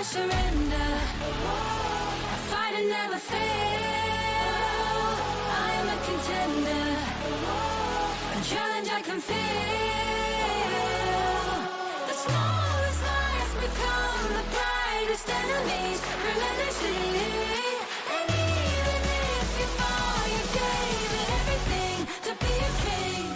surrender. I fight and never fail. I am a contender. A challenge I can feel. The smallest lies become the brightest enemies. Relentlessly. And even if you fall, you gave it everything to be a king.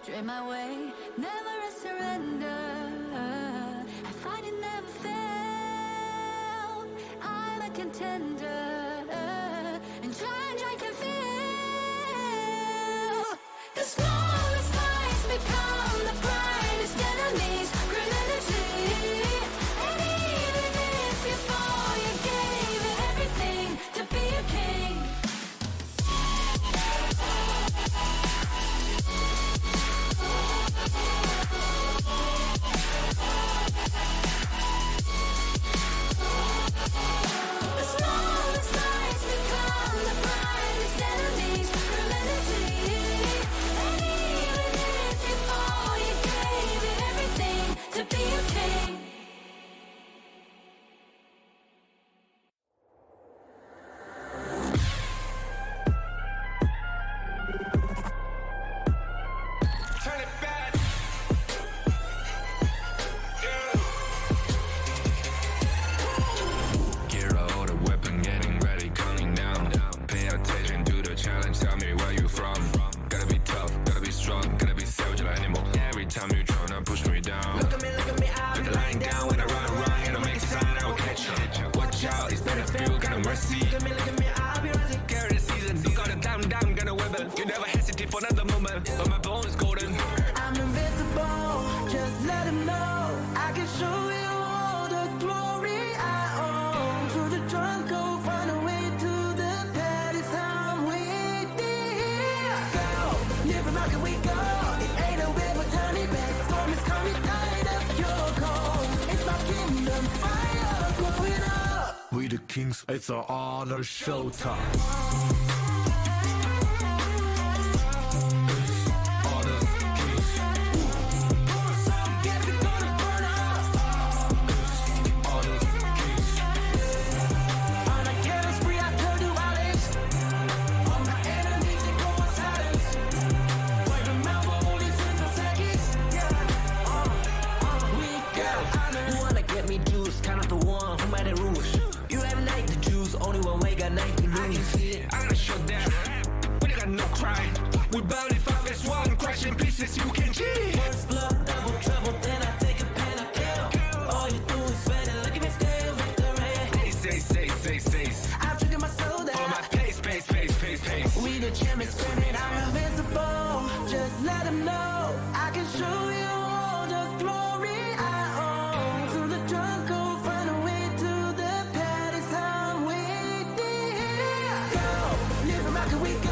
Dream my way, never a surrender. I fight and never fail. I'm a contender. And challenge I can feel. The smallest lies become the brightest enemies. Relentlessly. And even if you fall, you gave it everything to be a king. Kings, it's an honor showtime. We bout if I guess one, crashing pieces you can cheat. First blood, double trouble, then I take a pen, I kill. All you do is sweat and look at me stay with the rain. Say. I've triggered my soul down. Oh my pace. We the champions, screaming, I'm invincible. Just let them know I can show you all the glory I own. To the drunk, go find a way to the party, some waiting. Go, live and rock and we go.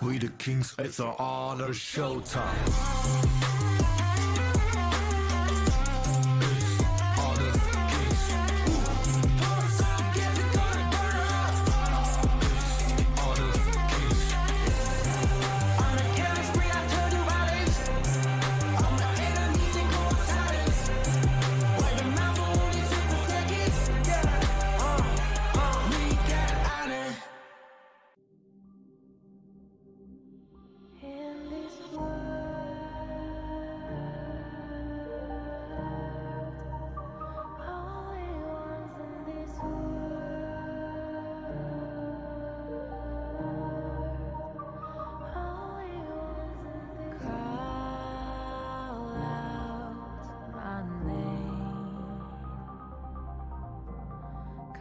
We the Kings, it's an honor showtime. Honor Kings.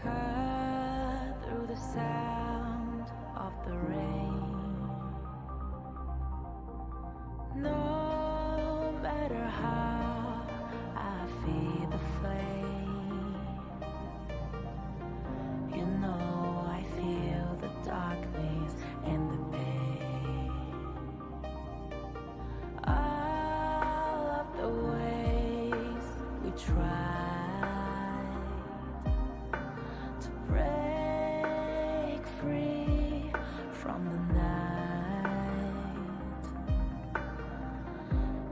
cut through the sound of the rain. No matter how I feed the flame, you know I feel the darkness and the pain. All of the ways we tried to break free from the night,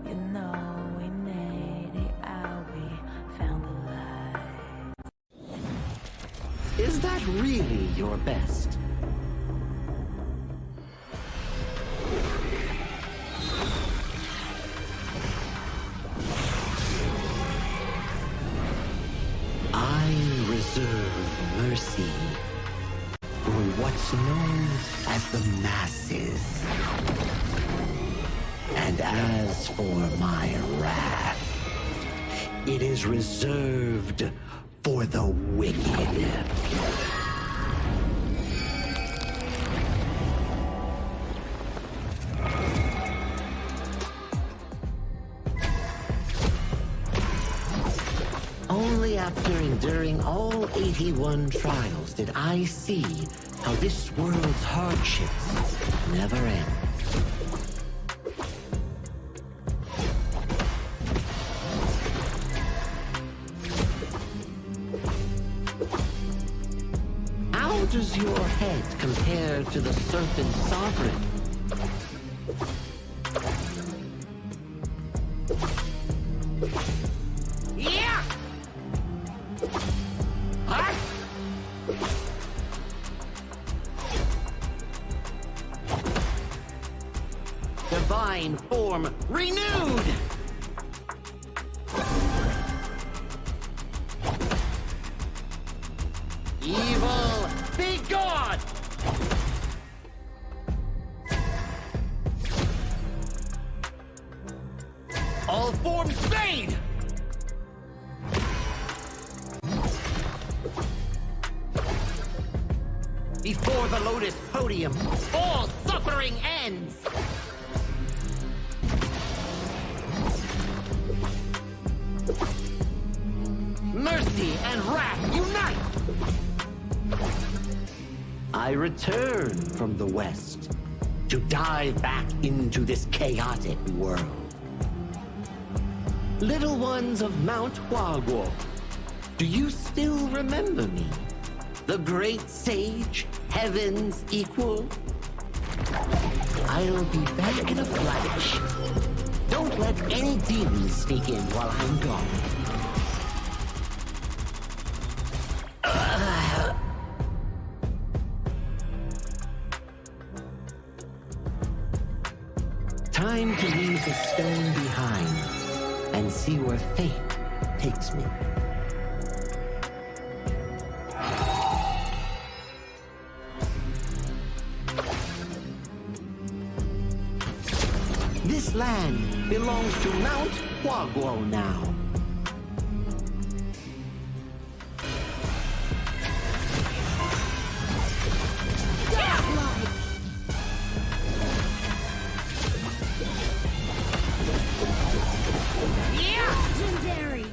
you know we made it out, we found the light. Is that really your best? I reserve mercy for what's known as the masses. And as for my wrath, it is reserved for the wicked. Only after enduring all 81 trials did I see how this world's hardships never end. How does your head compare to the serpent sovereign? Yeah! Huh? Divine form renewed! Evil, be gone! All forms fade! Before the Lotus Podium, all suffering ends! Mercy and wrath unite! I return from the West to dive back into this chaotic world. Little ones of Mount Huaguo, do you still remember me? The great sage, heaven's equal? I'll be back in a flash. Don't let any demons sneak in while I'm gone. Time to leave the stone behind and see where fate takes me. This land belongs to Mount Huaguo now. Legendary!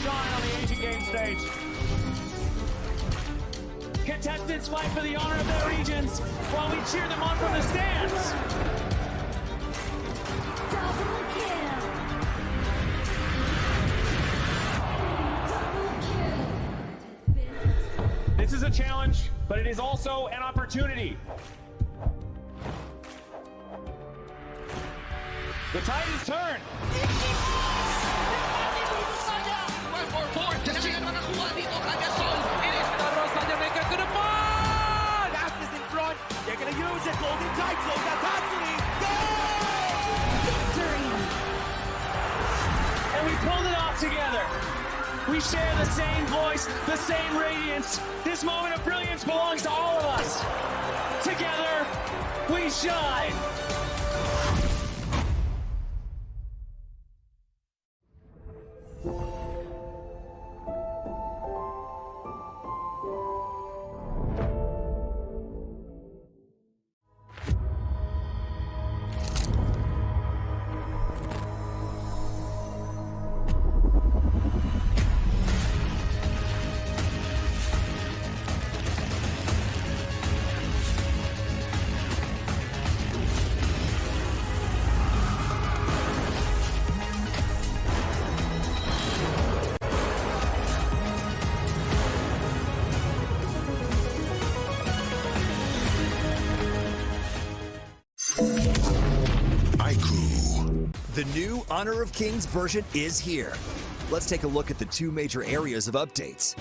shine on the Asian Games stage. Contestants fight for the honor of their regions while we cheer them on from the stands. Double kill. This is a challenge, but it is also an opportunity. The tide is turned. Mereka ke depan. Ashes in front. They're going to use it. Golden tight. Slows down Tatsumi. Victory. And we pulled it off together. We share the same voice, the same radiance. This moment of brilliance belongs to all of us. Together, we shine. The new Honor of Kings version is here. Let's take a look at the two major areas of updates: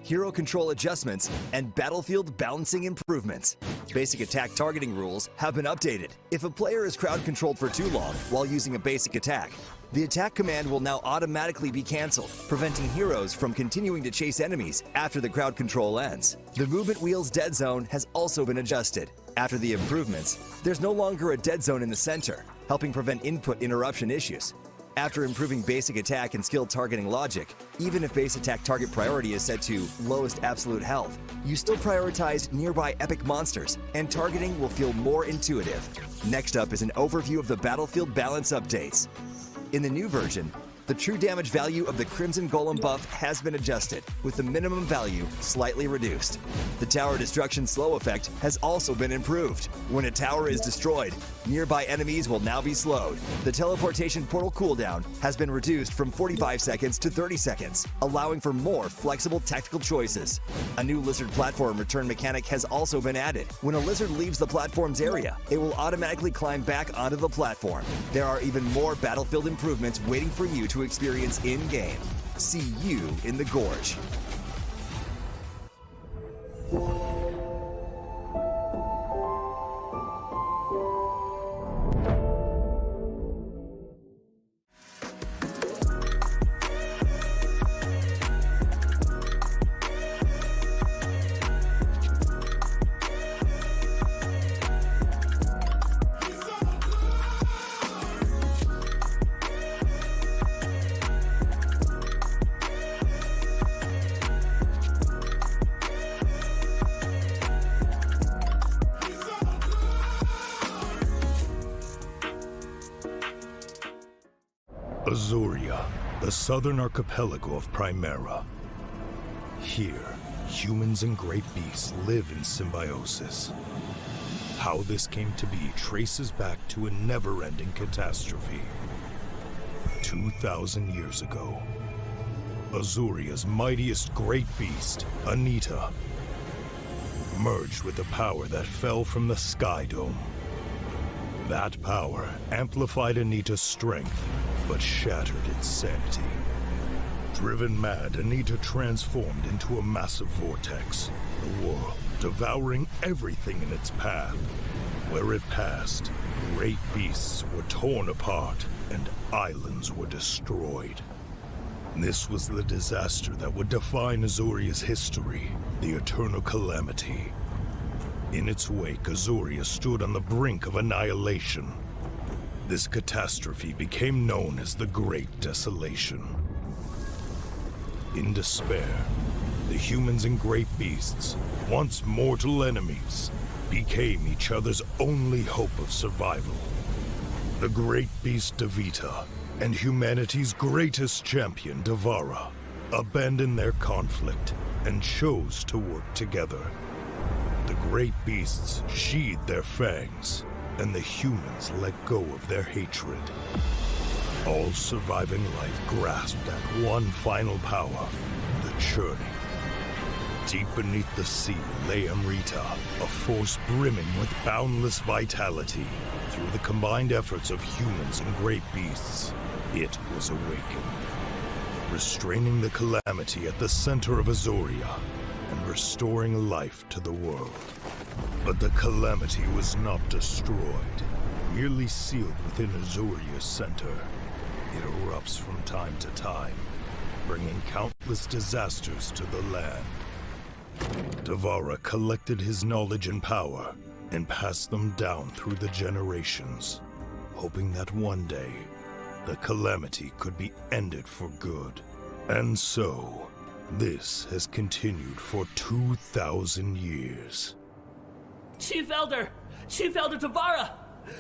hero control adjustments and battlefield balancing improvements. Basic attack targeting rules have been updated. If a player is crowd controlled for too long while using a basic attack, the attack command will now automatically be cancelled, preventing heroes from continuing to chase enemies after the crowd control ends. The movement wheel's dead zone has also been adjusted. After the improvements, there's no longer a dead zone in the center, helping prevent input interruption issues. After improving basic attack and skill targeting logic, even if base attack target priority is set to lowest absolute health, you still prioritize nearby epic monsters, and targeting will feel more intuitive. Next up is an overview of the battlefield balance updates. In the new version, the true damage value of the Crimson Golem buff has been adjusted, with the minimum value slightly reduced. The tower destruction slow effect has also been improved. When a tower is destroyed, nearby enemies will now be slowed. The teleportation portal cooldown has been reduced from 45 seconds to 30 seconds, allowing for more flexible tactical choices. A new lizard platform return mechanic has also been added. When a lizard leaves the platform's area, it will automatically climb back onto the platform. There are even more battlefield improvements waiting for you to experience in-game. See you in the Gorge. Azuria, the southern archipelago of Primera. Here, humans and great beasts live in symbiosis. How this came to be traces back to a never-ending catastrophe. 2,000 years ago, Azuria's mightiest great beast, Anita, merged with the power that fell from the Sky Dome. That power amplified Anita's strength, but shattered its sanity. Driven mad, Anita transformed into a massive vortex, the world devouring everything in its path. Where it passed, great beasts were torn apart and islands were destroyed. This was the disaster that would define Azuria's history, the Eternal Calamity. In its wake, Azuria stood on the brink of annihilation. This catastrophe became known as the Great Desolation. In despair, the humans and great beasts, once mortal enemies, became each other's only hope of survival. The great beast Devita and humanity's greatest champion, Devara, abandoned their conflict and chose to work together. The great beasts sheathed their fangs, and the humans let go of their hatred. All surviving life grasped at one final power, the churning. Deep beneath the sea lay Amrita, a force brimming with boundless vitality. Through the combined efforts of humans and great beasts, it was awakened, restraining the calamity at the center of Azoria and restoring life to the world. But the calamity was not destroyed, merely sealed within Azoria's center. It erupts from time to time, bringing countless disasters to the land. Devara collected his knowledge and power and passed them down through the generations, hoping that one day the calamity could be ended for good. And so, this has continued for 2,000 years. Chief Elder Devara!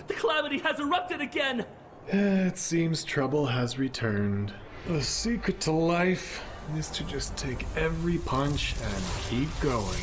The calamity has erupted again! It seems trouble has returned. The secret to life is to just take every punch and keep going.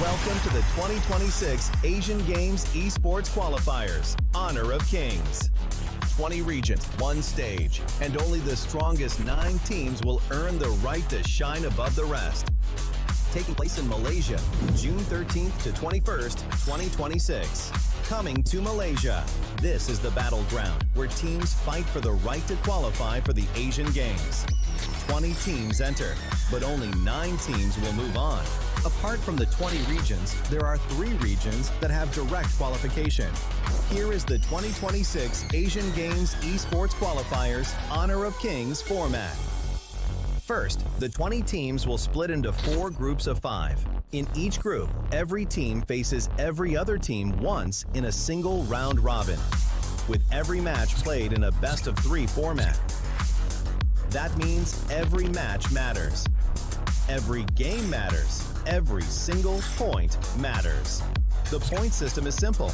Welcome to the 2026 Asian Games Esports Qualifiers, Honor of Kings. 20 regions, one stage, and only the strongest 9 teams will earn the right to shine above the rest. Taking place in Malaysia, June 13th to 21st, 2026. Coming to Malaysia, this is the battleground where teams fight for the right to qualify for the Asian Games. 20 teams enter, but only 9 teams will move on. Apart from the 20 regions, there are 3 regions that have direct qualification. Here is the 2026 Asian Games Esports Qualifiers Honor of Kings format. First, the 20 teams will split into 4 groups of 5. In each group, every team faces every other team once in a single round robin, with every match played in a best-of-3 format. That means every match matters. Every game matters. Every single point matters. The point system is simple.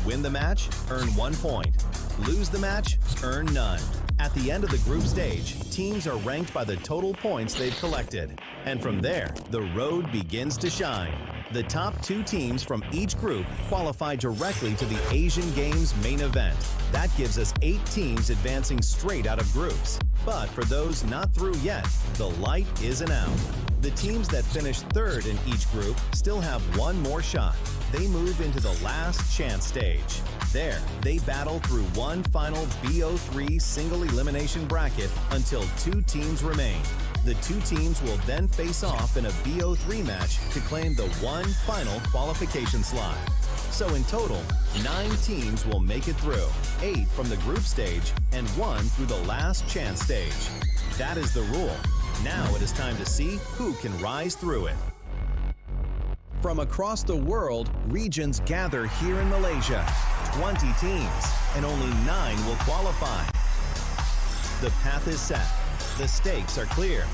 Win the match, earn 1 point. Lose the match, earn none. At the end of the group stage, teams are ranked by the total points they've collected. And from there, the road begins to shine. The top 2 teams from each group qualify directly to the Asian Games main event. That gives us 8 teams advancing straight out of groups. But for those not through yet, the light isn't out. The teams that finish 3rd in each group still have 1 more shot. They move into the last chance stage. There, they battle through one final BO3 single elimination bracket until 2 teams remain. The 2 teams will then face off in a BO3 match to claim the one final qualification slot. So in total, 9 teams will make it through, 8 from the group stage and 1 through the last chance stage. That is the rule. Now it is time to see who can rise through it. From across the world, regions gather here in Malaysia. 20 teams, and only 9 will qualify. The path is set. The stakes are clear.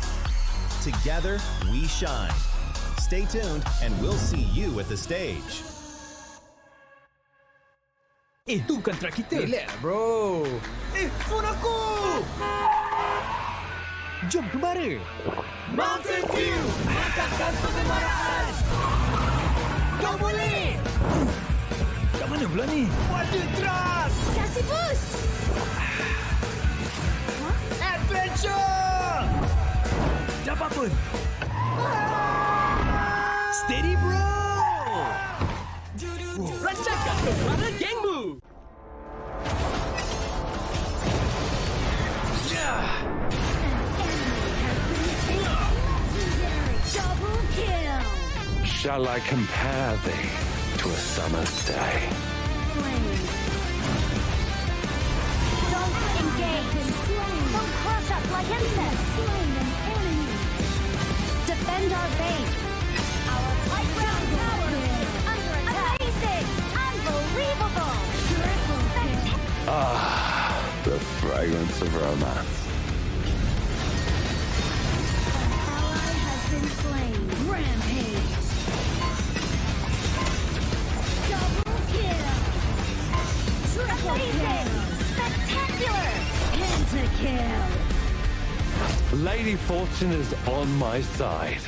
Together, we shine. Stay tuned, and we'll see you at the stage. Itu bukan track kita. Relax, bro. Phone aku! Jom ke mana? Mountain View, mengangkatkan kegemaran. Kau boleh! Kat mana pula ni? Water Trust, Kasih boost! Adventure. Dapat pun. Steady bro! Rancangan Bersinar Gang Move. Double kill. Shall I compare thee to a summer's day? Slain. Don't engage. Don't crush us like insects. Slain an enemy. Defend our base. Our high ground tower is under attack. Amazing. Unbelievable. Triple kill. Ah, the fragrance of romance. Ally has been slain. Rampage. Double kill. Triple kill. Spectacular. Pentakill. Lady Fortune is on my side.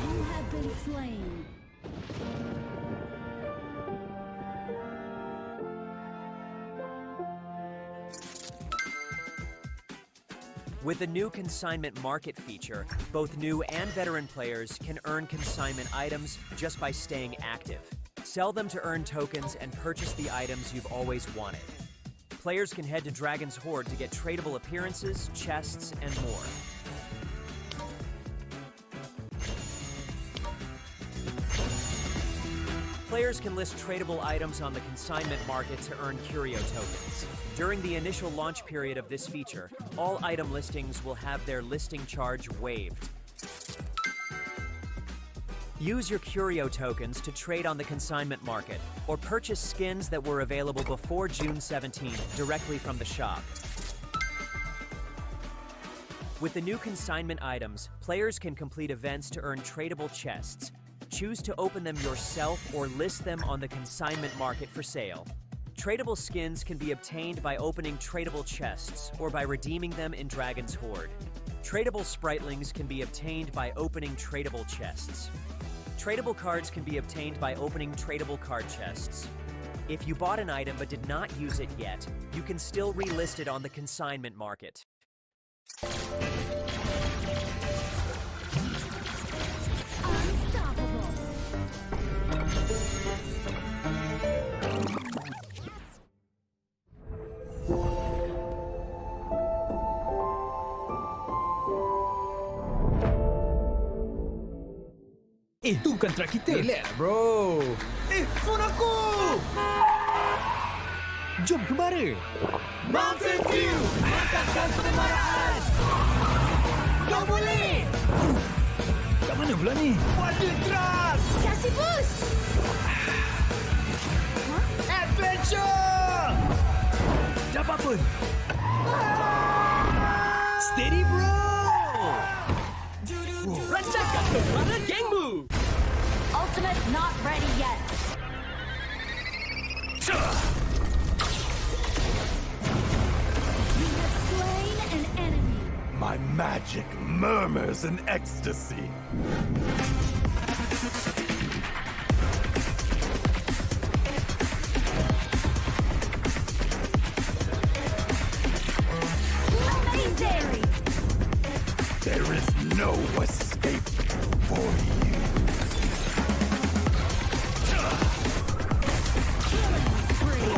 You have been slain. With the new consignment market feature, both new and veteran players can earn consignment items just by staying active. Sell them to earn tokens and purchase the items you've always wanted. Players can head to Dragon's Hoard to get tradable appearances, chests, and more. Players can list tradable items on the consignment market to earn curio tokens. During the initial launch period of this feature, all item listings will have their listing charge waived. Use your curio tokens to trade on the consignment market, or purchase skins that were available before June 17th directly from the shop. With the new consignment items, players can complete events to earn tradable chests. Choose to open them yourself or list them on the consignment market for sale. Tradable skins can be obtained by opening tradable chests or by redeeming them in Dragon's Hoard. Tradable spritlings can be obtained by opening tradable chests. Tradable cards can be obtained by opening tradable card chests. If you bought an item but did not use it yet, you can still relist it on the consignment market. Unstoppable. Itu bukan track kita. Relax, bro. Phone aku! Jom kembali. Mountain View! Mantapkan permaraan! Kau boleh! Kat mana pula ni? Water truck! Kasih boost. Adventure! Dapat pun. Steady, bro! Rancangkan Perlawanan Gang Move! Ultimate not ready yet. You have slain an enemy. My magic murmurs in ecstasy. Legendary. There is no escape for you. Killing spree.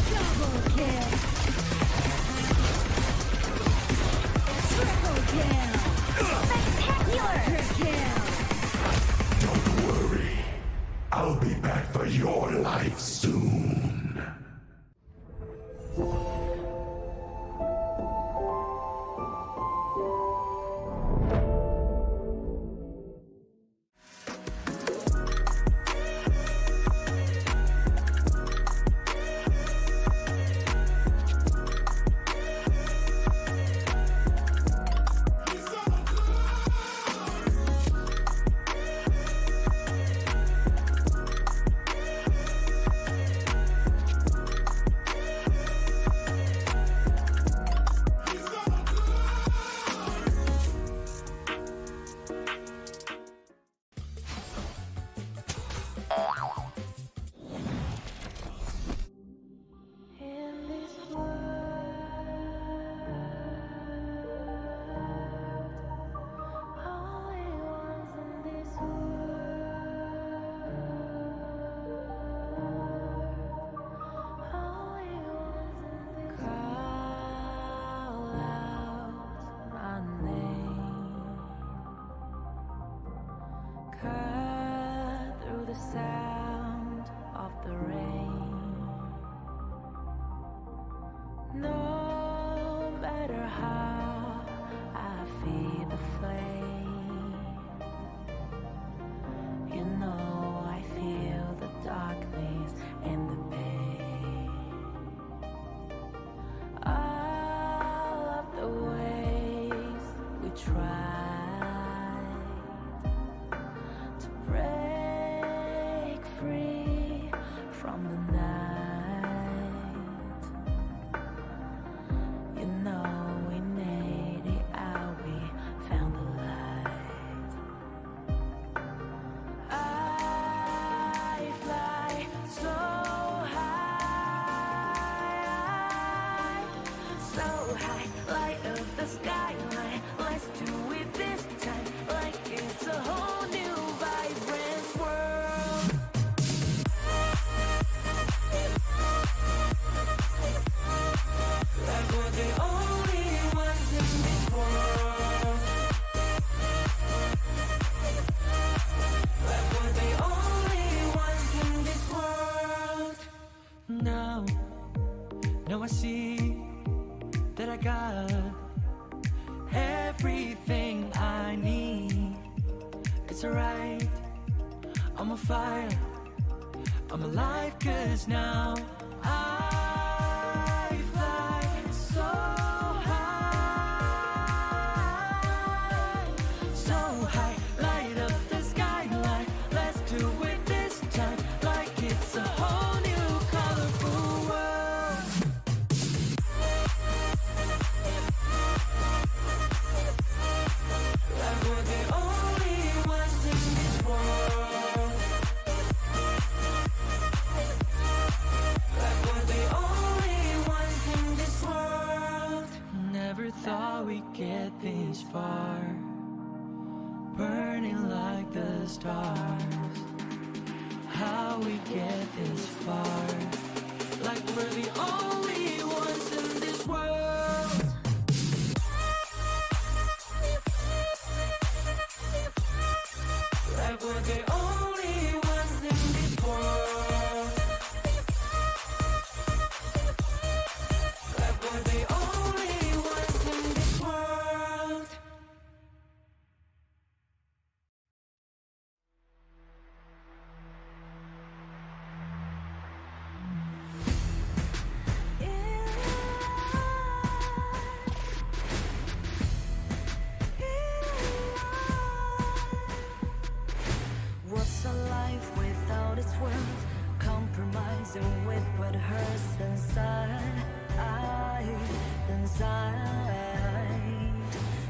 Double kill. Triple kill. Spectacular. Triple kill. Cut through the sound of the rain. No matter how I feed the flame, you know I feel the darkness and the pain. All of the ways we tried to break free from the night, you know we made it out, we found the light. I fly so high, light up the skyline. Let's do it this time, like it's a whole new vibrant world. Like we're the only ones in this world. Like we're the only ones in this world. Now I see that I got everything I need. It's alright, I'm on fire, I'm alive, 'cause now I fly so high, light up the skyline. Let's do it this time, like it's a whole new colorful world. Like we're the only ones in this world. Like we're the only ones in this world. Never thought we'd get this far, burning like the stars. How we get this far, like we're the only ones in this world. Like we're the only ones in this world. Like we're the only ones in this world. What's a life without its worth? Compromising with what hurts inside.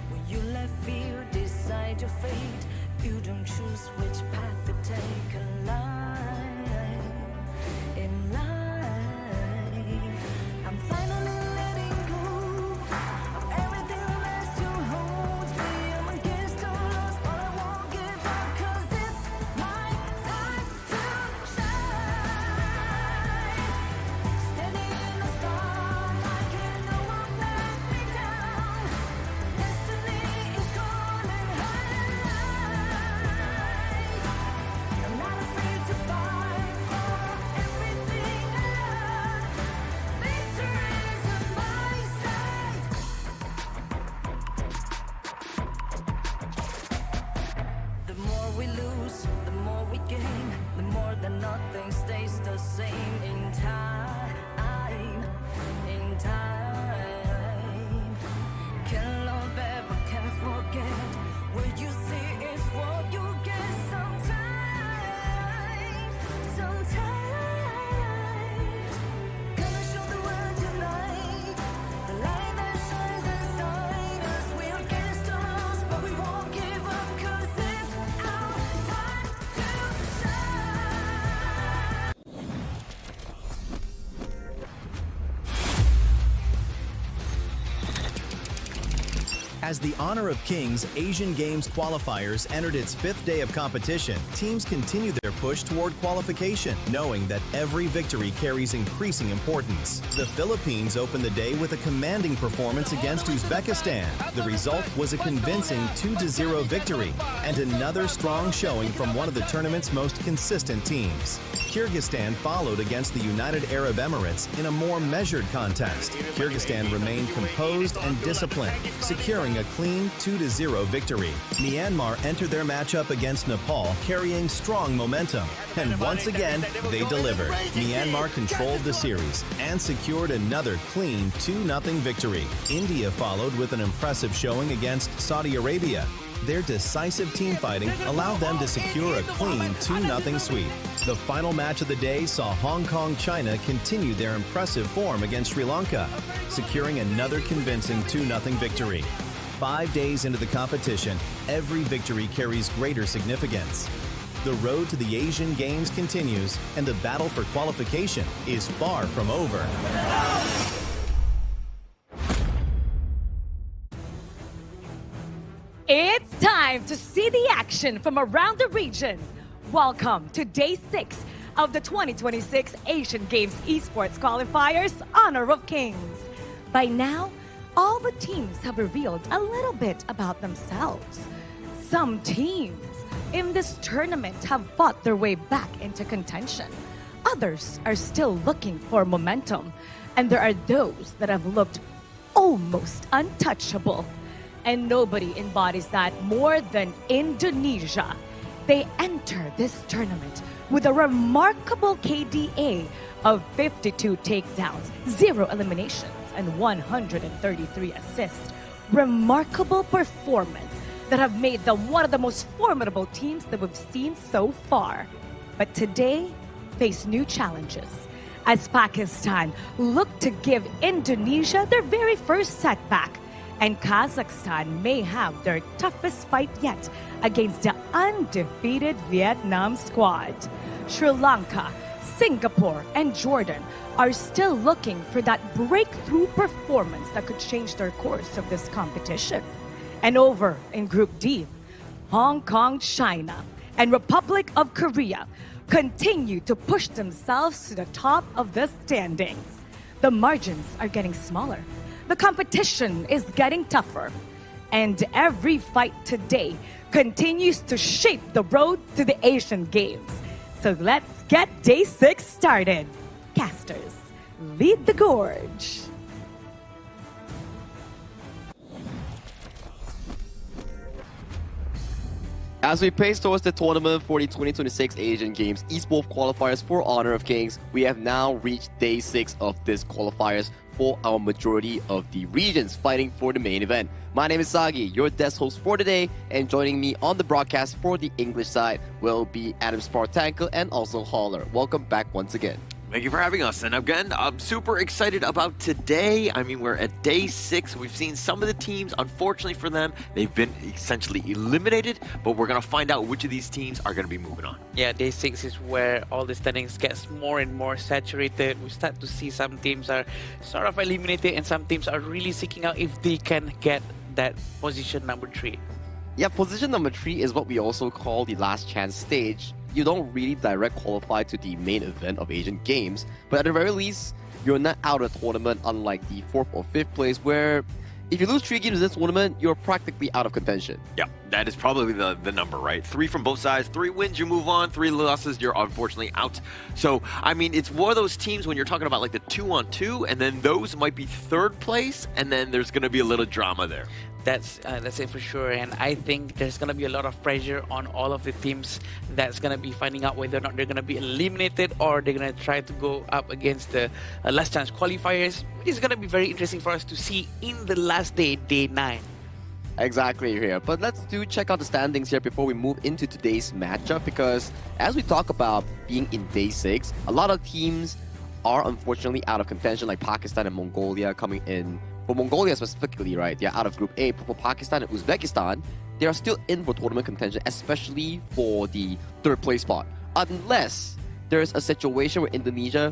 When you let fear decide your fate, you don't choose which path to take in life. I'm finally letting go of everything that still holds me. I'm against the odds, but I won't give up, 'cause it's my time to shine. Standing in the spotlight, and no one let me down. Destiny is calling high. I'm not afraid to fight for everything I love. Victory's on my side. The more we lose, the more we gain. The more that nothing stays the same in time. Can't love ever, can't forget. What you see is what you get sometimes. Gonna show the world tonight, the light that shines inside us. We're against the odds, but we won't give up, 'cause it's our time to shine. As the Honor of Kings Asian Games qualifiers entered its 5th day of competition, teams continue their push toward qualification, knowing that every victory carries increasing importance. The Philippines opened the day with a commanding performance against Uzbekistan. The result was a convincing 2-0 victory, and another strong showing from one of the tournament's most consistent teams. Kyrgyzstan followed against the United Arab Emirates in a more measured contest. Kyrgyzstan remained composed and disciplined, securing a clean 2-0 victory. Myanmar entered their matchup against Nepal carrying strong momentum, and once again, they delivered. Myanmar controlled the series and secured another clean 2-0 victory. India followed with an impressive showing against Saudi Arabia. Their decisive team fighting allowed them to secure a clean 2-0 sweep. The final match of the day saw Hong Kong China continue their impressive form against Sri Lanka, securing another convincing 2-0 victory. 5 days into the competition, every victory carries greater significance. The road to the Asian Games continues, and the battle for qualification is far from over. It's time to see the action from around the region. Welcome to Day 6 of the 2026 Asian Games Esports Qualifiers Honor of Kings. By now, all the teams have revealed a little bit about themselves. Some teams in this tournament have fought their way back into contention. Others are still looking for momentum, and there are those that have looked almost untouchable. And nobody embodies that more than Indonesia. They enter this tournament with a remarkable KDA of 52 takedowns, 0 eliminations, and 133 assists. Remarkable performance that have made them one of the most formidable teams that we've seen so far. But today, face new challenges as Pakistan look to give Indonesia their very first setback. And Kazakhstan may have their toughest fight yet against the undefeated Vietnam squad. Sri Lanka, Singapore, and Jordan are still looking for that breakthrough performance that could change their course of this competition. And over in Group D, Hong Kong, China, and Republic of Korea continue to push themselves to the top of the standings. The margins are getting smaller. The competition is getting tougher, and every fight today continues to shape the road to the Asian Games. So let's get Day 6 started. Casters, lead the gorge. As we pace towards the tournament for the 2026 Asian Games Esports Qualifiers for Honor of Kings, we have now reached Day 6 of this qualifiers for our majority of the regions fighting for the main event. My name is Sagi, your desk host for today, and joining me on the broadcast for the English side will be Adam Spartanko and also Holler. Welcome back once again. Thank you for having us. And again, I'm super excited about today. I mean, we're at Day 6. We've seen some of the teams, unfortunately for them, they've been essentially eliminated, but we're going to find out which of these teams are going to be moving on. Yeah, Day 6 is where all the standings gets more and more saturated. We start to see some teams are sort of eliminated and some teams are really seeking out if they can get that position number 3. Yeah, position number 3 is what we also call the last chance stage. You don't really direct qualify to the main event of Asian Games, but at the very least, you're not out of the tournament, unlike the 4th or 5th place, where if you lose 3 games in this tournament, you're practically out of contention. Yeah, that is probably the number, right? 3 from both sides, 3 wins, you move on, 3 losses, you're unfortunately out. So, I mean, it's one of those teams when you're talking about like the 2-on-2, and then those might be 3rd place, and then there's going to be a little drama there. That's it for sure, and I think there's going to be a lot of pressure on all of the teams that's going to be finding out whether or not they're going to be eliminated or they're going to try to go up against the last chance qualifiers. It's going to be very interesting for us to see in the last day, Day 9. Exactly here, but let's check out the standings here before we move into today's matchup, because as we talk about being in Day 6, a lot of teams are unfortunately out of contention, like Pakistan and Mongolia coming in. For Mongolia specifically, right, they're out of Group A. For Pakistan and Uzbekistan, they are still in for tournament contention, especially for the 3rd place spot. Unless there is a situation where Indonesia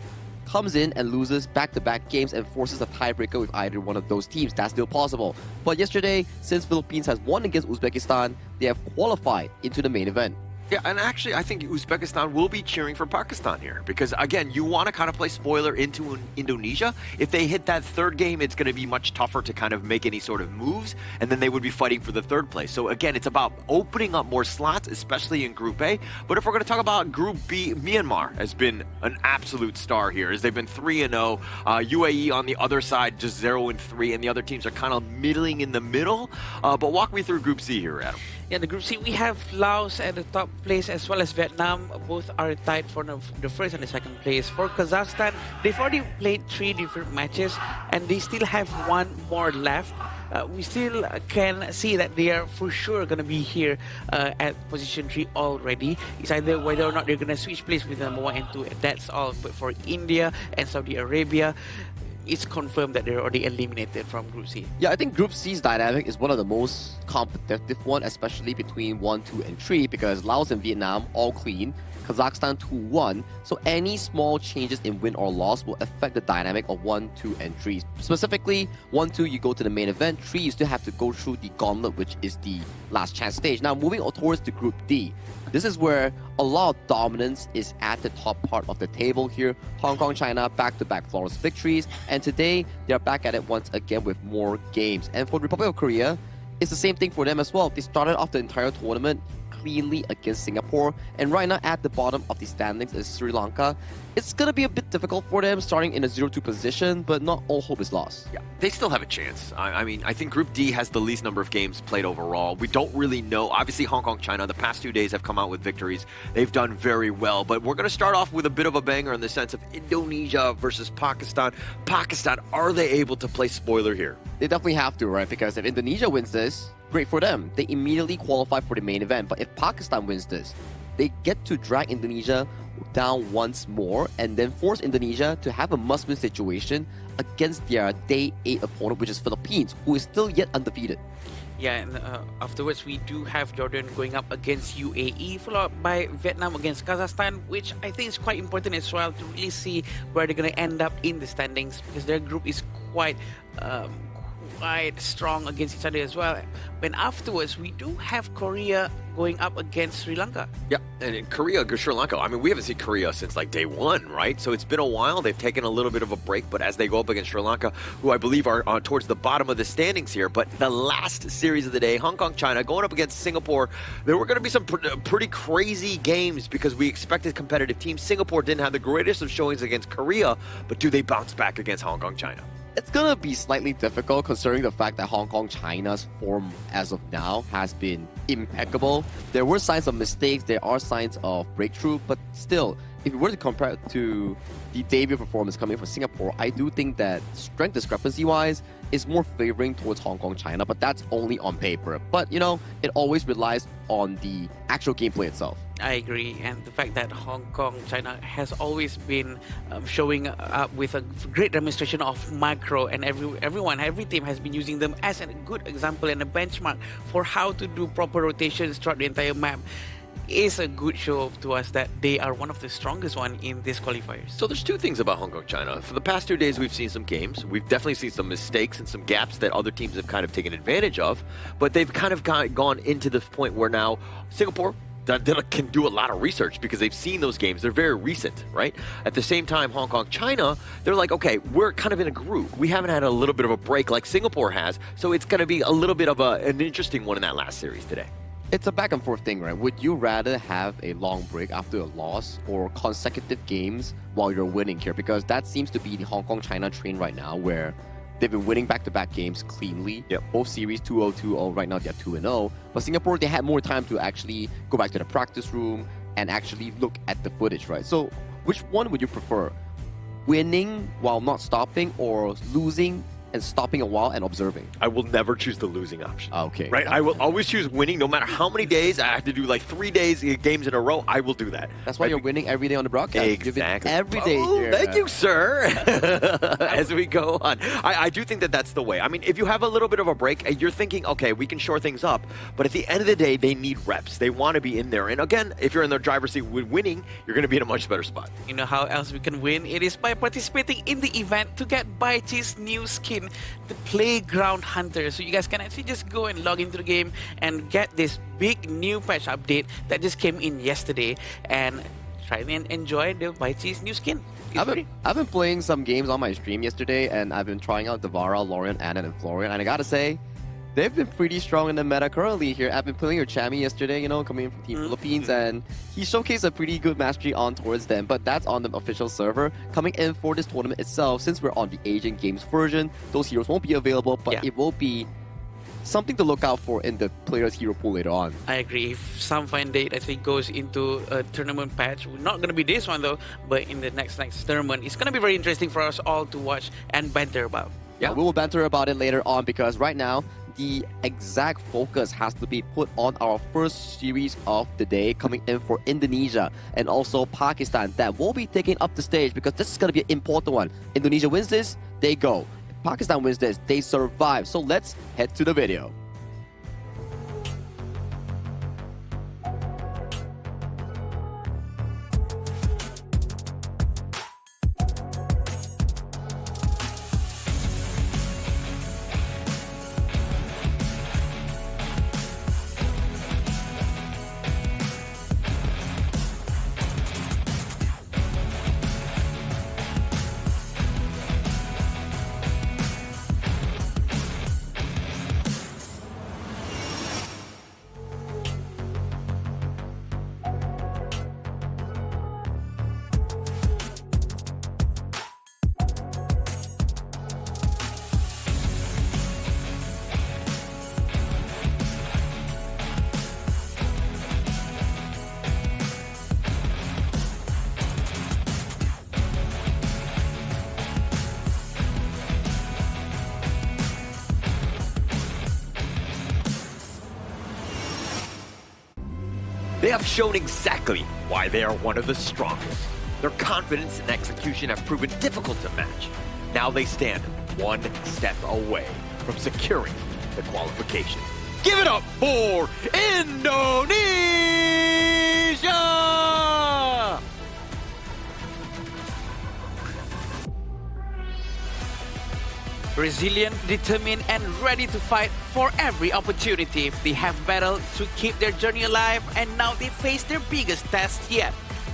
comes in and loses back-to-back games and forces a tiebreaker with either one of those teams. That's still possible. But yesterday, since Philippines has won against Uzbekistan, they have qualified into the main event. Yeah, and actually, I think Uzbekistan will be cheering for Pakistan here because, again, you want to kind of play spoiler into Indonesia. If they hit that third game, it's going to be much tougher to kind of make any sort of moves, and then they would be fighting for the third place. So, again, it's about opening up more slots, especially in Group A. But if we're going to talk about Group B, Myanmar has been an absolute star here as they've been 3-0. UAE on the other side, just 0-3, and the other teams are kind of middling in the middle. But walk me through Group C here, Adam. Yeah, the Group C, we have Laos at the top place as well as Vietnam. Both are tied for the first and the second place. For Kazakhstan, they've already played 3 different matches and they still have 1 more left. We still can see that they are for sure going to be here at position 3 already. It's either whether or not they're going to switch place with number 1 and 2. That's all. But for India and Saudi Arabia, it's confirmed that they're already eliminated from Group C. Yeah, I think Group C's dynamic is one of the most competitive one, especially between 1, 2, and 3, because Laos and Vietnam all clean, Kazakhstan 2-1. So any small changes in win or loss will affect the dynamic of 1, 2, and 3. Specifically, 1, 2, you go to the main event. 3, you still have to go through the gauntlet, which is the last chance stage. Now, moving towards the Group D. This is where a lot of dominance is at the top part of the table here. Hong Kong, China, back-to-back flawless victories. And today, they're back at it once again with more games. And for the Republic of Korea, it's the same thing for them as well. They started off the entire tournament cleanly against Singapore, and right now at the bottom of the standings is Sri Lanka. It's gonna be a bit difficult for them starting in a 0-2 position, but not all hope is lost. Yeah, they still have a chance. I mean, I think Group D has the least number of games played overall. We don't really know. Obviously, Hong Kong, China, the past 2 days have come out with victories. They've done very well, but we're gonna start off with a bit of a banger in the sense of Indonesia versus Pakistan. Pakistan, are they able to play spoiler here? They definitely have to, right? Because if Indonesia wins this, great for them. They immediately qualify for the main event. But if Pakistan wins this, they get to drag Indonesia down once more and then force Indonesia to have a must-win situation against their Day 8 opponent, which is Philippines, who is still yet undefeated. Yeah, and afterwards we do have Jordan going up against UAE, followed by Vietnam against Kazakhstan, which I think is quite important as well to really see where they're going to end up in the standings, because their group is quite strong against each other as well. When afterwards, we do have Korea going up against Sri Lanka. Yeah, and in Korea, Sri Lanka, I mean, we haven't seen Korea since like day 1, right? So it's been a while. They've taken a little bit of a break, but as they go up against Sri Lanka, who I believe are towards the bottom of the standings here, but the last series of the day, Hong Kong, China, going up against Singapore, there were going to be some pretty crazy games because we expected competitive teams. Singapore didn't have the greatest of showings against Korea, but do they bounce back against Hong Kong, China? It's gonna be slightly difficult considering the fact that Hong Kong, China's form as of now has been impeccable. There were signs of mistakes, there are signs of breakthrough, but still, if you were to compare it to the debut performance coming from Singapore, I do think that strength discrepancy-wise is more favoring towards Hong Kong, China, but that's only on paper. But, you know, it always relies on the actual gameplay itself. I agree, and the fact that Hong Kong, China has always been showing up with a great demonstration of macro, and every team has been using them as a good example and a benchmark for how to do proper rotations throughout the entire map. Is a good show to us that they are one of the strongest one in these qualifiers. So there's 2 things about Hong Kong, China. For the past 2 days, we've seen some games. We've definitely seen some mistakes and some gaps that other teams have kind of taken advantage of. But they've kind of gone into this point where now Singapore can do a lot of research because they've seen those games. They're very recent, right? At the same time, Hong Kong, China, they're like, okay, we're kind of in a groove. We haven't had a little bit of a break like Singapore has. So it's going to be a little bit of an interesting one in that last series today. It's a back and forth thing, right? Would you rather have a long break after a loss or consecutive games while you're winning here? Because that seems to be the Hong Kong-China train right now, where they've been winning back-to-back games cleanly. Yep. Both series 2-0, 2-0. Right now they're 2-0. But Singapore, they had more time to actually go back to the practice room and actually look at the footage, right? So which one would you prefer? Winning while not stopping or losing and stopping a while and observing? I will never choose the losing option. Okay. Right? I will always choose winning, no matter how many days I have to do, like 3 days games in a row. I will do that. That's why you're winning every day on the broadcast. Exactly. Every day. Oh, thank you, sir. As we go on, I do think that that's the way. I mean, if you have a little bit of a break, you're thinking, okay, we can shore things up. But at the end of the day, they need reps. They want to be in there. And again, if you're in the driver's seat with winning, you're going to be in a much better spot. You know how else we can win? It is by participating in the event to get Baichi's new skin, the Playground Hunter. So you guys can actually just go and log into the game and get this big new patch update that just came in yesterday and try and enjoy the Baichi's new skin. I've been playing some games on my stream yesterday, and I've been trying out Devara, Lorian, Anand, and Florian, and I gotta say, they've been pretty strong in the meta currently here. I've been playing your Chami yesterday, coming in from Team Philippines, and he showcased a pretty good mastery on towards them, but that's on the official server. Coming in for this tournament itself, since we're on the Asian Games version, those heroes won't be available, but it will be something to look out for in the player's hero pool later on. I agree. If some fine date actually goes into a tournament patch, not going to be this one though, but in the next tournament, it's going to be very interesting for us all to watch and banter about. Yeah, we will banter about it later on, because right now, the exact focus has to be put on our first series of the day, coming in for Indonesia and also Pakistan, that will be taking up the stage, because this is going to be an important one. Indonesia wins this, they go. Pakistan wins this, they survive. So let's head to the video. They have shown exactly why they are one of the strongest. Their confidence and execution have proven difficult to match. Now they stand one step away from securing the qualification. Give it up for Indonesia! Resilient, determined, and ready to fight for every opportunity. They have battled to keep their journey alive, and now they face their biggest test yet.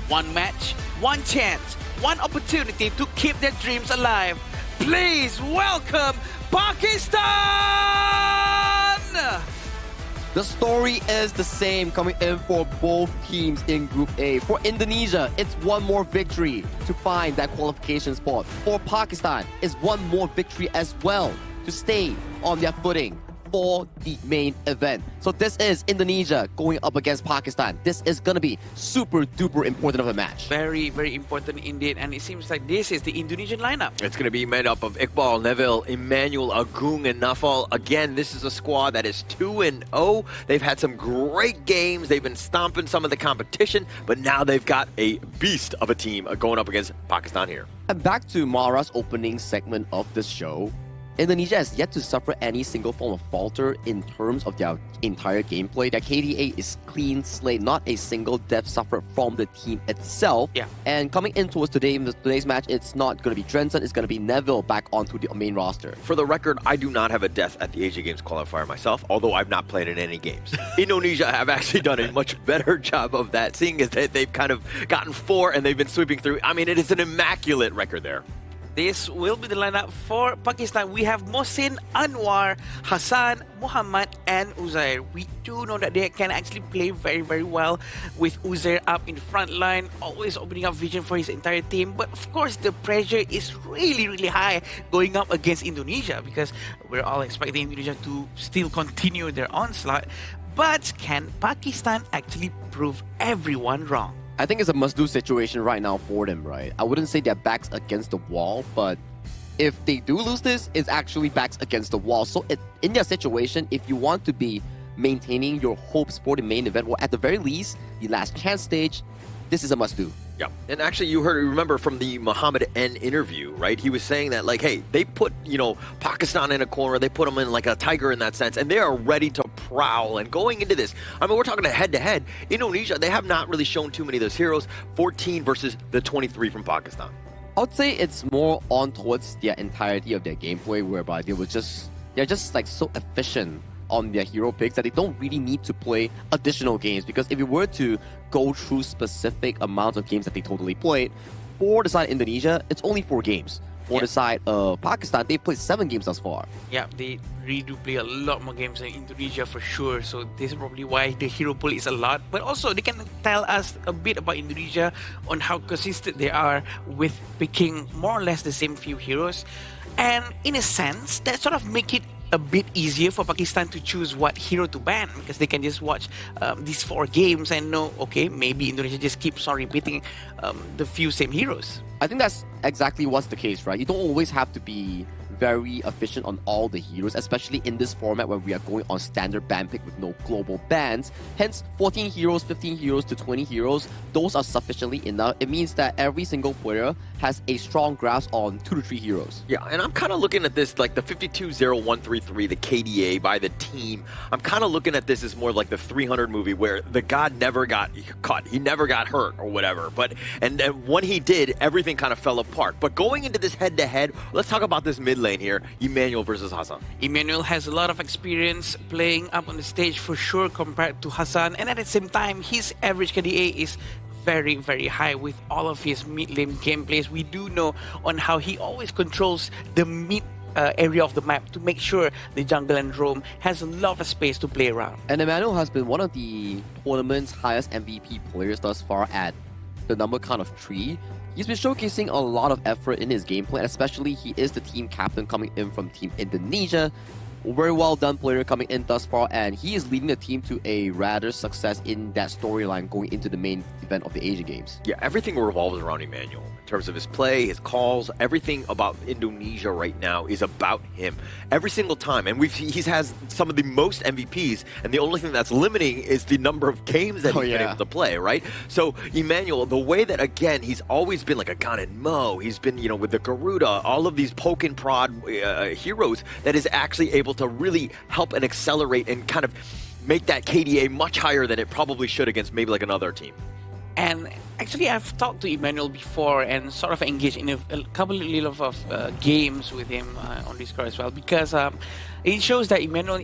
One match, one chance, one opportunity to keep their dreams alive. Please welcome Pakistan! The story is the same coming in for both teams in Group A. For Indonesia, it's one more victory to find that qualification spot. For Pakistan, it's one more victory as well to stay on their footing for the main event. So this is Indonesia going up against Pakistan. This is going to be super duper important of a match. Very, very important indeed. And it seems like this is the Indonesian lineup. It's going to be made up of Iqbal, Neville, Emmanuel, Agung, and Nafal. Again, this is a squad that is 2-0. They've had some great games. They've been stomping some of the competition, but now they've got a beast of a team going up against Pakistan here. And back to Mara's opening segment of the show. Indonesia has yet to suffer any single form of falter in terms of their entire gameplay. Their KDA is clean slate, not a single death suffered from the team itself. Yeah. And coming in towards today's match, it's not going to be Drenson, it's going to be Neville back onto the main roster. For the record, I do not have a death at the Asia Games qualifier myself, although I've not played in any games. Indonesia have actually done a much better job of that, seeing as that they've kind of gotten 4 and they've been sweeping through. I mean, it is an immaculate record there. This will be the lineup for Pakistan. We have Mohsin, Anwar, Hassan, Muhammad, and Uzair. We do know that they can actually play very, very well with Uzair up in the front line, always opening up vision for his entire team. But of course, the pressure is really, really high going up against Indonesia, because we're all expecting Indonesia to still continue their onslaught. But can Pakistan actually prove everyone wrong? I think it's a must-do situation right now for them, right? I wouldn't say their back's against the wall, but if they do lose this, it's actually backs against the wall. So in their situation, if you want to be maintaining your hopes for the main event, or at the very least, the last chance stage, this is a must-do. Yeah, and actually you remember from the Muhammad N interview, right? He was saying that, like, hey, they put, Pakistan in a corner, they put them in like a tiger in that sense, and they are ready to prowl. And going into this, I mean, we're talking head-to-head. Indonesia, they have not really shown too many of those heroes, 14 versus the 23 from Pakistan. I would say it's more on towards the entirety of their gameplay, whereby they're just like so efficient on their hero picks that they don't really need to play additional games. Because if you were to go through specific amounts of games that they totally played, for the side of Indonesia, it's only 4 games. For the side of Pakistan, they've played 7 games thus far. Yeah, they really do play a lot more games than Indonesia for sure. So this is probably why the hero pool is a lot. But also, they can tell us a bit about Indonesia on how consistent they are with picking more or less the same few heroes. And in a sense, that sort of make it a bit easier for Pakistan to choose what hero to ban, because they can just watch these 4 games and know, okay, maybe Indonesia just keeps on repeating the few same heroes. I think that's exactly what's the case, right? You don't always have to be very efficient on all the heroes, especially in this format where we are going on standard ban pick with no global bans. Hence, 14 heroes, 15 heroes to 20 heroes, those are sufficiently enough. It means that every single player has a strong grasp on 2 to 3 heroes. Yeah, and I'm kind of looking at this like the 52-0-1-3-3, the KDA by the team. I'm kind of looking at this as more like the 300 movie where the god never got caught. He never got hurt or whatever. And when he did, everything kind of fell apart. But going into this head-to-head, let's talk about this mid lane here, Emmanuel versus Hassan. Emmanuel has a lot of experience playing up on the stage for sure compared to Hassan, and at the same time, his average KDA is very, very high with all of his mid-lane gameplays. We do know on how he always controls the mid area of the map to make sure the jungle and roam has a lot of space to play around. And Emmanuel has been one of the tournament's highest MVP players thus far at the number count of 3. He's been showcasing a lot of effort in his gameplay, and especially he is the team captain coming in from Team Indonesia. Very well done player coming in thus far, and he is leading the team to a rather success in that storyline going into the main event of the Asian Games. Yeah, everything revolves around Emmanuel. In terms of his play, his calls, everything about Indonesia right now is about him. Every single time. And he's has some of the most MVPs, and the only thing that's limiting is the number of games that he's been able to play, right? So, Emmanuel, the way that, again, he's always been like a Gan and Mo, he's been, with the Garuda, all of these poke and prod heroes that is actually able to really help and accelerate and kind of make that KDA much higher than it probably should against maybe like another team. And actually, I've talked to Emmanuel before and sort of engaged in a couple of games with him on Discord as well, because it shows that Emmanuel,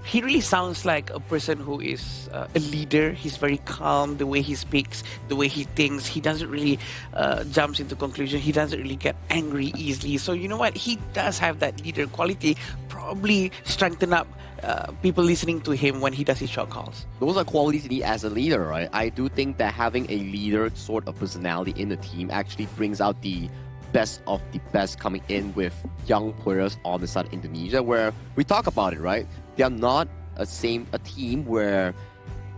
he really sounds like a person who is a leader. He's very calm, the way he speaks, the way he thinks. He doesn't really jumps into conclusions. He doesn't really get angry easily. So you know what? He does have that leader quality, probably strengthen up people listening to him when he does his shot calls. Those are qualities you need as a leader, right? I do think that having a leader sort of personality in the team actually brings out the best of the best coming in with young players on the side of Indonesia, where we talk about it, right? They are not a team where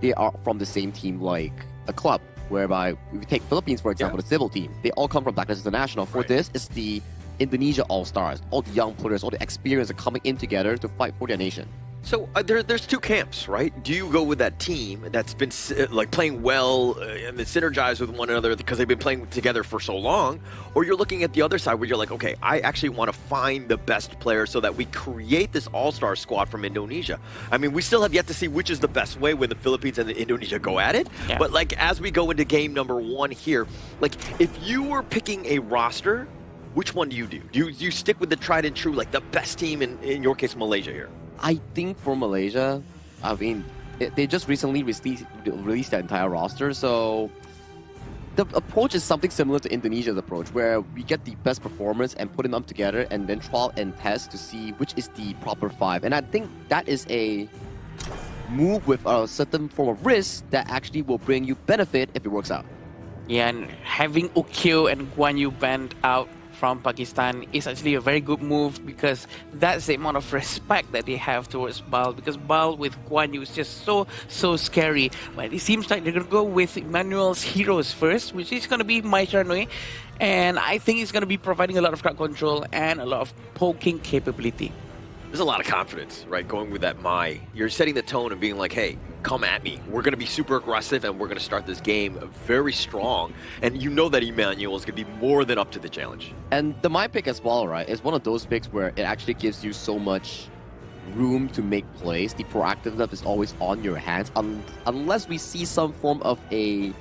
they are from the same team like a club, whereby if we take Philippines, for example, the civil team, they all come from Blackness International. For this, it's the Indonesia All-Stars. All the young players, all the experience are coming in together to fight for their nation. So there's 2 camps, right? Do you go with that team that's been like playing well and they synergize with one another because they've been playing together for so long, or you're looking at the other side where you're like, okay, I actually want to find the best player so that we create this all-star squad from Indonesia? I mean, we still have yet to see which is the best way when the Philippines and the Indonesia go at it. Yeah. But like as we go into game number 1 here, like if you were picking a roster, which one do you do? Do you stick with the tried and true, like the best team in your case, Malaysia here? I think for Malaysia, I mean, they just recently released their entire roster, so the approach is something similar to Indonesia's approach, where we get the best performers and put them up together and then trial and test to see which is the proper 5. And I think that is a move with a certain form of risk that actually will bring you benefit if it works out. Yeah, and having Ukyo and Guan Yu banned out from Pakistan is actually a very good move, because that's the amount of respect that they have towards Bal, because Bal with Guan Yu is just so scary. But it seems like they're going to go with Emmanuel's heroes first, which is going to be Mai Charnoy, and I think it's going to be providing a lot of crowd control and a lot of poking capability. There's a lot of confidence, right, going with that Mai. You're setting the tone and being like, hey, come at me. We're going to be super aggressive, and we're going to start this game very strong. And you know that Emmanuel is going to be more than up to the challenge. And the Mai pick as well, right, is one of those picks where it actually gives you so much room to make plays. The proactiveness is always on your hands, unless we see some form of a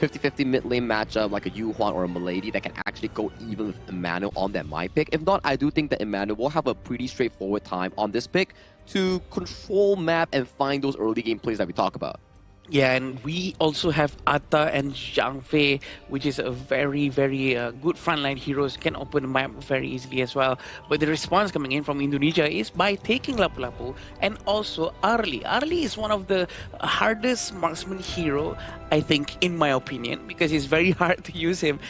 50-50 mid lane matchup like a Yu Huan or a Milady that can actually go even with Emmanuel on that Mai pick. If not, I do think that Emmanuel will have a pretty straightforward time on this pick to control map and find those early game plays that we talk about. Yeah, and we also have Atta and Zhang Fei, which is a very good frontline heroes, can open the map very easily as well. But the response coming in from Indonesia is by taking Lapu-Lapu and also Arli. Arli is one of the hardest marksman hero, I think, in my opinion, because it's very hard to use him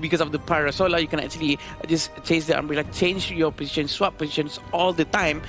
because of the Parasola. You can actually just chase the umbrella, change your position, swap positions all the time.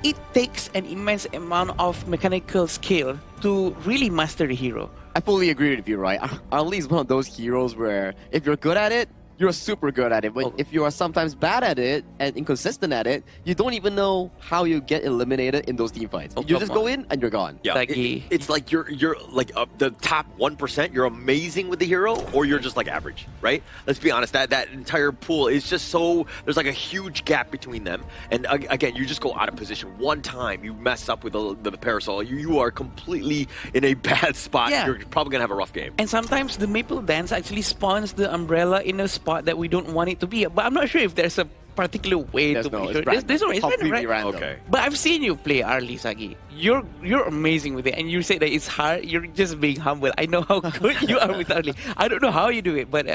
It takes an immense amount of mechanical skill to really master the hero. I fully agree with you, right? Arli is one of those heroes where if you're good at it, you're super good at it. But if you are sometimes bad at it and inconsistent at it, you don't even know how you get eliminated in those team fights. You just go in and you're gone. Yeah, it's like you're like the top 1%. You're amazing with the hero, or you're just like average, right? Let's be honest. That entire pool is just so there's like a huge gap between them. And again, you just go out of position one time, you mess up with the parasol, you are completely in a bad spot. Yeah. You're probably gonna have a rough game. And sometimes the Maple Dance actually spawns the umbrella in a spot that we don't want it to be. But I'm not sure if there's a particular way to be sure. There's no, it's random, right? Random. Okay. But I've seen you play Arli, Sagi. You're amazing with it, and you say that it's hard. You're just being humble. I know how good you are with Arli. I don't know how you do it, but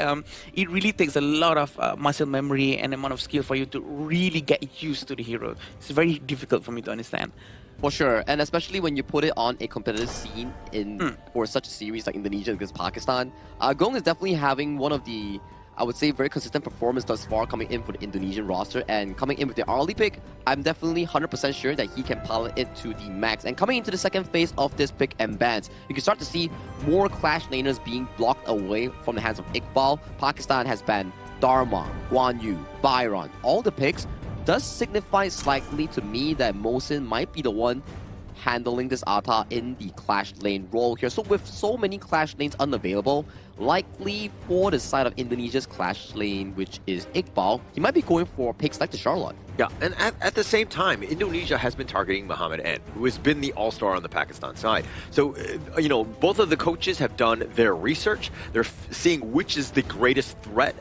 it really takes a lot of muscle memory and amount of skill for you to really get used to the hero. It's very difficult for me to understand. For sure, and especially when you put it on a competitive scene for such a series like Indonesia against Pakistan, Gong is definitely having one of the, I would say, very consistent performance thus far coming in for the Indonesian roster, and coming in with the Arli pick, I'm definitely 100% sure that he can pilot it to the max. And coming into the second phase of this pick and bans, you can start to see more Clash laners being blocked away from the hands of Iqbal. Pakistan has banned Dharma, Guan Yu, Byron. All the picks does signify slightly to me that Mohsin might be the one handling this Atta in the Clash lane role here. So with so many Clash lanes unavailable, likely for the side of Indonesia's Clash lane, which is Iqbal, he might be going for picks like the Charlotte. Yeah, and at the same time, Indonesia has been targeting Muhammad N, who has been the all-star on the Pakistan side. So, you know, both of the coaches have done their research. They're seeing which is the greatest threat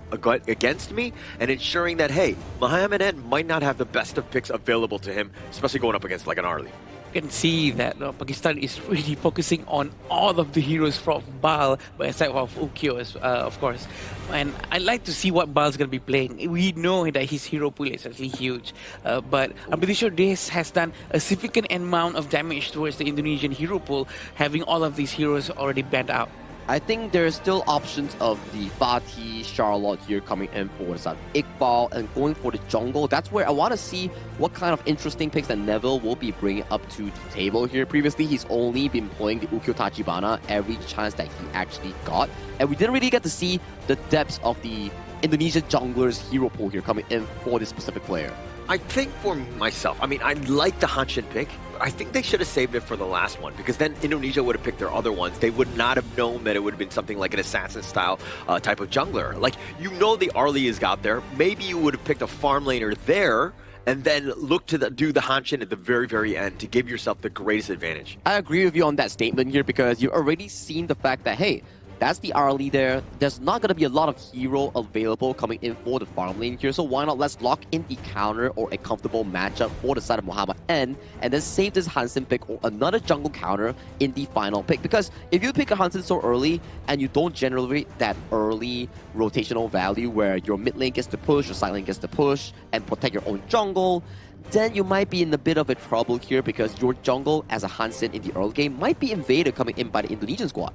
against me and ensuring that, hey, Muhammad N might not have the best of picks available to him, especially going up against like an Arli. You can see that Pakistan is really focusing on all of the heroes from Bal, but aside of Ukyo, of course. And I like to see what Bal's going to be playing. We know that his hero pool is actually huge, but I'm pretty sure this has done a significant amount of damage towards the Indonesian hero pool, having all of these heroes already banned out. I think there's still options of the Fatih, Charlotte here coming in for some Iqbal and going for the jungle. That's where I want to see what kind of interesting picks that Neville will be bringing up to the table here. Previously, he's only been playing the Ukyo Tachibana every chance that he actually got. And we didn't really get to see the depths of the Indonesian jungler's hero pool here coming in for this specific player. I think for myself, I mean, I like the Hanshin pick. I think they should have saved it for the last one, because then Indonesia would have picked their other ones. They would not have known that it would have been something like an assassin-style type of jungler. Like, you know the Arli is out there. Maybe you would have picked a farm laner there and then look to do the Hanshin at the very, very end to give yourself the greatest advantage. I agree with you on that statement here, because you've already seen the fact that, hey, that's the Arli there. There's not going to be a lot of hero available coming in for the farm lane here, so why not let's lock in the counter or a comfortable matchup for the side of Muhammad N, and then save this Hansen pick or another jungle counter in the final pick. Because if you pick a Hansen so early and you don't generate that early rotational value where your mid lane gets to push, your side lane gets to push, and protect your own jungle, then you might be in a bit of a trouble here, because your jungle as a Hansen in the early game might be invaded coming in by the Indonesian squad.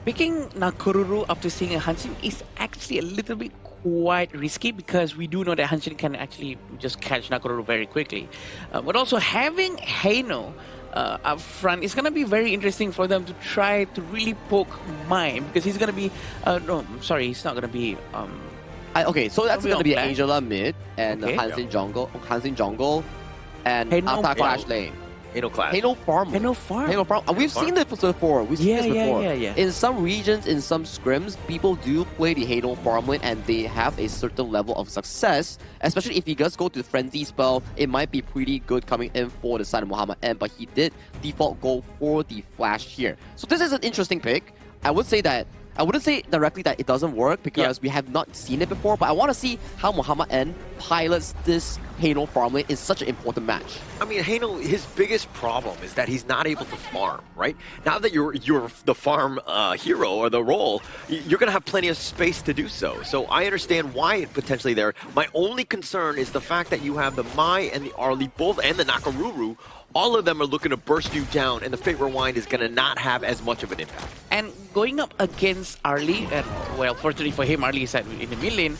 Picking Nakoruru after seeing a Hanshin is actually a little bit quite risky because we do know that Hanshin can actually just catch Nakoruru very quickly. But also having Heino up front is going to be very interesting for them to try to really poke Mai, because he's going to be... no, I'm sorry, he's not going to be... okay, so that's going to be black. Angela mid and Okay. Hansin jungle, and Heino Ata Clash farm. lane. Hano Clash. Hano farm. Hano farm. Hano farm. We've seen this before. We've seen Yeah, this yeah, before. yeah. In some regions, in some scrims, people do play the Hano farm lane and they have a certain level of success. Especially if he does go to the Frenzy spell, it might be pretty good coming in for the side of Muhammad M, but he did default go for the flash here. So this is an interesting pick. I wouldn't say directly that it doesn't work because we have not seen it before, but I want to see how Muhammad N pilots this Hano farm lane in such an important match. I mean, Hano, his biggest problem is that he's not able to farm, right? Now that you're the farm hero or the role, you're going to have plenty of space to do so. So I understand why it potentially there. My only concern is the fact that you have the Mai and the Arlie both and the Nakoruru. All of them are looking to burst you down, and the Fate Rewind is going to not have as much of an impact. And going up against Arlie, and well, fortunately for him, Arlie is in the mid lane.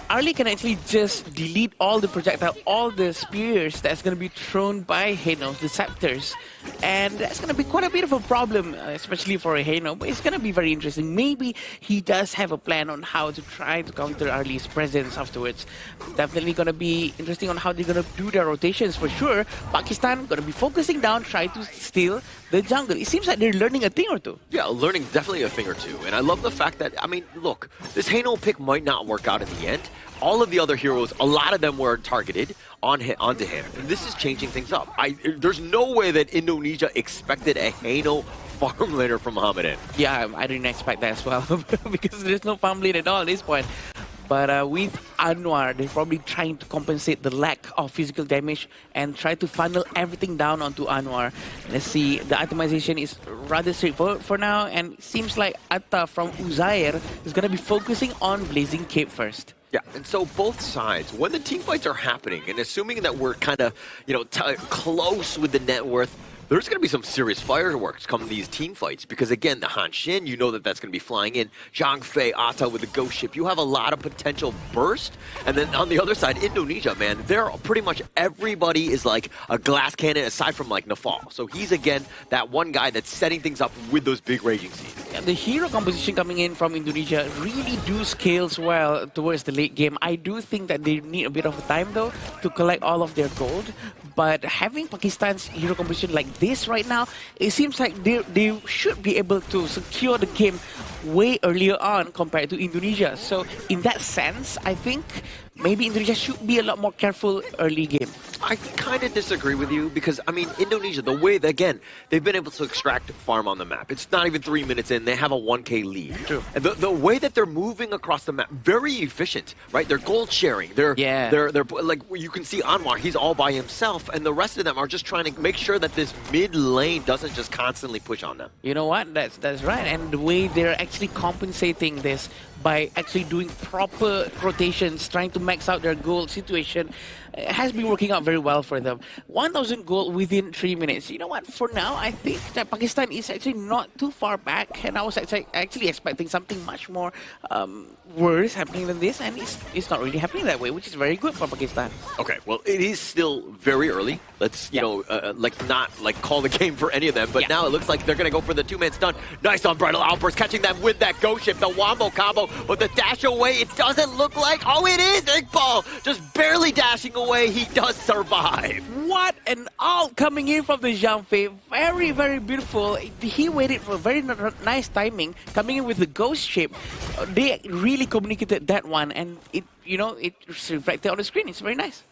Arlie can actually just delete all the projectile, all the spears that's going to be thrown by Hano, the scepters. And that's going to be quite a bit of a problem, especially for Hano. But it's going to be very interesting. Maybe he does have a plan on how to try to counter Arlie's presence afterwards. Definitely going to be interesting on how they're going to do their rotations for sure. Pakistan going to be focusing down, trying to steal the jungle. It seems like they're learning a thing or two. Yeah, learning definitely a thing or two. And I love the fact that, I mean, look, this Hano pick might not work out in the end. All of the other heroes, a lot of them were targeted onto him. And this is changing things up. There's no way that Indonesia expected a Hano farm laner from Muhammad M. Yeah, I didn't expect that as well because there's no farm lane at all at this point. But with Anwar, they're probably trying to compensate the lack of physical damage and try to funnel everything down onto Anwar. Let's see, the itemization is rather straightforward for now, and it seems like Atta from Uzair is going to be focusing on Blazing Cape first. Yeah, and so both sides, when the team fights are happening, and assuming that we're kind of, close with the net worth, there's going to be some serious fireworks come these team fights because, again, the Hanshin, you know that's going to be flying in. Zhang Fei, Atta with the ghost ship. You have a lot of potential burst. And then on the other side, Indonesia, man, they're pretty much everybody is like a glass cannon aside from like Nafal. So he's, again, that one guy that's setting things up with those big raging seas. Yeah, the hero composition coming in from Indonesia really do scales well towards the late game. I do think that they need a bit of time, though, to collect all of their gold. But having Pakistan's hero composition like this right now, it seems like they should be able to secure the game way earlier on compared to Indonesia. So in that sense, I think maybe Indonesia should be a lot more careful early game. I kind of disagree with you because, I mean, Indonesia, the way, again, they've been able to extract farm on the map. It's not even 3 minutes in. They have a 1K lead. True. And the way that they're moving across the map, very efficient, right? They're gold sharing. They're like, you can see Anwar, he's all by himself, and the rest of them are just trying to make sure that this mid lane doesn't just constantly push on them. You know what? That's right. And the way they're actually compensating this by actually doing proper rotations, trying to max out their gold situation, has been working out very well for them. 1,000 gold within 3 minutes. You know what? For now, I think that Pakistan is actually not too far back, and I was actually expecting something much more worse happening than this, and it's not really happening that way, which is very good for Pakistan. Okay, well, it is still very early. Let's, not call the game for any of them, but now it looks like they're going to go for the two-man stun. Nice unbridled outburst, catching them with that ghost ship, the wombo combo, but the dash away, it doesn't look like, oh, it is Iqbal, just barely dashing away, he does survive. What an ult coming in from the Zhang Fei, very, very beautiful. He waited for very nice timing, coming in with the ghost ship. They really communicated that one, and it's reflected on the screen. It's very nice.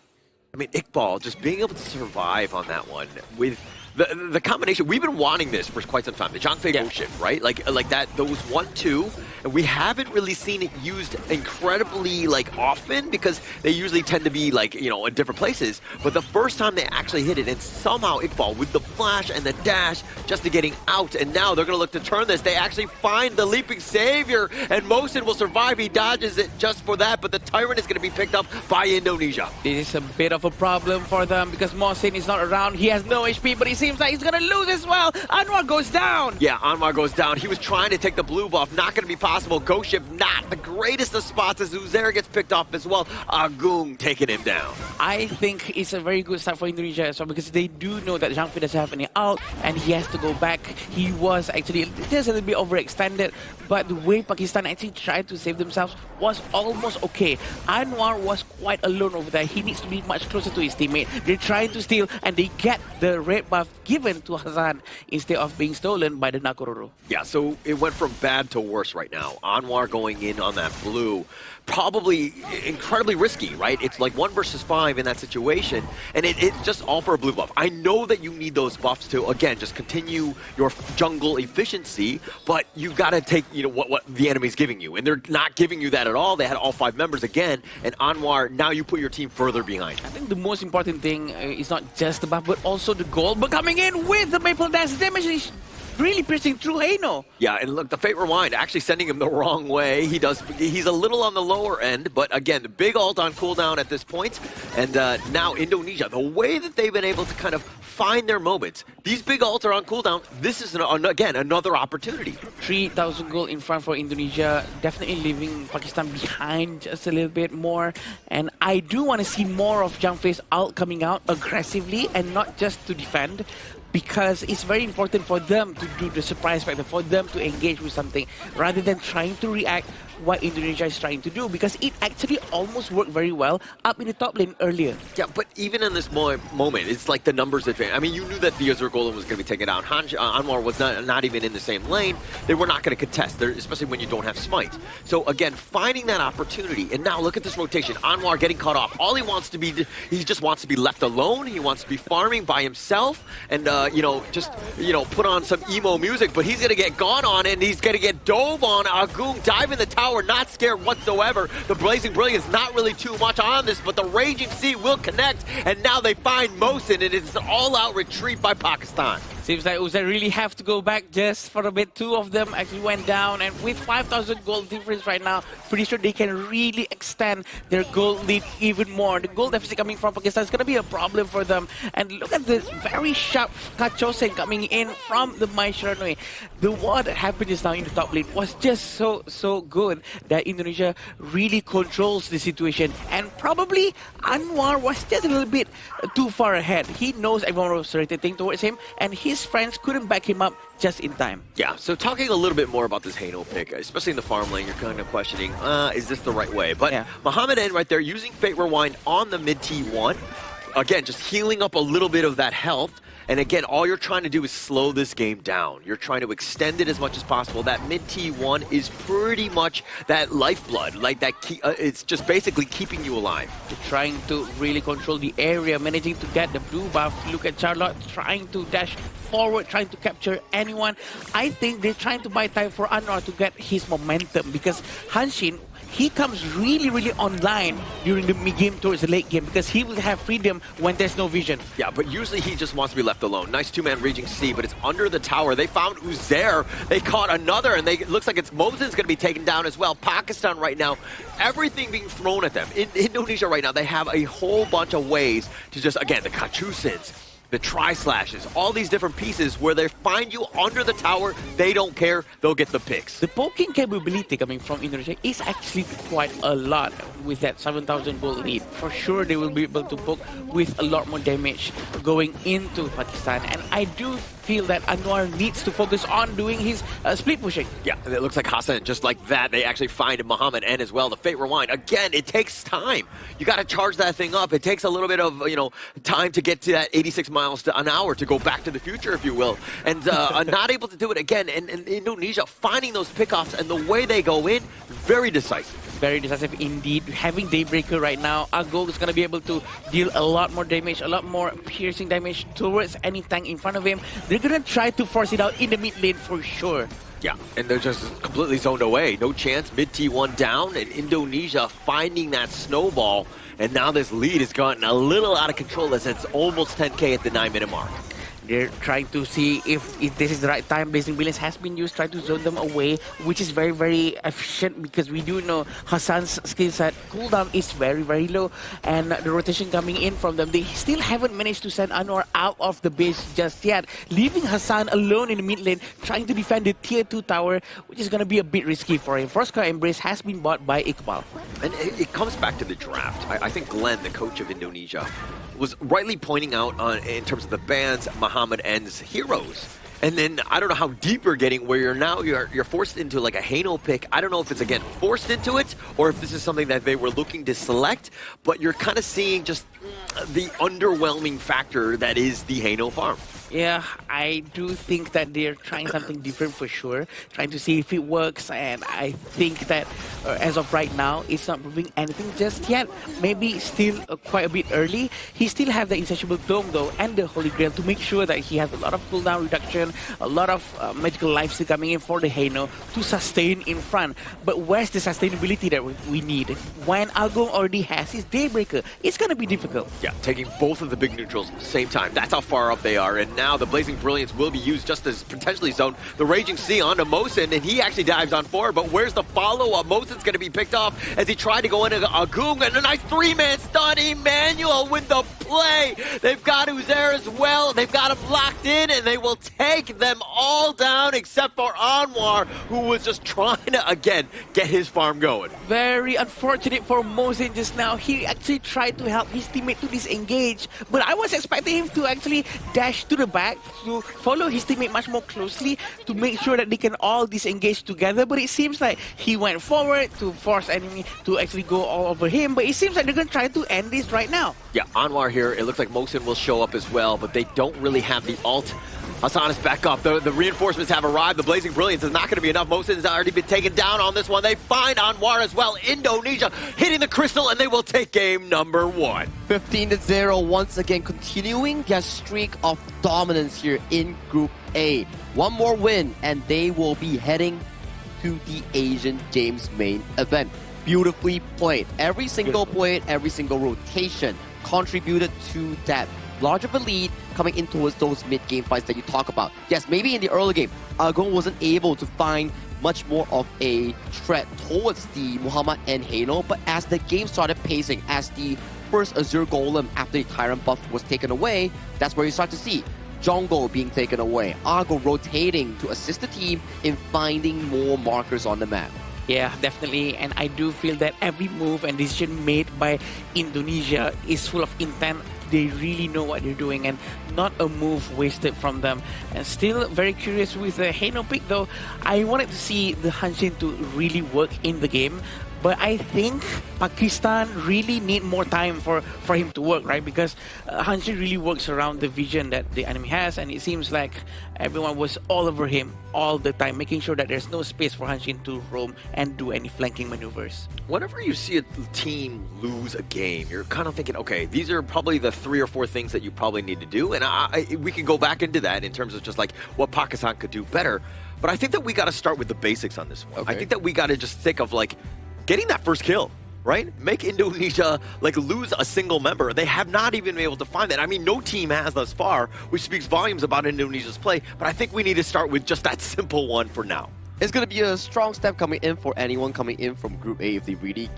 I mean, Iqbal just being able to survive on that one with the combination. We've been wanting this for quite some time. The Zhang Fei ghost ship, right? Like that. Those 1-2, And we haven't really seen it used incredibly like often because they usually tend to be like, you know, in different places. But the first time they actually hit it, and somehow Iqbal with the flash and the dash just to getting out, and now they're going to look to turn this. They actually find the leaping savior, and Mohsin will survive. He dodges it just for that, but the Tyrant is going to be picked up by Indonesia. This is a bit of a problem for them because Mohsin is not around. He has no HP, but it seems like he's going to lose as well. Anwar goes down. Yeah, Anwar goes down. He was trying to take the blue buff. Not going to be possible. Ghost Ship, not the greatest of spots as Uzair gets picked off as well. Agung taking him down. I think it's a very good start for Indonesia as well because they do know that Zhang Fei doesn't have any ult and he has to go back. He was actually just a little bit overextended, but the way Pakistan actually tried to save themselves was almost okay. Anwar was quite alone over there. He needs to be much closer to his teammate. They're trying to steal and they get the red buff given to Hassan instead of being stolen by the Nakororo. Yeah, so it went from bad to worse right now. Anwar going in on that blue, probably incredibly risky, right? It's like 1 versus 5 in that situation, and it's just all for a blue buff. I know that you need those buffs to, again, just continue your jungle efficiency, but you've got to take, you know, what the enemy's giving you, and they're not giving you that at all. They had all 5 members again, and Anwar, now you put your team further behind. I think the most important thing is not just the buff, but also the gold. But coming in with the Maple Dance damage is really piercing through Heino. Yeah, and look, the Fate Rewind actually sending him the wrong way. He's a little on the lower end, but again, the big ult on cooldown at this point. And now Indonesia, the way that they've been able to kind of find their moments. These big ults are on cooldown. This is, again, another opportunity. 3,000 gold in front for Indonesia, definitely leaving Pakistan behind just a little bit more. And I do want to see more of Zhang Fei's ult coming out aggressively and not just to defend, because it's very important for them to do the surprise factor, for them to engage with something rather than trying to react what Indonesia is trying to do, because it actually almost worked very well up in the top lane earlier. Yeah, but even in this moment, it's like the numbers advantage. I mean, you knew that the Azure Golem was going to be taken down. Anwar was not even in the same lane. They were not going to contest, especially when you don't have Smite. So again, finding that opportunity, and now look at this rotation. Anwar getting cut off. All he wants to be, he just wants to be left alone. He wants to be farming by himself, and just put on some emo music. But he's going to get gone on, and he's going to get dove on. Agung dive in the tower. Not scared whatsoever. The Blazing Brilliance not really too much on this, but the Raging Sea will connect, and now they find Mohsin, and it's an all-out retreat by Pakistan. Seems like Uzair really have to go back just for a bit. 2 of them actually went down, and with 5,000 gold difference right now, pretty sure they can really extend their gold lead even more. The gold deficit coming from Pakistan is going to be a problem for them. And look at this very sharp Kachosen coming in from the Mai Shiranui. The war that happened just now in the top lane was just so good that Indonesia really controls the situation. And probably Anwar was just a little bit too far ahead. He knows everyone was rotating towards him, and his friends couldn't back him up just in time. Yeah, so talking a little bit more about this Heino pick, especially in the farm lane, you're kind of questioning, is this the right way? But yeah. Muhammad N right there using Fate Rewind on the mid T1. Again, just healing up a little bit of that health. And again, all you're trying to do is slow this game down. You're trying to extend it as much as possible. That mid T1 is pretty much that lifeblood. Like that, it's just basically keeping you alive. They're trying to really control the area, managing to get the blue buff. Look at Charlotte trying to dash forward, trying to capture anyone. I think they're trying to buy time for Anwar to get his momentum, because Hanshin, he comes really online during the mid-game towards the late game, because he will have freedom when there's no vision. Yeah, but usually he just wants to be left alone. Nice 2-man Raging Sea, but it's under the tower. They found Uzair. They caught another, and it looks like Mohsin's going to be taken down as well. Pakistan right now, everything being thrown at them. In Indonesia right now, they have a whole bunch of ways to just, again, the Kachusins, the tri-slashes, all these different pieces where they find you under the tower, they don't care, they'll get the picks. The poking capability coming from Indonesia is actually quite a lot with that 7,000 gold lead. For sure, they will be able to poke with a lot more damage going into Pakistan. And I do feel that Anwar needs to focus on doing his split pushing. Yeah, it looks like Hassan, just like that, they actually find Muhammad N as well. The Fate Rewind, again, it takes time. You got to charge that thing up. It takes a little bit of, time to get to that 86 miles an hour to go back to the future, if you will. And not able to do it again. And Indonesia finding those pickoffs and the way they go in, very decisive. Very decisive indeed. Having Daybreaker right now, Agung is going to be able to deal a lot more damage, a lot more piercing damage towards any tank in front of him. They're going to try to force it out in the mid lane for sure. Yeah, and they're just completely zoned away. No chance, mid T1 down, and Indonesia finding that snowball. And now this lead has gotten a little out of control as it's almost 10K at the 9-minute mark. They're trying to see if this is the right time. Blazing Brilliance has been used, trying to zone them away, which is very, very efficient because we do know Hassan's skill set cooldown is very, very low. And the rotation coming in from them, they still haven't managed to send Anwar out of the base just yet, leaving Hassan alone in the mid lane, trying to defend the tier 2 tower, which is going to be a bit risky for him. Frostcar Embrace has been bought by Iqbal. And it comes back to the draft. I think Glenn, the coach of Indonesia, was rightly pointing out in terms of the bans Muhammad N's heroes. And then I don't know how deep you're getting where you're forced into like a Hano pick. I don't know if it's again forced into it or if this is something that they were looking to select, but you're kind of seeing just the underwhelming factor that is the Hano farm. Yeah, I do think that they're trying something different for sure, trying to see if it works, and I think that as of right now, it's not proving anything just yet. Maybe still quite a bit early. He still has the Insatiable Dome though, and the Holy Grail to make sure that he has a lot of cooldown reduction, a lot of magical life still coming in for the Hano to sustain in front. But where's the sustainability that we need? When Agong already has his Daybreaker, it's going to be difficult. Yeah, taking both of the big neutrals at the same time. That's how far up they are. And now the Blazing Brilliance will be used just as potentially zoned. The Raging Sea onto Mosin, and he actually dives on forward. But where's the follow-up? Mosin's going to be picked off as he tried to go into Agung, and a nice 3-man stun. Emmanuel with the play. They've got Uzair as well. They've got him locked in, and they will take them all down except for Anwar, who was just trying to, again, get his farm going. Very unfortunate for Mosin just now. He actually tried to help his teammate to disengage, but I was expecting him to actually dash to the back to follow his teammate much more closely to make sure that they can all disengage together. But it seems like he went forward to force enemy to actually go all over him. But it seems like they're going to try to end this right now. Yeah, Anwar here, it looks like Mosin will show up as well, but they don't really have the ult. Hassan is back up. The reinforcements have arrived. The Blazing Brilliance is not going to be enough. Mosin has already been taken down on this one. They find Anwar as well. Indonesia hitting the crystal, and they will take game number 1. 15-0, once again continuing their streak of dominance here in Group A. One more win, and they will be heading to the Asian Games main event. Beautifully played. Every single play, every single rotation contributed to that large of a lead coming in towards those mid-game fights that you talk about. Yes, maybe in the early game, Agong wasn't able to find much more of a threat towards the Muhammad and Hano, but as the game started pacing, as the first Azure Golem after the Tyrant buff was taken away, that's where you start to see Jungle being taken away, Agong rotating to assist the team in finding more markers on the map. Yeah, definitely. And I do feel that every move and decision made by Indonesia is full of intent. They really know what they're doing and not a move wasted from them. And still very curious with the Hano pick though. I wanted to see the Hanshin to really work in the game. But I think Pakistan really need more time for him to work, right? Because Hanshin really works around the vision that the enemy has, and it seems like everyone was all over him all the time, making sure that there's no space for Hanshin to roam and do any flanking maneuvers. Whenever you see a team lose a game, you're kind of thinking, okay, these are probably the 3 or 4 things that you probably need to do. And we can go back into that in terms of just like what Pakistan could do better. But I think that we got to start with the basics on this one. Okay. I think that we got to just think of like, getting that first kill, right? Make Indonesia like lose a single member. They have not even been able to find that. I mean, no team has thus far, which speaks volumes about Indonesia's play, but I think we need to start with just that simple one for now. It's going to be a strong step coming in for anyone coming in from Group A if they really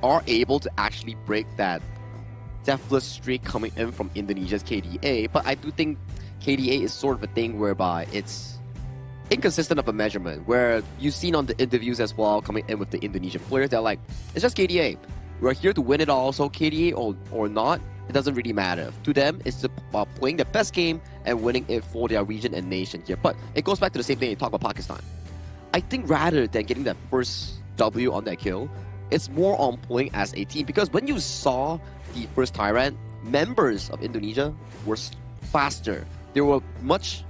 are able to actually break that deathless streak coming in from Indonesia's KDA. But I do think KDA is sort of a thing whereby it's inconsistent of a measurement, where you've seen on the interviews as well coming in with the Indonesian players, they're like, it's just KDA. We're here to win it all, so KDA or not, it doesn't really matter. To them, it's about playing the best game and winning it for their region and nation here. But it goes back to the same thing you talk about Pakistan. I think rather than getting that first W on that kill, it's more on playing as a team. Because when you saw the first Tyrant, members of Indonesia were faster. They were much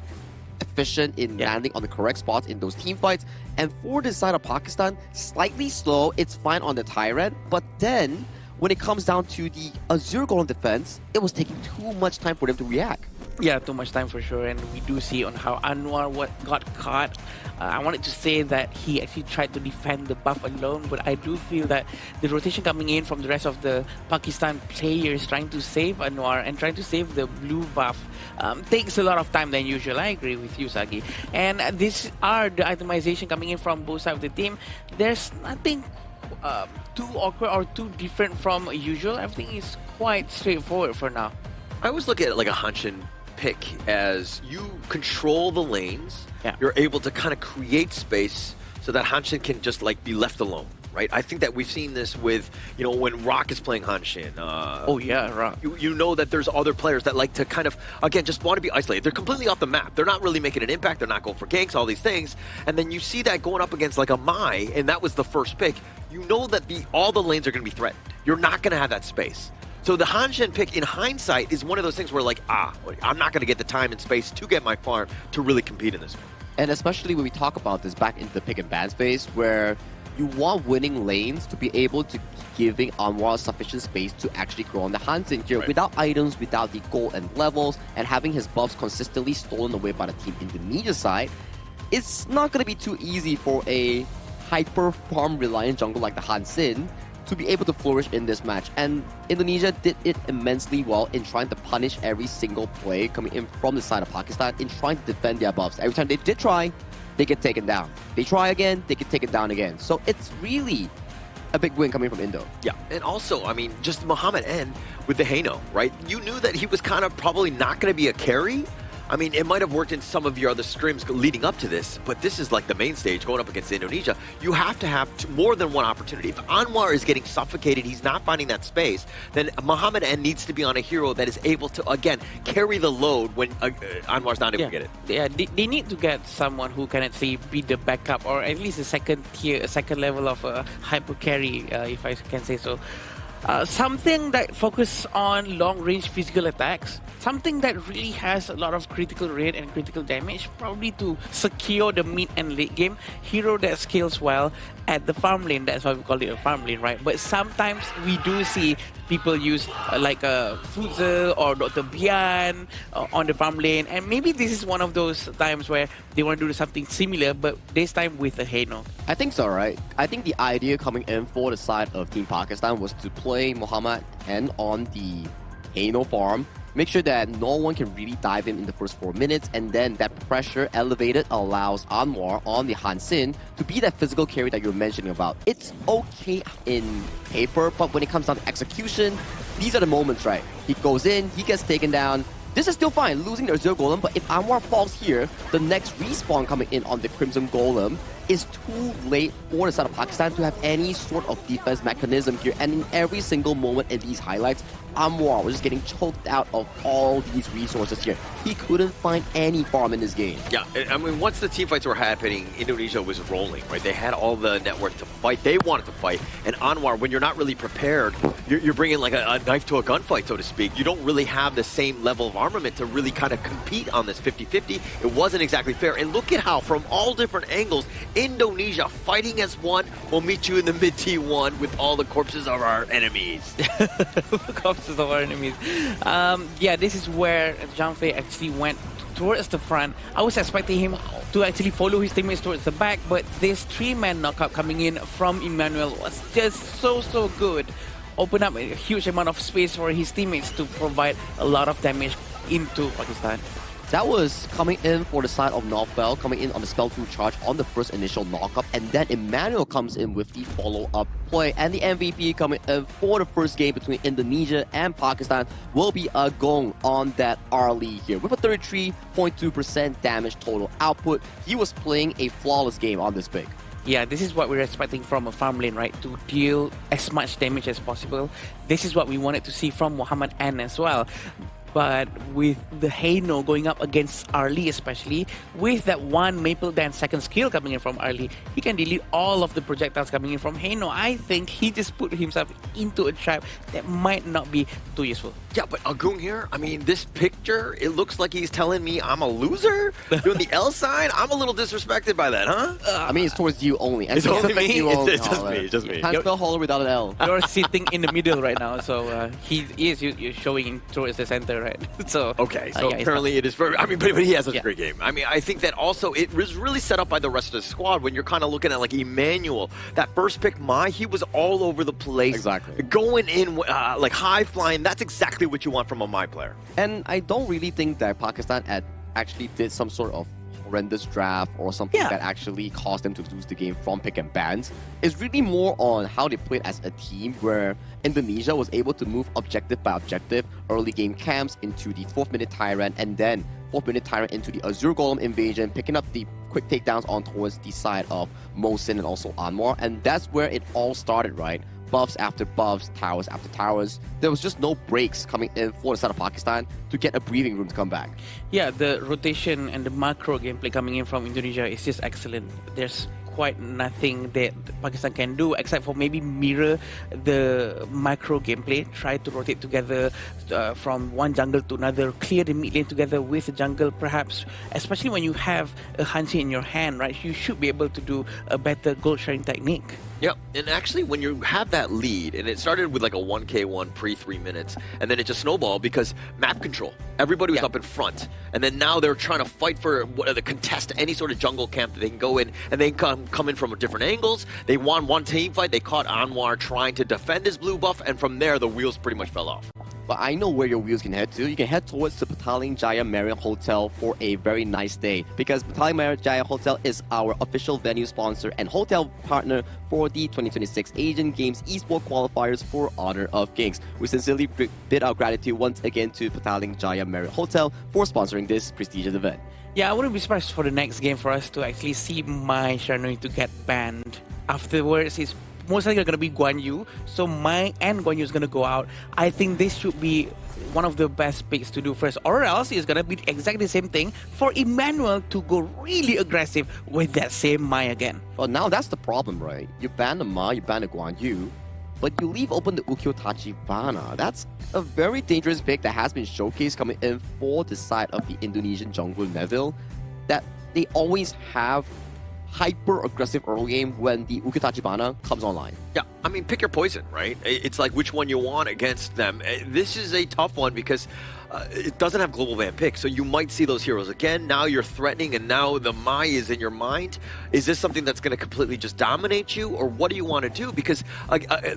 efficient in landing on the correct spots in those team fights. And for the side of Pakistan, slightly slow, it's fine on the Tyrant, but then when it comes down to the Azure Golem defense, it was taking too much time for them to react. Yeah, too much time for sure, and we do see on how Anwar got caught. I wanted to say that he actually tried to defend the buff alone, but I do feel that the rotation coming in from the rest of the Pakistan players trying to save Anwar and trying to save the blue buff takes a lot of time than usual. I agree with you, Sagi. And these are the itemization coming in from both sides of the team. There's nothing too awkward or too different from usual. Everything is quite straightforward for now. I always look at it like a Hanshin pick as you control the lanes. Yeah. You're able to kind of create space so that Hanshin can just like be left alone, right? I think that we've seen this with, you know, when Rock is playing Hanshin. Oh yeah, Rock. You know that there's other players that like to kind of, again, just want to be isolated. They're completely off the map. They're not really making an impact. They're not going for ganks, all these things. And then you see that going up against like a Mai, and that was the first pick. You know that all the lanes are going to be threatened. You're not going to have that space. So the Hanshin pick, in hindsight, is one of those things where, like, I'm not going to get the time and space to get my farm to really compete in this one. And especially when we talk about this back into the pick and ban phase, where you want winning lanes to be able to giving Anwar sufficient space to actually grow on the Hanshin here, without items, without the gold and levels, and having his buffs consistently stolen away by the Team Indonesia side, it's not going to be too easy for a hyper farm reliant jungle like the Hanshin to be able to flourish in this match. And Indonesia did it immensely well in trying to punish every single play coming in from the side of Pakistan in trying to defend their buffs. Every time they did try, they get taken down. They try again, they get taken down again. So it's really a big win coming from Indo. Yeah, and also, I mean, just Muhammad N with the Haino, right? You knew that he was kind of probably not going to be a carry. I mean, it might have worked in some of your other scrims leading up to this, but this is like the main stage going up against Indonesia. You have to have more than one opportunity. If Anwar is getting suffocated, he's not finding that space, then Muhammad N needs to be on a hero that is able to, again, carry the load when Anwar's not able to get it. Yeah, they need to get someone who can actually be the backup, or at least a second tier, a second level of hyper carry, if I can say so. Something that focuses on long-range physical attacks, something that really has a lot of critical rate and critical damage, probably to secure the mid and late game. Hero that scales well at the farm lane, that's why we call it a farm lane, right? But sometimes we do see people use like a Fuzel or Dr. Bian on the farm lane, and maybe this is one of those times where they want to do something similar, but this time with a Haino. I think so, right? I think the idea coming in for the side of Team Pakistan was to play Muhammad N on the Haino farm, make sure that no one can really dive in the first 4 minutes, and then that pressure elevated allows Anwar on the Hanshin to be that physical carry that you're mentioning about. It's okay in paper, but when it comes down to execution, these are the moments, right? He goes in, he gets taken down. This is still fine, losing the Azure Golem, but if Anwar falls here, the next respawn coming in on the Crimson Golem is too late for the side of Pakistan to have any sort of defense mechanism here. And in every single moment in these highlights, Anwar was just getting choked out of all these resources here. He couldn't find any farm in this game. Yeah, I mean, once the team fights were happening, Indonesia was rolling, right? They had all the network to fight. They wanted to fight. And Anwar, when you're not really prepared, you're bringing like a knife to a gunfight, so to speak. You don't really have the same level of armament to really kind of compete on this 50-50. It wasn't exactly fair. And look at how, from all different angles, Indonesia fighting as one will meet you in the mid T1 with all the corpses of our enemies. Corpses of our enemies. Yeah, this is where Janfei actually went towards the front. I was expecting him to actually follow his teammates towards the back, but this 3-man knockout coming in from Emmanuel was just so good. Open up a huge amount of space for his teammates to provide a lot of damage into Pakistan. That was coming in for the side of Northbell, coming in on the spell 2 charge on the first initial knockup, and then Emmanuel comes in with the follow-up play, and the MVP coming in for the first game between Indonesia and Pakistan will be Agong on that early here with a 33.2% damage total output. He was playing a flawless game on this pick. Yeah, this is what we're expecting from a farm lane, right? To deal as much damage as possible. This is what we wanted to see from Muhammad N as well. But with the Haino going up against Arlie, especially, with that one Maple Dance second skill coming in from Arlie, he can delete all of the projectiles coming in from Haino. I think he just put himself into a trap that might not be too useful. Yeah, but Agung here, I mean, this picture, it looks like he's telling me I'm a loser? Doing the L sign? I'm a little disrespected by that, huh? I mean, it's towards you only. And It's only me? It's just me. Can't spell Holler without an L. You're sitting in the middle right now, so you're showing towards the center, right? So okay, so apparently it is very. I mean, but he has such a great game. I mean, I think that also it was really set up by the rest of the squad when you're kind of looking at like Emmanuel. That first pick, he was all over the place. Exactly. Going in like high flying. That's exactly what you want from a My player. And I don't really think that Pakistan actually did some sort of horrendous draft or something that actually caused them to lose the game from pick and bans. It's really more on how they played as a team, where Indonesia was able to move objective by objective, early game camps into the 4th minute Tyrant, and then 4th minute Tyrant into the Azure Golem invasion, picking up the quick takedowns on towards the side of Mohsin and also Anwar, and that's where it all started, right? Buffs after buffs, towers after towers. There was just no breaks coming in for the side of Pakistan to get a breathing room to come back. Yeah, the rotation and the macro gameplay coming in from Indonesia is just excellent. There's quite nothing that Pakistan can do except for maybe mirror the macro gameplay, try to rotate together from one jungle to another, clear the mid lane together with the jungle perhaps, especially when you have a Hansi in your hand, right? You should be able to do a better gold sharing technique. Yep, and actually when you have that lead, and it started with like a 1k1 pre-3 minutes, and then it just snowballed because map control. Everybody was up in front, and then now they're trying to fight for the contest any sort of jungle camp that they can go in, and they come in from different angles. They won one team fight, they caught Anwar trying to defend his blue buff, and from there the wheels pretty much fell off. But I know where your wheels can head to. You can head towards the Petaling Jaya Marriott Hotel for a very nice day, because Petaling Marriott Jaya Hotel is our official venue sponsor and hotel partner for the 2026 Asian Games Esports Qualifiers for Honor of Kings. We sincerely bid our gratitude once again to Petaling Jaya Marriott Hotel for sponsoring this prestigious event. Yeah, I wouldn't be surprised for the next game for us to actually see Mai Sharnui to get banned. Afterwards, it's most likely going to be Guan Yu. So Mai and Guan Yu is going to go out. I think this should be one of the best picks to do first. Or else it's going to be exactly the same thing for Emmanuel to go really aggressive with that same Mai again. Well, now that's the problem, right? You ban the Mai, you ban the Guan Yu, but you leave open the Ukyo Tachibana. That's a very dangerous pick that has been showcased coming in for the side of the Indonesian jungle Neville, that they always have hyper-aggressive early game when the Ukyo Tachibana comes online. Yeah, I mean, pick your poison, right? It's like which one you want against them. This is a tough one because it doesn't have global ban pick, so you might see those heroes again. Now you're threatening, and now the Mai is in your mind. Is this something that's going to completely just dominate you, or what do you want to do? Because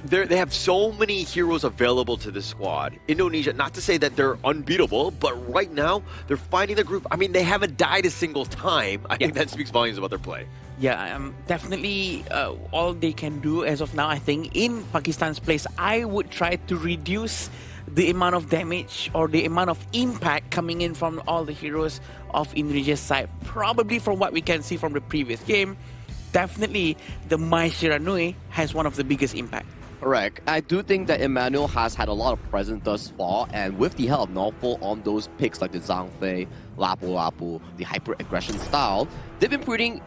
they have so many heroes available to this squad. Indonesia, not to say that they're unbeatable, but right now they're fighting the group. I mean, they haven't died a single time. I think that speaks volumes about their play. Yeah, definitely all they can do as of now, I think, in Pakistan's place, I would try to reduce the amount of damage or the amount of impact coming in from all the heroes of Indonesia's side. Probably from what we can see from the previous game, definitely the Mai Shiranui has one of the biggest impact. Correct. I do think that Emmanuel has had a lot of presence thus far, and with the help of Norfolk on those picks like the Zhang Fei, Lapu Lapu, the hyper-aggression style, they've been putting,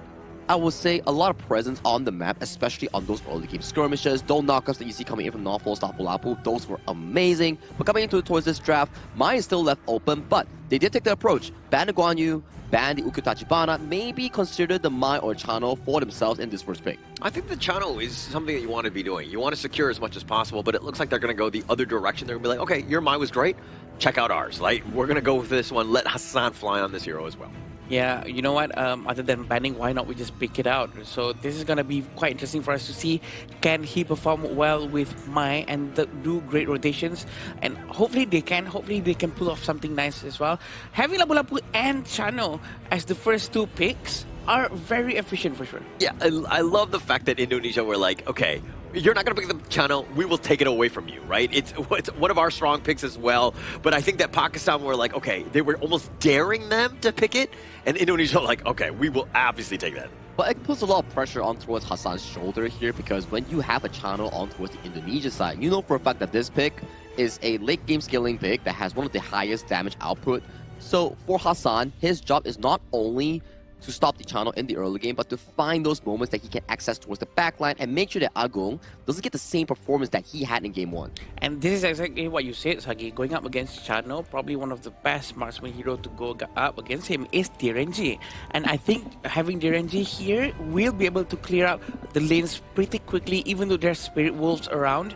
I would say, a lot of presence on the map, especially on those early game skirmishes. Those knockups that you see coming in from Norfolk, Lapu Lapu, those were amazing. But coming into towards this draft, Mai is still left open, but they did take the approach. Ban the Guan Yu, ban the Ukyo Tachibana, maybe consider the Mai or Chano for themselves in this first pick. I think the Chano is something that you want to be doing. You want to secure as much as possible, but it looks like they're going to go the other direction. They're going to be like, okay, your Mai was great. Check out ours. Like, we're going to go with this one. Let Hassan fly on this hero as well. Yeah, you know what? Other than banning, why not we just pick it out? So this is going to be quite interesting for us to see. Can he perform well with Mai and do great rotations? And hopefully they can. Hopefully they can pull off something nice as well. Having Lapu Lapu and Chano as the first two picks are very efficient for sure. Yeah, I love the fact that Indonesia were like, okay, you're not going to pick the channel, we will take it away from you, right? It's one of our strong picks as well. But I think that Pakistan were like, okay, they were almost daring them to pick it. And Indonesia like, okay, we will obviously take that. But it puts a lot of pressure on towards Hassan's shoulder here, because when you have a channel on towards the Indonesia side, you know for a fact that this pick is a late game scaling pick that has one of the highest damage output. So for Hassan, his job is not only to stop the channel in the early game, but to find those moments that he can access towards the backline and make sure that Agung doesn't get the same performance that he had in Game 1. And this is exactly what you said, Sagi. Going up against Chano, probably one of the best marksman hero to go up against him is Direnji. And I think having Direnji here will be able to clear up the lanes pretty quickly, even though there's Spirit Wolves around.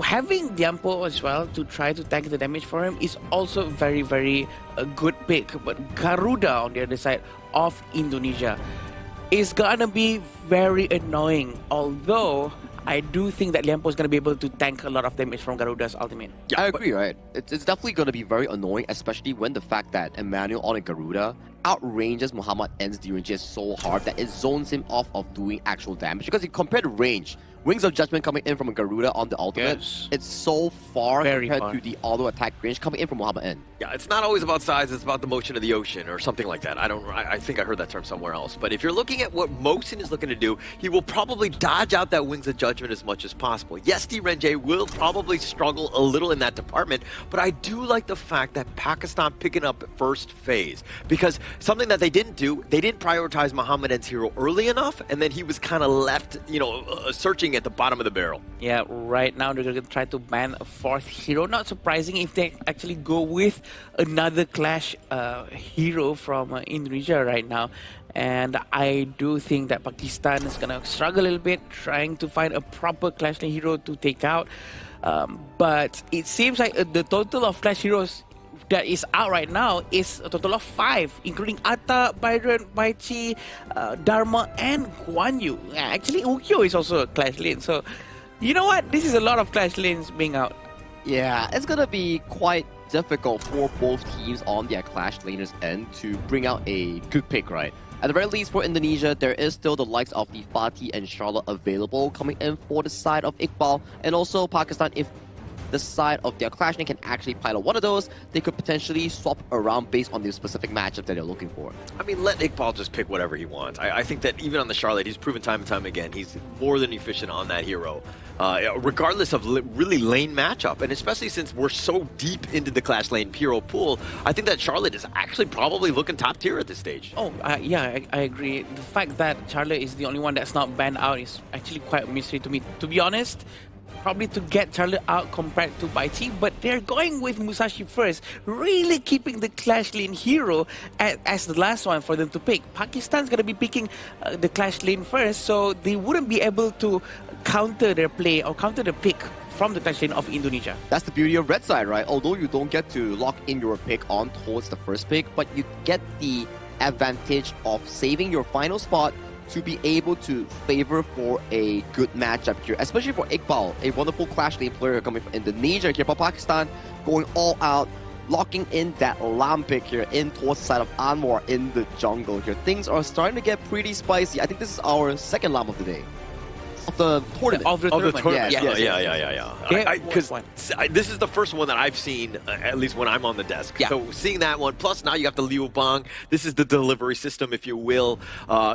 Having Diampo as well to try to tank the damage for him is also very, very a good pick. But Garuda on the other side of Indonesia is gonna be very annoying. Although I do think that Liampo is gonna be able to tank a lot of damage from Garuda's ultimate. Yeah, I agree, right? It's definitely gonna be very annoying, especially when the fact that Emmanuel on a Garuda outranges Muhammad N's DRNG so hard that it zones him off of doing actual damage. Because you compare the range, Wings of Judgment coming in from a Garuda on the ultimate, it's so far compared to the auto attack range coming in from Muhammad N. Yeah, it's not always about size, it's about the motion of the ocean or something like that. I think I heard that term somewhere else. But if you're looking at what Mosin is looking to do, he will probably dodge out that Wings of Judgment as much as possible. Yes, DRNG will probably struggle a little in that department, but I do like the fact that Pakistan picking up first phase. Because something that they didn't do, they didn't prioritize Muhammad N's hero early enough, and then he was kind of left, searching at the bottom of the barrel. Yeah, right now they're going to try to ban a fourth hero. Not surprising if they actually go with another Clash hero from Indonesia right now. And I do think that Pakistan is going to struggle a little bit trying to find a proper Clash Lane hero to take out. But it seems like the total of Clash heroes that is out right now is a total of 5, including Atta, Byron, Baichi, Dharma, and Guan Yu. Actually, Ukyo is also a Clash Lane. So, you know what? This is a lot of Clash Lanes being out. Yeah, it's gonna be quite difficult for both teams on their Clash Laners end to bring out a good pick, right? At the very least, for Indonesia, there is still the likes of the Fatih and Charlotte available coming in for the side of Iqbal, and also Pakistan, if the side of their Clash Lane can actually pilot one of those, they could potentially swap around based on the specific matchup that they're looking for. I mean, let Iqbal just pick whatever he wants. I think that even on the Charlotte, he's proven time and time again, he's more than efficient on that hero. Regardless of really lane matchup, and especially since we're so deep into the Clash Lane hero pool, I think that Charlotte is actually probably looking top tier at this stage. Oh, yeah, I agree. The fact that Charlotte is the only one that's not banned out is actually quite a mystery to me. To be honest, probably to get Charlotte out compared to Baichi, but they're going with Musashi first, really keeping the Clash Lane hero as the last one for them to pick. Pakistan's going to be picking the Clash Lane first, so they wouldn't be able to counter their play or counter the pick from the Clash Lane of Indonesia. That's the beauty of Red Side, right? Although you don't get to lock in your pick on towards the first pick, but you get the advantage of saving your final spot to be able to favor for a good matchup here, especially for Iqbal, a wonderful Clash Lane player coming from Indonesia here, but Pakistan going all out, locking in that Lam pick here in towards the side of Anwar in the jungle here. Things are starting to get pretty spicy. I think this is our second Lam of the day. Of the tournament. Of the tournament. Yeah. Yeah. Because this is the first one that I've seen, at least when I'm on the desk. Yeah. So seeing that one, plus now you got the Liu Bang. This is the delivery system, if you will.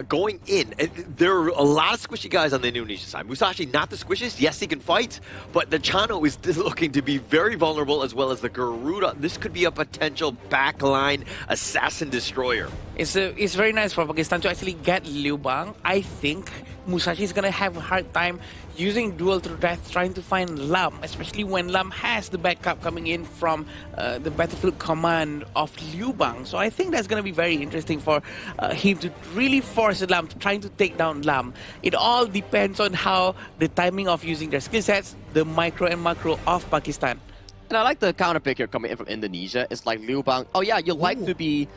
Going in, there are a lot of squishy guys on the Indonesian side. Musashi, not the squishiest. Yes, he can fight, but the Chano is looking to be very vulnerable, as well as the Garuda. This could be a potential backline assassin destroyer. It's very nice for Pakistan to actually get Liu Bang. I think Musashi is going to have a hard time using duel to death, trying to find Lam, especially when Lam has the backup coming in from the battlefield command of Liu Bang. So I think that's going to be very interesting for him to really force Lam to trying to take down Lam. It all depends on how the timing of using their skill sets, the micro and macro of Pakistan. And I like the counter pick here coming in from Indonesia. It's like Liu Bang. Oh yeah, you like to be,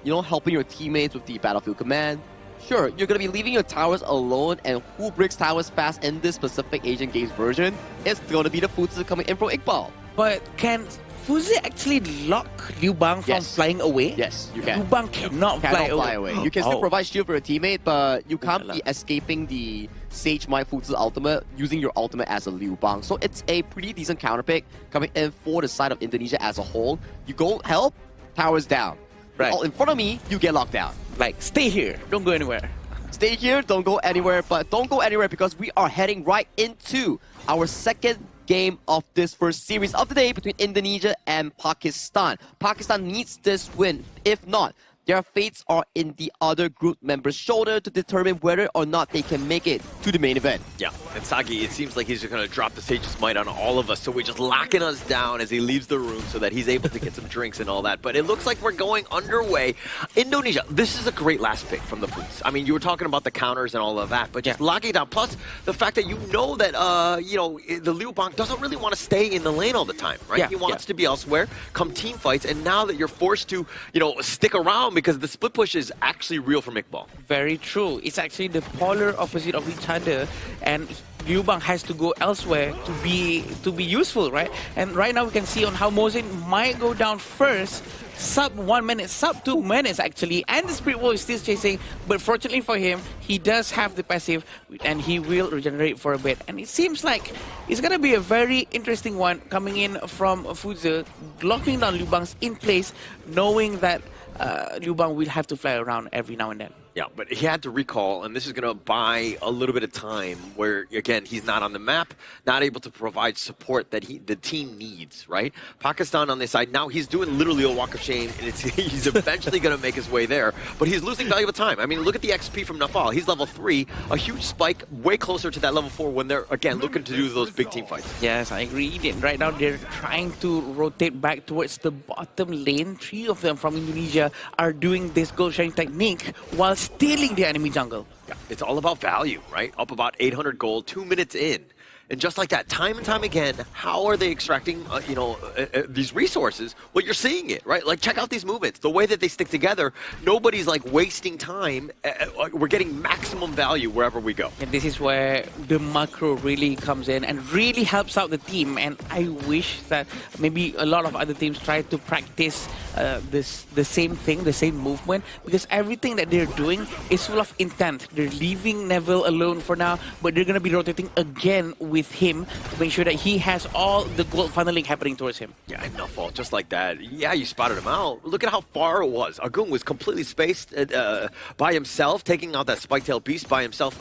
helping your teammates with the battlefield command. Sure, you're going to be leaving your towers alone, and who bricks towers fast in this specific Asian Games version? It's going to be the Futsu coming in from Iqbal. But can Fuzi actually lock Liu Bang from flying away? Yes, you can. Liu Bang cannot fly away. You can still provide shield for your teammate, but you can't be escaping the Sage Might Futsu ultimate using your ultimate as a Liu Bang. So it's a pretty decent counter pick coming in for the side of Indonesia as a whole. You go help, towers down. Right. All in front of me, you get locked down. Like, stay here, don't go anywhere. Stay here, don't go anywhere, but don't go anywhere because we are heading right into our second game of this first series of the day between Indonesia and Pakistan. Pakistan needs this win. If not, Their fates are in the other group members' shoulder to determine whether or not they can make it to the main event. Yeah, and Sagi, it seems like he's just going to drop the Sage's Might on all of us, so we're just locking us down as he leaves the room so that he's able to get some drinks and all that. But it looks like we're going underway. Indonesia, this is a great last pick from the Foots. I mean, you were talking about the counters and all of that, but just locking down. Plus, the fact that you know that, the Liu Bang doesn't really want to stay in the lane all the time, right? Yeah, he wants to be elsewhere, come team fights, and now that you're forced to, stick around because the split push is actually real from Iqbal. Very true. It's actually the polar opposite of each other, and Liu Bang has to go elsewhere to be useful, right? And right now we can see on how Mohsin might go down first, sub 1 minute, sub 2 minutes actually, and the Spirit Wolf is still chasing, but fortunately for him, he does have the passive, and he will regenerate for a bit. And it seems like it's going to be a very interesting one coming in from Fuzi, locking down Liu Bang's in place, knowing that Liu Bang will have to fly around every now and then. Yeah, but he had to recall, and this is going to buy a little bit of time where, again, he's not on the map, not able to provide support that the team needs, right? Pakistan on this side, now he's doing literally a walk of shame, and he's eventually going to make his way there, but he's losing valuable time. I mean, look at the XP from Nafal. He's level 3, a huge spike, way closer to that level 4 when they're, again, looking to do those big team fights. Yes, I agree. Right now, they're trying to rotate back towards the bottom lane. 3 of them from Indonesia are doing this gold sharing technique while stealing the enemy jungle. Yeah, it's all about value, right? Up about 800 gold, 2 minutes in. And just like that, time and time again, how are they extracting, these resources? Well, you're seeing it, right? Like, check out these movements. The way that they stick together, nobody's, like, wasting time. We're getting maximum value wherever we go. And this is where the macro really comes in and really helps out the team. And I wish that maybe a lot of other teams try to practice the same thing, the same movement, because everything that they're doing is full of intent. They're leaving Neville alone for now, but they're going to be rotating again with him to make sure that he has all the gold funneling happening towards him. Yeah, no fault, just like that. Yeah, you spotted him out. Look at how far it was. Agung was completely spaced by himself, taking out that spike-tailed beast by himself.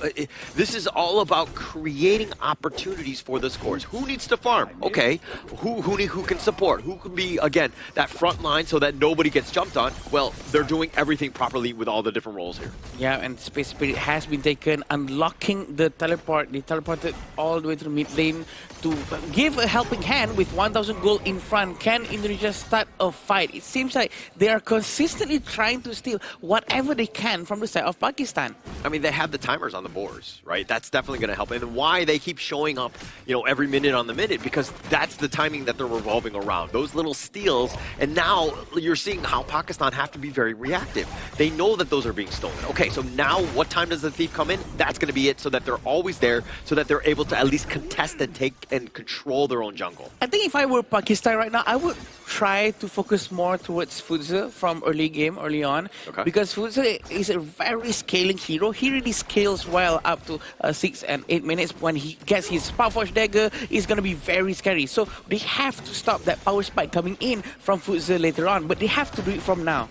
This is all about creating opportunities for the scores. Who needs to farm? Okay, who can support? Who can be, again, that front line so that nobody gets jumped on? Well, they're doing everything properly with all the different roles here. Yeah, and Space Spirit has been taken, unlocking the teleport. They teleported all the way to the mid lane to give a helping hand with 1,000 gold in front. Can Indonesia start a fight? It seems like they are consistently trying to steal whatever they can from the side of Pakistan. I mean, they have the timers on the boards, right? That's definitely going to help. And why they keep showing up, every minute on the minute, because that's the timing that they're revolving around. Those little steals, and now you're seeing how Pakistan have to be very reactive. They know that those are being stolen. Okay, so now what time does the thief come in? That's going to be it, so that they're always there, so that they're able to at least contest and take and control their own jungle. I think if I were Pakistan right now, I would try to focus more towards Fuzi from early on, because Fuzi is a very scaling hero. He really scales well up to 6 and 8 minutes. When he gets his Power Forge dagger, it's going to be very scary. So they have to stop that power spike coming in from Fuzi later on, but they have to do it from now.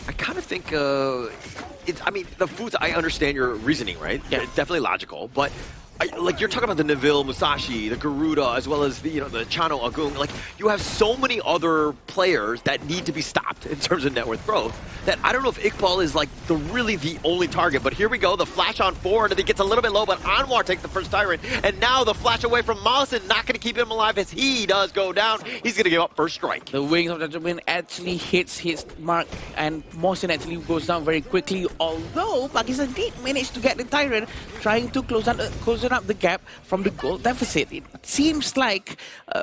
I kind of think the Foods, I understand your reasoning, right? Yeah, it's definitely logical, but like, you're talking about the Neville, Musashi, the Garuda, as well as the Chano, Agung. Like, you have so many other players that need to be stopped in terms of net worth growth that I don't know if Iqbal is like really the only target. But here we go, the flash on forward, and it gets a little bit low, but Anwar takes the first tyrant, and now the flash away from Mohsin, not going to keep him alive as he does go down. He's going to give up first strike. The wings of Judgment actually hits his mark, and Mohsin actually goes down very quickly, although Pakistan did manage to get the tyrant, trying to close up the gap from the goal deficit. It seems like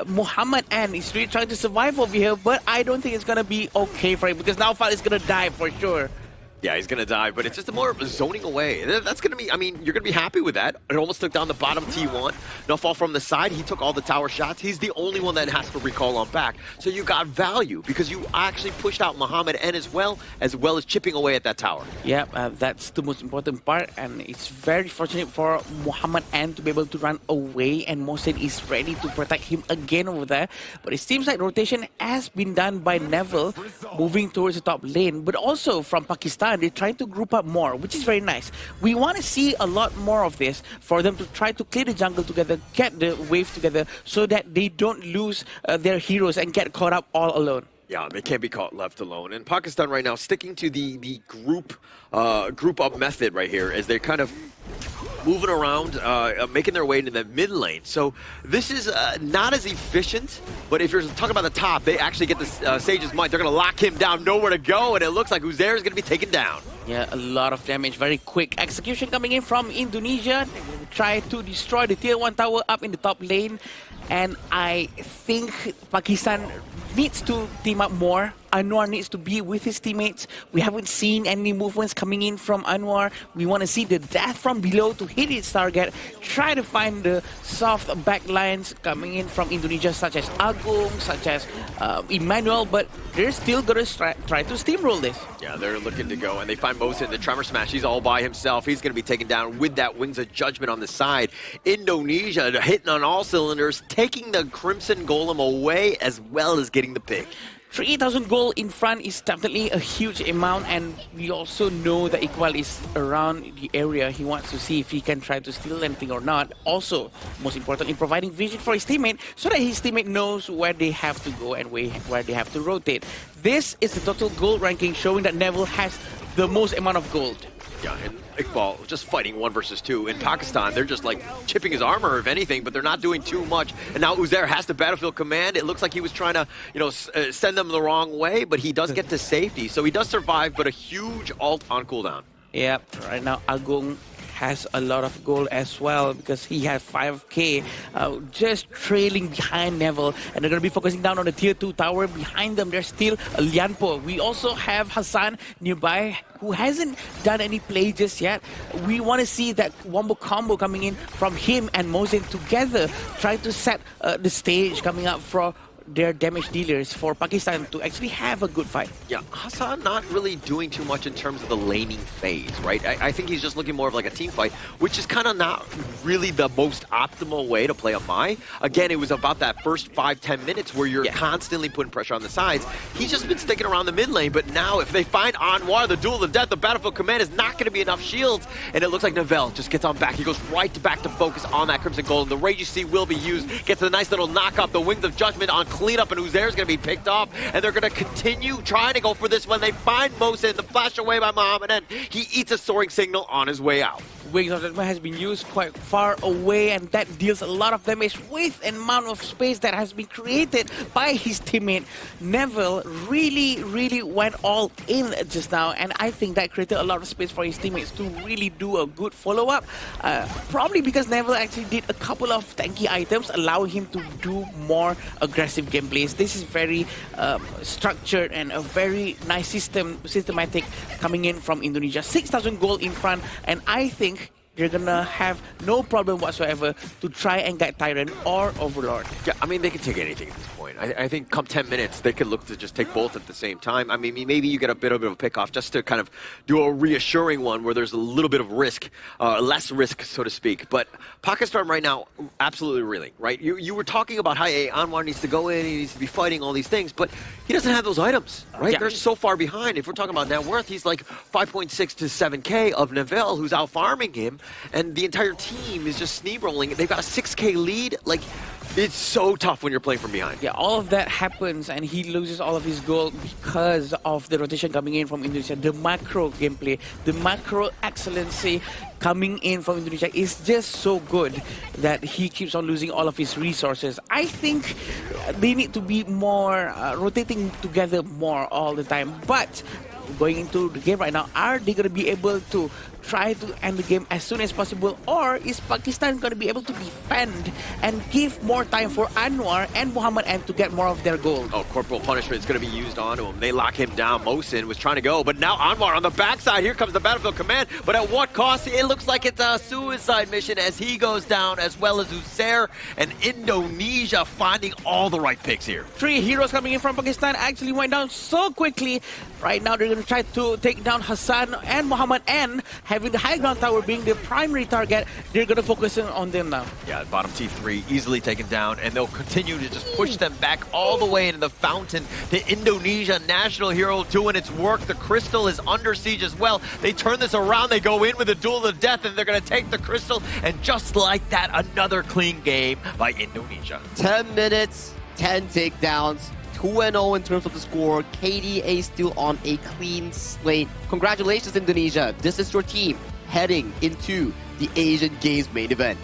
Muhammad An is really trying to survive over here, but I don't think it's going to be okay for him, because now Fal is going to die for sure. Yeah, he's going to die, but it's just more zoning away. That's going to be, I mean, you're going to be happy with that. It almost took down the bottom T1. No fall from the side. He took all the tower shots. He's the only one that has to recall on back. So you got value because you actually pushed out Muhammad N as well as chipping away at that tower. Yeah, that's the most important part, and it's very fortunate for Muhammad N to be able to run away, and Mohsin is ready to protect him again over there. But it seems like rotation has been done by Neville, moving towards the top lane, but also from Pakistan. They're trying to group up more, which is very nice. We want to see a lot more of this for them to try to clear the jungle together, get the wave together, so that they don't lose their heroes and get caught up all alone. Yeah, they can't be caught left alone. And Pakistan right now sticking to the group up method right here as they're kind of moving around, making their way into the mid lane. So this is not as efficient, but if you're talking about the top, they actually get the Sage's Might. They're going to lock him down, nowhere to go, and it looks like Uzair is going to be taken down. Yeah, a lot of damage, very quick execution coming in from Indonesia. Try to destroy the tier 1 tower up in the top lane. And I think Pakistan needs to team up more. Anwar needs to be with his teammates. We haven't seen any movements coming in from Anwar. We want to see the death from below to hit its target. Try to find the soft backlines coming in from Indonesia, such as Agung, such as Emmanuel, but they're still going to try to steamroll this. Yeah, they're looking to go, and they find Mohsin, the Tremor Smash. He's all by himself. He's going to be taken down with that Wings of Judgment on the side. Indonesia hitting on all cylinders, taking the Crimson Golem away as well as getting the pick. 3,000 gold in front is definitely a huge amount, and we also know that Iqbal is around the area. He wants to see if he can try to steal anything or not. Also, most importantly, providing vision for his teammate so that his teammate knows where they have to go and where they have to rotate. This is the total gold ranking showing that Neville has the most amount of gold. Yeah, and Iqbal just fighting 1 versus 2. In Pakistan, they're just like chipping his armor, if anything, but they're not doing too much. And now Uzair has the battlefield command. It looks like he was trying to, send them the wrong way, but he does get to safety. So he does survive, but a huge ult on cooldown. Yeah, right now Agung has a lot of gold as well because he has 5k just trailing behind Neville, and they're going to be focusing down on the tier 2 tower. Behind them there's still a Lianpo. We also have Hassan nearby who hasn't done any play just yet. We want to see that wombo combo coming in from him and Mohsin together, try to set the stage coming up for their damage dealers for Pakistan to actually have a good fight. Yeah, Hassan not really doing too much in terms of the laning phase, right? I think he's just looking more of like a team fight, which is kind of not really the most optimal way to play a Mai. Again, it was about that first 5-10 minutes where you're constantly putting pressure on the sides. He's just been sticking around the mid lane, but now if they find Anwar, the Duel of Death, the Battlefield Command is not going to be enough shields, and it looks like Neville just gets on back. He goes right back to focus on that Crimson Gold, and the Rage you see will be used. Gets a nice little knock up, the Wings of Judgment on cleanup, and Uzair's going to be picked off, and they're going to continue trying to go for this when they find Mohsin, the flash away by Muhammad, and he eats a soaring signal on his way out. Wings of Judgment has been used quite far away, and that deals a lot of damage with an amount of space that has been created by his teammate. Neville really went all in just now, and I think that created a lot of space for his teammates to really do a good follow-up. Probably because Neville actually did a couple of tanky items, allowing him to do more aggressive gameplays. This is very structured and a very nice systematic coming in from Indonesia. 6,000 gold in front, and I think they're gonna have no problem whatsoever to try and get Tyrant or Overlord. Yeah, I mean, they can take anything at this point. I think come 10 minutes, they could look to just take both at the same time. I mean, maybe you get a bit of a pick-off just to kind of do a reassuring one where there's a little bit of risk, less risk, so to speak. But Pakistan right now, absolutely reeling, right? You were talking about how Anwar needs to go in, he needs to be fighting all these things, but he doesn't have those items, right? Yeah. They're so far behind. If we're talking about net worth, he's like 5.6 to 7k of Neville, who's out farming him. And the entire team is just steamrolling. They've got a 6k lead. Like, it's so tough when you're playing from behind. Yeah, all of that happens, and he loses all of his gold because of the rotation coming in from Indonesia. The macro gameplay, the macro excellency coming in from Indonesia is just so good that he keeps on losing all of his resources. I think they need to be more rotating together more all the time. But going into the game right now, are they going to be able to try to end the game as soon as possible, or is Pakistan going to be able to defend and give more time for Anwar and Muhammad M to get more of their gold? Oh, Corporal Punishment is going to be used onto him. They lock him down. Mohsin was trying to go, but now Anwar on the backside. Here comes the Battlefield Command, but at what cost? It looks like it's a suicide mission as he goes down, as well as Uzair, and Indonesia finding all the right picks here. 3 heroes coming in from Pakistan actually went down so quickly. Right now, they're going to try to take down Hassan and Muhammad N, having the high ground tower being the primary target. They're going to focus in on them now. Yeah, bottom T3 easily taken down, and they'll continue to just push them back all the way into the fountain. The Indonesia national hero doing its work. The crystal is under siege as well. They turn this around. They go in with a duel of death, and they're going to take the crystal. And just like that, another clean game by Indonesia. 10 minutes, 10 takedowns, 2-0 in terms of the score. KDA still on a clean slate. Congratulations, Indonesia. This is your team heading into the Asian Games main event.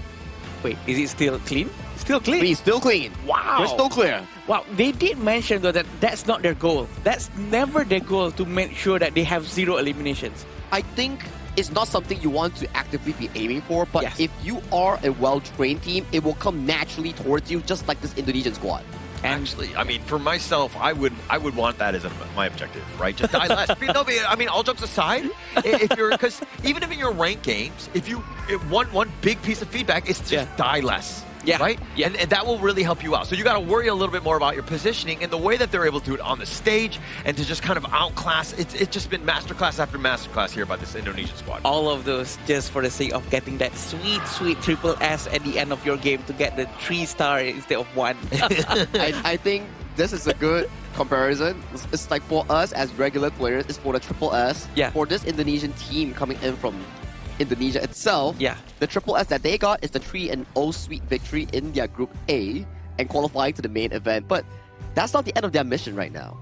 Wait, is it still clean? Still clean? It's still clean. Wow. We're still clear. Wow, they did mention though that that's not their goal. That's never their goal to make sure that they have 0 eliminations. I think it's not something you want to actively be aiming for, but Yes. if you are a well-trained team, it will come naturally towards you, just like this Indonesian squad. Actually, I mean, for myself, I would want that as my objective, right? Just die less. I mean, all jokes aside, if you're, because even if in your ranked games, one big piece of feedback is just die less. Yeah. Right? Yeah. And that will really help you out. So you got to worry a little bit more about your positioning and the way that they're able to do it on the stage and to just kind of outclass. It's just been masterclass after masterclass here by this Indonesian squad. All of those just for the sake of getting that sweet, sweet triple S at the end of your game to get the 3-star instead of 1. I think this is a good comparison. It's like for us as regular players, it's for the triple S. Yeah. For this Indonesian team coming in from Indonesia itself, the triple S that they got is the 3-0 sweet victory in their Group A and qualifying to the main event. But that's not the end of their mission right now.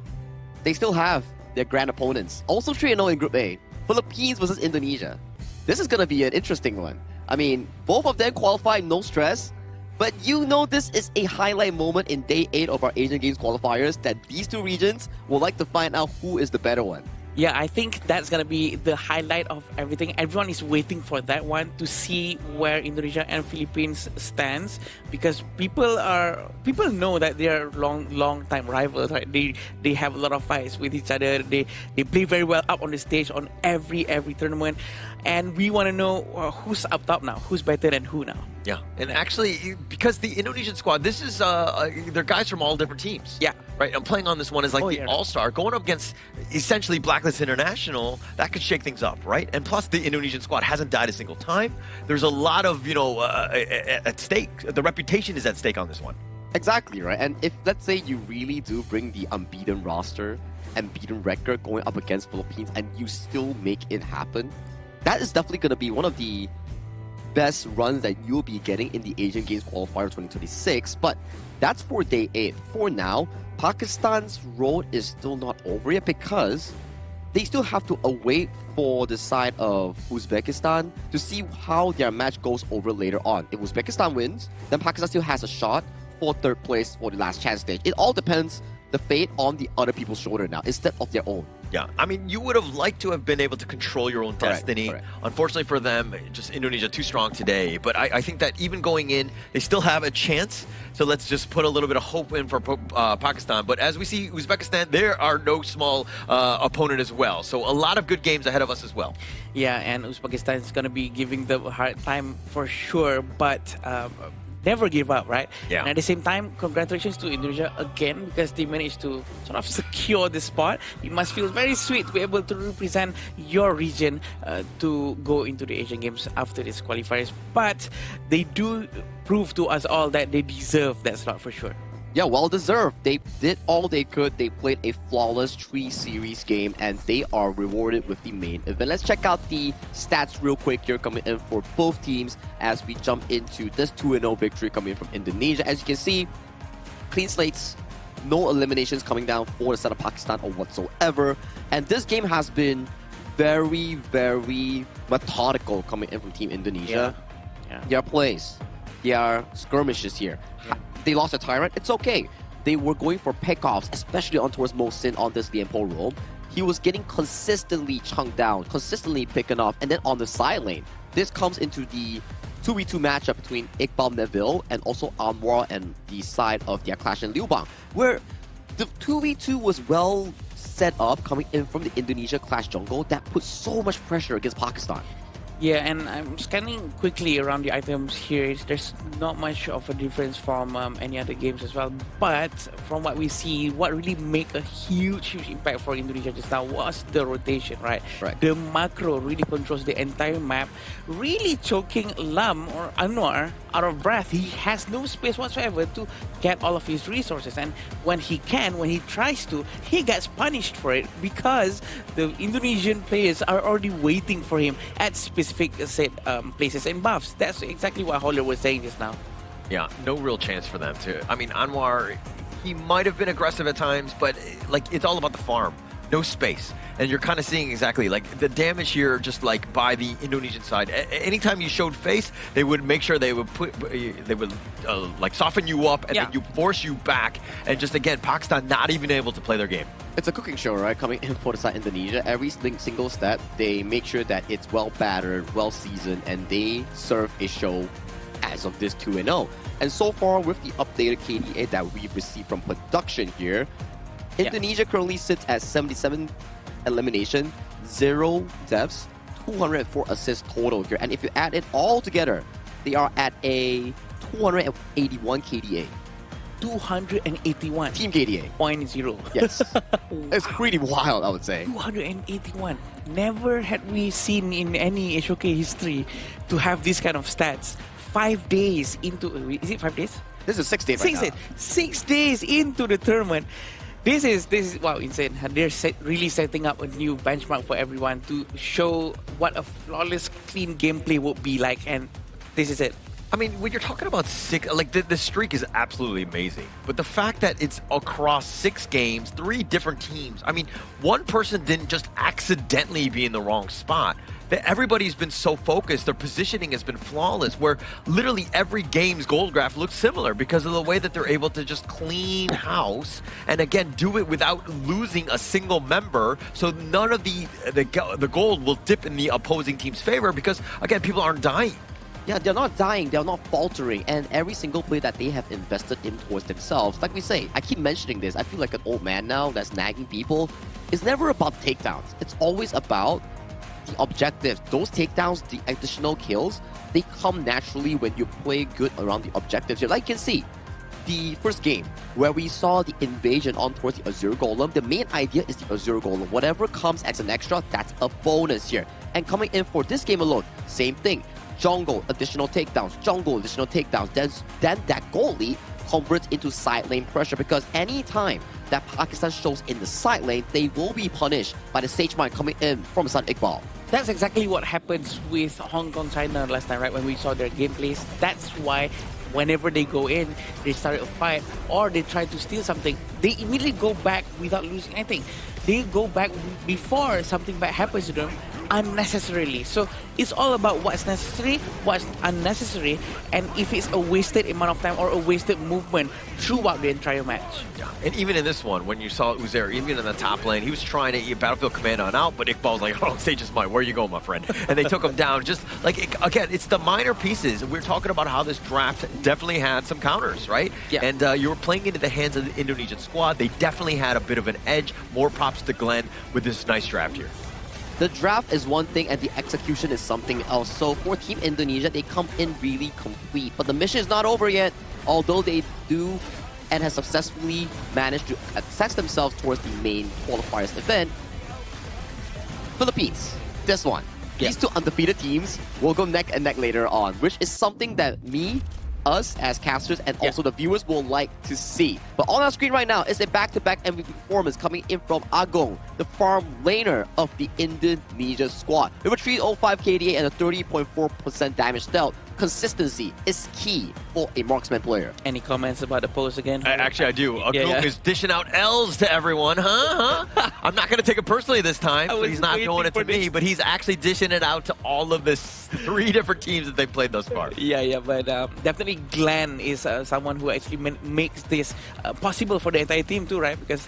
They still have their grand opponents. Also 3-0 in Group A. Philippines versus Indonesia. This is going to be an interesting one. I mean, both of them qualifying, no stress. But you know this is a highlight moment in Day 8 of our Asian Games qualifiers that these two regions will like to find out who is the better one. Yeah, I think that's going to be the highlight of everything. Everyone is waiting for that one to see where Indonesia and Philippines stands, because people know that they are long time rivals, right? They have a lot of fights with each other. They play very well up on the stage on every tournament, and we want to know who's up top now, who's better than who now. Yeah, and actually, because the Indonesian squad, this is they're guys from all different teams. Yeah, right. I'm playing on this one as like the all-star going up against essentially Blacklist International. That could shake things up, right? And plus, the Indonesian squad hasn't died a single time. There's a lot of at stake. The reputation is at stake on this one. Exactly, right? And if, let's say, you really do bring the unbeaten roster and beaten record going up against Philippines and you still make it happen, that is definitely going to be one of the best runs that you'll be getting in the Asian Games Qualifier 2026. But that's for Day 8. For now, Pakistan's road is still not over yet because they still have to await for the side of Uzbekistan to see how their match goes over later on. If Uzbekistan wins, then Pakistan still has a shot for 3rd place for the last chance stage. It all depends the fate on the other people's shoulder now instead of their own. Yeah, I mean, you would have liked to have been able to control your own destiny. Correct. Unfortunately for them, just Indonesia too strong today. But I think that even going in, they still have a chance. So let's just put a little bit of hope in for Pakistan. But as we see, Uzbekistan, they are no small opponent as well. So a lot of good games ahead of us as well. Yeah, and Uzbekistan is going to be giving them a hard time for sure. But never give up, right? Yeah. And at the same time, congratulations to Indonesia again, because they managed to sort of secure the spot. It must feel very sweet to be able to represent your region to go into the Asian Games after these qualifiers. But they do prove to us all that they deserve that slot for sure. Yeah, well deserved. They did all they could. They played a flawless 3-series game and they are rewarded with the main event. Let's check out the stats real quick here coming in for both teams as we jump into this 2-0 victory coming in from Indonesia. As you can see, clean slates, no eliminations coming down for the side of Pakistan or whatsoever. And this game has been very, very methodical coming in from Team Indonesia. Yeah. Their plays, their skirmishes here. They lost a Tyrant, it's okay. They were going for pickoffs, especially on towards Mohsin on this Lianpo role. He was getting consistently chunked down, consistently picking off, and then on the side lane, this comes into the 2v2 matchup between Iqbal Neville and also Anwar and the side of their clash in Liu Bang, where the 2v2 was well set up coming in from the Indonesia clash jungle that put so much pressure against Pakistan. Yeah, and I'm scanning quickly around the items here. There's not much of a difference from any other games as well. But from what we see, what really made a huge impact for Indonesia just now was the rotation, right? The macro really controls the entire map, really choking Lam or Anwar out of breath. He has no space whatsoever to get all of his resources. And when he tries to, he gets punished for it because the Indonesian players are already waiting for him at specific places and buffs. That's exactly what Holler was saying just now. Yeah, no real chance for them to. I mean, Anwar, he might have been aggressive at times, but like it's all about the farm. No space. And you're kind of seeing exactly like the damage here, just like by the Indonesian side. Anytime you showed face, they would make sure they would like soften you up and then you force you back. And just again, Pakistan not even able to play their game. It's a cooking show, right? Coming in for the side Indonesia, every single step, they make sure that it's well battered, well seasoned, and they serve a show as of this 2-0. And so far, with the updated KDA that we've received from production here, Indonesia currently sits at 77 elimination, 0 deaths, 204 assists total here. And if you add it all together, they are at a 281 KDA. 281. Team KDA. 0.0. Yes. It's pretty wild, I would say. 281. Never had we seen in any A-Sukan history to have this kind of stats. 5 days into... Is it 5 days? This is 6 days right now. 6 days into the tournament. This is wow, insane. They're really setting up a new benchmark for everyone to show what a flawless, clean gameplay would be like, and this is it. I mean, when you're talking about 6, like the streak is absolutely amazing. But the fact that it's across 6 games, 3 different teams. I mean, one person didn't just accidentally be in the wrong spot. Everybody's been so focused, their positioning has been flawless, where literally every game's gold graph looks similar because of the way that they're able to just clean house and again do it without losing a single member, so none of the gold will dip in the opposing team's favor because again people aren't dying. Yeah, they're not dying, they're not faltering, and every single play that they have invested in towards themselves, like we say, I keep mentioning this, I feel like an old man now that's nagging people. It's never about takedowns, it's always about the objectives. Those takedowns, the additional kills, they come naturally when you play good around the objectives here. Like you can see, the first game where we saw the invasion on towards the Azure Golem, the main idea is the Azure Golem. Whatever comes as an extra, that's a bonus here. And coming in for this game alone, same thing. Jungle, additional takedowns. Jungle, additional takedowns. Then that goal lead converts into side lane pressure, because any time that Pakistan shows in the side lane, they will be punished by the Sage Mine coming in from Sun Iqbal. That's exactly what happens with Hong Kong, China last time, right? When we saw their gameplays. That's why whenever they go in, they start a fight or they try to steal something, they immediately go back without losing anything. They go back before something bad happens to them unnecessarily. So it's all about what's necessary, what's unnecessary, and if it's a wasted amount of time or a wasted movement throughout the entire match. Yeah. And even in this one, when you saw Uzair, even in the top lane, he was trying to get Battlefield Command on out, but Iqbal's like, oh, Sage is mine, where you going, my friend? And they took him down. Just like, again, it's the minor pieces. We're talking about how this draft definitely had some counters, right? Yeah. And you were playing into the hands of the Indonesian squad. They definitely had a bit of an edge. More props to Glenn with this nice draft here. The draft is one thing and the execution is something else. So for Team Indonesia, they come in really complete. But the mission is not over yet, although they do and have successfully managed to access themselves towards the main qualifiers event. Philippines, this one. These two undefeated teams will go neck and neck later on, which is something that us as casters and also the viewers will like to see. But on our screen right now is a back-to-back MVP performance coming in from Agong, the farm laner of the Indonesia squad. With a 305 KDA and a 30.4% damage dealt, consistency is key for a marksman player. Any comments about the post again? Actually, I do. Agong is dishing out L's to everyone, huh? I'm not going to take it personally this time, so he's not going it to me, but he's actually dishing it out to all of the 3 different teams that they've played thus far. Yeah, but definitely Glenn is someone who actually makes this possible for the entire team too, right? Because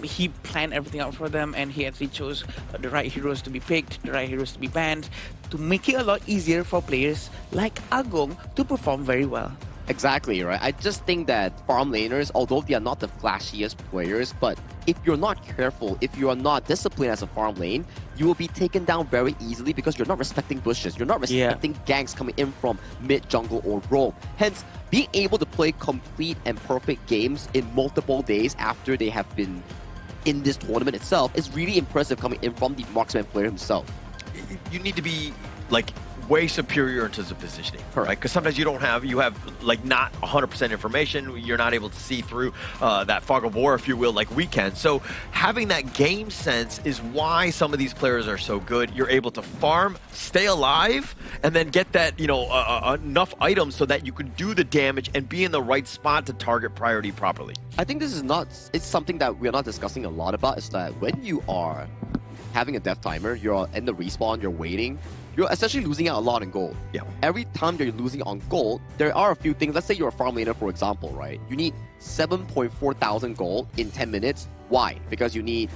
he planned everything out for them and he actually chose the right heroes to be picked, the right heroes to be banned, to make it a lot easier for players like Agong to perform very well. Exactly, right? I just think that farm laners, although they are not the flashiest players, but if you're not careful, if you are not disciplined as a farm lane, you will be taken down very easily because you're not respecting bushes. You're not respecting ganks coming in from mid, jungle, or roam. Hence, being able to play complete and perfect games in multiple days after they have been in this tournament itself is really impressive coming in from the marksman player himself. You need to be like way superior in terms of positioning, right? Because sometimes you have like not 100% information. You're not able to see through that fog of war, if you will, like we can. So having that game sense is why some of these players are so good. You're able to farm, stay alive, and then get that, enough items so that you can do the damage and be in the right spot to target priority properly. I think it's something that we're not discussing a lot about, is that when you are having a death timer, you're in the respawn, you're waiting, you're essentially losing out a lot in gold. Yeah. Every time you're losing on gold, there are a few things. Let's say you're a farm laner, for example, right? You need 7.4 thousand gold in 10 minutes. Why? Because you need,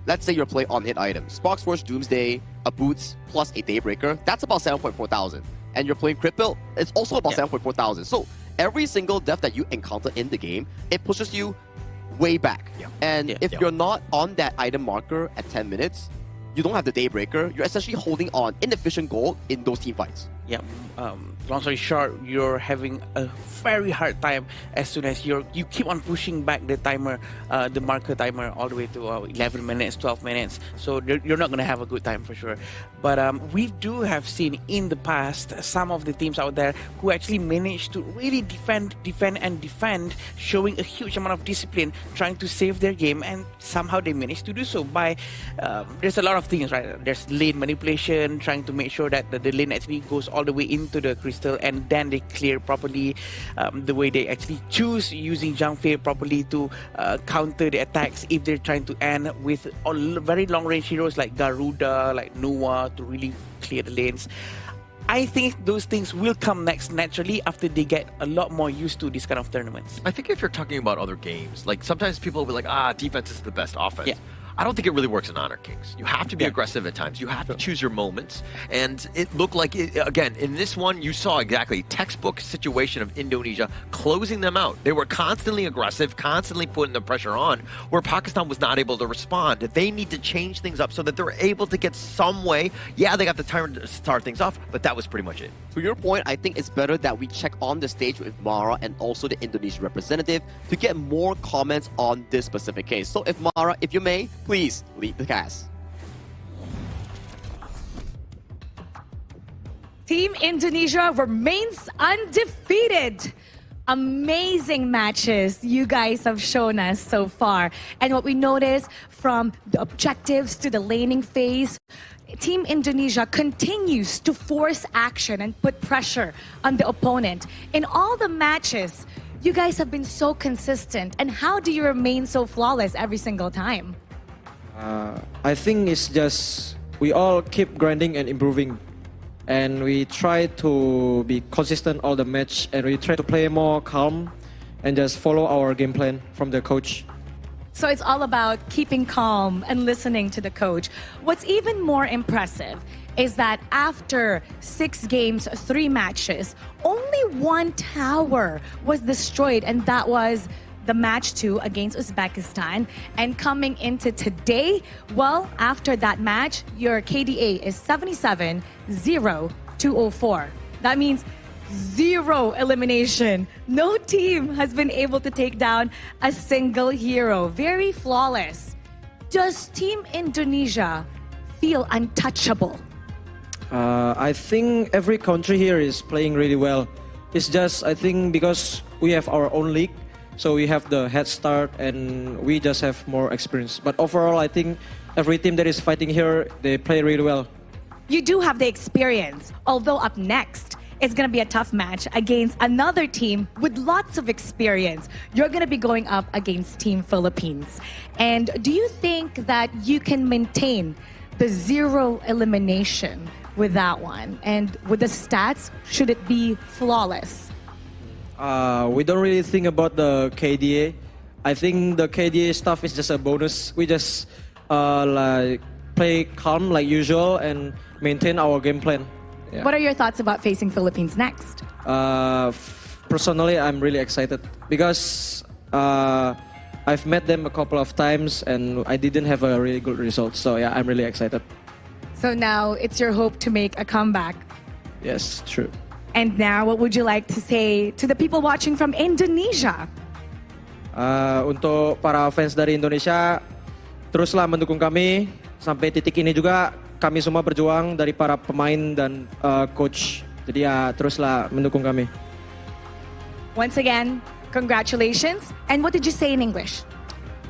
let's say you're playing on-hit items. Spark Force, Doomsday, a Boots, plus a Daybreaker. That's about 7.4 thousand. And you're playing Crit Build, it's also about 7.4 thousand. So every single death that you encounter in the game, it pushes you way back. Yeah. And if you're not on that item marker at 10 minutes, you don't have the Daybreaker, you're essentially holding on inefficient gold in those team fights. Yeah, long story short, you're having a very hard time as soon as you keep on pushing back the timer, the marker timer, all the way to 11 minutes, 12 minutes. So you're not going to have a good time for sure. But we do have seen in the past some of the teams out there who actually managed to really defend, showing a huge amount of discipline, trying to save their game, and somehow they managed to do so by, there's a lot of things, right? There's lane manipulation, trying to make sure that the lane actually goes all the way into the crystal and then they clear properly. The way they actually choose using Jump Fade properly to counter the attacks if they're trying to end with very long range heroes like Garuda, like Noah, to really clear the lanes. I think those things will come next naturally after they get a lot more used to these kind of tournaments. I think if you're talking about other games, like sometimes people will be like, defense is the best offense. Yeah. I don't think it really works in Honor Kings. You have to be aggressive at times. You have to choose your moments. And it looked like, again, in this one, you saw exactly textbook situation of Indonesia closing them out. They were constantly aggressive, constantly putting the pressure on, where Pakistan was not able to respond. They need to change things up so that they're able to get some way. Yeah, they got the time to start things off, but that was pretty much it. To your point, I think it's better that we check on the stage with Mara and also the Indonesian representative to get more comments on this specific case. So if Mara, if you may, please lead the cast. Team Indonesia remains undefeated. Amazing matches you guys have shown us so far. And what we notice from the objectives to the laning phase, Team Indonesia continues to force action and put pressure on the opponent. In all the matches, you guys have been so consistent. And how do you remain so flawless every single time? I think it's just we all keep grinding and improving, and we try to be consistent all the match, and we try to play more calm and just follow our game plan from the coach. So it's all about keeping calm and listening to the coach. What's even more impressive is that after 6 games, 3 matches, only 1 tower was destroyed, and that was the match 2 against Uzbekistan. And coming into today, well, after that match, your KDA is 77-0-204. That means 0 elimination. No team has been able to take down a single hero. Very flawless. Does Team Indonesia feel untouchable? I think every country here is playing really well. It's just, I think, because we have our own league, so we have the head start and we just have more experience. But overall, I think every team that is fighting here, they play really well. You do have the experience, although up next, it's going to be a tough match against another team with lots of experience. You're going to be going up against Team Philippines. And do you think that you can maintain the 0 elimination with that one? And with the stats, should it be flawless? We don't really think about the KDA. I think the KDA stuff is just a bonus. We just like play calm like usual and maintain our game plan. Yeah. What are your thoughts about facing Philippines next? Personally, I'm really excited because I've met them a couple of times and I didn't have a really good result. So yeah, I'm really excited. So now it's your hope to make a comeback. Yes, true. And now, what would you like to say to the people watching from Indonesia? Untuk para fans dari Indonesia, teruslah mendukung kami sampai titik ini juga. kami semua berjuang dari para pemain dan coach. Jadi ya teruslah mendukung kami. Once again, congratulations. And what did you say in English?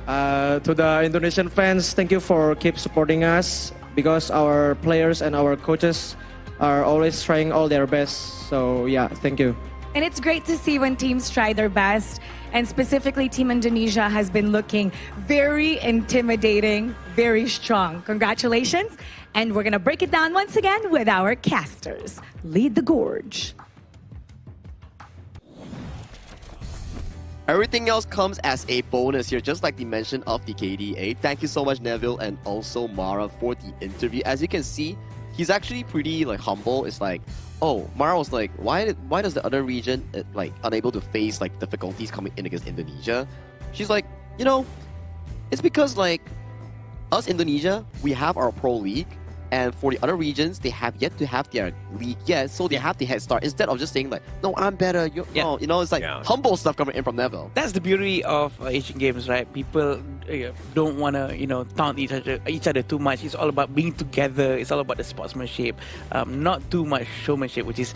To the Indonesian fans, thank you for keep supporting us because our players and our coaches are always trying all their best. So yeah, thank you. And it's great to see when teams try their best. And specifically, Team Indonesia has been looking very intimidating, very strong. Congratulations. And we're going to break it down once again with our casters. Lead the gorge. Everything else comes as a bonus here, just like the mention of the KDA. Thank you so much, Neville, and also Mara for the interview. As you can see, he's actually pretty like humble. It's like, oh, Mara was like, why does the other region like unable to face like difficulties coming in against Indonesia? She's like, you know, it's because like us Indonesia, we have our pro league. And for the other regions, they have yet to have their league yet, so they have the head start. Instead of just saying like, no, I'm better, no, you know, it's like humble stuff coming in from Neville. That's the beauty of Asian Games, right? People don't want to, taunt each other too much. It's all about being together. It's all about the sportsmanship, not too much showmanship, which is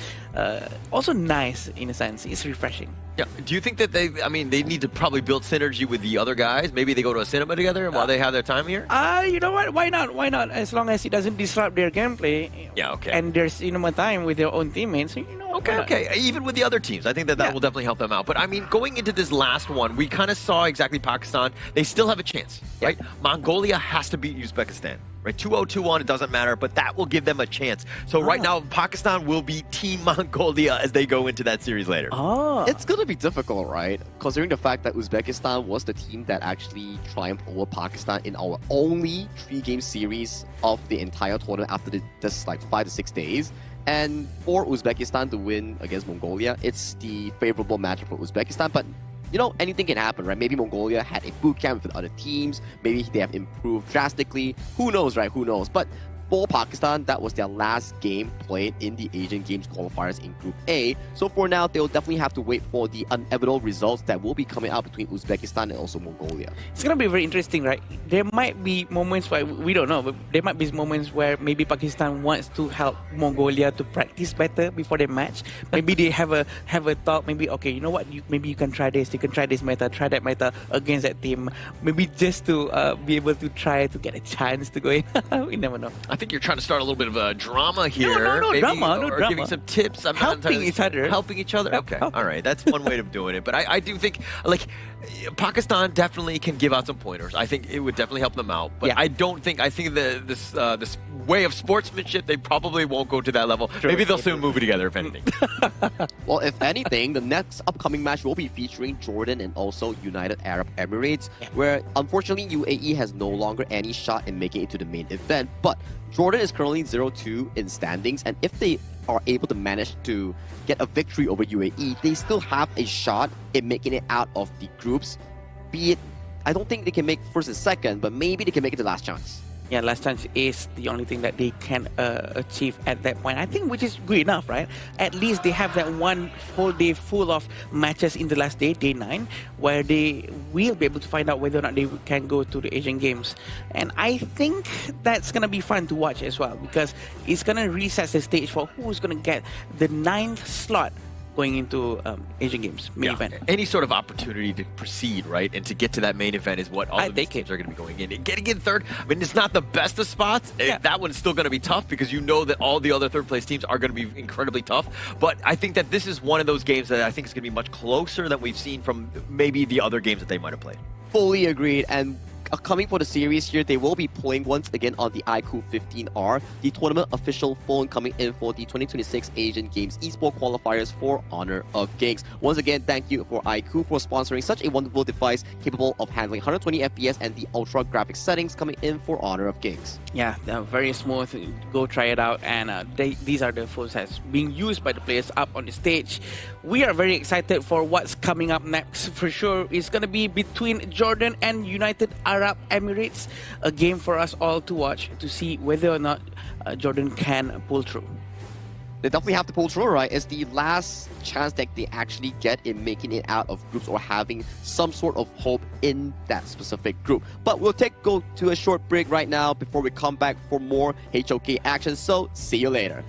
also nice in a sense. It's refreshing. Yeah. Do you think that they need to probably build synergy with the other guys? Maybe they go to a cinema together while they have their time here? You know what? Why not? Why not? As long as it doesn't disrupt their gameplay. Yeah, okay. And there's more time with their own teammates. Okay. Even with the other teams, I think that will definitely help them out. But I mean, going into this last one, we kind of saw exactly Pakistan. They still have a chance, right? Mongolia has to beat Uzbekistan. Right, 2-0, 2-1, it doesn't matter, but that will give them a chance. So right now, Pakistan will be Team Mongolia as they go into that series later. It's going to be difficult, right? Considering the fact that Uzbekistan was the team that actually triumphed over Pakistan in our only 3-game series of the entire tournament after just like 5 to 6 days. And for Uzbekistan to win against Mongolia, it's the favorable matchup for Uzbekistan, but anything can happen, right? Maybe Mongolia had a boot camp with other teams. Maybe they have improved drastically. Who knows, right? Who knows? But for Pakistan, that was their last game played in the Asian Games qualifiers in Group A. So for now, they'll definitely have to wait for the inevitable results that will be coming out between Uzbekistan and also Mongolia. It's going to be very interesting, right? There might be moments where, we don't know, but there might be moments where maybe Pakistan wants to help Mongolia to practice better before their match. Maybe they have a thought, maybe, okay, you know what, maybe you can try this meta, try that meta against that team. Maybe just to be able to try to get a chance to go in. We never know. I think you're trying to start a little bit of a drama here. No drama. Giving some tips. Helping each other. Helping each other? Okay. All right. That's one way of doing it. But I do think, like, Pakistan definitely can give out some pointers. I think it would definitely help them out. But I think this way of sportsmanship, they probably won't go to that level. True. Maybe they'll soon move it together, if anything. Well, if anything, the next upcoming match will be featuring Jordan and also United Arab Emirates, where unfortunately UAE has no longer any shot in making it to the main event. But Jordan is currently 0-2 in standings, and if they are able to manage to get a victory over UAE, they still have a shot in making it out of the groups. Be it, I don't think they can make first and second, but maybe they can make it the last chance. Yeah, last chance is the only thing that they can achieve at that point. I think which is good enough, right? At least they have that one whole day full of matches in the last day, day 9, where they will be able to find out whether or not they can go to the Asian Games. And I think that's going to be fun to watch as well, because it's going to reset the stage for who's going to get the 9th slot going into Asian Games main event. Any sort of opportunity to proceed, right, and to get to that main event is what all of these teams are going to be going in. And getting in third, I mean, it's not the best of spots. That one's still going to be tough because you know that all the other third-place teams are going to be incredibly tough. But I think that this is one of those games that I think is going to be much closer than we've seen from maybe the other games that they might have played. Fully agreed. And coming for the series here, they will be playing once again on the iQOO 15R, the tournament official phone coming in for the 2026 Asian Games Esports qualifiers for Honor of Kings. Once again, thank you for iQOO for sponsoring such a wonderful device capable of handling 120 FPS and the ultra graphics settings coming in for Honor of Kings. Yeah, they're very smooth. Go try it out. And these are the phones that's being used by the players up on the stage. We are very excited for what's coming up next. For sure, it's going to be between Jordan and United Arab Emirates, a game for us all to watch to see whether or not Jordan can pull through. they definitely have to pull through, right? It's the last chance that they actually get in making it out of groups or having some sort of hope in that specific group. But we'll go to a short break right now before we come back for more HOK action. So see you later.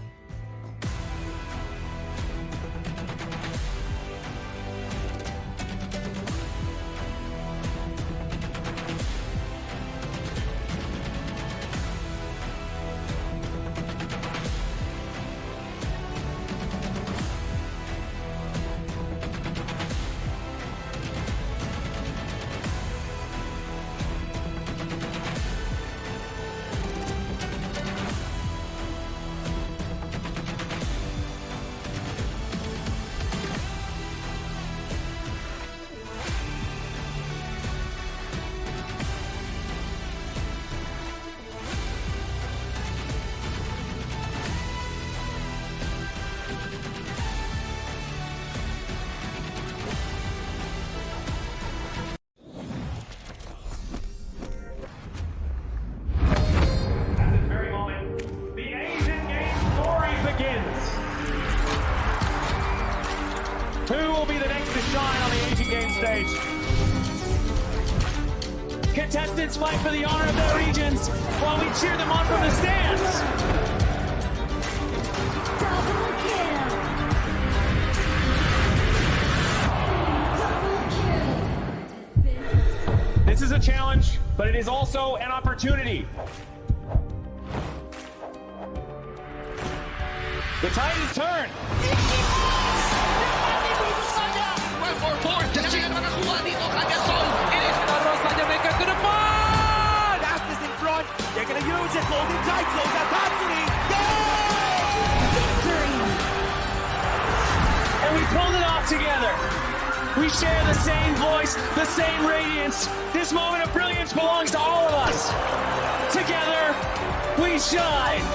Who will be the next to shine on the Asian Games stage? Contestants fight for the honor of their regions while we cheer them on from the stands. This is a challenge, but it is also an opportunity. The tide is turned. Mereka ke depan. Astis in front. They're going to use it. Holding tight. Close out top three. Victory! And we pulled it off together. We share the same voice, the same radiance. This moment of brilliance belongs to all of us. Together, we shine.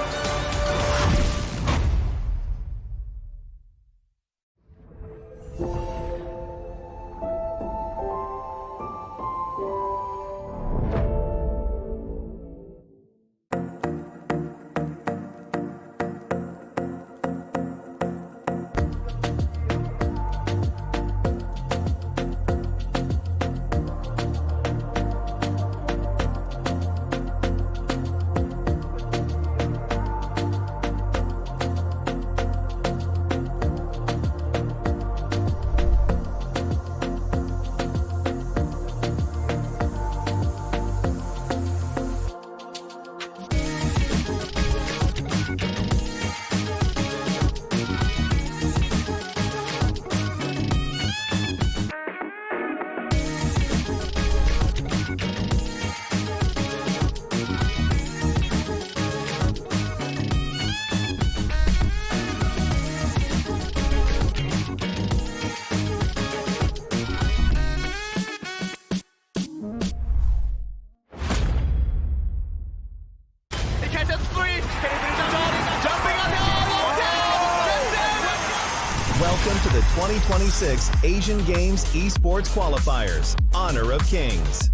Welcome to the 2026 Asian Games Esports Qualifiers, Honor of Kings.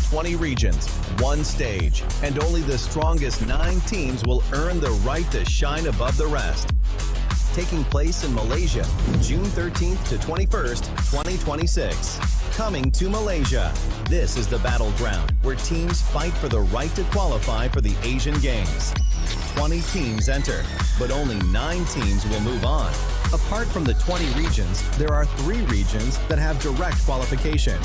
20 regions, one stage, and only the strongest 9 teams will earn the right to shine above the rest. Taking place in Malaysia, June 13th to 21st, 2026. Coming to Malaysia, this is the battleground where teams fight for the right to qualify for the Asian Games. 20 teams enter, but only 9 teams will move on. Apart from the 20 regions, there are 3 regions that have direct qualification.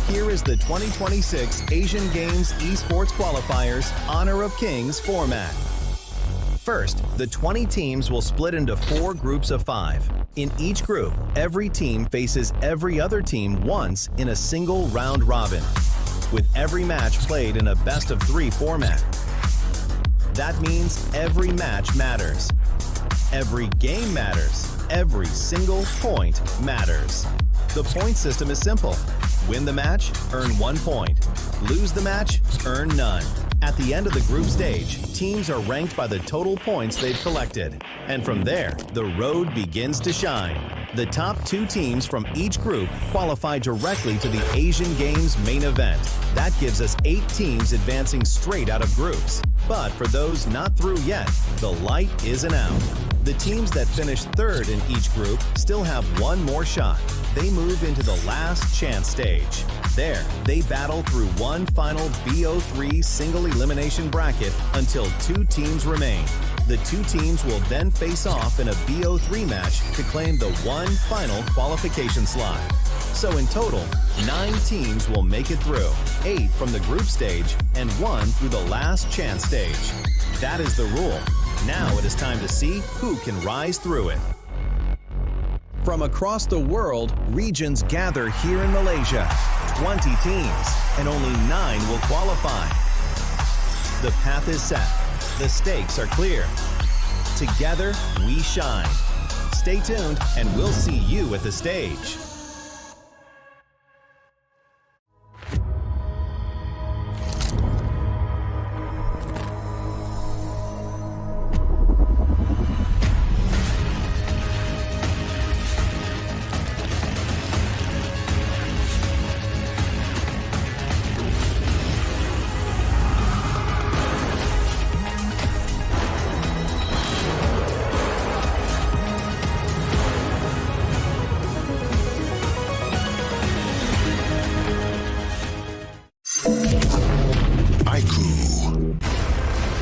Here is the 2026 Asian Games Esports Qualifiers Honor of Kings format. First, the 20 teams will split into 4 groups of 5. In each group, every team faces every other team once in a single round robin, with every match played in a best-of-3 format. That means every match matters. Every game matters. Every single point matters. The point system is simple. Win the match, earn 1 point. Lose the match, earn none. At the end of the group stage, teams are ranked by the total points they've collected. And from there, the road begins to shine. The top 2 teams from each group qualify directly to the Asian Games main event. That gives us 8 teams advancing straight out of groups. But for those not through yet, the light isn't out. The teams that finish third in each group still have one more shot. They move into the last chance stage. There, they battle through one final BO3 single elimination bracket until 2 teams remain. The 2 teams will then face off in a BO3 match to claim the one final qualification slot. So in total, 9 teams will make it through, 8 from the group stage and 1 through the last chance stage. That is the rule. Now it is time to see who can rise through it. From across the world, regions gather here in Malaysia. 20 teams, and only 9 will qualify. The path is set. The stakes are clear. Together, we shine. Stay tuned, and we'll see you at the stage.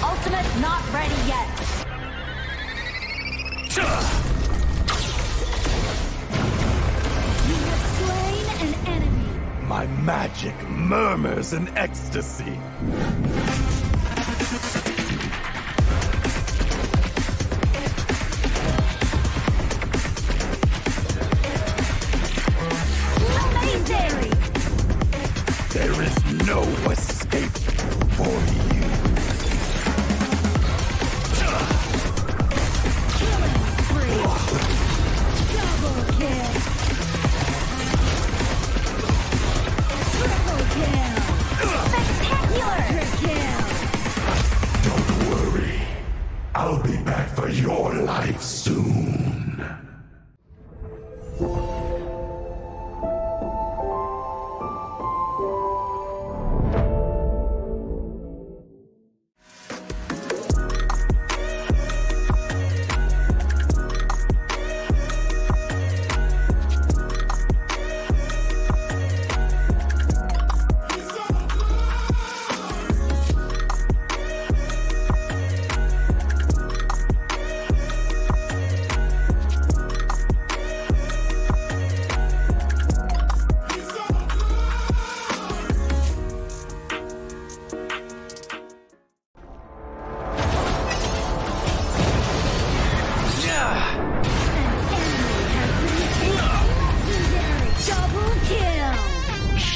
Ultimate not ready yet. You have slain an enemy. My magic murmurs in ecstasy. Amazing! There is no escape for you. Killing spree. Double kill. Triple kill. Spectacular kill. Don't worry. I'll be back for your life soon.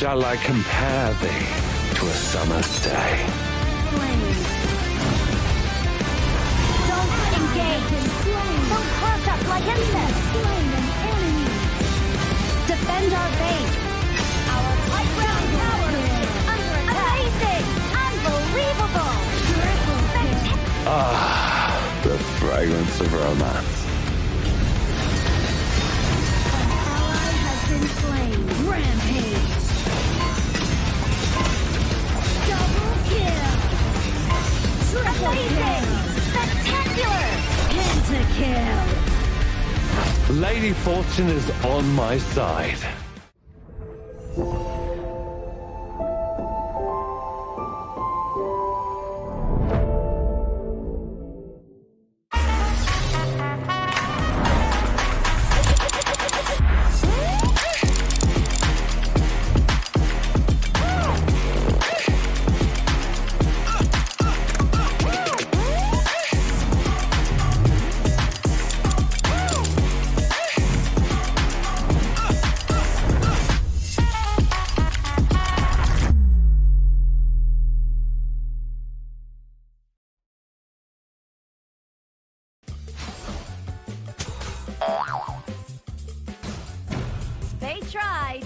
Shall I compare thee to a summer's day? Don't engage in slain. Don't cross us like insects. Slain an enemy. Defend our base. Our high ground tower is under attack. Amazing! Unbelievable! Ah, the fragrance of romance. Ally has been slain. Rampage. Double kill. Triple kill. Spectacular. Pentakill. Lady Fortune is on my side. They tried.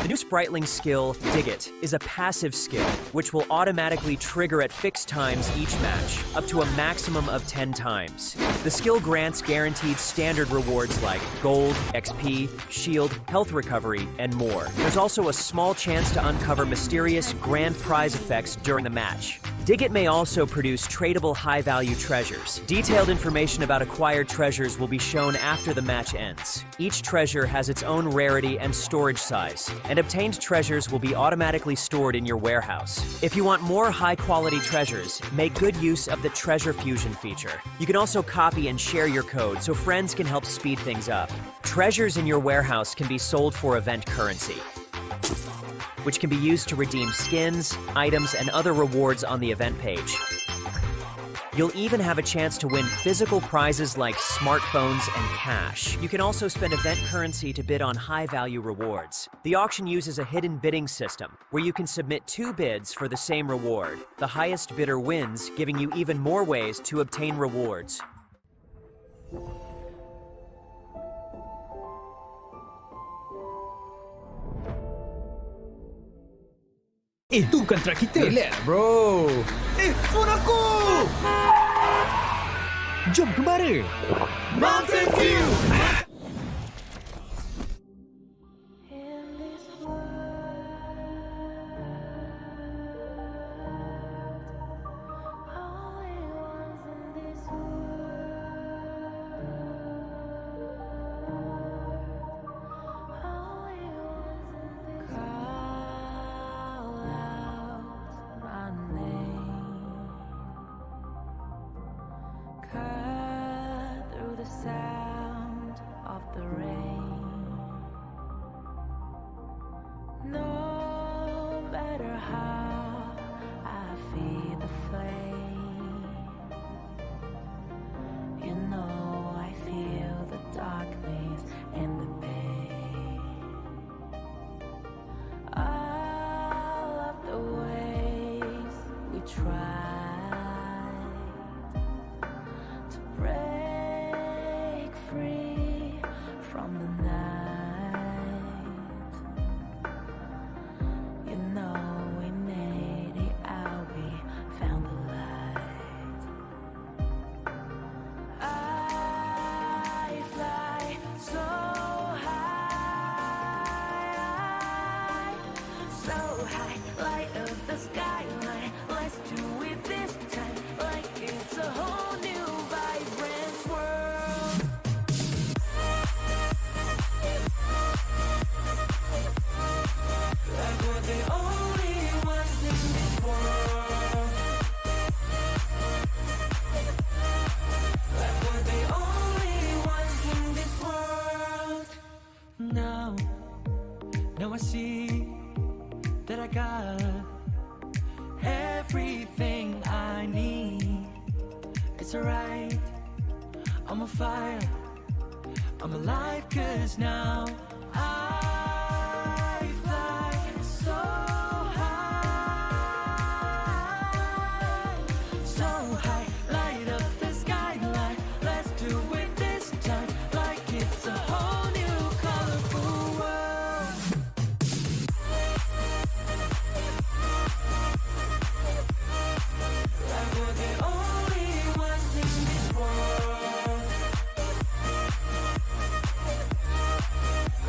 The new spriteling skill, Dig It, is a passive skill, which will automatically trigger at fixed times each match, up to a maximum of 10 times. The skill grants guaranteed standard rewards like gold, XP, shield, health recovery, and more. There's also a small chance to uncover mysterious grand prize effects during the match. Dig It may also produce tradable high-value treasures. Detailed information about acquired treasures will be shown after the match ends. Each treasure has its own rarity and storage size, and obtained treasures will be automatically stored in your warehouse. If you want more high-quality treasures, make good use of the Treasure Fusion feature. You can also copy and share your code so friends can help speed things up. Treasures in your warehouse can be sold for event currency, which can be used to redeem skins, items, and other rewards on the event page. You'll even have a chance to win physical prizes like smartphones and cash. You can also spend event currency to bid on high-value rewards. The auction uses a hidden bidding system, where you can submit 2 bids for the same reward. The highest bidder wins, giving you even more ways to obtain rewards. Itu bukan truk kita. Relax, bro. Phone aku! Jom kembali. Mountain View! Now I see that I got everything I need. It's alright, I'm on fire, I'm alive, 'cause now I fly so high, so high, light up the skyline. Let's do it this time, like it's a whole new colorful world. Like we're the only ones in this world.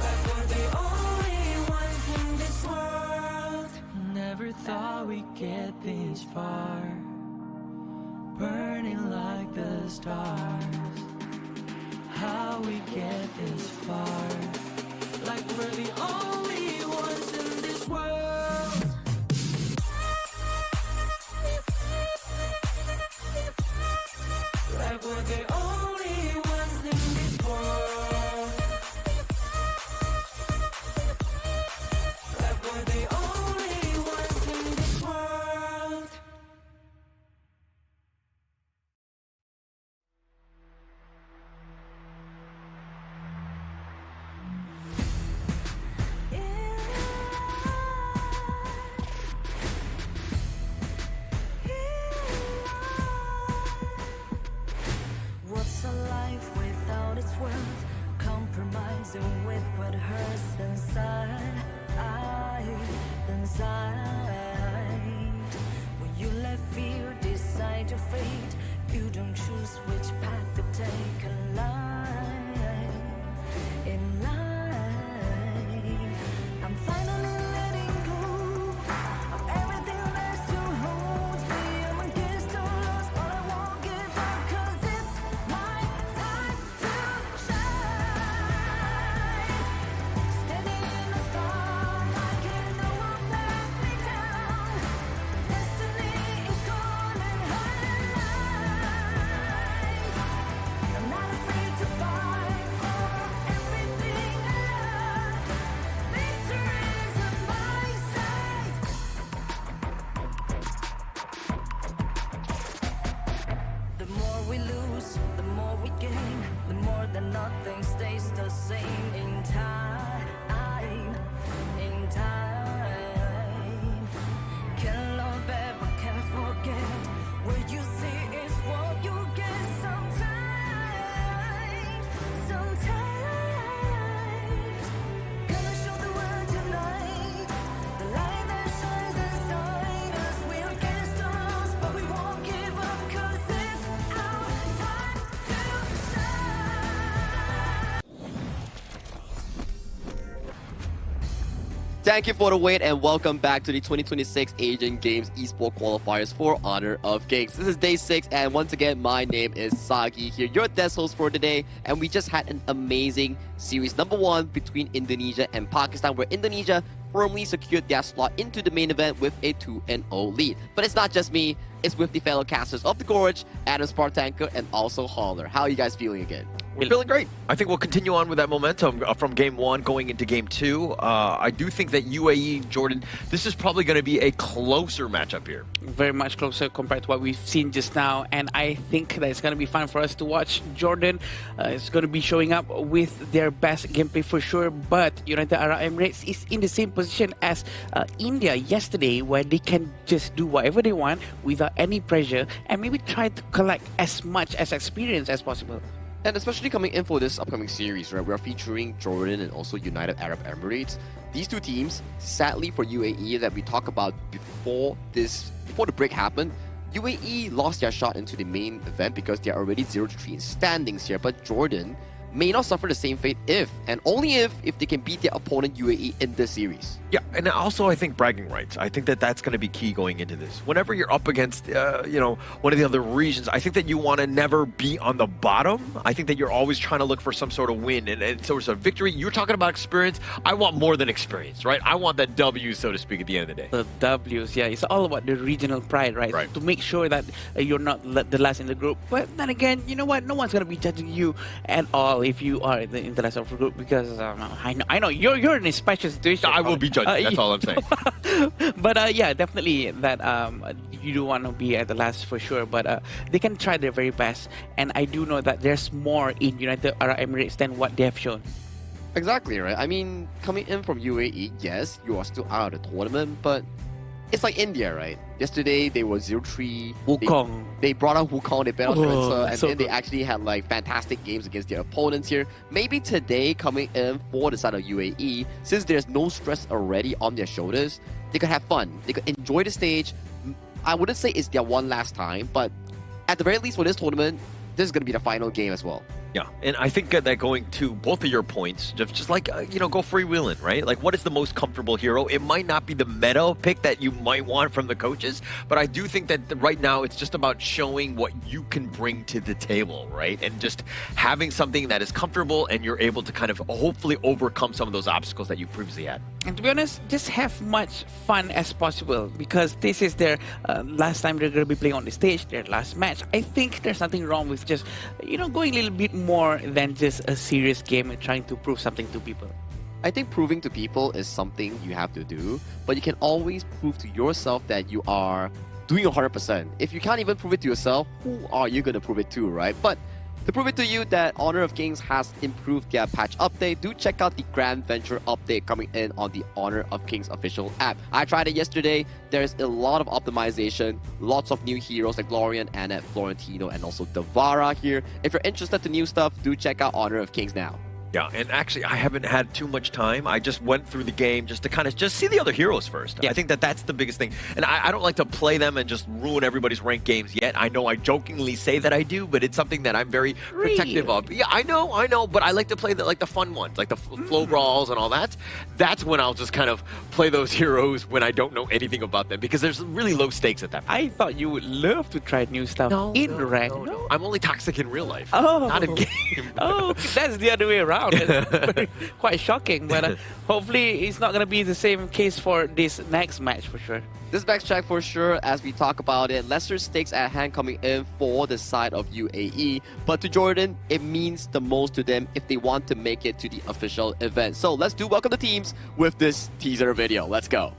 Like we're the only ones in this world. Never thought we'd get this far, burning like the stars. How we get this far, like we're the only ones in this world. Like we're the only ones in this world. Like we're the only ones in this world. What's a life without its worth? Compromising with what hurts inside. I inside. When you let fear decide your fate, you don't choose which path to take alive. In life, I'm finally letting go of everything that still holds me. I'm against the odds, but I won't give up, 'cause it's my time to shine. Standing in the spotlight, can't no one let me down. Destiny is calling high. I'm not afraid to fight for everything I love. Victory's on my side. The more we lose, the more we gain. The more that nothing stays the same. In time, can't love ever, can't forget. What you see is what you get. Sometimes, gonna show the world tonight. The light that shines inside us. We're against the odds, but we won't give up, 'cause it's our time to shine. Thank you for the wait and welcome back to the 2026 Asian Games Esports Qualifiers for Honor of Kings. This is day 6 and once again my name is Sagi here, your desk host for today, and we just had an amazing series number 1 between Indonesia and Pakistan, where Indonesia firmly secured their slot into the main event with a 2-0 lead. But it's not just me, it's with the fellow casters of The Gorge, Adam Spartanko and also Holler. How are you guys feeling again? We're feeling great. I think we'll continue on with that momentum from game 1 going into game 2. I do think that UAE, Jordan, this is probably going to be a closer matchup here. Very much closer compared to what we've seen just now, and I think that it's going to be fun for us to watch. Jordan is going to be showing up with their best gameplay for sure, but United Arab Emirates is in the same position as India yesterday, where they can just do whatever they want without any pressure and maybe try to collect as much as experience as possible. And especially coming in for this upcoming series, right, we're featuring Jordan and also United Arab Emirates. These two teams, sadly for UAE, that we talked about before the break happened, UAE lost their shot into the main event because they are already 0-3 in standings here. But Jordan may not suffer the same fate if, and only if they can beat their opponent UAE in this series. Yeah, and also I think bragging rights. I think that that's going to be key going into this. Whenever you're up against, one of the other regions, I think that you want to never be on the bottom. I think that you're always trying to look for some sort of win and sort of victory. You're talking about experience. I want more than experience, right? I want that W, so to speak, at the end of the day. The W's, yeah. It's all about the regional pride, right? To make sure that you're not the last in the group. But then again, you know what? No one's going to be judging you at all if you are in the last of the group, because I know you're in a special situation. I will be judged. That's all I'm saying. But yeah, definitely that you do want to be at the last for sure. But they can try their very best, and I do know that there's more in United Arab Emirates than what they have shown. Exactly, right? I mean, coming in from UAE, yes, you are still out of the tournament, but it's like India, right? Yesterday, they were 0-3. Wukong. They brought out Wukong, they bet out Transfer, and so then they actually had like fantastic games against their opponents here. Maybe today, coming in for the side of UAE, since there's no stress already on their shoulders, they could have fun. They could enjoy the stage. I wouldn't say it's their one last time, but at the very least for this tournament, this is going to be the final game as well. Yeah, and I think that going to both of your points, just like, go freewheeling, right? Like, what is the most comfortable hero? It might not be the meta pick that you might want from the coaches, but I do think that right now it's just about showing what you can bring to the table, right? And just having something that is comfortable and you're able to kind of hopefully overcome some of those obstacles that you previously had. And to be honest, just have much fun as possible, because this is their last time they're going to be playing on the stage, their last match. I think there's nothing wrong with just, going a little bit more than just a serious game and trying to prove something to people. I think proving to people is something you have to do, but you can always prove to yourself that you are doing 100%. If you can't even prove it to yourself, who are you going to prove it to, right? But to prove it to you that Honor of Kings has improved their patch update, do check out the Grand Venture update coming in on the Honor of Kings official app. I tried it yesterday. There's a lot of optimization, lots of new heroes like Glorian, Annette, Florentino, and also Devara here. If you're interested in new stuff, do check out Honor of Kings now. Yeah, and actually, I haven't had too much time. I just went through the game just to kind of just see the other heroes first. Yeah. I think that that's the biggest thing. And I don't like to play them and just ruin everybody's ranked games yet. I know I jokingly say that I do, but it's something that I'm very protective of. Yeah, I know, but I like to play the fun ones, like the flow brawls and all that. That's when I'll just kind of play those heroes when I don't know anything about them, because there's really low stakes at that point. I thought you would love to try new stuff in rank. No. I'm only toxic in real life, Oh. not in game. Oh, that's the other way around. It's quite shocking, but hopefully it's not going to be the same case for this next match for sure. This next track for sure, as we talk about it, lesser stakes at hand coming in for the side of UAE. But to Jordan, it means the most to them if they want to make it to the official event. So let's do welcome the teams with this teaser video. Let's go.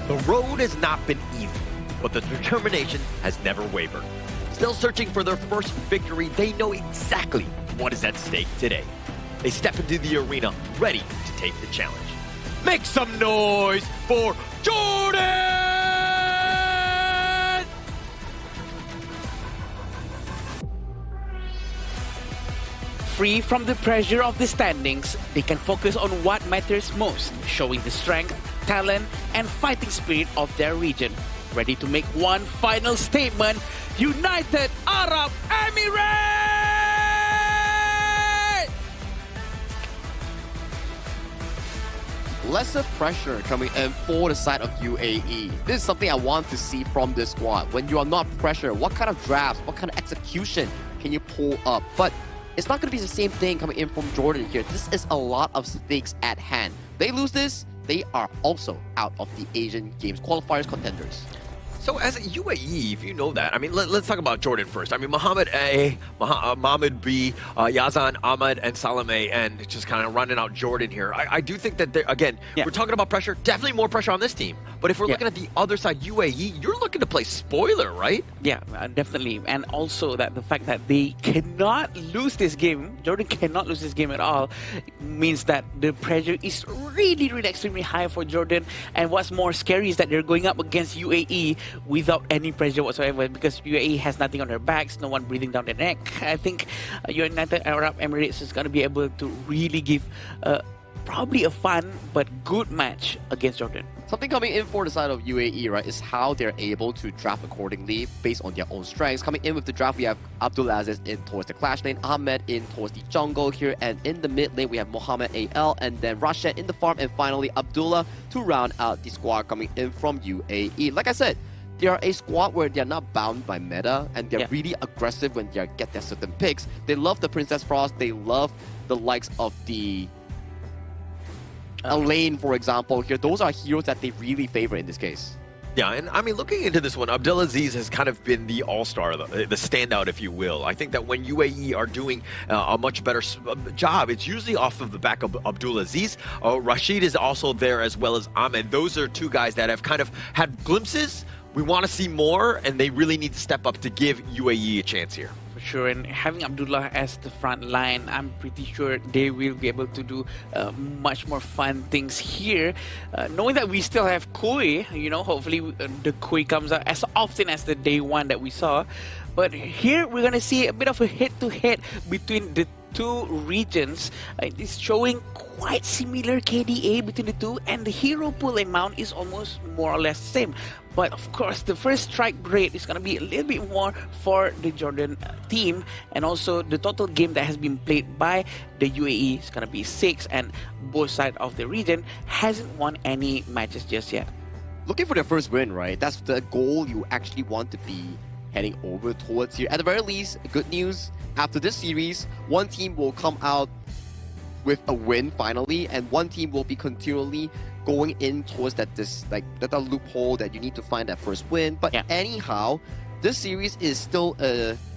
The road has not been easy, but the determination has never wavered. Still searching for their first victory, they know exactly what is at stake today. They step into the arena ready to take the challenge. Make some noise for Jordan! Free from the pressure of the standings, they can focus on what matters most, showing the strength, talent, and fighting spirit of their region. Ready to make one final statement, United Arab Emirates! Lesser pressure coming in for the side of UAE. This is something I want to see from this squad. When you are not pressured, what kind of drafts, what kind of execution can you pull up? But it's not going to be the same thing coming in from Jordan here. This is a lot of stakes at hand. They lose this, they are also out of the Asian Games qualifiers contenders. So as a UAE, if you know that, I mean, let's talk about Jordan first. I mean, Mohammed A, Mohammed B, Yazan, Ahmed, and Salame, and just kind of running out Jordan here. I do think that, again, we're talking about pressure, definitely more pressure on this team. But if we're looking at the other side, UAE, you're looking to play spoiler, right? Yeah, definitely. And also that the fact that they cannot lose this game, Jordan cannot lose this game at all, means that the pressure is really, really extremely high for Jordan. And what's more scary is that they're going up against UAE without any pressure whatsoever, because UAE has nothing on their backs, no one breathing down their neck. I think United Arab Emirates is going to be able to really give probably a fun but good match against Jordan. Something coming in for the side of UAE, right, is how they're able to draft accordingly based on their own strengths. Coming in with the draft, we have Abdulaziz in towards the clash lane, Ahmed in towards the jungle here, and in the mid lane, we have Mohammed AL, and then Rashad in the farm, and finally Abdullah to round out the squad coming in from UAE. Like I said, they are a squad where they're not bound by meta, and they're really aggressive when they get their certain picks. They love the Princess Frost, they love the likes of the Elaine, for example. Here, those are heroes that they really favor in this case. Yeah, and I mean, looking into this one, Abdulaziz has kind of been the all-star, the standout, if you will. I think that when UAE are doing a much better job, it's usually off of the back of Abdulaziz. Rashid is also there, as well as Ahmed. Those are two guys that have kind of had glimpses. We want to see more, and they really need to step up to give UAE a chance here. For sure, and having Abdullah as the front line, I'm pretty sure they will be able to do much more fun things here. Knowing that we still have Kui, you know, hopefully the Kui comes out as often as the day one that we saw. But here we're going to see a bit of a head-to-head between the two regions. It's showing quite similar KDA between the two, and the hero pool amount is almost more or less the same. But of course, the first strike rate is going to be a little bit more for the Jordan team, and also the total game that has been played by the UAE is going to be 6, and both sides of the region hasn't won any matches just yet. Looking for their first win, right? That's the goal you actually want to be heading over towards here. At the very least, good news, after this series, one team will come out with a win finally, and one team will be continually going in towards that loophole that you need to find that first win. But anyhow, this series is still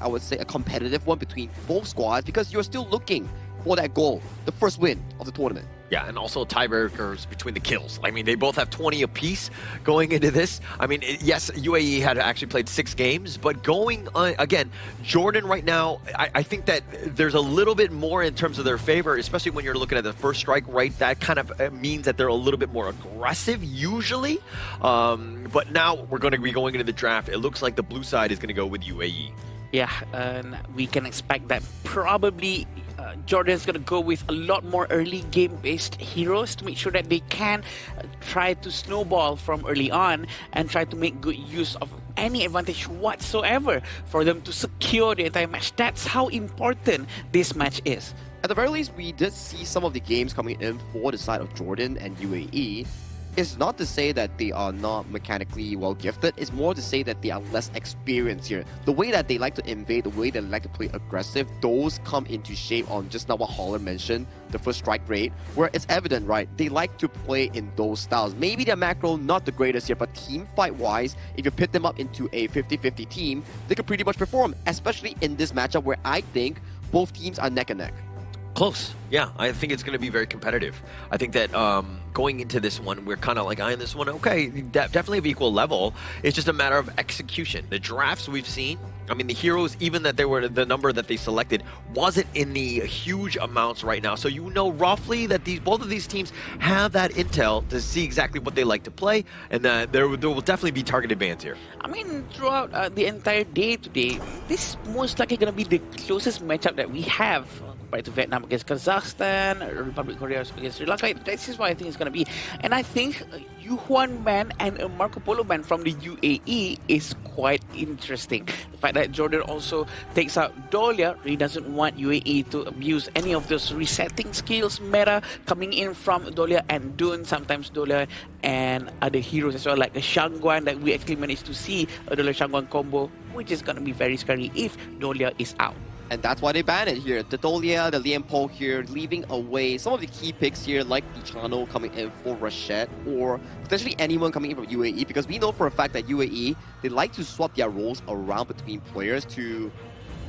I would say a competitive one between both squads, because you're still looking for that goal, the first win of the tournament. Yeah, and also tiebreakers between the kills. I mean, they both have 20 apiece going into this. I mean, yes, UAE had actually played 6 games, but going again, Jordan right now, I think that there's a little bit more in terms of their favor, especially when you're looking at the first strike rate. That kind of means that they're a little bit more aggressive usually. But now we're going to be going into the draft. It looks like the blue side is going to go with UAE. Yeah, and we can expect that probably Jordan's going to go with a lot more early game-based heroes to make sure that they can try to snowball from early on and try to make good use of any advantage whatsoever for them to secure the entire match. That's how important this match is. At the very least, we did see some of the games coming in for the side of Jordan and UAE. It's not to say that they are not mechanically well gifted, it's more to say that they are less experienced here. The way that they like to invade, the way they like to play aggressive, those come into shape on just now what Holler mentioned, the first strike rate, where it's evident, right? They like to play in those styles. Maybe their macro not the greatest here, but team fight wise, if you pit them up into a 50-50 team, they could pretty much perform, especially in this matchup where I think both teams are neck and neck. Close. Yeah, I think it's going to be very competitive. I think that going into this one, we're kind of like eyeing this one, okay, definitely of equal level. It's just a matter of execution. The drafts we've seen, I mean, the heroes, even that they were the number that they selected, wasn't in the huge amounts right now. So you know roughly that both of these teams have that intel to see exactly what they like to play, and there will definitely be targeted bans here. I mean, throughout the entire day today, this is most likely going to be the closest matchup that we have compared to Vietnam against Kazakhstan, Republic of Korea against Sri Lanka. This is what I think it's going to be. And I think Yu Huan ban and a Marco Polo ban from the UAE is quite interesting. The fact that Jordan also takes out Dolia, he doesn't want UAE to abuse any of those resetting skills meta coming in from Dolia and Dun, sometimes Dolia and other heroes as well, like a Shangguan that we actually managed to see a Dolia Shangguan combo, which is going to be very scary if Dolia is out. And that's why they ban it here. The Dolia, the Lian Po here, leaving away some of the key picks here, like the Chano coming in for Rashad, or potentially anyone coming in from UAE, because we know for a fact that UAE, they like to swap their roles around between players to,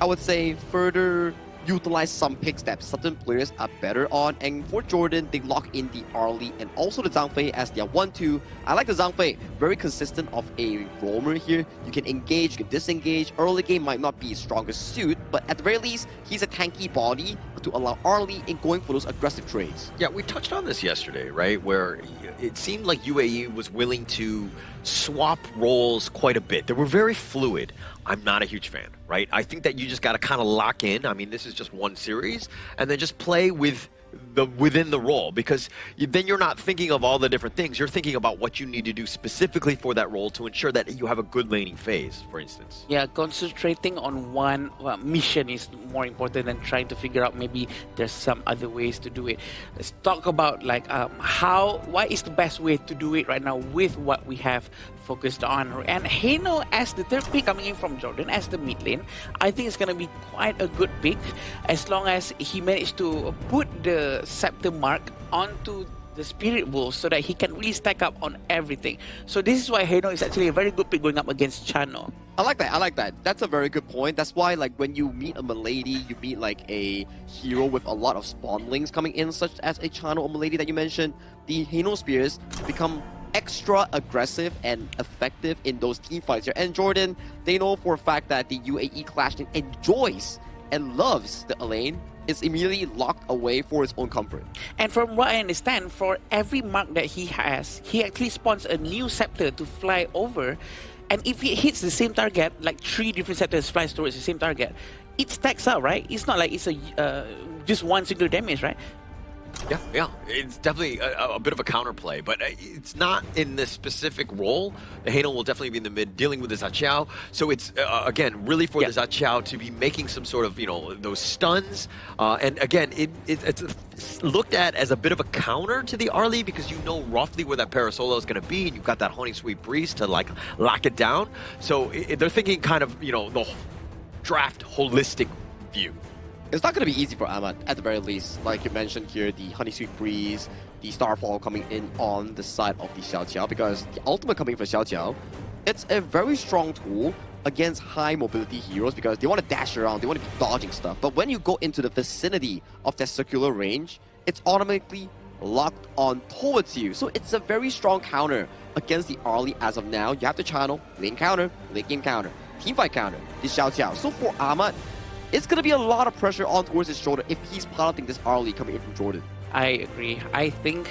I would say, further utilize some picks that certain players are better on. And for Jordan, they lock in the Arlie and also the Zhang Fei as their 1-2. I like the Zhang Fei, very consistent of a roamer here. You can engage, you can disengage. Early game might not be his strongest suit, but at the very least, he's a tanky body to allow Arlie in going for those aggressive trades. Yeah, we touched on this yesterday, right? Where it seemed like UAE was willing to swap roles quite a bit. They were very fluid. I'm not a huge fan, right? I think that you just got to kind of lock in. I mean, this is just one series, and then just play within the role, because then you're not thinking of all the different things. You're thinking about what you need to do specifically for that role to ensure that you have a good laning phase, for instance. Yeah, concentrating on one mission is more important than trying to figure out maybe there's some other ways to do it. Let's talk about like what is the best way to do it right now with what we have focused on. And Heno as the third pick coming in from Jordan as the mid lane, I think it's going to be quite a good pick as long as he managed to put the scepter mark onto the Spirit Wolf so that he can really stack up on everything. So this is why Heno is actually a very good pick going up against Chano. I like that. That's a very good point. That's why, like, when you meet a Milady, you meet like a hero with a lot of spawnlings coming in, such as a Chano or Milady that you mentioned, the Heno Spears become extra aggressive and effective in those team fights here. And Jordan, they know for a fact that the UAE Clash team enjoys and loves the lane, is immediately locked away for its own comfort. And from what I understand, for every mark that he has, he actually spawns a new scepter to fly over. And if he hits the same target, like 3 different scepters flies towards the same target, it stacks up, right? It's not like it's a just one single damage, right? Yeah, it's definitely a bit of a counterplay, but it's not in this specific role. The Haino will definitely be in the mid, dealing with the Zaqiao. So it's, again, really for the Zaqiao to be making some sort of, those stuns. And again, it's looked at as a bit of a counter to the Arlie because you know roughly where that Parasolo is going to be, and you've got that Honey Sweet Breeze to, like, lock it down. So they're thinking kind of, the draft holistic view. It's not going to be easy for Ahmad, at the very least. Like you mentioned here, the Honey Sweet Breeze, the Starfall coming in on the side of the Xiao Qiao, because the ultimate coming for Xiao Qiao, it's a very strong tool against high mobility heroes because they want to dash around, they want to be dodging stuff. But when you go into the vicinity of that circular range, it's automatically locked on towards you. So it's a very strong counter against the Arlie as of now. You have to channel, lane counter, late game counter, teamfight counter, the Xiao Qiao. So for Ahmad, it's going to be a lot of pressure on towards his shoulder if he's piloting this Arlie coming in from Jordan. I agree. I think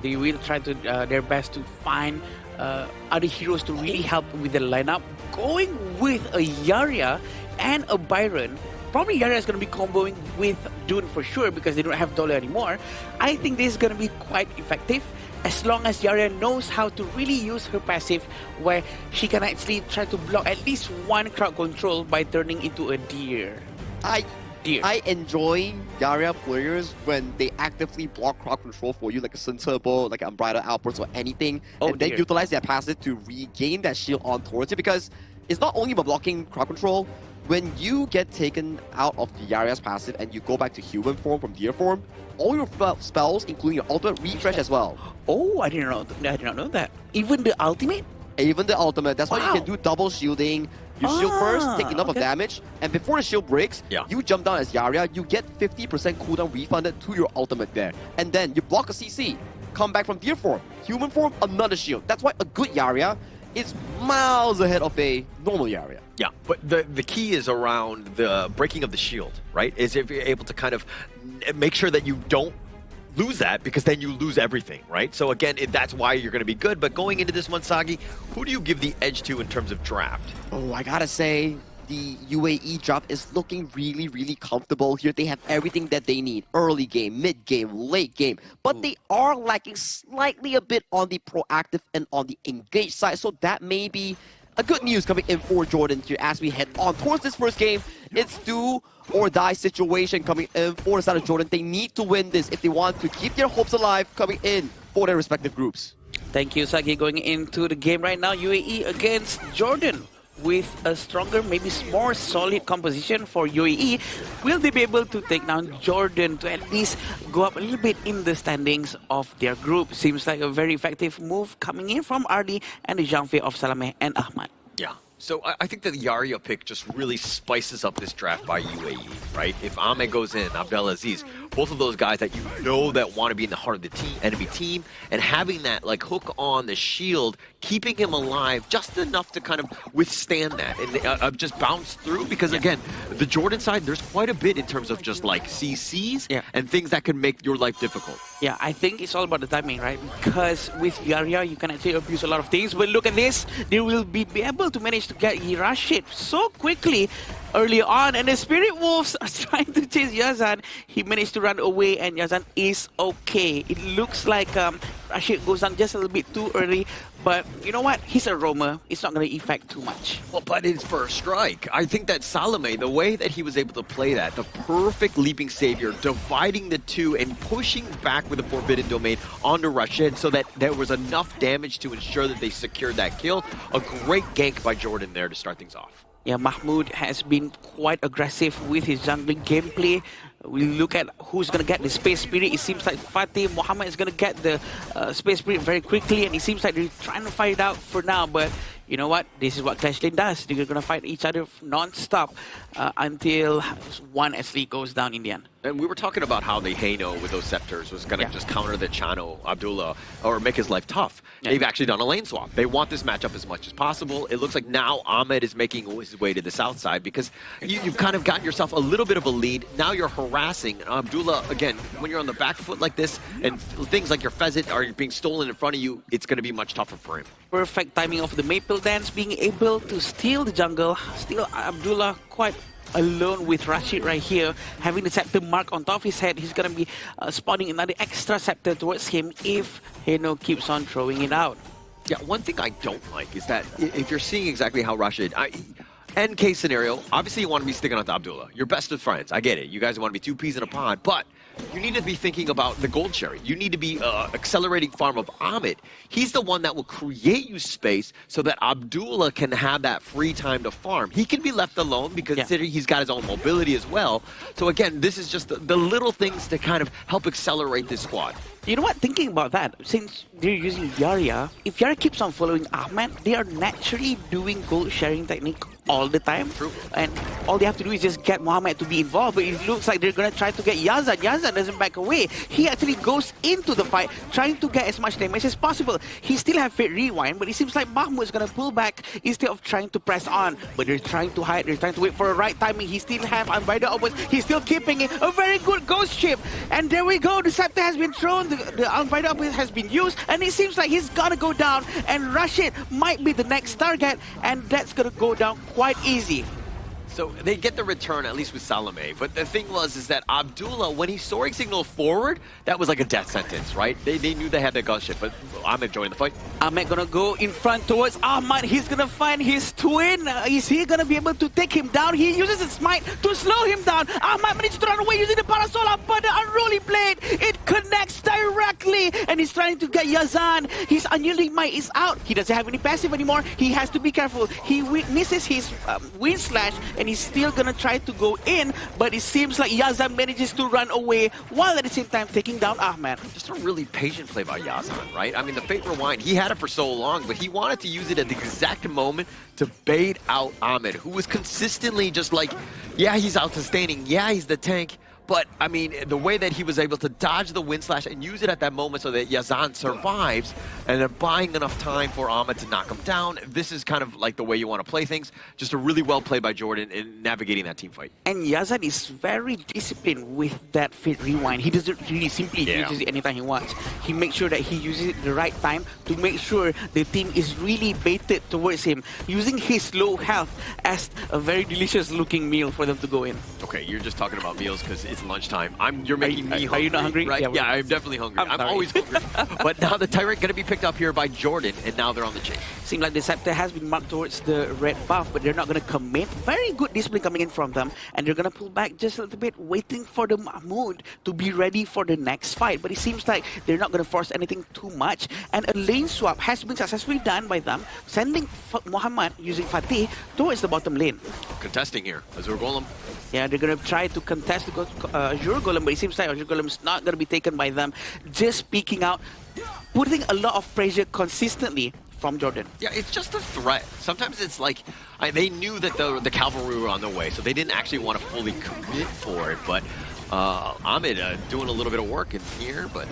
they will try to their best to find other heroes to really help with the lineup. Going with a Yaria and a Byron, probably Yaria is going to be comboing with Dune for sure because they don't have Dole anymore. I think this is going to be quite effective as long as Yaria knows how to really use her passive where she can actually try to block at least one crowd control by turning into a deer. I enjoy Yaria players when they actively block crowd control for you, like a Sun Turbo, like an Unbridled Outburst or anything, and then utilize their passive to regain that shield on towards it, because it's not only about blocking crowd control. When you get taken out of the Yaria's passive and you go back to human form from deer form, all your spells, including your ultimate, refresh as well. Oh, I did not know that. Even the ultimate? Even the ultimate. That's why you can do double shielding. You shield first, take enough of damage, and before the shield breaks, you jump down as Yaria, you get 50% cooldown refunded to your ultimate there. And then you block a CC, come back from deer form, human form, another shield. That's why a good Yaria is miles ahead of a normal Yaria. Yeah, but the key is around the breaking of the shield, right? Is if you're able to kind of make sure that you don't lose that, because then you lose everything, right? So again, that's why you're going to be good. But going into this one, Sagi, who do you give the edge to in terms of draft? Oh, I gotta say, the UAE draft is looking really, really comfortable here. They have everything that they need. Early game, mid game, late game. But they are lacking slightly a bit on the proactive and on the engaged side. So that may be a good news coming in for Jordan here as we head on towards this first game. It's do or die situation coming in for the side of Jordan. They need to win this if they want to keep their hopes alive coming in for their respective groups. Thank you, Sagi. Going into the game right now, UAE against Jordan. With a stronger, maybe more solid composition for UAE, will they be able to take down Jordan to at least go up a little bit in the standings of their group? Seems like a very effective move coming in from Arlie and the Zhangfei of Salameh and Ahmad. Yeah. So I think that the Yaria pick just really spices up this draft by UAE, right? If Ahmed goes in, Abdelaziz, both of those guys that you know that want to be in the heart of the enemy team, and having that like hook on the shield, keeping him alive just enough to kind of withstand that and just bounce through. Because again, the Jordan side, there's quite a bit in terms of just like CCs and things that can make your life difficult. Yeah, I think it's all about the timing, right? Because with Yaria, you can actually abuse a lot of things. But look at this, they will be able to manage to get Rashid so quickly early on, and the Spirit Wolves are trying to chase Yazan. He managed to run away, and Yazan is okay. It looks like Rashid goes down just a little bit too early, but you know what? He's a roamer. It's not going to affect too much. Well, but it's first strike. I think that Salameh, the way that he was able to play that, the perfect leaping savior, dividing the two and pushing back with the Forbidden Domain onto Rashid so that there was enough damage to ensure that they secured that kill. A great gank by Jordan there to start things off. Yeah, Mahmoud has been quite aggressive with his jungling gameplay. We look at who's going to get the Space Spirit. It seems like Fatih Muhammad is going to get the Space Spirit very quickly, and it seems like they're trying to fight it out for now. But you know what? This is what Clash Lane does. They're going to fight each other non-stop until one athlete goes down in the end. And we were talking about how the Haino with those scepters was going to just counter the Chano, Abdullah, or make his life tough. They've actually done a lane swap. They want this matchup as much as possible. It looks like now Ahmed is making his way to the south side because you've kind of gotten yourself a little bit of a lead. Now you're harassing Abdullah. Again, when you're on the back foot like this and things like your pheasant are being stolen in front of you, it's going to be much tougher for him. Perfect timing of the Maple Dance, being able to steal the jungle, steal Abdullah quite alone with Rashid right here, having the scepter mark on top of his head. He's going to be spawning another extra scepter towards him if Heno keeps on throwing it out. Yeah, one thing I don't like is that if you're seeing exactly how Rashid... End case scenario, obviously you want to be sticking on to Abdullah. You're best of friends, I get it. You guys want to be two peas in a pod, but you need to be thinking about the gold cherry. You need to be accelerating farm of Ahmed. He's the one that will create you space so that Abdullah can have that free time to farm. He can be left alone because he's got his own mobility as well. So again, this is just the little things to kind of help accelerate this squad. You know what, thinking about that, since they're using Yarya, if Yarya keeps on following Ahmed, they are naturally doing gold sharing technique all the time. True. And all they have to do is just get Mohamed to be involved, but it looks like they're going to try to get Yazan. Yazan doesn't back away. He actually goes into the fight, trying to get as much damage as possible. He still has Fate Rewind, but it seems like Mahmoud is going to pull back instead of trying to press on. But they're trying to hide, they're trying to wait for a right timing. He still has Unbridled Outburst. He's still keeping it. A very good ghost ship. And there we go. The scepter has been thrown. The Unbridled Outburst has been used. And it seems like he's going to go down. And Rashid might be the next target. And that's going to go down quite easy. So they get the return, at least with Salome. But the thing is that Abdullah, when he soaring signaled forward, that was like a death sentence, right? They knew they had the gunship, but Ahmed joined the fight. Ahmed gonna go in front towards Ahmad. He's gonna find his twin. Is he gonna be able to take him down? He uses his smite to slow him down. Ahmad managed to run away using the Parasola, but the Unruly Blade, it connects directly, and he's trying to get Yazan. His Unyielding Might is out. He doesn't have any passive anymore. He has to be careful. He misses his Wind Slash, and he's still gonna try to go in, but it seems like Yazan manages to run away while at the same time taking down Ahmed. Just a really patient play by Yazan, right? I mean, the Fate Rewind, he had it for so long, but he wanted to use it at the exact moment to bait out Ahmed, who was consistently just like, yeah, he's out-sustaining, yeah, he's the tank, but, I mean, the way that he was able to dodge the Wind Slash and use it at that moment so that Yazan survives, and they're buying enough time for Ahmed to knock him down. This is kind of like the way you want to play things. Just a really well played by Jordan in navigating that team fight. And Yazan is very disciplined with that Fate Rewind. He doesn't really simply use it anytime he wants. He makes sure that he uses it at the right time to make sure the team is really baited towards him, using his low health as a very delicious looking meal for them to go in. Okay, you're just talking about meals because it's lunchtime. You're making me hungry. Are you not hungry? Right? Yeah, I'm definitely hungry. I'm always hungry. But now the Tyrant going to be picked up here by Jordan, and now they're on the chase. Seems like the scepter has been marked towards the red buff, but they're not going to commit. Very good discipline coming in from them, and they're going to pull back just a little bit, waiting for the Mahmoud to be ready for the next fight. But it seems like they're not going to force anything too much, and a lane swap has been successfully done by them, sending Muhammad using Fatih towards the bottom lane. Contesting here, Azure Golem. Yeah, they're going to try to contest the Azure Golem, but it seems like Azure Golem is not going to be taken by them. Just peeking out, putting a lot of pressure consistently from Jordan. Yeah, it's just a threat. Sometimes it's like, they knew that the cavalry were on their way, so they didn't actually want to fully commit for it, but Ahmed doing a little bit of work in here, but...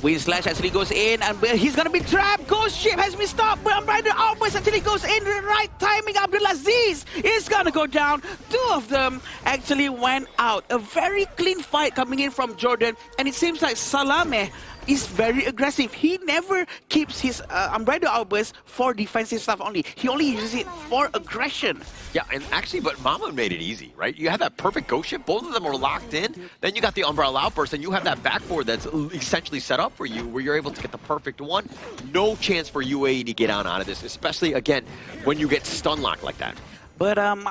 Wind Slash actually goes in, and he's gonna be trapped. Ghost Ship has been stopped, but Unbridled Outburst actually goes in the right timing. Abdulaziz is gonna go down. Two of them actually went out. A very clean fight coming in from Jordan, and it seems like Salame is very aggressive. He never keeps his Unbridled Outburst for defensive stuff only. He only uses it for aggression. Yeah, and actually, but Mama made it easy, right? You had that perfect ghost ship. Both of them are locked in. Then you got the Unbridled Outburst, and you have that backboard that's essentially set up for you, where you're able to get the perfect one. No chance for UAE to get out of this, especially, again, when you get stun locked like that. But I'm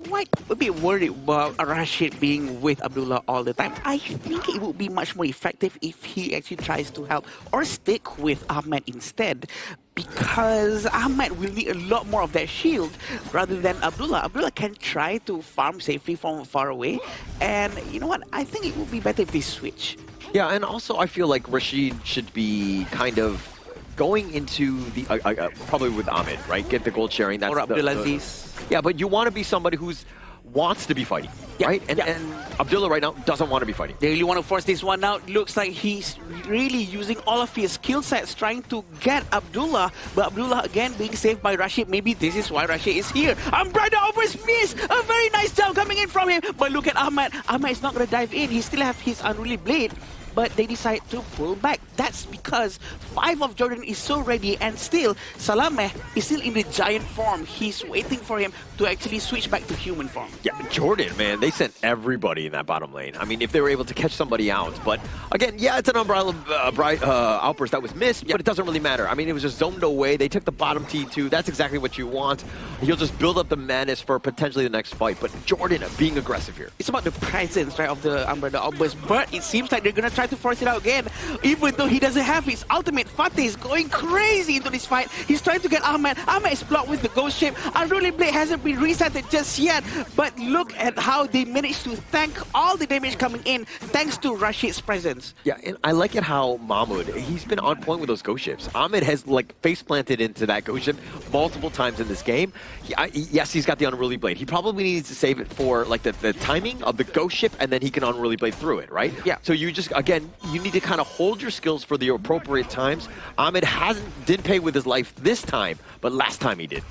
quite a bit worried about Rashid being with Abdullah all the time. I think it would be much more effective if he actually tries to help or stick with Ahmed instead, because Ahmed will need a lot more of that shield rather than Abdullah. Abdullah can try to farm safely from far away, and you know what? I think it would be better if they switch. Yeah, and also I feel like Rashid should be kind of going into the probably with Ahmed, right? Get the gold sharing. That's or Abdulaziz. Yeah, but you want to be somebody who's wants to be fighting, right? And Abdullah right now doesn't want to be fighting. They really want to force this one out. Looks like he's really using all of his skill sets trying to get Abdullah, but Abdullah again being saved by Rashid. Maybe this is why Rashid is here. Unbridled Outburst miss! A very nice jump coming in from him, but look at Ahmed. Ahmed is not going to dive in. He still has his Unruly Blade. but they decide to pull back. That's because 5 of Jordan is so ready, and still Salameh is still in the giant form. He's waiting for him to actually switch back to human form. Yeah, Jordan, man, they sent everybody in that bottom lane. I mean, if they were able to catch somebody out. But again, yeah, it's an umbrella outburst that was missed, but it doesn't really matter. I mean, it was just zoned away. They took the bottom T2. That's exactly what you want. You'll just build up the madness for potentially the next fight. But Jordan being aggressive here. It's about the presence, right, of the umbrella outburst, but it seems like they're going to try to force it out again. Even though he doesn't have his ultimate, Fateh is going crazy into this fight. He's trying to get Ahmed. Ahmed is blocked with the ghost ship. Unruly Blade hasn't been resetted just yet, but look at how they managed to tank all the damage coming in thanks to Rashid's presence. Yeah, and I like it how Mahmoud, he's been on point with those ghost ships. Ahmed has like face planted into that ghost ship multiple times in this game. Yes, he's got the Unruly Blade. He probably needs to save it for like the timing of the ghost ship, and then he can Unruly Blade through it, right? Yeah. So you just, again, you need to kind of hold your skills for the appropriate times. Ahmed didn't pay with his life this time, but last time he did.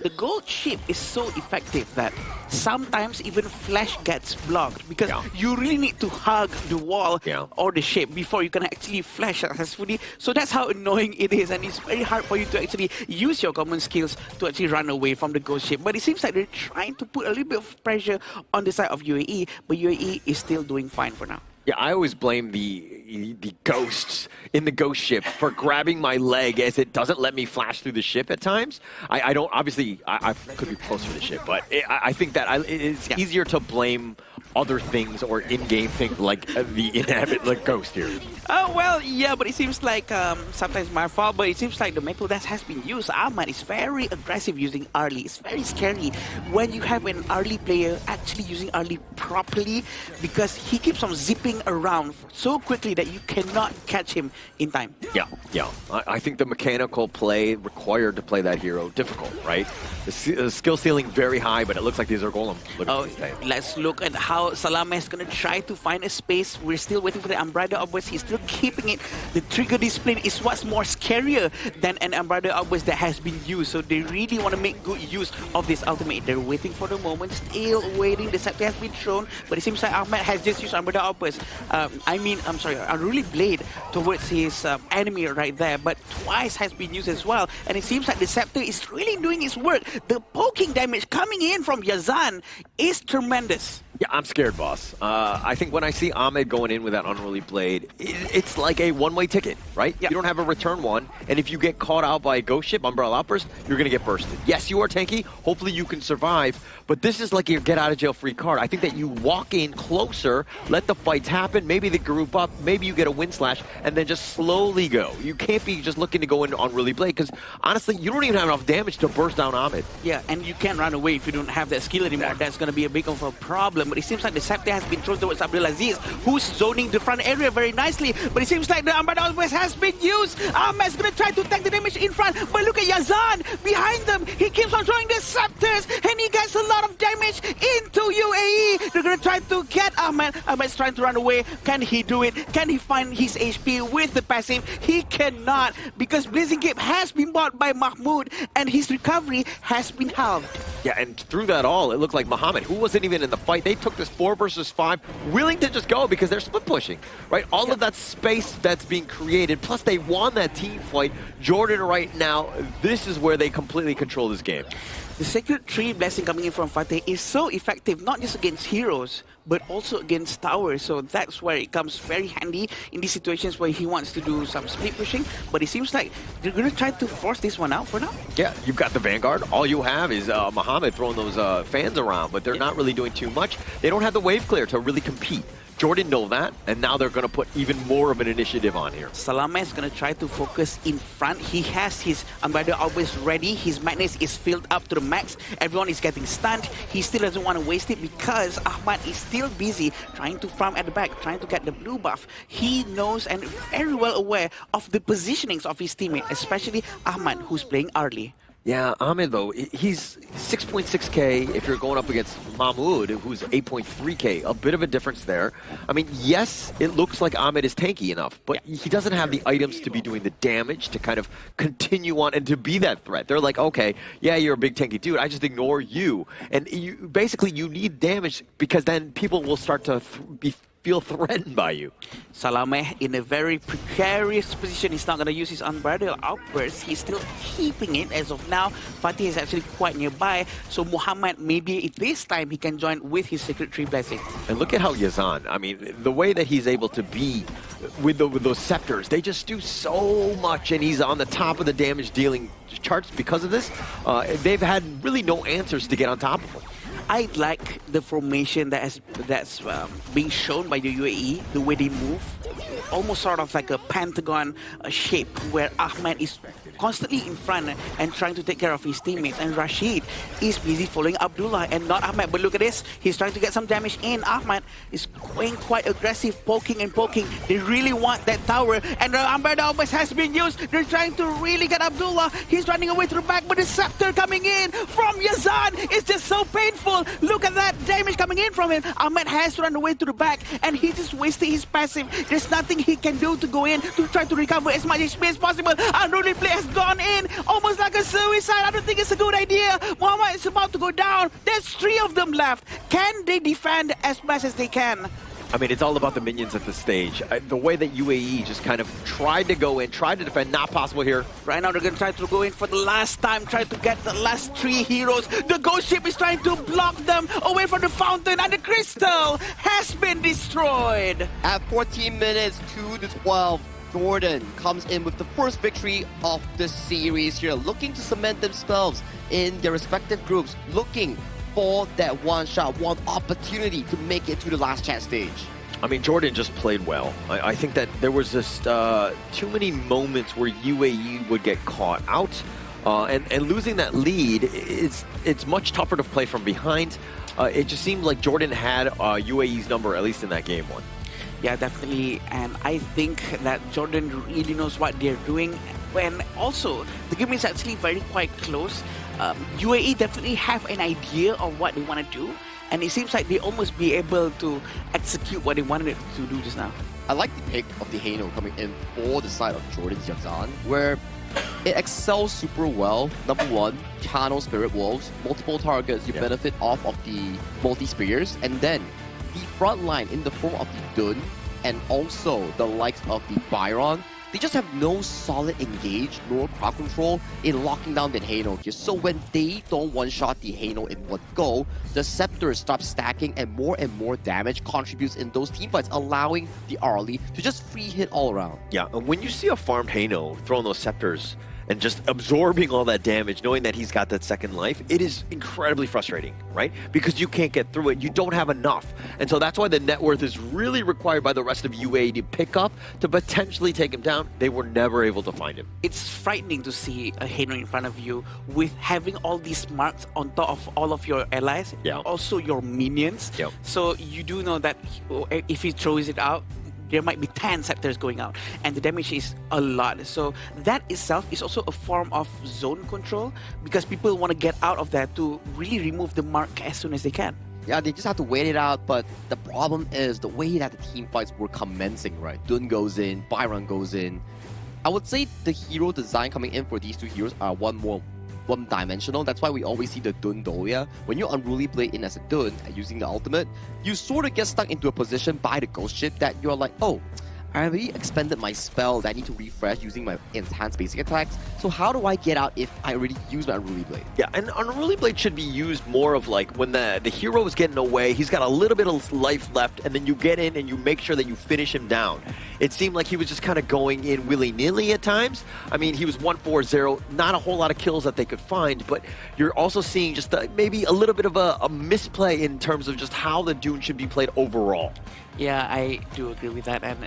The gold ship is so effective that sometimes even flash gets blocked because you really need to hug the wall or the ship before you can actually flash successfully. So that's how annoying it is, and it's very hard for you to actually use your common skills to actually run away from the ghost ship. But it seems like they're trying to put a little bit of pressure on the side of UAE, but UAE is still doing fine for now. Yeah, I always blame the ghosts in the ghost ship for grabbing my leg as it doesn't let me flash through the ship at times. I don't, obviously, I could be closer to the ship, but I think that it's easier to blame other things or in-game things like the inhabit ghost here. Oh, well, yeah, but it seems like sometimes my fault, but it seems like the metal dance has been used. Ahmad is very aggressive using early. It's very scary when you have an early player actually using early properly because he keeps on zipping around so quickly that you cannot catch him in time. Yeah. I think the mechanical play required to play that hero difficult, right? The skill ceiling very high, but it looks like these are golem. Let's look at how Salameh is going to try to find a space. We're still waiting for the umbrella outburst. He's still keeping it. The trigger discipline is what's more scarier than an umbrella outburst that has been used. So they really want to make good use of this ultimate. They're waiting for the moment, still waiting. The scepter has been thrown, but it seems like Ahmed has just used umbrella outburst. Unruly Blade towards his enemy right there, but twice has been used as well. And it seems like the scepter is really doing its work. The poking damage coming in from Yazan is tremendous. Yeah, I'm scared, boss. I think when I see Ahmed going in with that Unruly Blade, it's like a one-way ticket, right? You don't have a return one, and if you get caught out by a ghost ship, Umbrella Outburst, you're going to get bursted. Yes, you are tanky. Hopefully you can survive, but this is like your get-out-of-jail-free card. I think that you walk in closer, let the fights happen, maybe they group up, maybe you get a wind slash, and then just slowly go. You can't be just looking to go in on Unruly Blade, because honestly, you don't even have enough damage to burst down Ahmed. Yeah, and you can't run away if you don't have that skill anymore. Exactly. That's going to be a big of a problem. But it seems like the scepter has been thrown towards Abdulaziz, who's zoning the front area very nicely. But it seems like the Umbrella Outburst has been used. Ahmed's going to try to tank the damage in front. But look at Yazan behind them. He keeps on throwing the scepters, and he gets a lot of damage into UAE. They're going to try to get Ahmed. Ahmed's trying to run away. Can he do it? Can he find his HP with the passive? He cannot, because Blazing Cape has been bought by Mahmoud, and his recovery has been halved. Yeah, and through that all, it looked like Muhammad, who wasn't even in the fight, they took this 4 versus 5, willing to just go because they're split pushing, right? All of that space that's being created, plus they won that team fight. Jordan right now, this is where they completely control this game. The Sacred Tree blessing coming in from Fateh is so effective, not just against heroes, but also against towers. So that's where it comes very handy in these situations where he wants to do some split pushing. But it seems like they're going to try to force this one out for now. Yeah, you've got the Vanguard. All you have is Muhammad throwing those fans around, but they're not really doing too much. They don't have the wave clear to really compete. Jordan know that, and now they're going to put even more of an initiative on here. Salameh is going to try to focus in front. He has his Umbrella Outburst ready. His madness is filled up to the max. Everyone is getting stunned. He still doesn't want to waste it because Ahmad is still busy trying to farm at the back, trying to get the blue buff. He knows and very well aware of the positionings of his teammate, especially Ahmad, who's playing early. Yeah, Ahmed, though, he's 6.6k if you're going up against Mahmoud, who's 8.3k. A bit of a difference there. I mean, yes, it looks like Ahmed is tanky enough, but he doesn't have the items to be doing the damage to kind of continue on and to be that threat. They're like, okay, yeah, you're a big tanky dude. I just ignore you. And basically, you need damage because then people will start to be feel threatened by you. Salameh in a very precarious position. He's not going to use his unbridled outburst. He's still keeping it as of now. Fatih is actually quite nearby. So Muhammad, maybe this time he can join with his Secretary Blessing. And look at how Yazan, I mean, the way that he's able to be with those scepters, they just do so much, and he's on the top of the damage dealing charts because of this. They've had really no answers to get on top of him. I like the formation that's being shown by the UAE, the way they move, almost sort of like a pentagon shape where Ahmed is constantly in front and trying to take care of his teammates, and Rashid is busy following Abdullah and not Ahmed. But look at this, he's trying to get some damage in. Ahmed is going quite aggressive, poking and poking. They really want that tower, and the Umbrella almost has been used. They're trying to really get Abdullah. He's running away to the back, but the scepter coming in from Yazan is just so painful. Look at that damage coming in from him. Ahmed has to run away to the back, and he's just wasting his passive. There's nothing he can do to go in to try to recover as much HP as possible. Unruly play has gone in, almost like a suicide. I don't think it's a good idea. Muhammad is about to go down. There's 3 of them left. Can they defend as much as they can? I mean, it's all about the minions at this stage. The way that UAE just kind of tried to go in, tried to defend, not possible here. Right now, they're going to try to go in for the last time, try to get the last 3 heroes. The ghost ship is trying to block them away from the fountain, and the crystal has been destroyed. At 14 minutes, 2-12, Jordan comes in with the first victory of the series here, looking to cement themselves in their respective groups, looking for that one shot, one opportunity to make it to the last chance stage. I mean, Jordan just played well. I think that there was just too many moments where UAE would get caught out, and losing that lead, it's much tougher to play from behind. It just seemed like Jordan had UAE's number, at least in that game one. Yeah, definitely, and I think that Jordan really knows what they're doing. And also, the game is actually quite close. UAE definitely have an idea of what they want to do, and it seems like they almost be able to execute what they wanted to do just now. I like the pick of the Hano coming in for the side of Jordan's Yazan, where it excels super well. Number 1, Channel Spirit Wolves, multiple targets, you benefit off of the multi-spears, and then the front line in the form of the Dun and also the likes of the Byron, they just have no solid engage nor crowd control in locking down the Hano here. So when they don't one-shot the Hano in one go, the scepters stop stacking and more damage contributes in those teamfights, allowing the Arlie to just free hit all around. Yeah, and when you see a farmed Hano throwing those scepters and just absorbing all that damage, knowing that he's got that second life, it is incredibly frustrating, right? Because you can't get through it. You don't have enough. And so that's why the net worth is really required by the rest of UAE to pick up to potentially take him down. They were never able to find him. It's frightening to see a Hano in front of you with having all these marks on top of all of your allies, also your minions. So you do know that if he throws it out, there might be 10 scepters going out, and the damage is a lot. So that itself is also a form of zone control, because people want to get out of that to really remove the mark as soon as they can. Yeah, they just have to wait it out, but the problem is the way that the team fights were commencing, right? Dun goes in, Byron goes in. I would say the hero design coming in for these 2 heroes are one-dimensional. That's why we always see the Dun Dolia. When you Unruly Blade in as a Dun using the ultimate, you sort of get stuck into a position by the ghost ship that you're like, oh, I already expended my spell that I need to refresh using my enhanced basic attacks. So how do I get out if I already used my Unruly Blade? Yeah, and Unruly Blade should be used more of like when the hero is getting away, he's got a little bit of life left, and then you get in and you make sure that you finish him down. It seemed like he was just kind of going in willy-nilly at times. I mean, he was 1-4-0, not a whole lot of kills that they could find, but you're also seeing just maybe a little bit of a misplay in terms of just how the Dune should be played overall. Yeah, I do agree with that, and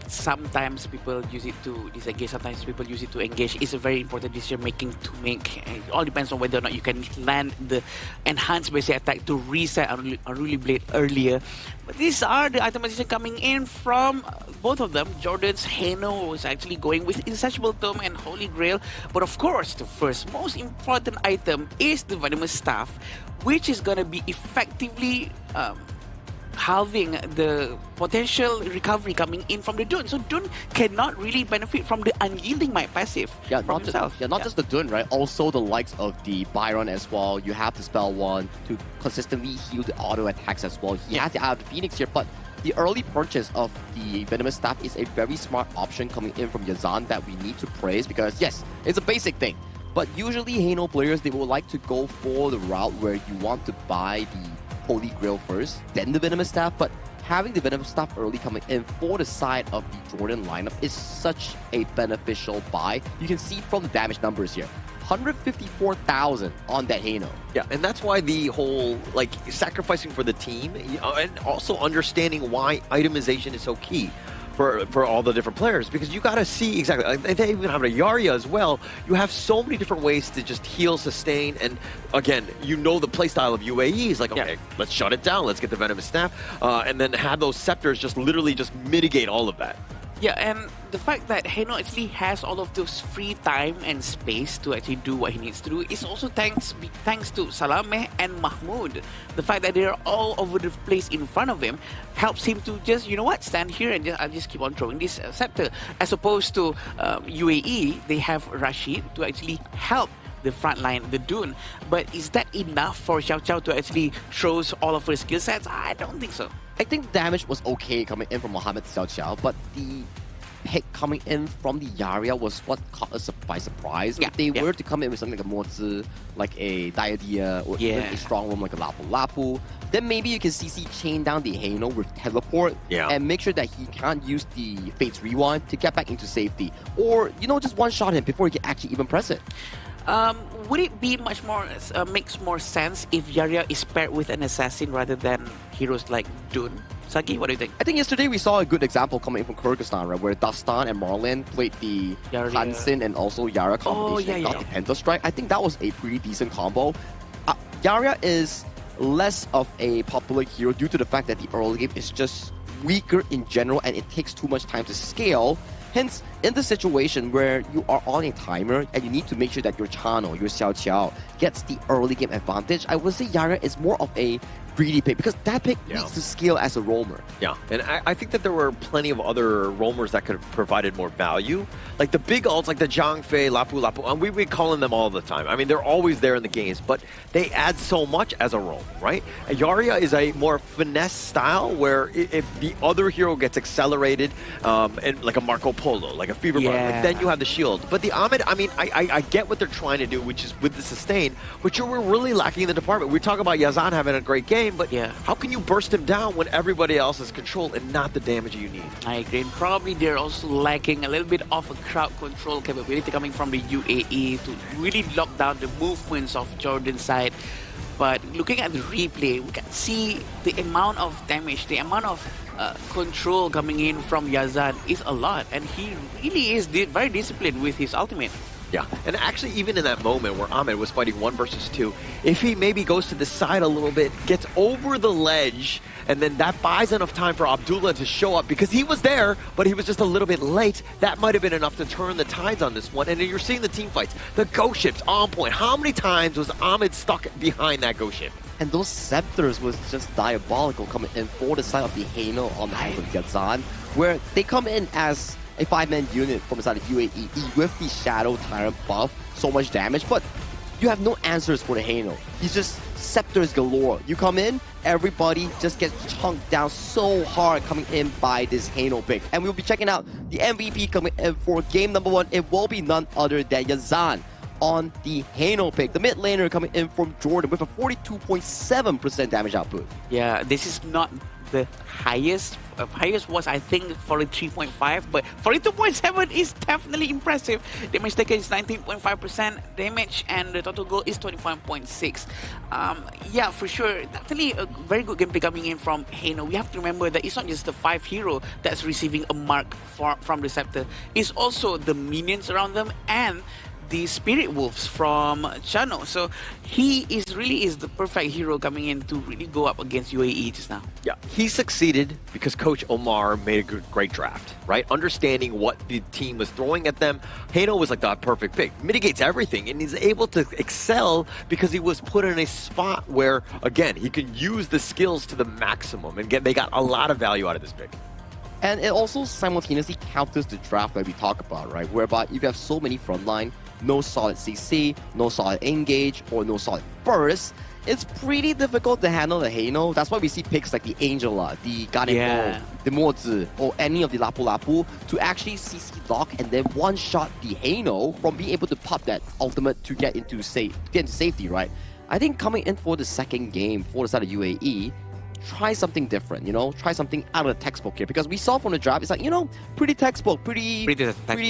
sometimes people use it to disengage, sometimes people use it to engage. It's a very important decision making to make. It all depends on whether or not you can land the enhanced basic attack to reset Unruly Blade earlier. But these are the itemization coming in from both of them. Jordan's Hano was actually going with Insatiable Tome and Holy Grail, but of course the first most important item is the Venomous Staff, which is going to be effectively halving the potential recovery coming in from the Dun. So Dun cannot really benefit from the unyielding might passive from himself. Not just the Dun, right? Also the likes of the Byron as well. You have the spell one to consistently heal the auto attacks as well. He has the Eye of the Phoenix here, but the early purchase of the Venomous Staff is a very smart option coming in from Yazan that we need to praise because, yes, it's a basic thing. But usually, Hano players, they will like to go for the route where you want to buy the Holy Grail first, then the Venomous Staff. But having the Venomous Staff early coming in for the side of the Jordan lineup is such a beneficial buy. You can see from the damage numbers here. 154,000 on that Hano. Yeah, and that's why the whole, like, sacrificing for the team, and also understanding why itemization is so key for all the different players, because you got to see exactly, like, they even have a Yarya as well. You have so many different ways to just heal, sustain, and again, you know the playstyle of UAE is like, okay, let's shut it down, let's get the Venomous Staff, and then have those scepters just literally just mitigate all of that. Yeah, and the fact that Hano actually has all of those free time and space to actually do what he needs to do is also thanks to Salameh and Mahmoud. The fact that they're all over the place in front of him helps him to just, you know what, stand here and I'll just keep on throwing this scepter. As opposed to UAE, they have Rashid to actually help the front line, the Dune. But is that enough for Xiao Xiao to actually throw all of her skill sets? I don't think so. I think damage was okay coming in from Mohamed Xiao Xiao, but the pick coming in from the Yarya was what caught us by surprise. If they were to come in with something like a Mozi, like a Diadia, or even a strong room like a Lapu Lapu, then maybe you can CC chain down the Hano with teleport and make sure that he can't use the Fate's Rewind to get back into safety. Or, you know, just one-shot him before he can actually even press it. Would it be much more, makes more sense if Yarya is paired with an assassin rather than heroes like Dune? Sagi, what do you think? I think yesterday we saw a good example coming from Kyrgyzstan, right, where Dastan and Marlin played the Hansen and also Yara combination and got the Penta Strike. I think that was a pretty decent combo. Yarya is less of a popular hero due to the fact that the early game is just weaker in general and it takes too much time to scale. Hence, in the situation where you are on a timer and you need to make sure that your channel, your Xiao Xiao, gets the early game advantage, I would say Yarya is more of a greedy pick because that pick needs to scale as a roamer. Yeah, and I think that there were plenty of other roamers that could have provided more value. Like the big ults, like the Zhang Fei, Lapu Lapu, and we've been calling them all the time. I mean, they're always there in the games, but they add so much as a roam, right? And Yarya is a more finesse style where if the other hero gets accelerated, and like a Marco Polo, like a Fever Bar, like then you have the shield. But the Ahmed, I mean, I get what they're trying to do, which is with the sustain, but we're really lacking in the department. We talk about Yazan having a great game, but how can you burst him down when everybody else is controlled and not the damage you need? I agree. And probably they're also lacking a little bit of a crowd control capability coming from the UAE to really lock down the movements of Jordan's side. But looking at the replay, we can see the amount of damage, the amount of control coming in from Yazan is a lot. And he really is very disciplined with his ultimate. Yeah, and actually even in that moment where Ahmed was fighting 1 versus 2, if he maybe goes to the side a little bit, gets over the ledge, and then that buys enough time for Abdullah to show up because he was there, but he was just a little bit late, that might have been enough to turn the tides on this one. And then you're seeing the team fights, the ghost ships on point. How many times was Ahmed stuck behind that ghost ship? And those scepters was just diabolical coming in for the side of the Hano on the hand of Yazan, where they come in as a 5-man unit from the side of UAE with the Shadow Tyrant buff, so much damage, but you have no answers for the Hano. He's just scepters galore. You come in, everybody just gets chunked down so hard coming in by this Hano pick. And we'll be checking out the MVP coming in for game number 1. It will be none other than Yazan on the Hano pick. The mid laner coming in from Jordan with a 42.7% damage output. Yeah, this is not the highest. Highest was, I think, 43.5, but 42.7 is definitely impressive. Damage taken is 19.5% damage, and the total goal is 25.6. Yeah, for sure, definitely a very good gameplay coming in from Hano. We have to remember that it's not just the 5 hero that's receiving a mark from the scepter. It's also the minions around them and the Spirit Wolves from Chano. So he really is the perfect hero coming in to really go up against UAE just now. Yeah, he succeeded because Coach Omar made a great draft, right? Understanding what the team was throwing at them. Hano was like the perfect pick. Mitigates everything, and he's able to excel because he was put in a spot where, again, he can use the skills to the maximum, and they got a lot of value out of this pick. And it also simultaneously counters the draft that we talk about, right? Whereby if you have so many frontline, no solid CC, no solid engage, or no solid burst, it's pretty difficult to handle the Heino. That's why we see picks like the Angela, the Ganemo, the Mozi, or any of the Lapu Lapu to actually CC lock and then one-shot the Heino from being able to pop that ultimate to get into safety, right? I think coming in for the second game for the side of UAE, try something different, you know? Try something out of the textbook here. Because we saw from the draft, it's like, you know, pretty textbook, pretty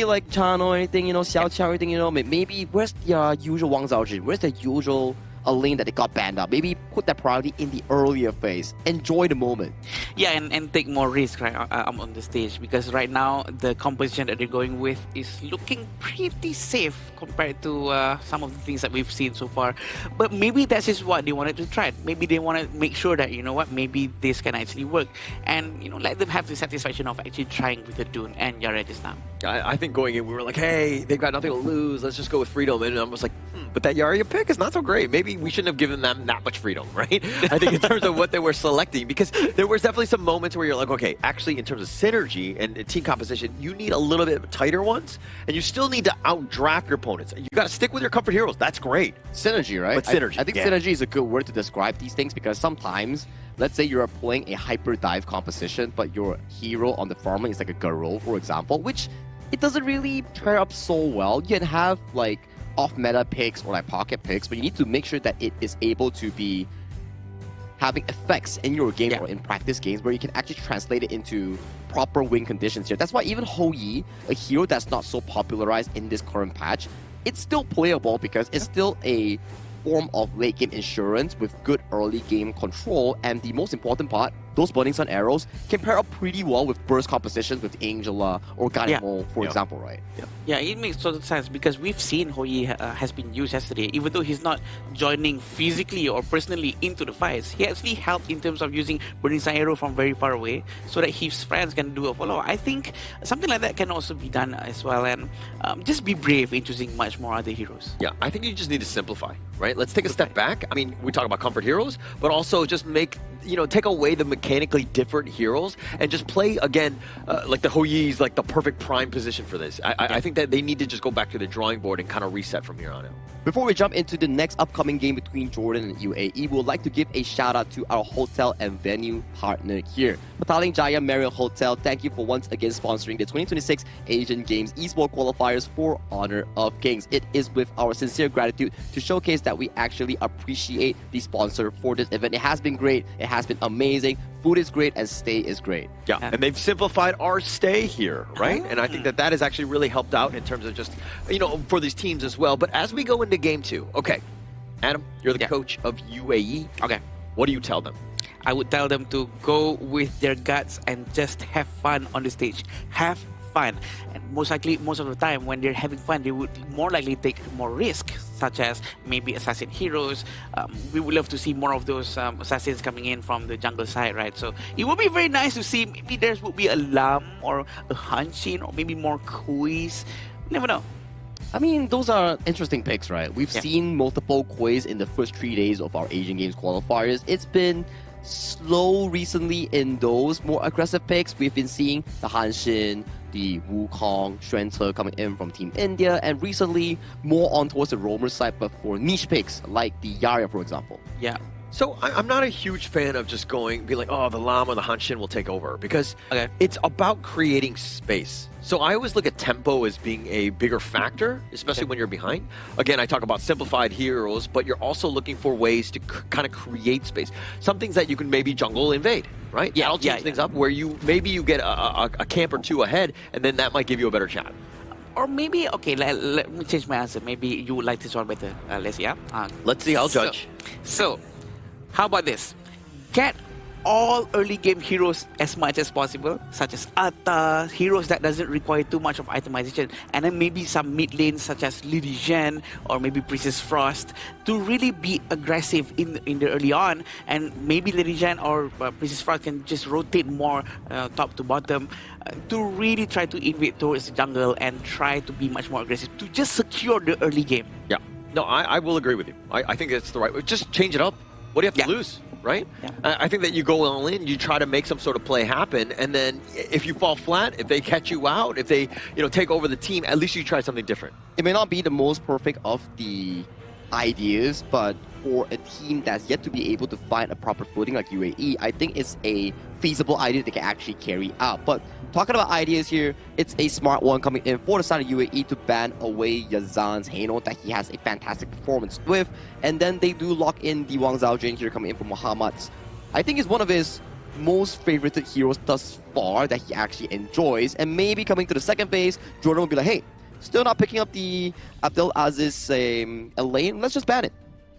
like Chan or anything, you know, Xiao Qiao, everything, you know? Maybe where's the usual Wang Zhaojin? Where's the usual a lane that they got banned up? Maybe put that priority in the earlier phase. Enjoy the moment. Yeah, and take more risk right on the stage, because right now the composition that they're going with is looking pretty safe compared to some of the things that we've seen so far. But maybe that is what they wanted to try. Maybe they want to make sure that, you know what, maybe this can actually work, and, you know, let them have the satisfaction of actually trying with the Dune and Yara just now. I think going in, we were like, hey, they've got nothing to lose. Let's just go with freedom. And I was like, but that Yarria pick is not so great. Maybe we shouldn't have given them that much freedom, right? I think in terms of what they were selecting, because there was definitely some moments where you're like, okay, actually in terms of synergy and team composition, you need a little bit tighter ones, and you still need to outdraft your opponents. You got to stick with your comfort heroes. That's great. Synergy, right? But synergy. I think synergy is a good word to describe these things, because sometimes, let's say you're playing a hyper dive composition, but your hero on the farming is like a Garo, for example, which it doesn't really pair up so well. You can have like off-meta picks or like pocket picks, but you need to make sure that it is able to be having effects in your game or in practice games where you can actually translate it into proper win conditions here. That's why even Hou Yi, a hero that's not so popularized in this current patch, it's still playable because it's still a form of late game insurance with good early game control, and the most important part, those Burning Sun arrows can pair up pretty well with burst compositions with Angela or Ganemo, for example, right? Yeah, it makes total sense, because we've seen Hou Yi has been used yesterday. Even though he's not joining physically or personally into the fights, he actually helped in terms of using Burning Sun arrow from very far away so that his friends can do a follow. I think something like that can also be done as well, and just be brave in choosing much more other heroes. Yeah, I think you just need to simplify, right? Let's take a step back. I mean, we talk about comfort heroes, but also just make, you know, take away the mechanically different heroes and just play again like the Hou Yi's like the perfect prime position for this. I think that they need to just go back to the drawing board and kind of reset from here on out. Before we jump into the next upcoming game between Jordan and UAE, we would like to give a shout out to our hotel and venue partner here. Petaling Jaya Marriott Hotel, thank you for once again sponsoring the 2026 Asian Games Esports Qualifiers for Honor of Kings. It is with our sincere gratitude to showcase that we actually appreciate the sponsor for this event. It has been great. It has been amazing. Food is great and stay is great. Yeah, and they've simplified our stay here, right? And I think that that has actually really helped out in terms of just, you know, for these teams as well. But as we go into game 2, okay, Adam, you're the coach of UAE. Okay. What do you tell them? I would tell them to go with their guts and just have fun on the stage. Have fun. And most likely, most of the time, when they're having fun, they would more likely take more risk, such as maybe assassin heroes. We would love to see more of those assassins coming in from the jungle side, right? So it would be very nice to see maybe there would be a Lam or a Hanshin or maybe more Kuis. Never know. I mean, those are interesting picks, right? We've seen multiple Kuis in the first 3 days of our Asian Games qualifiers. It's been slow recently in those more aggressive picks. We've been seeing the Hanshin, the Wukong, Xuanche coming in from Team India, and recently more on towards the roamer side, but for niche picks like the Yarria, for example. Yeah. So I'm not a huge fan of just be like, oh, the Lam or the Hanshin will take over, because it's about creating space. So I always look at tempo as being a bigger factor, especially when you're behind. Again, I talk about simplified heroes, but you're also looking for ways to kind of create space. Some things that you can maybe jungle invade, right? Yeah, I'll change things up where maybe you get a camp or 2 ahead, and then that might give you a better shot. Or maybe, okay, let me change my answer. Maybe you would like this one better. Let's see, Let's see, I'll judge. So, how about this? Get all early game heroes as much as possible, such as Atta, heroes that doesn't require too much of itemization, and then maybe some mid lanes such as Lady Zhen or maybe Princess Frost to really be aggressive in the early on, and maybe Lady Zhen or Princess Frost can just rotate more top to bottom to really try to invade towards the jungle and try to be much more aggressive to just secure the early game. Yeah, no, I will agree with you. I think it's the right way. Just change it up. What do you have to lose, right? I think that you go all in, you try to make some sort of play happen, and then if you fall flat, if they catch you out, if they take over the team, at least you try something different. It may not be the most perfect of the ideas, but for a team that's yet to be able to find a proper footing like UAE, I think it's a feasible idea they can actually carry out. But talking about ideas here, it's a smart one coming in for the side of UAE to ban away Yazan's Hano that he has a fantastic performance with. And then they do lock in the Wang Zhaojun here coming in from Muhammad's. I think it's one of his most favorited heroes thus far that he actually enjoys. And maybe coming to the second phase, Jordan will be like, hey, still not picking up the Abdel Aziz lane, let's just ban it.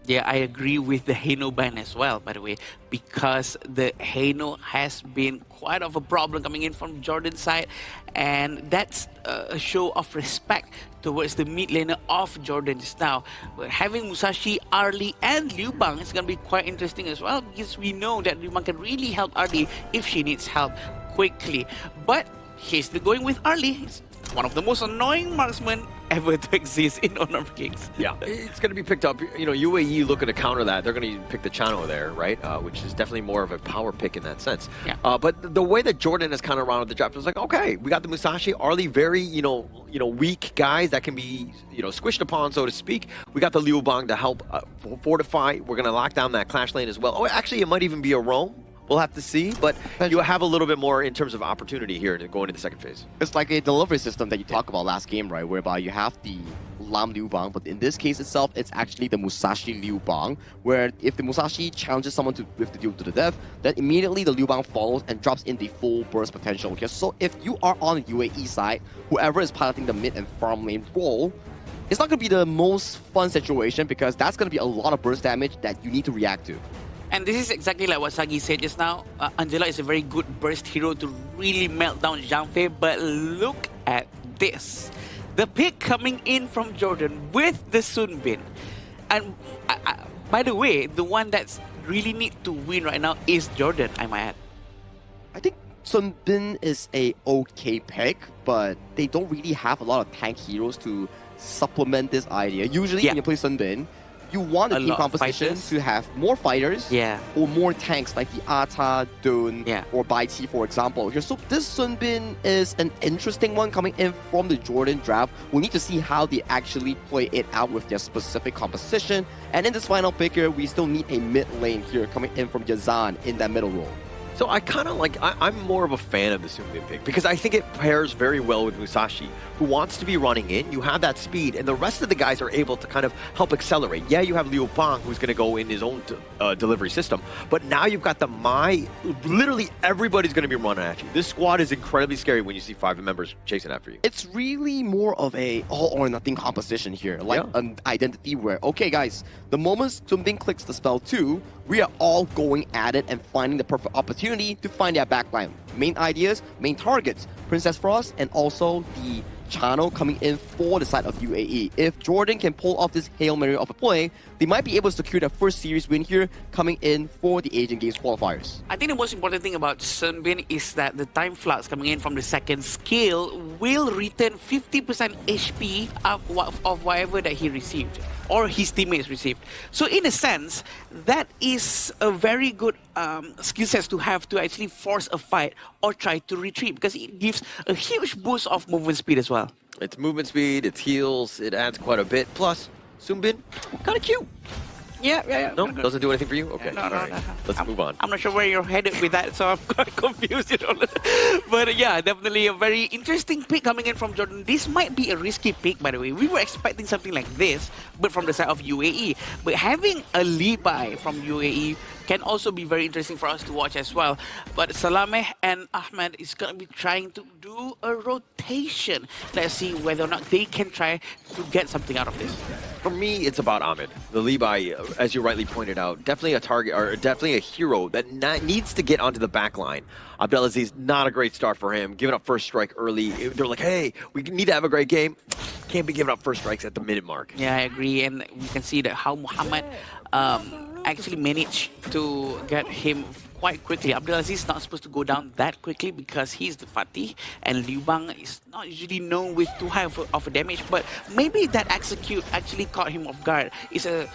Yeah, I agree with the Hano ban as well, by the way, because the Hano has been quite of a problem coming in from Jordan's side, and that's a show of respect towards the mid laner of Jordan just now. But having Musashi, Arlie, and Liu Bang is going to be quite interesting as well, because we know that Liu Bang can really help Arlie if she needs help quickly. But he's still going with Arlie. He's one of the most annoying marksmen ever to exist in Honor of Kings. Yeah, it's going to be picked up. You know, UAE looking to counter that. They're going to pick the Chano there, right? Which is definitely more of a power pick in that sense. Yeah. But the way that Jordan has kind of rounded the draft was like, okay, we got the Musashi, Arlie, very weak guys that can be squished upon, so to speak. We got the Liu Bang to help fortify. We're going to lock down that Clash lane as well. Oh, actually, it might even be a roam. We'll have to see, but you have a little bit more in terms of opportunity here to go into the second phase. It's like a delivery system that you talked about last game, right? Whereby you have the Lam Liu Bang, but in this case itself, it's actually the Musashi Liu Bang, where if the Musashi challenges someone with the duel to the death, then immediately the Liu Bang follows and drops in the full burst potential here. So if you are on the UAE side, whoever is piloting the mid and farm lane role, it's not going to be the most fun situation because that's going to be a lot of burst damage that you need to react to. And this is exactly like what Sagi said just now. Angela is a very good burst hero to really melt down Zhang Fei, but look at this. The pick coming in from Jordan with the Sun Bin. And by the way, the one that's really need to win right now is Jordan, I might add. I think Sun Bin is a okay pick, but they don't really have a lot of tank heroes to supplement this idea. Usually when you play Sun Bin, you want the team composition to have more fighters or more tanks like the Ata, Dun, or Bai Qi, for example. Here, so this Sun Bin is an interesting one coming in from the Jordan draft. We'll need to see how they actually play it out with their specific composition. And in this final pick here, we still need a mid lane here coming in from Yazan in that middle role. So I kind of like, I'm more of a fan of the Sun Bin pick because I think it pairs very well with Musashi, who wants to be running in. You have that speed, and the rest of the guys are able to kind of help accelerate. Yeah, you have Liu Bang, who's going to go in his own delivery system, but now you've got the Mai. Literally everybody's going to be running at you. This squad is incredibly scary when you see 5 members chasing after you. It's really more of a all or nothing composition here, like an identity where, okay guys, the moment Sun Bin clicks the spell 2, we are all going at it and finding the perfect opportunity to find their backline. Main ideas, main targets, Princess Frost, and also the Chano coming in for the side of UAE. If Jordan can pull off this Hail Mary of a play, they might be able to secure their first series win here coming in for the Asian Games qualifiers. I think the most important thing about Sun Bin is that the time flux coming in from the second skill will return 50% HP of whatever that he received or his teammates received. So in a sense, that is a very good skill set to have to actually force a fight or try to retreat, because it gives a huge boost of movement speed as well. It's movement speed, it's heals, it adds quite a bit. Plus, Sun Bin, kind of cute. Yeah. No? Doesn't do anything for you? Okay. No. Let's move on. I'm not sure where you're headed with that, so I'm quite confused. But yeah, definitely a very interesting pick coming in from Jordan. This might be a risky pick, by the way. We were expecting something like this, but from the side of UAE. But having a Levi from UAE can also be very interesting for us to watch as well. But Salameh and Ahmed is going to be trying to do a rotation. Let's see whether or not they can try to get something out of this. For me, it's about Ahmed. The Levi, as you rightly pointed out, definitely a target, or definitely a hero that needs to get onto the back line. Abdelaziz, not a great start for him. Giving up first strike early. They're like, hey, we need to have a great game. Can't be giving up first strikes at the minute mark. Yeah, I agree. And we can see that how Muhammad actually managed to get him quite quickly. Abdelaziz is not supposed to go down that quickly because he's the Fatih, and Liu Bang is not usually known with too high of a damage, but maybe that execute actually caught him off guard. It's a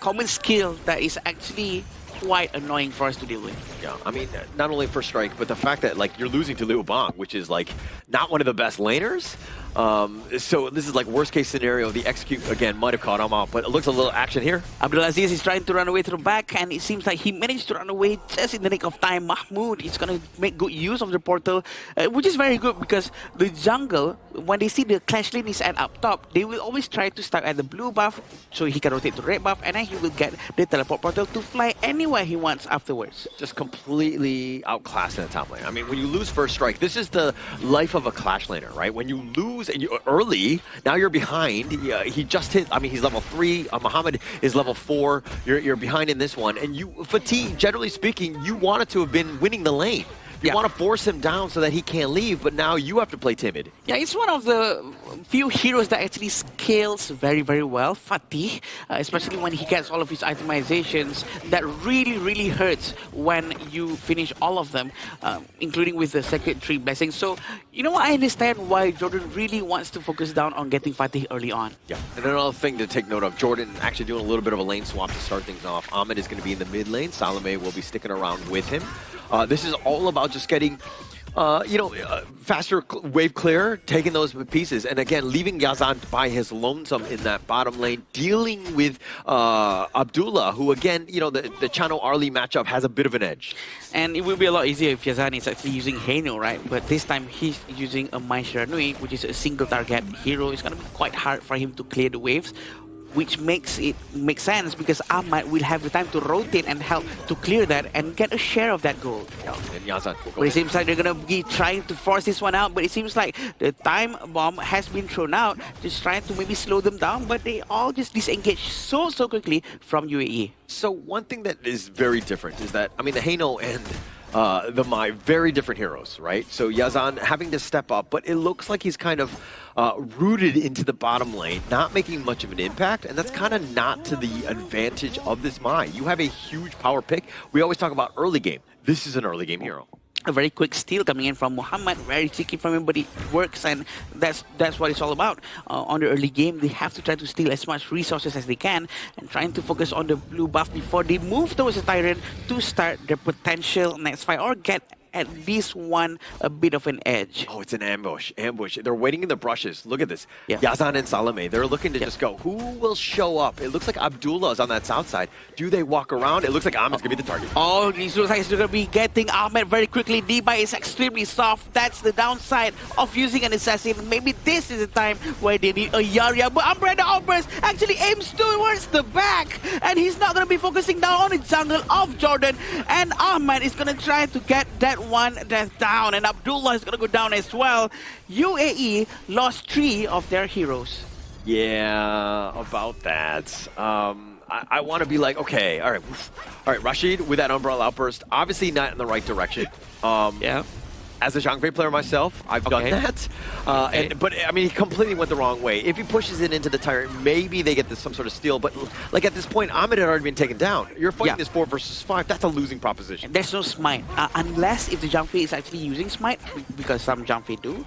common skill that is actually quite annoying for us to deal with. Yeah, I mean, not only first strike, but the fact that like you're losing to Liu Bang, which is like not one of the best laners. So this is like worst case scenario. The execute again might have caught him out, but it looks a little action here. Abdulaziz is trying to run away to the back, and it seems like he managed to run away just in the nick of time. Mahmoud is going to make good use of the portal, which is very good because the jungle, when they see the clash lane is at up top, they will always try to start at the blue buff so he can rotate to red buff, and then he will get the teleport portal to fly anywhere he wants afterwards. Just completely outclassed in the top lane. I mean, when you lose first strike, this is the life of a clash laner, right? When you lose and you early, now you're behind. He just hit, I mean, he's level 3. Muhammad is level 4. You're behind in this one. And you, Fatih, generally speaking, you wanted to have been winning the lane. You want to force him down so that he can't leave, but now you have to play timid. Yeah, it's one of the few heroes that actually scales very, very well. Fatih, especially when he gets all of his itemizations, that really, really hurts when you finish all of them, including with the Secret Tree Blessing. So, you know what, I understand why Jordan really wants to focus down on getting Fatih early on. Yeah, and another thing to take note of, Jordan actually doing a little bit of a lane swap to start things off. Ahmed is going to be in the mid lane. Salome will be sticking around with him. This is all about just getting, faster wave clear, taking those pieces, and again, leaving Yazan by his lonesome in that bottom lane, dealing with Abdullah, who again, the Chano Arlie matchup has a bit of an edge. And it will be a lot easier if Yazan is actually using Haino, right? But this time he's using a Mai Shiranui, which is a single target hero. It's going to be quite hard for him to clear the waves, which makes it make sense because Ahmad will have the time to rotate and help to clear that and get a share of that gold. Yeah, and Yazan. But it seems like they're going to be trying to force this one out, but it seems like the time bomb has been thrown out, just trying to maybe slow them down, but they all just disengage so quickly from UAE. So one thing that is very different is that, I mean, the Haino and the Mai, very different heroes, right? So Yazan having to step up, but it looks like he's kind of rooted into the bottom lane, not making much of an impact, and that's kind of not to the advantage of this Mai. You have a huge power pick. We always talk about early game. This is an early game hero. A very quick steal coming in from Muhammad, very cheeky from him, but it works, and that's what it's all about. On the early game, they have to try to steal as much resources as they can and trying to focus on the blue buff before they move towards the Tyrant to start their potential next fight or get at least a bit of an edge. Oh, it's an ambush. They're waiting in the brushes. Look at this. Yeah. Yazan and Salome, they're looking to just go. Who will show up? It looks like Abdullah is on that south side. Do they walk around? It looks like Ahmed's going to be the target. Oh, it looks like he's going to be getting Ahmed very quickly. D-Buy is extremely soft. That's the downside of using an assassin. Maybe this is the time where they need a Yarya. But Umbrella Outburst actually aims towards the back. And he's not going to be focusing down on the jungle of Jordan. And Ahmed is going to try to get that one death down, and Abdullah is going to go down as well. UAE lost 3 of their heroes. Yeah, about that. I want to be like, okay, all right, Rashid with that Umbrella Outburst, obviously not in the right direction. Yeah. As a Zhangfei player myself, I've done that. But, I mean, he completely went the wrong way. If he pushes it into the Tyrant, maybe they get some sort of steal. But, like, at this point, Ahmed had already been taken down. You're fighting this 4 versus 5. That's a losing proposition. There's no Smite. Unless if the Zhangfei is actually using Smite, because some Zhangfei do.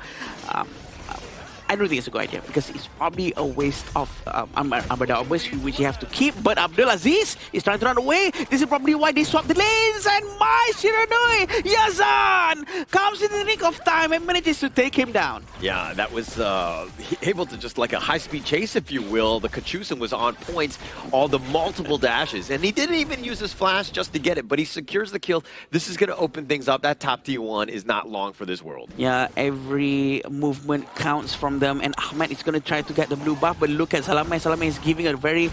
I don't think it's a good idea because it's probably a waste of Umbrella Outburst, which you have to keep. But Abdulaziz is trying to run away. This is probably why they swapped the lanes. And Mai Shiranui, Yazan comes in the nick of time and manages to take him down. Yeah, that was able to just like a high-speed chase, if you will. The Kachusen was on point, all the multiple dashes. And he didn't even use his flash just to get it, but he secures the kill. This is going to open things up. That top T1 is not long for this world. Yeah, every movement counts from them, and Ahmed is going to try to get the blue buff, but look at Salame. Salame is giving a very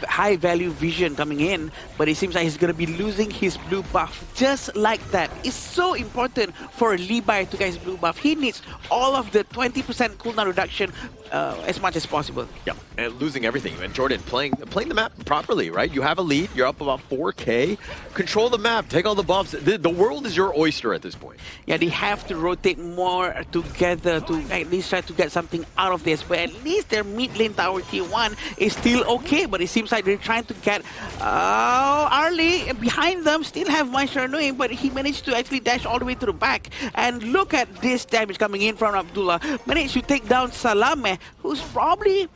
high value vision coming in, but it seems like he's going to be losing his blue buff just like that. It's so important for Levi to get his blue buff. He needs all of the 20% cooldown reduction as much as possible. Yeah, and losing everything. And Jordan playing the map properly, right? You have a lead, you're up about 4K. Control the map, take all the buffs. The world is your oyster at this point. Yeah, they have to rotate more together to at least try to get something out of this, but at least their mid lane tower T1 is still okay, but it seems like they're trying to get Arlie behind them, still have Mai Shiranui, but he managed to actually dash all the way to the back. And look at this damage coming in from Abdullah. Managed to take down Salame, who's probably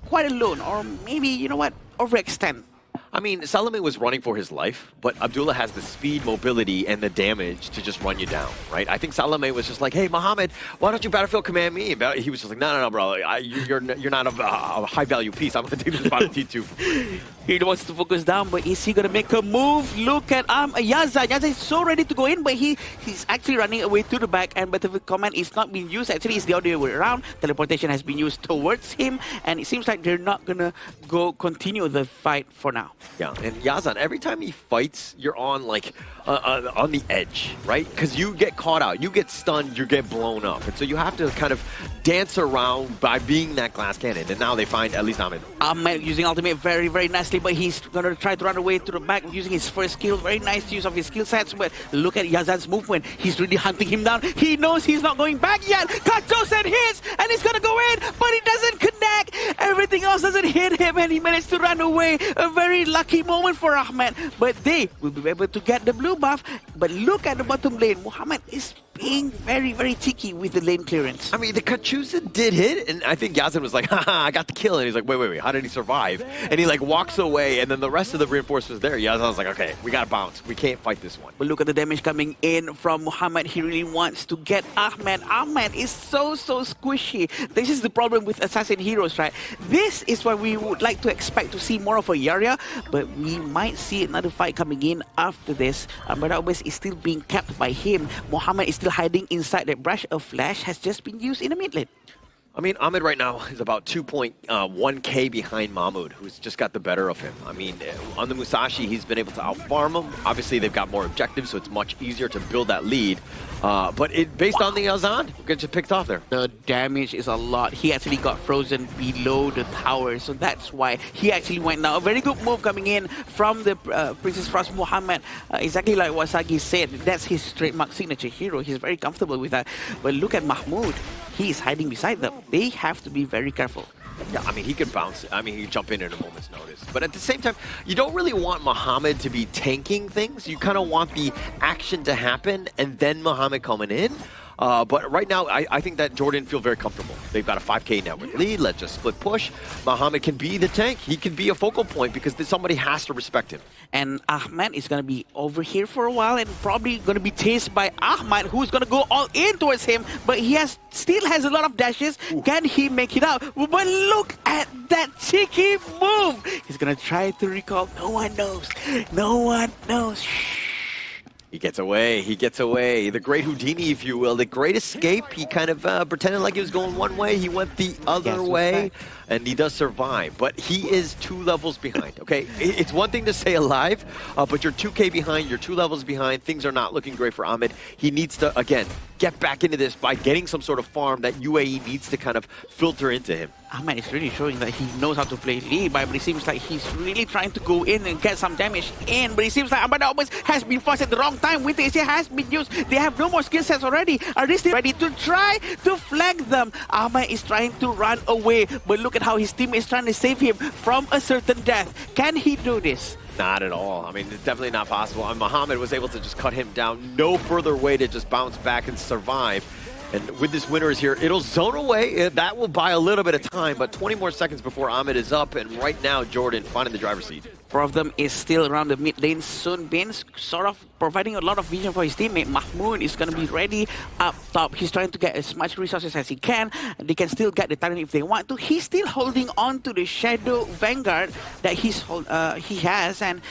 quite alone, or maybe, you know what, overextend. I mean, Salome was running for his life, but Abdullah has the speed, mobility, and the damage to just run you down, right? I think Salome was just like, hey, Mohammed, why don't you battlefield command me? And he was just like, no, bro, you're not a high-value piece. I'm going to take this battle T2. He wants to focus down, but is he going to make a move? Look at Yazan. Yazan is so ready to go in, but he's actually running away to the back, and battlefield command is not being used. Actually, it's the other way around. Teleportation has been used towards him, and it seems like they're not going to continue the fight for now. Yeah, and Yazan, every time he fights, you're on on the edge, right? Because you get caught out, you get stunned, you get blown up. And so you have to kind of dance around by being that glass cannon. And now they find at least Ahmed. Ahmed using ultimate very, very nicely, but he's going to try to run away to the back using his first skill. Very nice use of his skill sets, but look at Yazan's movement. He's really hunting him down. He knows he's not going back yet. Kachosen hits, and he's going to go in, but he doesn't connect. Everything else doesn't hit him, and he managed to run away. A very lucky moment for Ahmed, but they will be able to get the blue buff. But look at the bottom lane. Muhammad is being very, very cheeky with the lane clearance. I mean, the Kachusa did hit, and I think Yazan was like, haha, I got the kill. And he's like, wait, how did he survive? And he walks away, and then the rest of the reinforcements there. Yazan was like, okay, we got to bounce. We can't fight this one. But look at the damage coming in from Muhammad. He really wants to get Ahmed. Ahmed is so squishy. This is the problem with assassin heroes, right? This is what we would like to expect to see more of a Yarya, but we might see another fight coming in after this. But always is still being kept by him. Muhammad is still hiding inside that brush. A flash has just been used in the mid lane. I mean, Ahmed right now is about 2.1k behind Mahmoud, who's just got the better of him. I mean, on the Musashi, he's been able to outfarm him. Obviously, they've got more objectives, so it's much easier to build that lead. But based on the Yazan, we'll get you picked off there. The damage is a lot. He actually got frozen below the tower, so that's why he actually went down. A very good move coming in from the Princess Frost Muhammad. Exactly like what Sagi said, that's his trademark signature hero. He's very comfortable with that. But look at Mahmoud. He is hiding beside them. They have to be very careful. Yeah, I mean, he could bounce. I mean, he could jump in at a moment's notice. But at the same time, you don't really want Muhammad to be tanking things. You kind of want the action to happen and then Muhammad coming in. But right now, I think that Jordan feel very comfortable. They've got a 5k network lead. Let's just split push. Muhammad can be the tank. He can be a focal point because somebody has to respect him. And Ahmed is going to be over here for a while and probably going to be chased by Ahmed, who's going to go all in towards him. But he still has a lot of dashes. Ooh. Can he make it out? But look at that cheeky move. He's going to try to recall. No one knows. No one knows. He gets away. He gets away. The great Houdini, if you will. The great escape. He kind of pretended like he was going one way. He went the other way. And he does survive. But he is 2 levels behind, okay? It's one thing to stay alive, but you're 2k behind. You're 2 levels behind. Things are not looking great for Ahmed. He needs to, again, get back into this by getting some sort of farm that UAE needs to kind of filter into him. Ahmed is really showing that he knows how to play Lee, but it seems like he's really trying to go in and get some damage in. But it seems like Ahmed almost has been forced at the wrong time. Winter AC has been used. They have no more skill sets already. Are they still ready to try to flank them? Ahmed is trying to run away, but look at how his team is trying to save him from a certain death. Can he do this? Not at all. I mean, it's definitely not possible. And Muhammad was able to just cut him down. No further way to just bounce back and survive. And with this winner is here, it'll zone away. That will buy a little bit of time, but 20 more seconds before Ahmed is up. And right now, Jordan finding the driver's seat. 4 of them is still around the mid lane. Sun Bin sort of providing a lot of vision for his teammate. Mahmoud is going to be ready up top. He's trying to get as much resources as he can. They can still get the Tyrant if they want to. He's still holding on to the Shadow Vanguard that he has. And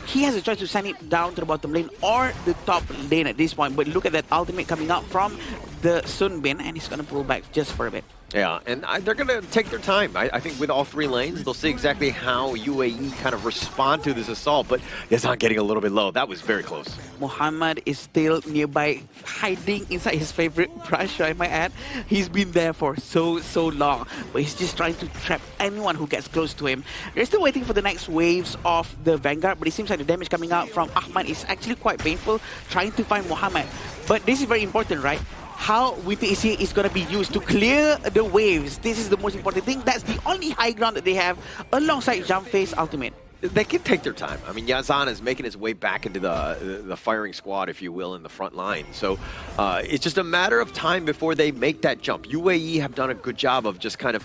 he has a choice to send it down to the bottom lane or the top lane at this point. But look at that ultimate coming out from the Sun Bin. And he's going to pull back just for a bit. Yeah, and they're going to take their time. I think with all 3 lanes, they'll see exactly how UAE kind of respond to this assault, but Yazan getting a little bit low. That was very close. Muhammad is still nearby, hiding inside his favorite brush, I might add. He's been there for so long, but he's just trying to trap anyone who gets close to him. They're still waiting for the next waves of the Vanguard, but it seems like the damage coming out from Ahmad is actually quite painful, trying to find Muhammad. But this is very important, right? How Winter AC is going to be used to clear the waves. This is the most important thing. That's the only high ground that they have alongside Jump Phase Ultimate. They can take their time. I mean, Yazan is making his way back into the firing squad, if you will, in the front line. So it's just a matter of time before they make that jump. UAE have done a good job of just kind of,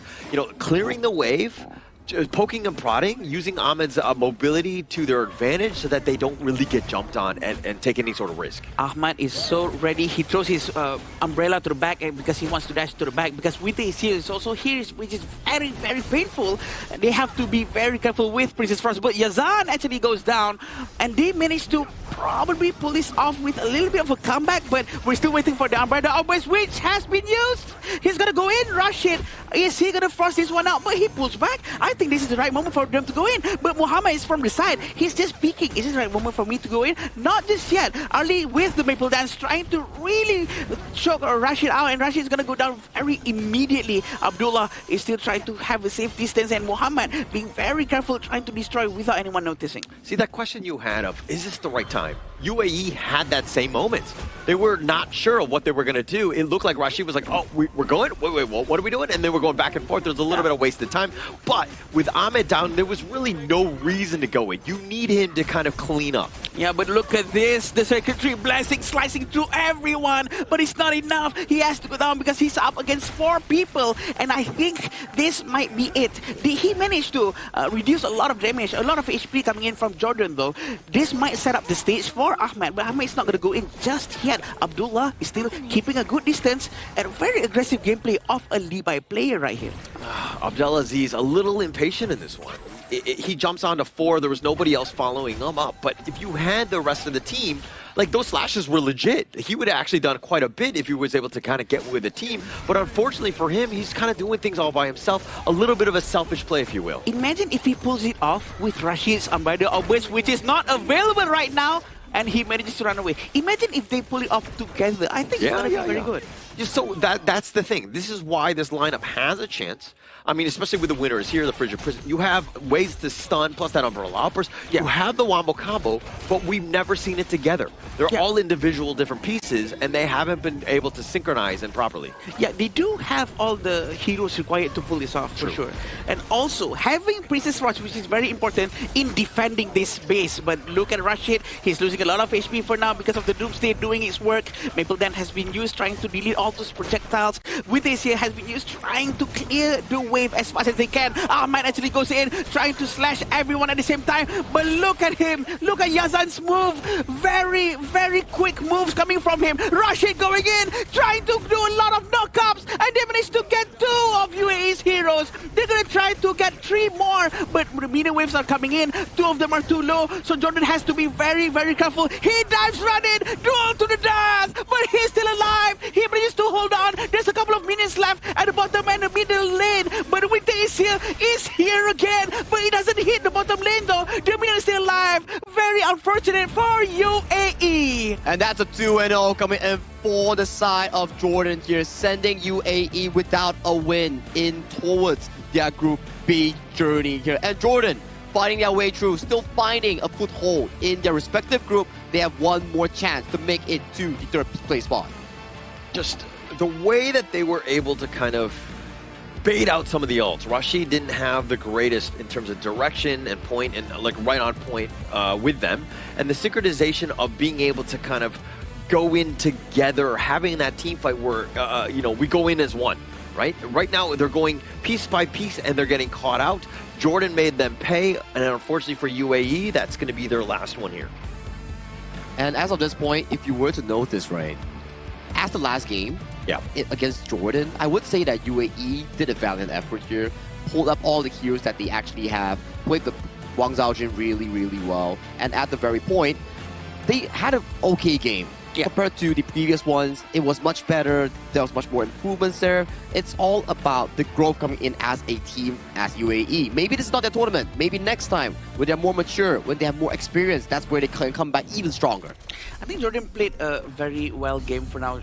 clearing the wave, poking and prodding, using Ahmed's mobility to their advantage so that they don't really get jumped on and take any sort of risk. Ahmad is so ready. He throws his umbrella to the back because he wants to dash to the back, because with his here is also here, which is very, very painful. They have to be very careful with Princess Frost. But Yazan actually goes down, and they manage to probably pull this off with a little bit of a comeback, but we're still waiting for the umbrella outburst, which has been used. He's going to go in, rush it. Is he going to force this one out? But he pulls back. I think this is the right moment for them to go in. But Muhammad is from the side. He's just peeking. Is this the right moment for me to go in? Not just yet. Ali with the Maple Dance trying to really choke or rush it out, and Rashid is going to go down very immediately. Abdullah is still trying to have a safe distance, and Muhammad being very careful, trying to destroy without anyone noticing. See, that question you had of, is this the right time? UAE had that same moment. They were not sure of what they were going to do. It looked like Rashid was like, oh, we're going? Wait, what are we doing? And they were going back and forth. There was a little bit of wasted time. But with Ahmed down, there was really no reason to go in. You need him to kind of clean up. Yeah, but look at this. The circuitry blasting, slicing through everyone. But it's not enough. He has to go down because he's up against 4 people. And I think this might be it. He managed to reduce a lot of damage, a lot of HP coming in from Jordan, though. This might set up the stage for Ahmed, but Ahmed is not going to go in just yet. Abdullah is still keeping a good distance, and very aggressive gameplay of a Levi player right here. Abdelaziz a little impatient in this one. He jumps onto 4. There was nobody else following him up. But if you had the rest of the team, like, those slashes were legit. He would have actually done quite a bit if he was able to kind of get with the team. But unfortunately for him, he's kind of doing things all by himself. A little bit of a selfish play, if you will. Imagine if he pulls it off with Rashid's umbrella outburst, which is not available right now, and he manages to run away. Imagine if they pull it off together. I think it's going to be very good. Just so that's the thing. This is why this lineup has a chance. I mean, especially with the winners here, the Frigid Prison. You have ways to stun, plus that umbrella outburst. You have the Wombo combo, but we've never seen it together. They're all individual different pieces, and they haven't been able to synchronize them properly. Yeah, they do have all the heroes required to pull this off, for sure. And also, having Princess Frost, which is very important in defending this base. But look at Rashid. He's losing a lot of HP for now because of the Doomsday doing its work. Maple Dan has been used trying to delete all those projectiles. With this here has been used trying to clear the wave as fast as they can. Ahmad actually goes in, trying to slash everyone at the same time. But look at him. Look at Yazan's move. Very, very quick moves coming from him. Rashid going in, trying to do a lot of knockups, and they managed to get 2 of UAE's heroes. They're going to try to get 3 more, but the meter waves are coming in. 2 of them are too low, so Jordan has to be very, very careful. He dives running, duel to the death, but he's still alive. He manages to hold on. There's a couple of minutes left at the bottom and the middle lane, but Winter is here again, but he doesn't hit the bottom lane though. The meter is still alive. Very unfortunate for UAE. And that's a 2-0 coming in for the side of Jordan here, sending UAE without a win in towards their Group B journey here. And Jordan fighting their way through, still finding a foothold in their respective group. They have one more chance to make it to the 3rd place spot. Just the way that they were able to kind of bait out some of the ults. Rashid didn't have the greatest in terms of direction and point, and like right on point with them. And the synchronization of being able to kind of go in together, having that team fight where, we go in as one, right? Right now, they're going piece by piece, and they're getting caught out. Jordan made them pay, and unfortunately for UAE, that's going to be their last one here. And as of this point, if you were to notice, right, as the last game against Jordan, I would say that UAE did a valiant effort here, pulled up all the heroes that they actually have, played the Wang Zhaojin really, really well, and at the very point, they had an okay game. Compared to the previous ones, it was much better. There was much more improvements there. It's all about the growth coming in as a team, as UAE. Maybe this is not their tournament. Maybe next time, when they're more mature, when they have more experience, that's where they can come back even stronger. I think Jordan played a very well game for now,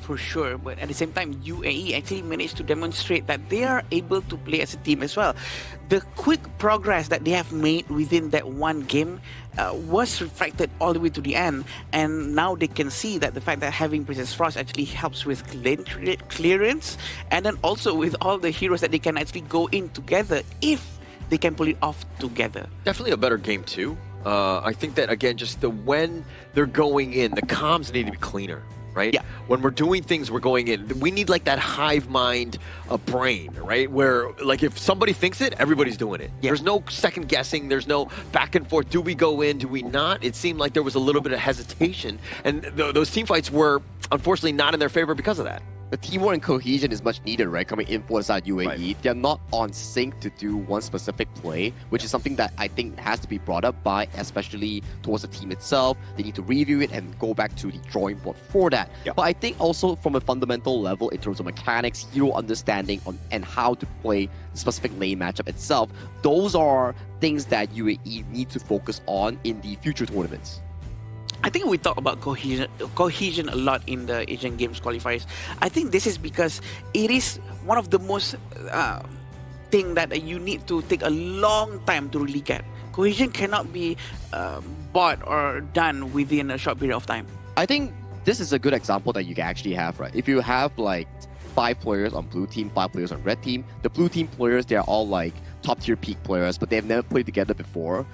for sure. But at the same time, UAE actually managed to demonstrate that they are able to play as a team as well. The quick progress that they have made within that one game was reflected all the way to the end, and now they can see that the fact that having Princess Frost actually helps with clearance, and then also with all the heroes that they can actually go in together if they can pull it off together. Definitely a better game too. I think that, again, just when they're going in, the comms need to be cleaner. right? Yeah. When we're doing things, we're going in. We need like that hive mind brain, right? Where like if somebody thinks it, everybody's doing it. Yeah. There's no second guessing. There's no back and forth. Do we go in? Do we not? It seemed like there was a little bit of hesitation. And those team fights were unfortunately not in their favor because of that. The teamwork and cohesion is much needed, right? Coming in for the side UAE, right. They're not on sync to do one specific play, which is something that I think has to be brought up by, especially towards the team itself. They need to review it and go back to the drawing board for that. Yep. But I think also from a fundamental level, in terms of mechanics, hero understanding and how to play the specific lane matchup itself, those are things that UAE need to focus on in the future tournaments. I think we talk about cohesion a lot in the Asian Games qualifiers. I think this is because it is one of the most thing that you need to take a long time to really get. Cohesion cannot be bought or done within a short period of time. I think this is a good example that you can actually have, right? If you have like 5 players on blue team, 5 players on red team, the blue team players, they're all like top tier peak players, but they've never played together before.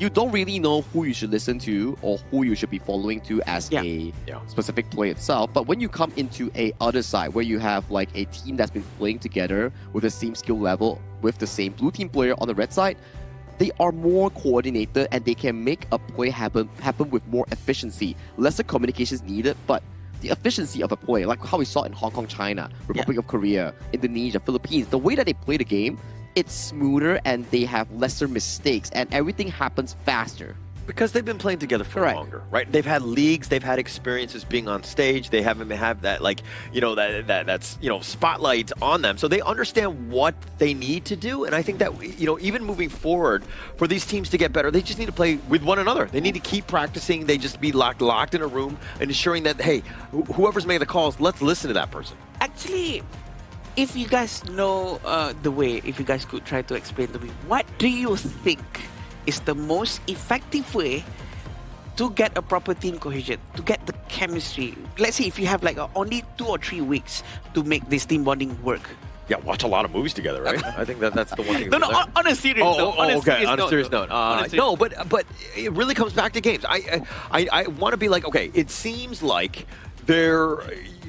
You don't really know who you should listen to or who you should be following to as a specific play itself. But when you come into a other side where you have like a team that's been playing together with the same skill level with the same blue team player on the red side, they are more coordinated and they can make a play happen with more efficiency. Lesser communications needed, but the efficiency of a play, like how we saw in Hong Kong, China, Republic of Korea, Indonesia, Philippines, the way that they play the game, it's smoother and they have lesser mistakes and everything happens faster. Because they've been playing together for longer, right? They've had leagues, they've had experiences being on stage, they haven't had that, like, you know, that's, you know, spotlight on them. So they understand what they need to do. And I think that, you know, even moving forward, for these teams to get better, they just need to play with one another. They need to keep practicing. They just be locked in a room and ensuring that, hey, whoever's making the calls, let's listen to that person. Actually, if you guys know the way, if you guys could try to explain to me, what do you think is the most effective way to get a proper team cohesion, to get the chemistry? Let's say if you have like only 2 or 3 weeks to make this team bonding work. Yeah, watch a lot of movies together, right? I think that's the one thing. No, on a serious note. On a serious note. No, but it really comes back to games. I want to be like, okay, it seems like they're,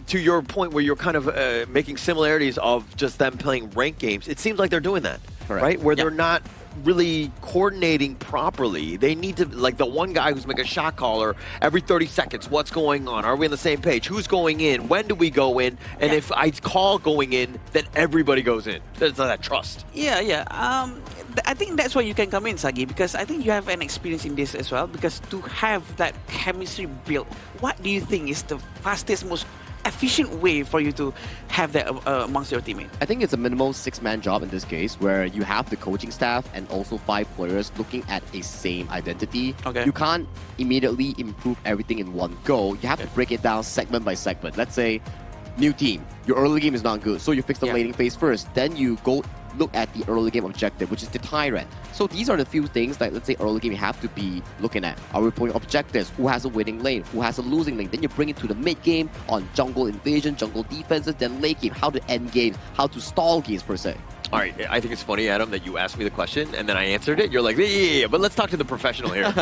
to your point where you're kind of making similarities of just them playing ranked games, it seems like they're doing that, right? Where they're not really coordinating properly. They need to, like the one guy who's making a shot caller every 30 seconds, what's going on? Are we on the same page? Who's going in? When do we go in? And if I call going in, then everybody goes in. There's that trust. Yeah. I think that's where you can come in, Sagi, because I think you have an experience in this as well, because to have that chemistry built, what do you think is the fastest, most efficient way for you to have that amongst your teammates? I think it's a minimal 6-man job in this case, where you have the coaching staff and also 5 players looking at a same identity. Okay. You can't immediately improve everything in one go. You have to break it down segment by segment. Let's say, new team, your early game is not good, so you fix the laning phase first. Then you go look at the early game objective, which is the Tyrant. So these are the few things that, let's say, early game you have to be looking at. Are we playing objectives? Who has a winning lane? Who has a losing lane? Then you bring it to the mid game on jungle invasion, jungle defenses, then late game, how to end games, how to stall games per se. All right, I think it's funny, Adam, that you asked me the question and then I answered it. You're like, yeah, but let's talk to the professional here.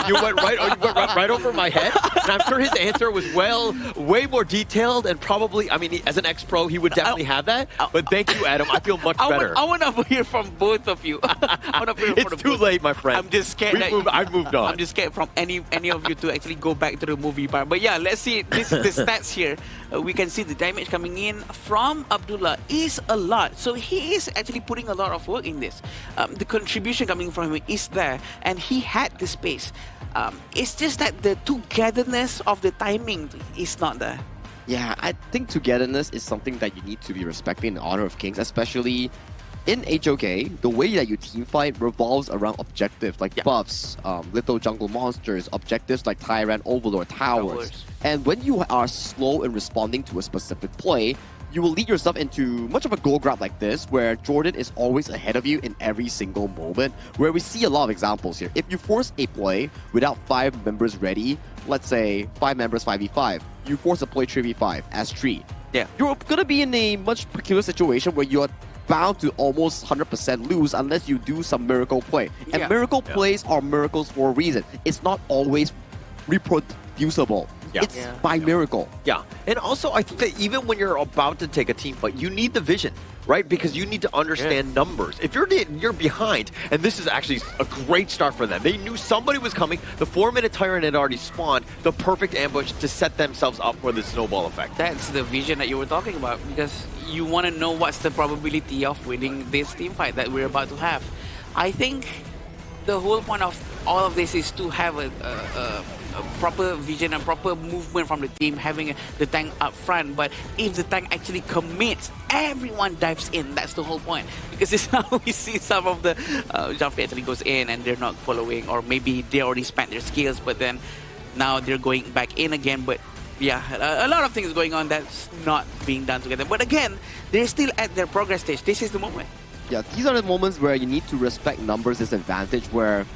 You went right over my head, and I'm sure his answer was way more detailed and probably, I mean, as an ex-pro, he would definitely have that. But thank you, Adam. I feel much better. I want to hear from both of you. It's too late, my friend. I'm just scared. I've moved on. I'm just scared from any of you to actually go back to the movie part. But yeah, let's see the stats here. We can see the damage coming in from Abdullah is a lot. So he is actually putting a lot of work in this. The contribution coming from him is there, and he had the space. It's just that the togetherness of the timing is not there. Yeah, I think togetherness is something that you need to be respecting in Honor of Kings, especially in HOK. The way that you team fight revolves around objectives like buffs, little jungle monsters, objectives like Tyrant, Overlord, towers. And when you are slow in responding to a specific play, you will lead yourself into much of a goal grab like this, where Jordan is always ahead of you in every single moment, where we see a lot of examples here. If you force a play without 5 members ready, let's say 5 members 5v5, you force a play 3v5 as 3. Yeah. You're going to be in a much peculiar situation where you're bound to almost 100% lose unless you do some miracle play. And miracle plays are miracles for a reason. It's not always reproducible. It's by miracle. Yeah, and also I think that even when you're about to take a team fight, you need the vision, right? Because you need to understand numbers. If you're behind, and this is actually a great start for them. They knew somebody was coming. The 4-minute tyrant had already spawned. The perfect ambush to set themselves up for the snowball effect. That's the vision that you were talking about, because you want to know what's the probability of winning this team fight that we're about to have. I think the whole point of all of this is to have a proper vision and proper movement from the team, having the tank up front. But if the tank actually commits, everyone dives in. That's the whole point. Because it's how we see some of the Joffrey actually goes in and they're not following, or maybe they already spent their skills, but then now they're going back in again. But yeah, a lot of things going on that's not being done together. But again, they're still at their progress stage. This is the moment. Yeah, these are the moments where you need to respect numbers' disadvantage, where,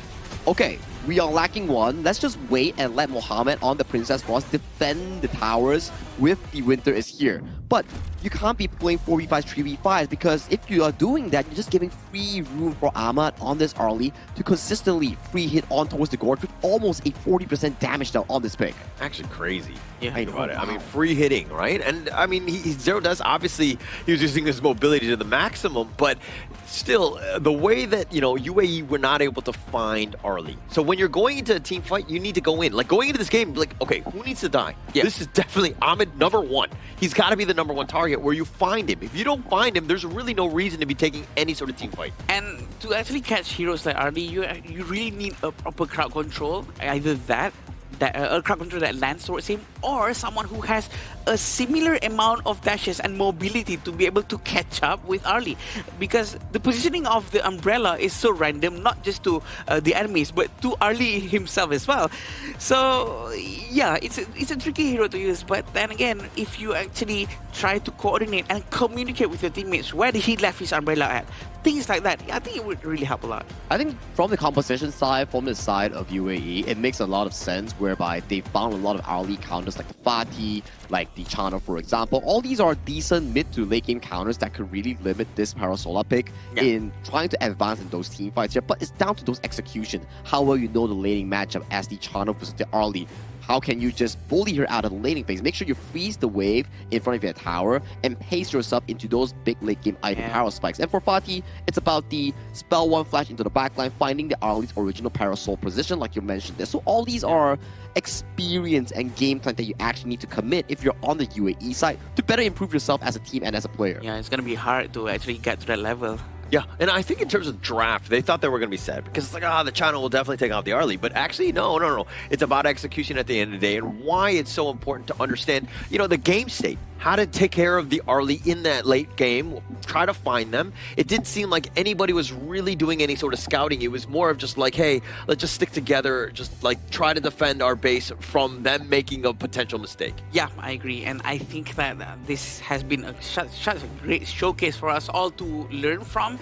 okay, we are lacking one. Let's just wait and let Mohammed on the Princess Cross defend the towers with the Winter is here. But you can't be playing 4v5s, 3v5s, because if you are doing that, you're just giving free room for Ahmad on this early to consistently free hit on towards the Gorge with almost a 40% damage down on this pick. Actually crazy. Yeah, Think about it. I mean, free hitting, right? And I mean, Zero does obviously, he was using his mobility to the maximum, but still, the way that, you know, UAE were not able to find Arlie. So when you're going into a team fight, you need to go in. Like, going into this game, like, okay, who needs to die? Yeah. This is definitely Ahmed #1. He's got to be the #1 target where you find him. If you don't find him, there's really no reason to be taking any sort of team fight. And to actually catch heroes like Arlie, you really need a proper crowd control. Either that a crowd control that lands towards him, or someone who has a similar amount of dashes and mobility to be able to catch up with Arlie. Because the positioning of the umbrella is so random, not just to the enemies, but to Arlie himself as well. So yeah, it's a tricky hero to use. But then again, if you actually try to coordinate and communicate with your teammates where he left his umbrella at, things like that, I think it would really help a lot. I think from the composition side, from the side of UAE, it makes a lot of sense, whereby they found a lot of early counters like the Fatih, like the Chana, for example. All these are decent mid to late game counters that could really limit this Parasola pick in trying to advance in those team fights here. But it's down to those execution. How well you know the laning matchup as the Chana versus the early. How can you just bully her out of the laning phase? Make sure you freeze the wave in front of your tower and pace yourself into those big late game item power spikes. And for Fatih, it's about the spell 1 flash into the backline, finding the Arlie's original Parasol position, like you mentioned there. So all these are experience and game plan that you actually need to commit if you're on the UAE side to better improve yourself as a team and as a player. Yeah, it's going to be hard to actually get to that level. Yeah, and I think in terms of draft, they thought they were going to be set because it's like, the China will definitely take out the Arlie. But actually, no. It's about execution at the end of the day and why it's so important to understand, you know, the game state. How to take care of the Arlie in that late game, try to find them. It didn't seem like anybody was really doing any sort of scouting. It was more of just like, hey, let's just stick together, just like try to defend our base from them making a potential mistake. Yeah, I agree. And I think that this has been such a great showcase for us all to learn from.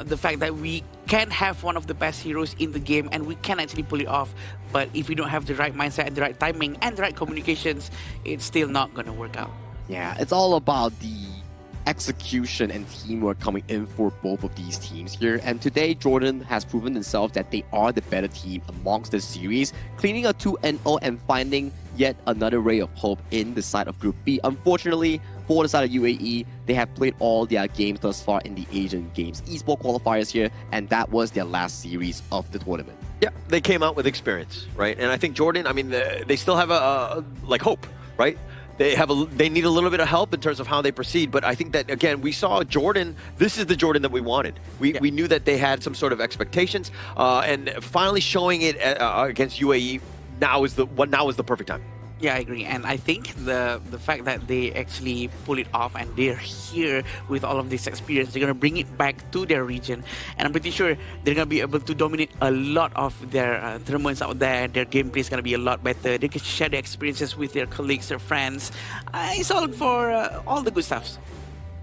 The fact that we can have one of the best heroes in the game and we can actually pull it off. But if we don't have the right mindset and the right timing and the right communications, it's still not going to work out. Yeah, it's all about the execution and teamwork coming in for both of these teams here. And today, Jordan has proven themselves that they are the better team amongst the series, cleaning a 2-0 and finding yet another ray of hope in the side of Group B. Unfortunately, for the side of UAE, they have played all their games thus far in the Asian Games eSport qualifiers here, and that was their last series of the tournament. Yeah, they came out with experience, right? And I think Jordan, I mean, they still have like hope, right? They need a little bit of help in terms of how they proceed, but I think that, again, we saw Jordan. This is the Jordan that we wanted. We knew that they had some sort of expectations, and finally showing it against UAE now is the perfect time. Yeah, I agree. And I think the fact that they actually pull it off and they're here with all of this experience, they're going to bring it back to their region. And I'm pretty sure they're going to be able to dominate a lot of their tournaments out there. Their gameplay is going to be a lot better. They can share their experiences with their colleagues, their friends. It's all for all the good stuff.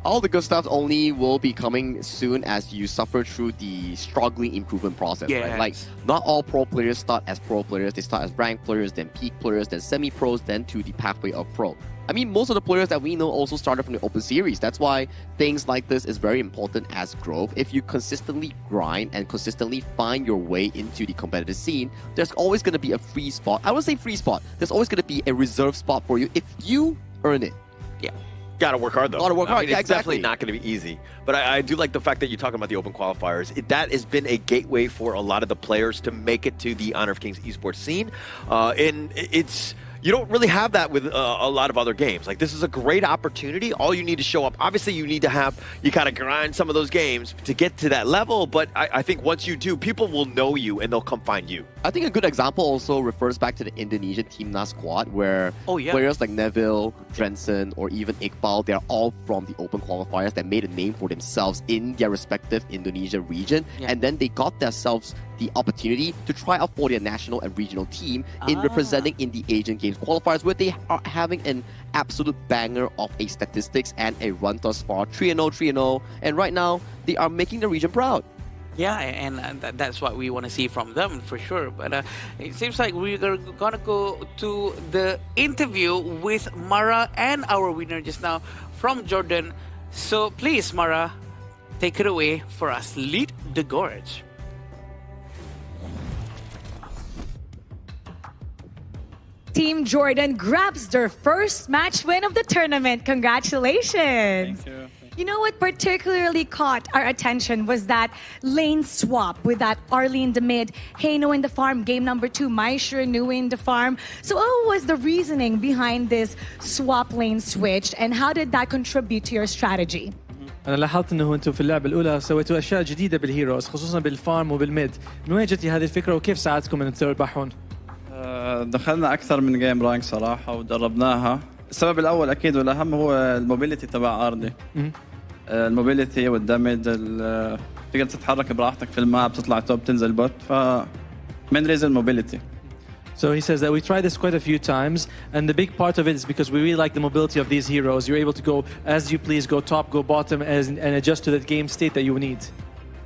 All the good stuff only will be coming soon as you suffer through the struggling improvement process, right? Like, not all pro players start as pro players. They start as ranked players, then peak players, then semi-pros, then to the pathway of pro. I mean, most of the players that we know also started from the open series. That's why things like this is very important as growth. If you consistently grind and consistently find your way into the competitive scene, there's always going to be a free spot. I wouldn't say free spot. There's always going to be a reserve spot for you if you earn it. Yeah. Gotta work hard, though. Gotta work hard. I mean, Yeah, it's definitely not going to be easy. But I do like the fact that you're talking about the open qualifiers. That has been a gateway for a lot of the players to make it to the Honor of Kings esports scene. And it's... You don't really have that with a lot of other games. Like, this is a great opportunity. All you need to show up. Obviously, you need to you gotta grind some of those games to get to that level. But I think once you do, people will know you and they'll come find you. I think a good example also refers back to the Indonesian Team Nas squad, where players like Neville, Drenson, or even Iqbal, they're all from the open qualifiers that made a name for themselves in their respective Indonesia region. And then they got themselves the opportunity to try out for their national and regional team in representing in the Asian Games qualifiers, where they are having an absolute banger of a statistics and a run thus far, 3-0, 3-0, and right now they are making the region proud. Yeah, and that's what we want to see from them for sure. But it seems like we're gonna go to the interview with Mara and our winner just now from Jordan. So please, Mara, take it away for us. Lead the gorge. Team Jordan grabs their first match win of the tournament. Congratulations. Thank you. You know what particularly caught our attention was that lane swap with that Arlie in the mid, Heino in the farm, game number 2, Maisher, Nui in the farm. So what was the reasoning behind this swap lane switch, and how did that contribute to your strategy? أنا لاحظت إنه أنتم في اللعبة الأولى سويتوا أشياء جديدة بالهيروز خصوصاً بالفارم وبالميد. من وين جت هذه الفكرة وكيف ساعدتكم أن تربحون؟ دخلنا أكثر من جيم رانك صراحة ودربناها. السبب الأول أكيد والأهم هو الموبيليتي تبع أرضي. الموبيليتي والدمج تقدر تتحرك براحتك في الماب، تطلع توب تنزل بوت، فمن ريزن موبيليتي. So he says that we tried this quite a few times, and the big part of it is because we really like the mobility of these heroes. You're able to go as you please, go top, go bottom, and adjust to the game state that you need.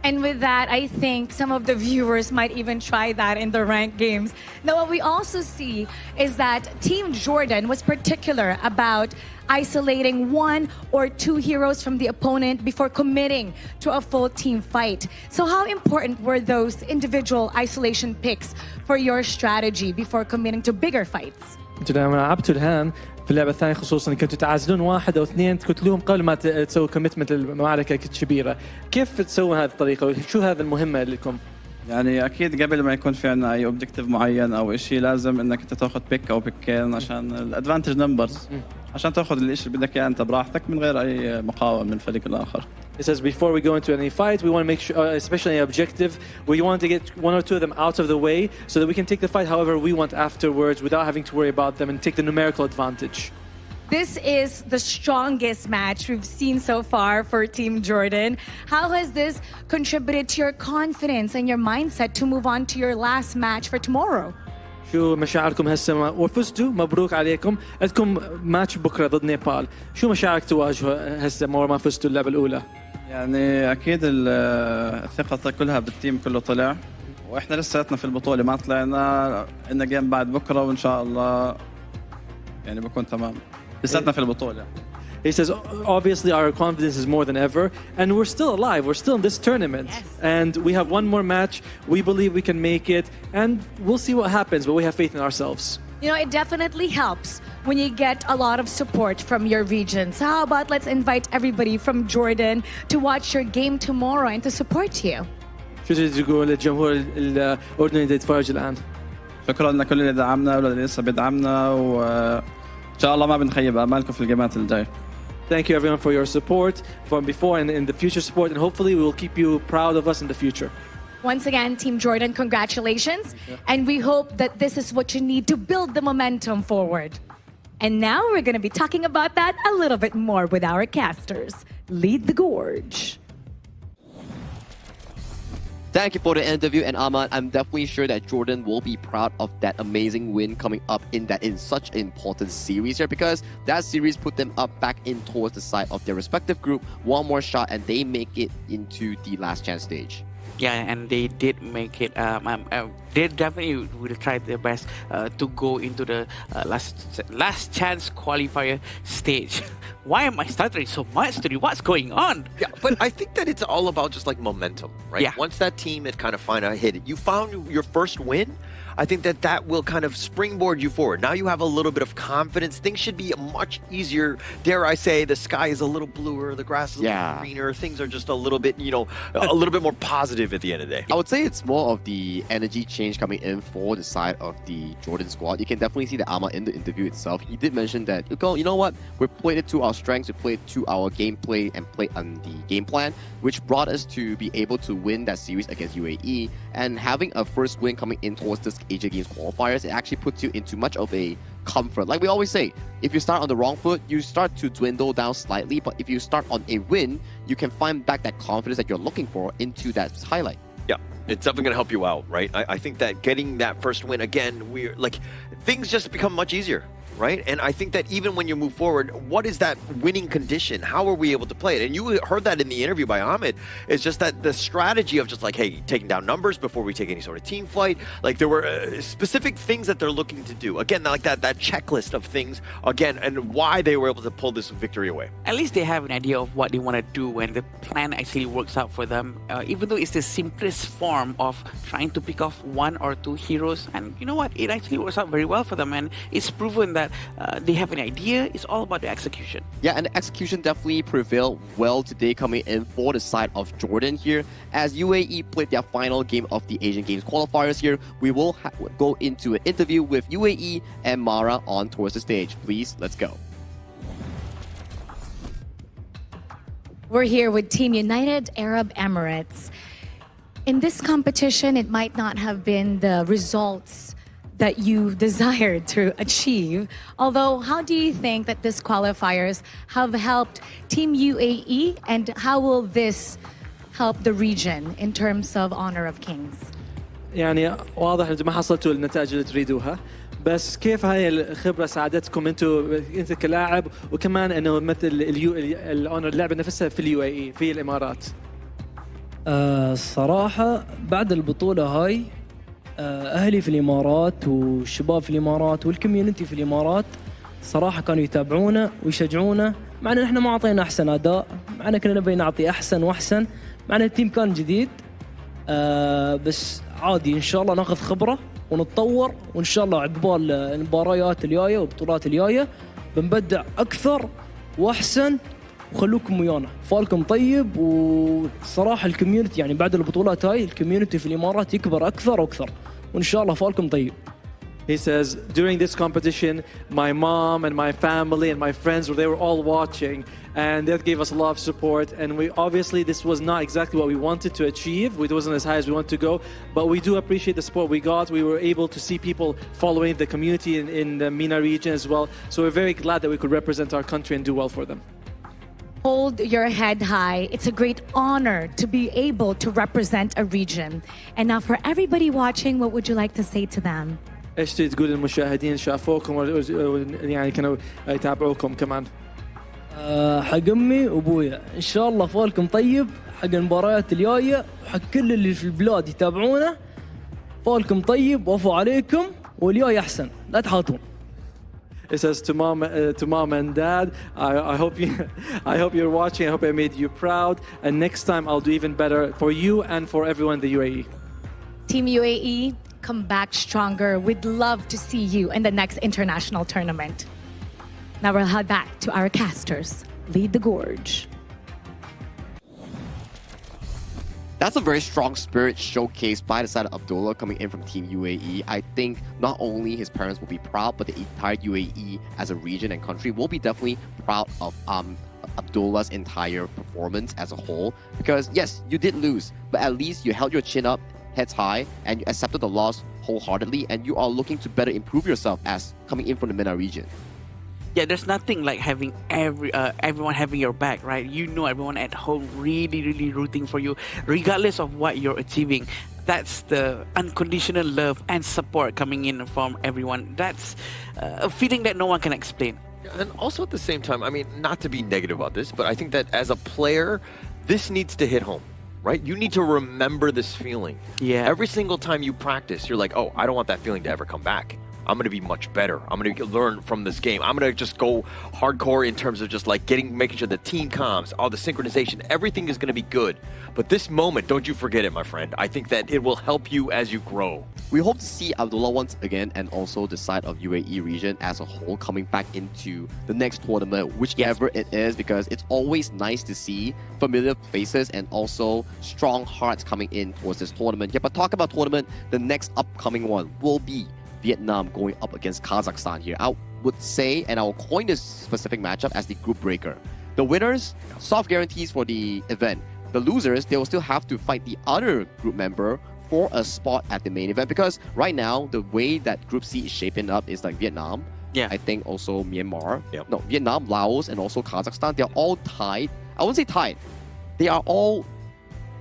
And with that, I think some of the viewers might even try that in the ranked games. Now, what we also see is that Team Jordan was particular about isolating 1 or 2 heroes from the opponent before committing to a full team fight. So how important were those individual isolation picks for your strategy before committing to bigger fights? انتوا لما لعبتوا الهان في اللعبة الثانية خصوصاً كنتوا تعزلون 1 أو 2 تقتلوهم قبل ما تسووا كوميتمنت المعركة كبيرة. كيف تسووا هذه الطريقة وشو هذا المهمة لكم؟ يعني أكيد قبل ما يكون في عنا أي أوبجكتيف معين أو إشي لازم إنك أنت تأخذ بيك أو بيكين عشان الأدفانتج نمبرز عشان تأخذ الإشي اللي بدك إياه أنت براحتك من غير أي مقاومة من الفريق الآخر. It says before we go into any fight, we want to make sure, especially an objective, we want to get 1 or 2 of them out of the way so that we can take the fight however we want afterwards without having to worry about them and take the numerical advantage. This is the strongest match we've seen so far for Team Jordan. How has this contributed to your confidence and your mindset to move on to your last match for tomorrow? شو مشاعركم هسه وفزتوا مبروك عليكم عندكم ماتش بكره ضد نيبال شو مشاعرك تواجهوا هسه ما فزتوا اللعبه الاولى يعني اكيد الثقه كلها بالتيم كله طلع واحنا لساتنا في البطوله ما طلعنا عندنا جيم بعد بكره وان شاء الله يعني بكون تمام لساتنا في البطوله. He says, obviously, our confidence is more than ever, and we're still alive. We're still in this tournament, and we have 1 more match. We believe we can make it, and we'll see what happens, but we have faith in ourselves. You know, it definitely helps when you get a lot of support from your region. So how about let's invite everybody from Jordan to watch your game tomorrow and to support you. شو تقول للجمهور الأردني اللي يتفرج الآن؟ شكرا لكل اللي دعمنا واللي لسه بيدعمنا وإن شاء الله ما بنخيب آمالكم في الجيمات الجاية. Thank you everyone for your support from before and in the future support, and hopefully we will keep you proud of us in the future. Once again, Team Jordan, congratulations. And we hope that this is what you need to build the momentum forward. And now we're going to be talking about that a little bit more with our casters. Lead the gorge. Thank you for the interview, and Ahmad, I'm definitely sure that Jordan will be proud of that amazing win coming up in such an important series here, because that series put them up back in towards the side of their respective group. 1 more shot and they make it into the last chance stage. Yeah, and they did make it. They definitely will try their best to go into the last chance qualifier stage. Why am I stuttering so much today? What's going on? Yeah, but I think that it's all about just like momentum, right? Yeah. Once that team had kind of finally hit it, you found your first win. I think that will kind of springboard you forward. Now you have a little bit of confidence. Things should be much easier. Dare I say, the sky is a little bluer, the grass is a little greener. Things are just a little bit, a little bit more positive at the end of the day. I would say it's more of the energy change coming in for the side of the Jordan squad. You can definitely see the Ama in the interview itself. He did mention that, you know what, we played it to our strengths, we played to our gameplay and played on the game plan, which brought us to be able to win that series against UAE. And having a first win coming in towards this Asia Games qualifiers, it actually puts you into much of a comfort. Like we always say, if you start on the wrong foot, you start to dwindle down slightly, but if you start on a win, you can find back that confidence that you're looking for into that highlight. Yeah, it's definitely going to help you out, right? I think that getting that first win, again, we're like, things just become much easier, right? And I think that even when you move forward, what is that winning condition? How are we able to play it? And you heard that in the interview by Ahmed. It's just that the strategy of just like, hey, taking down numbers before we take any sort of team fight. Like there were specific things that they're looking to do. Again, like that checklist of things, again, and why they were able to pull this victory away. At least they have an idea of what they want to do when the plan actually works out for them. Even though it's the simplest form of trying to pick off one or two heroes. And you know what? It actually works out very well for them. And it's proven that they have an idea. It's all about the execution. Yeah, and the execution definitely prevailed well today coming in for the side of Jordan here. As UAE played their final game of the Asian Games qualifiers here, we will go into an interview with UAE and Mara on towards the stage. Please, let's go. We're here with Team United Arab Emirates. In this competition, it might not have been the results that you desired to achieve. Although, how do you think that this qualifiers have helped Team UAE, and how will this help the region in terms of Honor of Kings? يعني واضح انتم ما حصلتوا النتائج اللي تريدوها، بس كيف هاي الخبره ساعدتكم انت كلاعب، وكمان انه مثل الاونر اللعبه نفسها في اليو اي في الامارات؟ الصراحه بعد البطوله هاي اهلي في الامارات والشباب في الامارات والكوميونتي في الامارات صراحه كانوا يتابعونا ويشجعونا، مع ان احنا ما اعطينا احسن اداء، مع ان كنا نبي نعطي احسن واحسن، مع ان التيم كان جديد. بس عادي ان شاء الله ناخذ خبره ونتطور، وان شاء الله عقبال المباريات الجايه والبطولات الجايه بنبدع اكثر واحسن، وخلوكم ويانا. فالكم طيب، وصراحه الكوميونتي يعني بعد البطولات هاي الكوميونتي في الامارات يكبر اكثر واكثر، وان شاء الله فالكم طيب. He says, during this competition, my mom and my family and my friends, they were all watching, and that gave us a lot of support. And we obviously, this was not exactly what we wanted to achieve. It wasn't as high as we wanted to go, but we do appreciate the support we got. We were able to see people following the community in the MENA region as well. So we're very glad that we could represent our country and do well for them. Hold your head high. It's a great honor to be able to represent a region. And now for everybody watching, what would you like to say to them? ايش تقول للمشاهدين شافوكم يعني كانوا يتابعوكم كمان؟ حق امي وابويا ان شاء الله فالكم طيب، حق المباريات الجايه، وحق كل اللي في البلاد يتابعونا فالكم طيب، وعفو عليكم، والجاي احسن، لا تحاطون. It says to mom and dad, I hope you're watching. I hope I made you proud, and next time I'll do even better for you and for everyone in the UAE. Team UAE, come back stronger. We'd love to see you in the next international tournament. Now we'll head back to our casters. Lead the gorge. That's a very strong spirit showcased by the side of Abdullah coming in from Team UAE. I think not only his parents will be proud, but the entire UAE as a region and country will be definitely proud of Abdullah's entire performance as a whole. Because yes, you did lose, but at least you held your chin up, heads high, and you accepted the loss wholeheartedly, and you are looking to better improve yourself as coming in from the MENA region. Yeah, there's nothing like having everyone having your back, right? You know everyone at home really rooting for you, regardless of what you're achieving. That's the unconditional love and support coming in from everyone. That's a feeling that no one can explain. And also at the same time, I mean, not to be negative about this, but I think that as a player, this needs to hit home. right? You need to remember this feeling. Yeah. Every single time you practice, you're like, oh, I don't want that feeling to ever come back. I'm going to be much better. I'm going to learn from this game. I'm going to just go hardcore in terms of just like making sure the team comms, all the synchronization, everything is going to be good. But this moment, don't you forget it, my friend. I think that it will help you as you grow. We hope to see Abdullah once again and also the side of UAE region as a whole coming back into the next tournament, whichever it is, because it's always nice to see familiar faces and also strong hearts coming in towards this tournament. Yeah, but talk about tournament, the next upcoming one will be Vietnam going up against Kazakhstan here. I would say, and I'll coin this specific matchup as the group breaker. The winners, soft guarantees for the event. The losers, they will still have to fight the other group member for a spot at the main event, because right now, the way that Group C is shaping up is like Vietnam, I think also Myanmar, no, Vietnam, Laos, and also Kazakhstan, they're all tied. I wouldn't say tied. They are all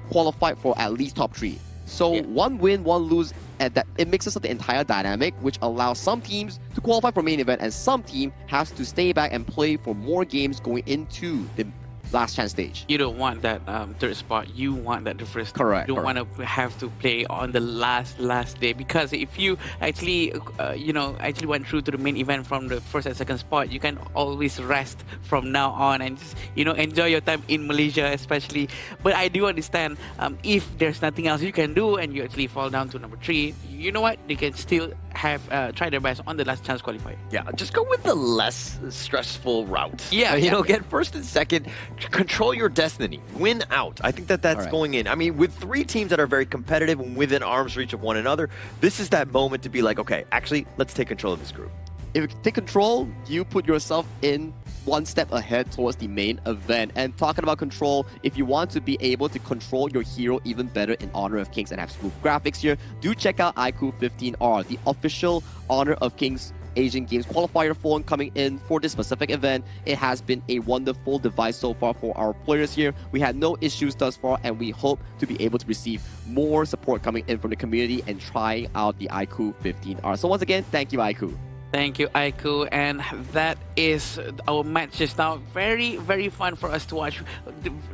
qualified for at least top 3. So one win, one lose, and that it mixes up the entire dynamic, which allows some teams to qualify for main event and some team has to stay back and play for more games going into the last chance stage. You don't want that third spot. You want that the first. Correct. You don't want to have to play on the last day, because if you actually actually went through to the main event from the first and second spot, you can always rest from now on and just enjoy your time in Malaysia, especially. But I do understand if there's nothing else you can do and you actually fall down to number 3, you know what? They can still have try their best on the last chance qualifier. Yeah, just go with the less stressful route. Yeah, get first and second, control your destiny, win out. I think that's going in. I mean, with 3 teams that are very competitive and within arm's reach of one another, this is that moment to be like, okay, actually, let's take control of this group. If you take control, you put yourself in one step ahead towards the main event. And talking about control, if you want to be able to control your hero even better in Honor of Kings and have smooth graphics here, do check out iQOO 15R, the official Honor of Kings Asian Games qualifier phone coming in for this specific event. It has been a wonderful device so far for our players here. We had no issues thus far, and we hope to be able to receive more support coming in from the community and trying out the iQOO 15R. So once again, thank you, iQOO. Thank you, iQOO, and that is our match just now. Very, very fun for us to watch.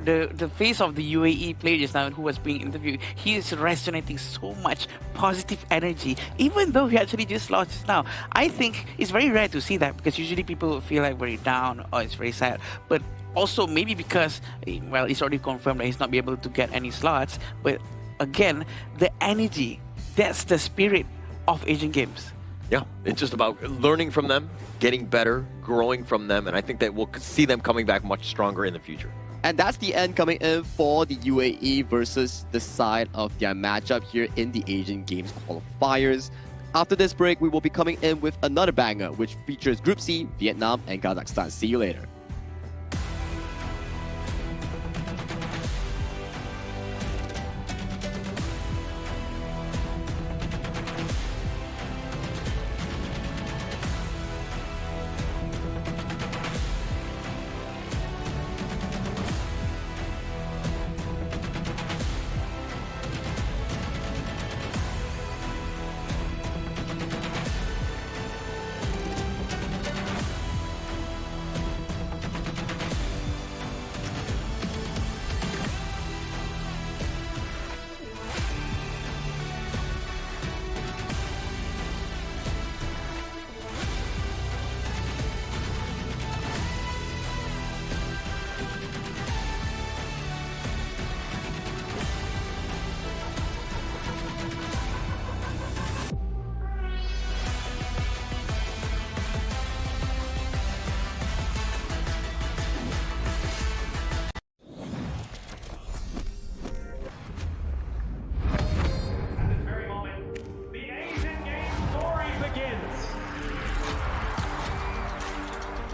The face of the UAE player just now who was being interviewed, he is resonating so much positive energy, even though he actually just lost just now. I think it's very rare to see that, because usually people feel like very down or it's very sad. But also maybe because, well, it's already confirmed that he's not be able to get any slots. But again, the energy, that's the spirit of Asian Games. Yeah, it's just about learning from them, getting better, growing from them, and I think that we'll see them coming back much stronger in the future. And that's the end coming in for the UAE versus the side of their matchup here in the Asian Games qualifiers. After this break, we will be coming in with another banger, which features Group C, Vietnam, and Kazakhstan. See you later.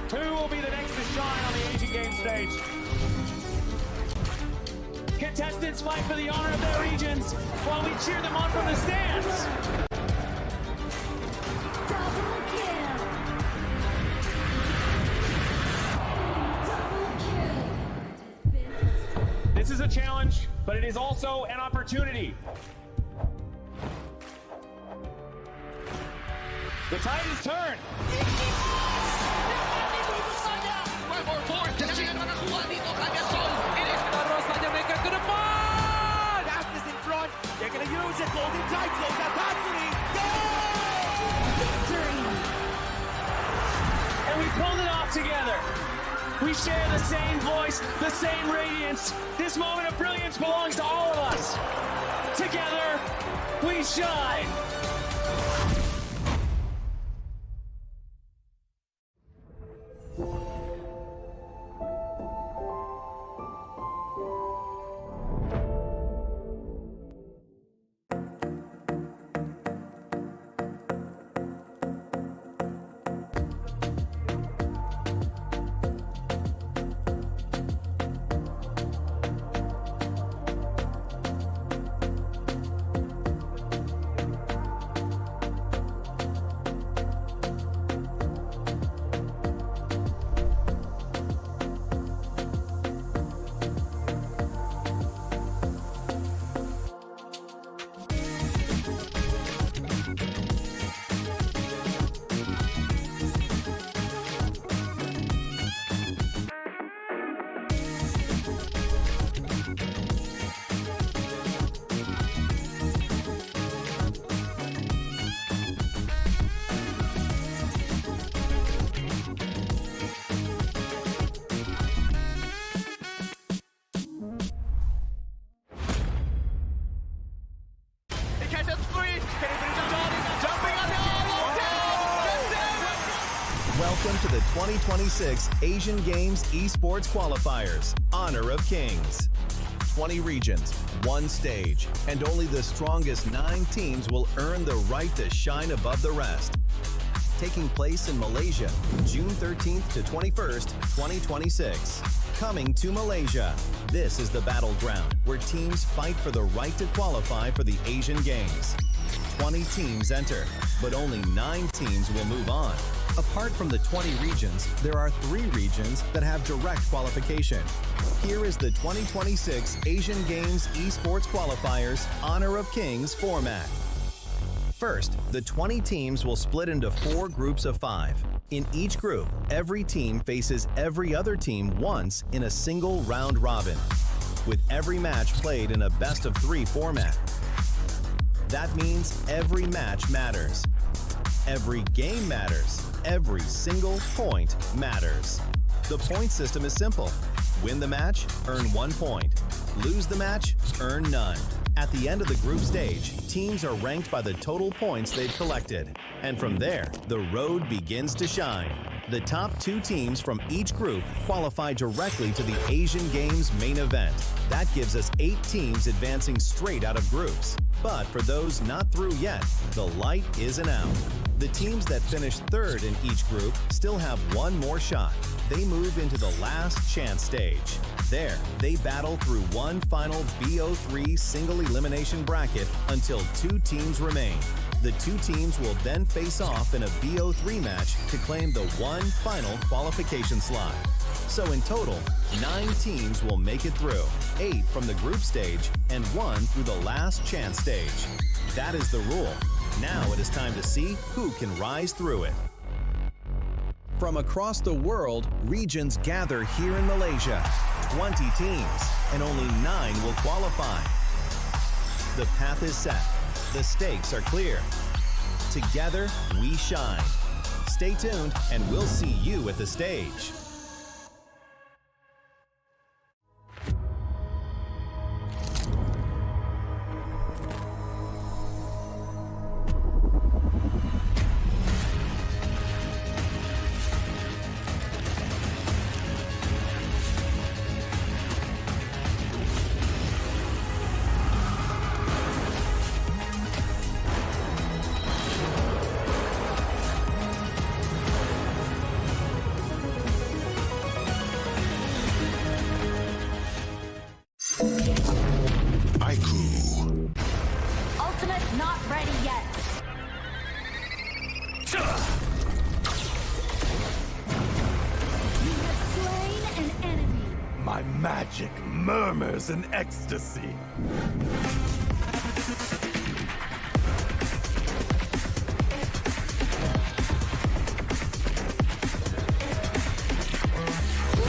Who will be the next to shine on the Asian Games stage? Contestants fight for the honor of their regions while we cheer them on from the stands. This is a challenge, but it is also an opportunity. The tide is turned. Terus saja mereka ke depan. pulled it off together. We share the same voice, the same radiance. This moment of brilliance belongs to all of us. Together, we shine. Welcome to the 2026 Asian Games Esports Qualifiers, Honor of Kings. 20 regions, one stage, and only the strongest 9 teams will earn the right to shine above the rest. Taking place in Malaysia, June 13th to 21st, 2026. Coming to Malaysia, this is the battleground where teams fight for the right to qualify for the Asian Games. 20 teams enter, but only 9 teams will move on. Apart from the 20 regions, there are 3 regions that have direct qualification. Here is the 2026 Asian Games Esports Qualifiers Honor of Kings format. First, the 20 teams will split into 4 groups of 5. In each group, every team faces every other team once in a single round robin, with every match played in a best-of-3 format. That means every match matters. Every game matters. Every single point matters. The point system is simple. Win the match, earn 1 point. Lose the match, earn none. At the end of the group stage, teams are ranked by the total points they've collected. And from there, the road begins to shine. The top 2 teams from each group qualify directly to the Asian Games main event. That gives us 8 teams advancing straight out of groups. But for those not through yet, the light isn't out. The teams that finish 3rd in each group still have 1 more shot. They move into the last chance stage. There, they battle through one final BO3 single elimination bracket until 2 teams remain. The 2 teams will then face off in a BO3 match to claim the one final qualification slot. So in total, 9 teams will make it through, 8 from the group stage and 1 through the last chance stage. That is the rule. Now it is time to see who can rise through it. From across the world, regions gather here in Malaysia. 20 teams, and only 9 will qualify. The path is set. The stakes are clear. Together, we shine. Stay tuned, and we'll see you at the stage. Ultimate not ready yet. You have slain an enemy. My magic murmurs in ecstasy.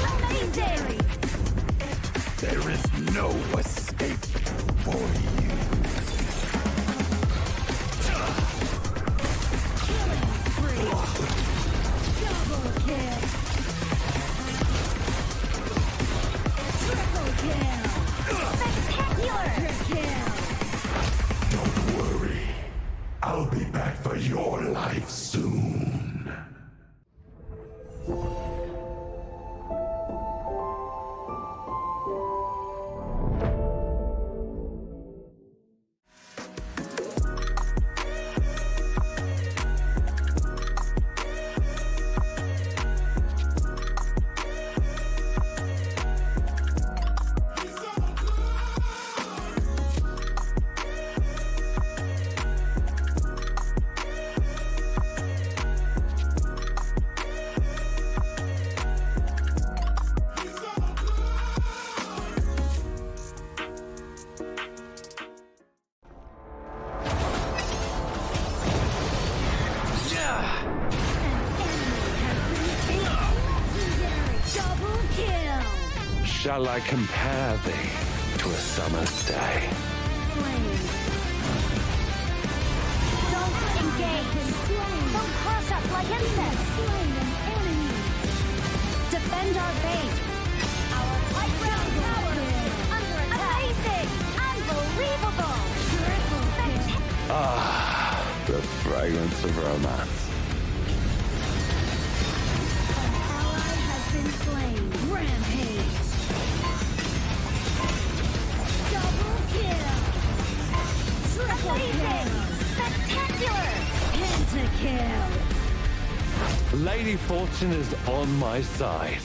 Legendary. There is no escape for you. Killing spree. Double kill. Shall I compare thee to a summer's day? Don't engage. Don't crush us like insects. Defend our base. Our high ground tower under attack. Amazing! Unbelievable! Ah, the fragrance of romance. Ally has been slain. Rampage. Double kill. Triple kill. Spectacular. Pentakill. Lady Fortune is on my side.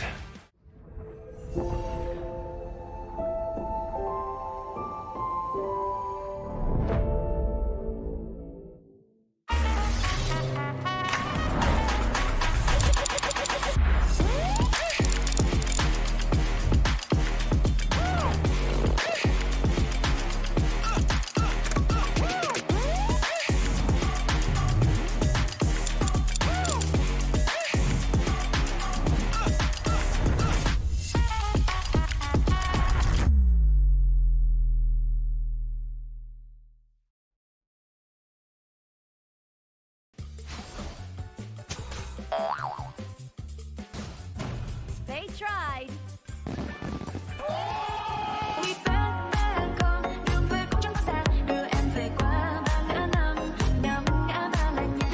They tried.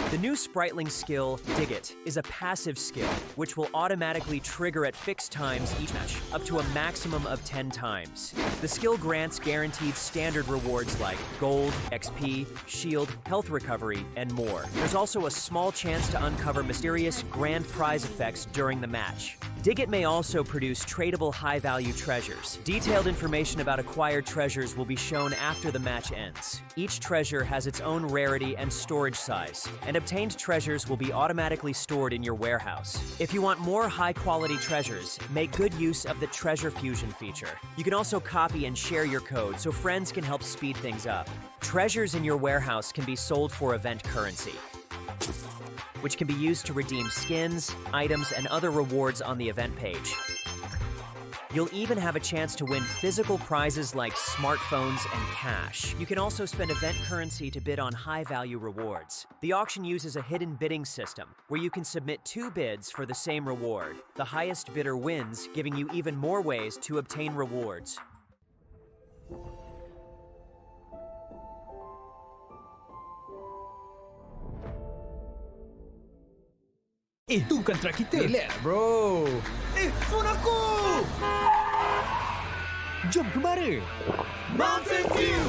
The new Spritling skill, Dig It, is a passive skill, which will automatically trigger at fixed times each match, up to a maximum of 10 times. The skill grants guaranteed standard rewards like gold, XP, shield, health recovery, and more. There's also a small chance to uncover mysterious grand prize effects during the match. Dig It may also produce tradable high-value treasures. Detailed information about acquired treasures will be shown after the match ends. Each treasure has its own rarity and storage size, and obtained treasures will be automatically stored in your warehouse. If you want more high-quality treasures, make good use of the Treasure Fusion feature. You can also copy and share your code so friends can help speed things up. Treasures in your warehouse can be sold for event currency, which can be used to redeem skins, items, and other rewards on the event page. You'll even have a chance to win physical prizes like smartphones and cash. You can also spend event currency to bid on high-value rewards. The auction uses a hidden bidding system, where you can submit 2 bids for the same reward. The highest bidder wins, giving you even more ways to obtain rewards. Itu kan track kita. Relax, bro. Phone aku! Jom kemara. Mountain Dew!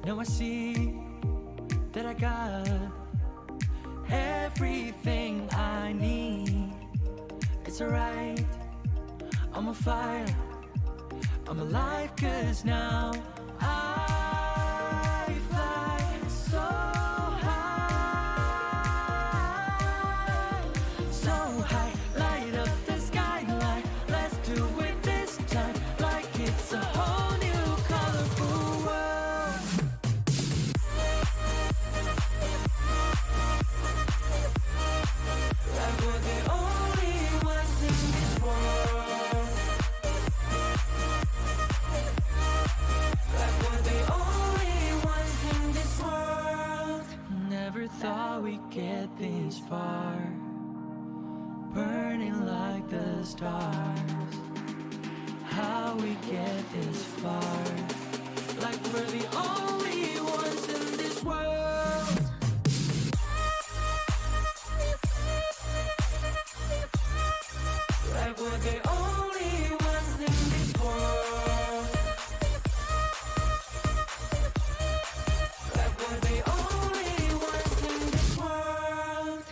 Now I see that I got everything I need. It's it's alright. I'm on fire, I'm alive, cause now I fly so high, so high, light up the skyline. Let's do it this time, like it's a whole new colorful world. Like we're the only ones in this world. Like we're the only ones in this world. Never thought we'd get this far, burning like the stars. How we get this far? Like we're the only ones in this world. Like we're the only ones in this world. Like we're the only ones in this world.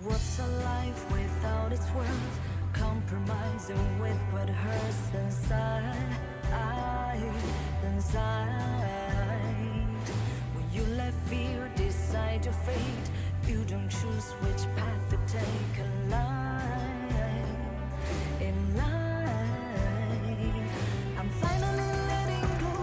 What's a life without its worth? Compromising with what hurts inside. When you let fear decide your fate, you don't choose which path to take in life. I'm finally letting go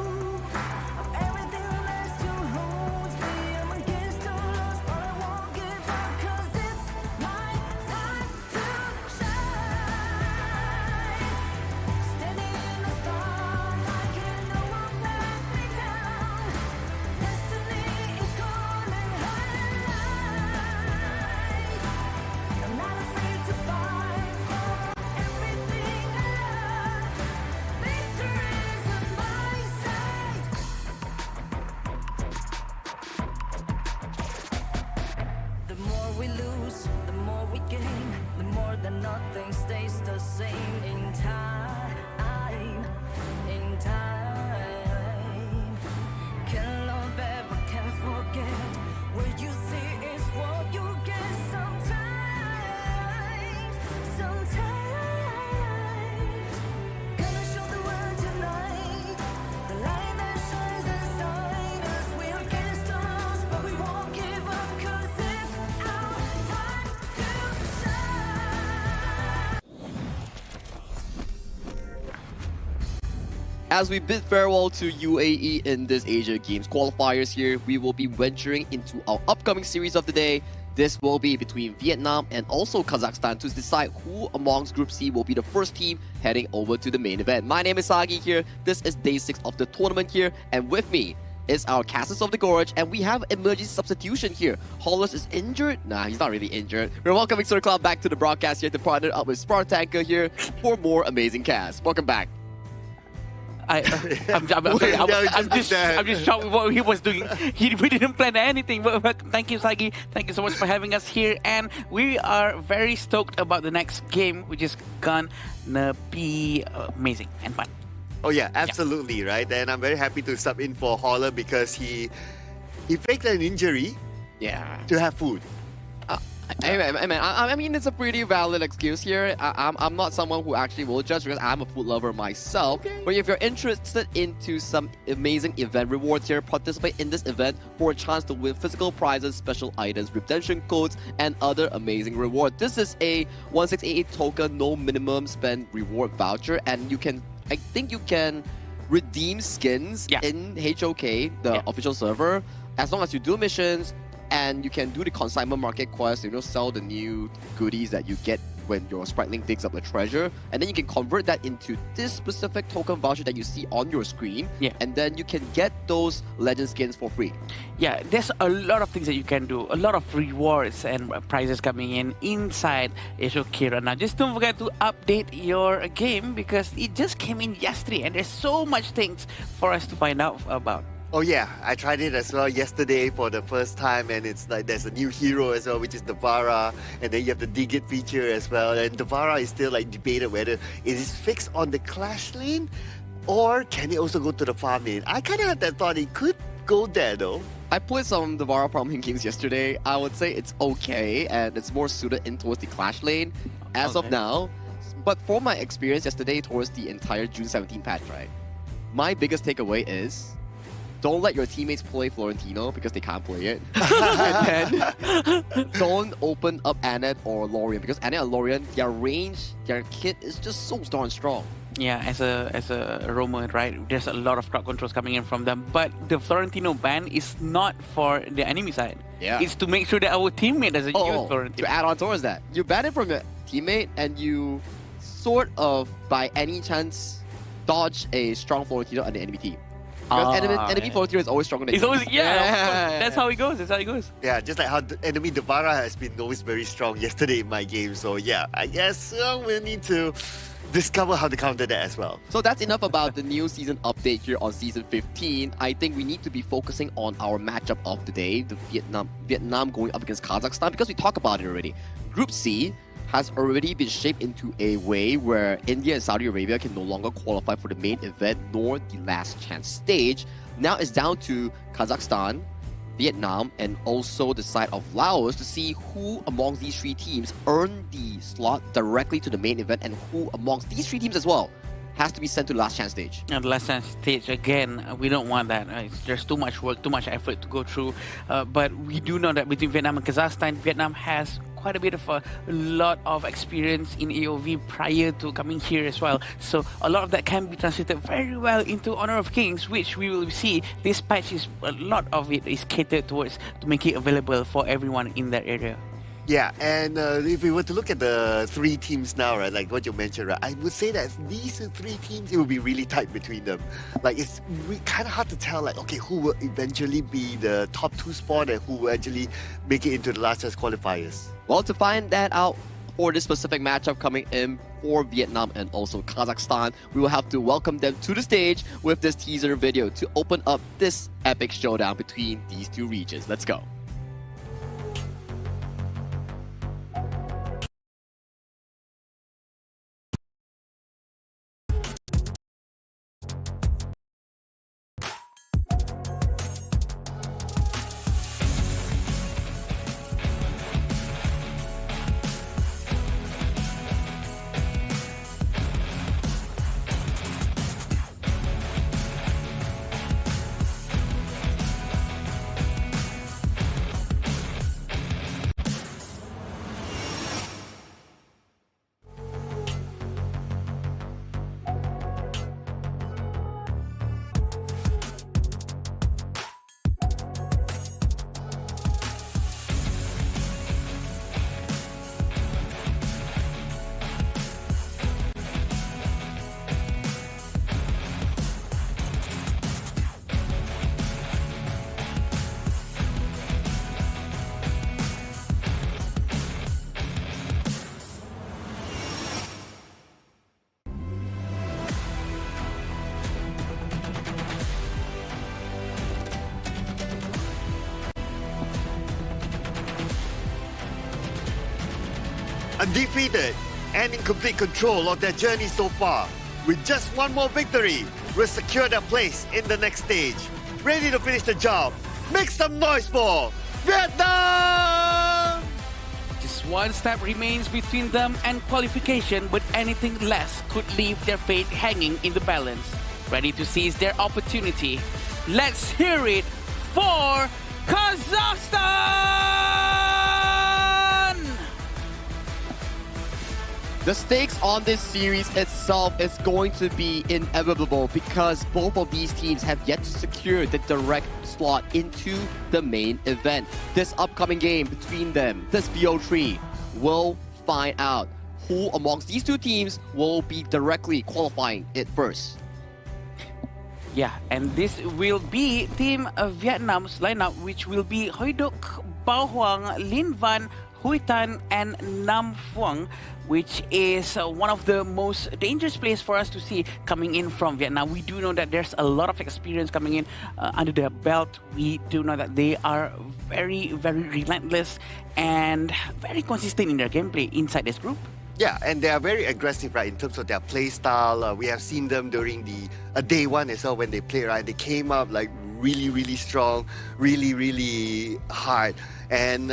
of everything that still holds me. I'm against the odds, but I won't give up, 'cause it's my time to shine. Standing in the spotlight, and no one let me down. Destiny is calling high. I'm not afraid to fight for everything I love. Victory is on my side. The more we lose, the more we gain. The more that nothing stays the same in time. Can't love ever, can't forget. What you see is what you get sometimes. Gonna show the world tonight the light that shines inside us. We're against the odds, but we won't give up, 'cause it's our time to shine. As we bid farewell to UAE in this Asia Games qualifiers here, we will be venturing into our upcoming series of the day. This will be between Vietnam and also Kazakhstan to decide who amongst Group C will be the first team heading over to the main event. My name is Sagi here. This is day 6 of the tournament here, and with me is our Castles of the Gorge, and we have emergency substitution here. Hollis is injured? Nah, he's not really injured. We're welcoming Sir Cloud back to the broadcast here to partner up with Spartanka here for more amazing cast. Welcome back. I'm just shocked with what he was doing. We didn't plan anything. But thank you, Sagi. Thank you so much for having us here. And we are very stoked about the next game, which is gonna be amazing and fun. Oh yeah, absolutely, right? And I'm very happy to sub in for Holler because he faked an injury to have food. I mean, it's a pretty valid excuse here. I'm not someone who actually will judge because I'm a food lover myself. Okay. But if you're interested into some amazing event rewards here, participate in this event for a chance to win physical prizes, special items, redemption codes, and other amazing rewards. This is a 1688 token, no minimum spend reward voucher, and I think you can redeem skins in HOK, the official server, as long as you do missions. And you can do the consignment market quest, sell the new goodies that you get when your Sprite Link digs up the treasure. And then you can convert that into this specific token voucher that you see on your screen. Yeah. And then you can get those legend skins for free. Yeah, there's a lot of things that you can do. A lot of rewards and prizes coming in inside HOK right now. Just don't forget to update your game because it just came in yesterday. And there's so much things for us to find out about. Oh yeah, I tried it as well yesterday for the first time, and it's like there's a new hero as well, which is Devara, and then you have the dig it feature as well. And Devara is still like debated whether it is fixed on the clash lane, or can it also go to the farm lane. I kind of had that thought it could go there though. I played some Devara Prominent Kings yesterday. I would say it's okay, and it's more suited in towards the clash lane as of now. But from my experience yesterday towards the entire June 17 patch, right? My biggest takeaway is don't let your teammates play Florentino because they can't play it. And then don't open up Anet or Lorien because Anet and Lorien, their range, their kit is just so darn strong. Yeah, as a roamer, right? There's a lot of crowd controls coming in from them. But the Florentino ban is not for the enemy side. Yeah. It's to make sure that our teammate doesn't use Florentino. To add on towards that, you ban it from your teammate and you sort of, by any chance, dodge a strong Florentino on the enemy team. Because enemy Florentino is always stronger than you. That's how it goes. That's how it goes. Yeah, just like how the enemy Devara has been always very strong yesterday in my game. So yeah, I guess we'll need to discover how to counter that as well. So that's enough about the new season update here on Season 15. I think we need to be focusing on our matchup of the day, the Vietnam going up against Kazakhstan, because we talked about it already. Group C has already been shaped into a way where India and Saudi Arabia can no longer qualify for the main event nor the last chance stage. Now it's down to Kazakhstan, Vietnam, and also the side of Laos to see who amongst these three teams earn the slot directly to the main event and who amongst these three teams as well has to be sent to the last chance stage. And the last chance stage, again, we don't want that. There's too much work, too much effort to go through. But we do know that between Vietnam and Kazakhstan, Vietnam has quite a bit of a lot of experience in AOV prior to coming here as well. So a lot of that can be translated very well into Honor of Kings, which we will see. This patch is a lot of it is catered towards to make it available for everyone in that area. Yeah, and if we were to look at the three teams now, right, like what you mentioned, right, I would say that these three teams, it will be really tight between them. Like, it's kind of hard to tell, like, okay, who will eventually be the top two spot and who will actually make it into the last chance qualifiers. Well, to find that out for this specific matchup coming in for Vietnam and also Kazakhstan, we will have to welcome them to the stage with this teaser video to open up this epic showdown between these two regions. Let's go. Undefeated and in complete control of their journey so far. With just one more victory, will secure their place in the next stage. Ready to finish the job. Make some noise for Vietnam! Just one step remains between them and qualification, but anything less could leave their fate hanging in the balance. Ready to seize their opportunity. Let's hear it for Kazakhstan! The stakes on this series itself is going to be inevitable because both of these teams have yet to secure the direct slot into the main event. This upcoming game between them, this BO3, will find out who amongst these two teams will be directly qualifying it first. Yeah, and this will be Team Vietnam's lineup, which will be Hoi Duc, Bao Huang, Lin Van, Huitan and Nam Phuong, which is one of the most dangerous players for us to see coming in from Vietnam. We do know that there's a lot of experience coming in under their belt. We do know that they are very, very relentless and very consistent in their gameplay inside this group. Yeah, and they are very aggressive, right, in terms of their play style. We have seen them during the day one as well when they play, right? They came up like really, really strong, really, really hard. And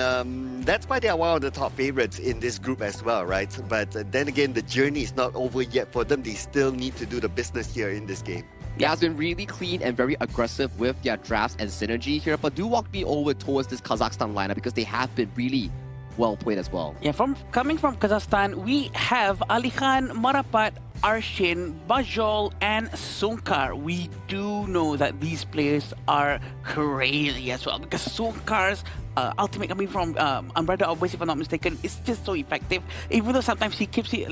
that's why they are one of the top favorites in this group as well, right? But then again, the journey is not over yet for them. They still need to do the business here in this game. It has been really clean and very aggressive with their drafts and synergy here. But do walk me over towards this Kazakhstan lineup because they have been really well played as well. Yeah, coming from Kazakhstan, we have Alihan, Marapat, Arshin, Bajol, and Sunkar. We do know that these players are crazy as well because Sunkar's ultimate coming from Umbrella Always, if I'm not mistaken, is just so effective. Even though sometimes he keeps it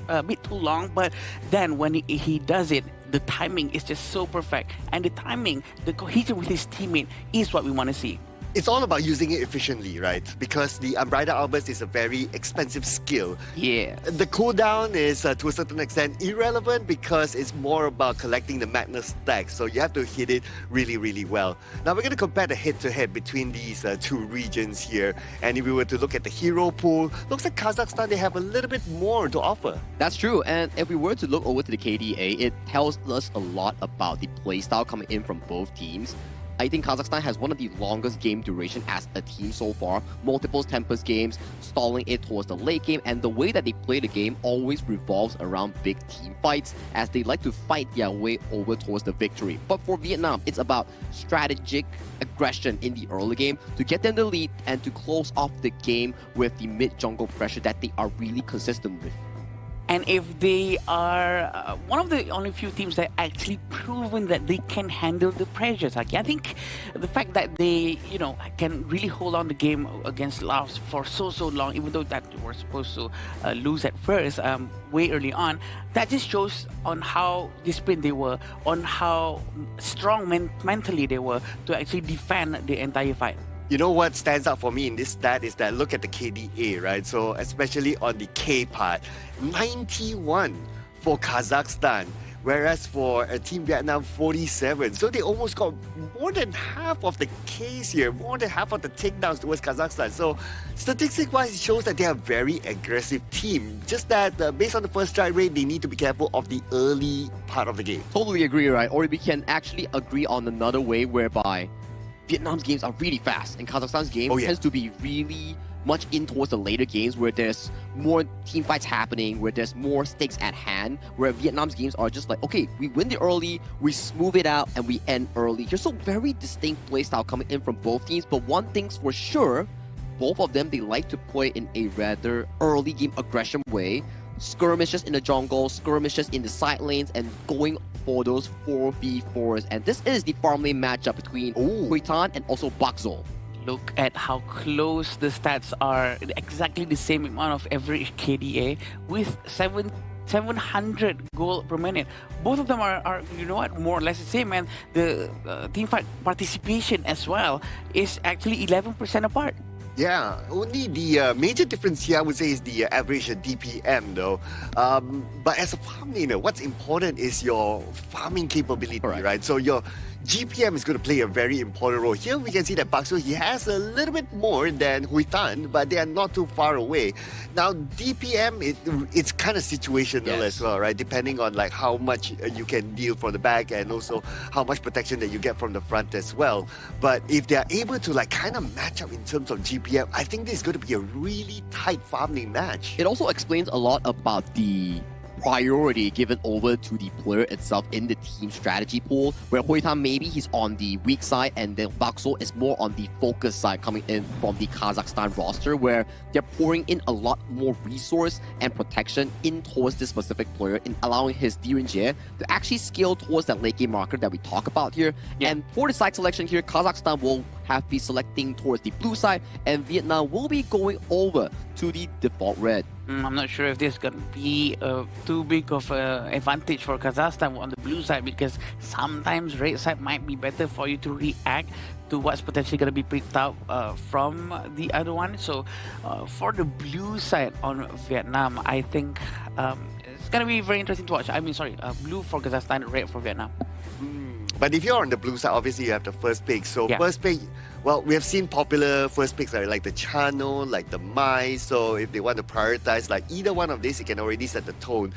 a bit too long, but then when he does it, the timing is just so perfect. And the timing, the cohesion with his teammate is what we want to see. It's all about using it efficiently, right? Because the Umbrella Albus is a very expensive skill. Yeah. The cooldown is, to a certain extent, irrelevant because it's more about collecting the Magnus stacks. So you have to hit it really, really well. Now we're going to compare the head-to-head between these two regions here. And if we were to look at the hero pool, looks like Kazakhstan, they have a little bit more to offer. That's true. And if we were to look over to the KDA, it tells us a lot about the playstyle coming in from both teams. I think Kazakhstan has one of the longest game duration as a team so far. Multiple Tempest games, stalling it towards the late game, and the way that they play the game always revolves around big team fights as they like to fight their way over towards the victory. But for Vietnam, it's about strategic aggression in the early game to get them the lead and to close off the game with the mid-jungle pressure that they are really consistent with. And if they are one of the only few teams that actually proven that they can handle the pressures, I think the fact that they, can really hold on the game against Laos for so long, even though that we're supposed to lose at first, way early on, that just shows on how disciplined they were, on how strong mentally they were to actually defend the entire fight. You know what stands out for me in this stat is that look at the KDA, right? So especially on the K part, 91 for Kazakhstan, whereas for Team Vietnam, 47. So they almost got more than half of the Ks here, more than half of the takedowns towards Kazakhstan. So statistic-wise, it shows that they are a very aggressive team. Just that based on the first strike rate, they need to be careful of the early part of the game. Totally agree, right? Or we can actually agree on another way whereby Vietnam's games are really fast, and Kazakhstan's game tends to be really much in towards the later games where there's more team fights happening, where there's more stakes at hand, where Vietnam's games are just like, okay, we win the early, we smooth it out, and we end early. There's so very distinct playstyle coming in from both teams, but one thing's for sure, both of them, they like to play in a rather early game aggression way. Skirmishes in the jungle, skirmishes in the side lanes, and going for those 4v4s. And this is the farm lane matchup between Huitan and also Bakzol. Look at how close the stats are, exactly the same amount of average KDA with 700 gold per minute. Both of them are more or less the same, and the team fight participation as well is actually 11% apart. Yeah, only the major difference here, I would say, is the average DPM, though. But as a farm laner, what's important is your farming capability, right? So your GPM is going to play a very important role. Here we can see that Bakso, he has a little bit more than Huitan, but they are not too far away. Now, DPM, it's kind of situational as well, right? Depending on like how much you can deal from the back and also how much protection that you get from the front as well. But if they are able to like kind of match up in terms of GPM, I think this is going to be a really tight farming match. It also explains a lot about the priority given over to the player itself in the team strategy pool, where Huitan maybe he's on the weak side and then Bakso is more on the focus side coming in from the Kazakhstan roster, where they're pouring in a lot more resource and protection in towards this specific player, in allowing his Dirinjie to actually scale towards that late game marker that we talk about here. And for the side selection here, Kazakhstan will have be selecting towards the blue side, and Vietnam will be going over to the default red. I'm not sure if this is going to be too big of an advantage for Kazakhstan on the blue side, because sometimes red side might be better for you to react to what's potentially going to be picked up from the other one. So for the blue side on Vietnam, I think it's going to be very interesting to watch. I mean, sorry, blue for Kazakhstan, red for Vietnam. But if you're on the blue side, obviously you have the first pick. So first pick, well, we have seen popular first picks like the Chano, like the Mai. So if they want to prioritize like either one of these, it can already set the tone.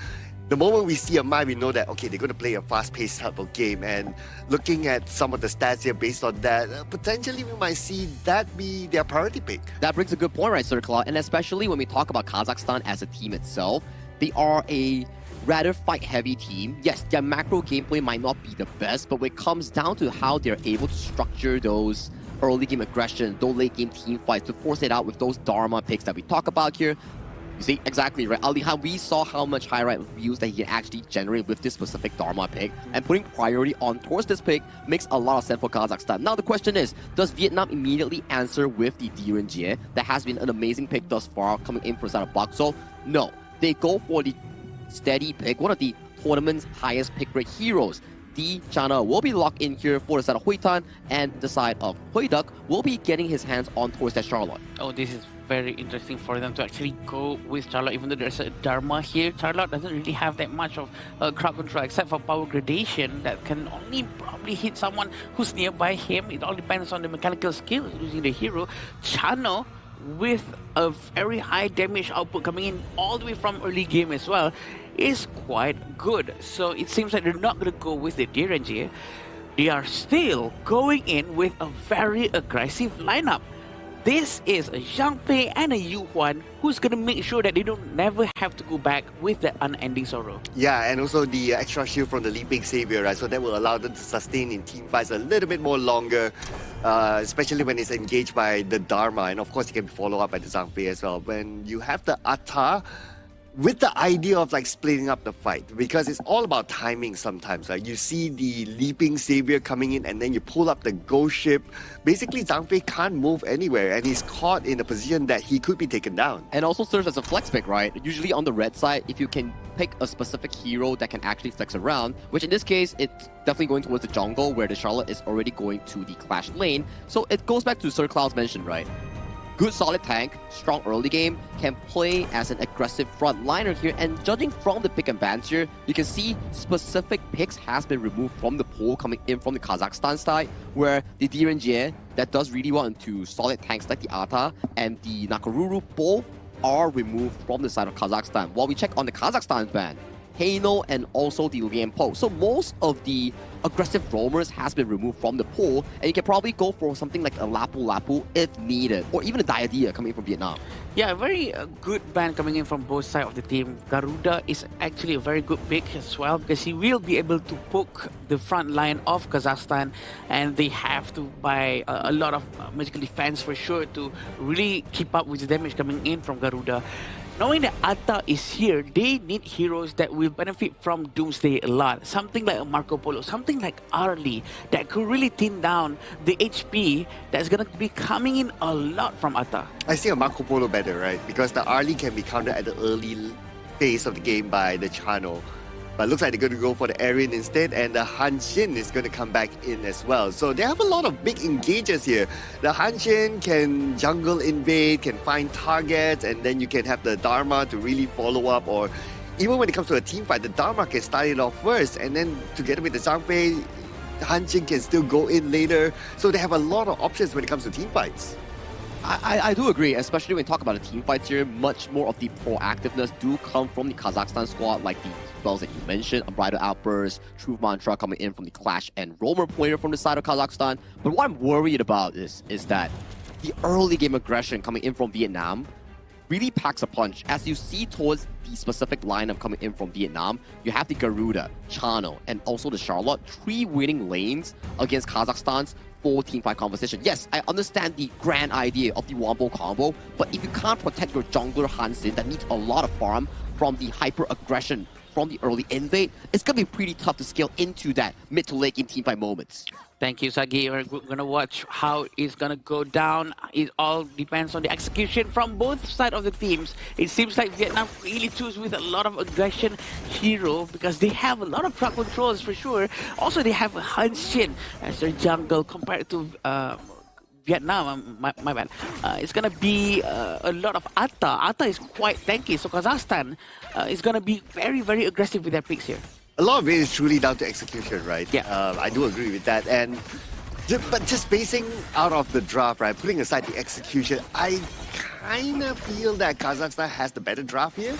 The moment we see a Mai, we know that, okay, they're going to play a fast-paced type of game. And looking at some of the stats here based on that, potentially we might see that be their priority pick. That brings a good point, right, Sir Claude? And especially when we talk about Kazakhstan as a team itself, they are a rather fight-heavy team. Yes, their macro gameplay might not be the best, but when it comes down to how they're able to structure those early game aggression, those late game team fights to force it out with those Dharma picks that we talk about here, you see, exactly right. Alihan, we saw how much high right views that he can actually generate with this specific Dharma pick, and putting priority on towards this pick makes a lot of sense for Kazakhstan. Now the question is, does Vietnam immediately answer with the Diren Jie? That has been an amazing pick thus far coming in for side of Bakso. No, they go for the steady pick, one of the tournament's highest pick rate heroes. The Chana will be locked in here for the side of Hui Tan, and the side of Hui Duck will be getting his hands on towards that Charlotte. Oh, this is very interesting for them to actually go with Charlotte, even though there's a Dharma here. Charlotte doesn't really have that much of crowd control except for power gradation that can only probably hit someone who's nearby him. It all depends on the mechanical skills using the hero. Chano, with a very high damage output coming in all the way from early game as well, is quite good. So it seems like they're not going to go with the Diren Jie. They are still going in with a very aggressive lineup. This is a Zhang Fei and a Yu Huan who's going to make sure that they don't never have to go back with that unending sorrow. Yeah, and also the extra shield from the Leaping Savior, right? So that will allow them to sustain in team fights a little bit more longer, especially when it's engaged by the Dharma. And of course, it can be followed up by the Zhang Fei as well. When you have the Atta, with the idea of like splitting up the fight, because it's all about timing sometimes. Like you see the Leaping Savior coming in and then you pull up the ghost ship. Basically, Zhang Fei can't move anywhere and he's caught in a position that he could be taken down. And also serves as a flex pick, right? Usually on the red side, if you can pick a specific hero that can actually flex around, which in this case, it's definitely going towards the jungle where the Charlotte is already going to the clash lane. So it goes back to Sir Cloud's mention, right? Good solid tank, strong early game, can play as an aggressive front liner here, and judging from the pick and bans here, you can see specific picks has been removed from the pool coming in from the Kazakhstan side, where the Diren Jie that does really well into solid tanks like the Atta and the Nakaruru both are removed from the side of Kazakhstan. While we check on the Kazakhstan ban, Heino and also the Lian Po. So most of the aggressive roamers has been removed from the pool, and you can probably go for something like a Lapu Lapu if needed, or even a Diadia coming from Vietnam. Yeah, a very good ban coming in from both sides of the team. Garuda is actually a very good pick as well, because he will be able to poke the front line of Kazakhstan, and they have to buy a lot of magical defense for sure to really keep up with the damage coming in from Garuda. Knowing that Atta is here, they need heroes that will benefit from Doomsday a lot. Something like a Marco Polo, something like Arlie that could really thin down the HP that's going to be coming in a lot from Atta. I see a Marco Polo better, right? Because the Arlie can be countered at the early phase of the game by the Chano. But it looks like they're going to go for the Aryan instead, and the Hanshin is going to come back in as well. So they have a lot of big engagers here. The Hanshin can jungle invade, can find targets, and then you can have the Dharma to really follow up. Or even when it comes to a team fight, the Dharma can start it off first, and then together with the Zhang Fei, the Hanshin can still go in later. So they have a lot of options when it comes to team fights. I do agree, especially when we talk about the team fights here. Much more of the proactiveness do come from the Kazakhstan squad, like the spells that you mentioned, Unbridled Outburst, Truth Mantra coming in from the Clash and Roamer player from the side of Kazakhstan. But what I'm worried about is that the early game aggression coming in from Vietnam really packs a punch. As you see towards the specific lineup coming in from Vietnam, you have the Garuda, Chano, and also the Charlotte, 3 winning lanes against Kazakhstan's 4 teamfight conversation. Yes, I understand the grand idea of the Wombo combo, but if you can't protect your jungler Hansin that needs a lot of farm from the hyper aggression from the early invade, it's going to be pretty tough to scale into that mid to late game teamfight moments. Thank you, Sagi. We're going to watch how it's going to go down. It all depends on the execution from both sides of the teams. It seems like Vietnam really choose with a lot of aggression hero because they have a lot of crowd controls for sure. Also, they have Han Shin as their jungle compared to Vietnam. My bad. It's going to be a lot of Atta. Atta is quite tanky, so Kazakhstan is going to be very, very aggressive with their picks here. A lot of it is truly down to execution, right? Yeah. I do agree with that. But just basing out of the draft, right, putting aside the execution, I kind of feel that Kazakhstan has the better draft here.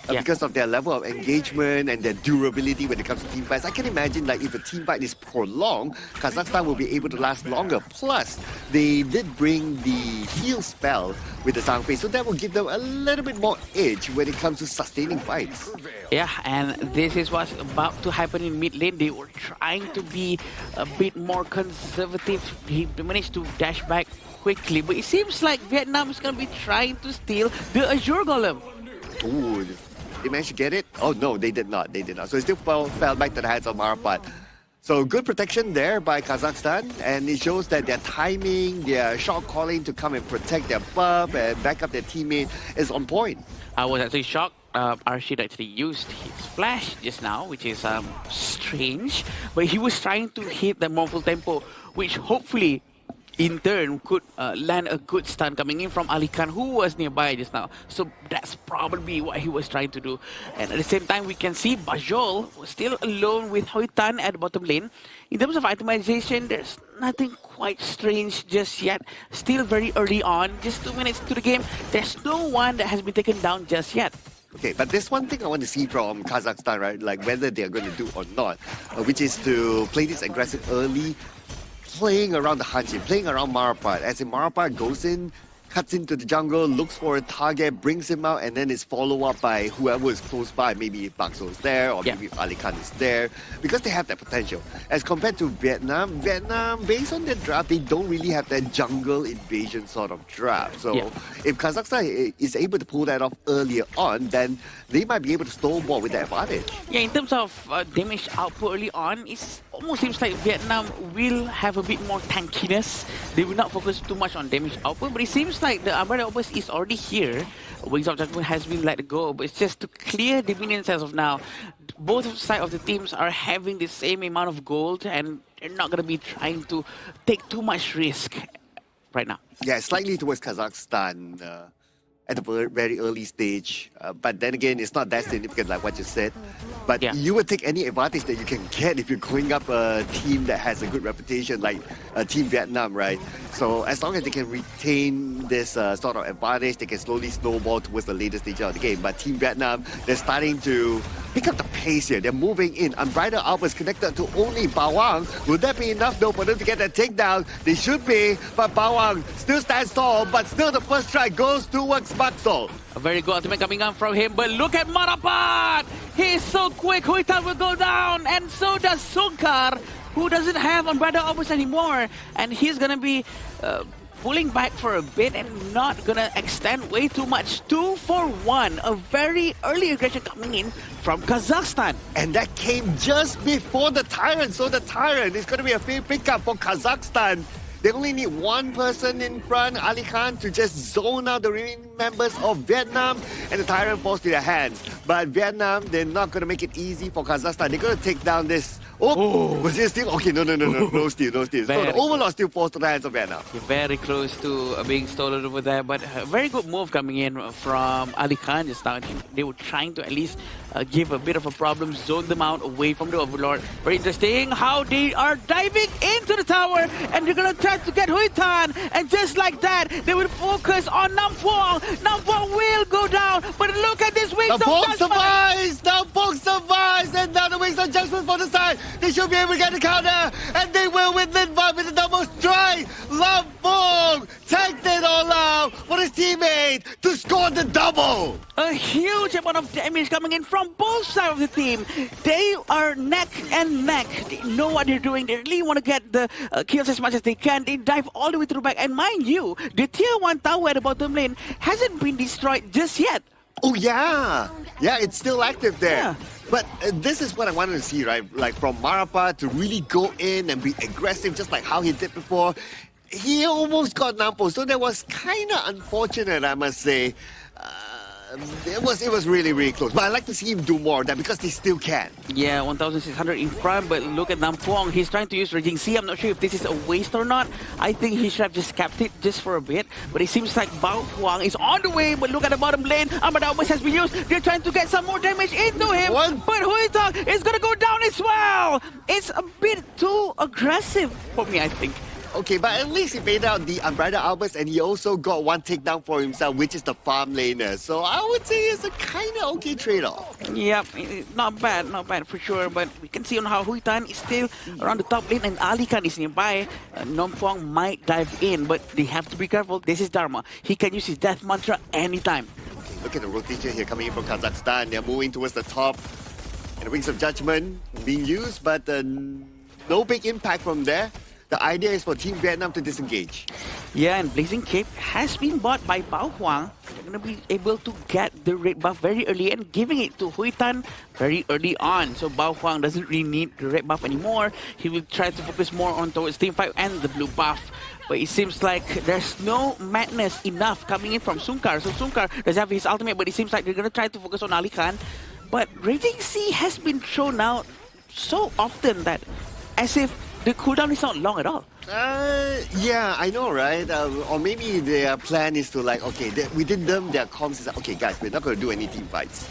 Because of their level of engagement and their durability when it comes to team fights. I can imagine like if a team fight is prolonged, Kazakhstan will be able to last longer. Plus, they did bring the heal spell with the Zhangfei, so that will give them a little bit more edge when it comes to sustaining fights. Yeah, and this is what's about to happen in mid lane. They were trying to be a bit more conservative. He managed to dash back quickly, but it seems like Vietnam is going to be trying to steal the Azure Golem. Ooh. They managed to get it? Oh no, they did not. They did not. So it still fell back to the hands of Marapat. So good protection there by Kazakhstan, and it shows that their timing, their shot calling to come and protect their buff and back up their teammate is on point. I was actually shocked. Arshid actually used his flash just now, which is strange, but he was trying to hit the more full tempo, which hopefully in turn could land a good stun coming in from Ali Khan, who was nearby just now. So that's probably what he was trying to do. And at the same time, we can see Bajol was still alone with Hoi Tan at the bottom lane. In terms of itemization, there's nothing quite strange just yet. Still very early on, just 2 minutes to the game. There's no one that has been taken down just yet. Okay, but there's one thing I want to see from Kazakhstan, right? Like whether they're going to do or not, which is to play this aggressive early, playing around the Hanshin, playing around Marapat. As in Marapat goes in, cuts into the jungle, looks for a target, brings him out, and then is followed up by whoever is close by. Maybe if Bakso is there, or maybe if Ali Khan is there, because they have that potential. As compared to Vietnam, based on their draft, they don't really have that jungle invasion sort of draft. So if Kazakhstan is able to pull that off earlier on, then they might be able to snowball with that advantage. Yeah, in terms of damage output early on, it almost seems like Vietnam will have a bit more tankiness. They will not focus too much on damage output, but it seems like the Umbrella Opus is already here. Wings of Judgment has been let go, but it's just to clear the minions as of now. Both sides of the teams are having the same amount of gold, and they're not going to be trying to take too much risk right now. Yeah, slightly towards Kazakhstan at the very early stage. But then again, it's not that significant like what you said. But you would take any advantage that you can get if you're going up a team that has a good reputation like Team Vietnam, right? So as long as they can retain this sort of advantage, they can slowly snowball towards the later stage of the game. But Team Vietnam, they're starting to pick up the pace here. They're moving in. Unbridled Alpha is connected to only Bawang. Will that be enough though for them to get that takedown? They should be, but Bawang still stands tall, but still the first strike goes towards Bakso. A very good ultimate coming on from him, but look at Marapat! He's so quick, Hoi Tan will go down, and so does Sunkar, who doesn't have Unbridled Opus anymore, and he's gonna be pulling back for a bit and not gonna extend way too much. 2 for 1, a very early aggression coming in from Kazakhstan. And that came just before the Tyrant, so the Tyrant is gonna be a fair pickup for Kazakhstan. They only need one person in front, Ali Khan, to just zone out the remaining members of Vietnam, and the Tyrant falls to their hands. But Vietnam, they're not going to make it easy for Kazakhstan. They're going to take down this... Oh, was it still? Okay, no steal. So the Overlord still falls to the hands of Vietnam. Very close to being stolen over there, but a very good move coming in from Ali Khan just now. They were trying to at least give a bit of a problem, zone them out away from the Overlord. Very interesting how they are diving into the tower, and they're going to try to get Hoi Tan, and just like that, they will focus on Nam Phuong. Nam Phuong will go down, but look at this Wings of Judgment. Nam Phuong survives, and now the Wings of Judgment for the side. They should be able to get the counter, and they will with Linva with the double strike. Nam Phuong tanked it all out for his teammate to score the double. A huge amount of damage coming in from both sides of the team. They are neck and neck. They know what they're doing. They really want to get the kills as much as they can. They dive all the way through back. And mind you, the tier 1 tower at the bottom lane hasn't been destroyed just yet. Oh, yeah. Yeah, it's still active there. Yeah. But this is what I wanted to see, right? Like from Marapa to really go in and be aggressive, just like how he did before. He almost got Nampo, so that was kind of unfortunate, I must say. It was really, really close. But I'd like to see him do more of that because they still can. Yeah, 1,600 in front, but look at Nampuang. He's trying to use Raging Sea. I'm not sure if this is a waste or not. I think he should have just kept it just for a bit. But it seems like Bao Huang is on the way, but look at the bottom lane. Armada almost has been used. They're trying to get some more damage into him. But Huitang is going to go down as well. It's a bit too aggressive for me, I think. Okay, but at least he made out the Umbrella Albus and he also got one takedown for himself, which is the farm laner. So I would say it's a kind of okay trade-off. Yep, not bad for sure. But we can see on how Huitan is still around the top lane and Ali Khan is nearby. Nampuang might dive in, but they have to be careful. This is Dharma. He can use his death mantra anytime. Okay, look at the rotation here coming in from Kazakhstan. They're moving towards the top. And the Wings of Judgment being used, but no big impact from there. The idea is for Team Vietnam to disengage. Yeah, and Blazing Cape has been bought by Bao Huang. They're going to be able to get the red buff very early and giving it to Huitan very early on. So Bao Huang doesn't really need the red buff anymore. He will try to focus more on towards Team 5 and the blue buff. But it seems like there's no madness enough coming in from Sunkar. So Sunkar does have his ultimate, but it seems like they're going to try to focus on Ali Khan. But Raging Sea has been thrown out so often that as if the cooldown is not long at all. Yeah, I know, right? Or maybe their plan is to like, okay, within them, their comms is like, okay, guys, we're not going to do any team fights.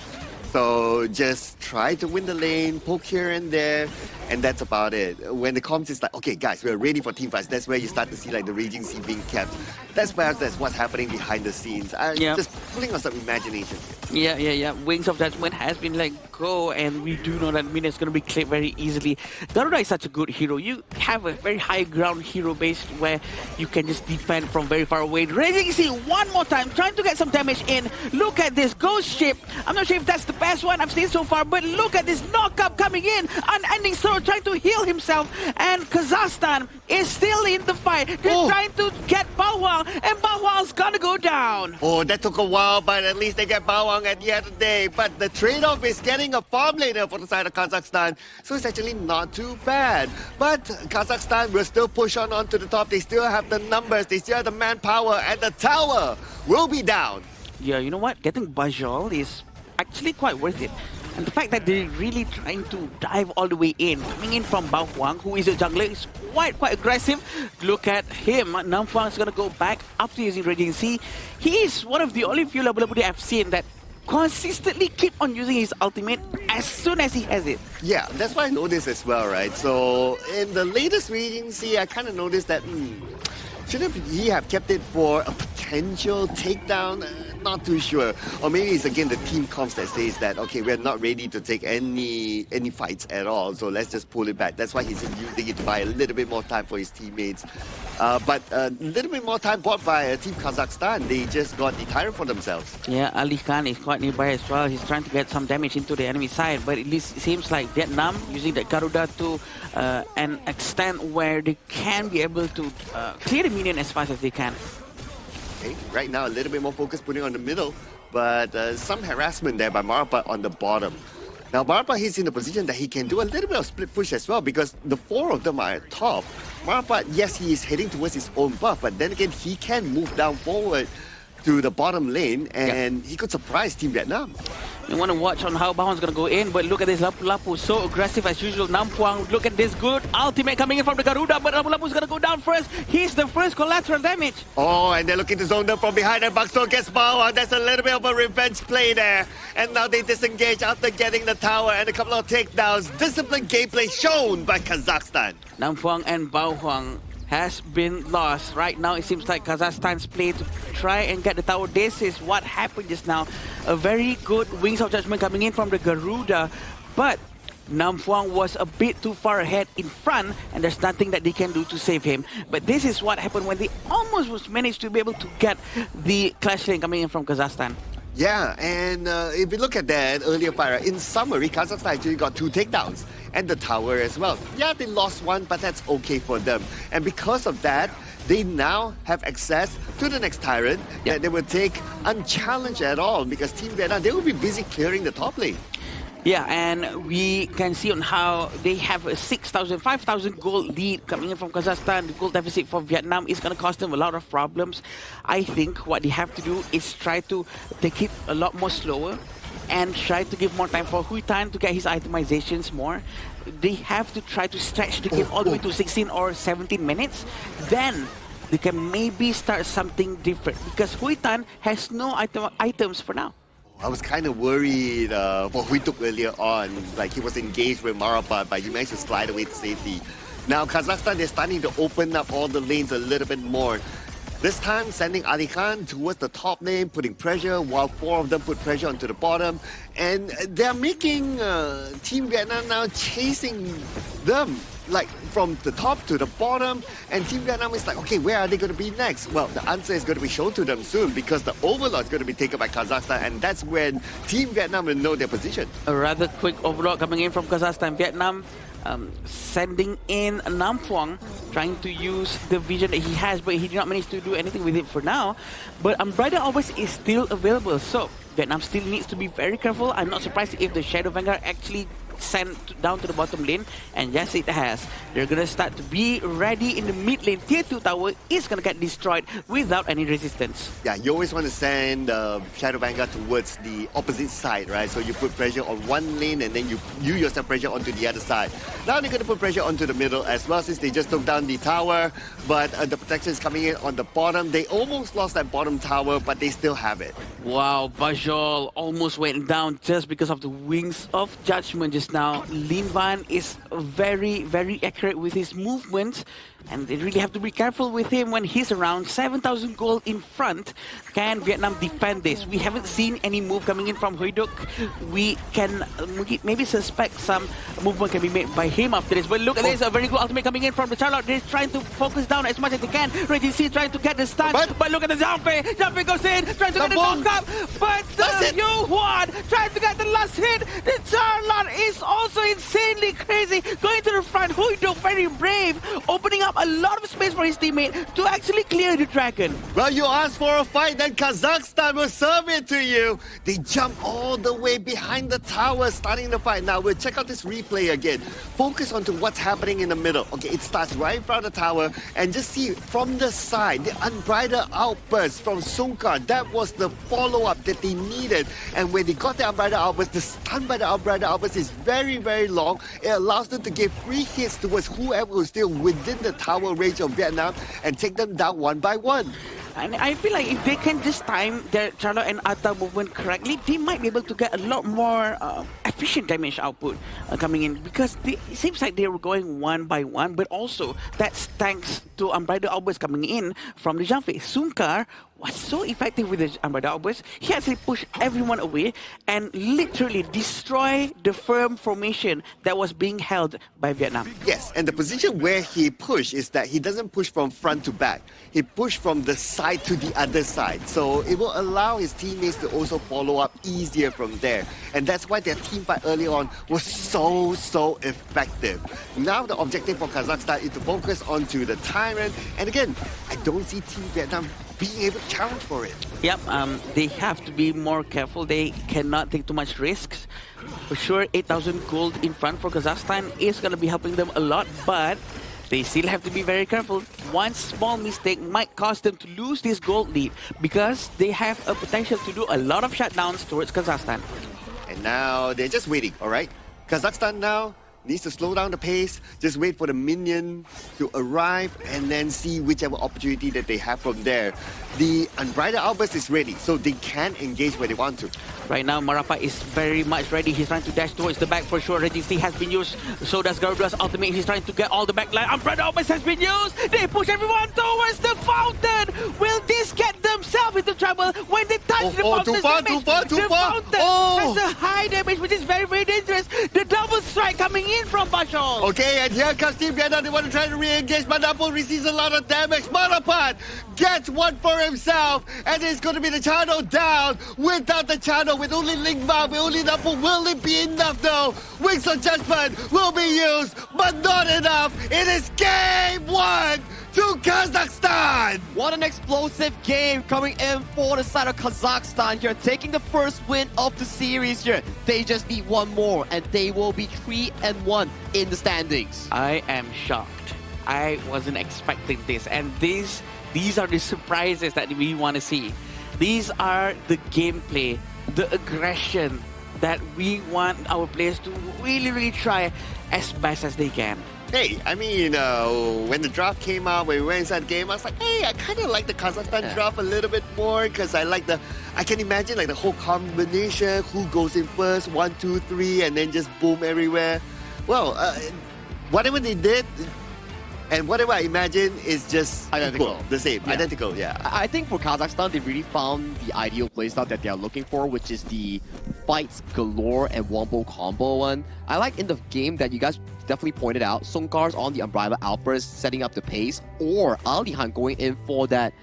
So just try to win the lane, poke here and there, and that's about it. When the comms is like, okay, guys, we're ready for team fights, that's where you start to see like the Raging Sea being kept. That's what's happening behind the scenes. Just pulling on some imagination. Yeah. Wings of Judgment has been let go, and we do know that Mina is going to be cleared very easily. Garuda is such a good hero. You have a very high ground hero base where you can just defend from very far away. Raging Sea one more time, trying to get some damage in. Look at this Ghost Ship. I'm not sure if that's the best one I've seen so far, but look at this knock-up coming in. Unending Sword trying to heal himself, and Kazakhstan is still in the fight. They're trying to get Bao Huang, and Bao Huang's gonna go down. Oh, that took a while, but at least they get Bao Huang at the end of the day. But the trade-off is getting a farm laner for the side of Kazakhstan, so it's actually not too bad. But Kazakhstan will still push on to the top. They still have the numbers, they still have the manpower, and the tower will be down. Yeah, you know what? Getting Bajol is actually quite worth it. And the fact that they're really trying to dive all the way in, coming in from Bao Huang, who is a jungler, is quite aggressive. Look at him. Nampuang is going to go back after using Raging Sea. He is one of the only few Labulabudi I've seen that consistently keep on using his ultimate as soon as he has it. Yeah, that's why I noticed as well, right? So in the latest Raging Sea, I kind of noticed that shouldn't he have kept it for a potential takedown? Not too sure. Or maybe it's again the team comms that says that, okay, we're not ready to take any fights at all, so let's just pull it back. That's why he's using it to buy a little bit more time for his teammates. But a little bit more time bought by Team Kazakhstan. They just got the tyrant for themselves. Yeah, Ali Khan is quite nearby as well. He's trying to get some damage into the enemy side, but at least it seems like Vietnam using the Garuda to an extent where they can be able to clear the minion as fast as they can. Okay, right now a little bit more focus putting on the middle, but some harassment there by Marapa on the bottom. Now Marapa, he's in a position that he can do a little bit of split push as well because the four of them are at top. Marapa, yes, he is heading towards his own buff, but then again, he can move down forward to the bottom lane and he could surprise Team Vietnam. You want to watch on how Bao Huang's going to go in, but look at this Lapu-Lapu, so aggressive as usual. Nampuang, look at this good ultimate coming in from the Garuda, but Lapu-Lapu's going to go down first. He's the first collateral damage. Oh, and they're looking to zone them from behind, and Buckstone gets Bao Huang. That's a little bit of a revenge play there. And now they disengage after getting the tower and a couple of takedowns. Disciplined gameplay shown by Kazakhstan. Nampuang and Bao Huang has been lost. Right now, it seems like Kazakhstan's play to try and get the tower. This is what happened just now. A very good Wings of Judgment coming in from the Garuda, but Nampuang was a bit too far ahead in front, and there's nothing that they can do to save him. But this is what happened when they almost managed to be able to get the Clash Lane coming in from Kazakhstan. Yeah, and if you look at that earlier fight, in summary, Kazakhstan actually got 2 takedowns and the tower as well. Yeah, they lost one, but that's okay for them. And because of that, they now have access to the next tyrant that they will take unchallenged at all, because Team Vietnam, they will be busy clearing the top lane. Yeah, and we can see on how they have a 6,000, 5,000 gold lead coming in from Kazakhstan. The gold deficit for Vietnam is going to cost them a lot of problems. I think what they have to do is try to take it a lot more slower and try to give more time for Huy Tan to get his itemizations more. They have to try to stretch the game all the way to 16 or 17 minutes. Then they can maybe start something different, because Huy Tan has no items for now. I was kind of worried for Huy Tuk earlier on. Like, he was engaged with Marapat, but he managed to slide away to safety. Now, Kazakhstan, they're starting to open up all the lanes a little bit more. This time, sending Ali Khan towards the top lane, putting pressure, while 4 of them put pressure onto the bottom. And they're making Team Vietnam now chasing them, like from the top to the bottom, and Team Vietnam is like, okay, where are they going to be next? Well, the answer is going to be shown to them soon, because the Overlord is going to be taken by Kazakhstan, and that's when Team Vietnam will know their position. A rather quick Overlord coming in from Kazakhstan. Vietnam sending in Nam Phuong, trying to use the vision that he has, but he did not manage to do anything with it for now. But Unbridled always is still available, so Vietnam still needs to be very careful. I'm not surprised if the Shadow Vanguard actually sent down to the bottom lane, and yes, it has. They're gonna start to be ready in the mid lane. Tier 2 tower is gonna get destroyed without any resistance. Yeah, you always want to send Shadow Vanguard towards the opposite side, right? So you put pressure on one lane, and then you yourself pressure onto the other side. Now they're gonna put pressure onto the middle as well, since they just took down the tower, but the protection is coming in on the bottom. They almost lost that bottom tower, but they still have it. Wow, Bajol almost went down just because of the Wings of Judgment just now. Lin Van is very, very accurate with his movements, and they really have to be careful with him when he's around. 7,000 gold in front. Can Vietnam defend this? We haven't seen any move coming in from Huy Tuk. We can maybe suspect some movement can be made by him after this. But look at this, a very good ultimate coming in from the Charlotte. They're trying to focus down as much as they can. Reggie C trying to get the stun, but look at the Zhangfei. Zhangfei goes in, trying to get the knock up, but Yu Huan trying to get the last hit. The Charlotte is also insanely crazy. Going to the front, Huy Tuk very brave, opening up a lot of space for his teammate to actually clear the dragon. Well, you asked for a fight, then Kazakhstan will serve it to you. They jump all the way behind the tower, starting the fight. Now, we'll check out this replay again. Focus onto what's happening in the middle. Okay, it starts right in front of the tower, and just see from the side, the unbridled outburst from Sukan. That was the follow-up that they needed. And when they got the unbridled outburst, the stun by the unbridled outburst is very, very long. It allows them to give free hits towards whoever is still within the tower range of Vietnam and take them down one by one. And I feel like if they can just time their Charlotte and Atta movement correctly, they might be able to get a lot more efficient damage output coming in, because it seems like they were going one by one, but also that's thanks to Unbridled Outburst coming in from the Zhangfei. Sunkar was so effective with the Unbridled Outburst. He actually pushed everyone away and literally destroy the firm formation that was being held by Vietnam. Yes, and the position where he pushed is that he doesn't push from front to back. He pushed from the side to the other side. So it will allow his teammates to also follow up easier from there. And that's why their team fight early on was so effective. Now the objective for Kazakhstan is to focus onto the Tyrant. And again, I don't see Team Vietnam being able to challenge for it. Yep, they have to be more careful. They cannot take too much risks. For sure, 8,000 gold in front for Kazakhstan is going to be helping them a lot, but they still have to be very careful. One small mistake might cause them to lose this gold lead, because they have a potential to do a lot of shutdowns towards Kazakhstan. And now they're just waiting, all right? Kazakhstan now needs to slow down the pace, just wait for the minion to arrive, and then see whichever opportunity that they have from there. The Unbridled Outburst is ready, so they can engage where they want to. Right now, Marapa is very much ready. He's trying to dash towards the back for sure. Regency has been used, so does Garuda's ultimate. He's trying to get all the back line. Unbridled Outburst has been used. They push everyone towards the fountain. Will this get themselves into trouble when they touch the fountain? Too far. The fountain has a high damage, which is very, very dangerous. The double strike coming in from Bashol. Okay, and here comes Team Vietnam. They want to try to re-engage, but Napo receives a lot of damage. Marapat gets one for himself, and it's going to be the channel down. Without the channel, with only Lingma, with only Napo, will it be enough though? Wings of Judgment will be used, but not enough. It is game one. to Kazakhstan! What an explosive game coming in for the side of Kazakhstan here, taking the first win of the series here. They just need one more and they will be 3-1 in the standings. I am shocked. I wasn't expecting this, and these are the surprises that we want to see. These are the gameplay, the aggression that we want our players to really try as best as they can. Hey, I mean, when the draft came out, when we went inside the game, I was like, hey, I kind of like the Kazakhstan draft a little bit more because I can imagine like the whole combination, who goes in first, 1, 2, 3, and then just boom everywhere. Well, whatever they did, and whatever I imagine is just identical. Equal, the same, identical, yeah. I think for Kazakhstan, they really found the ideal playstyle that they are looking for, which is the fights galore and wombo combo one. I like in the game that you guys definitely pointed out, Songkar's on the Unbridled Outburst setting up the pace, or Alihan going in for that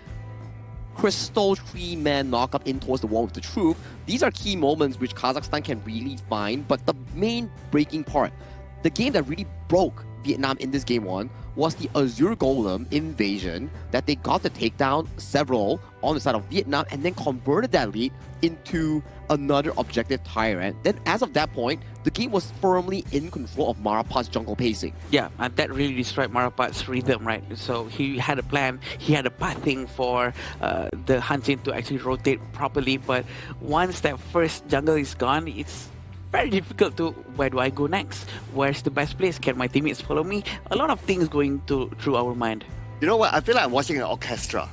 crystal 3-man knockup in towards the wall with the truth. These are key moments which Kazakhstan can really find, but the main breaking part, the game that really broke Vietnam in this game one was the Azure Golem invasion that they got to take down several on the side of Vietnam and then converted that lead into another objective tyrant. Then as of that point, the game was firmly in control of Marapat's jungle pacing. Yeah, and that really destroyed Marapat's rhythm, right? So he had a plan, he had a pathing for the Hanjin to actually rotate properly, but once that first jungle is gone, it's very difficult to, where do I go next? Where's the best place? Can my teammates follow me? A lot of things going through our mind. You know what? I feel like I'm watching an orchestra.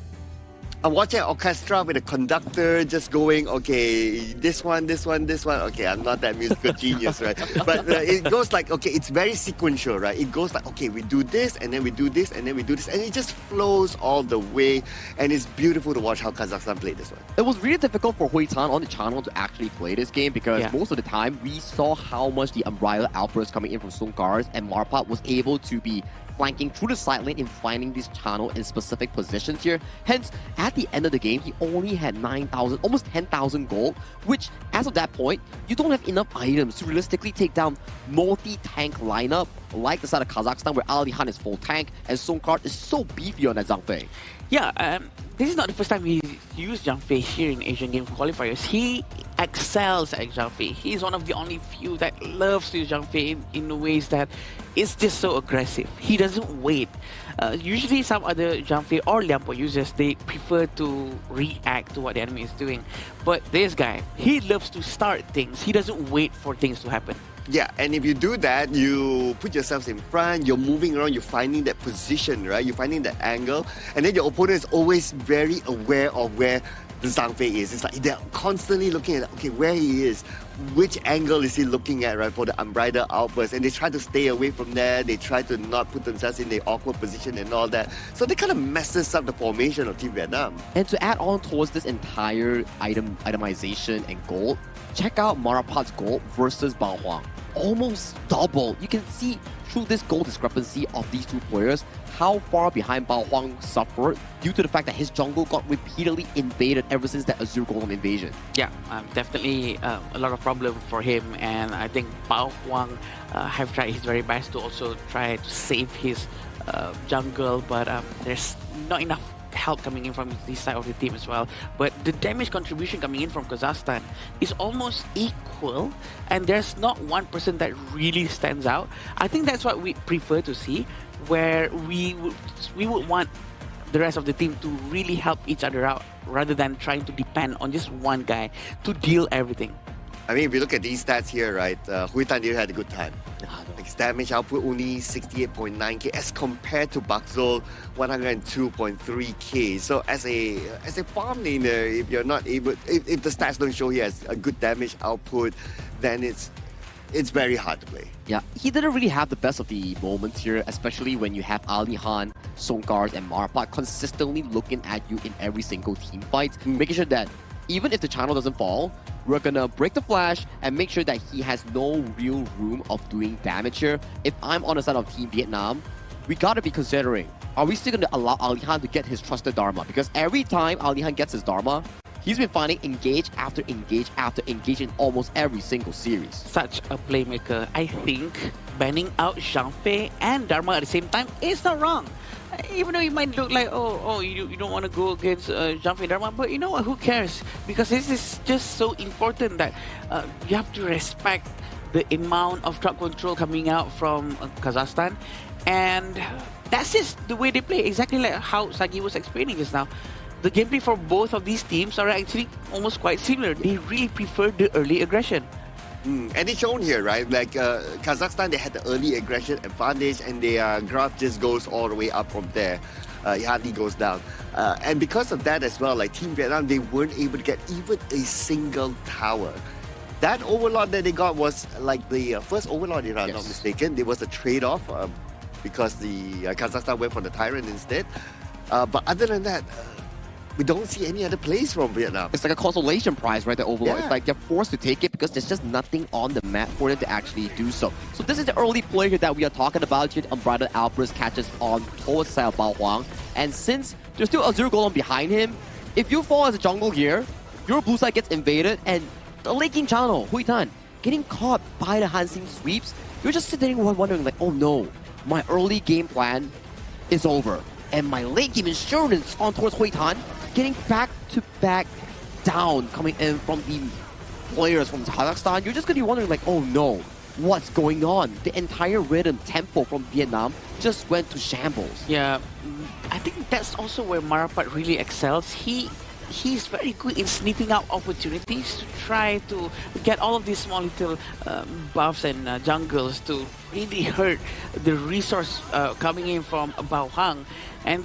I'm watching an orchestra with a conductor just going, okay, this one, this one, this one. Okay, I'm not that musical genius, right? But it goes like, okay, it's very sequential, right? It goes like, okay, we do this, and then we do this, and then we do this, and it just flows all the way. And it's beautiful to watch how Kazakhstan played this one. It was really difficult for Hui Tan on the channel to actually play this game because most of the time we saw how much the Unbridled Outburst coming in from Songkars, and Marapat was able to be flanking through the side lane and finding this channel in specific positions here. Hence, at the end of the game, he only had 9,000, almost 10,000 gold, which, as of that point, you don't have enough items to realistically take down multi-tank lineup like the side of Kazakhstan where Alihan is full tank and Songkar is so beefy on that Zhang Fei. Yeah, this is not the first time he used Zhang Fei here in Asian Games qualifiers. He excels at Zhang Fei. He's one of the only few that loves to use Zhang Fei in ways that it's just so aggressive. He doesn't wait. Usually some other Zhang Fei or Liampo users, they prefer to react to what the enemy is doing. But this guy, he loves to start things. He doesn't wait for things to happen. Yeah, and if you do that, you put yourselves in front, you're moving around, you're finding that position, right? You're finding that angle, and then your opponent is always very aware of where the Zhang Fei is. It's like they're constantly looking at, okay, where he is, which angle is he looking at, right, for the Unbridled Outburst, and they try to stay away from there, they try to not put themselves in the awkward position and all that. So they kind of messes up the formation of Team Vietnam. And to add on towards this entire itemization and gold, check out Marapat's gold versus Bao Huang. Almost double. You can see through this goal discrepancy of these two players how far behind Bao Huang suffered due to the fact that his jungle got repeatedly invaded ever since that Azure Golem invasion. Yeah, definitely a lot of problem for him, and I think Bao Huang have tried his very best to also try to save his jungle, but there's not enough help coming in from this side of the team as well. But the damage contribution coming in from Kazakhstan is almost equal, and there's not one person that really stands out. I think that's what we prefer to see, where we would want the rest of the team to really help each other out rather than trying to depend on just one guy to deal everything. I mean, if you look at these stats here, right, Hui Tan did had a good time. His damage output only 68.9k as compared to Bakzol 102.3k. So as a farm laner, if you're not able, if the stats don't show he has a good damage output, then it's very hard to play. Yeah, he didn't really have the best of the moments here, especially when you have Alihan, Songkars, and Marapat consistently looking at you in every single team fight, making sure that even if the channel doesn't fall, we're gonna break the flash and make sure that he has no real room of doing damage here. If I'm on the side of Team Vietnam, we gotta be considering, are we still gonna allow Alihan to get his trusted Dharma? Because every time Alihan gets his Dharma, he's been finding engage after engage after engage in almost every single series. Such a playmaker. I think banning out Zhang Fei and Dharma at the same time is not wrong. even though it might look like, oh, you don't want to go against Jean-Fei Dharma, but you know what, who cares? Because this is just so important that you have to respect the amount of crowd control coming out from Kazakhstan, and that's just the way they play, exactly like how Sagi was explaining just now. The gameplay for both of these teams are actually almost quite similar. They really prefer the early aggression. And it's shown here, right? Like Kazakhstan, they had the early aggression advantage, and their graph just goes all the way up from there. It hardly goes down. And because of that as well, like Team Vietnam, they weren't able to get even a single tower. That overlord that they got was like the first overlord, if I'm not mistaken. There was a trade-off because the Kazakhstan went for the Tyrant instead. But other than that, we don't see any other plays from Vietnam. It's like a consolation prize, right? The overlord. Yeah. It's like they're forced to take it because there's just nothing on the map for them to actually do so. So this is the early play here that we are talking about. Here, Unbridled Outburst catches on towards Bao Huang. And since there's still a 0 golem behind him, if you fall as a jungle here, your blue side gets invaded, and the laking channel, Hui Tan, getting caught by the Hansing sweeps, you're just sitting there wondering like, oh no, my early game plan is over. And my late game insurance on towards Hui Tan, getting back-to-back down coming in from the players from Kazakhstan. You're just going to be wondering like, oh no, what's going on? The entire rhythm tempo from Vietnam just went to shambles. Yeah, I think that's also where Marapat really excels. He's very good in sniffing out opportunities to try to get all of these small little buffs and jungles to really hurt the resource coming in from Bao Hang. And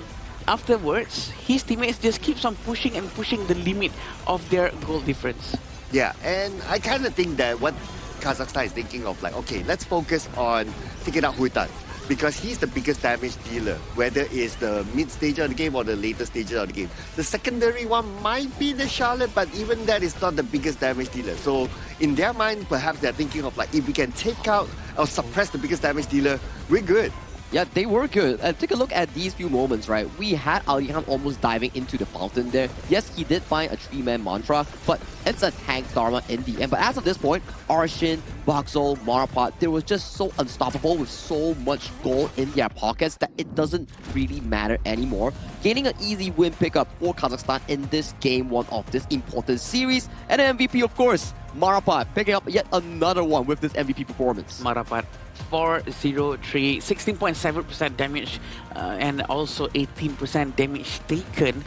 afterwards, his teammates just keeps on pushing and pushing the limit of their goal difference. Yeah, and I kind of think that what Kazakhstan is thinking of, like, okay, let's focus on taking out Hui Tan, because he's the biggest damage dealer, whether it's the mid stage of the game or the later stages of the game. The secondary one might be the Charlotte, but even that is not the biggest damage dealer. So in their mind, perhaps they're thinking of like, if we can take out or suppress the biggest damage dealer, we're good. Yeah, they were good. And take a look at these few moments, right? We had Alihan almost diving into the fountain there. Yes, he did find a 3-man mantra, but it's a tank Dharma in the end. But as of this point, Arshin, Bakso, Marapat, they were just so unstoppable with so much gold in their pockets that it doesn't really matter anymore. Gaining an easy win pickup for Kazakhstan in this game 1 of this important series. And an MVP, of course, Marapat picking up yet another one with this MVP performance. Marapat 4-0-3, 16.7% damage and also 18% damage taken.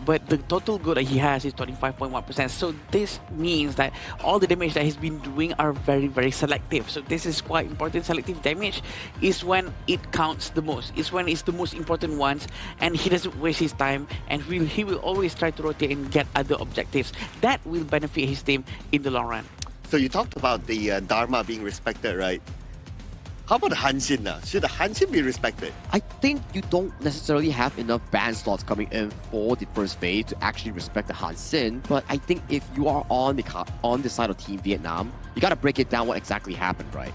But the total goal that he has is 25.1%. So this means that all the damage that he's been doing are very, very selective. So this is quite important. Selective damage is when it counts the most. It's when it's the most important ones, and he doesn't waste his time, and he will always try to rotate and get other objectives. That will benefit his team in the long run. So you talked about the Dharma being respected, right? How about the Hanshin now? Should the Hanshin be respected? I think you don't necessarily have enough ban slots coming in for the first phase to actually respect the Hanshin, but I think if you are on the side of Team Vietnam, you gotta break it down what exactly happened, right?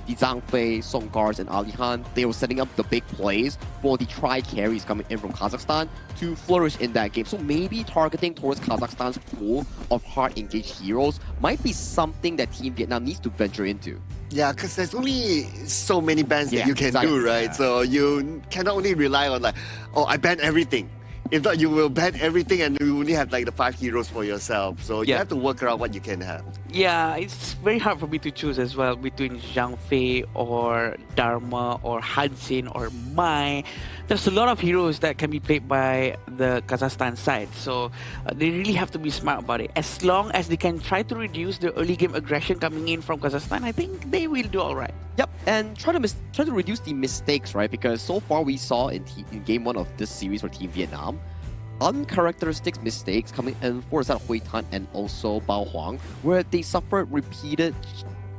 The Zhang Fei, Song Gars, and Alihan, they were setting up the big plays for the tri-carries coming in from Kazakhstan to flourish in that game. So maybe targeting towards Kazakhstan's pool of hard-engaged heroes might be something that Team Vietnam needs to venture into. Yeah, because there's only so many bans that you can do, right? Yeah. So you cannot only rely on like, oh, I ban everything. If not, you will ban everything and you only have like the 5 heroes for yourself. So you have to work around what you can have. Yeah, it's very hard for me to choose as well between Zhang Fei or Dharma or Hanshin or Mai. There's a lot of heroes that can be played by the Kazakhstan side. So they really have to be smart about it. As long as they can try to reduce the early game aggression coming in from Kazakhstan, I think they will do all right. Yep, and try to reduce the mistakes, right? Because so far we saw in game 1 of this series for Team Vietnam, uncharacteristic mistakes coming in for Hui Tan and also Bao Huang, where they suffered repeated,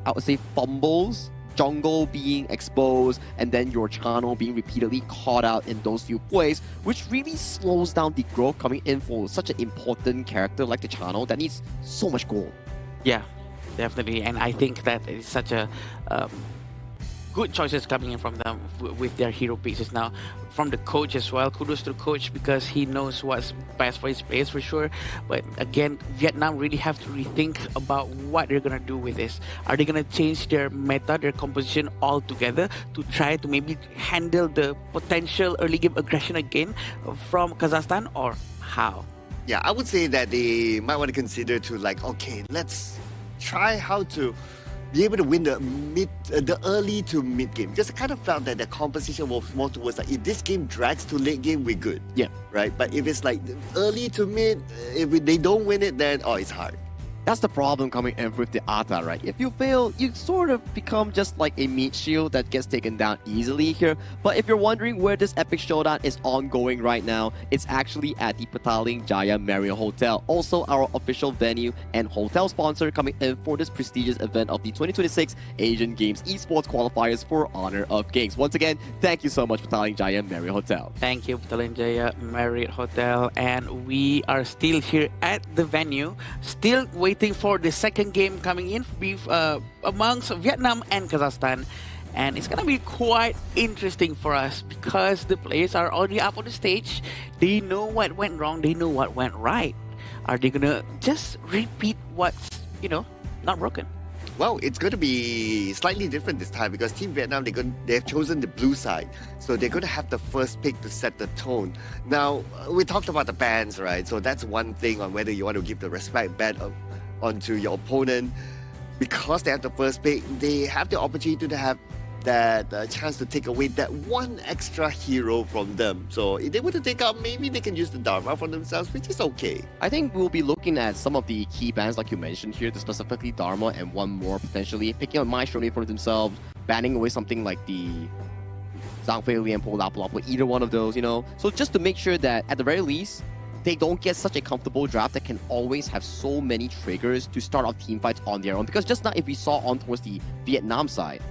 I would say, fumbles, jungle being exposed, and then your channel being repeatedly caught out in those few plays, which really slows down the growth coming in for such an important character like the channel that needs so much gold. Yeah, definitely. And I think that it's such a good choices coming in from them with their hero pieces now. From the coach as well, kudos to the coach because he knows what's best for his players for sure. But again, Vietnam really have to rethink about what they're gonna do with this. Are they gonna change their meta, their composition altogether to try to maybe handle the potential early game aggression again from Kazakhstan, or how? Yeah, I would say that they might want to consider to like, okay, let's try how to be able to win the early to mid game. Because I kind of felt that the composition was more towards like, if this game drags to late game, we're good. Yeah. Right? But if it's like early to mid, if they don't win it, then it's hard. That's the problem coming in with the ATA, right? If you fail, you sort of become just like a meat shield that gets taken down easily here. But if you're wondering where this epic showdown is ongoing right now, it's actually at the Petaling Jaya Marriott Hotel, also our official venue and hotel sponsor coming in for this prestigious event of the 2026 Asian Games Esports Qualifiers for Honor of Kings. Once again, thank you so much, Petaling Jaya Marriott Hotel. Thank you, Petaling Jaya Marriott Hotel. And we are still here at the venue, still waiting for the second game coming in amongst Vietnam and Kazakhstan. And it's going to be quite interesting for us because the players are already up on the stage. They know what went wrong. They know what went right. Are they going to just repeat what's, not broken? Well, it's going to be slightly different this time because Team Vietnam, they have chosen the blue side. So they're going to have the first pick to set the tone. Now, we talked about the bans, right? So that's one thing on whether you want to give the respect ban onto your opponent. Because they have the first pick, they have the opportunity to have that chance to take away that one extra hero from them. So if they were to take out, maybe they can use the Dharma for themselves, which is okay. I think we'll be looking at some of the key bans like you mentioned here, specifically Dharma and one more potentially, picking up My Shoni for themselves, banning away something like the Zhang Fei Lian, Po Lapu Lapu, either one of those, So just to make sure that at the very least, they don't get such a comfortable draft that can always have so many triggers to start off team fights on their own. Because just now, if we saw on towards the Vietnam side,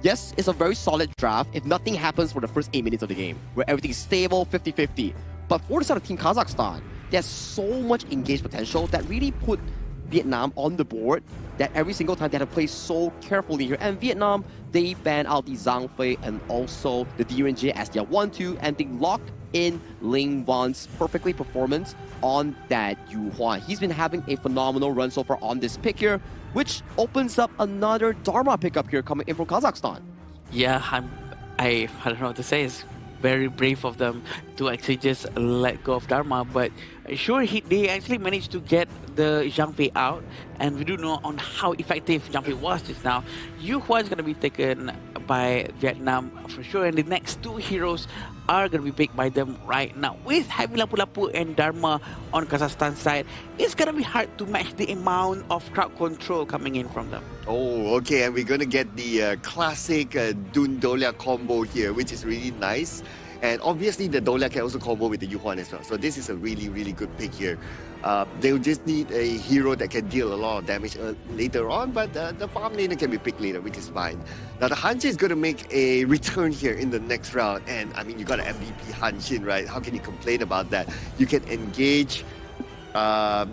yes, it's a very solid draft if nothing happens for the first 8 minutes of the game, where everything's stable, 50-50. But for the side of Team Kazakhstan, there's so much engaged potential that really put Vietnam on the board that every single time they had to play so carefully here. And Vietnam, they banned out the Zhang Fei and also the DRNJ as their 1-2, and they locked in Ling Wan's perfectly performance on that Yu Huan. He's been having a phenomenal run so far on this pick here, which opens up another Dharma pickup here coming in from Kazakhstan. Yeah, I don't know what to say. It's very brave of them to actually just let go of Dharma, but sure, they actually managed to get the Zhang Fei out, and we do know on how effective Zhang Fei was just now. Yu Huan is going to be taken by Vietnam for sure, and the next two heroes are going to be picked by them right now. With having Lapu Lapu and Dharma on Kazakhstan side, it's going to be hard to match the amount of crowd control coming in from them. Oh, okay, and we're going to get the classic Dun Dolia combo here, which is really nice. And obviously, the Dolia can also combo with the Yu Huan as well. So this is a really, really good pick here. They'll just need a hero that can deal a lot of damage later on, but the farm laner can be picked later, which is fine. Now, the Hanshin is going to make a return here in the next round. And, I mean, you got an MVP Hanshin, right? How can you complain about that? You can engage,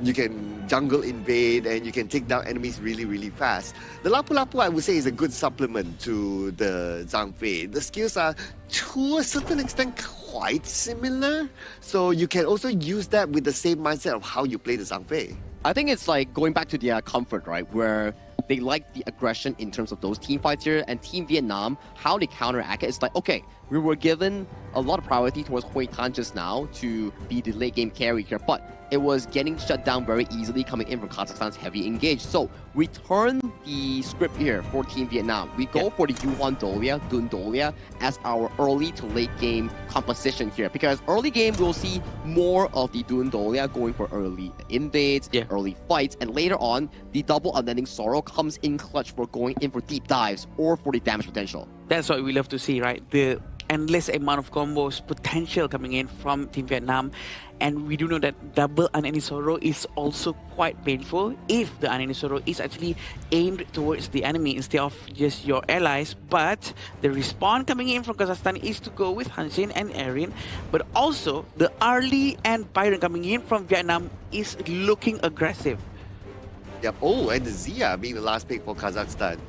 you can jungle invade, and you can take down enemies really, really fast. The Lapu Lapu, I would say, is a good supplement to the Zhang Fei. The skills are, to a certain extent, quite similar. So you can also use that with the same mindset of how you play the Zhang Fei. I think it's like going back to their comfort, right? Where they like the aggression in terms of those team fights here, and Team Vietnam, how they counteract it, it's like, okay, we were given a lot of priority towards Hoi Tan just now to be the late game carry here, but it was getting shut down very easily coming in from Kazakhstan's heavy engage. So we turn the script here for Team Vietnam. We go for the Yu Huan Dolia, Dun Dolia, as our early to late game composition here. Because early game, we'll see more of the Dun Dolia going for early invades, early fights, and later on, the double unending sorrow comes in clutch for going in for deep dives or for the damage potential. That's what we love to see, right? The endless amount of combos potential coming in from Team Vietnam. And we do know that double unending sorrow is also quite painful if the unending sorrow is actually aimed towards the enemy instead of just your allies. But the respawn coming in from Kazakhstan is to go with Hanshin and Erin. But also the Arlie and Byron coming in from Vietnam is looking aggressive. Yep. Oh, and the Zia being the last pick for Kazakhstan.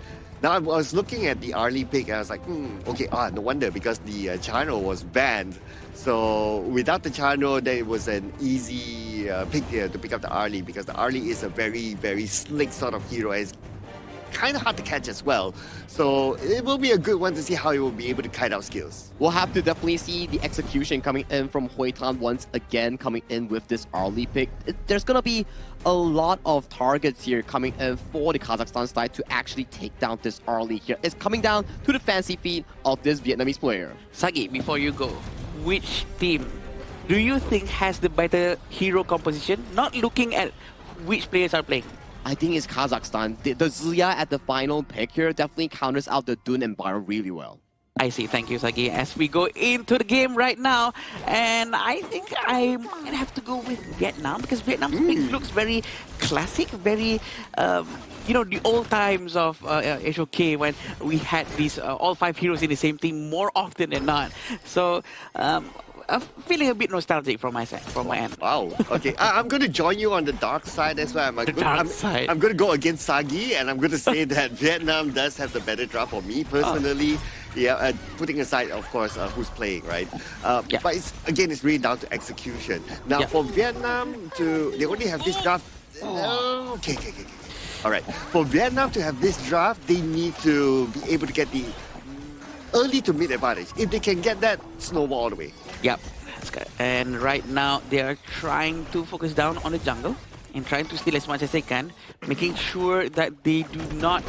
Now I was looking at the early pick and I was like, okay, no wonder because the Chano was banned. So without the Chano, then it was an easy pick here to pick up the Arlie because the Arlie is a very, very slick sort of hero. It's kind of hard to catch as well. So it will be a good one to see how he will be able to kite out skills. We'll have to definitely see the execution coming in from Huitan once again coming in with this Arlie pick. There's going to be a lot of targets here coming in for the Kazakhstan side to actually take down this Arlie here. It's coming down to the fancy feet of this Vietnamese player. Sagi, before you go, which team do you think has the better hero composition? Not looking at which players are playing. I think it's Kazakhstan. The Zia at the final pick here definitely counters out the Dun and Byron really well. I see. Thank you, Sagi. As we go into the game right now, and I think I might have to go with Vietnam because Vietnam's pick looks very classic, very, the old times of HOK when we had these all 5 heroes in the same team more often than not. So, I'm feeling a bit nostalgic from my side, from my end. Wow. Okay. I'm going to join you on the dark side as well. I'm going to go against Sagi, and I'm going to say that Vietnam does have the better draft for me personally. Yeah, putting aside, of course, who's playing, right? But it's really down to execution. Now, for Vietnam they only have this draft. Okay. All right. For Vietnam to have this draft, they need to be able to get the early to mid advantage. If they can get that, snowball all the way. Yep, that's good. And right now, they are trying to focus down on the jungle and trying to steal as much as they can, making sure that they do not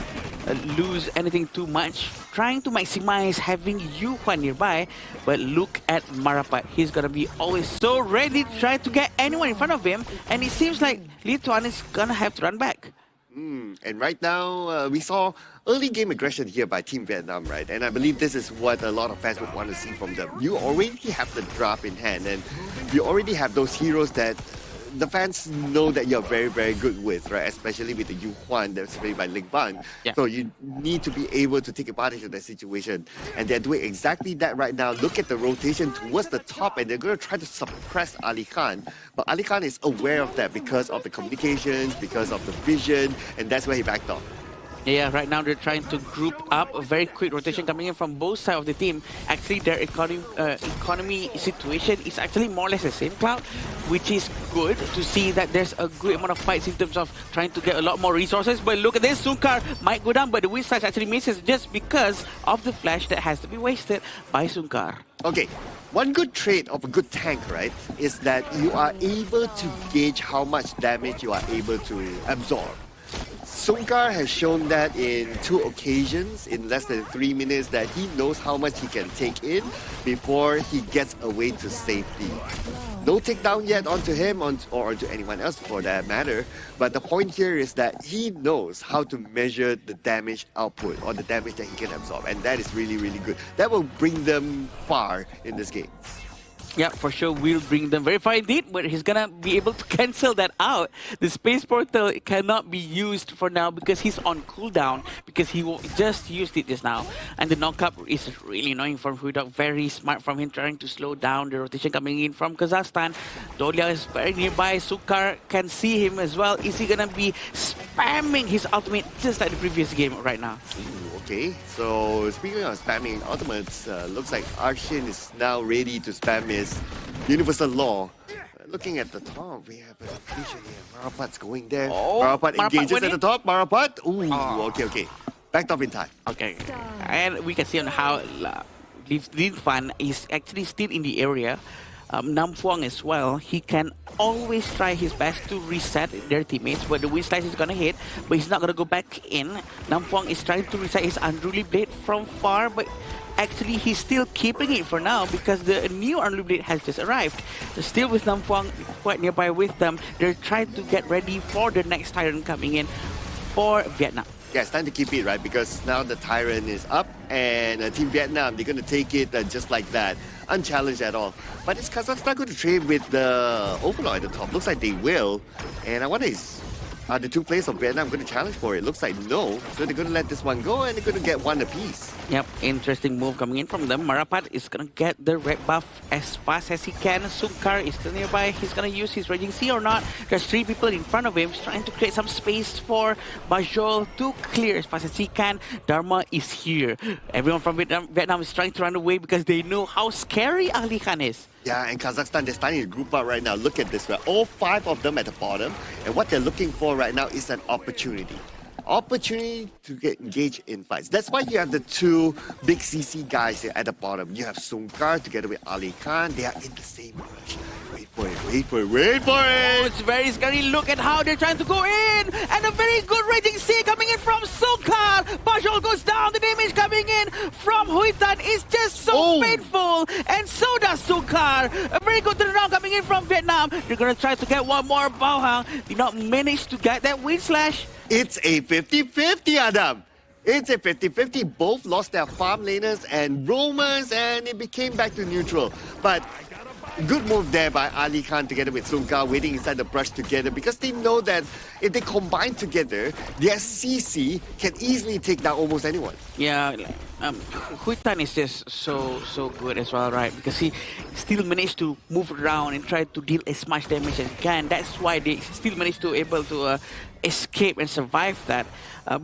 lose anything too much, trying to maximize having Yu Huan nearby. But look at Marapat. He's going to be always so ready to try to get anyone in front of him, and it seems like Li Tuan is going to have to run back. And right now, we saw early game aggression here by Team Vietnam, right? And I believe this is what a lot of fans would want to see from them. You already have the draft in hand, and you already have those heroes that the fans know that you're very, very good with, right? Especially with the Yu Huan that's played by Ling Ban. Yeah. So you need to be able to take advantage of that situation. And they're doing exactly that right now. Look at the rotation towards the top, and they're going to try to suppress Ali Khan. But Ali Khan is aware of that because of the communications, because of the vision, and that's where he backed off. Yeah, right now they're trying to group up a very quick rotation coming in from both sides of the team. Actually, their economy situation is actually more or less the same, Cloud, which is good to see that there's a good amount of fights in terms of trying to get a lot more resources. But look at this, Sunkar might go down, but the Wind Slash actually misses just because of the flash that has to be wasted by Sunkar. Okay, one good trait of a good tank, right, is that you are able to gauge how much damage you are able to absorb. Sunkar has shown that in 2 occasions in less than 3 minutes that he knows how much he can take in before he gets away to safety. No takedown yet onto him or onto anyone else for that matter, but the point here is that he knows how to measure the damage output or the damage that he can absorb, and that is really, really good. That will bring them far in this game. Yeah, for sure will bring them very far indeed, but he's gonna be able to cancel that out. The space portal cannot be used for now because he's on cooldown, because he just used it just now. And the knockup is really annoying from Huidok, very smart from him trying to slow down the rotation coming in from Kazakhstan. Dolia is very nearby, Sukar can see him as well. Is he gonna be spamming his ultimate just like the previous game right now? Okay, so speaking of spamming ultimates, looks like Arshin is now ready to spam his Universal Law. Looking at the top, we have a vision here. Marapat's going there. Marapat engages at the top. Marapat. Ooh, okay. Backed off in time. Okay. And we can see on how Lin Fan is actually still in the area. Nam Phuong as well, he can always try his best to reset their teammates, but the Wind Slash is gonna hit, but he's not gonna go back in. Nam Phuong is trying to reset his Unruly Blade from far, but actually he's still keeping it for now because the new Unruly Blade has just arrived. Still with Nam Phuong quite nearby with them, they're trying to get ready for the next Tyrant coming in for Vietnam. Yeah, it's time to keep it, right? Because now the Tyrant is up and Team Vietnam, they're going to take it just like that, unchallenged at all. But is Kazakhstan going to trade with the Overlord at the top? Looks like they will. And I wonder, is Are the two players of Vietnam going to challenge for it? Looks like no. So they're going to let this one go and they're going to get one apiece. Yep, interesting move coming in from them. Marapat is going to get the red buff as fast as he can. Sunkar is still nearby. He's going to use his Raging Sea or not. There's 3 people in front of him. He's trying to create some space for Bajol to clear as fast as he can. Dharma is here. Everyone from Vietnam is trying to run away because they know how scary Ali Khan is. Yeah, and Kazakhstan, they're starting to group up right now. Look at this. Right? All 5 of them at the bottom. And what they're looking for right now is an opportunity. Opportunity to get engaged in fights. That's why you have the 2 big CC guys here at the bottom. You have Sunkar together with Ali Khan. They are in the same rush. Wait for it, wait for it, wait for it! Oh, it's very scary. Look at how they're trying to go in. And a very good Raging Sea coming in from Sunkar. Bajol goes down. The damage coming in from Huitan is just so painful. And so does Sunkar. A very good turnaround coming in from Vietnam. They're going to try to get one more. Bao Hang did not manage to get that wind slash. It's a 50-50, Adam. It's a 50-50. Both lost their farm laners and roamers, and it became back to neutral. But good move there by Ali Khan together with Sunkar, waiting inside the brush together, because they know that if they combine together, their CC can easily take down almost anyone. Yeah, Huitan is just so good as well, right? Because he still managed to move around and try to deal as much damage as he can. That's why they still managed to able to escape and survive that.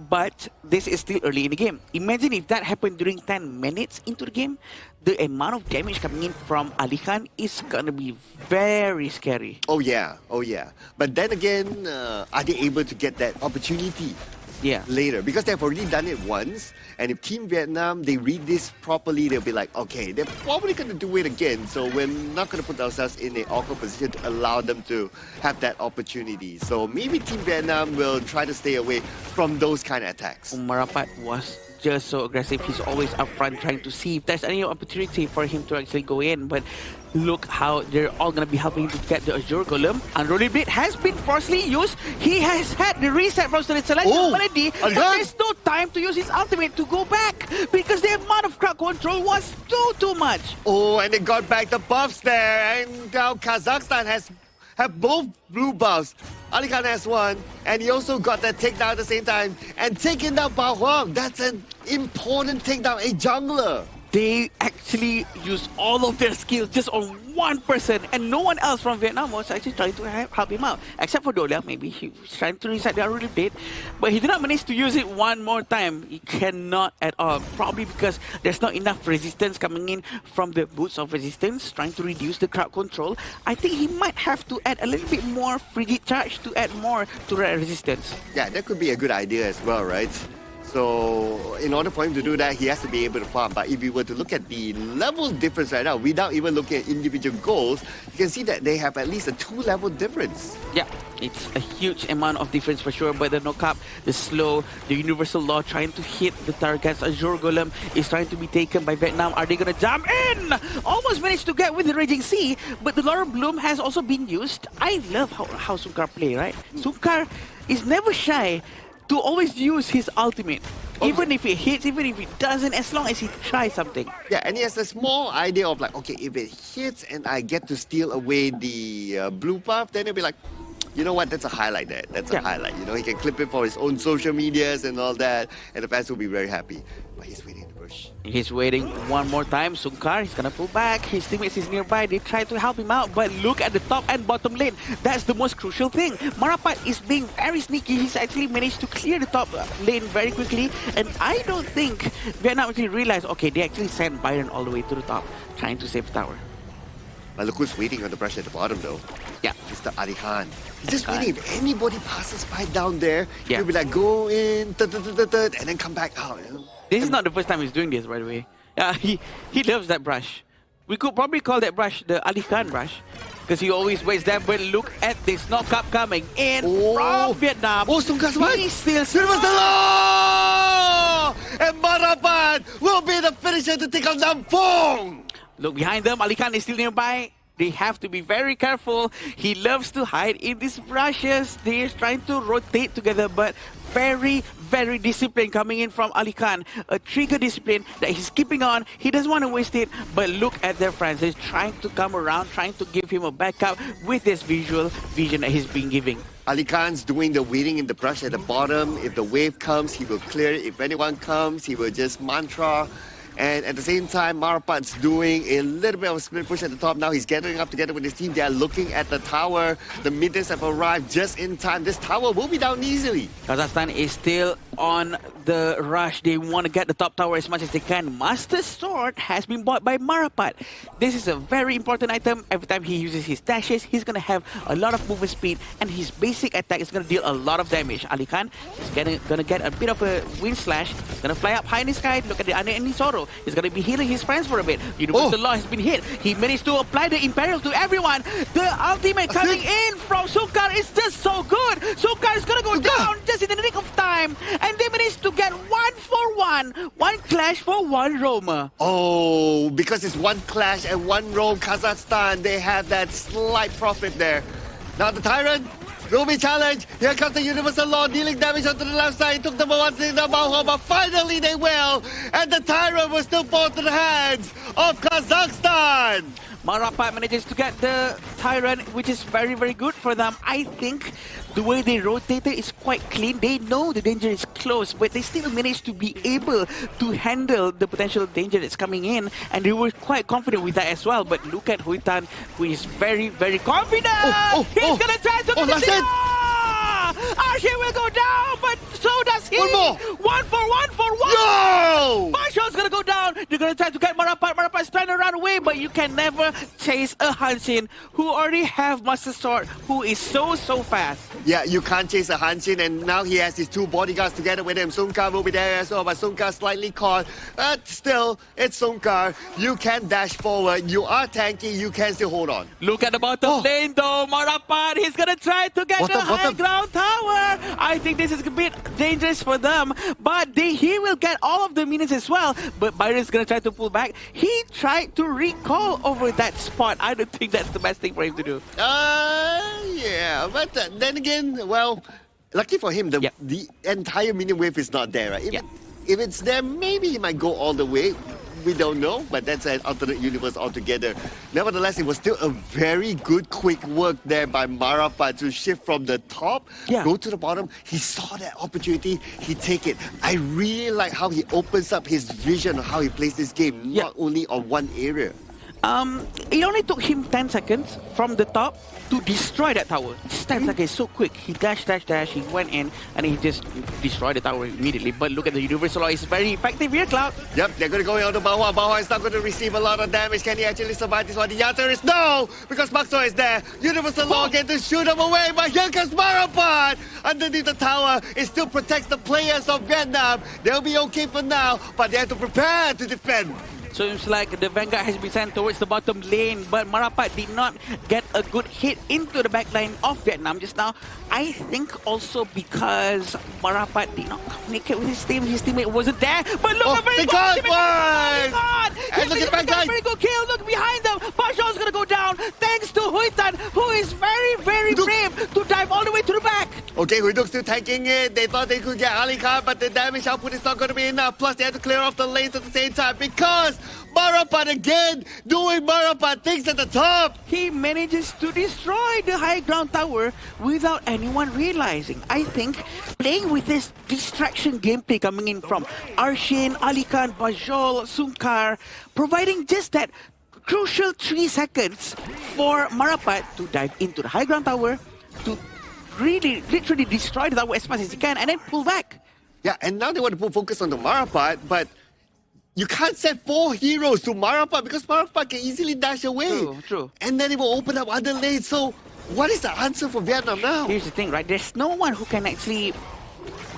But this is still early in the game. Imagine if that happened during 10 minutes into the game, the amount of damage coming in from Ali Khan is gonna be very scary. Oh yeah, oh yeah. But then again, are they able to get that opportunity? Yeah. Later, because they've already done it once, and if Team Vietnam, they read this properly, they'll be like, okay, they're probably going to do it again, so we're not going to put ourselves in an awkward position to allow them to have that opportunity. So maybe Team Vietnam will try to stay away from those kind of attacks. Marapat was just so aggressive. He's always up front trying to see if there's any opportunity for him to actually go in, but look how they're all going to be helping to get the Azure Golem. Unruly Blade has been forcibly used. He has had the reset from Celestial already, but there's no time to use his ultimate to go back because the amount of crowd control was too much. Oh, and they got back the buffs there, and now Kazakhstan have both blue buffs. Ali Khan has one, and he also got that takedown at the same time, and taking down Bao Huang. That's an important takedown, a jungler. They actually used all of their skills just on one person, and no one else from Vietnam was actually trying to help him out. Except for Dolia, maybe he was trying to reset the Unruly Blade, but he did not manage to use it one more time. He cannot at all, probably because there's not enough resistance coming in from the Boots of Resistance, trying to reduce the crowd control. I think he might have to add a little bit more Frigid Charge to add more to the resistance. Yeah, that could be a good idea as well, right? So, in order for him to do that, he has to be able to farm. But if you were to look at the level difference right now, without even looking at individual goals, you can see that they have at least a 2-level difference. Yeah, it's a huge amount of difference for sure. But the knock-up, the slow, the universal law trying to hit the targets. Azure Golem is trying to be taken by Vietnam. Are they going to jump in? Almost managed to get with the Raging Sea, but the Laurel Bloom has also been used. I love how Sunkar play, right? Sunkar is never shy to always use his ultimate. Even if it hits, even if it doesn't, as long as he tries something. Yeah, and he has a small idea of like, okay, if it hits and I get to steal away the blue buff, then he'll be like, you know what, that's a highlight there. That's a highlight. You know, he can clip it for his own social medias and all that, and the fans will be very happy. But he's waiting in the bush. He's waiting one more time. Sunkar, he's gonna pull back. His teammates is nearby. They try to help him out, but look at the top and bottom lane. That's the most crucial thing. Marapat is being very sneaky. He's actually managed to clear the top lane very quickly, and I don't think Vietnam actually realized, okay, they actually sent Byron all the way to the top, trying to save the tower. But look who's waiting on the brush at the bottom, though. Yeah. Mr. Ali Khan. He's just waiting. If anybody passes by down there, he'll be like, go in, and then come back out. You know? This is not the first time he's doing this, by the way. He loves that brush. We could probably call that brush the Ali Khan brush, because he always waits there. But look at this knock-up coming in from Vietnam. Oh, Sungkar's one. He still was the law! And Marapat will be the finisher to take out Nam Phong! Look behind them. Ali Khan is still nearby. They have to be very careful. He loves to hide in these brushes. They're trying to rotate together, but very, very disciplined coming in from Ali Khan. A trigger discipline that he's keeping on. He doesn't want to waste it, but look at their friends. They're trying to come around, trying to give him a backup with this visual vision that he's been giving. Ali Khan's doing the weeding in the brush at the bottom. If the wave comes, he will clear it. If anyone comes, he will just mantra. And at the same time, Marapat's doing a little bit of a split push at the top. Now he's gathering up together with his team. They are looking at the tower. The minions have arrived just in time. This tower will be down easily. Kazakhstan is still on the rush. They want to get the top tower as much as they can. Master Sword has been bought by Marapat. This is a very important item. Every time he uses his dashes, he's going to have a lot of movement speed, and his basic attack is going to deal a lot of damage. Ali Khan is going to get a bit of a wind slash. He's going to fly up high in the sky. Look at the unending sorrow. He's going to be healing his friends for a bit. Universal Law has been hit. He managed to apply the Imperial to everyone. The ultimate coming in from Sukar is just so good. Sukar is going to go down just in the nick of time. And they managed to get 1-for-1. One clash for one roamer. Oh, because it's one clash and one roam, Kazakhstan, they have that slight profit there. Now the Tyrant will be challenged. Here comes the Universal Law, dealing damage onto the left side. Took number one to the Maho, but finally they will. And the Tyrant will still fall to the hands of Kazakhstan. Marapat manages to get the Tyrant, which is very, very good for them. I think the way they rotated is quite clean. They know the danger is close, but they still managed to be able to handle the potential danger that's coming in, and they were quite confident with that as well. But look at Huitan, who is very, very confident. He's gonna try to get the Archie will go down, but so does he. One more. 1-for-1. No! Marshall's gonna go down. They're gonna try to get Marapat. Marapat's trying to run away, but you can never chase a Hanshin who already have Master Sword, who is so fast. Yeah, you can't chase a Hanshin, and now he has his two bodyguards together with him. Sunkar will be there as well, but Sunkar slightly caught. But still, it's Sunkar. You can dash forward. You are tanky. You can still hold on. Look at the bottom lane though. Marapat, he's gonna try to get the high ground tower. I think this is a bit dangerous for them, but he will get all of the minions as well. But Byron's gonna try to pull back. He tried to recall over that spot. I don't think that's the best thing for him to do. Yeah, but then again, well, lucky for him, the entire minion wave is not there, right? If it's there, maybe he might go all the way. We don't know, but that's an alternate universe altogether. Nevertheless, it was still a very good quick work there by Marapat to shift from the top, go to the bottom. He saw that opportunity, he take it. I really like how he opens up his vision of how he plays this game, not only on one area. It only took him 10 seconds from the top to destroy that tower. Just 10 seconds, so quick. He dash, he went in, and he just destroyed the tower immediately. But look at the Universal Law, it's very effective here, Cloud. Yep, they're going to go on to Bahua. Bahua is not going to receive a lot of damage. Can he actually survive this one? The answer is no, because Maxo is there. Universal Law get to shoot him away, but here comes Marapat. Underneath the tower, it still protects the players of Vietnam. They'll be okay for now, but they have to prepare to defend. So it's like the Vanguard has been sent towards the bottom lane, but Marapat did not get a good hit into the back line of Vietnam just now. I think also because Marapat did not communicate with his team. His teammate wasn't there. But look, a very good And look at the back line. Very good kill. Look behind them. Pasha's going to go down thanks to Huitan, who is very, very brave to dive all the way to the back. Okay, Huiduk still tanking it. They thought they could get Ali Khan, but the damage output is not going to be enough. Plus, they had to clear off the lanes at the same time because Marapat again doing Marapat things at the top. He manages to destroy the high ground tower without anyone realizing. I think playing with this distraction gameplay coming in from Arshin, Ali Khan, Bajol, Sunkar, providing just that crucial 3 seconds for Marapat to dive into the high ground tower, to really literally destroy the tower as fast as he can and then pull back. Yeah, and now they want to put focus on the Marapat, but you can't send 4 heroes to Marapat because Marapat can easily dash away. True. And then it will open up other lanes. So what is the answer for Vietnam now? Here's the thing, right? There's no one who can actually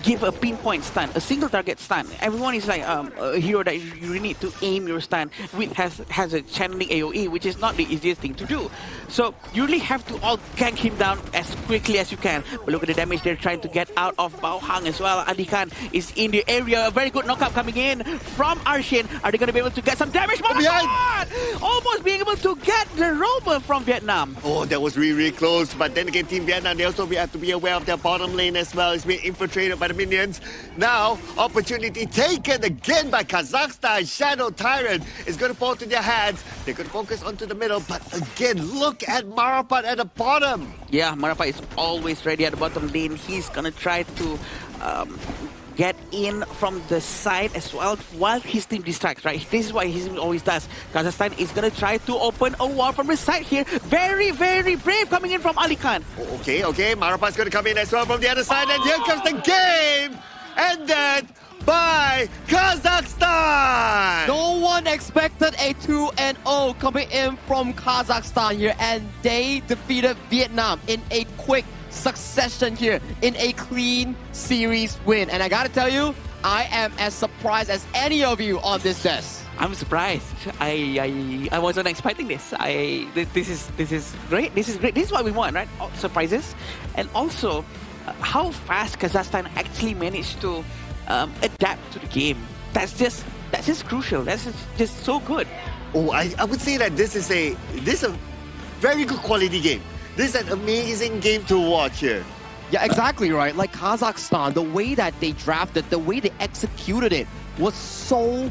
give a pinpoint stun, a single target stun. Everyone is like a hero that you really need to aim your stun with has a channeling AoE, which is not the easiest thing to do. So you really have to all gank him down as quickly as you can. But look at the damage they're trying to get out of Bao Hang as well. Ali Khan is in the area. A very good knockup coming in from Arshin. Are they going to be able to get some damage? Almost being able to get the rover from Vietnam. Oh, that was really, really close. But then again, Team Vietnam, they also have to be aware of their bottom lane as well. It's being infiltrated by the minions. Now, opportunity taken again by Kazakhstan. Shadow Tyrant is going to fall to their hands. They're going to focus onto the middle. But again, look at Marapat at the bottom. Yeah, Marapat is always ready at the bottom lane. He's going to try to get in from the side as well while his team distracts, right? This is what his team always does. Kazakhstan is going to try to open a wall from the side here. Very, very brave coming in from Ali Khan. Okay. Marapat's going to come in as well from the other side. And here comes the game. Ended by Kazakhstan. No one expected a 2-0 coming in from Kazakhstan here, and they defeated Vietnam in a quick succession here, in a clean series win. And I gotta tell you, I am as surprised as any of you on this desk. I'm surprised. I wasn't expecting this. This is great. This is great. This is what we want, right? Surprises, and also how fast Kazakhstan actually managed to adapt to the game. That's just crucial. That's just so good. Oh, I would say that this is a very good quality game. This is an amazing game to watch here. Yeah, exactly right. Like Kazakhstan, the way that they drafted, the way they executed it was so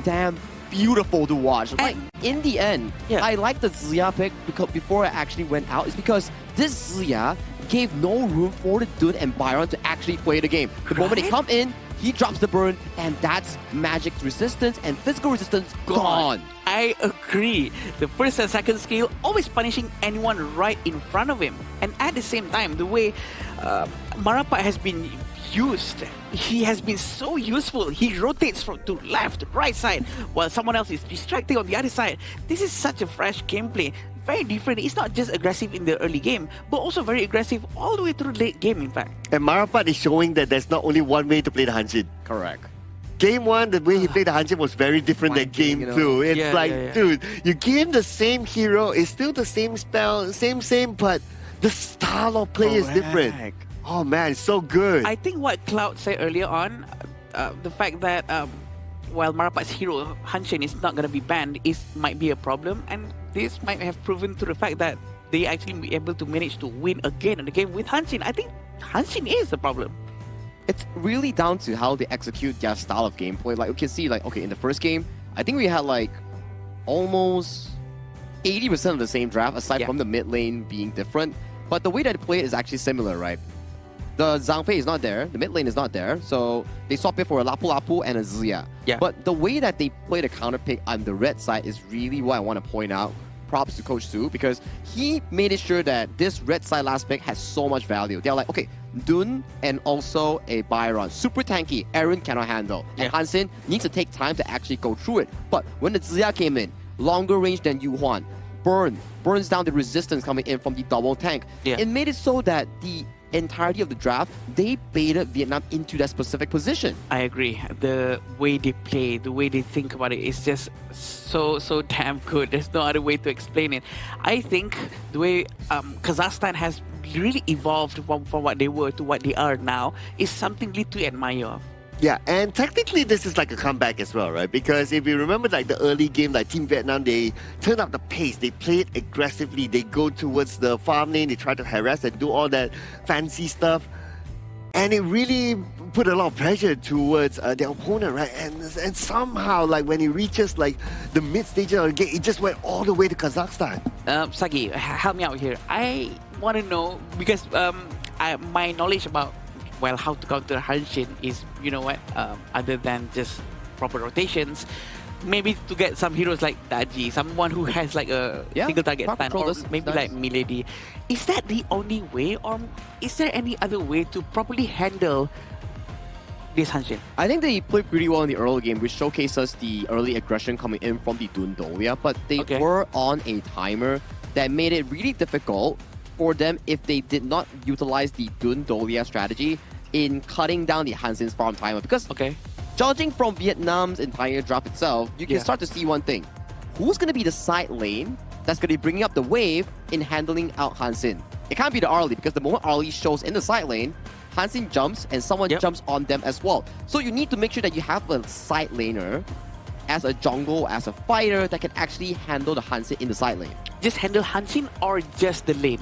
damn beautiful to watch. Like in the end, I like the Zia pick because before I actually went out, is because this Zia gave no room for the Dun and Byron to actually play the game. The moment they come in, he drops the burn, and that's magic resistance and physical resistance gone. I agree. The first and second skill always punishing anyone right in front of him. And at the same time, the way Marapat has been used, he has been so useful. He rotates from to left, right side, while someone else is distracting on the other side. This is such a fresh gameplay. Very different. It's not just aggressive in the early game, but also very aggressive all the way through the late game, in fact. And Marapat is showing that there's not only one way to play the Hanshin. Correct. Game 1, the way he played the Hanshin was very different than Game 2. It's dude, you give him the same hero, it's still the same spell, same, but the style of play is different. Oh man, it's so good. I think what Cloud said earlier on, the fact that while Marapat's hero Hanshin is not going to be banned, might be a problem, and this might have proven to the fact that they actually be able to manage to win again in the game with Hanshin. I think Hanshin is the problem. It's really down to how they execute their style of gameplay. Like you can see, like, okay, in the first game, I think we had like almost 80% of the same draft, aside from the mid lane being different. But the way that they play it is actually similar, right? The Zhang Fei is not there, the mid lane is not there, so they swap it for a Lapu Lapu and a Zia. But the way that they play the counter pick on the red side is really what I want to point out. Props to Coach Su, because he made it sure that this red side last pick has so much value. They're like, okay, Dun and also a Byron. Super tanky, Aaron cannot handle. And Hanshin needs to take time to actually go through it. But when the Zia came in, longer range than Yu Huan, burns down the resistance coming in from the double tank. It made it so that the entirety of the draft, they baited Vietnam into that specific position. I agree. The way they play, the way they think about it is just so damn good. There's no other way to explain it. I think the way Kazakhstan has really evolved from what they were to what they are now is something really to admire of. Yeah, and technically this is like a comeback as well, right? Because if you remember like the early game, like Team Vietnam, they turn up the pace, they play it aggressively, they go towards the farm lane, they try to harass and do all that fancy stuff. And it really put a lot of pressure towards their opponent, right? And somehow, like when it reaches like the mid stage of the game, it just went all the way to Kazakhstan. Sagi, help me out here. I want to know, because my knowledge about how to counter Hanshin is, you know what, other than just proper rotations, maybe to get some heroes like Daji, someone who has like a single target stun, or maybe like Milady. Is that the only way, or is there any other way to properly handle this Hanshin? I think they played pretty well in the early game, which showcases the early aggression coming in from the Dun Dolia, but they were on a timer that made it really difficult for them if they did not utilize the Dun Dolia strategy. in cutting down the Hansen's farm timer. Because judging from Vietnam's entire draft itself, you can start to see one thing. Who's going to be the side lane that's going to be bringing up the wave in handling out Hansen? It can't be the Arlie, because the moment Arlie shows in the side lane, Hansen jumps and someone jumps on them as well. So you need to make sure that you have a side laner as a jungle, as a fighter that can actually handle the Hansen in the side lane. Just handle Hansen or just the lane?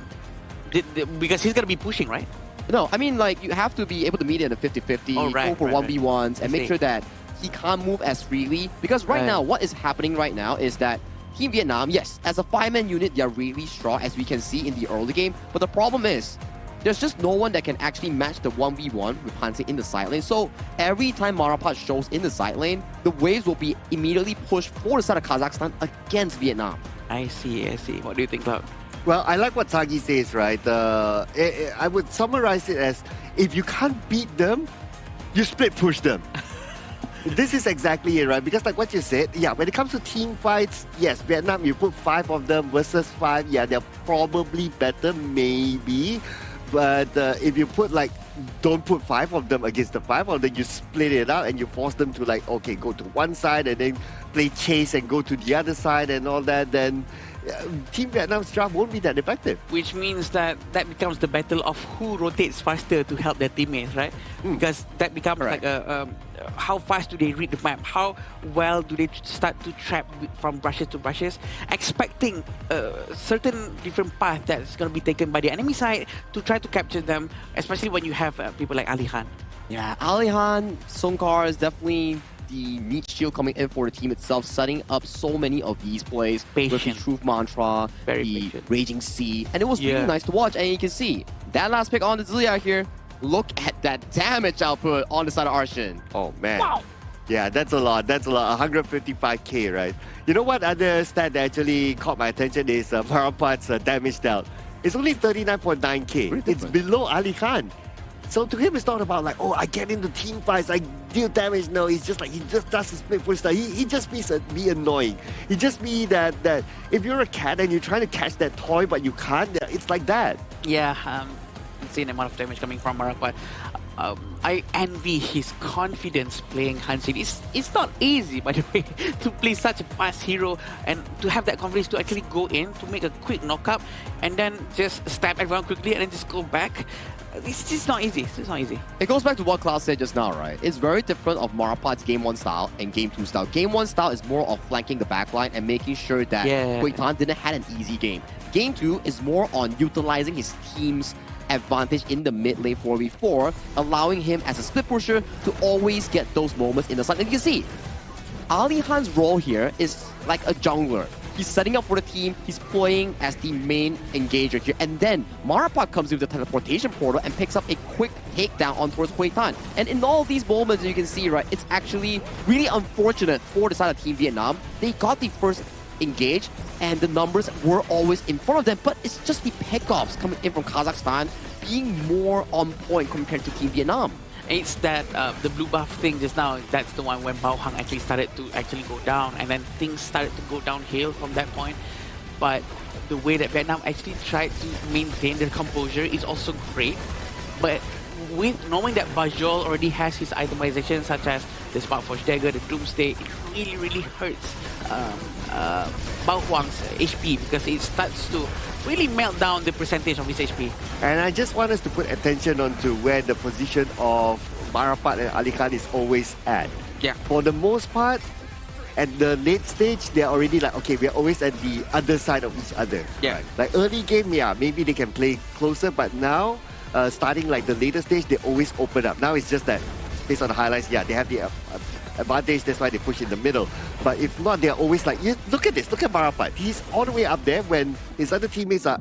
Because he's going to be pushing, right? No, I mean, like, you have to be able to meet it in a 50-50, go for 1v1s, and make sure that he can't move as freely. Because right now, what is happening right now is that Team Vietnam, yes, as a 5-man unit, they're really strong, as we can see in the early game. But the problem is, there's just no one that can actually match the 1v1 with Hansen in the side lane. So every time Marapat shows in the side lane, the waves will be immediately pushed for the side of Kazakhstan against Vietnam. I see. What do you think, Cloud? Well, I like what Sagi says, right? I would summarize it as, if you can't beat them, you split push them. This is exactly it, right? Because like what you said, when it comes to team fights, yes, Vietnam, you put 5 of them versus 5, they're probably better, maybe. But if you put don't put 5 of them against the 5 of them, you split it out and you force them to go to one side and then play chase and go to the other side and all that, then Team Vietnam's draft won't be that effective. Which means that becomes the battle of who rotates faster to help their teammates, right? Because that becomes how fast do they read the map? How well do they start to trap from brushes to brushes? Expecting a certain different path that's going to be taken by the enemy side to try to capture them, especially when you have people like Ali Khan. Yeah, Ali Khan, Songkar is definitely the meat shield coming in for the team itself, setting up so many of these plays with the Truth Mantra, the Raging Sea, and it was really nice to watch. And you can see that last pick on the Zilia here. Look at that damage output on the side of Arshan. Oh man. Wow. Yeah, that's a lot. 155k, right? You know what other stat that actually caught my attention is Marapat's damage dealt. It's only 39.9k. It's below Ali Khan. So to him, it's not about I get into team fights, I deal damage. No, it's just he just does his split push style. He just be annoying. He just be that if you're a cat and you're trying to catch that toy but you can't, it's like that. Yeah, insane amount of damage coming from Marapat. I envy his confidence playing Hansen. It's not easy, by the way, to play such a fast hero and to have that confidence to actually go in, to make a quick knockup and then just stab everyone quickly and then just go back. It's just not easy. It's not easy. It goes back to what Klaus said just now, right? It's very different of Marapat's Game 1 style and Game 2 style. Game 1 style is more of flanking the backline and making sure that Huitan didn't have an easy game. Game 2 is more on utilizing his team's advantage in the mid lane 4v4, allowing him as a split pusher to always get those moments in the sun. And you can see, Ali Khan's role here is like a jungler. He's setting up for the team, he's playing as the main engager here, and then Marapat comes in with the teleportation portal and picks up a quick takedown on towards Huitan. And in all of these moments, you can see, right, it's actually really unfortunate for the side of Team Vietnam. They got the first engage, and the numbers were always in front of them, but it's just the pickoffs coming in from Kazakhstan being more on point compared to Team Vietnam. It's that the blue buff thing just now, that's the one when Bao Hang actually started to go down, and then things started to go downhill from that point. But the way that Vietnam actually tried to maintain their composure is also great. But with knowing that Bajol already has his itemization, such as the Sparkforge Dagger, the Doomsday, it really hurts Bao Huang's HP, because it starts to really melt down the percentage of his HP. And I just want us to put attention onto where the position of Marapat and Ali Khan is always at. Yeah. For the most part, at the late stage, they're already okay, we're always at the other side of each other. Yeah. Like early game, maybe they can play closer, but now, starting the later stage, they always open up. Now it's just that, based on the highlights, they have the advantage, that's why they push in the middle. But if not, they're always look at this, look at Marapat. He's all the way up there when his other teammates are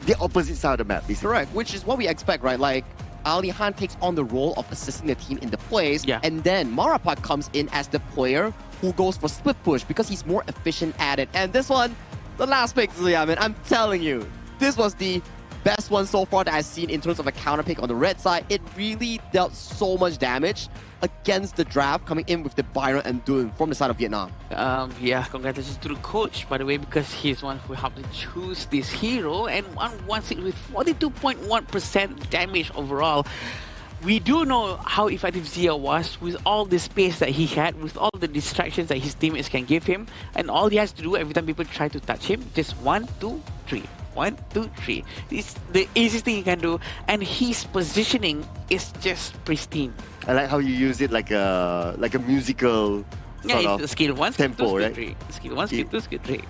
the opposite side of the map, basically. Correct, which is what we expect, right? Like, Ali Khan takes on the role of assisting the team in the plays, and then Marapat comes in as the player who goes for split push because he's more efficient at it. And this one, the last pick, Zilia, man, I'm telling you, this was the best one so far that I've seen in terms of a counter pick on the red side. It really dealt so much damage against the draft, coming in with the Byron and Dun from the side of Vietnam. Yeah, congratulations to the coach, by the way, because he's one who helped to choose this hero, and 116 with 42.1% damage overall. we do know how effective Zia was with all the space that he had, with all the distractions that his teammates can give him, and all he has to do every time people try to touch him, just 1, 2, 3. 1, 2, 3. It's the easiest thing he can do, and his positioning is just pristine. I like how you use it like a musical. Yeah, it's skill 1, skill 2, tempo, skill right? 3. Skill 1, skill 2, skill 3.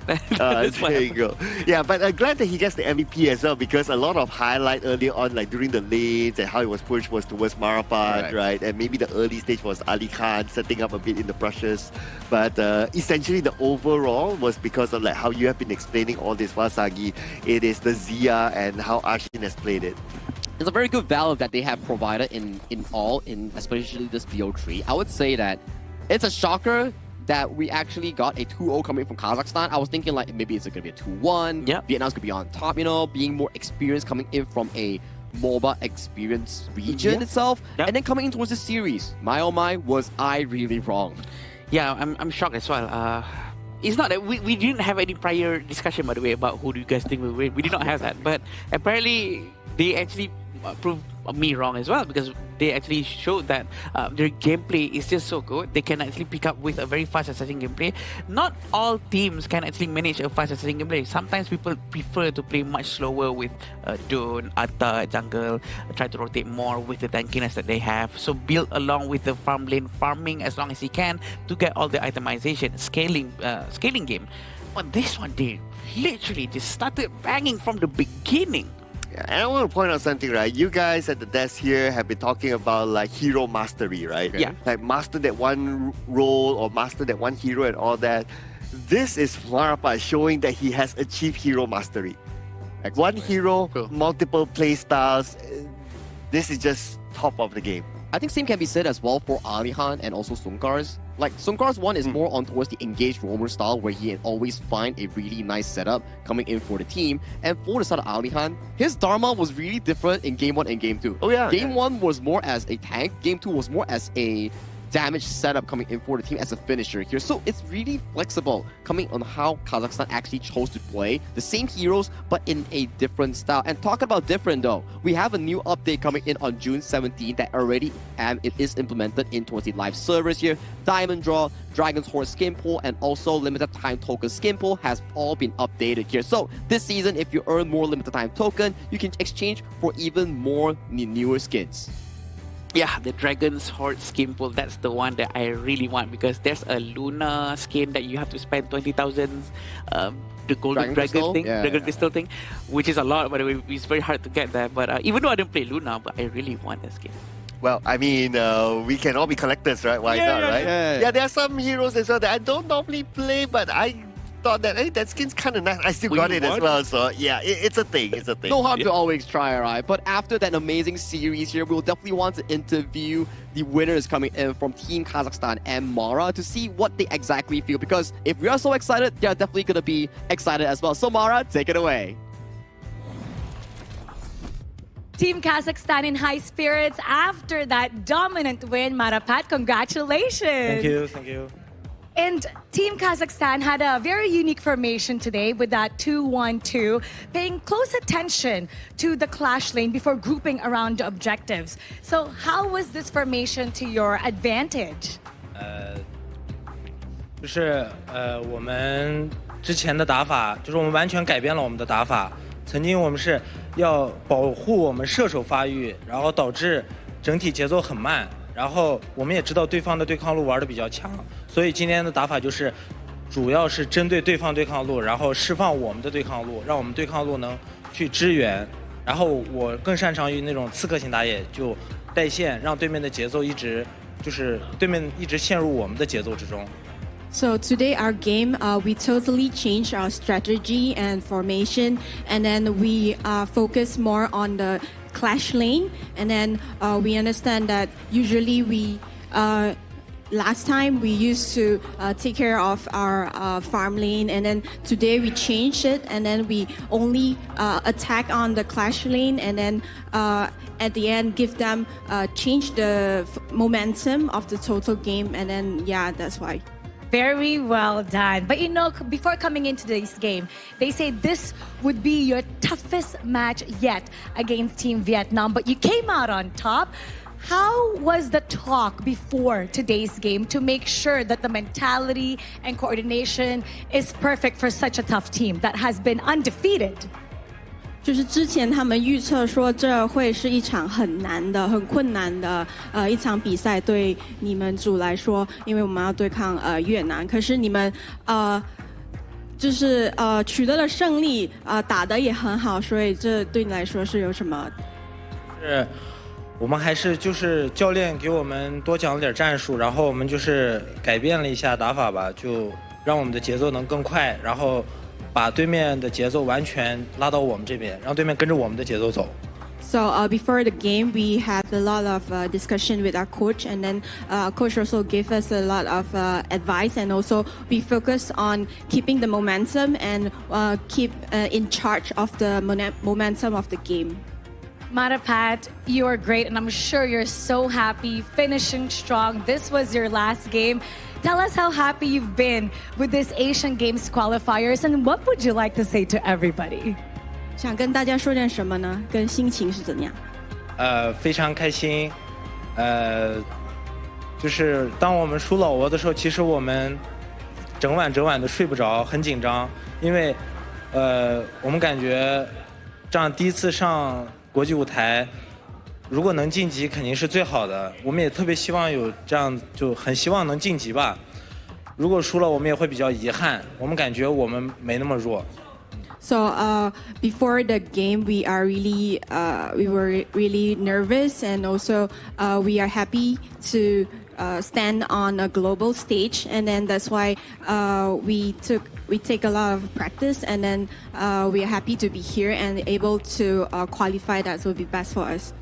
There you go. Yeah, but I'm glad that he gets the MVP as well, because a lot of highlight early on, like during the lanes and how it was pushed, was towards Marapat, right? And maybe the early stage was Ali Khan setting up a bit in the brushes. But essentially the overall was because of like how you have been explaining all this, Wasagi. It is the Zia and how Arshin has played it. It's a very good valve that they have provided in especially this VO3. I would say that it's a shocker that we actually got a 2-0 coming from Kazakhstan. I was thinking like maybe it's going to be a 2-1. Yeah. Vietnam's going to be on top, being more experienced coming in from a MOBA experience region itself. And then coming in towards the series, my oh my, was I really wrong? Yeah, I'm shocked as well. It's not that we didn't have any prior discussion, by the way, about who do you guys think will win. We did not have that. But apparently, they actually proved me wrong as well, because they actually showed that their gameplay is just so good. They can actually pick up with a very fast assessing gameplay. Not all teams can actually manage a fast assessing gameplay. Sometimes people prefer to play much slower with Dune, Atta at jungle, try to rotate more with the tankiness that they have. So build along with the farm lane, farming as long as you can to get all the itemization, scaling game. But this one, they literally just started banging from the beginning. And I want to point out something, right? You guys at the desk here have been talking about like hero mastery, right? Yeah. Like master that one role or master that one hero and all that. This is Marapat showing that he has achieved hero mastery. Like one hero, multiple play styles. This is just top of the game. I think same can be said as well for Alihan and also Sunkar's. Like Sunkar's one is more on towards the engaged roamer style, where he can always find a really nice setup coming in for the team. And for the side of Alihan, his Dharma was really different in Game 1 and Game 2. Oh yeah. Game 1 was more as a tank, Game 2 was more as a damage setup coming in for the team as a finisher here. So it's really flexible coming on how Kazakhstan actually chose to play the same heroes but in a different style. And talk about different though, we have a new update coming in on June 17th that already it is implemented in 20 live servers here. Diamond Draw, Dragon's Horde skin pool, and also limited time token skin pool has all been updated here. So this season, if you earn more limited time token, you can exchange for even more newer skins. Yeah, the Dragon's Horde skin pool, that's the one that I really want, because there's a Luna skin that you have to spend 20,000, the golden dragon thing, Dragon Crystal thing, which is a lot, by the way. It's very hard to get that, but even though I don't play Luna, but I really want that skin. Well, I mean, we can all be collectors, right? Why not, right? Yeah, there are some heroes as well that I don't normally play, but I thought that, hey, that skin's kind of nice. I still got it as well, so yeah, it's a thing. It's a thing. No harm to always try, right? But after that amazing series here, we'll definitely want to interview the winners coming in from Team Kazakhstan and Mara to see what they exactly feel. Because if we are so excited, they're definitely going to be excited as well. So Mara, take it away. Team Kazakhstan in high spirits after that dominant win. Marapat, congratulations. Thank you, thank you. And Team Kazakhstan had a very unique formation today with that 2-1-2, paying close attention to the clash lane before grouping around the objectives. So how was this formation to your advantage? 就是我们之前的打法，就是我们完全改变了我们的打法。曾经我们是要保护我们射手发育，然后导致整体节奏很慢。然后我们也知道对方的对抗路玩的比较强，所以今天的打法就是主要是针对对方对抗路，然后释放我们的对抗路，让我们对抗路能去支援。然后我更擅长于那种刺客型打野，就带线，让对面的节奏一直就是对面一直陷入我们的节奏之中。 So today our game, we totally changed our strategy and formation, and then we focus more on the clash lane, and then we understand that usually we last time we used to take care of our farm lane, and then today we changed it, and then we only attack on the clash lane, and then at the end give them change the momentum of the total game, and then yeah, that's why. Very well done. But you know, before coming into this game, they say this would be your toughest match yet against Team Vietnam, but you came out on top. How was the talk before today's game to make sure that the mentality and coordination is perfect for such a tough team that has been undefeated? 就是之前他们预测说这会是一场很难的、很困难的一场比赛，对你们组来说，因为我们要对抗越南。可是你们就是取得了胜利，打得也很好，所以这对你来说是有什么？是我们还是就是教练给我们多讲了点战术，然后我们就是改变了一下打法吧，就让我们的节奏能更快，然后把对面的节奏完全拉到我们这边，让对面跟着我们的节奏走。So before the game, we had a lot of discussion with our coach, and then coach also gave us a lot of advice, and also we focus on keeping the momentum and keep in charge of the momentum of the game. Marapat, you are great, and I'm sure you're so happy finishing strong. This was your last game. Tell us how happy you've been with this Asian Games qualifiers, and what would you like to say to everybody? 想跟大家说点什么呢？跟心情是怎样？非常开心。就是当我们输老挝的时候，其实我们整晚的睡不着，很紧张，因为我们感觉这样第一次上国际舞台，如果能晋级肯定是最好的。我们也特别希望有这样，就很希望能晋级吧。如果输了，我们也会比较遗憾。我们感觉我们没那么弱。So before the game, we were really nervous, and also we are happy to stand on a global stage, and then that's why we take a lot of practice, and then we are happy to be here and able to qualify. That will be best for us.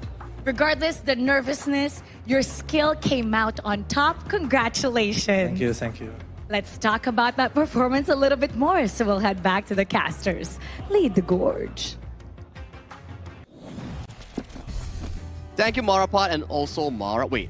Regardless the nervousness, your skill came out on top. Congratulations. Thank you. Let's talk about that performance a little bit more, so we'll head back to the casters. Lead the gorge. Thank you, Marapat, and also Mara. Wait,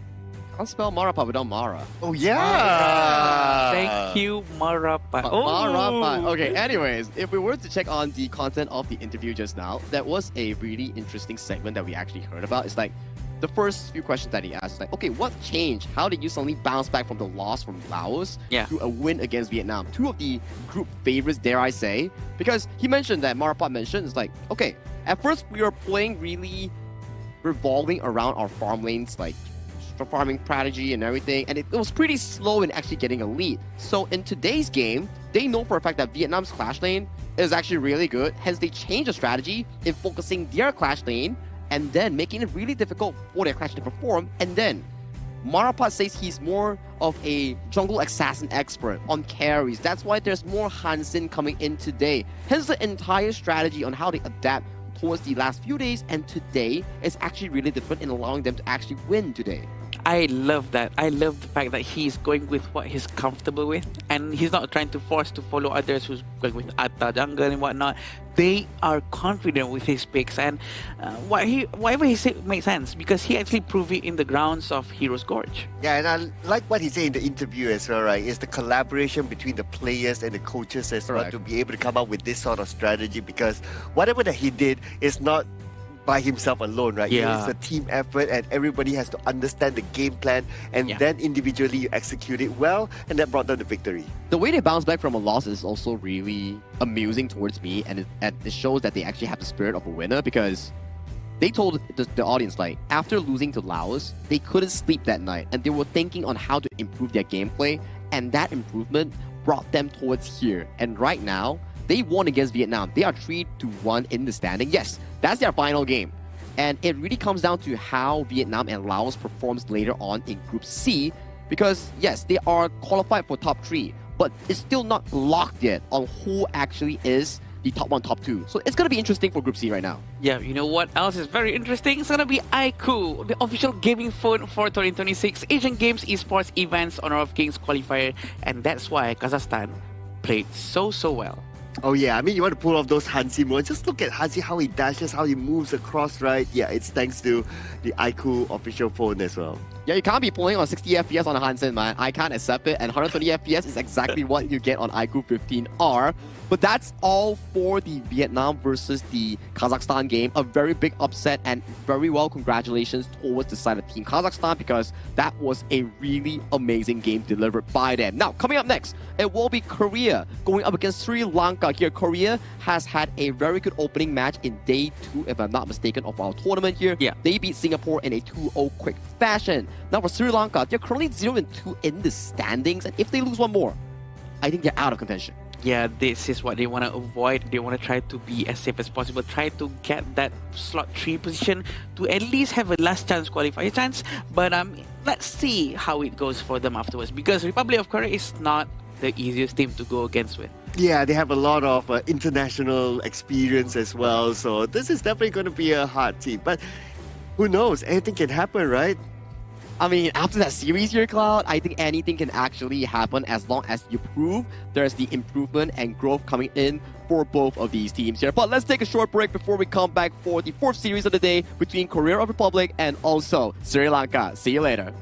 I can't spell Marapat without Mara. Oh, yeah. Thank you, Marapat. Marapat. Okay, anyways, if we were to check on the content of the interview just now, that was a really interesting segment that we actually heard about. It's like, the first few questions that he asked, like, okay, what changed? How did you suddenly bounce back from the loss from Laos to a win against Vietnam? Two of the group favorites, dare I say, because he mentioned that Marapat mentioned, it's like, okay, at first we were playing really revolving around our farm lanes, like farming strategy and everything, and it was pretty slow in actually getting a lead. So in today's game, they know for a fact that Vietnam's clash lane is actually really good, hence they changed the strategy in focusing their clash lane and then making it really difficult for their clash to perform. And then Marapat says he's more of a jungle assassin expert on carries. That's why there's more Hansen coming in today. Hence the entire strategy on how they adapt towards the last few days and today is actually really different in allowing them to actually win today. I love that. I love the fact that he's going with what he's comfortable with, and he's not trying to force to follow others who's going with Atta jungle and whatnot. They are confident with his picks, and whatever he said makes sense because he actually proved it in the grounds of Heroes Gorge. Yeah, and I like what he said in the interview as well, right? It's the collaboration between the players and the coaches as well to be able to come up with this sort of strategy, because whatever that he did is not by himself alone, right? Yeah. It's a team effort, and everybody has to understand the game plan, and then individually you execute it well, and that brought them the victory. The way they bounce back from a loss is also really amusing towards me, and it shows that they actually have the spirit of a winner, because they told the audience, like, after losing to Laos, they couldn't sleep that night, and they were thinking on how to improve their gameplay, and that improvement brought them towards here. And right now, they won against Vietnam. They are 3-1 in the standing. Yes, that's their final game. And it really comes down to how Vietnam and Laos performs later on in Group C, because yes, they are qualified for top 3, but it's still not locked yet on who actually is the top 1, top 2. So it's going to be interesting for Group C right now. Yeah, you know what else is very interesting? It's going to be iQOO, the official gaming phone for 2026 Asian Games Esports Events Honor of Kings qualifier. And that's why Kazakhstan played so well. Oh yeah, I mean, you want to pull off those Hansi moves. Just look at Hansi, how he dashes, how he moves across, right? Yeah, it's thanks to the iQOO official phone as well. Yeah, you can't be playing on 60 FPS on a Hansen, man. I can't accept it. And 120 FPS is exactly what you get on iQOO 15R. But that's all for the Vietnam versus the Kazakhstan game. A very big upset, and very well congratulations towards the side of Team Kazakhstan, because that was a really amazing game delivered by them. Now, coming up next, it will be Korea going up against Sri Lanka here. Korea has had a very good opening match in day 2, if I'm not mistaken, of our tournament here. Yeah. They beat Singapore in a 2-0 quick fashion. Now for Sri Lanka, they're currently 0-2 in the standings, and if they lose one more, I think they're out of contention. Yeah, this is what they want to avoid. They want to try to be as safe as possible. Try to get that slot 3 position to at least have a last chance qualifier chance. But let's see how it goes for them afterwards, because Republic of Korea is not the easiest team to go against with. Yeah, they have a lot of international experience as well. So this is definitely going to be a hard team. But who knows? Anything can happen, right? I mean, after that series here, Cloud, I think anything can actually happen as long as you prove there's the improvement and growth coming in for both of these teams here. But let's take a short break before we come back for the 4th series of the day between Korea of Republic and also Sri Lanka. See you later.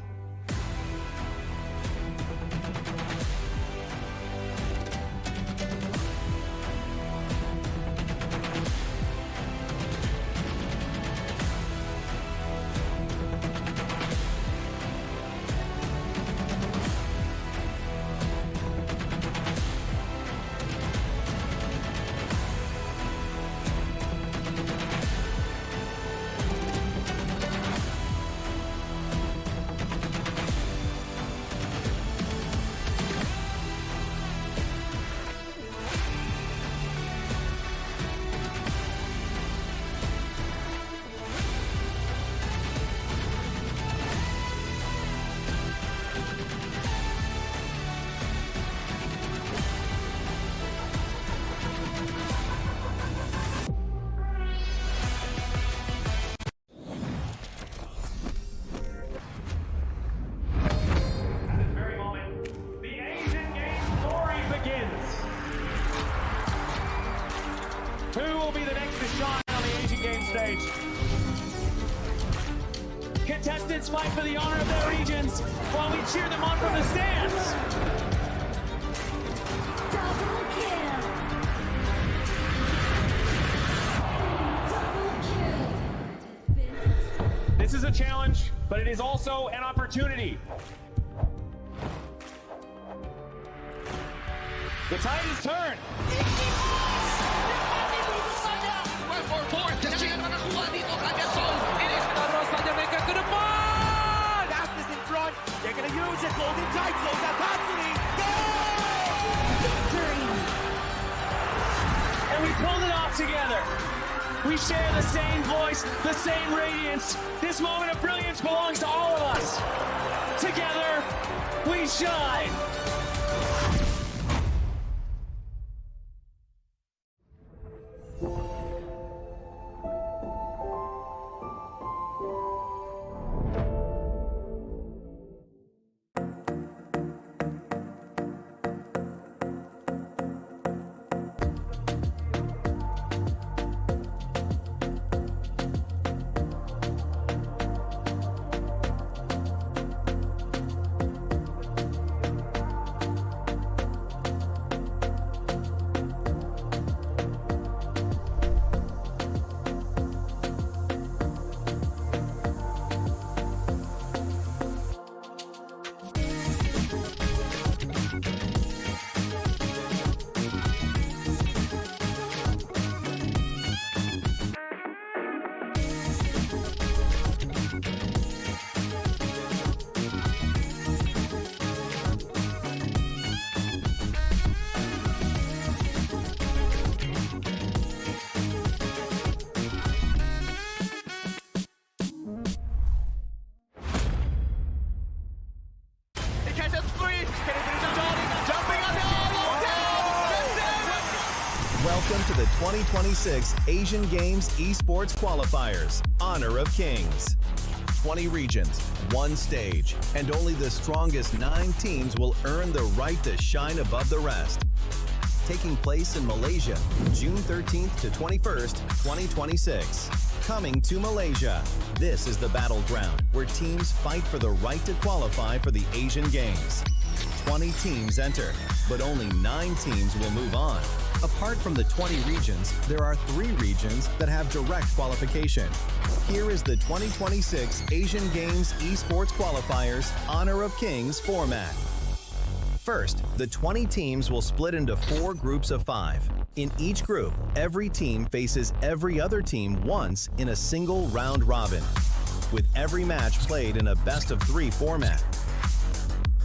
Who will be the next to shine on the Asian Games stage? Contestants fight for the honor of their regions while we cheer them on from the stands. Double kill. This is a challenge, but it is also an opportunity. The tide is turned. They're going to use it. Golden Tide slows out Anthony. And we pulled it off together. We share the same voice, the same radiance. This moment of brilliance belongs to all of us. Together, we shine. Welcome to the 2026 Asian Games Esports Qualifiers, Honor of Kings. 20 regions, 1 stage, and only the strongest 9 teams will earn the right to shine above the rest. Taking place in Malaysia, June 13th to 21st, 2026. Coming to Malaysia, this is the battleground where teams fight for the right to qualify for the Asian Games. 20 teams enter, but only 9 teams will move on. Apart from the 20 regions, there are 3 regions that have direct qualification. Here is the 2026 Asian Games Esports Qualifiers Honor of Kings format. First, the 20 teams will split into 4 groups of 5. In each group, every team faces every other team once in a single round robin, with every match played in a best-of-3 format.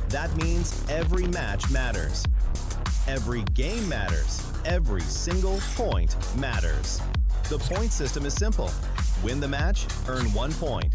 That means every match matters. Every game matters. Every single point matters. The point system is simple. Win the match, earn 1 point.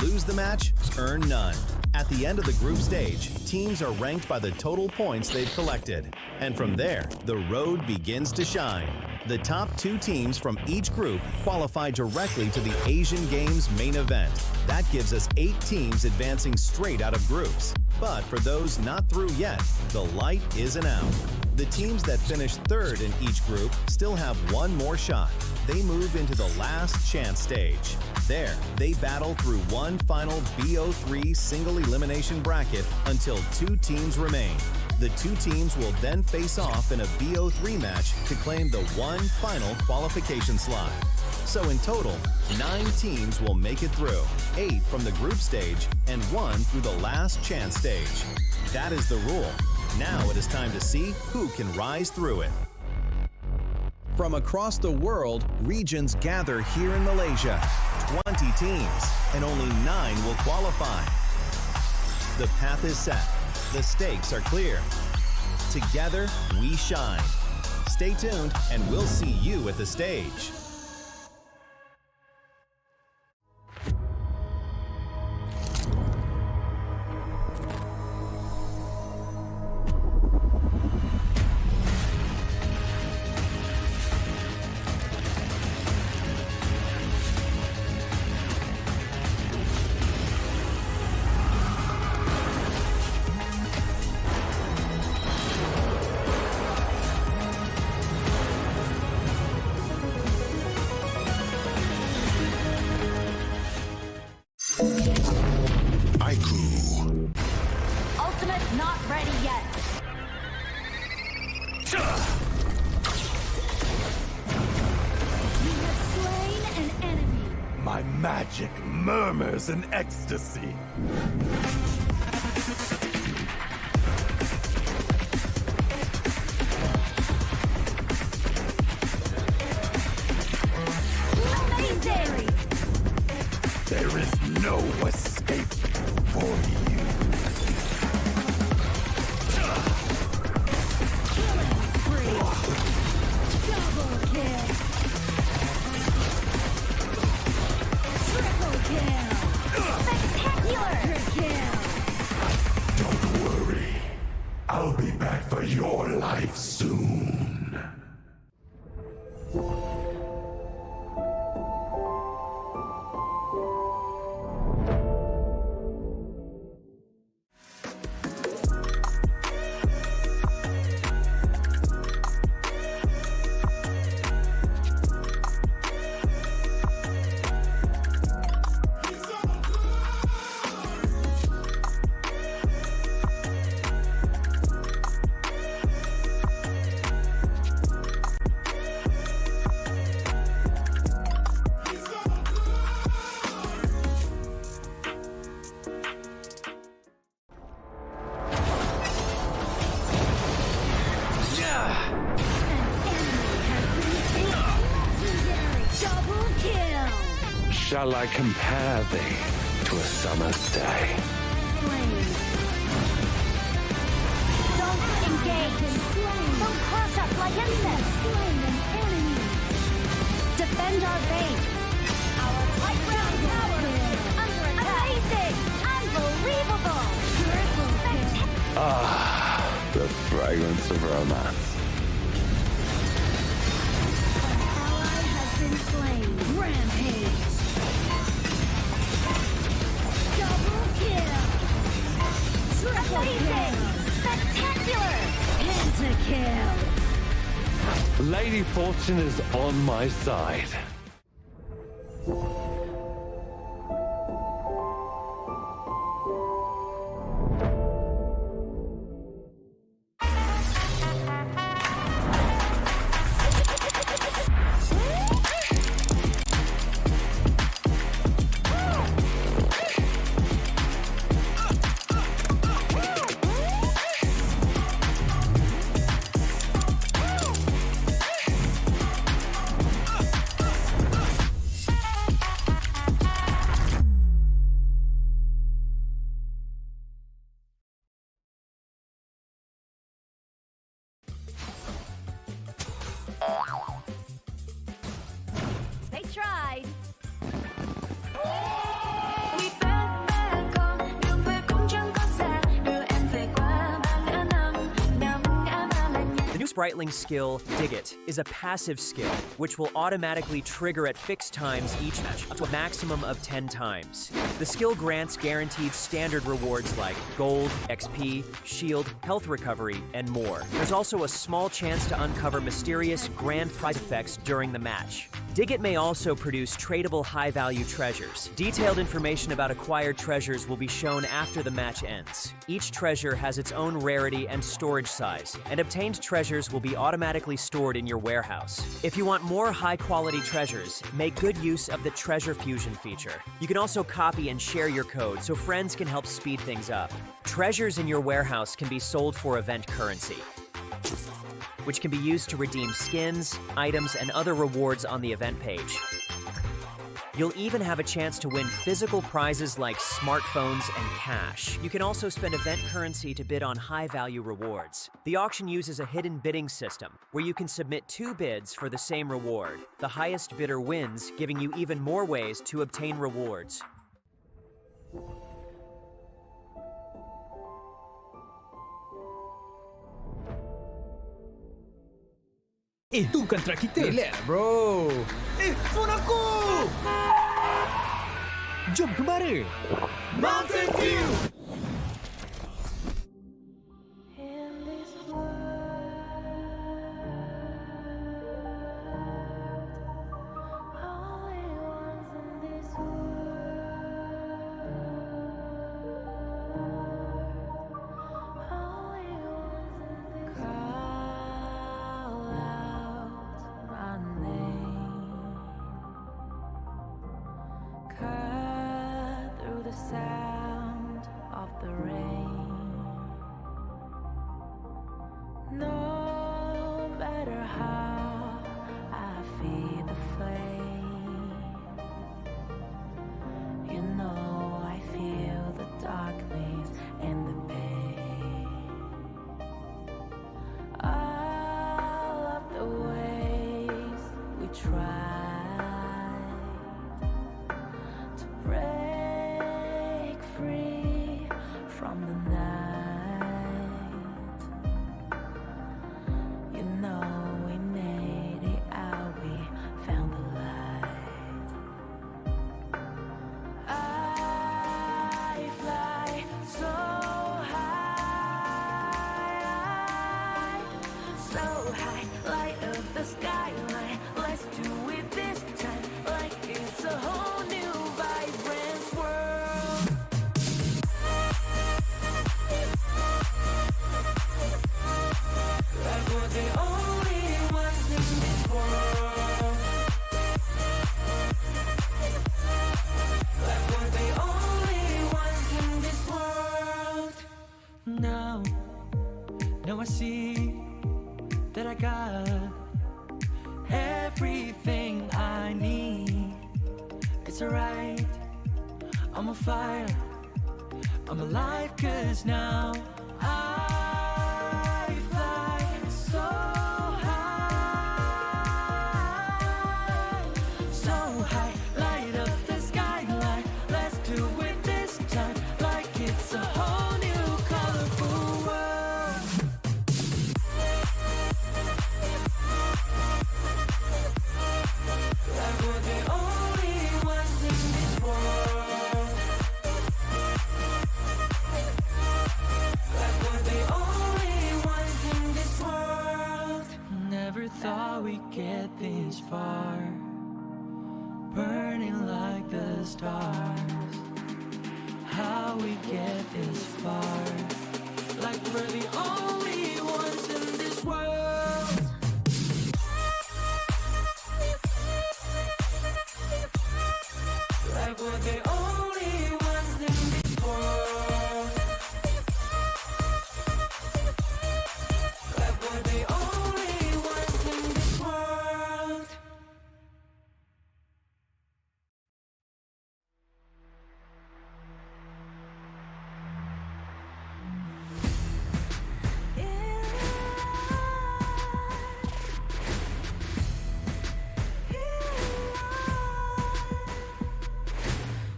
Lose the match, earn none. At the end of the group stage, teams are ranked by the total points they've collected. And from there, the road begins to shine. The top 2 teams from each group qualify directly to the Asian Games main event. That gives us 8 teams advancing straight out of groups. But for those not through yet, the light isn't out. The teams that finish 3rd in each group still have 1 more shot. They move into the last chance stage. There, they battle through one final BO3 single elimination bracket until 2 teams remain. The 2 teams will then face off in a BO3 match to claim the one final qualification slot. So in total, 9 teams will make it through, 8 from the group stage and 1 through the last chance stage. That is the rule. Now it is time to see who can rise through it. From across the world, regions gather here in Malaysia. 20 teams, and only 9 will qualify. The path is set. The stakes are clear. Together, we shine. Stay tuned, and we'll see you at the stage. Ultimate not ready yet. You have slain an enemy. My magic murmurs in ecstasy. Amazing! There is no escape for you. Killing spree. Double kill. Triple kill. Spectacular kill. Don't worry. I'll be back for your life soon. Shall I compare thee to a summer's day? Don't engage. Don't crush us like insects. Slain an enemy. Defend our base. Our high ground tower is under attack. Amazing! Unbelievable! Ah, the fragrance of romance. Ally has been slain. Rampage. Double kill. Triple kill. Spectacular. Pentakill. Lady Fortune is on my side. They tried. The new Spritling skill, Dig It, is a passive skill which will automatically trigger at fixed times each match, up to a maximum of 10 times. The skill grants guaranteed standard rewards like gold, XP, shield, health recovery, and more. There's also a small chance to uncover mysterious grand prize effects during the match. Dig It may also produce tradable high-value treasures. Detailed information about acquired treasures will be shown after the match ends. Each treasure has its own rarity and storage size, and obtained treasures will be automatically stored in your warehouse. If you want more high-quality treasures, make good use of the Treasure Fusion feature. You can also copy and share your code so friends can help speed things up. Treasures in your warehouse can be sold for event currency, which can be used to redeem skins, items, and other rewards on the event page. You'll even have a chance to win physical prizes like smartphones and cash. You can also spend event currency to bid on high-value rewards. The auction uses a hidden bidding system, where you can submit 2 bids for the same reward. The highest bidder wins, giving you even more ways to obtain rewards. Itu bukan track kita. Relax, bro. Phone aku! Jom ke mana? Mountain View! Now I see that I got everything I need. It's alright, I'm on fire, I'm alive, 'cause now I fly so high, so high, light up the skyline. Let's do it this time, like it's a whole new colorful world. Like we're the only ones in this world. Like we're the only how we get this far. Like we're the only ones in this world. Like we're the only ones in this world. Like we're the only ones in this world.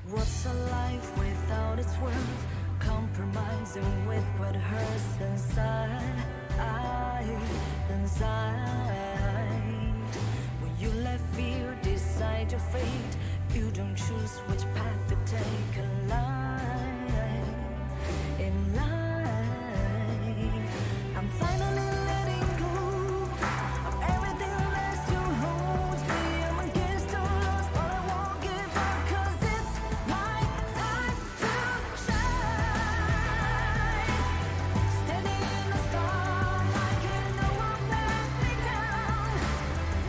What's a life without its worth? Compromising with what hurts inside. When you let fear decide your fate, you don't choose which path to take in life. I'm finally letting go of everything that still holds me. I'm against all odds, but I won't give up, 'cause it's my time to shine. Standing in the starlight, you know I'm let me down.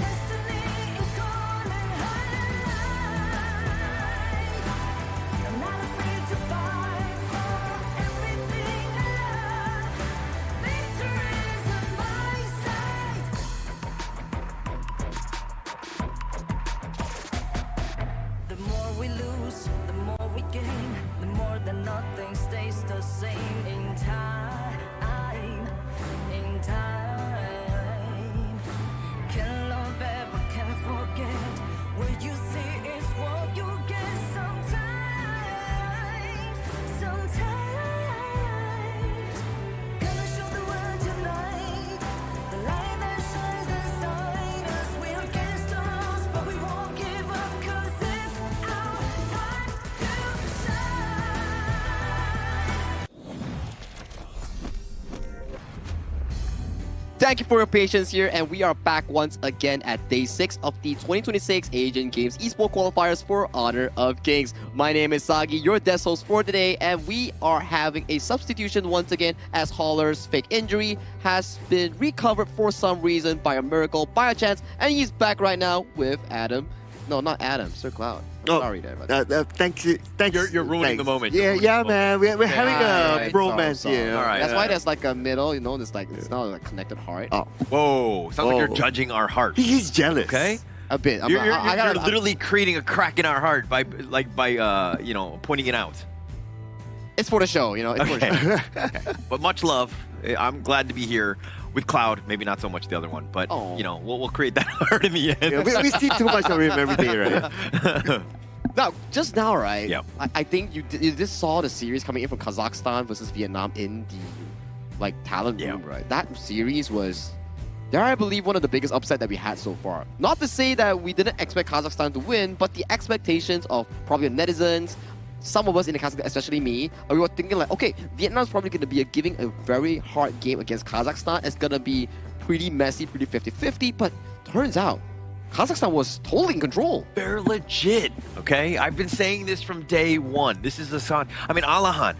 Destiny is calling high. I'm not afraid to fight for everything I love. Victory's on my side. The more we lose, the more we gain. The more that nothing stays the same in time. Can't love ever, can't forget. What you see is what you get sometimes. Gonna show the world tonight the light that shines inside us. We're against the odds, but we won't give up, 'cause it's our time to shine. Thank you for your patience here, and we are back once again at day 6 of the 2026 Asian Games Esports Qualifiers for Honor of Kings. My name is Sagi, your desk host for today, and we are having a substitution once again as Haller's fake injury has been recovered for some reason by a miracle, by a chance, and he's back right now with Adam. No, not Adam, Sir Cloud. I'm sorry there. Thank you. Thanks. You're ruining the moment. Yeah, yeah, man. We're having a Right, romance sorry. here. All right. That's why there's like a middle, you know, there's like, it's not like connected heart. Oh, Whoa, sounds like you're Oh. judging our heart. he's jealous. Okay? A bit. You're I gotta, literally creating a crack in our heart by pointing it out. it's for the show, you know. It's for the Okay. show. Okay. But much love. I'm glad to be here with Cloud. Maybe not so much the other one, but Oh. we'll create that heart in the end. Yeah, we see too much of him every day, right? Now, just now, right? Yep. I think you just saw the series coming in from Kazakhstan versus Vietnam in the talent room, right? That series was, I believe, one of the biggest upset that we had so far. Not to say that we didn't expect Kazakhstan to win, but the expectations of probably the netizens, some of us in the Kazakhstan, especially me, we were thinking like, okay, Vietnam's probably going to be giving a very hard game against Kazakhstan. It's going to be pretty messy, pretty 50-50, but turns out Kazakhstan was totally in control. They're legit, okay? I've been saying this from day one. This is the son. I mean, Alahan,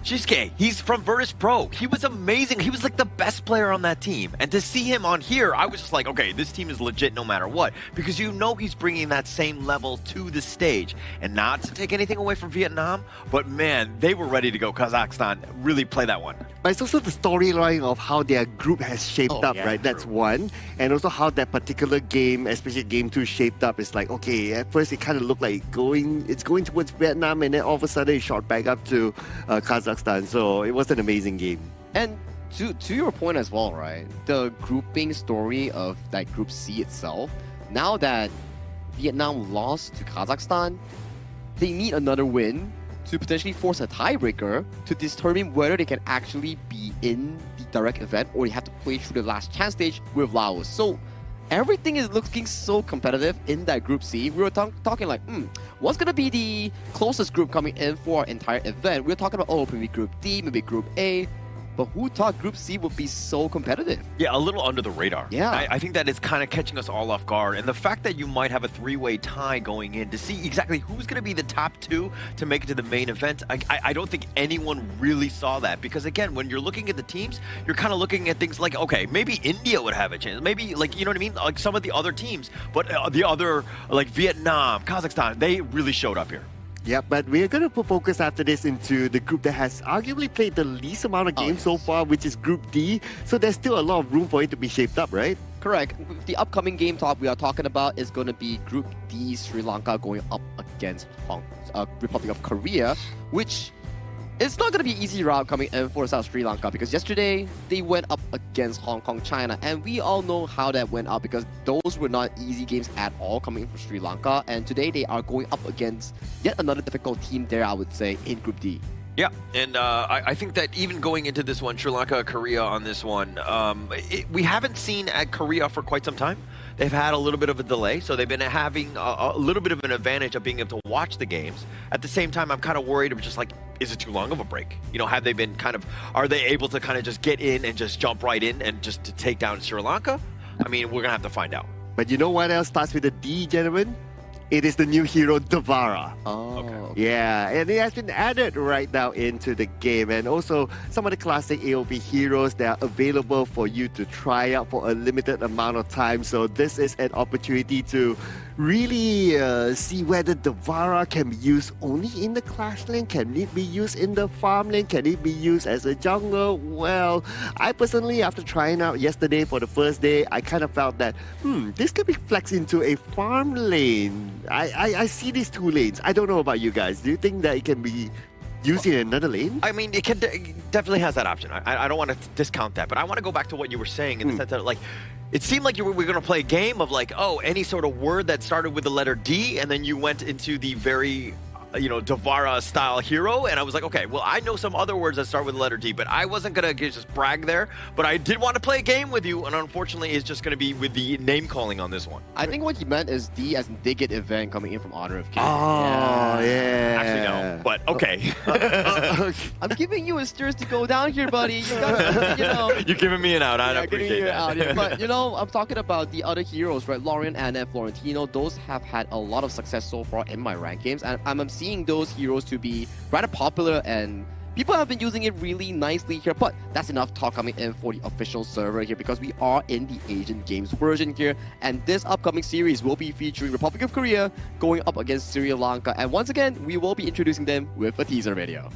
Shisuke, he's from Virtus Pro. He was amazing. He was like the best player on that team. And to see him on here, I was just like, okay, this team is legit no matter what. Because you know he's bringing that same level to the stage. And not to take anything away from Vietnam, but man, they were ready to go. Kazakhstan really play that one. But it's also the storyline of how their group has shaped up, yeah, right? That's one. And also how that particular game, especially game 2, shaped up. It's like, okay, at first it kind of looked like it's going towards Vietnam, and then all of a sudden it shot back up to Kazakhstan. So it was an amazing game. And to your point as well, right? The grouping story of that Group C itself, now that Vietnam lost to Kazakhstan, they need another win to potentially force a tiebreaker to determine whether they can actually be in the direct event or they have to play through the last chance stage with Laos. So everything is looking so competitive in that Group C. We were talking like, what's going to be the closest group coming in for our entire event? We were talking about, maybe Group D, maybe Group A. But who thought Group C would be so competitive? Yeah, a little under the radar. Yeah. I think that is kind of catching us all off guard. And the fact that you might have a three-way tie going in to see exactly who's going to be the top two to make it to the main event, I don't think anyone really saw that. Because again, when you're looking at the teams, you're kind of looking at things like, okay, maybe India would have a chance. Maybe, like, you know what I mean? Like some of the other teams. But the other, like Vietnam, Kazakhstan, they really showed up here. Yeah, but we're going to put focus after this into the group that has arguably played the least amount of games so far, which is Group D. So there's still a lot of room for it to be shaped up, right? Correct. The upcoming game talk we are talking about is going to be Group D, Sri Lanka going up against Republic of Korea, which it's not going to be an easy route coming in for South Sri Lanka because yesterday they went up against Hong Kong, China, and we all know how that went out because those were not easy games at all coming in for Sri Lanka, and today they are going up against yet another difficult team there, I would say, in Group D. Yeah, and I think that even going into this one, Sri Lanka, Korea on this one, we haven't seen at Korea for quite some time. They've had a little bit of a delay, so they've been having a little bit of an advantage of being able to watch the games. At the same time, I'm kind of worried of just like, is it too long of a break? You know, have they been are they able to kind of just get in and just jump right in and just to take down Sri Lanka? I mean, we're going to have to find out. But you know what else starts with a D, gentlemen? It is the new hero, Devara. Oh, okay. Yeah, and it has been added right now into the game. And also, some of the classic AOV heroes that are available for you to try out for a limited amount of time. So this is an opportunity to really see whether Devara can be used only in the clash lane. Can it be used in the farm lane? Can it be used as a jungle? Well, I personally, after trying out yesterday for the first day, I kind of felt that, this could be flexed into a farm lane. I see these two lanes. I don't know about you guys. Do you think that it can be used in another lane? I mean, it definitely has that option. I don't want to discount that, but I want to go back to what you were saying in the sense that, like, it seemed like we were going to play a game of, like, oh, any sort of word that started with the letter D, and then you went into the very, Devara style hero, and I was like, okay, well, I know some other words that start with the letter D, but I wasn't gonna just brag there, but I did want to play a game with you, and unfortunately it's just gonna be with the name calling on this one. I think what he meant is D as in Dig It event coming in from Honor of Kings. Oh, yeah. Actually, no, but okay. I'm giving you a stairs to go down here, buddy. You gotta, You're giving me an out. I appreciate that. But, I'm talking about the other heroes, right? Lorian, Anna, and Florentino. Those have had a lot of success so far in my rank games, and I'm seeing those heroes to be rather popular, and people have been using it really nicely here. But that's enough talk coming in for the official server here, because we are in the Asian Games version here, and this upcoming series will be featuring Republic of Korea going up against Sri Lanka, and once again we will be introducing them with a teaser video.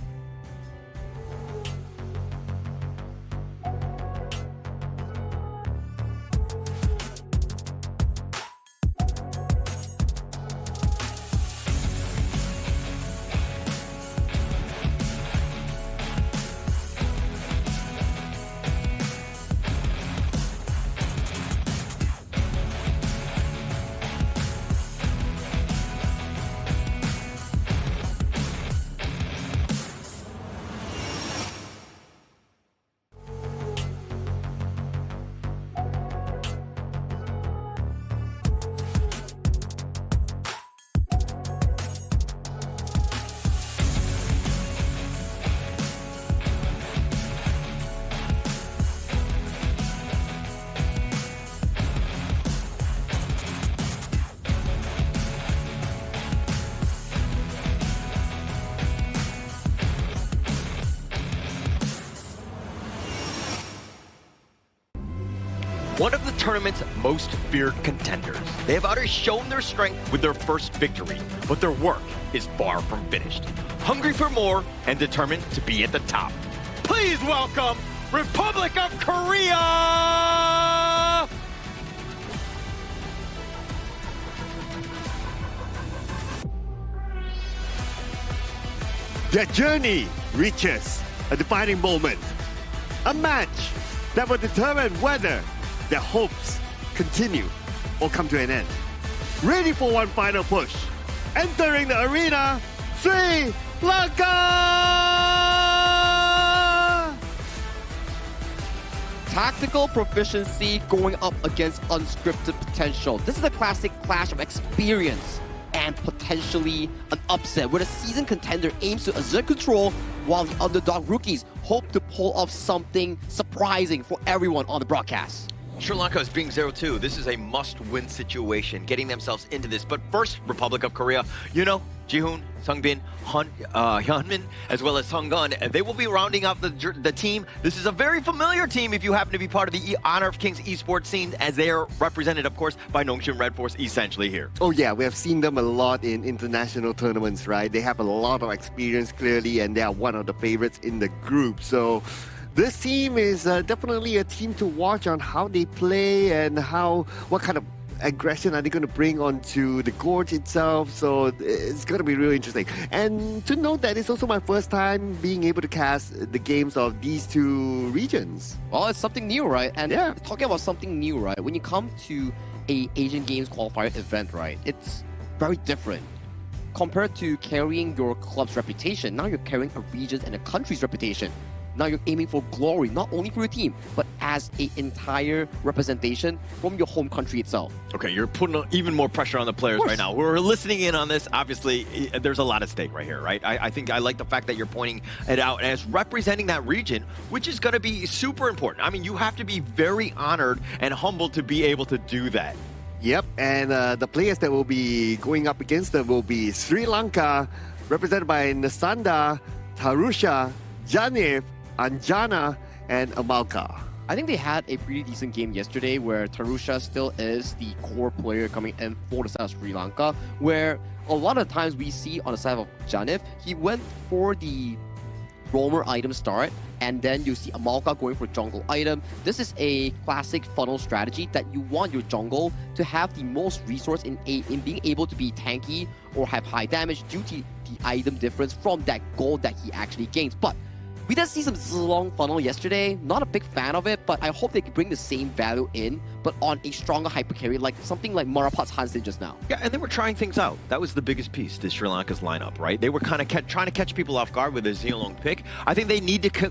One of the tournament's most feared contenders. They have already shown their strength with their first victory, but their work is far from finished. Hungry for more and determined to be at the top. Please welcome Republic of Korea! Their journey reaches a defining moment. A match that will determine whether their hopes continue or come to an end. Ready for one final push. Entering the arena, Sri Lanka! Tactical proficiency going up against unscripted potential. This is a classic clash of experience and potentially an upset where the seasoned contender aims to assert control while the underdog rookies hope to pull off something surprising for everyone on the broadcast. Sri Lanka is being 0-2. This is a must-win situation, getting themselves into this. But first, Republic of Korea, you know, Jihoon, Sungbin, Hyunmin, as well as Sunggun, they will be rounding out the team. This is a very familiar team if you happen to be part of the Honor of Kings esports scene, as they are represented, of course, by Nongshim Red Force essentially here. Oh yeah, we have seen them a lot in international tournaments, right? They have a lot of experience, clearly, and they are one of the favorites in the group. So this team is definitely a team to watch on how they play and what kind of aggression are they going to bring onto the gorge itself. So it's going to be really interesting. And to note that it's also my first time being able to cast the games of these two regions. Well, it's something new, right? And yeah, talking about something new, right? When you come to a Asian Games qualifier event, right, it's very different. Compared to carrying your club's reputation, now you're carrying a region's and a country's reputation. Now you're aiming for glory, not only for your team, but as an entire representation from your home country itself. Okay, you're putting even more pressure on the players right now. We're listening in on this. Obviously, there's a lot at stake right here, right? I think I like the fact that you're pointing it out as representing that region, which is going to be super important. I mean, you have to be very honored and humbled to be able to do that. Yep, and the players that will be going up against them will be Sri Lanka, represented by Nasanda, Tarusha, Janif, Anjana, and Amalka. I think they had a pretty decent game yesterday where Tarusha still is the core player coming in for the side of Sri Lanka, where a lot of times we see on the side of Janif, he went for the roamer item start, and then you see Amalka going for jungle item. This is a classic funnel strategy that you want your jungle to have the most resource in being able to be tanky or have high damage due to the item difference from that gold that he actually gains. But we did see some Zilong funnel yesterday. Not a big fan of it, but I hope they can bring the same value in, but on a stronger hyper carry, like something like Marapat's Hansen just now. Yeah, and they were trying things out. That was the biggest piece to Sri Lanka's lineup, right? They were kind of trying to catch people off guard with a Zilong pick. I think they need to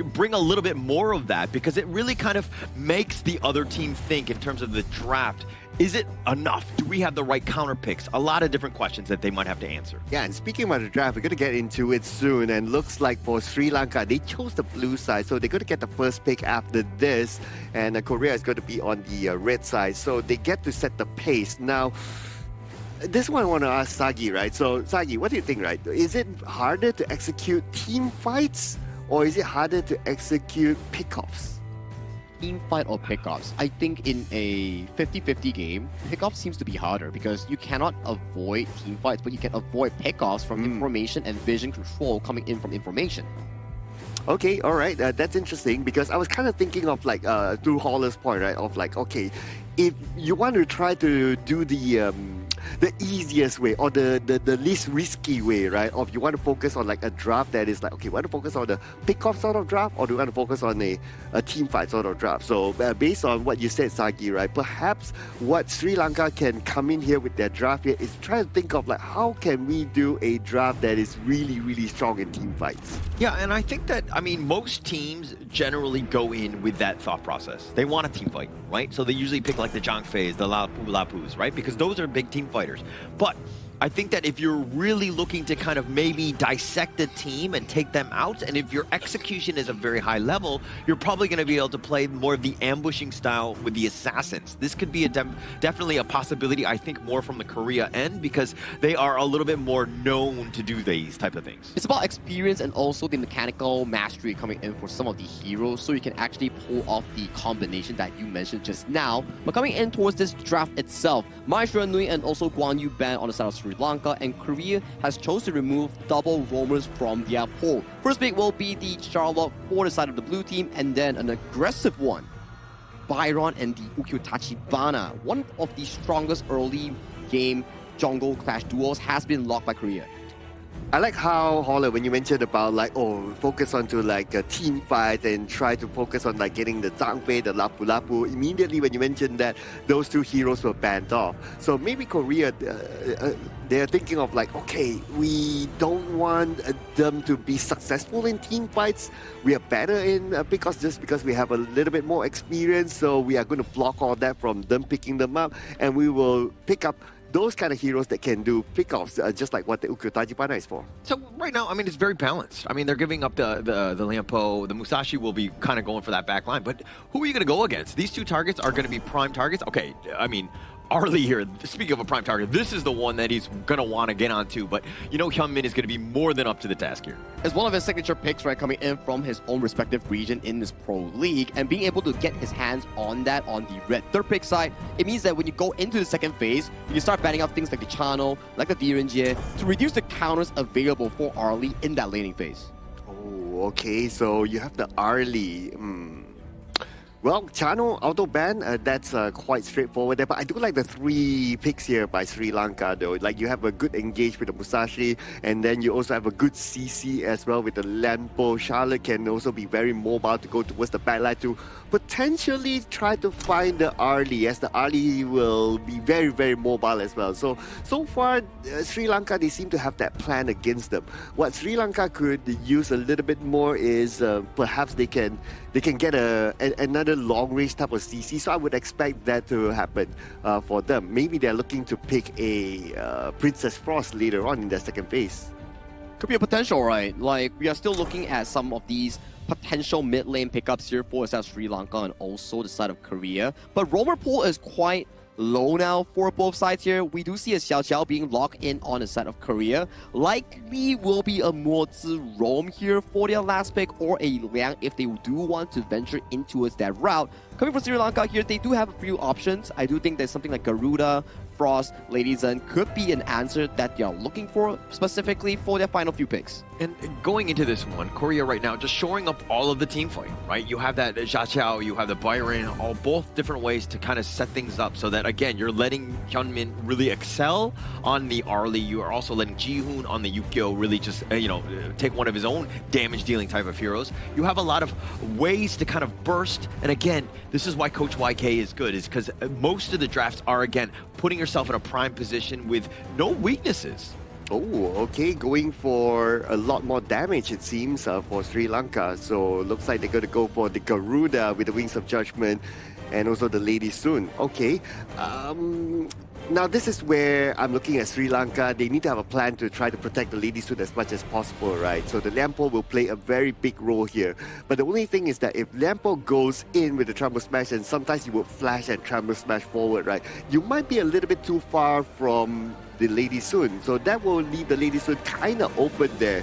bring a little bit more of that, because it really kind of makes the other team think in terms of the draft. Is it enough? Do we have the right counter picks? A lot of different questions that they might have to answer. Yeah, and speaking about the draft, we're going to get into it soon. And looks like for Sri Lanka, they chose the blue side. So they're going to get the first pick after this. And Korea is going to be on the red side. So they get to set the pace. Now, this one I want to ask Sagi, right? So Sagi, what do you think, right? Is it harder to execute team fights, or is it harder to execute pickoffs? Team fight or pickoffs? I think in a 50-50 game, pickoff seems to be harder because you cannot avoid team fights, but you can avoid pickoffs from information and vision control coming in from information. Okay, all right, that's interesting, because I was kind of thinking of like through Holler's point, right? Of like, okay, if you want to try to do the easiest way or the least risky way, right? Or if you want to focus on like a draft that is like, okay, we want to focus on the pick-off sort of draft, or do you want to focus on a team fight sort of draft? So based on what you said, Sagi, right? Perhaps what Sri Lanka can come in here with their draft here is try to think of like, how can we do a draft that is really, really strong in team fights? Yeah, and I think that, I mean, most teams generally go in with that thought process. They want a team fight, right? So they usually pick like the Zhang Feis, the Lapus, right? Because those are big team fighters. But I think that if you're really looking to kind of maybe dissect a team and take them out, and if your execution is a very high level, you're probably going to be able to play more of the ambushing style with the assassins. This could be definitely a possibility, I think, more from the Korea end, because they are a little bit more known to do these type of things. It's about experience and also the mechanical mastery coming in for some of the heroes, so you can actually pull off the combination that you mentioned just now. But coming in towards this draft itself, Maestro Nui and also Guan Yu ban on the side of Sri Lanka, and Korea has chosen to remove double roamers from their pool. First pick will be the Charlotte for the side of the blue team, and then an aggressive one, Byron and the Ukyo Tachibana. One of the strongest early game jungle clash duels has been locked by Korea. I like how, Holler, when you mentioned about like, oh, focus onto like a team fight and try to focus on like getting the Zhang Fei, the Lapu Lapu, immediately when you mentioned that those two heroes were banned off. So maybe Korea, they're thinking of like, okay, we don't want them to be successful in team fights. We are better in pickoffs just because we have a little bit more experience. So we are going to block all that from them picking them up, and we will pick up those kind of heroes that can do pickoffs, just like what the Ukyotajipana is for. So right now, I mean, it's very balanced. I mean, they're giving up the Lianpo, the Musashi will be kind of going for that back line, but who are you going to go against? These two targets are going to be prime targets. Okay, I mean, Arlie here, speaking of a prime target, this is the one that he's going to want to get onto, but you know Hyunmin is going to be more than up to the task here. As one of his signature picks, right, coming in from his own respective region in this pro league, and being able to get his hands on that on the red third pick side, it means that when you go into the second phase, you can start banning out things like the Chano, like the Direnjie, to reduce the counters available for Arlie in that laning phase. Oh, okay, so you have the Arlie. Well, Chano auto ban, that's quite straightforward there. But I do like the 3 picks here by Sri Lanka, though. Like, you have a good engage with the Musashi, and then you also have a good CC as well with the Lampo. Charlotte can also be very mobile to go towards the backline to potentially try to find the Arlie, as the Arlie will be very, very mobile as well. So far, Sri Lanka, they seem to have that plan against them. What Sri Lanka could use a little bit more is perhaps they can get another long-range type of CC, so I would expect that to happen for them. Maybe they're looking to pick a Princess Frost later on in their second phase. Could be a potential, right? Like, we are still looking at some of these potential mid lane pickups here for South Sri Lanka and also the side of Korea. But roamer pool is quite low now for both sides here. We do see a Xiao Xiao being locked in on the side of Korea. Likely will be a Mozi roam here for their last pick, or a Liang if they do want to venture into that route. Coming from Sri Lanka here, they do have a few options. I do think there's something like Garuda, Frost, Lady Zen could be an answer that they are looking for specifically for their final few picks. And going into this one, Korea right now just shoring up all of the team fight, right? You have that Xia Qiao, you have the Byron, all both different ways to kind of set things up so that, again, you're letting Hyunmin really excel on the Arlie. You are also letting Ji-hoon on the Yukio really just, take one of his own damage-dealing type of heroes. You have a lot of ways to kind of burst. And again, this is why Coach YK is good, is because most of the drafts are, again, putting yourself in a prime position with no weaknesses. Oh, okay, going for a lot more damage, it seems, for Sri Lanka. So looks like they're going to go for the Garuda with the Wings of Judgment and also the Lady Sun. Okay. Now, this is where I'm looking at Sri Lanka. They need to have a plan to try to protect the Lady Sun as much as possible, right? So the Lianpo will play a very big role here. But the only thing is that if Lianpo goes in with the Trample Smash, and sometimes you will flash and Trample Smash forward, right? You might be a little bit too far from the Lady Sun. So that will leave the Lady Sun kind of open there.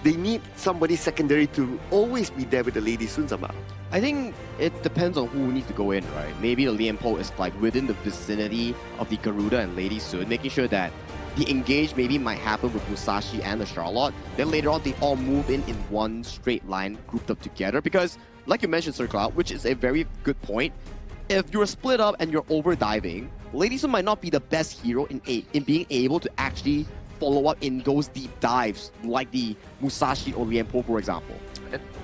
They need somebody secondary to always be there with the Lady Sun somehow. I think it depends on who needs to go in, right? Maybe the Lianpo is like within the vicinity of the Garuda and Lady Sun, making sure that the engage maybe might happen with Musashi and the Charlotte. Then later on, they all move in one straight line, grouped up together. Because, like you mentioned, Sir Cloud, which is a very good point, if you're split up and you're over diving, Lady Sun might not be the best hero in being able to actually follow up in those deep dives, like the Musashi or Lianpo, for example.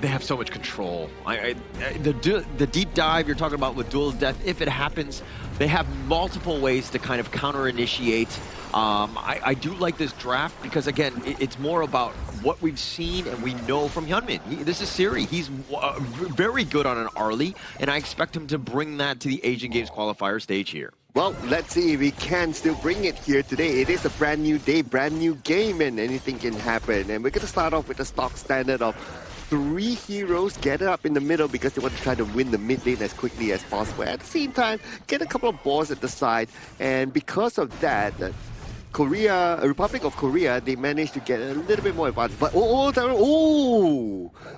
They have so much control. The deep dive you're talking about with Duel's Death, if it happens, they have multiple ways to kind of counter-initiate. I do like this draft because, again, it's more about what we've seen and we know from Hyunmin. This is Siri. He's very good on an Arlie, and I expect him to bring that to the Asian Games qualifier stage here. Well, let's see if we can still bring it here today. It is a brand new day, brand new game, and anything can happen. And we're going to start off with the stock standard of 3 heroes gathered up in the middle because they want to try to win the mid lane as quickly as possible. At the same time, get a couple of balls at the side, and because of that, Republic of Korea, they managed to get a little bit more advantage. But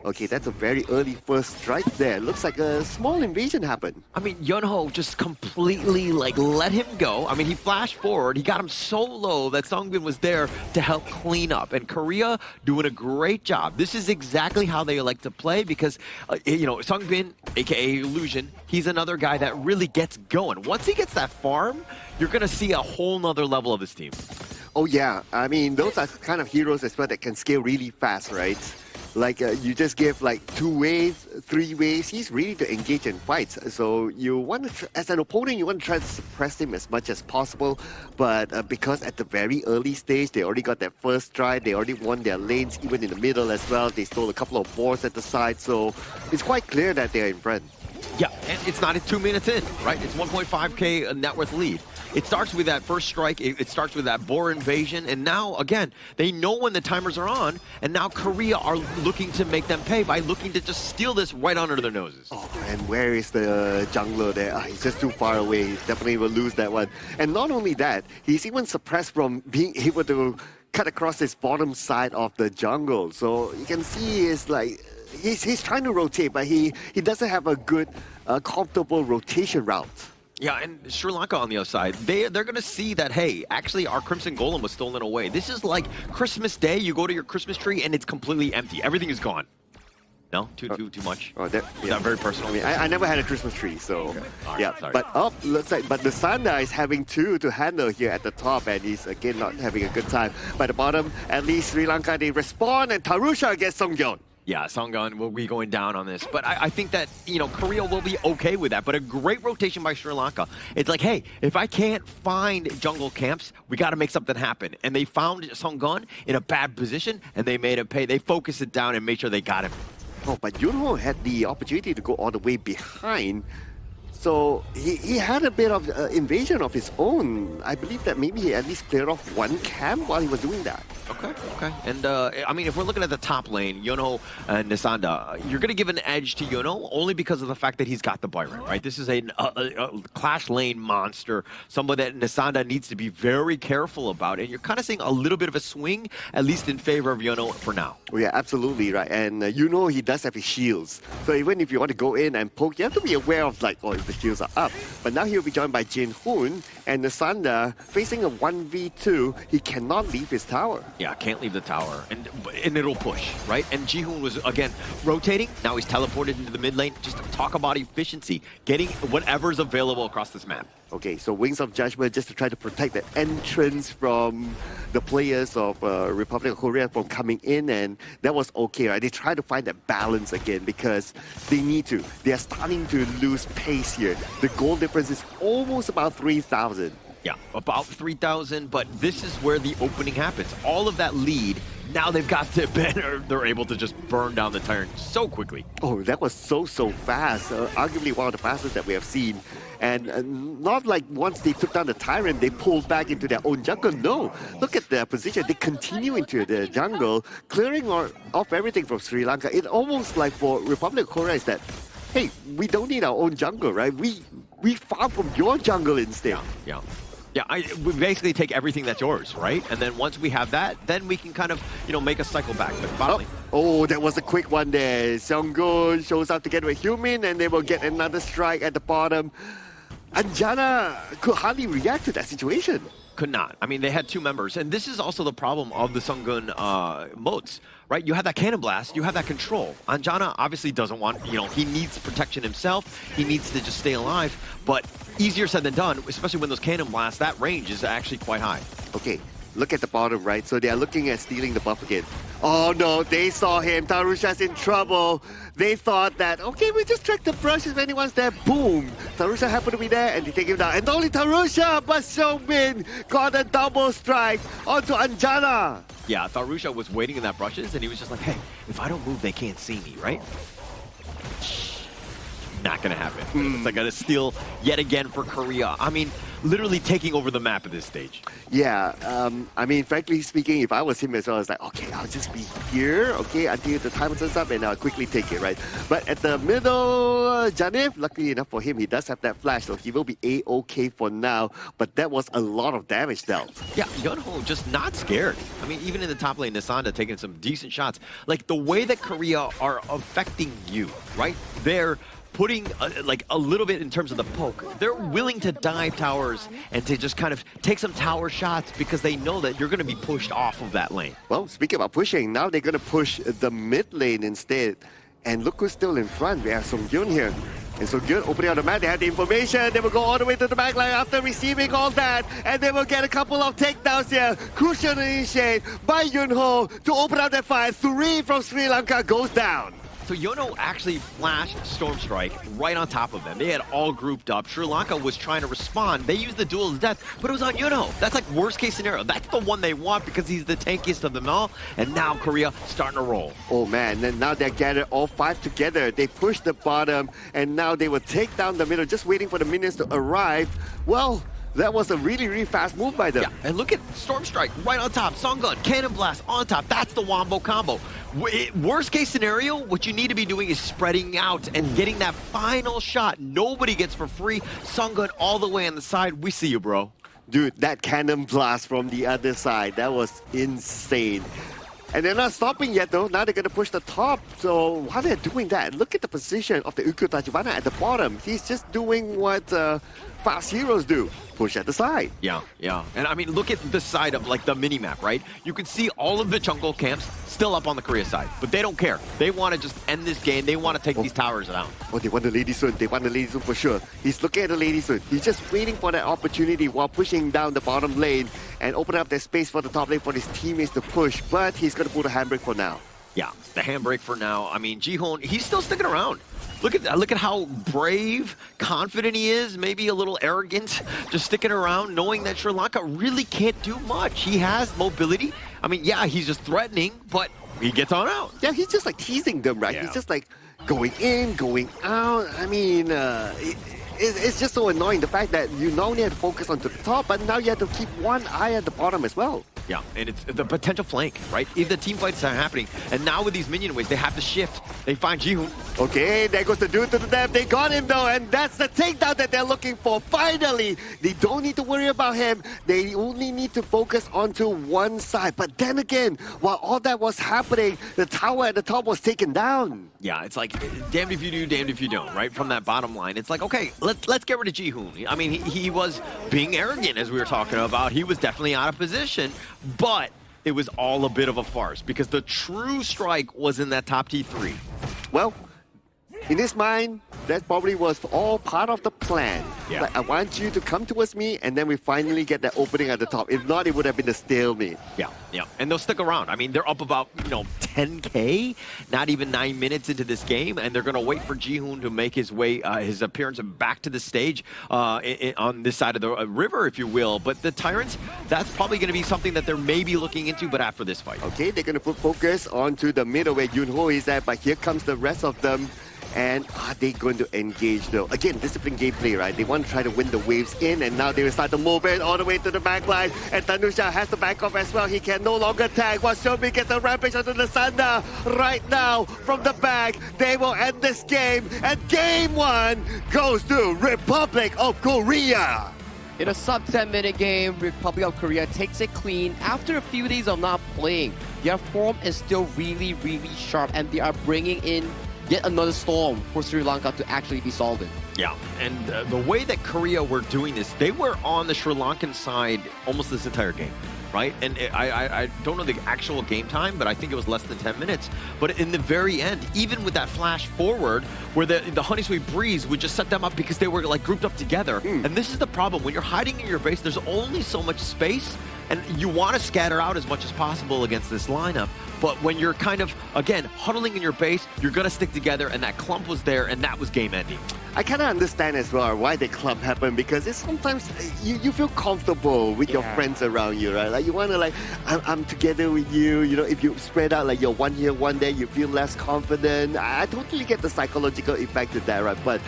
okay, that's a very early first strike there. Looks like a small invasion happened. I mean, Yunho just completely let him go. I mean, he flashed forward. He got him so low that Songbin was there to help clean up. And Korea doing a great job. This is exactly how they like to play because, Songbin, aka Illusion, he's another guy that really gets going. Once he gets that farm, you're going to see a whole nother level of this team. Oh, yeah. I mean, those are kind of heroes as well that can scale really fast, right? Like, you just give, 2 waves, 3 waves. He's ready to engage in fights. So you want to, as an opponent, you want to try to suppress him as much as possible. But because at the very early stage, they already got their first try. They already won their lanes, even in the middle as well. They stole a couple of boards at the side. So it's quite clear that they're in front. Yeah, and it's not 2 minutes in, right? It's 1.5K net worth lead. It starts with that first strike. It starts with that Boer invasion. And now, again, they know when the timers are on. And now Korea are looking to make them pay by looking to just steal this right under their noses. Oh, and where is the jungler there? He's just too far away. He definitely will lose that one. And not only that, he's even suppressed from being able to cut across his bottom side of the jungle. So you can see it's like he's trying to rotate, but he doesn't have a good, comfortable rotation route. Yeah, and Sri Lanka on the other side, they're going to see that, hey, actually our Crimson Golem was stolen away. This is like Christmas Day. You go to your Christmas tree and it's completely empty. Everything is gone. No? Too much? Oh, Is that very personal? I mean, I never had a Christmas tree, so okay. Right, yeah. sorry. But looks like the Sanda is having two to handle here at the top, and he's again not having a good time. By the bottom, at least Sri Lanka they respond, and Tarusha gets Songyeon. Yeah, Songyeon will be going down on this. But I think that, Korea will be okay with that. But a great rotation by Sri Lanka. It's like, hey, if I can't find jungle camps, we got to make something happen. And they found Songyeon in a bad position, and they made him pay. They focused it down and made sure they got him. Oh, but Yunho had the opportunity to go all the way behind. So he had a bit of invasion of his own. I believe that maybe he at least cleared off one camp while he was doing that. Okay. And, I mean, if we're looking at the top lane, Yunho and Nisanda, you're going to give an edge to Yunho only because of the fact that he's got the Byron, right? This is a clash lane monster, somebody that Nisanda needs to be very careful about. And you're kind of seeing a little bit of a swing, at least in favor of Yunho for now. Oh, yeah, absolutely, right. And he does have his shields. So even if you want to go in and poke, you have to be aware of, like, if the shields are up. But now he'll be joined by Jin Hoon, and Nisanda facing a 1v2, he cannot leave his tower. Yeah, can't leave the tower, and it'll push, right? And Jihoon was, again, rotating. Now he's teleported into the mid lane. Just to talk about efficiency, getting whatever's available across this map. Okay, so Wings of Judgment just to try to protect the entrance from the players of Republic of Korea from coming in, and that was okay, right? They try to find that balance again because they need to. They are starting to lose pace here. The goal difference is almost about 3,000. Yeah, about 3,000, but this is where the opening happens. All of that lead, now they've got to they're able to just burn down the Tyrant so quickly. Oh, that was so fast. Arguably one of the fastest that we have seen. And not like once they took down the Tyrant, they pulled back into their own jungle. No, look at their position. They continue into the jungle, clearing off everything from Sri Lanka. It almost like for Republic of Korea is that, hey, we don't need our own jungle, right? We farm from your jungle instead. Yeah, we basically take everything that's yours, right? And then once we have that, then we can kind of, make a cycle back. But finally. Oh, that was a quick one there. Seonggun shows up together with Humin, and they will get another strike at the bottom. Anjana could hardly react to that situation. Could not. I mean, they had two members. And this is also the problem of the Seonggun modes, right? You have that cannon blast, you have that control. Anjana obviously doesn't want, he needs protection himself. He needs to just stay alive. But easier said than done, especially when those cannon blasts, that range is actually quite high. Okay, look at the bottom, right? So they are looking at stealing the buff again. Oh no, they saw him. Tarusha's in trouble. They thought that, okay, we just track the brush if anyone's there. Boom! Tarusha happened to be there and they take him down. And not only Tarusha, but Seongmin got a double strike onto Anjana. Yeah, Tarusha was waiting in that brushes and he was just like, hey, if I don't move, they can't see me, right? Not gonna happen. It's like a steal yet again for Korea. I mean, literally taking over the map at this stage. Yeah, I mean, frankly speaking, if I was him as well, I was like, okay, I'll just be here, okay, until the time turns up and I'll quickly take it, right? But at the middle, Janif, luckily enough for him, he does have that flash, so he will be A-okay for now, but that was a lot of damage dealt. Yeah, Yunho just not scared. I mean, even in the top lane, Nisanda taking some decent shots. Like, the way that Korea are affecting you, right? They're putting a little bit in terms of the poke. They're willing to dive towers and to just kind of take some tower shots because they know that you're going to be pushed off of that lane. Well, speaking about pushing, now they're going to push the mid lane instead. And look who's still in front. We have Songyeon here. And Songyeon opening on the map, they have the information. They will go all the way to the back line after receiving all that. And they will get a couple of takedowns here. Crucial initiate by Yunho to open up that fight. 3 from Sri Lanka goes down. So Yono actually flashed Storm Strike right on top of them. They had all grouped up. Sri Lanka was trying to respond. They used the duel's death, but it was on Yono. That's like worst case scenario. That's the one they want because he's the tankiest of them all. And now Korea starting to roll. Oh man, and now they're gathered all 5 together. They push the bottom, and now they will take down the middle, just waiting for the minions to arrive. Well, that was a really, really fast move by them. Yeah, and look at Storm Strike right on top. Sungun, Cannon Blast on top. That's the Wombo combo. Worst case scenario, what you need to be doing is spreading out and getting that final shot. Nobody gets for free. Sungun all the way on the side. We see you, bro. Dude, that Cannon Blast from the other side, that was insane. And they're not stopping yet, though. Now they're going to push the top. So while they're doing that, look at the position of the Ukyotachibana at the bottom. He's just doing what fast heroes do. Push at the side. Yeah. And I mean, look at the side of like the mini-map, right? You can see all of the jungle camps still up on the Korea side. But they don't care. They want to just end this game. They want to take these towers down. Oh, they want the Lady Sun. They want the Lady Sun for sure. He's looking at the Lady Sun. He's just waiting for that opportunity while pushing down the bottom lane and open up that space for the top lane for his teammates to push. But he's going to pull the handbrake for now. Yeah, the handbrake for now. I mean, Jihoon, he's still sticking around. Look at how brave, confident he is, maybe a little arrogant, just sticking around, knowing that Sri Lanka really can't do much. He has mobility. I mean, yeah, he's just threatening, but he gets on out. Yeah, he's just like teasing them, right? Yeah. He's just like going in, going out. I mean, it's just so annoying, the fact that you not only have to focus on the top, but now you have to keep one eye at the bottom as well. Yeah, and it's the potential flank, right? If the team fights are happening, and now with these minion waves, they have to shift. They find Jihoon. Okay, there goes the dude to the left. They got him though, and that's the takedown that they're looking for. Finally, they don't need to worry about him. They only need to focus onto one side. But then again, while all that was happening, the tower at the top was taken down. Yeah, it's like damned if you do, damned if you don't, right? From that bottom line, it's like, okay, let's get rid of Jihoon. I mean, he was being arrogant, as we were talking about. He was definitely out of position. But it was all a bit of a farce because the true strike was in that top T3. Well, in his mind, that probably was all part of the plan. Yeah. Like, I want you to come towards me, and then we finally get that opening at the top. If not, it would have been a stalemate. Yeah. And they'll stick around. I mean, they're up about, 10K, not even 9 minutes into this game, and they're going to wait for Jihoon to make his way, his appearance back to the stage on this side of the river, if you will. But the Tyrants, that's probably going to be something that they're maybe looking into, but after this fight. Okay, they're going to put focus onto the middle where Yunho is at, but here comes the rest of them. And are they going to engage though? Again, disciplined gameplay, right? They want to try to win the waves in, and now they will start to move it all the way to the back line. And Tanusha has to back off as well. He can no longer tag. While Shomi gets a rampage onto the Sanda right now from the back. They will end this game. And game 1 goes to Republic of Korea. In a sub 10-minute game, Republic of Korea takes it clean after a few days of not playing. Their form is still really, really sharp, and they are bringing in yet another storm for Sri Lanka to actually be solved. Yeah, and the way that Korea were doing this, they were on the Sri Lankan side almost this entire game, right? And I don't know the actual game time, but I think it was less than 10 minutes. But in the very end, even with that flash forward, where the Honey Sweet Breeze would just set them up because they were like grouped up together. And this is the problem. When you're hiding in your base, there's only so much space, and you want to scatter out as much as possible against this lineup. But when you're kind of, again, huddling in your base, you're going to stick together, and that clump was there, and that was game ending. I kind of understand as well why the clump happened, because it's sometimes you feel comfortable with your friends around you, right? Like you want to like, I'm together with you. If you spread out like you're one here, one there, you feel less confident. I totally get the psychological effect of that, right? But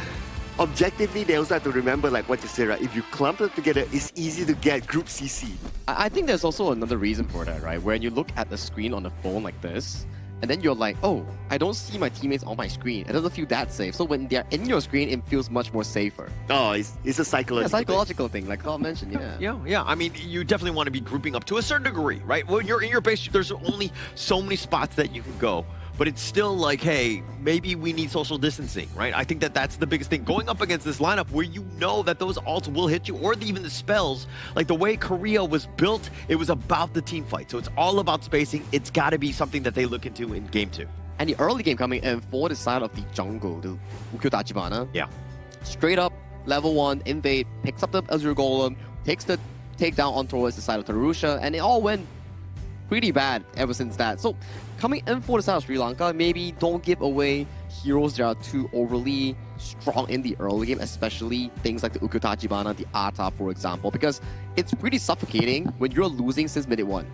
objectively, they also have to remember, like what you said, right? If you clump it together, it's easy to get group CC. I think there's also another reason for that, right? When you look at the screen on the phone like this, and then you're like, oh, I don't see my teammates on my screen. It doesn't feel that safe. So when they're in your screen, it feels much more safer. Oh, it's a psychological thing, like Carl mentioned, Yeah. I mean, you definitely want to be grouping up to a certain degree, right? When you're in your base, there's only so many spots that you can go. But it's still like, hey, maybe we need social distancing, right? I think that's the biggest thing. Going up against this lineup where you know that those ults will hit you, or even the spells, like the way Korea was built, it was about the team fight. So it's all about spacing. It's got to be something that they look into in game 2. And the early game coming in for the side of the jungle, the Ukyotachibana. Yeah. Straight up, level 1, invade, picks up the Azure Golem, takes the takedown on towards the side of Tarusha, and it all went pretty bad ever since that. So coming in for the side of Sri Lanka, maybe don't give away heroes that are too overly strong in the early game, especially things like the Ukutachibana, the Ata, for example, because it's pretty suffocating when you're losing since minute 1.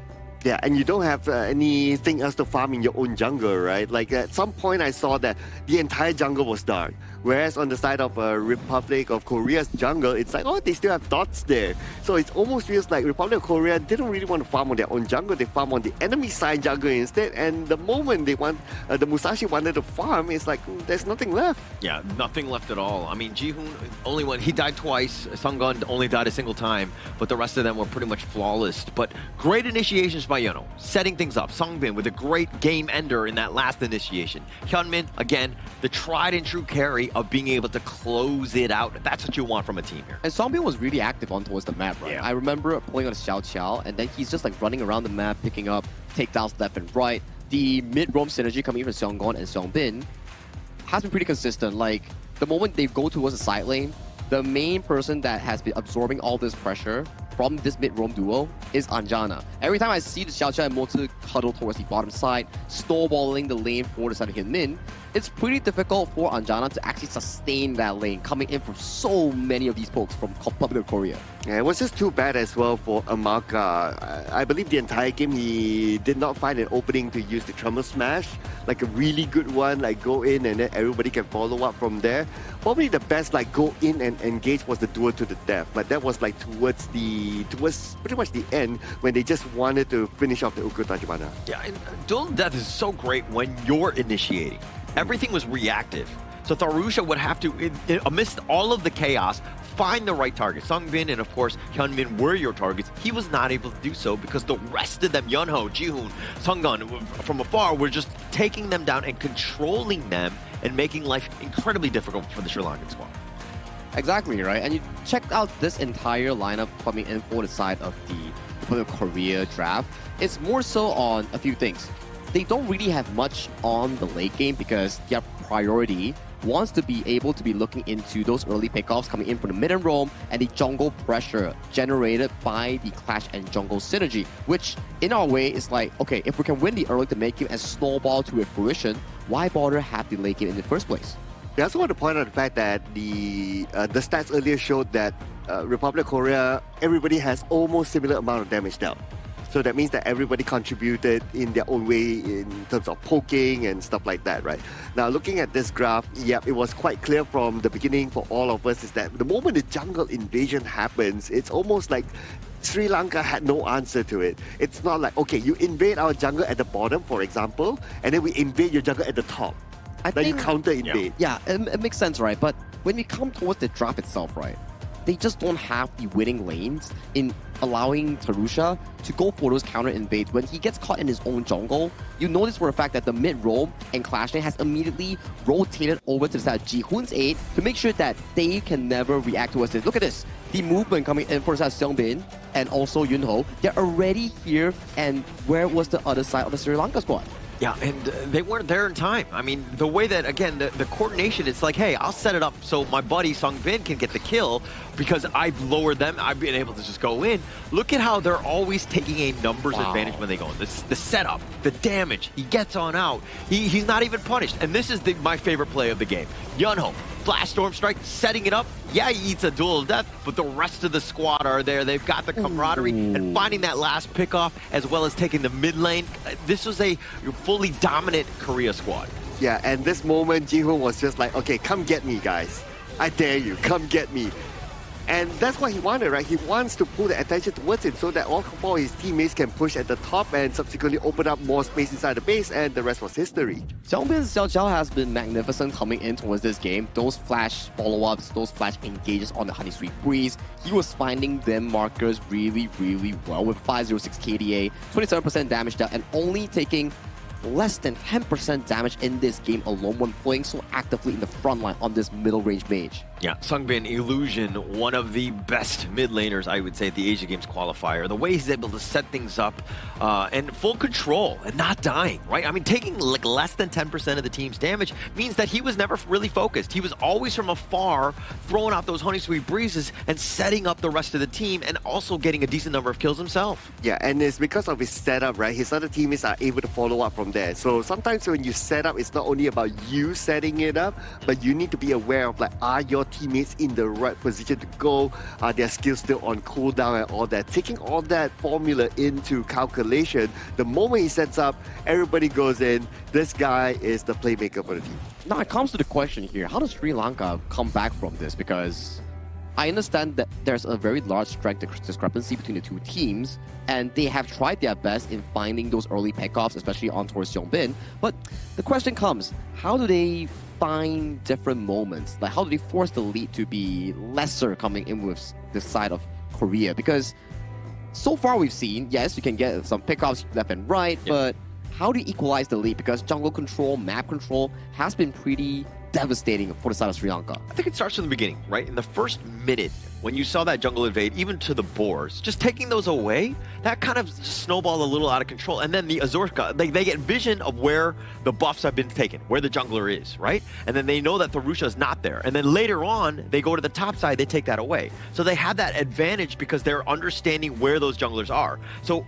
Yeah, and you don't have anything else to farm in your own jungle, right? Like at some point I saw that the entire jungle was dark. Whereas on the side of Republic of Korea's jungle, it's like, oh, they still have dots there. So it almost feels like Republic of Korea didn't really want to farm on their own jungle. They farm on the enemy side jungle instead. And the moment they want, the Musashi wanted to farm, it's like, there's nothing left. Yeah, nothing left at all. I mean, Jihoon only one, he died twice. Sunggun only died a single time, but the rest of them were pretty much flawless. But great initiations by Yeonho, setting things up. Songbin with a great game ender in that last initiation. Hyunmin, again, the tried and true carry of being able to close it out. That's what you want from a team here. And Songbin was really active on towards the map, right? Yeah. I remember pulling on Xiao Qiao, and then he's just like running around the map, picking up takedowns left and right. The mid-roam synergy coming from Seonggon and Seongbin has been pretty consistent. Like, the moment they go towards the side lane, the main person that has been absorbing all this pressure from this mid-roam duo is Anjana. Every time I see the Xiao Qiao and Motu huddle towards the bottom side, snowballing the lane for the side of Hyunmin, it's pretty difficult for Anjana to actually sustain that lane, coming in from so many of these pokes from Republic of Korea. Yeah, it was just too bad as well for Amaka. I believe the entire game he did not find an opening to use the Tremor Smash, like a really good one, like go in and then everybody can follow up from there. Probably the best like go in and engage was the duel to the death, but that was like towards pretty much the end when they just wanted to finish off the Ukutachibana. Yeah, and duel to death is so great when you're initiating. Everything was reactive. So Tharusha would have to, amidst all of the chaos, find the right target. Songbin and, of course, Hyunmin were your targets. He was not able to do so because the rest of them, Yeonho, Jihoon, Sunggun, from afar, were just taking them down and controlling them and making life incredibly difficult for the Sri Lankan squad. Exactly, right? And you checked out this entire lineup coming in for the side of the Republic of Korea draft. It's more so on a few things. They don't really have much on the late game because their priority wants to be able to be looking into those early pickoffs coming in from the mid and roam and the jungle pressure generated by the Clash and jungle synergy, which in our way is like, okay, if we can win the early to make game and snowball to a fruition, why bother have the late game in the first place? I also want to point out the fact that the stats earlier showed that Republic of Korea, everybody has almost similar amount of damage dealt. So that means that everybody contributed in their own way in terms of poking and stuff like that, right? Now, looking at this graph, yep, it was quite clear from the beginning for all of us is that the moment the jungle invasion happens, it's almost like Sri Lanka had no answer to it. It's not like, okay, you invade our jungle at the bottom, for example, and then we invade your jungle at the top. Then you counter invade. Yeah, it makes sense, right? But when we come towards the draft itself, right, they just don't have the winning lanes in allowing Tharusha to go for those counter invades. When he gets caught in his own jungle, you notice for a fact that the mid roam and Clash lane has immediately rotated over to the side of Jihoon's aid to make sure that they can never react towards this. Look at this. The movement coming in for the side of Seongbin and also Yunho, they're already here, and where was the other side of the Sri Lanka squad? Yeah, and they weren't there in time. I mean, the way that, again, the coordination, it's like, hey, I'll set it up so my buddy Songbin can get the kill because I've lowered them. I've been able to just go in. Look at how they're always taking a numbers advantage when they go in. The setup, the damage, he gets on out. He's not even punished. And this is my favorite play of the game. Yeonho, Flash Storm Strike, setting it up. Yeah, he eats a duel of death, but the rest of the squad are there. They've got the camaraderie and finding that last pickoff as well as taking the mid lane. This was a fully dominant Korea squad. Yeah, and this moment, Jihoon was just like, okay, come get me, guys. I dare you, come get me. And that's what he wanted, right? He wants to pull the attention towards him so that all four of his teammates can push at the top and subsequently open up more space inside the base, and the rest was history. Seongbin's Xiao Qiao has been magnificent coming in towards this game. Those flash follow-ups, those flash engages on the Honey Street Breeze, he was finding them markers really, really well with 506 KDA, 27% damage dealt, and only taking less than 10% damage in this game alone when playing so actively in the front line on this middle range mage. Yeah, Sungbin Illusion, one of the best mid laners, I would say, at the Asia Games qualifier. The way he's able to set things up and full control and not dying, right? I mean, taking like less than 10% of the team's damage means that he was never really focused. He was always from afar, throwing out those honey sweet breezes and setting up the rest of the team and also getting a decent number of kills himself. Yeah, and it's because of his setup, right? His other teammates are able to follow up from there. So sometimes when you set up, it's not only about you setting it up, but you need to be aware of like, are your teammates in the right position to go? Are their skills still on cooldown and all that? Taking all that formula into calculation, the moment he sets up, everybody goes in. This guy is the playmaker for the team. Now it comes to the question here, how does Sri Lanka come back from this? Because I understand that there's a very large strength discrepancy between the two teams, and they have tried their best in finding those early pickoffs, especially on towards Yongbin. But the question comes, how do they find different moments? Like, how do they force the lead to be lesser coming in with this side of Korea? Because so far we've seen, yes, you can get some pickoffs left and right, but how do you equalize the lead? Because jungle control, map control has been pretty devastating for the side of Sri Lanka. I think it starts from the beginning, right? In the first minute, when you saw that jungle invade, even to the boars, just taking those away, that kind of snowballed a little out of control. And then the Azorka, they get vision of where the buffs have been taken, where the jungler is, right? And then they know that Tharusha is not there. And then later on, they go to the top side, they take that away. So they have that advantage because they're understanding where those junglers are. So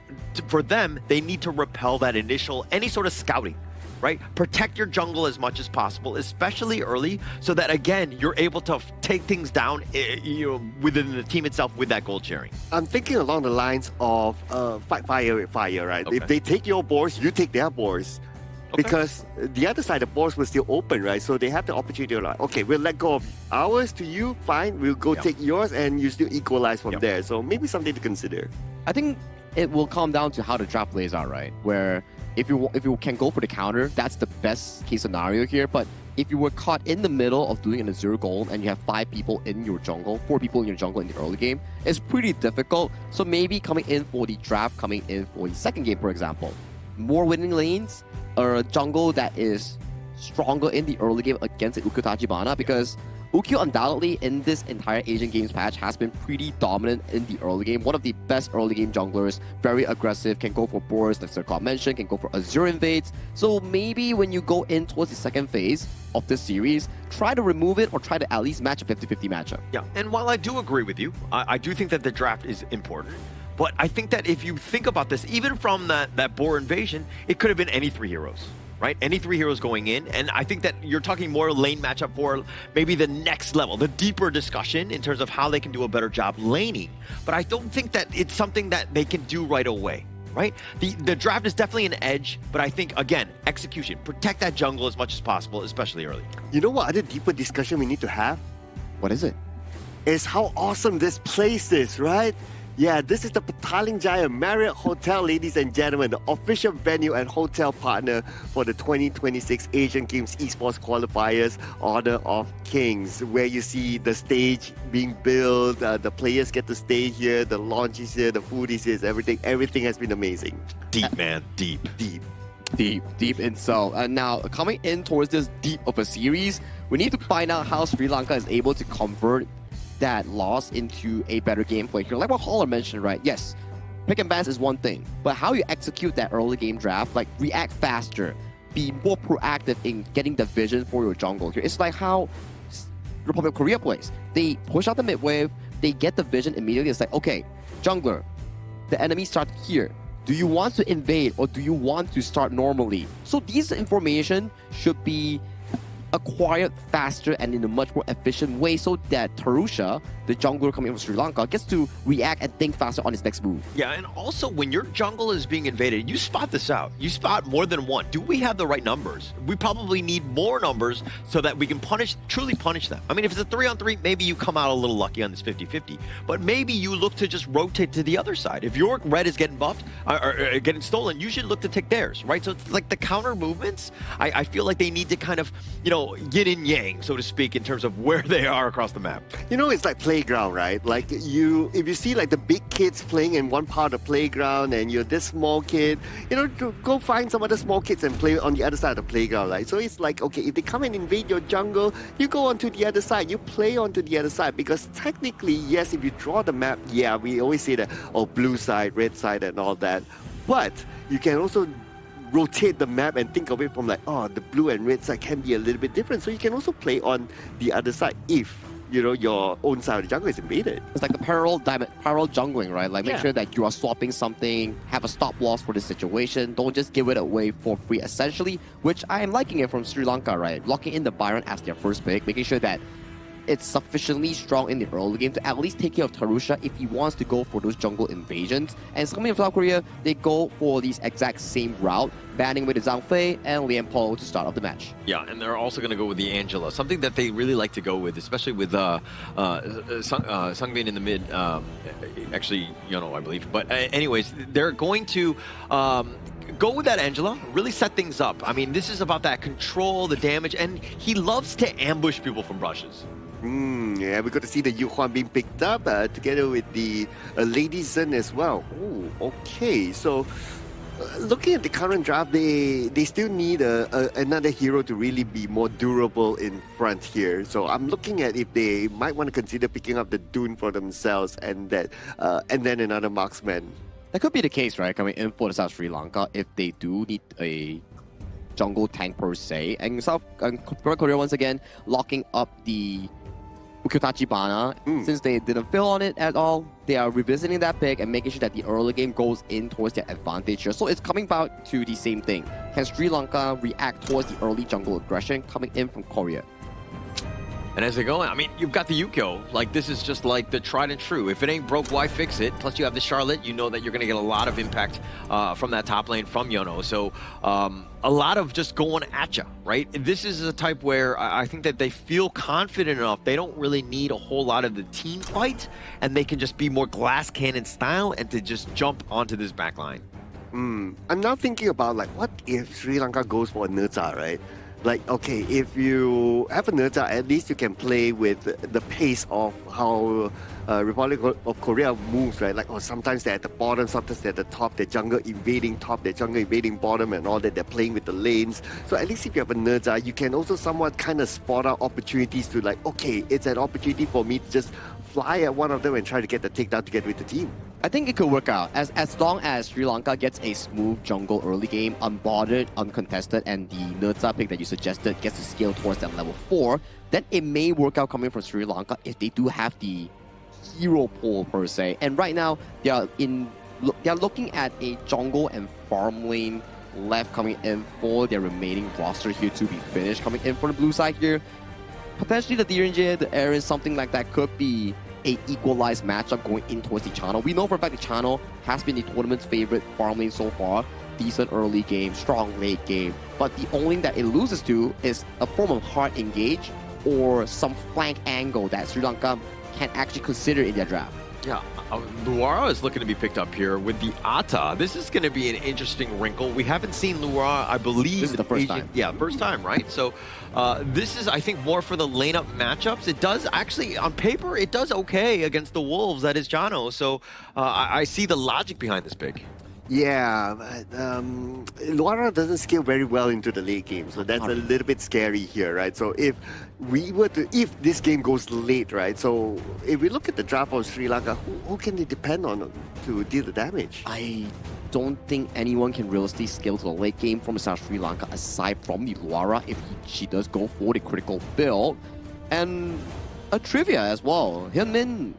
for them, they need to repel that initial, any sort of scouting. Right? Protect your jungle as much as possible, especially early, so that, again, you're able to take things down within the team itself with that gold sharing. I'm thinking along the lines of fight fire with fire, right? Okay. If they take your boars, you take their boars. Okay. Because the other side, the boars will still open, right? So they have the opportunity to like, okay, we'll let go of ours to you, fine, we'll go take yours, and you still equalize from there. So maybe something to consider. I think it will come down to how the draft plays out, right? Where if you can go for the counter, that's the best case scenario here. But if you were caught in the middle of doing an Azure Golem and you have 5 people in your jungle, 4 people in your jungle in the early game, it's pretty difficult. So maybe coming in for the draft, coming in for the second game, for example, more winning lanes, or a jungle that is stronger in the early game against the Ukyu Tachibana, because Ukyu undoubtedly in this entire Asian Games patch has been pretty dominant in the early game. One of the best early game junglers, very aggressive, can go for bursts, like Sekat mentioned, can go for Azure invades. So maybe when you go in towards the second phase of this series, try to remove it or try to at least match a 50-50 matchup. Yeah, and while I do agree with you, I do think that the draft is important. But I think that if you think about this, even from that boar invasion, it could have been any 3 heroes. Right? Any 3 heroes going in, and I think that you're talking more lane matchup for maybe the next level, the deeper discussion in terms of how they can do a better job laning. But I don't think that it's something that they can do right away, right? The draft is definitely an edge, but I think, again, execution. Protect that jungle as much as possible, especially early. You know what other deeper discussion we need to have? What is it? Is how awesome this place is, right? Yeah, this is the Petaling Jaya Marriott Hotel, ladies and gentlemen, the official venue and hotel partner for the 2026 Asian Games Esports Qualifiers Honor of Kings, where you see the stage being built, the players get to stay here, the lounge is here, the food is here, everything has been amazing. Deep, man, deep. Deep insult. And now, coming in towards this deep of a series, we need to find out how Sri Lanka is able to convert that loss into a better gameplay here. Like what Holler mentioned, right? Yes, pick and bans is one thing, but how you execute that early game draft, like react faster, be more proactive in getting the vision for your jungle here. It's like how Republic of Korea plays. They push out the mid wave, they get the vision immediately. It's like, okay, jungler, the enemy starts here. Do you want to invade or do you want to start normally? So these information should be acquired faster and in a much more efficient way so that Tharusha, the jungler coming from Sri Lanka, gets to react and think faster on his next move. Yeah, and also when your jungle is being invaded, you spot this out. You spot more than one. Do we have the right numbers? We probably need more numbers so that we can truly punish them. I mean, if it's a 3-on-3, maybe you come out a little lucky on this 50-50, but maybe you look to just rotate to the other side. If your red is getting buffed or getting stolen, you should look to take theirs, right? So it's like the counter movements, I feel like they need to kind of, yin and yang, so to speak, in terms of where they are across the map. You know, it's like playground, right? Like if you see like the big kids playing in one part of the playground and you're this small kid, you know, to go find some other small kids and play on the other side of the playground, right? So it's like, okay, if they come and invade your jungle, you go onto the other side, you play onto the other side, because technically, yes, if you draw the map, yeah, we always say that, oh, blue side, red side and all that, but you can also rotate the map and think of it from like, oh, the blue and red side can be a little bit different. So you can also play on the other side if, you know, your own side of the jungle is invaded. It's like the parallel jungling, right? Like make sure that you are swapping something, have a stop loss for the situation, don't just give it away for free essentially, which I am liking it from Sri Lanka, right? Locking in the Byron as their first pick, making sure that it's sufficiently strong in the early game to at least take care of Tarusha if he wants to go for those jungle invasions. And coming from South Korea, they go for these exact same route, banning with the Zhang Fei and Lian Po to start off the match. Yeah, and they're also going to go with the Angela, something that they really like to go with, especially with Sungbin in the mid, actually, you know, I believe. But anyways, they're going to go with that Angela, really set things up. I mean, this is about that control, the damage, and he loves to ambush people from brushes. Yeah, we got to see the Yuhuan being picked up together with the Lady Zen as well. Oh, okay. So, looking at the current draft, they still need another hero to really be more durable in front here. So I'm looking at if they might want to consider picking up the Dune for themselves and then another marksman. That could be the case, right? Coming in for the South Sri Lanka, if they do need a jungle tank per se. And South Korea, once again, locking up the Ukyotachi Bana. Since they didn't fill on it at all, they are revisiting that pick and making sure that the early game goes in towards their advantage here. So it's coming back to the same thing. Can Sri Lanka react towards the early jungle aggression coming in from Korea? And as they go, I mean, you've got the Yukio. Like, this is just like the tried and true. If it ain't broke, why fix it? Plus, you have the Charlotte. You know that you're going to get a lot of impact from that top lane from Yono. So, a lot of just going at you, right? This is a type where I think that they feel confident enough. They don't really need a whole lot of the team fight, and they can just be more glass cannon style and to just jump onto this back line. I'm now thinking about, like, what if Sri Lanka goes for a Nerza, right? Like, okay, if you have a Nerza, at least you can play with the pace of how Republic of Korea moves, right? Like, sometimes they're at the bottom, sometimes they're at the top, they're jungle invading top, they're jungle invading bottom and all that, they're playing with the lanes. So at least if you have a Nerza, you can also somewhat kind of spot out opportunities to like, okay, it's an opportunity for me to just fly at one of them and try to get the takedown to get with the team. I think it could work out. As long as Sri Lanka gets a smooth jungle early game, unbothered, uncontested, and the Nerza pick that you suggested gets to scale towards that level 4, then it may work out coming from Sri Lanka if they do have the hero pool per se. And right now, they are looking at a jungle and farm lane left coming in for their remaining roster here to be finished. Coming in for the blue side here, potentially the Dirinje, the Aaron, something like that could be a equalized matchup going in towards the channel. We know for a fact the channel has been the tournament's favorite farm lane so far. Decent early game, strong late game. But the only thing that it loses to is a form of hard engage or some flank angle that Sri Lanka can actually consider in their draft. Yeah, Luara is looking to be picked up here with the Ata. This is going to be an interesting wrinkle. We haven't seen Luara, I believe. This is the first time. Yeah, first time, right? So this is, I think, more for the lane-up matchups. It does actually, on paper, it does okay against the Wolves. That is Jano. So I see the logic behind this pick. Yeah, but Luara doesn't scale very well into the late game, so that's a little bit scary here, right? So if this game goes late, right? So if we look at the draft of Sri Lanka, who can they depend on to deal the damage? I don't think anyone can realistically scale to the late game from South Sri Lanka aside from the Luara if she does go for the critical build. And a trivia as well, Hyunmin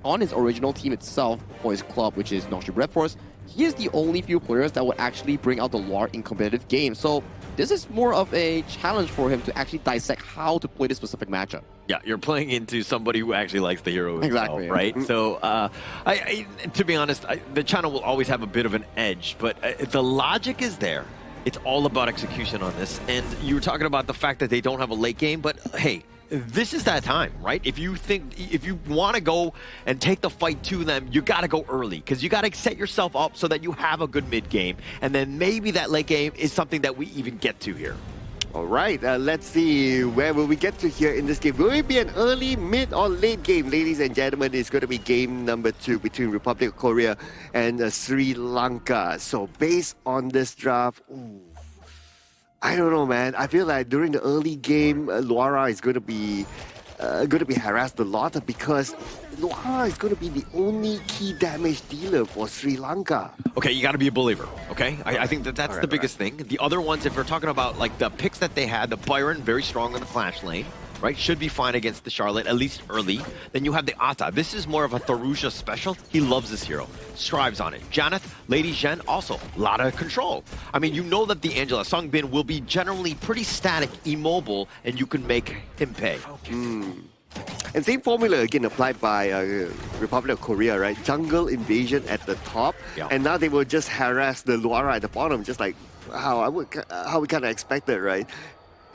on his original team itself for his club, which is North Red Force, he is the only few players that would actually bring out the Luar in competitive games. So this is more of a challenge for him to actually dissect how to play this specific matchup. Yeah, you're playing into somebody who actually likes the hero exactly, right? So, to be honest, the channel will always have a bit of an edge, but the logic is there. It's all about execution on this. And you were talking about the fact that they don't have a late game, but hey, this is that time, right? If you want to go and take the fight to them, you got to go early because you got to set yourself up so that you have a good mid game, and then maybe that late game is something that we even get to here. All right, let's see where will we get to here in this game. Will it be an early, mid, or late game? Ladies and gentlemen, it's going to be game number 2 between Republic of Korea and Sri Lanka. So based on this draft, I don't know, man. I feel like during the early game, Luara is going to be harassed a lot because Luara is going to be the only key damage dealer for Sri Lanka. Okay, you got to be a believer, okay? I think that's the biggest thing. The other ones, if we're talking about like the picks that they had, the Byron, very strong in the Clash lane, right? Should be fine against the Charlotte, at least early. Then you have the Ata. This is more of a Tharusha special. He loves this hero. Strives on it. Janeth, Lady Zhen, also a lot of control. I mean, you know that the Angela Songbin will be generally pretty static, immobile, and you can make him pay. And same formula again applied by Republic of Korea, right? Jungle invasion at the top, and now they will just harass the Luara at the bottom, just like how we kind of expected, right?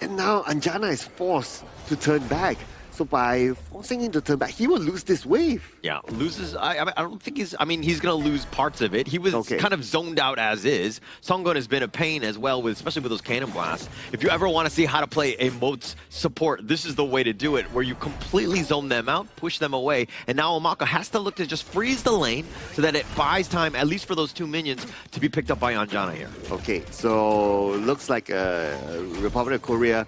And now Anjana is forced to turn back. So by forcing him to turn back, he will lose this wave. Yeah, loses. I don't think he's. I mean, he's going to lose parts of it. He was kind of zoned out as is. Songun has been a pain as well, especially with those cannon blasts. If you ever want to see how to play a Moat's support, this is the way to do it, where you completely zone them out, push them away, and now Omaka has to look to just freeze the lane so that it buys time, at least for those 2 minions, to be picked up by Anjana here. Okay, so looks like Republic of Korea,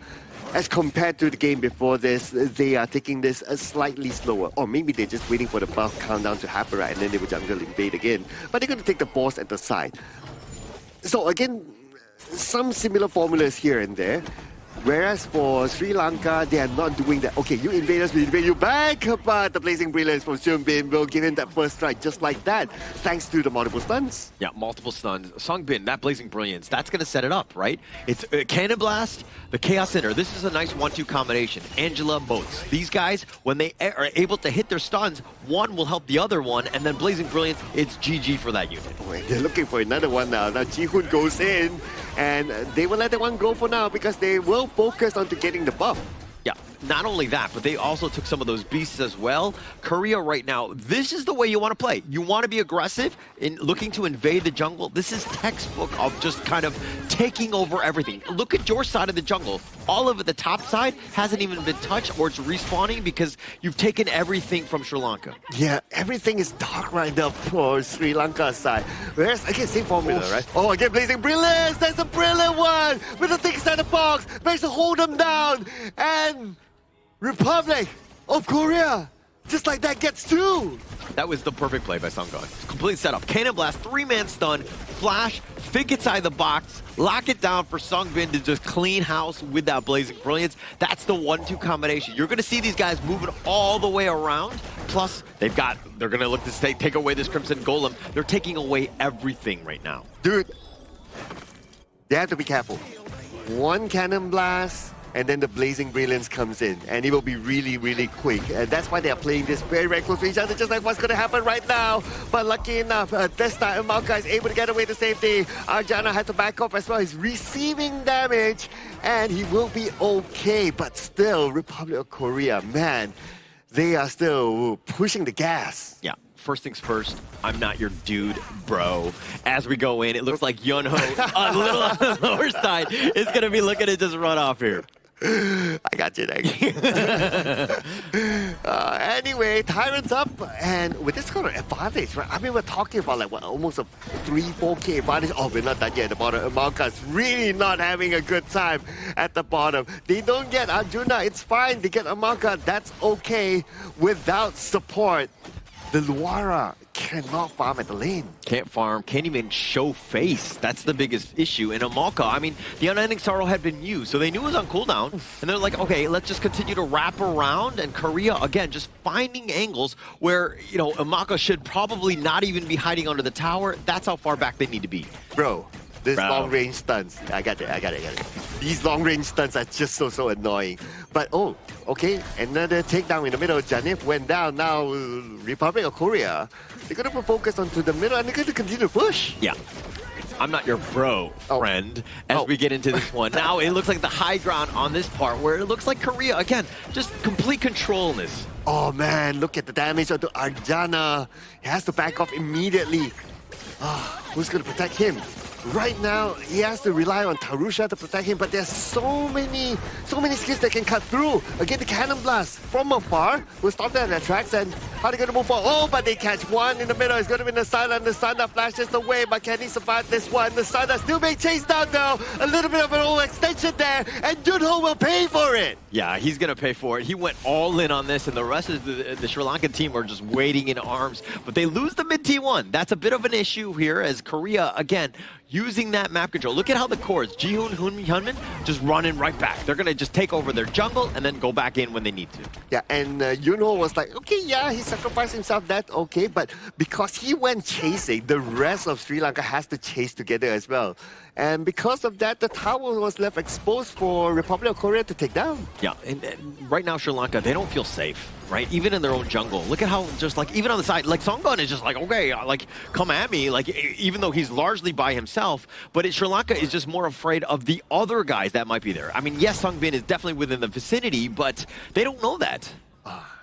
as compared to the game before this, they are taking this slightly slower. Or maybe they're just waiting for the buff countdown to happen, right? And then they will jungle invade again. But they're going to take the boss at the side. So again, some similar formulas here and there. Whereas for Sri Lanka, they are not doing that. Okay, you invade us, we invade you back. But the Blazing Brilliance from Seungbin will give him that first strike just like that, thanks to the multiple stuns. Yeah, multiple stuns. Songbin, that Blazing Brilliance, that's going to set it up, right? It's Cannon Blast, the Chaos Center. This is a nice 1-2 combination. Angela, Moats. These guys, when they are able to hit their stuns, one will help the other one, and then Blazing Brilliance, it's GG for that unit. Wait, they're looking for another one now. Now Ji-Hoon goes in, and they will let that one go for now because they will focus on to getting the buff. Yeah, not only that, but they also took some of those beasts as well. Korea right now, this is the way you want to play. You want to be aggressive in looking to invade the jungle. This is textbook of just kind of taking over everything. Look at your side of the jungle. All of it, the top side, hasn't even been touched or it's respawning because you've taken everything from Sri Lanka. Yeah, everything is dark right now for Sri Lanka's side. Whereas, again, same formula, right? Oh, again, Blazing Brilliance! That's a brilliant one! With the thick center box, managed to hold them down! And Republic of Korea, just like that, gets 2! That was the perfect play by Songun. Complete setup. Cannon Blast, 3-man stun, flash, Fig inside the box, lock it down for Songbin to just clean house with that Blazing Brilliance. That's the 1-2 combination. You're going to see these guys moving all the way around. Plus, they're going to look to take away this Crimson Golem. They're taking away everything right now. Dude, they have to be careful. One Cannon Blast, and then the Blazing Brilliance comes in, and it will be really, really quick. And that's why they are playing this very, very close to each other, just like what's going to happen right now. But lucky enough, this time, Malka is able to get away to safety. Arjana has to back off as well. He's receiving damage, and he will be okay. But still, Republic of Korea, man, they are still pushing the gas. Yeah. First things first, I'm not your dude, bro. As we go in, it looks like Yunho, a little on the lower side, is going to be looking to just run off here. I got you, anyway, Tyrant's up, and with this kind of advantage, right? I mean, we're talking about like what, almost a 3-4K advantage. Oh, we're not done yet at the bottom. Malka's really not having a good time at the bottom. They don't get Arjuna, it's fine. They get Amalka, that's okay. Without support, the Luara cannot farm at the lane. Can't farm, can't even show face. That's the biggest issue. And Amalka, I mean, the Unending Sorrow had been used, so they knew it was on cooldown. And they're like, okay, let's just continue to wrap around. And Korea, again, just finding angles where, you know, Amalka should probably not even be hiding under the tower. That's how far back they need to be. Bro, this long-range stunts. I got it. These long-range stunts are just so annoying. But, oh, okay, another takedown in the middle. Janif went down. Now, Republic of Korea, they're going to focus onto the middle, and they're going to continue to push. Yeah. I'm not your bro, friend, as we get into this one. Now, it looks like the high ground on this part, where it looks like Korea, again, just complete control in this. Oh, man, look at the damage onto Arjana. He has to back off immediately. Who's going to protect him? right now he has to rely on Tarusha to protect him, but there's so many skills that can cut through. Again, the Cannon Blast from afar will stop them at their tracks, and how are they going to move forward? Oh, but they catch one in the middle. It's going to be the Sanda flashes away, but can he survive this one? The Sanda still being chased down though. A little bit of an overextension there, and Junho will pay for it. Yeah, he's going to pay for it. He went all in on this, and the rest of the Sri Lankan team are just waiting in arms. But they lose the mid T1. That's a bit of an issue here as Korea, again, using that map control. Look at how the cores, Jihoon, Hyunmin, just running right back. They're going to just take over their jungle and then go back in when they need to. Yeah, and Junho was like, okay, yeah, he sacrificed himself, that's okay. But because he went chasing, the rest of Sri Lanka has to chase together as well. And because of that, the tower was left exposed for Republic of Korea to take down. Yeah, and right now Sri Lanka, they don't feel safe, right? Even in their own jungle. Look at how just like, even on the side, like Songgon is just like, okay, like come at me. Like even though he's largely by himself, but Sri Lanka is just more afraid of the other guys that might be there. I mean, yes, Sungbin is definitely within the vicinity, but they don't know that.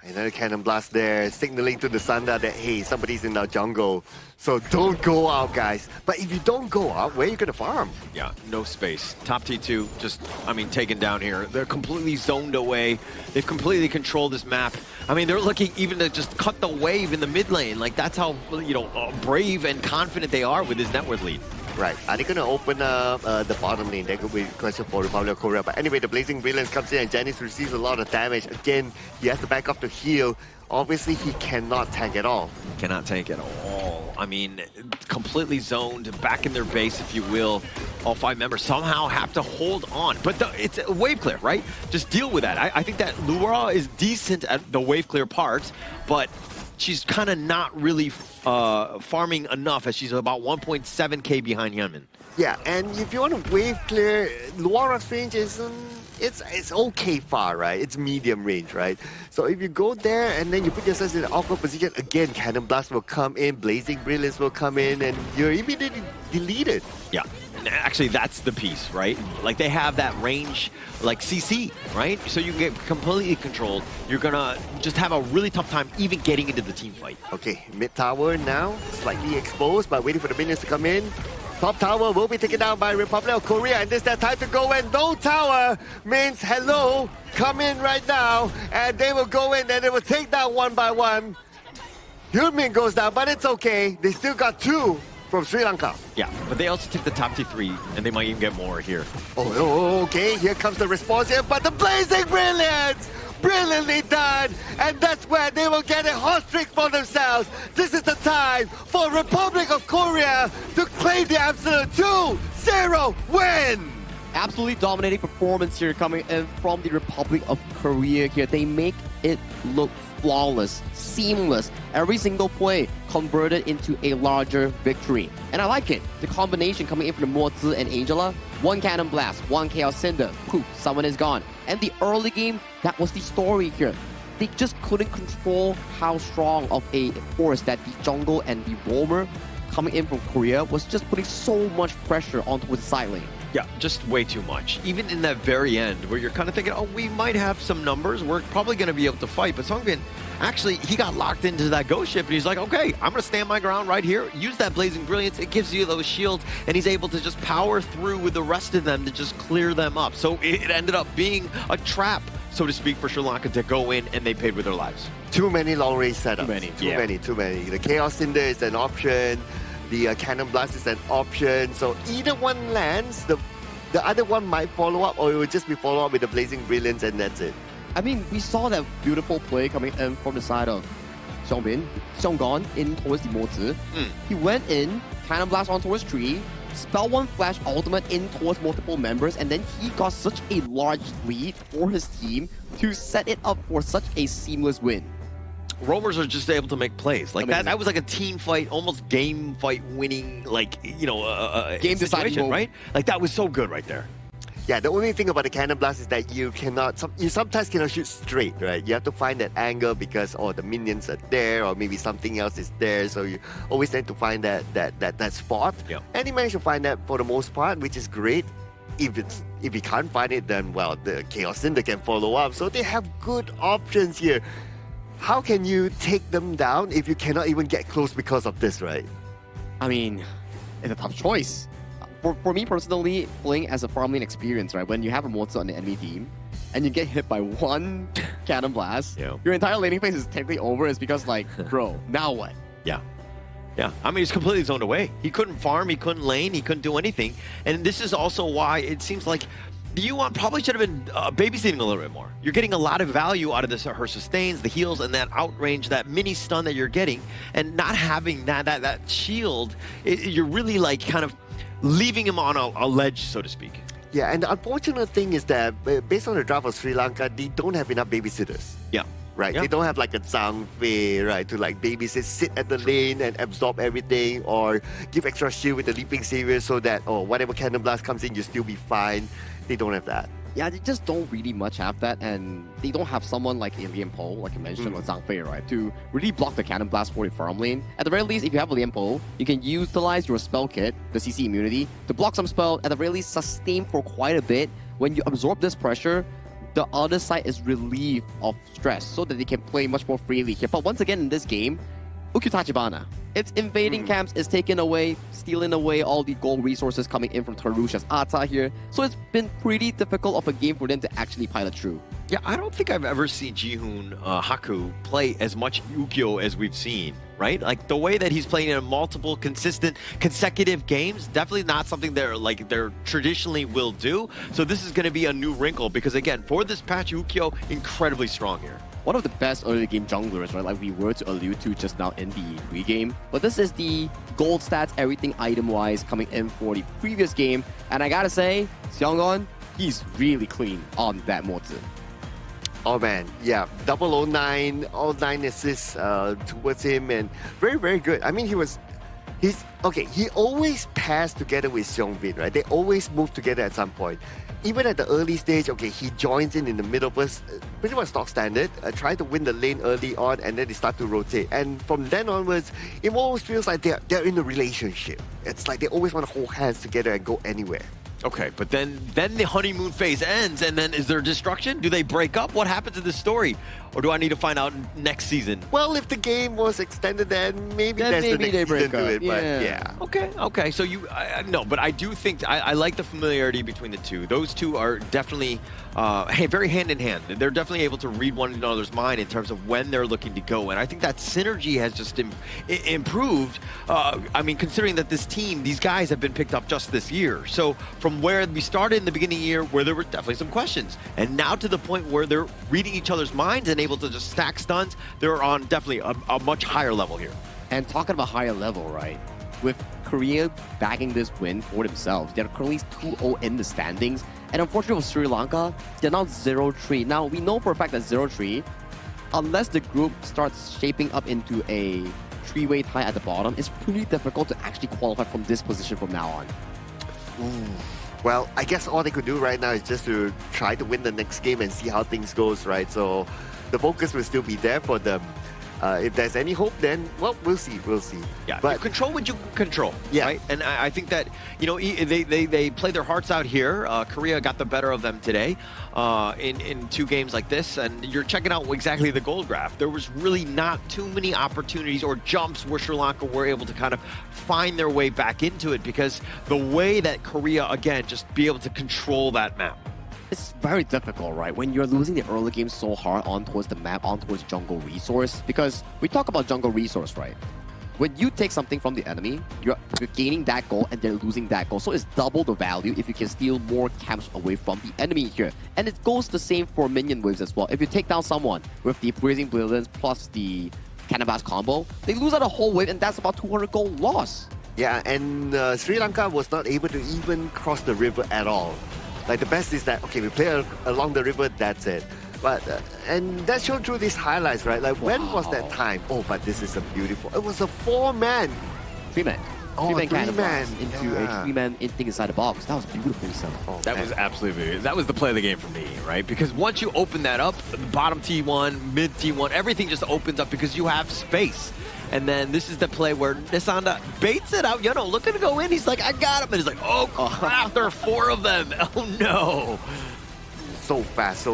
Another cannon blast there, signaling to the Sanda that, hey, somebody's in our jungle. So don't go out, guys. But if you don't go out, where are you going to farm? Yeah, no space. Top T2 just, I mean, taken down here. They're completely zoned away. They've completely controlled this map. I mean, they're looking even to just cut the wave in the mid lane. Like, that's how, you know, brave and confident they are with this net worth lead. Right. Are they going to open up the bottom lane? That could be a question for Republic of Korea. But anyway, the Blazing Brilliance comes in and Janice receives a lot of damage. Again, he has to back up to heal. Obviously, he cannot tank at all. Cannot tank at all. I mean, completely zoned, back in their base, if you will. All 5 members somehow have to hold on. But it's a wave clear, right? Just deal with that. I think that Luara is decent at the wave clear part, but she's kind of not really farming enough as she's about 1.7k behind Hyunmin. Yeah, and if you want to wave clear, Luara's range isn't... It's okay far, right? It's medium range, right? So if you go there and then you put yourself in an awkward position, again, Cannon Blast will come in, Blazing Brilliance will come in, and you're immediately deleted. Yeah. Actually, that's the piece, right? Like, they have that range, like CC, right? So you can get completely controlled. You're gonna just have a really tough time even getting into the team fight. Okay, mid tower now, slightly exposed, but waiting for the minions to come in. Top tower will be taken down by Republic of Korea, and this is their time to go in. No tower means hello, come in right now, and they will go in and they will take down one by one. Hyunmin goes down, but it's okay. They still got 2 from Sri Lanka. Yeah, but they also took the top T3, and they might even get more here. Oh, okay, here comes the response here, but the Blazing Brilliance! Brilliantly done, and that's where they will get a hot streak for themselves. This is the time for Republic of Korea to claim the absolute 2-0 win. Absolutely dominating performance here coming in from the Republic of Korea here. They make it look flawless, seamless. Every single play converted into a larger victory. And I like it. The combination coming in from Mo Zi and Angela. 1 Cannon Blast, 1 Chaos Cinder. Poof, someone is gone. And the early game, that was the story here. They just couldn't control how strong of a force that the jungle and the roamer coming in from Korea was just putting so much pressure onto the side lane. Yeah, just way too much. Even in that very end, where you're kind of thinking, oh, we might have some numbers. We're probably going to be able to fight. But Songbin, actually, he got locked into that ghost ship, and he's like, okay, I'm going to stand my ground right here. Use that Blazing Brilliance. It gives you those shields, and he's able to just power through with the rest of them to just clear them up. So it ended up being a trap, so to speak, for Sri Lanka to go in, and they paid with their lives. Too many long-range setups. Too many. The Chaos Cinder is an option. The Cannon Blast is an option. So either one lands, the other one might follow up, or it will just be follow up with the Blazing Brilliance, and that's it. I mean, we saw that beautiful play coming in from the side of Xionggon in towards the Mo Zi. He went in, Cannon Blast on towards tree, Spell 1 Flash Ultimate in towards multiple members, and then he got such a large lead for his team to set it up for such a seamless win. Roamers are just able to make plays like that. That was like a team fight, almost game fight winning, like, you know, game situation, right? Like, that was so good right there. Yeah, the only thing about the Cannon Blast is that you sometimes cannot shoot straight, right? You have to find that angle because the minions are there, or maybe something else is there. So you always tend to find that spot. Yep. And he managed to find that for the most part, which is great. If he can't find it, then well, the Chaos Cinder can follow up. So they have good options here. How can you take them down if you cannot even get close because of this, right? I mean, it's a tough choice. for me personally, playing as a farming experience, right? When you have a monster on the enemy team, and you get hit by one cannon blast, your entire laning phase is technically over. It's because like, bro, now what? Yeah. Yeah, I mean, he's completely zoned away. He couldn't farm, he couldn't lane, he couldn't do anything. And this is also why it seems like the U1 probably should have been babysitting a little bit more. You're getting a lot of value out of this, her sustains, the heals, and that outrange, that mini stun that you're getting. And not having that shield, you're really like kind of leaving him on a ledge, so to speak. Yeah, and the unfortunate thing is that based on the draft of Sri Lanka, they don't have enough babysitters. Yeah. Right, they don't have like a Zhang Fei, right, to like babysit, sit at the lane and absorb everything, or give extra shield with the Leaping Savior so that, oh, whatever Cannon Blast comes in, you'll still be fine. They don't have that. Yeah, they just don't really much have that, and they don't have someone like Liam Po, like you mentioned, or Zhang Fei, right, to really block the Cannon Blast for the farm lane. At the very least, if you have Liam Po, you can utilize your spell kit, the CC immunity, to block some spell, at the very least sustain for quite a bit. When you absorb this pressure, the other side is relieved of stress so that they can play much more freely here. But once again in this game, Ukyu Tachibana, it's invading camps, it's taking away, stealing away all the gold resources coming in from Tarusha's Ata here. So it's been pretty difficult of a game for them to actually pilot through. Yeah, I don't think I've ever seen Jihoon Haku play as much Ukyo as we've seen, right? Like the way that he's playing in multiple consecutive games, definitely not something they're traditionally will do. So this is going to be a new wrinkle because again, for this patch, Ukyo incredibly strong here. One of the best early game junglers, right? Like we were to allude to just now in the pregame. But this is the gold stats, everything item-wise coming in for the previous game. And I gotta say, Seongon, he's really clean on that Mozi. Oh man, yeah, 009, all 9 assists towards him, and very, very good. I mean, he always passed together with Seongbin, right? They always move together at some point. Even at the early stage, okay, he joins in the middle, but pretty much stock standard, try to win the lane early on, and then they start to rotate. And from then onwards, it almost feels like they're in a relationship. It's like they always want to hold hands together and go anywhere. Okay, but then the honeymoon phase ends, and then is there destruction? Do they break up? What happens in this story? Or do I need to find out next season? Well, if the game was extended, then maybe that's the next season to it. But yeah. Okay. So no, but I do think I like the familiarity between the two. Those two are definitely very hand in hand. They're definitely able to read one another's mind in terms of when they're looking to go, and I think that synergy has just improved. I mean, considering that this team, these guys have been picked up just this year. So from where we started in the beginning of the year, where there were definitely some questions, and now to the point where they're reading each other's minds and able to just stack stuns, they're on definitely a much higher level here. And talking about higher level, right? With Korea bagging this win for themselves, they're currently 2-0 in the standings. And unfortunately for Sri Lanka, they're now 0-3. Now, we know for a fact that 0-3, unless the group starts shaping up into a three-way tie at the bottom, it's pretty difficult to actually qualify from this position from now on. Well, I guess all they could do right now is just to try to win the next game and see how things goes, right? So the focus will still be there for them. If there's any hope, then, well, we'll see. Yeah, but you control what you control, right? And I think that, you know, they play their hearts out here. Korea got the better of them today in 2 games like this, and you're checking out exactly the gold graph. There was really not too many opportunities or jumps where Sri Lanka were able to kind of find their way back into it because the way that Korea, again, just be able to control that map. It's very difficult, right? When you're losing the early game so hard on towards the map, on towards jungle resource. Because we talk about jungle resource, right? When you take something from the enemy, you're gaining that goal and they're losing that goal. So it's double the value if you can steal more camps away from the enemy here. And it goes the same for minion waves as well. If you take down someone with the Blazing Brilliance plus the Cannon Blast combo, they lose out a whole wave and that's about 200 gold loss. Yeah, and Sri Lanka was not able to even cross the river at all. Like the best is that, okay, we play along the river, that's it. But, and that's shown through these highlights, right? Like, when was that time? Oh, but this is a beautiful, it was a 4-man. 3-man. Oh, 3-man Cannon man into a 3-man thing inside the box. That was beautifully so. That was absolutely beautiful. That was the play of the game for me, right? Because once you open that up, the bottom T1, mid T1, everything just opens up because you have space. And then this is the play where Nisanda baits it out. You know, looking to go in. He's like, I got him. And he's like, oh, crap, there are 4 of them. Oh, no. So fast.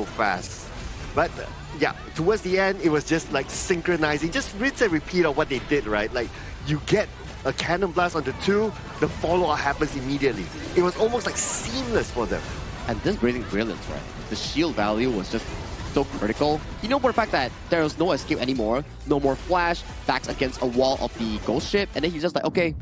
But, yeah, towards the end, it was just like synchronizing. Just rinse and repeat of what they did, right? Like, you get a cannon blast onto 2, the follow-up happens immediately. It was almost like seamless for them. And this breathing brilliance, right? The shield value was just so critical. You know, for the fact that there was no escape anymore, no more flash, backs against a wall of the ghost ship, and then he's just like, okay,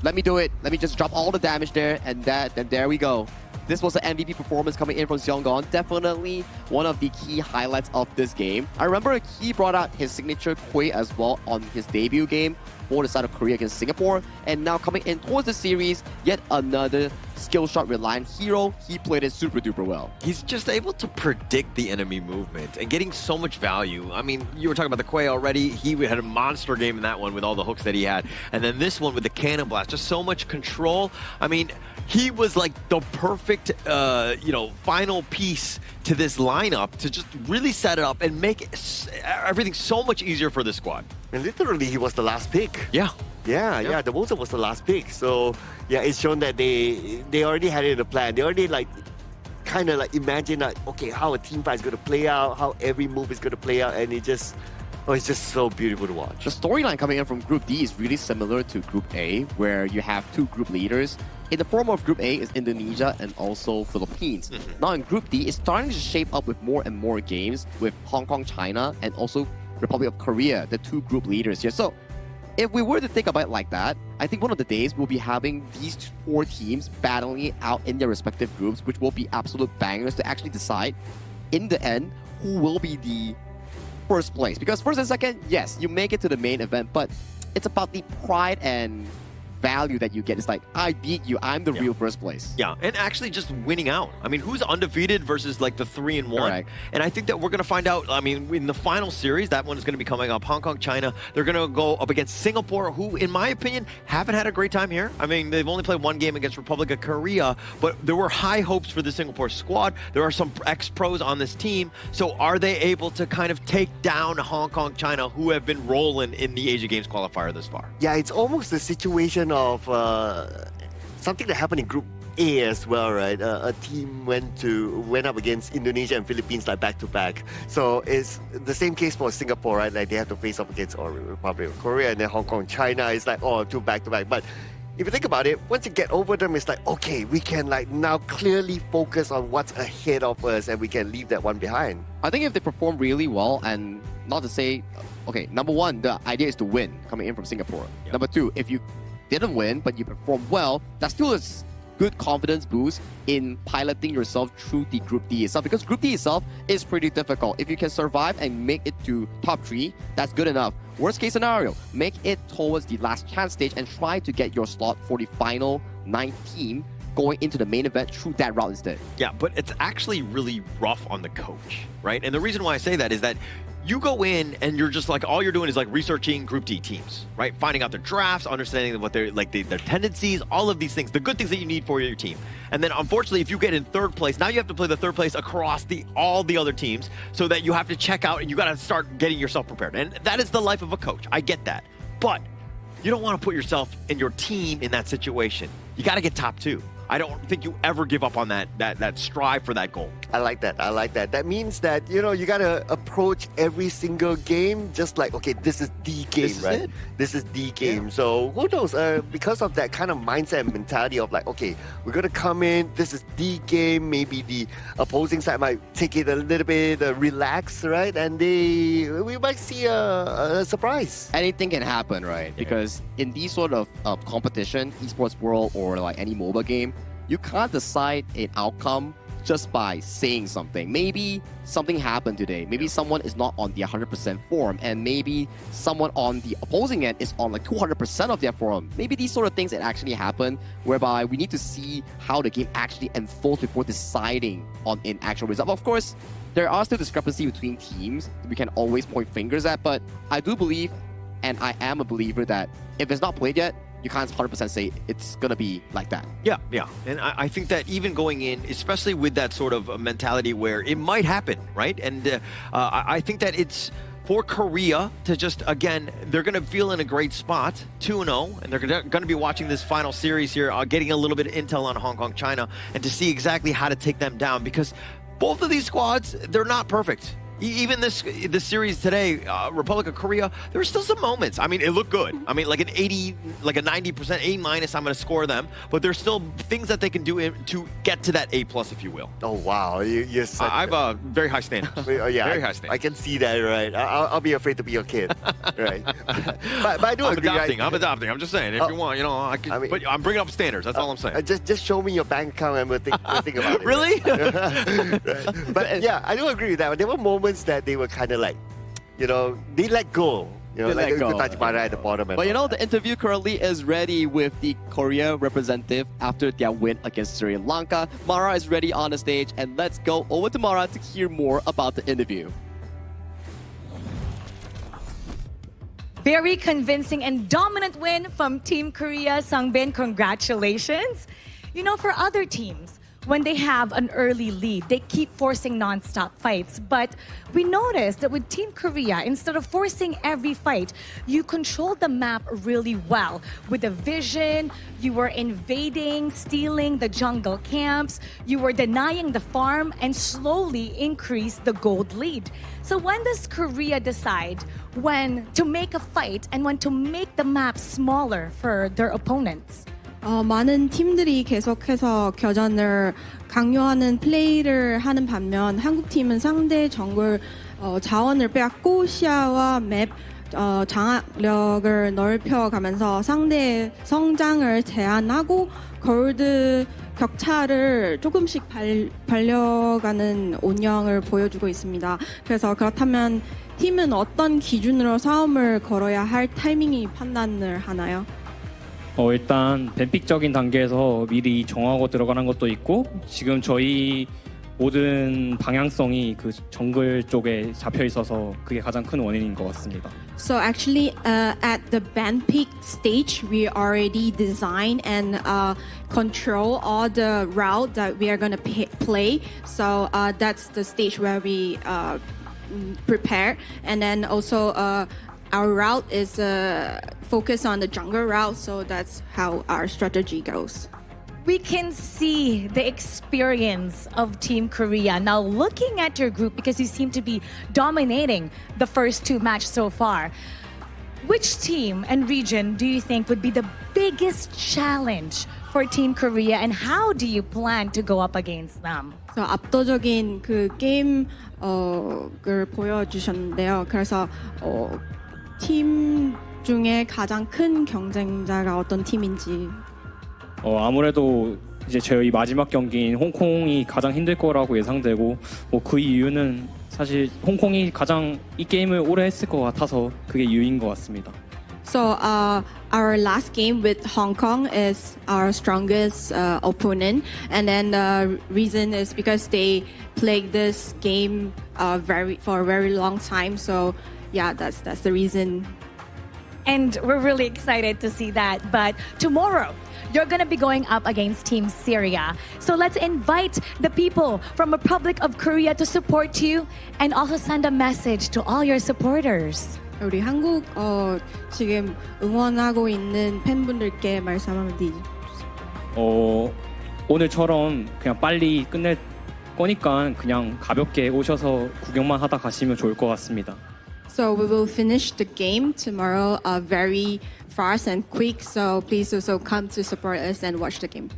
let me do it. Let me just drop all the damage there, and there we go. This was an MVP performance coming in from Seonggon. Definitely one of the key highlights of this game. I remember he brought out his signature Kui as well on his debut game for the side of Korea against Singapore. And now coming in towards the series, yet another skill shot reliant hero. He played it super duper well. He's just able to predict the enemy movement and getting so much value. I mean, you were talking about the Kui already. He had a monster game in that one with all the hooks that he had. And then this one with the cannon blast, just so much control. I mean, he was like the perfect, final piece to this lineup to just really set it up and make everything so much easier for the squad. And literally, he was the last pick. Yeah. Yeah, the Moser was the last pick. So, yeah, it's shown that they already had it in the plan. They already, kind of imagine, okay, how a team fight is going to play out, how every move is going to play out, and it's just so beautiful to watch. The storyline coming in from Group D is really similar to Group A, where you have 2 group leaders. In the form of Group A is Indonesia and also Philippines. Now in Group D, it's starting to shape up with more and more games with Hong Kong, China, and also Republic of Korea, the 2 group leaders here. So if we were to think about it like that, I think one of the days we'll be having these 4 teams battling it out in their respective groups, which will be absolute bangers to actually decide, in the end, who will be the first place. Because first and second, yes, you make it to the main event, but it's about the pride and value that you get. It's like, I beat you, I'm the real first place. Yeah, and actually just winning out. I mean, who's undefeated versus like the 3-1? Correct. And I think that we're going to find out, I mean, in the final series, that one is going to be coming up. Hong Kong, China, they're going to go up against Singapore, who, in my opinion, haven't had a great time here. I mean, they've only played 1 game against Republic of Korea, but there were high hopes for the Singapore squad. There are some ex-pros on this team. So are they able to kind of take down Hong Kong, China, who have been rolling in the Asia Games qualifier this far? Yeah, it's almost the situation of something that happened in Group A as well, right? A team went up against Indonesia and Philippines back to back. So it's the same case for Singapore, right? Like they have to face off against Republic of Korea, and then Hong Kong, China is 2 back to back. But if you think about it, once you get over them, it's like, okay, we can now clearly focus on what's ahead of us, and we can leave that one behind. I think if they perform really well, and not to say, okay, number 1, the idea is to win coming in from Singapore. Yep. Number 2, if you didn't win, but you perform well, that's still a good confidence boost in piloting yourself through the Group D itself, because Group D itself is pretty difficult. If you can survive and make it to top 3, that's good enough. Worst case scenario, make it towards the last chance stage and try to get your slot for the final 9th team going into the main event through that route instead. Yeah, but it's actually really rough on the coach, right? And the reason why I say that is that you go in and you're just all you're doing is researching Group D teams, right? Finding out their drafts, understanding what their tendencies, all of these things, the good things that you need for your team. And then unfortunately, if you get in 3rd place, now you have to play the 3rd place across all the other teams, so that you have to check out and you got to start getting yourself prepared. And that is the life of a coach. I get that. But you don't want to put yourself and your team in that situation. You got to get top 2. I don't think you ever give up on that strive for that goal. I like that. That means that, you got to approach every single game just like, okay, this is the game, right? This is the game. Yeah. So who knows? Because of that kind of mindset and mentality of okay, we're going to come in, this is the game. Maybe the opposing side might take it a little bit relaxed, right? And we might see a surprise. Anything can happen, right? Yeah. Because in these sort of competition, esports world or any MOBA game, you can't decide an outcome just by saying something. Maybe something happened today. Maybe someone is not on the 100% form, and maybe someone on the opposing end is on 200% of their form. Maybe these sort of things that actually happen, whereby we need to see how the game actually unfolds before deciding on an actual result. Of course, there are still discrepancy between teams we can always point fingers at, but I do believe, and I am a believer, that if it's not played yet, you can't 100% say it's going to be like that. Yeah. And I think that even going in, especially with that sort of mentality where it might happen, right? And I think that it's for Korea to just, again, they're going to feel in a great spot, 2-0, and they're going to be watching this final series here, getting a little bit of intel on Hong Kong, China, and to see exactly how to take them down, because both of these squads, they're not perfect. Even this series today, Republic of Korea, there were still some moments. I mean, it looked good. I mean, like an 80, like a 90%, A-, I'm going to score them. But there's still things that they can do to get to that A+, if you will. Oh, wow. You're such I have very high standards. Yeah, very high standards. I can see that, right? I'll be afraid to be your kid, right? but I do agree. I'm adopting. I'm just saying, if you want, you know, but I'm bringing up standards. That's all I'm saying. Just show me your bank account and we'll think about it. Really? Right. But yeah, I do agree with that. There were moments that they were kind of like, you know, they let go. You know, They like let go. at the bottom. But you know, the interview currently is ready with the Korea representative after their win against Sri Lanka. Mara is ready on the stage, and let's go over to Mara to hear more about the interview. Very convincing and dominant win from Team Korea. Sungbin, congratulations. You know, for other teams, when they have an early lead, they keep forcing non-stop fights. But we noticed that with Team Korea, instead of forcing every fight, you controlled the map really well. With the vision, you were invading, stealing the jungle camps, you were denying the farm, and slowly increased the gold lead. So when does Korea decide when to make a fight and when to make the map smaller for their opponents? 많은 팀들이 계속해서 교전을 강요하는 플레이를 하는 반면 한국 팀은 상대 정글 자원을 빼앗고 시야와 맵 장악력을 넓혀가면서 상대의 성장을 제한하고 골드 격차를 조금씩 벌려가는 운영을 보여주고 있습니다. 그래서 그렇다면 팀은 어떤 기준으로 싸움을 걸어야 할 타이밍이 판단을 하나요? 일단 뱀픽적인 단계에서 미리 정하고 들어가는 것도 있고 지금 저희 모든 방향성이 그 정글 쪽에 잡혀 있어서 그게 가장 큰 원인인 것 같습니다. So actually, at the band pick stage, we already design and control all the route that we are going to play. So that's the stage where we prepare, and then also our route is focused on the jungle route. So that's how our strategy goes. We can see the experience of Team Korea. Now, looking at your group, because you seem to be dominating the first two matches so far, which team and region do you think would be the biggest challenge for Team Korea, and how do you plan to go up against them? So 압도적인 그 게임을 보여주셨는데요. 그래서 팀 중에 가장 큰 경쟁자가 어떤 팀인지. 아무래도 이제 저희 마지막 경기인 홍콩이 가장 힘들 거라고 예상되고 그 이유는 사실 홍콩이 가장 이 게임을 오래 했을 것 같아서 그게 이유인 것 같습니다. So our last game with Hong Kong is our strongest opponent, and then the reason is because they played this game for a very long time. So yeah, that's the reason. And we're really excited to see that. But tomorrow, you're going to be going up against Team Syria. So let's invite the people from Republic of Korea to support you and also send a message to all your supporters. 우리 한국 지금 응원하고 있는 팬분들께 말씀 한마디. 오늘처럼 그냥 빨리 끝낼 거니까 그냥 가볍게 오셔서 구경만 하다 가시면 좋을 것 같습니다. So we will finish the game tomorrow very fast and quick. So please also come to support us and watch the game.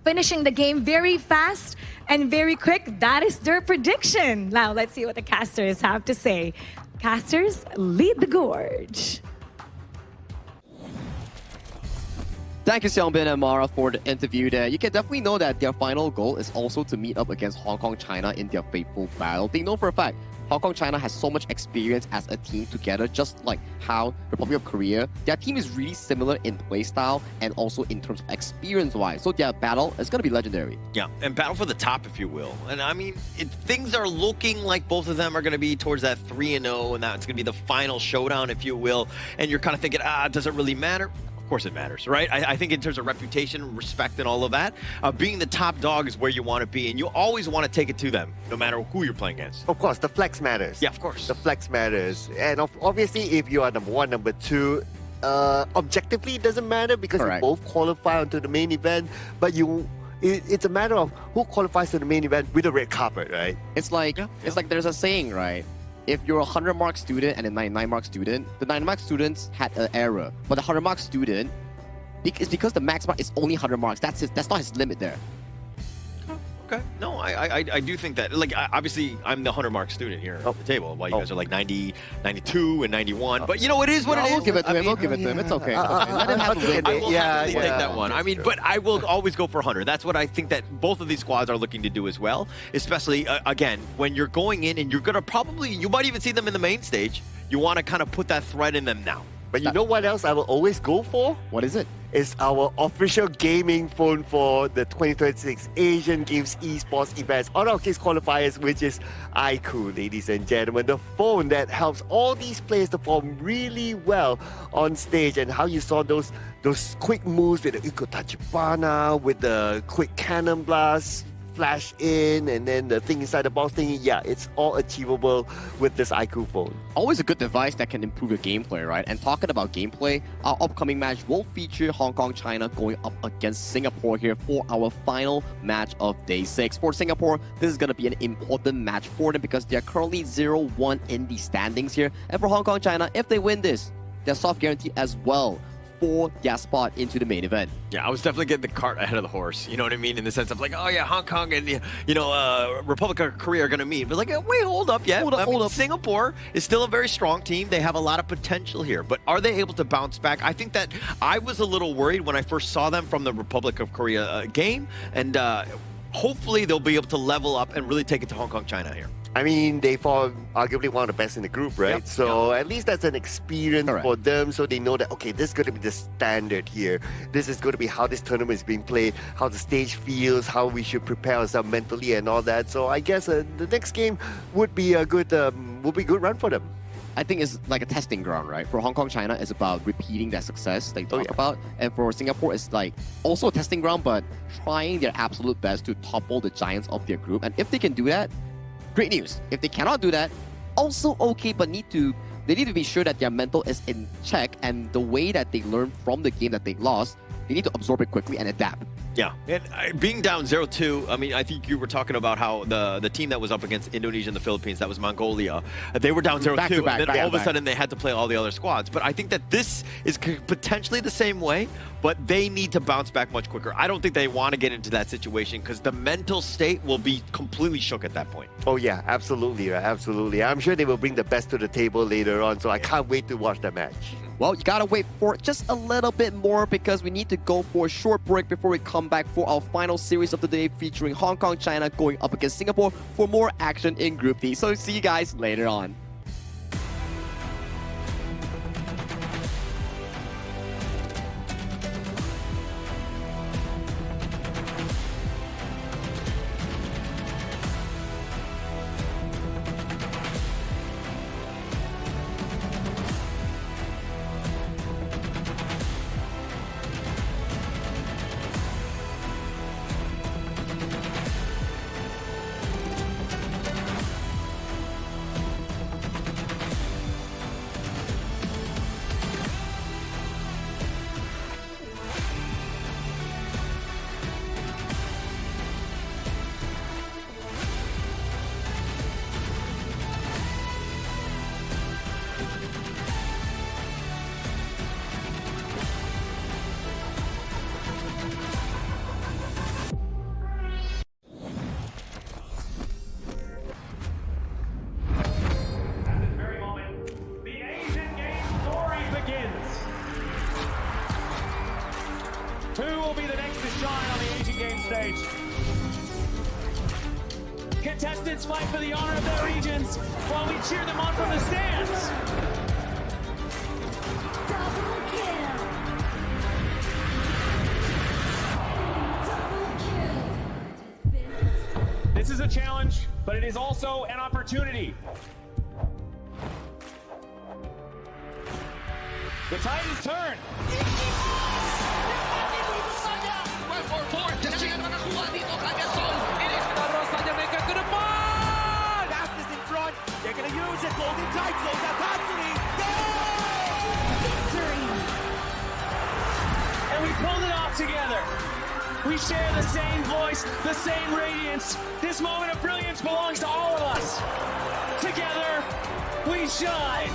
Finishing the game very fast and very quick. That is their prediction. Now let's see what the casters have to say. Casters, lead the gorge. Thank you, Seongbin and Mara, for the interview there. You can definitely know that their final goal is also to meet up against Hong Kong, China in their fateful battle. They know for a fact Hong Kong, China has so much experience as a team together, just like how Republic of Korea. Their team is really similar in play style and also in terms of experience-wise. So their battle is going to be legendary. Yeah, and battle for the top, if you will. And I mean, things are looking like both of them are going to be towards that 3-0, and that's going to be the final showdown, if you will. And you're kind of thinking, does it really matter? Of course it matters, right? I think in terms of reputation, respect, and all of that, being the top dog is where you want to be, and you always want to take it to them, no matter who you're playing against. Of course, the flex matters. Yeah, of course. The flex matters. And obviously, if you are number one, number two, objectively, it doesn't matter because you both qualify onto the main event, but it's a matter of who qualifies to the main event with a red carpet, right? It's like there's a saying, right? if you're a 100-mark student and a 99-mark student, the 99-mark students had an error, but the 100-mark student, it's because the max mark is only 100 marks. That's not his limit there. Okay. No, I do think that, like, obviously, I'm the 100-mark student here at the table, while you guys are like 90, 92, and 91. But, you know, it is what it is. We'll give it to him. We'll give it to him. It's okay. Let him have I will happily take that one. I mean, but I will always go for 100. That's what I think that both of these squads are looking to do as well, especially, again, when you're going in and you're going to probably, you might even see them in the main stage. You want to kind of put that thread in them now. But you know what else I will always go for? What is it? It's our official gaming phone for the 2026 Asian Games Esports events on our case qualifiers, which is iQOO, ladies and gentlemen. The phone that helps all these players to perform really well on stage, and how you saw those quick moves with the Uko Tachibana, with the quick cannon blast, flash in, and then the thing inside the box thing. Yeah, it's all achievable with this iQOO phone. Always a good device that can improve your gameplay, right? And talking about gameplay, our upcoming match will feature Hong Kong, China going up against Singapore here for our final match of Day 6. For Singapore, this is going to be an important match for them because they are currently 0-1 in the standings here. And for Hong Kong, China, if they win this, they're soft guaranteed as well for their spot into the main event. Yeah, I was definitely getting the cart ahead of the horse. You know what I mean? In the sense of like, oh yeah, Hong Kong and Republic of Korea are going to meet. But like, wait, hold up, yeah. Hold up. Singapore is still a very strong team. They have a lot of potential here. But are they able to bounce back? I think that I was a little worried when I first saw them from the Republic of Korea game. And hopefully they'll be able to level up and really take it to Hong Kong, China here. I mean, they fall arguably one of the best in the group, right? Yep. So at least that's an experience for them, so they know that, okay, this is going to be the standard here. This is going to be how this tournament is being played, how the stage feels, how we should prepare ourselves mentally and all that. So I guess the next game would be a good run for them. I think it's like a testing ground, right? For Hong Kong, China, it's about repeating that success they talk about. And for Singapore, it's like also a testing ground, but trying their absolute best to topple the giants of their group. And if they can do that, great news. If they cannot do that, also okay, but they need to be sure that their mental is in check, and the way that they learn from the game that they lost, they need to absorb it quickly and adapt. Yeah, and being down 0-2, I mean, I think you were talking about how the team that was up against Indonesia and the Philippines, that was Mongolia, they were down 0-2, and then all of a sudden they had to play all the other squads. But I think that this is potentially the same way, but they need to bounce back much quicker. I don't think they want to get into that situation because the mental state will be completely shook at that point. Oh yeah, absolutely, right? Absolutely. I'm sure they will bring the best to the table later on, so I can't wait to watch that match. Well, you gotta wait for just a little bit more because we need to go for a short break before we come back for our final series of the day featuring Hong Kong, China going up against Singapore for more action in Group D. So see you guys later on. Who will be the next to shine on the Asian Games stage? Contestants fight for the honor of their regions while we cheer them on from the stands. This is a challenge, but it is also an opportunity. The tide is turned. Aspas in front. They're going to use it. Golden Tide close out constantly. Victory! And we pulled it off together. We share the same voice, the same radiance. This moment of brilliance belongs to all of us. Together, we shine!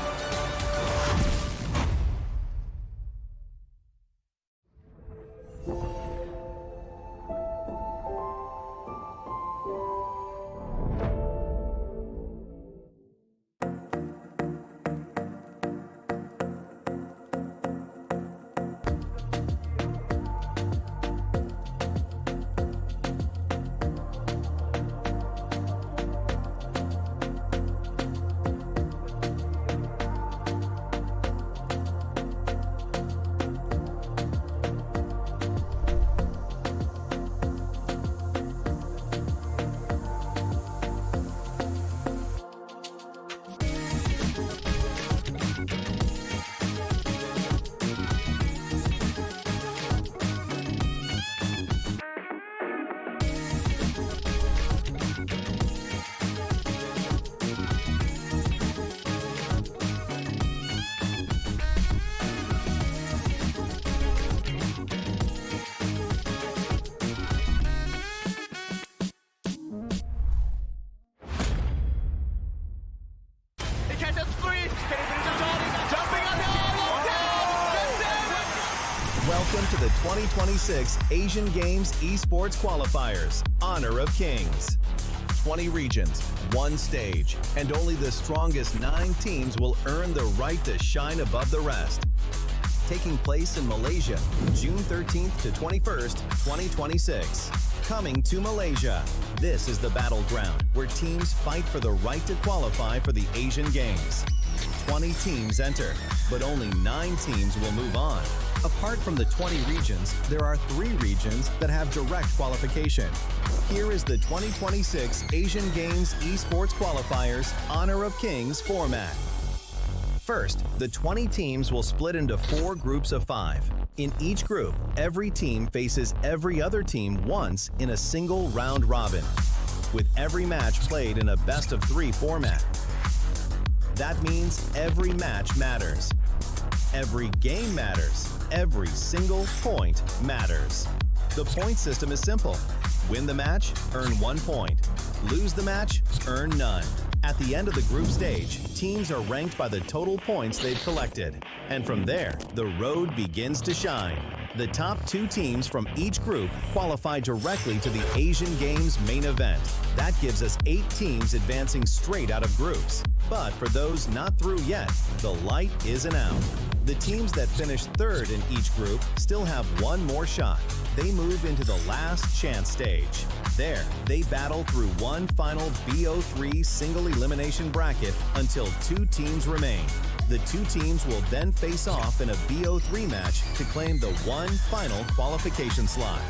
Welcome to the 2026 Asian Games Esports Qualifiers, Honor of Kings. 20 regions, one stage, and only the strongest 9 teams will earn the right to shine above the rest. Taking place in Malaysia, June 13th to 21st, 2026. Coming to Malaysia, this is the battleground where teams fight for the right to qualify for the Asian Games. 20 teams enter, but only 9 teams will move on. Apart from the 20 regions, there are 3 regions that have direct qualification. Here is the 2026 Asian Games Esports Qualifiers Honor of Kings format. First, the 20 teams will split into 4 groups of 5. In each group, every team faces every other team once in a single round robin, with every match played in a best-of-3 format. That means every match matters. Every game matters. Every single point matters. The point system is simple. Win the match, earn 1 point. Lose the match, earn none. At the end of the group stage, teams are ranked by the total points they've collected. And from there, the road begins to shine. The top 2 teams from each group qualify directly to the Asian Games main event. That gives us 8 teams advancing straight out of groups. But for those not through yet, the light isn't out. The teams that finish 3rd in each group still have 1 more shot. They move into the last chance stage. There, they battle through one final BO3 single elimination bracket until 2 teams remain. The 2 teams will then face off in a BO3 match to claim the one final qualification slot.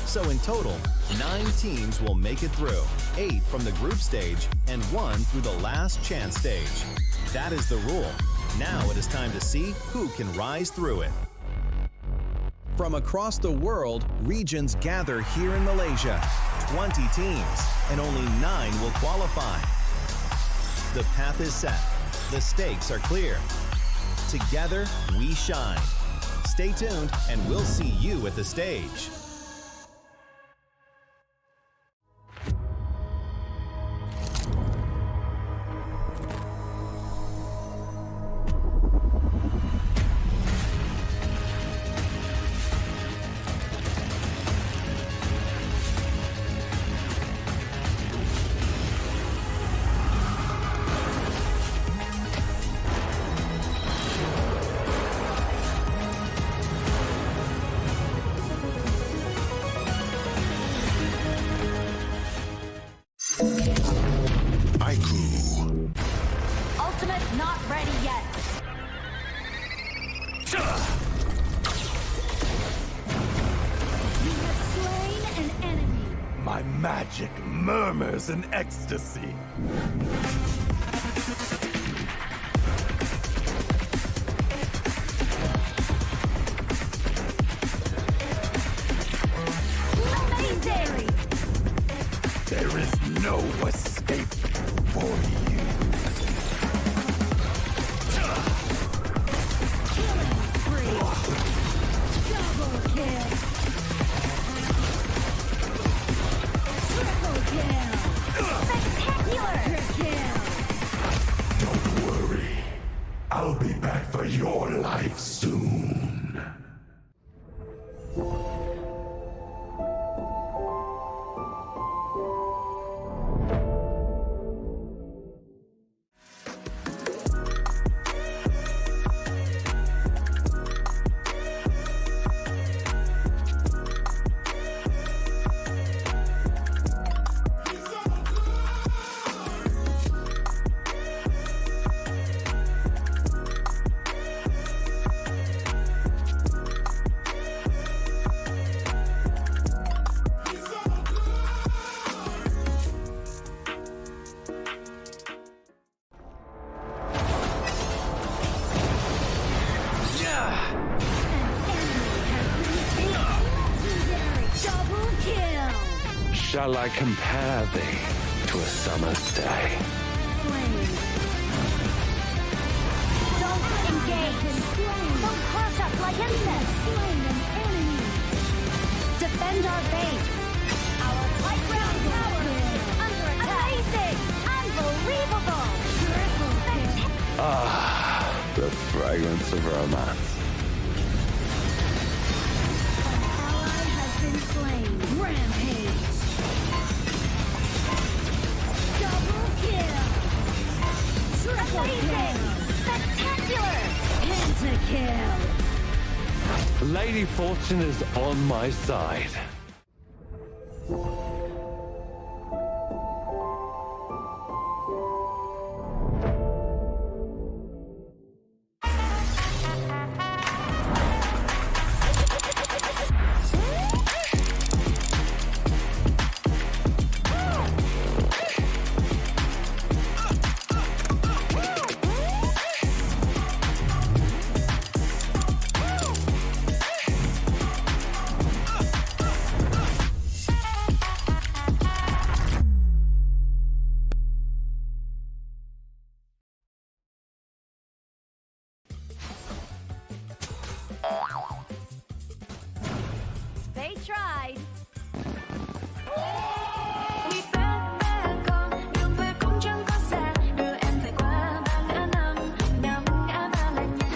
So in total, 9 teams will make it through, 8 from the group stage and 1 through the last chance stage. That is the rule. Now it is time to see who can rise through it. From across the world, regions gather here in Malaysia. 20 teams, and only 9 will qualify. The path is set. The stakes are clear. Together, we shine. Stay tuned, and we'll see you at the stage. Ultimate not ready yet. You have slain an enemy. My magic murmurs in ecstasy. Legendary. There is no escape for you. Killing spree. Double kill. Triple kill. Spectacular. Triple kill. I'll be back for your life soon. Shall I compare thee to a summer's day? Don't engage. Don't crush us like insects. Defend our base. Our high ground tower under attack. Amazing! Unbelievable! Ah, the fragrance of romance. Ally has been slain. Rampage. Double kill. Triple kill. Spectacular. Pentakill. Lady Fortune is on my side. They tried.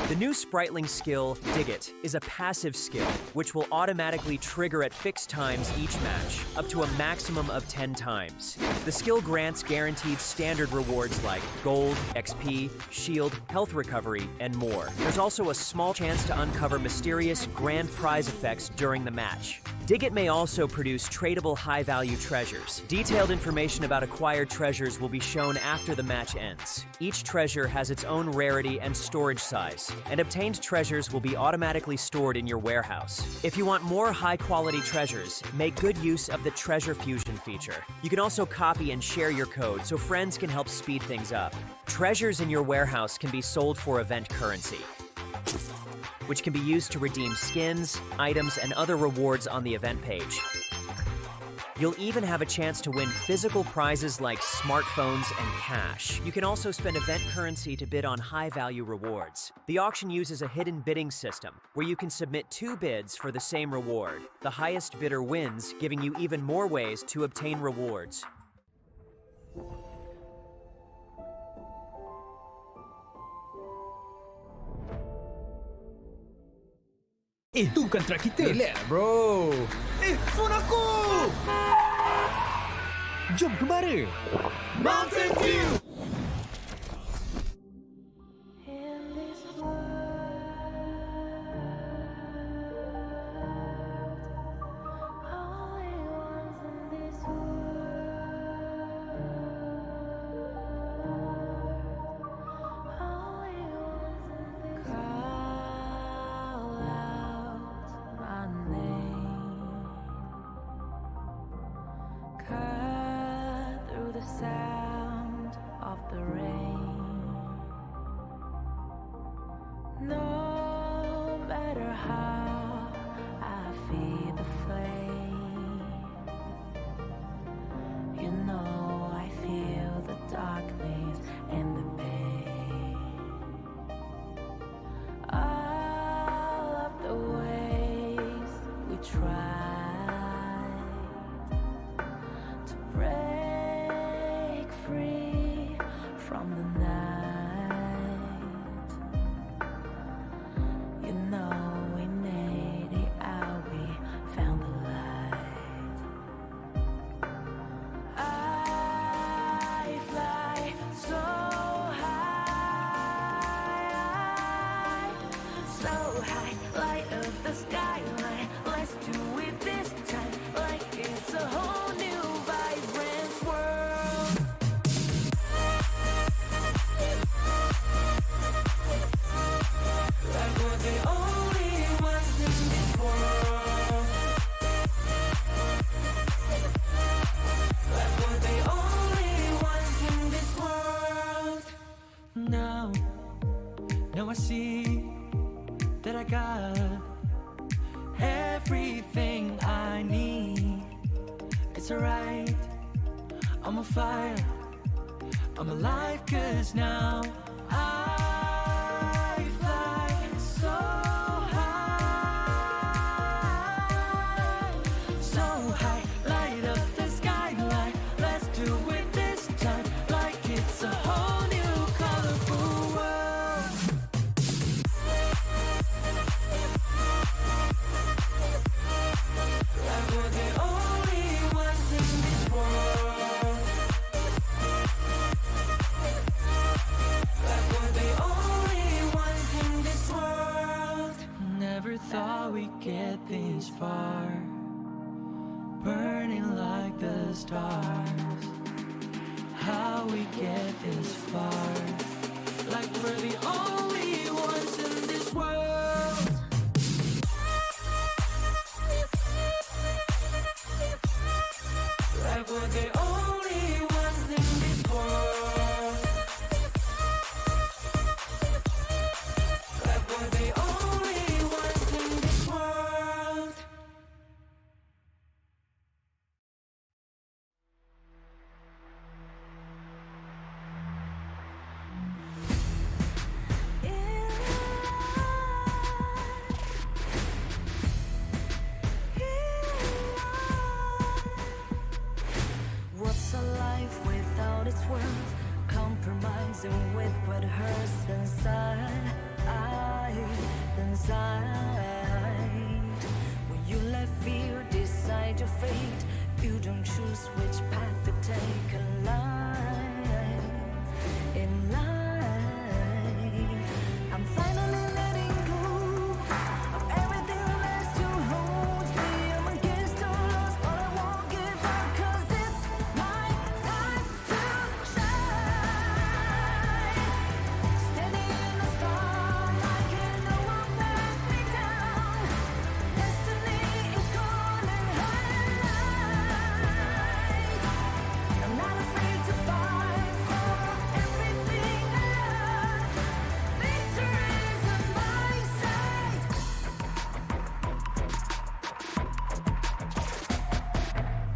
The new Spritling skill, Dig It, is a passive skill, which will automatically trigger at fixed times each match, up to a maximum of 10 times. The skill grants guaranteed standard rewards like gold, XP, shield, health recovery, and more. There's also a small chance to uncover mysterious grand prize effects during the match. Dig It may also produce tradable high-value treasures. Detailed information about acquired treasures will be shown after the match ends. Each treasure has its own rarity and storage size, and obtained treasures will be automatically stored in your warehouse. If you want more high-quality treasures, make good use of the Treasure Fusion feature. You can also copy and share your code so friends can help speed things up. Treasures in your warehouse can be sold for event currency, which can be used to redeem skins, items, and other rewards on the event page. You'll even have a chance to win physical prizes like smartphones and cash. You can also spend event currency to bid on high-value rewards. The auction uses a hidden bidding system, where you can submit 2 bids for the same reward. The highest bidder wins, giving you even more ways to obtain rewards. Itu kontrak kita. Relax, bro. Phone aku! Jom kembara. Mountain View! Now I see that I got everything I need. It's alright, I'm on fire, I'm alive, 'cause now I fly so high, so high, light up the skyline. Let's do it this time, like it's a whole new colorful world. Like we're the only ones in this world. Like we're the only ones in this world. Never thought we'd get this far, burning like the stars. How we get this far, like we're the only ones in this world. Like we're the only ones in this world. Like we're the only ones in this world. What's a life without its worth? Compromising with what hurts inside. When you let fear decide your fate, you don't choose which path to take in life. I'm finally letting go of everything that has to hold me. I'm against all odds, but I won't give up, 'cause it's my time to shine. Standing in the spotlight, can no one back me down. Destiny is calling high. I'm not afraid to fight for everything I love. Victory's on my side.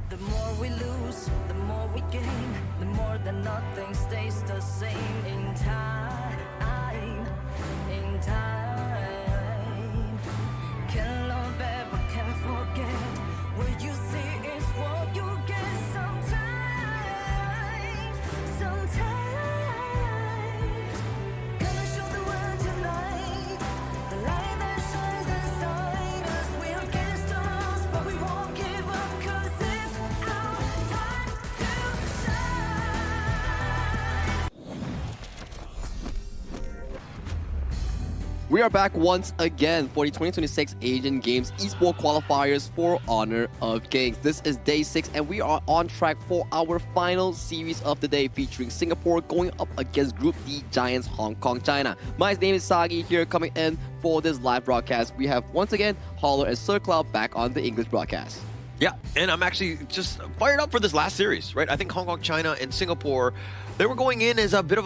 The more we lose, the more we gain, the more that nothing stays the same in time. Can't love ever, can't forget. What you see is what you get sometimes. Gonna show the world tonight, the light that shines inside us. We're against the odds, but we won't give up, 'cause it's our time to shine. We are back once again for the 2026 Asian Games Esports Qualifiers for Honor of Kings. This is day 6 and we are on track for our final series of the day, featuring Singapore going up against Group D giants Hong Kong, China. My name is Sagi here, coming in for this live broadcast. We have once again Holler and Sir Cloud back on the English broadcast. Yeah, and I'm actually just fired up for this last series, right? I think Hong Kong, China, and Singapore, they were going in as a bit of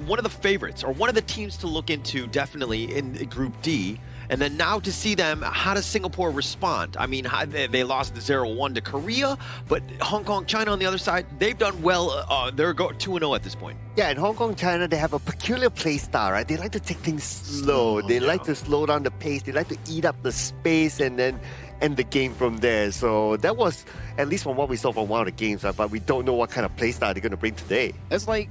one of the favorites, or one of the teams to look into, definitely in Group D. And then now to see them, how does Singapore respond? I mean, they lost 0-1 to Korea, but Hong Kong, China on the other side, they've done well. They're 2-0 at this point. Yeah, in Hong Kong, China, they have a peculiar play style, right? They like to take things slow. They like to slow down the pace. They like to eat up the space and then end the game from there. So that was, at least from what we saw from one of the games, right? But we don't know what kind of play style they're going to bring today. It's like,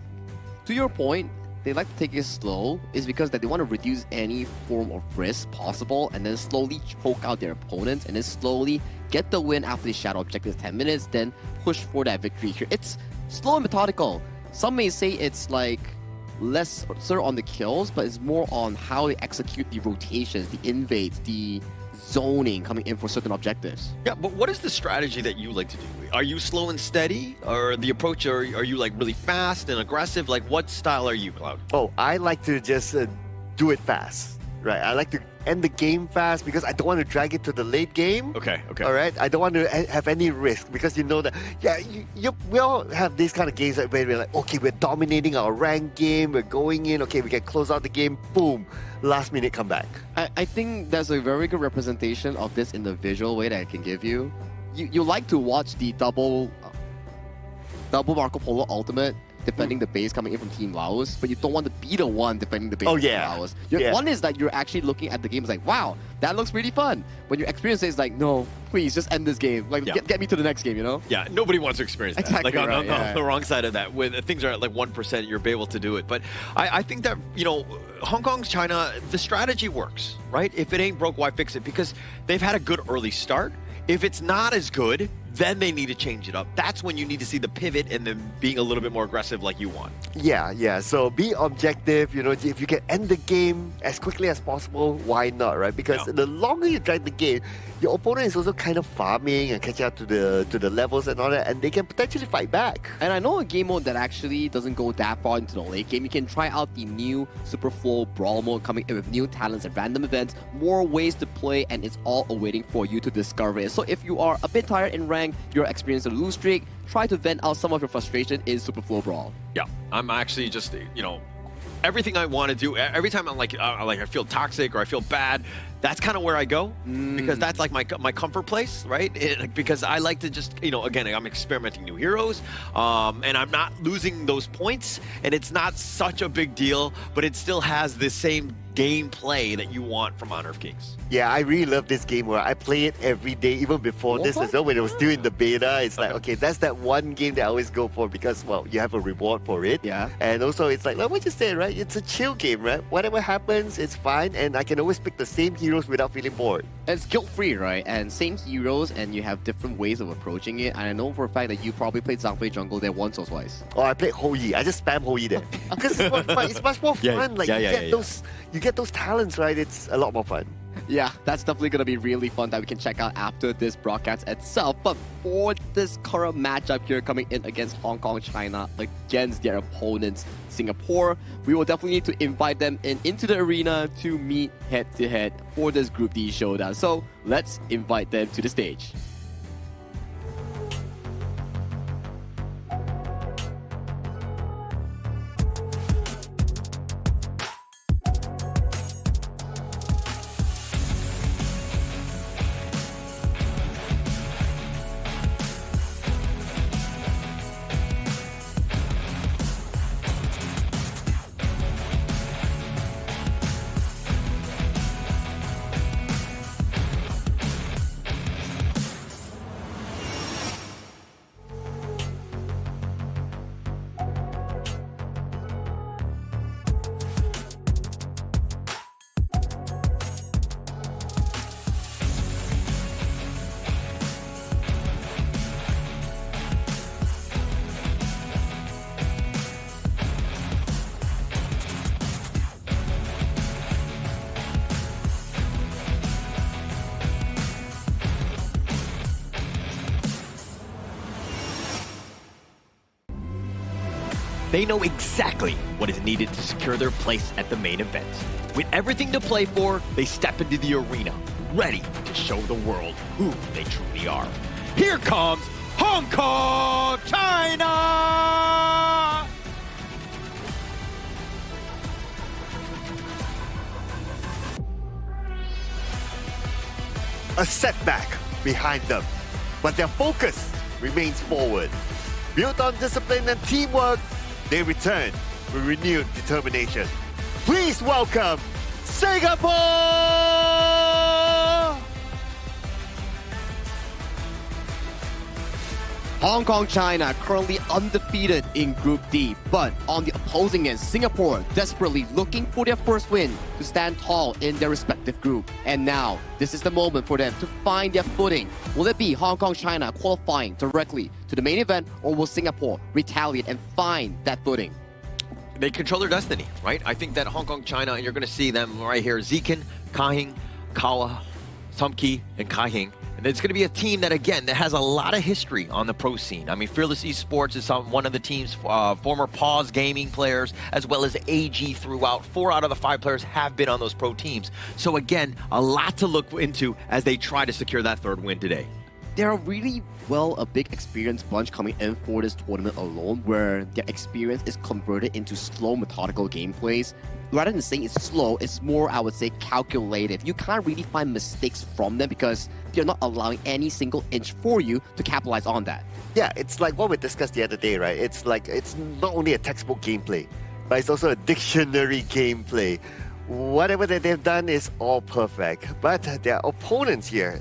to your point, they like to take it slow is because that they want to reduce any form of risk possible and then slowly choke out their opponents and then slowly get the win after the shadow objective 10 minutes, then push for that victory here. It's slow and methodical. Some may say it's like less on the kills, but it's more on how they execute the rotations, the invades, the zoning coming in for certain objectives. Yeah, but what is the strategy that you like to do? Are you slow and steady, or the approach, are you like really fast and aggressive? Like, what style are you, Cloud? Oh, I like to just do it fast, right? I like to end the game fast because I don't want to drag it to the late game. Okay. All right. I don't want to have any risk because you know that. Yeah, we all have these kind of games where we're like, okay, we're dominating our ranked game. We're going in. Okay, we can close out the game. Boom. Last minute comeback. I think there's a very good representation of this in the visual way that I can give you. You like to watch the double Marco Polo Ultimate defending the base coming in from Team Laos, but you don't want to be the one defending the base from Team Laos. One is that you're actually looking at the game, it's like, wow, that looks pretty fun. When your experience is like, no, please just end this game. Like, get me to the next game, you know? Yeah, nobody wants to experience that. Exactly like on right, the wrong side of that, when things are at like 1%, you're able to do it. But I think that, you know, Hong Kong, China, the strategy works, right? If it ain't broke, why fix it? Because they've had a good early start. If it's not as good, then they need to change it up. That's when you need to see the pivot and then being a little bit more aggressive like you want. Yeah. So be objective. You know, if you can end the game as quickly as possible, why not, right? Because the longer you drag the game, your opponent is also kind of farming and catching up to the levels and all that, and they can potentially fight back. And I know a game mode that actually doesn't go that far into the late game. You can try out the new Super Flow Brawl mode coming in with new talents and random events, more ways to play, and it's all awaiting for you to discover it. So if you are a bit tired in rank, you're experiencing a lose streak, try to vent out some of your frustration in Super Flow Brawl. Yeah, I'm actually just, you know, everything I want to do, every time I'm like I feel toxic or I feel bad, that's kind of where I go because that's like my comfort place, right? Because I like to just, you know, again, I'm experimenting new heroes and I'm not losing those points, and it's not such a big deal, but it still has this same gameplay that you want from Honor of Kings. Yeah, I really love this game where I play it every day, even before this as well. When it was still in the beta, it's like, okay, that's that one game that I always go for because, well, you have a reward for it. Yeah. And also, it's like what you said, right? It's a chill game, right? Whatever happens, it's fine, and I can always pick the same heroes without feeling bored. It's guilt-free, right? And same heroes, and you have different ways of approaching it. And I know for a fact that you probably played Zhangfei Jungle there once or twice. Oh, I played Hou Yi. I just spam Hou Yi there because it's much more fun. You get those talents, right? It's a lot more fun. Yeah, that's definitely going to be really fun that we can check out after this broadcast itself. But for this current matchup here coming in against Hong Kong, China, against their opponents, Singapore, we will definitely need to invite them into the arena to meet head-to-head for this Group D showdown. So let's invite them to the stage. They know exactly what is needed to secure their place at the main event. With everything to play for, they step into the arena, ready to show the world who they truly are. Here comes Hong Kong, China! A setback behind them, but their focus remains forward. Built on discipline and teamwork, they return with renewed determination. Please welcome Singapore! Hong Kong, China currently undefeated in Group D, but on the opposing end, Singapore desperately looking for their first win to stand tall in their respective group. And now, this is the moment for them to find their footing. Will it be Hong Kong, China qualifying directly to the main event, or will Singapore retaliate and find that footing? They control their destiny, right? I think that Hong Kong, China, and you're going to see them right here, Zikin, Kahing, Kawa, Sumki, and Kahing, And it's going to be a team that, again, that has a lot of history on the pro scene. I mean, Fearless Esports is one of the team's former Pause Gaming players, as well as AG throughout. 4 out of the 5 players have been on those pro teams. So, again, a lot to look into as they try to secure that 3rd win today. They're really, a big experienced bunch coming in for this tournament alone, where their experience is converted into slow, methodical gameplays. Rather than saying it's slow, it's more, I would say, calculated. You can't really find mistakes from them because they're not allowing any single inch for you to capitalize on that. Yeah, it's like what we discussed the other day, right? It's like, it's not only a textbook gameplay, but it's also a dictionary gameplay. Whatever that they've done is all perfect. But their opponents here,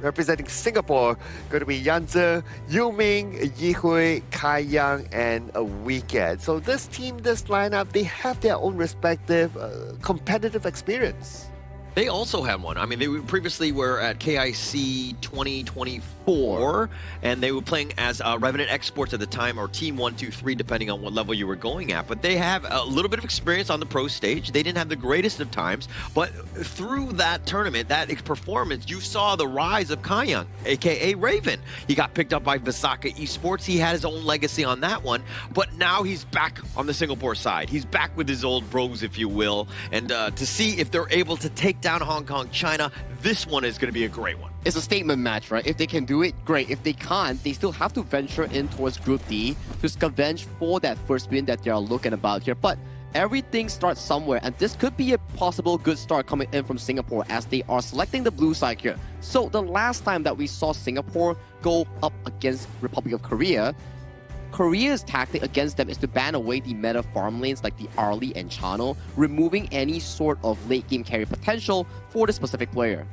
representing Singapore, going to be Yanzi, Yu Ming, Yi Hui, Kai Yang, and Weekend. So this team, this lineup, they have their own respective competitive experience. They also had one. I mean, they previously were at KIC 2024, and they were playing as Revenant Exports at the time, or Team 1, 2, 3, depending on what level you were going at. But they have a little bit of experience on the pro stage. They didn't have the greatest of times, but through that tournament, that performance, you saw the rise of Kayang, aka Raven. He got picked up by Visaka Esports. He had his own legacy on that one, but now he's back on the Singapore side. He's back with his old bros, if you will, and to see if they're able to take down Hong Kong, China, this one is going to be a great one. It's a statement match, right? If they can do it, great. If they can't, they still have to venture in towards Group D to scavenge for that first win that they're looking about here. But everything starts somewhere, and this could be a possible good start coming in from Singapore as they are selecting the blue side here. So the last time that we saw Singapore go up against Republic of Korea, Korea's tactic against them is to ban away the meta farm lanes like the Arlie and Chano, removing any sort of late game carry potential for the specific player.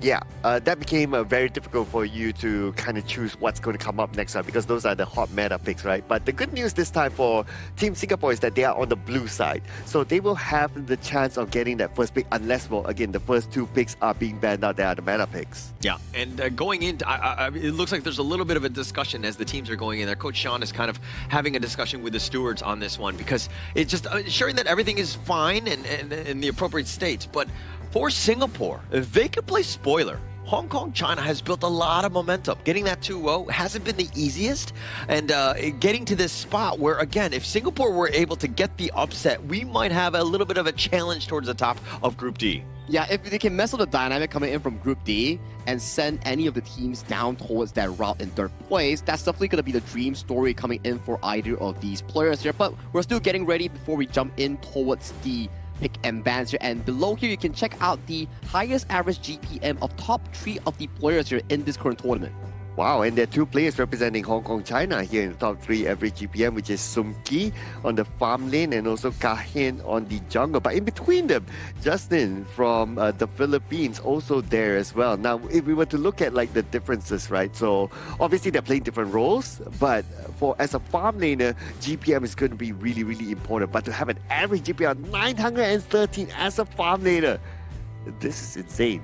Yeah, that became very difficult for you to kind of choose what's going to come up next time, because those are the hot meta picks, right? But the good news this time for Team Singapore is that they are on the blue side. So they will have the chance of getting that first pick unless, well, again, the first 2 picks are being banned out. They are the meta picks. Yeah, and going into, it looks like there's a little bit of a discussion as the teams are going in there. Coach Sean is kind of having a discussion with the stewards on this one, because it's just ensuring that everything is fine and in the appropriate states. But for Singapore, if they could play spoiler, Hong Kong, China has built a lot of momentum. Getting that 2-0 hasn't been the easiest, and getting to this spot where, again, if Singapore were able to get the upset, we might have a little bit of a challenge towards the top of Group D. Yeah, if they can mess with the dynamic coming in from Group D and send any of the teams down towards that route in 3rd place, that's definitely going to be the dream story coming in for either of these players here. But we're still getting ready before we jump in towards the pick and bans here, and below here you can check out the highest average GPM of top 3 of the players here in this current tournament. Wow, and there are 2 players representing Hong Kong, China here in the top 3 average GPM, which is Sum Ki on the farm lane and also Kahin on the jungle. But in between them, Justin from the Philippines also there as well. Now, if we were to look at like the differences, right? So obviously they're playing different roles, but as a farm laner, GPM is going to be really, really important. But to have an average GPM of 913 as a farm laner, this is insane.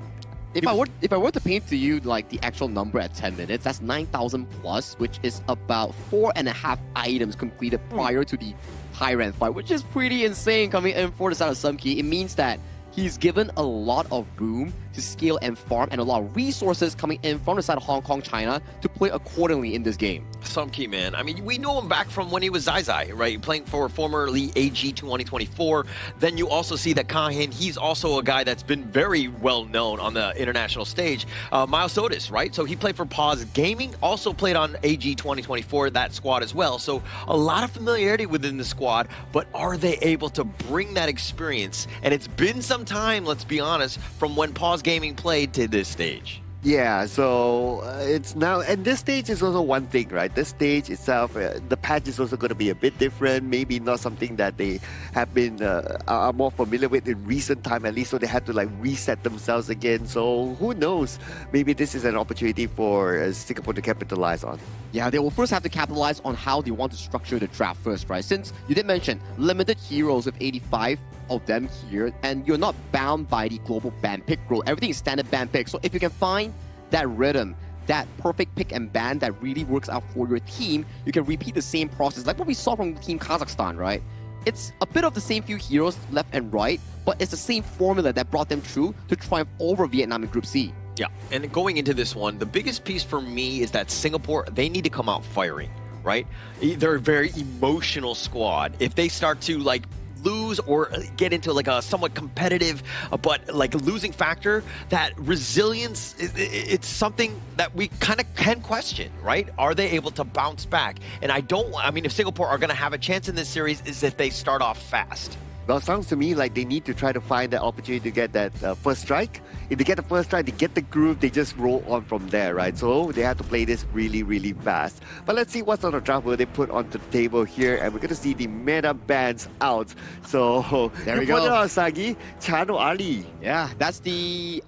If I were to paint to you like the actual number at 10 minutes, that's 9,000 plus, which is about 4.5 items completed prior to the high rank fight, which is pretty insane coming in for the side of Sum Ki. It means that he's given a lot of room to scale and farm, and a lot of resources coming in from the side of Hong Kong, China to play accordingly in this game. Sum Ki, man. I mean, we know him back from when he was Zai Zai, right? Playing for formerly AG 2024. Then you also see that Kahin, he's also a guy that's been very well known on the international stage. Miles Otis, right? So he played for Pause Gaming, also played on AG 2024, that squad as well. So a lot of familiarity within the squad, but are they able to bring that experience? And it's been some time, let's be honest, from when Pause Gaming played to this stage. Yeah, so it's now, and this stage is also one thing, right? This stage itself, the patch is also going to be a bit different, maybe not something that they have been, are more familiar with in recent time at least, so they had to like reset themselves again. So who knows, maybe this is an opportunity for Singapore to capitalize on. Yeah, they will first have to capitalize on how they want to structure the draft first, right? Since you did mention limited heroes with 85 of them here, and you're not bound by the global ban pick rule. Everything is standard ban pick. So if you can find that rhythm, that perfect pick and ban that really works out for your team, you can repeat the same process like what we saw from Team Kazakhstan, right? It's a bit of the same few heroes left and right, but it's the same formula that brought them through to triumph over Vietnam in Group C. Yeah, and going into this one, the biggest piece for me is that Singapore, they need to come out firing, right? They're a very emotional squad. If they start to like lose or get into like a somewhat competitive but like losing factor, that resilience, it's something that we kind of can question, right? Are they able to bounce back? And I mean, if Singapore are going to have a chance in this series is if they start off fast. Well, it sounds to me like they need to try to find that opportunity to get that first strike. If they get the first strike, they get the groove, they just roll on from there, right? So they have to play this really, really fast. But let's see what sort of draft will they put onto the table here, and we're going to see the meta bands out. So there we put it go. out, Sagi. Chano Ali. Yeah, that's the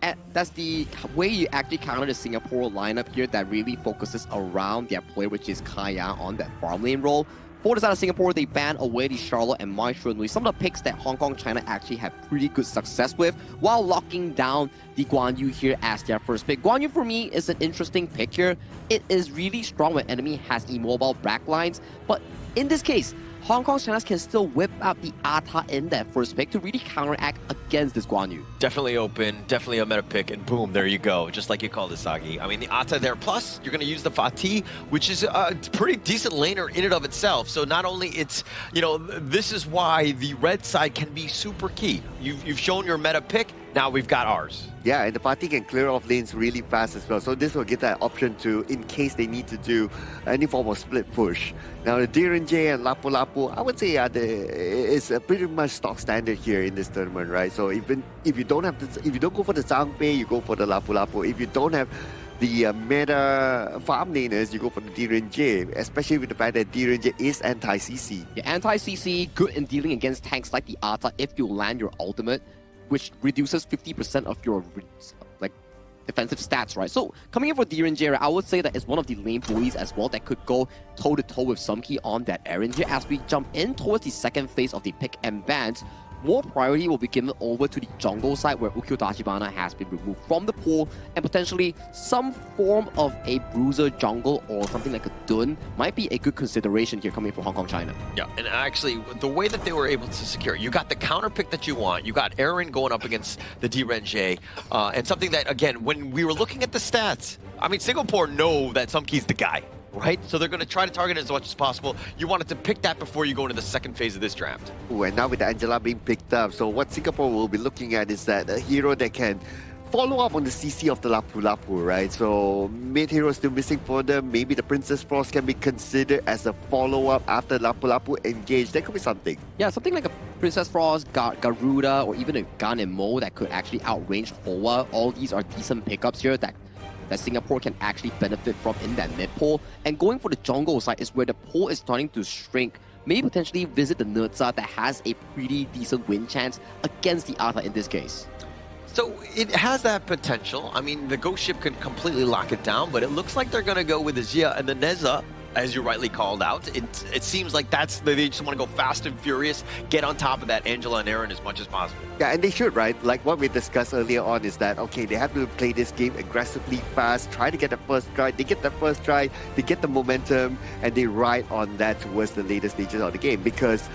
way you actually counter the Singapore lineup here that really focuses around their player, which is Kaya on that farm lane role. For the side of Singapore, they banned away the Charlotte and Maestro Nui, some of the picks that Hong Kong, China actually had pretty good success with, while locking down the Guan Yu here as their first pick. Guan Yu, for me, is an interesting pick here. It is really strong when enemy has immobile backlines, but in this case, Hong Kong, China can still whip out the Ata in that first pick to really counteract against this Guan Yu. Definitely open, definitely a meta pick, and boom, there you go. Just like you called it, Sagi. I mean, the Ata there, plus you're going to use the Fatih, which is a pretty decent laner in and of itself. So not only it's, you know, this is why the red side can be super key. You've shown your meta pick, now we've got ours. Yeah, and the party can clear off lanes really fast as well. So this will give that option to, in case they need to do any form of split push. Now the Direnje and Lapu Lapu, I would say it's pretty much stock standard here in this tournament, right? So even if you don't have if you don't go for the Zhangfei, you go for the Lapu Lapu. If you don't have the meta farm laners, you go for the Direnje, especially with the fact that Direnje is anti-CC. Yeah, anti-CC, good in dealing against tanks like the Ata if you land your ultimate, which reduces 50% of your defensive stats, right? So coming in for Direnje, I would say that it's one of the lane bullies as well that could go toe-to-toe with Sumki on that errand here. As we jump in towards the second phase of the pick and bans, more priority will be given over to the jungle side where Ukyo Tachibana has been removed from the pool, and potentially some form of a bruiser jungle or something like a Dun might be a good consideration here coming from Hong Kong, China. Yeah, and actually, the way that they were able to secure, you got the counter pick that you want, you got Aaron going up against the Direnje, and something that, again, when we were looking at the stats, I mean, Singapore know that Sumki's the guy, right? So they're going to try to target it as much as possible. You wanted to pick that before you go into the second phase of this draft. Ooh, and now with the Angela being picked up, so what Singapore will be looking at is that a hero that can follow up on the CC of the Lapu Lapu, right? So mid hero still missing for them. Maybe the Princess Frost can be considered as a follow-up after Lapu Lapu engaged. That could be something. Yeah, something like a Princess Frost, Garuda, or even a Gun and Mo that could actually outrange Hoa. All these are decent pickups here that Singapore can actually benefit from in that mid pool. And going for the jungle side is where the pool is starting to shrink. Maybe potentially visit the Nurza that has a pretty decent win chance against the Ata in this case. So it has that potential. I mean, the Ghost Ship can completely lock it down, but it looks like they're going to go with the Xia and the Neza, as you rightly called out. It seems like they just want to go fast and furious, get on top of that Angela and Aaron as much as possible. Yeah, and they should, right? Like what we discussed earlier on is that, okay, they have to play this game aggressively fast, try to get the first try. They get the first try, they get the momentum, and they ride on that towards the later stages of the game. Because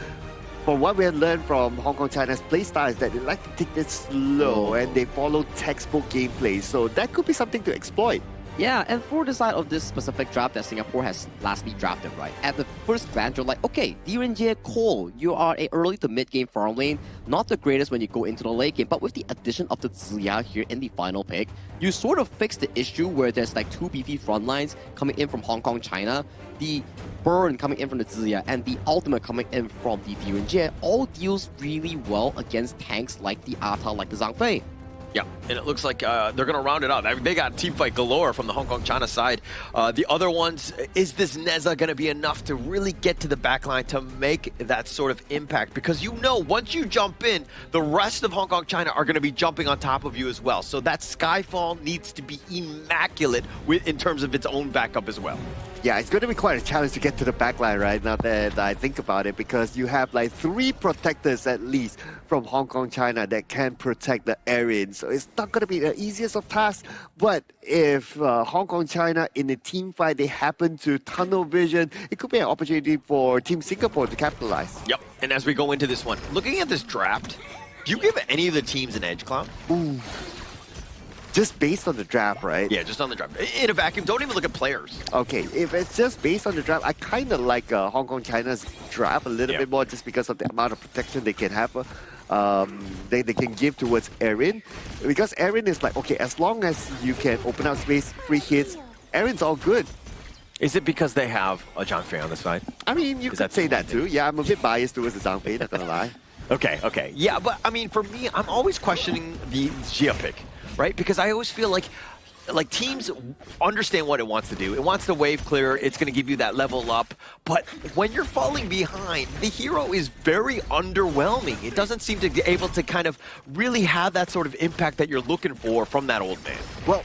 from what we have learned from Hong Kong, China's playstyle is that they like to take this slow and they follow textbook gameplay. So that could be something to exploit. Yeah, and for the side of this specific draft that Singapore has lastly drafted, right? At the first glance, you're like, okay, Direnje, Cole, you are a early to mid-game farm lane, not the greatest when you go into the late game, but with the addition of the Ziya here in the final pick, you sort of fix the issue where there's like two beefy front lines coming in from Hong Kong, China, the burn coming in from the Ziya, and the ultimate coming in from the Direnje, all deals really well against tanks like the Ata, like the Zhangfei. Yeah, and it looks like they're going to round it out. I mean, they got team fight galore from the Hong Kong China side. The other ones, is this Neza going to be enough to really get to the backline to make that sort of impact? Because you know, once you jump in, the rest of Hong Kong China are going to be jumping on top of you as well. So that Skyfall needs to be immaculate in terms of its own backup as well. Yeah, it's going to be quite a challenge to get to the backline, right? Now that I think about it, because you have like 3 protectors at least from Hong Kong, China that can protect the area. So it's not going to be the easiest of tasks. But if Hong Kong, China in a team fight, they happen to tunnel vision, it could be an opportunity for Team Singapore to capitalize. Yep, and as we go into this one, looking at this draft, do you give any of the teams an edge, Clown? Ooh. just based on the draft, right? Yeah, just on the draft. In a vacuum, don't even look at players. Okay, if it's just based on the draft, I kind of like Hong Kong China's draft a little bit more just because of the amount of protection they can have. They can give towards Erin, because Erin is like, okay, as long as you can open up space, free hits, Erin's all good. Is it because they have a Zhang Fei on the side? I mean, you could say that too. Yeah, I'm a bit biased towards the Zhang Fei, not gonna lie. Okay. Yeah, but I mean, for me, I'm always questioning the Jia pick, right? Because I always feel like teams understand what it wants to do. It wants to wave clear. It's going to give you that level up. But when you're falling behind, the hero is very underwhelming. It doesn't seem to be able to kind of really have that sort of impact that you're looking for from that old man. Well,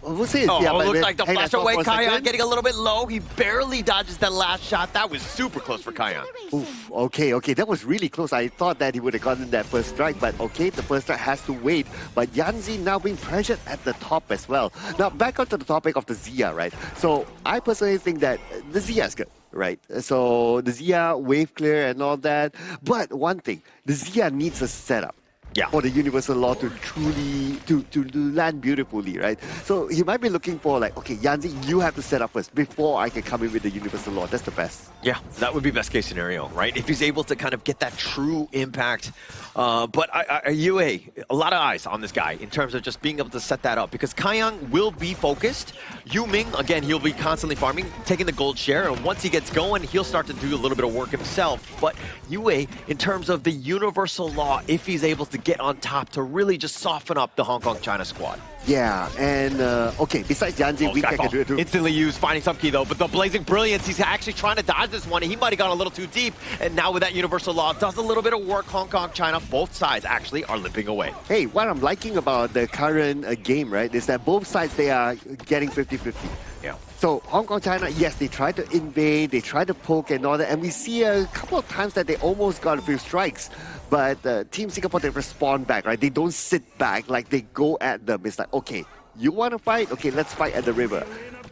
we'll see. Oh, yeah, it looks like the hang flash on away. for a Kaiyan second. getting a little bit low. He barely dodges that last shot. That was super close for Kaiyan. Oof, okay, that was really close. I thought that he would have gotten that first strike, but okay, the first strike has to wait. But Yanzi now being pressured at the top as well. Now, back onto the topic of the Zia, right? So, I personally think that the Zia is good, right? So, the Zia, wave clear and all that. But one thing, the Zia needs a setup. Yeah. For the universal law to truly to land beautifully, right? So he might be looking for like, okay, Yanzi, you have to set up first before I can come in with the universal law. That's the best. Yeah, that would be best case scenario, right? If he's able to kind of get that true impact. But Yue, a lot of eyes on this guy in terms of just being able to set that up, because Kaiyan will be focused. Yu Ming, again, he'll be constantly farming, taking the gold share, and once he gets going, he'll start to do a little bit of work himself. But Yue, in terms of the universal law, if he's able to get on top to really just soften up the Hong Kong China squad. Yeah, and okay, besides Yanzi, we can do it too. Instantly used, finding some key though, but the Blazing Brilliance, he's actually trying to dodge this one. He might have gone a little too deep, and now with that universal law, does a little bit of work. Hong Kong, China, both sides actually are limping away. Hey, what I'm liking about the current game, right, is that both sides, they are getting 50-50. Yeah. So Hong Kong, China, yes, they try to invade, they try to poke and all that, and we see a couple of times that they almost got a few strikes. But Team Singapore, they respond back, right? They don't sit back, like they go at them. It's like, okay, you want to fight? Okay, let's fight at the river.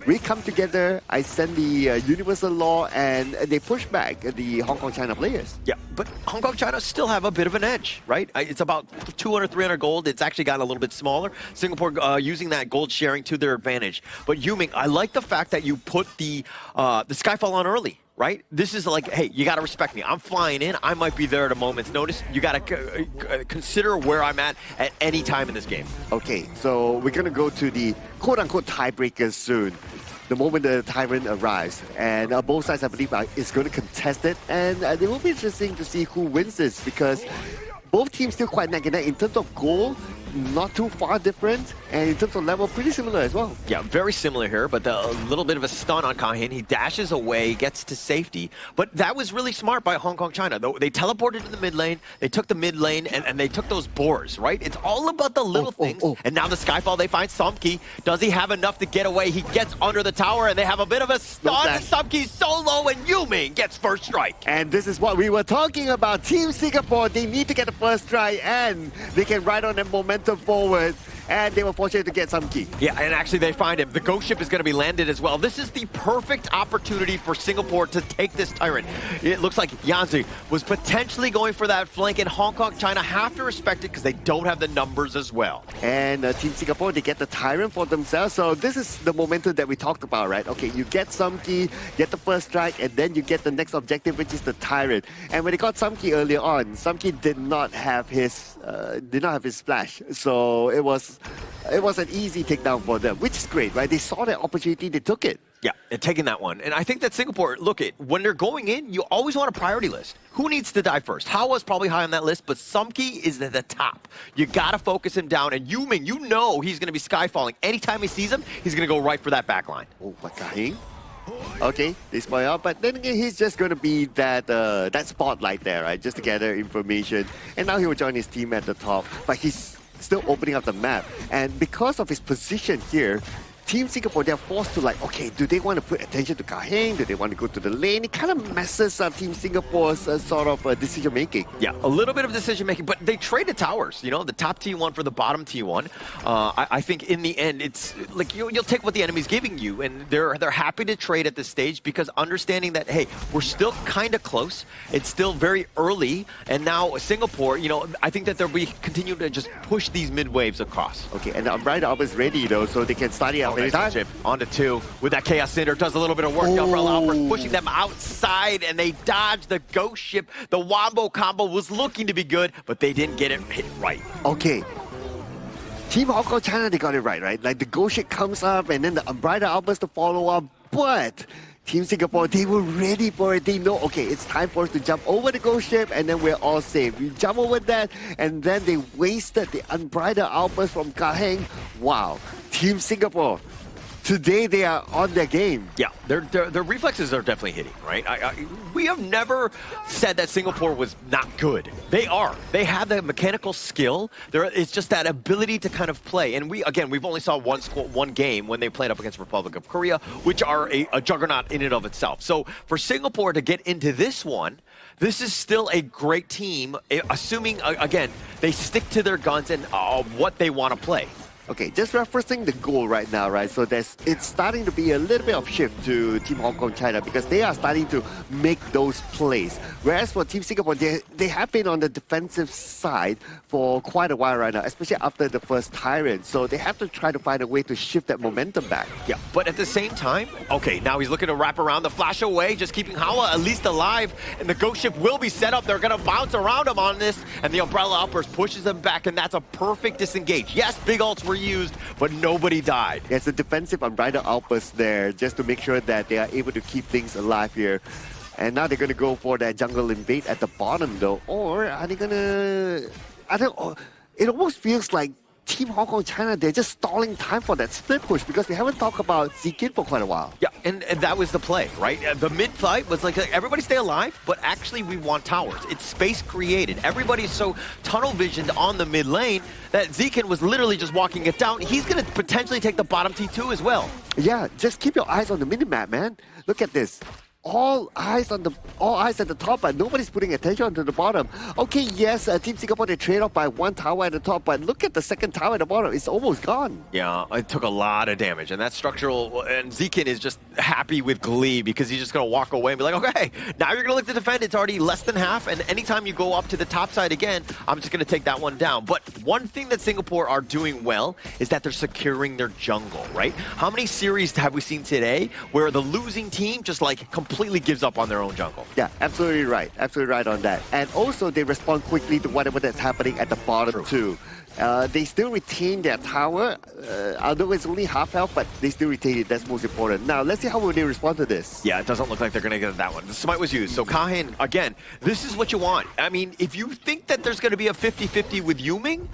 We come together, I send the universal law, and they push back the Hong Kong, China players. Yeah, but Hong Kong, China still have a bit of an edge, right? It's about 200, 300 gold. It's actually gotten a little bit smaller. Singapore using that gold sharing to their advantage. But Yuming, I like the fact that you put the Skyfall on early. Right? This is like, hey, you got to respect me. I'm flying in. I might be there at a moment's notice. You got to consider where I'm at any time in this game. Okay, so we're going to go to the quote-unquote tiebreakers soon. The moment the Tyrant arrives. And both sides, I believe, is going to contest it. And it will be interesting to see who wins this, because both teams still quite neck and neck in terms of goal. Not too far different, and in terms of level, pretty similar as well. Yeah, very similar here, but a little bit of a stun on Kahin. He dashes away, gets to safety, but that was really smart by Hong Kong China. They teleported to the mid lane, they took the mid lane, and they took those boars, right? It's all about the little things, and now the Skyfall, they find Sumki. Does he have enough to get away? He gets under the tower, and they have a bit of a stun, and Sumki's so low, and Yuming gets first strike. And this is what we were talking about. Team Singapore, they need to get the first strike, and they can ride on that momentum forward, and they were fortunate to get some key. Yeah, and actually they find him. The ghost ship is going to be landed as well. This is the perfect opportunity for Singapore to take this Tyrant. It looks like Yanzi was potentially going for that flank, and Hong Kong, China have to respect it because they don't have the numbers as well. And Team Singapore, they get the Tyrant for themselves, so this is the momentum that we talked about, right? Okay, you get some key, get the first strike, and then you get the next objective, which is the Tyrant. And when they got Sumki earlier on, Sumki did not have his splash, so it was an easy takedown for them, which is great, right? They saw that opportunity, they took it. Yeah, and taking that one. And I think that Singapore, look, when they're going in, you always want a priority list. Who needs to die first? Hao was probably high on that list, but Sumki is at the top. You got to focus him down. And Yuming, you know he's going to be skyfalling. Anytime he sees him, he's going to go right for that back line. Oh, what the Okay, they spoil out, but then again, he's just going to be that spotlight there, right? Just to gather information. And now he will join his team at the top, but he's still opening up the map. And because of his position here, Team Singapore, they're forced to like, okay, do they want to put attention to Kah Heng? Do they want to go to the lane? It kind of messes up Team Singapore's sort of decision making. Yeah, a little bit of decision making, but they traded towers. You know, the top T1 for the bottom T1. I think in the end, it's like you'll take what the enemy's giving you, and they're happy to trade at this stage because understanding that, hey, we're still kind of close. It's still very early, and now Singapore, you know, I think that they'll be continue to just push these mid waves across. Okay, and the Umbrella Alpha is ready though, so they can start it out anytime. Chip onto 2 with that Chaos Cinder, does a little bit of work. The Umbrella Alpha pushing them outside, and they dodge the Ghost Ship. The Wombo combo was looking to be good, but they didn't get it hit right. Okay. Team Hong Kong China, they got it right? Like the Ghost Ship comes up, and then the Umbrella Alpha to follow up, but Team Singapore, they were ready for it. They know, okay, it's time for us to jump over the Ghost Ship, and then we're all safe. We jump over that, and then they wasted the Unbridled Outburst from Kah Heng. Wow. Team Singapore, today they are on their game. Yeah, their reflexes are definitely hitting, right? We have never said that Singapore was not good. They are. They have the mechanical skill. It's just that ability to kind of play. And we've only saw one game when they played up against Republic of Korea, which are a juggernaut in and of itself. So for Singapore to get into this one, this is still a great team, assuming, again, they stick to their guns and what they want to play. Okay, just referencing the goal right now, right? So it's starting to be a little bit of shift to Team Hong Kong China because they are starting to make those plays. Whereas for Team Singapore, they have been on the defensive side for quite a while right now, especially after the first Tyrant. So they have to try to find a way to shift that momentum back. Yeah, but at the same time, okay, now he's looking to wrap around the flash away, just keeping Hawa at least alive, and the Ghost Ship will be set up. They're going to bounce around him on this, and the Umbrella Outburst pushes them back, and that's a perfect disengage. Yes, big ults were used, but nobody died. There's a defensive Unbridled Outburst there just to make sure that they are able to keep things alive here. And now they're going to go for that jungle invade at the bottom though. Or are they going to... I don't know. It almost feels like Team Hong Kong China, they're just stalling time for that split push because we haven't talked about Zikin for quite a while. Yeah, and that was the play, right? The mid-fight was like, everybody stay alive, but actually we want towers. It's space created. Everybody's so tunnel visioned on the mid lane that Zikin was literally just walking it down. He's going to potentially take the bottom T2 as well. Yeah, just keep your eyes on the minimap, man. Look at this. All eyes at the top, but nobody's putting attention onto the bottom. Okay, yes, Team Singapore, they trade off by one tower at the top, but look at the second tower at the bottom. It's almost gone. Yeah, it took a lot of damage, and that's structural, and Zikin is just happy with glee because he's just going to walk away and be like, okay, now you're going to look to defend. It's already less than half, and anytime you go up to the top side again, I'm just going to take that one down. But one thing that Singapore are doing well is that they're securing their jungle, right? How many series have we seen today where the losing team just like completely gives up on their own jungle? Yeah, absolutely right. Absolutely right on that. And also, they respond quickly to whatever that's happening at the bottom too. They still retain their tower, although it's only half health, but they still retain it. That's most important. Now, let's see how will they respond to this. Yeah, it doesn't look like they're going to get that one. The smite was used. So Kah Heng, again, this is what you want. I mean, if you think that there's going to be a 50-50 with Yuming,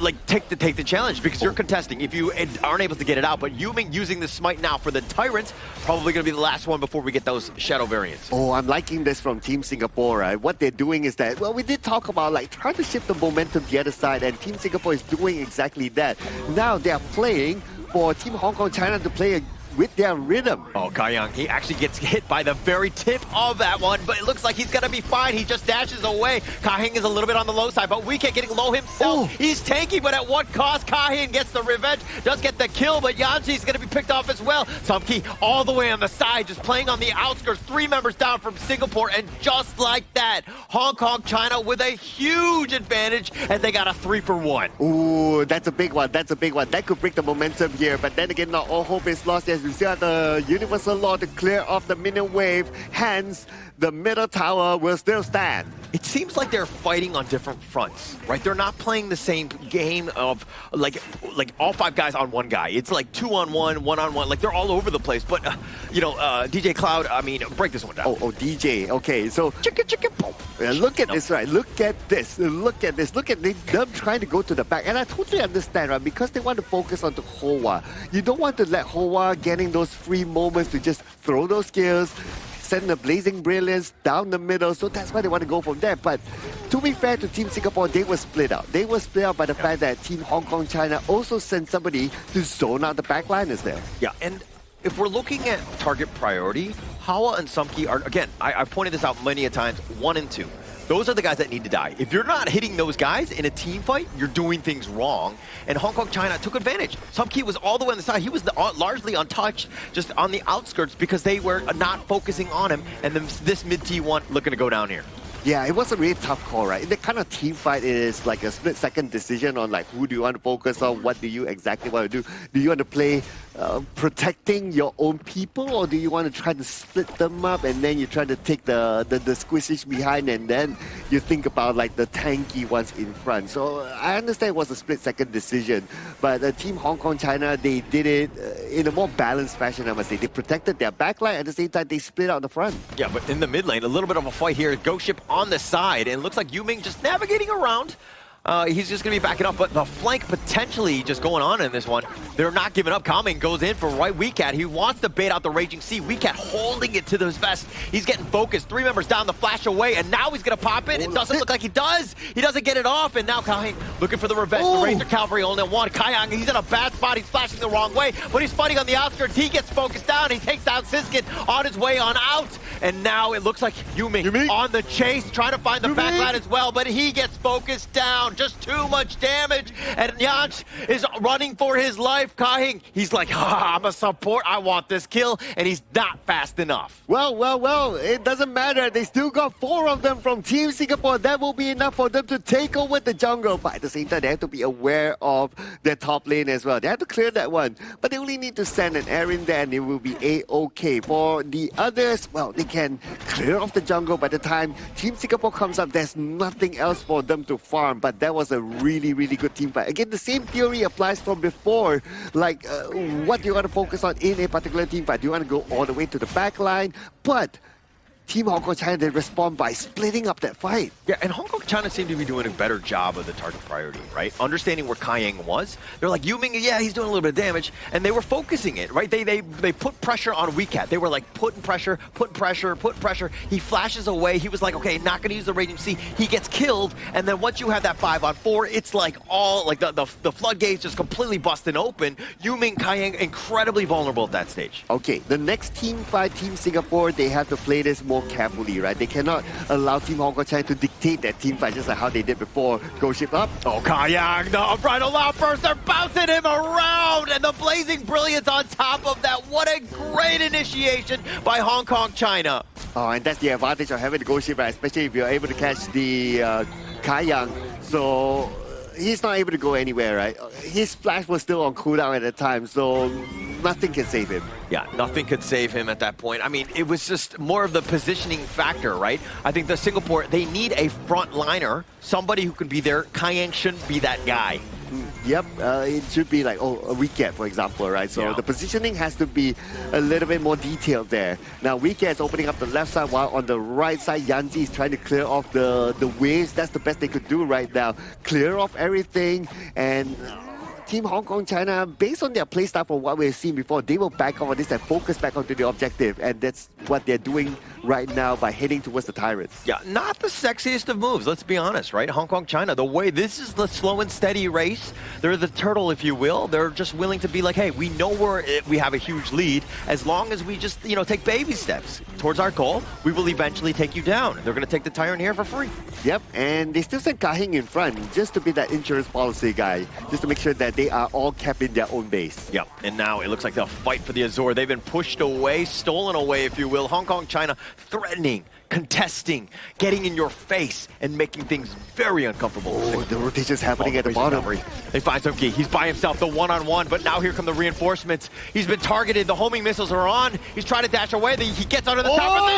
like take the challenge because you're contesting if you aren't able to get it out. But Yuming using the smite now for the Tyrants, probably going to be the last one before we get those shadow variants. Oh, I'm liking this from Team Singapore, right? What they're doing is that, well, we did talk about like trying to shift the momentum to the other side, and Team Singapore is doing exactly that. Now they are playing for Team Hong Kong China to play with their rhythm. Oh, Kayang, he actually gets hit by the very tip of that one, but it looks like he's gonna be fine. He just dashes away. Kah Heng is a little bit on the low side, but Weekend getting low himself. He's tanky, but at what cost? Kah Heng gets the revenge, does get the kill, but Yanji's gonna be picked off as well. Sumki all the way on the side, just playing on the outskirts. 3 members down from Singapore, and just like that, Hong Kong China with a huge advantage, and they got a 3-for-1. Ooh, that's a big one. That's a big one. That could break the momentum here, but then again, not all hope is lost. Yes, we still have the Universal Law to clear off the minion wave. Hence, the middle tower will still stand. It seems like they're fighting on different fronts, right? They're not playing the same game of like all 5 guys on one guy. It's like 2-on-1, 1-on-1. Like they're all over the place. But DJ Cloud, I mean, break this one down. Oh, DJ. Okay, so look at this, right? Look at this. Look at this. Look at them trying to go to the back. And I totally understand, right? Because they want to focus on the Hoa. You don't want to let Hoa getting those free moments to just throw those skills, send the Blazing Brilliance down the middle, so that's why they want to go from there. But to be fair to Team Singapore, they were split out. They were split out by the fact that Team Hong Kong China also sent somebody to zone out the backliners there. Yeah, and if we're looking at target priority, Hawa and Sumki are, again, I've pointed this out many a times, 1 and 2. Those are the guys that need to die. If you're not hitting those guys in a team fight, you're doing things wrong. And Hong Kong China took advantage. Sumki was all the way on the side. He was largely untouched, just on the outskirts because they were not focusing on him. And then this mid T1 looking to go down here. Yeah, it was a really tough call, right? In the kind of team fight, it is like a split-second decision on like who do you want to focus on, what do you exactly want to do. Do you want to play protecting your own people, or do you want to try to split them up and then you try to take the squishies behind and then you think about like the tanky ones in front. So I understand it was a split-second decision, but Team Hong Kong China, they did it in a more balanced fashion, I must say. They protected their backline, at the same time they split out the front. Yeah, but in the mid lane, a little bit of a fight here. Ghost Ship on the side, and it looks like Yuming just navigating around. He's just going to be backing up, but the flank potentially just going on in this one. They're not giving up. Kaming goes in for right WeCat. He wants to bait out the Raging Sea. WeCat holding it to his vest. He's getting focused. 3 members down the flash away, and now he's going to pop it. It doesn't look like he does. He doesn't get it off, and now Kayang looking for the revenge. The Razor Cavalry only on 1. Kayang, he's in a bad spot. He's flashing the wrong way, but he's fighting on the outskirts. He gets focused down. He takes down Siskin on his way on out, and now it looks like Yuming on the chase, trying to find the backline as well, but he gets focused down. Just too much damage, and Nyanch is running for his life. Kahing, he's like, I'm a support, I want this kill, and he's not fast enough. Well, it doesn't matter. They still got 4 of them from Team Singapore. That will be enough for them to take over the jungle, but at the same time, they have to be aware of their top lane as well. They have to clear that one, but they only need to send an air in there, and it will be A-OK. For the others, well, they can clear off the jungle. By the time Team Singapore comes up, there's nothing else for them to farm, but that was a really good team fight. Again, the same theory applies from before. Like, what do you want to focus on in a particular team fight? Do you want to go all the way to the back line? But Team Hong Kong China, they respond by splitting up that fight. Yeah, and Hong Kong China seemed to be doing a better job of the target priority, right? Understanding where Kayang was. They're like, Yuming, yeah, he's doing a little bit of damage, and they were focusing it, right? They put pressure on WeCat. They were like, putting pressure. He flashes away. He was like, okay, not going to use the Raging Sea. He gets killed, and then once you have that 5-on-4, it's like all, like the floodgates just completely busting open. Yuming, Kayang, incredibly vulnerable at that stage. Okay, the next team fight, Team Singapore, they have to play this more carefully, right? They cannot allow Team Hong Kong China to dictate that team fight just like how they did before. Ghost Ship up. Oh, Kayang, the Bridal Outburst, they're bouncing him around, and the Blazing Brilliance on top of that. What a great initiation by Hong Kong China. Oh, and that's the advantage of having the Ghost Ship, right? Especially if you're able to catch the Kayang. So he's not able to go anywhere, right? His splash was still on cooldown at the time, so nothing can save him. Yeah, nothing could save him at that point. I mean, it was just more of the positioning factor, right? I think the Singapore, they need a frontliner, somebody who can be there. Kayang shouldn't be that guy. Yep, it should be like, a WeCat, for example, right? So the positioning has to be a little bit more detailed there. Now, WeCat is opening up the left side, while on the right side, Yanzi is trying to clear off the waves. That's the best they could do right now. Clear off everything, and Team Hong Kong China, based on their playstyle from what we've seen before, they will back off on this and focus back onto the objective, and that's what they're doing right now by heading towards the Tyrants. Yeah, not the sexiest of moves, let's be honest, right? Hong Kong China, the way this is the slow and steady race, they're the turtle, if you will. They're just willing to be like, hey, we know we have a huge lead. As long as we just, take baby steps towards our goal, we will eventually take you down. They're going to take the Tyrant here for free. Yep, and they still send Kahing in front just to be that insurance policy guy, just to make sure that they are all kept in their own base. Yeah, and now it looks like they'll fight for the Azure. They've been pushed away, stolen away, if you will. Hong Kong China threatening, contesting, getting in your face, and making things very uncomfortable. Oh, the rotation's happening at the bottom. They find Sumki. He's by himself, the one-on-one, but now here come the reinforcements. He's been targeted. The homing missiles are on. He's trying to dash away. He gets under the top of the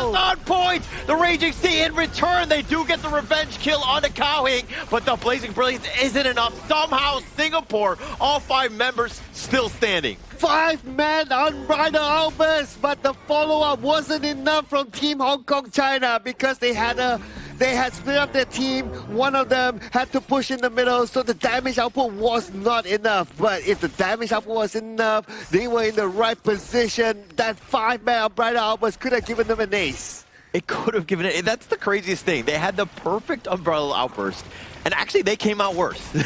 on point. The Raging Sea in return. They do get the revenge kill onto Kawing, but the Blazing Brilliance isn't enough. Somehow Singapore, all 5 members still standing. 5 men on Bridal Outburst, but the follow-up wasn't enough from Team Hong Kong China because they had a They had split up their team. One of them had to push in the middle, so the damage output was not enough. But if the damage output was enough, they were in the right position. That 5-man Umbrella Outburst could have given them an ace. It could have given it. That's the craziest thing. They had the perfect Umbrella Outburst. And actually, they came out worse. You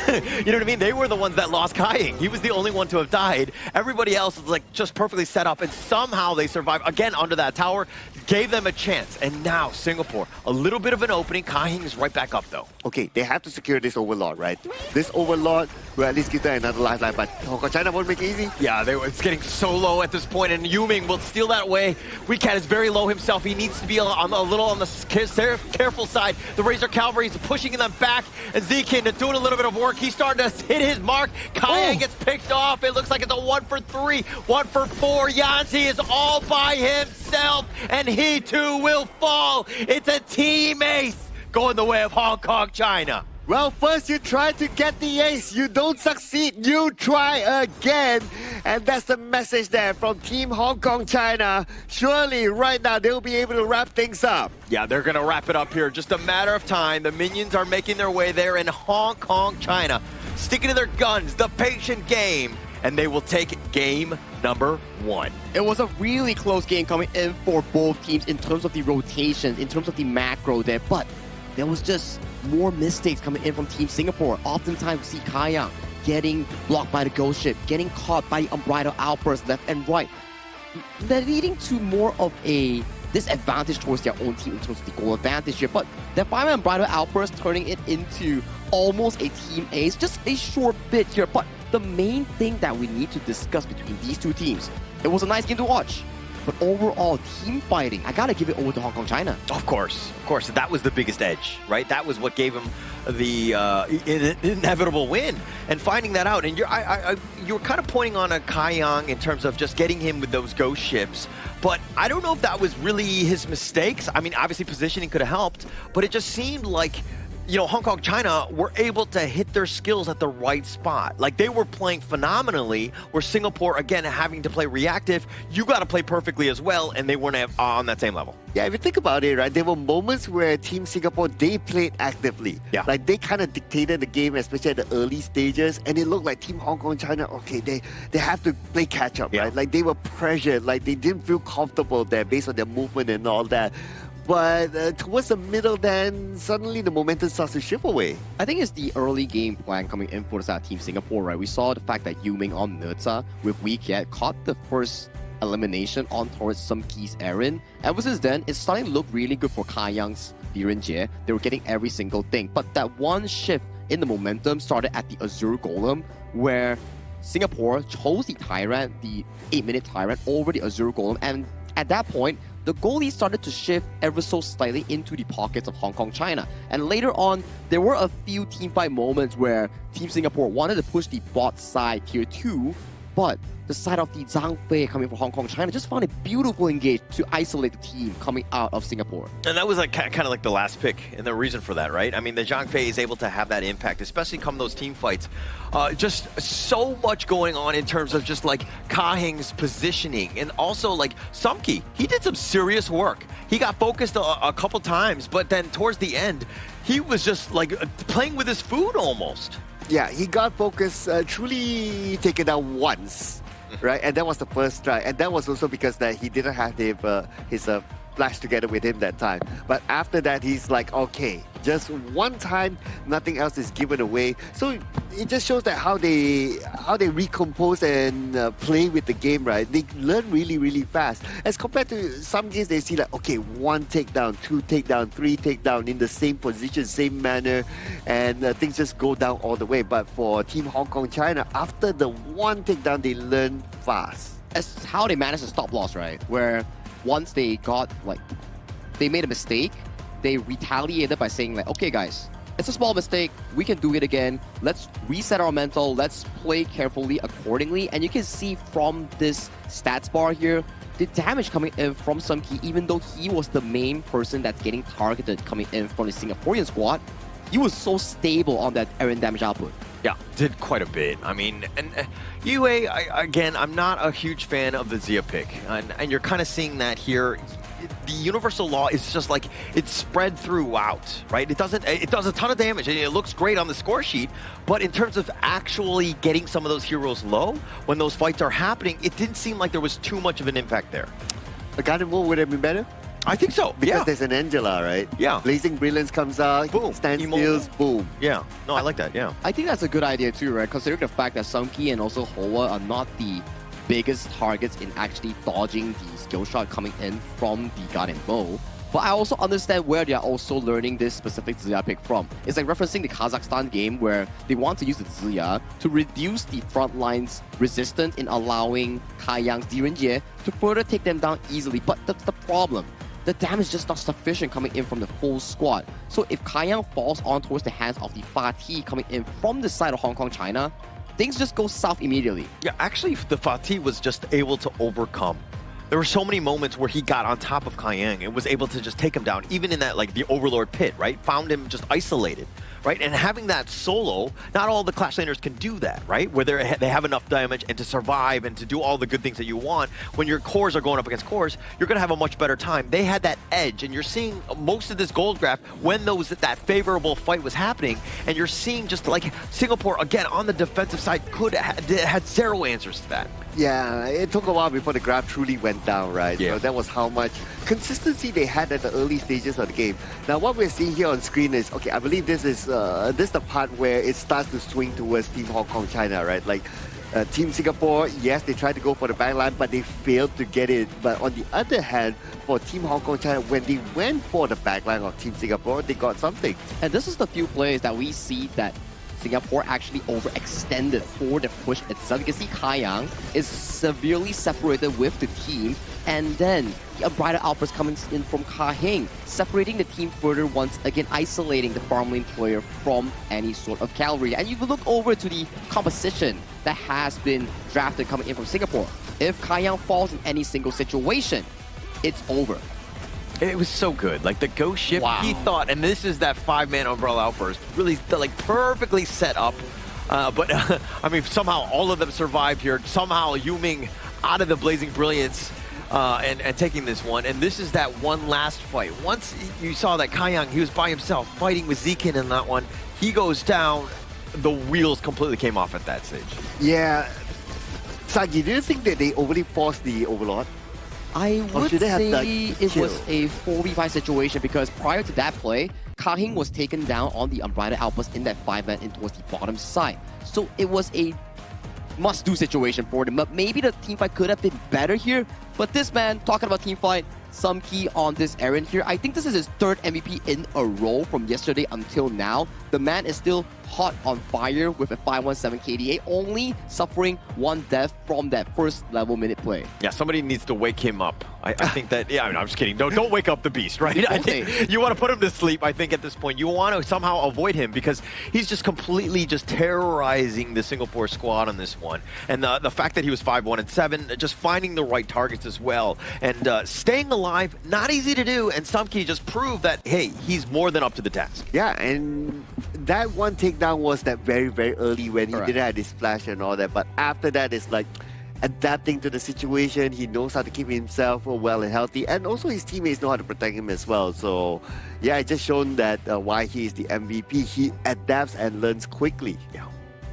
know what I mean? They were the ones that lost Kaiying. He was the only one to have died. Everybody else was like just perfectly set up, and somehow they survived. Again, under that tower, gave them a chance. And now, Singapore, a little bit of an opening. Kaiying is right back up, though. Okay, they have to secure this Overlord, right? This Overlord will at least give them another lifeline, but Hong Kong China won't make it easy. Yeah, it's getting so low at this point, and Yuming will steal that away. Weecat is very low himself. He needs to be a little on the careful side. The Razor Cavalry is pushing them back, and Zekin is doing a little bit of work. He's starting to hit his mark. Kaiying gets picked off. It looks like it's a 1 for 3, 1 for 4. Yanzi is all by himself, and he too will fall. It's a team ace going the way of Hong Kong China. Well, first you try to get the ace, you don't succeed, you try again. And that's the message there from Team Hong Kong China. Surely right now they'll be able to wrap things up. Yeah, they're going to wrap it up here. Just a matter of time. The minions are making their way there in Hong Kong China, sticking to their guns, the patient game, and they will take game number 1. It was a really close game coming in for both teams in terms of the rotations, in terms of the macro there, but there was just more mistakes coming in from Team Singapore. Oftentimes we see Kaiyang getting blocked by the Ghost Ship, getting caught by the Unbridled Outburst left and right. They're leading to more of a disadvantage towards their own team in terms of the goal advantage here, but the 5-man Unbridled Outburst turning it into almost a team ace, just a short bit here. But the main thing that we need to discuss between these two teams, it was a nice game to watch. But overall, team fighting, I gotta give it over to Hong Kong China. Of course. That was the biggest edge, right? That was what gave him the inevitable win. And finding that out, and you're kind of pointing on a Kaiyang in terms of just getting him with those ghost ships. But I don't know if that was really his mistakes. I mean, obviously positioning could have helped, but it just seemed like, you know, Hong Kong China were able to hit their skills at the right spot. Like, they were playing phenomenally, where Singapore, again, having to play reactive, you got to play perfectly as well, and they weren't on that same level. Yeah, if you think about it, right, there were moments where Team Singapore, they played actively. Yeah. Like, they kind of dictated the game, especially at the early stages, and it looked like Team Hong Kong China, okay, they have to play catch-up, right? Like, they were pressured, like, they didn't feel comfortable there based on their movement and all that. But towards the middle, then suddenly the momentum starts to shift away. I think it's the early game plan coming in for the Team Singapore, right? We saw the fact that Yuming on Nerza with Weekat caught the first elimination on towards Sumki's Aaron. Ever since then, it's starting to look really good for Kaiyang's Birenjie. They were getting every single thing. But that one shift in the momentum started at the Azure Golem, where Singapore chose the Tyrant, the 8-minute Tyrant, over the Azure Golem. And at that point, the goalie started to shift ever so slightly into the pockets of Hong Kong China. And later on, there were a few teamfight moments where Team Singapore wanted to push the bot side tier 2, but the side of the Zhang Fei coming from Hong Kong China just found it beautiful engage to isolate the team coming out of Singapore. And that was like kind of like the last pick, and the reason for that, right? I mean, the Zhang Fei is able to have that impact, especially come those team fights. Just so much going on in terms of just like Kaiyang's positioning, and also like Sumki, he did some serious work. He got focused a couple times, but then towards the end, he was just like playing with his food almost. Yeah, he got focused, truly taken out once, right? And that was the first try. And that was also because that he didn't have his flash together with him that time. But after that, he's like, okay, just one time, nothing else is given away. So it just shows that how they recompose and play with the game, right? They learn really, really fast. As compared to some games, they see like, okay, 1 takedown, 2 takedown, 3 takedown in the same position, same manner, and things just go down all the way. But for Team Hong Kong China, after the 1 takedown, they learn fast. That's how they managed to stop loss, right? Where once they got, like, they made a mistake, they retaliated by saying like, okay guys, it's a small mistake, we can do it again, let's reset our mental, let's play carefully accordingly. And you can see from this stats bar here, the damage coming in from Sumki, even though he was the main person that's getting targeted coming in from the Singaporean squad, he was so stable on that Aaron damage output. Yeah, did quite a bit. I mean, and UA, again, I'm not a huge fan of the Zia pick. And you're kind of seeing that here. the universal law is just like it's spread throughout, right? It does a ton of damage, and it looks great on the score sheet, but in terms of actually getting some of those heroes low when those fights are happening, it didn't seem like there was too much of an impact there. A Garden Wall would have been better? I think so. Because there's an Angela, right? Yeah. Blazing Brilliance comes out, boom, stands stills, boom. Yeah. No, I like that, yeah. I think that's a good idea too, right? Considering the fact that Sumki and also Hoa are not the biggest targets in actually dodging the skill shot coming in from the Garden Bow. But I also understand where they are also learning this specific Ziya pick from. It's like referencing the Kazakhstan game where they want to use the Ziya to reduce the front line's resistance in allowing Kaiyang's Direnjie to further take them down easily. But that's the problem. The damage is just not sufficient coming in from the full squad. So if Kaiyang falls on towards the hands of the Fatih coming in from the side of Hong Kong, China, things just go south immediately. Yeah, actually, the Fatih was just able to overcome. There were so many moments where he got on top of Kaiyang and was able to just take him down, even in that, like, the Overlord pit, right? Found him just isolated, right? And having that solo, not all the Clash laners can do that, right? Where they have enough damage and to survive and to do all the good things that you want. When your cores are going up against cores, you're going to have a much better time. They had that edge, and you're seeing most of this gold graph when that favorable fight was happening, and you're seeing just like Singapore, again, on the defensive side, had zero answers to that. Yeah, it took a while before the graph truly went down, right? Yeah. So that was how much consistency they had at the early stages of the game. Now, what we're seeing here on screen is, okay, I believe this is the part where it starts to swing towards Team Hong Kong China, right? Like, Team Singapore, yes, they tried to go for the backline, but they failed to get it. But on the other hand, for Team Hong Kong China, when they went for the backline of Team Singapore, they got something. And this is the few plays that we see that Singapore actually overextended for the push itself. You can see Kaiyang is severely separated with the team, and then the Unbridled Outburst coming in from Kahing, separating the team further once again, isolating the farm lane player from any sort of cavalry. And you can look over to the composition that has been drafted coming in from Singapore. If Kaiyang falls in any single situation, it's over. It was so good. Like the ghost ship, he thought, and this is that 5-man umbrella outburst, really like perfectly set up. But I mean, somehow all of them survived here. Somehow Yuming out of the blazing brilliance and taking this one. And this is that one last fight. Once you saw that Kaiyang, he was by himself fighting with Zekin in that one. He goes down. The wheels completely came off at that stage. Yeah. Sagi, do you think that they overly forced the Overlord? I would say it was a 4v5 situation because prior to that play, Kahing was taken down on the Unbridled Outburst in that 5-man in towards the bottom side. So it was a must-do situation for them. But maybe the teamfight could have been better here. But this man, talking about teamfight, Sumki on this errand here. I think this is his 3rd MVP in a row from yesterday until now. The man is still hot on fire with a 517 KDA, only suffering 1 death from that first level minute play. Yeah, somebody needs to wake him up. I think that, yeah, I mean, I'm just kidding. Don't wake up the beast, right? I think you want to put him to sleep, I think, at this point. You want to somehow avoid him because he's just completely just terrorizing the Singapore squad on this one. And the fact that he was 5-1-7, just finding the right targets as well. And staying alive, not easy to do. And Sumki just proved that, hey, he's more than up to the task. Yeah, and that one takedown was that very, very early when he didn't have his flash and all that. But after that, it's like adapting to the situation. He knows how to keep himself well and healthy. And also his teammates know how to protect him as well. So, yeah, it's just shown that why he is the MVP. He adapts and learns quickly. Yeah.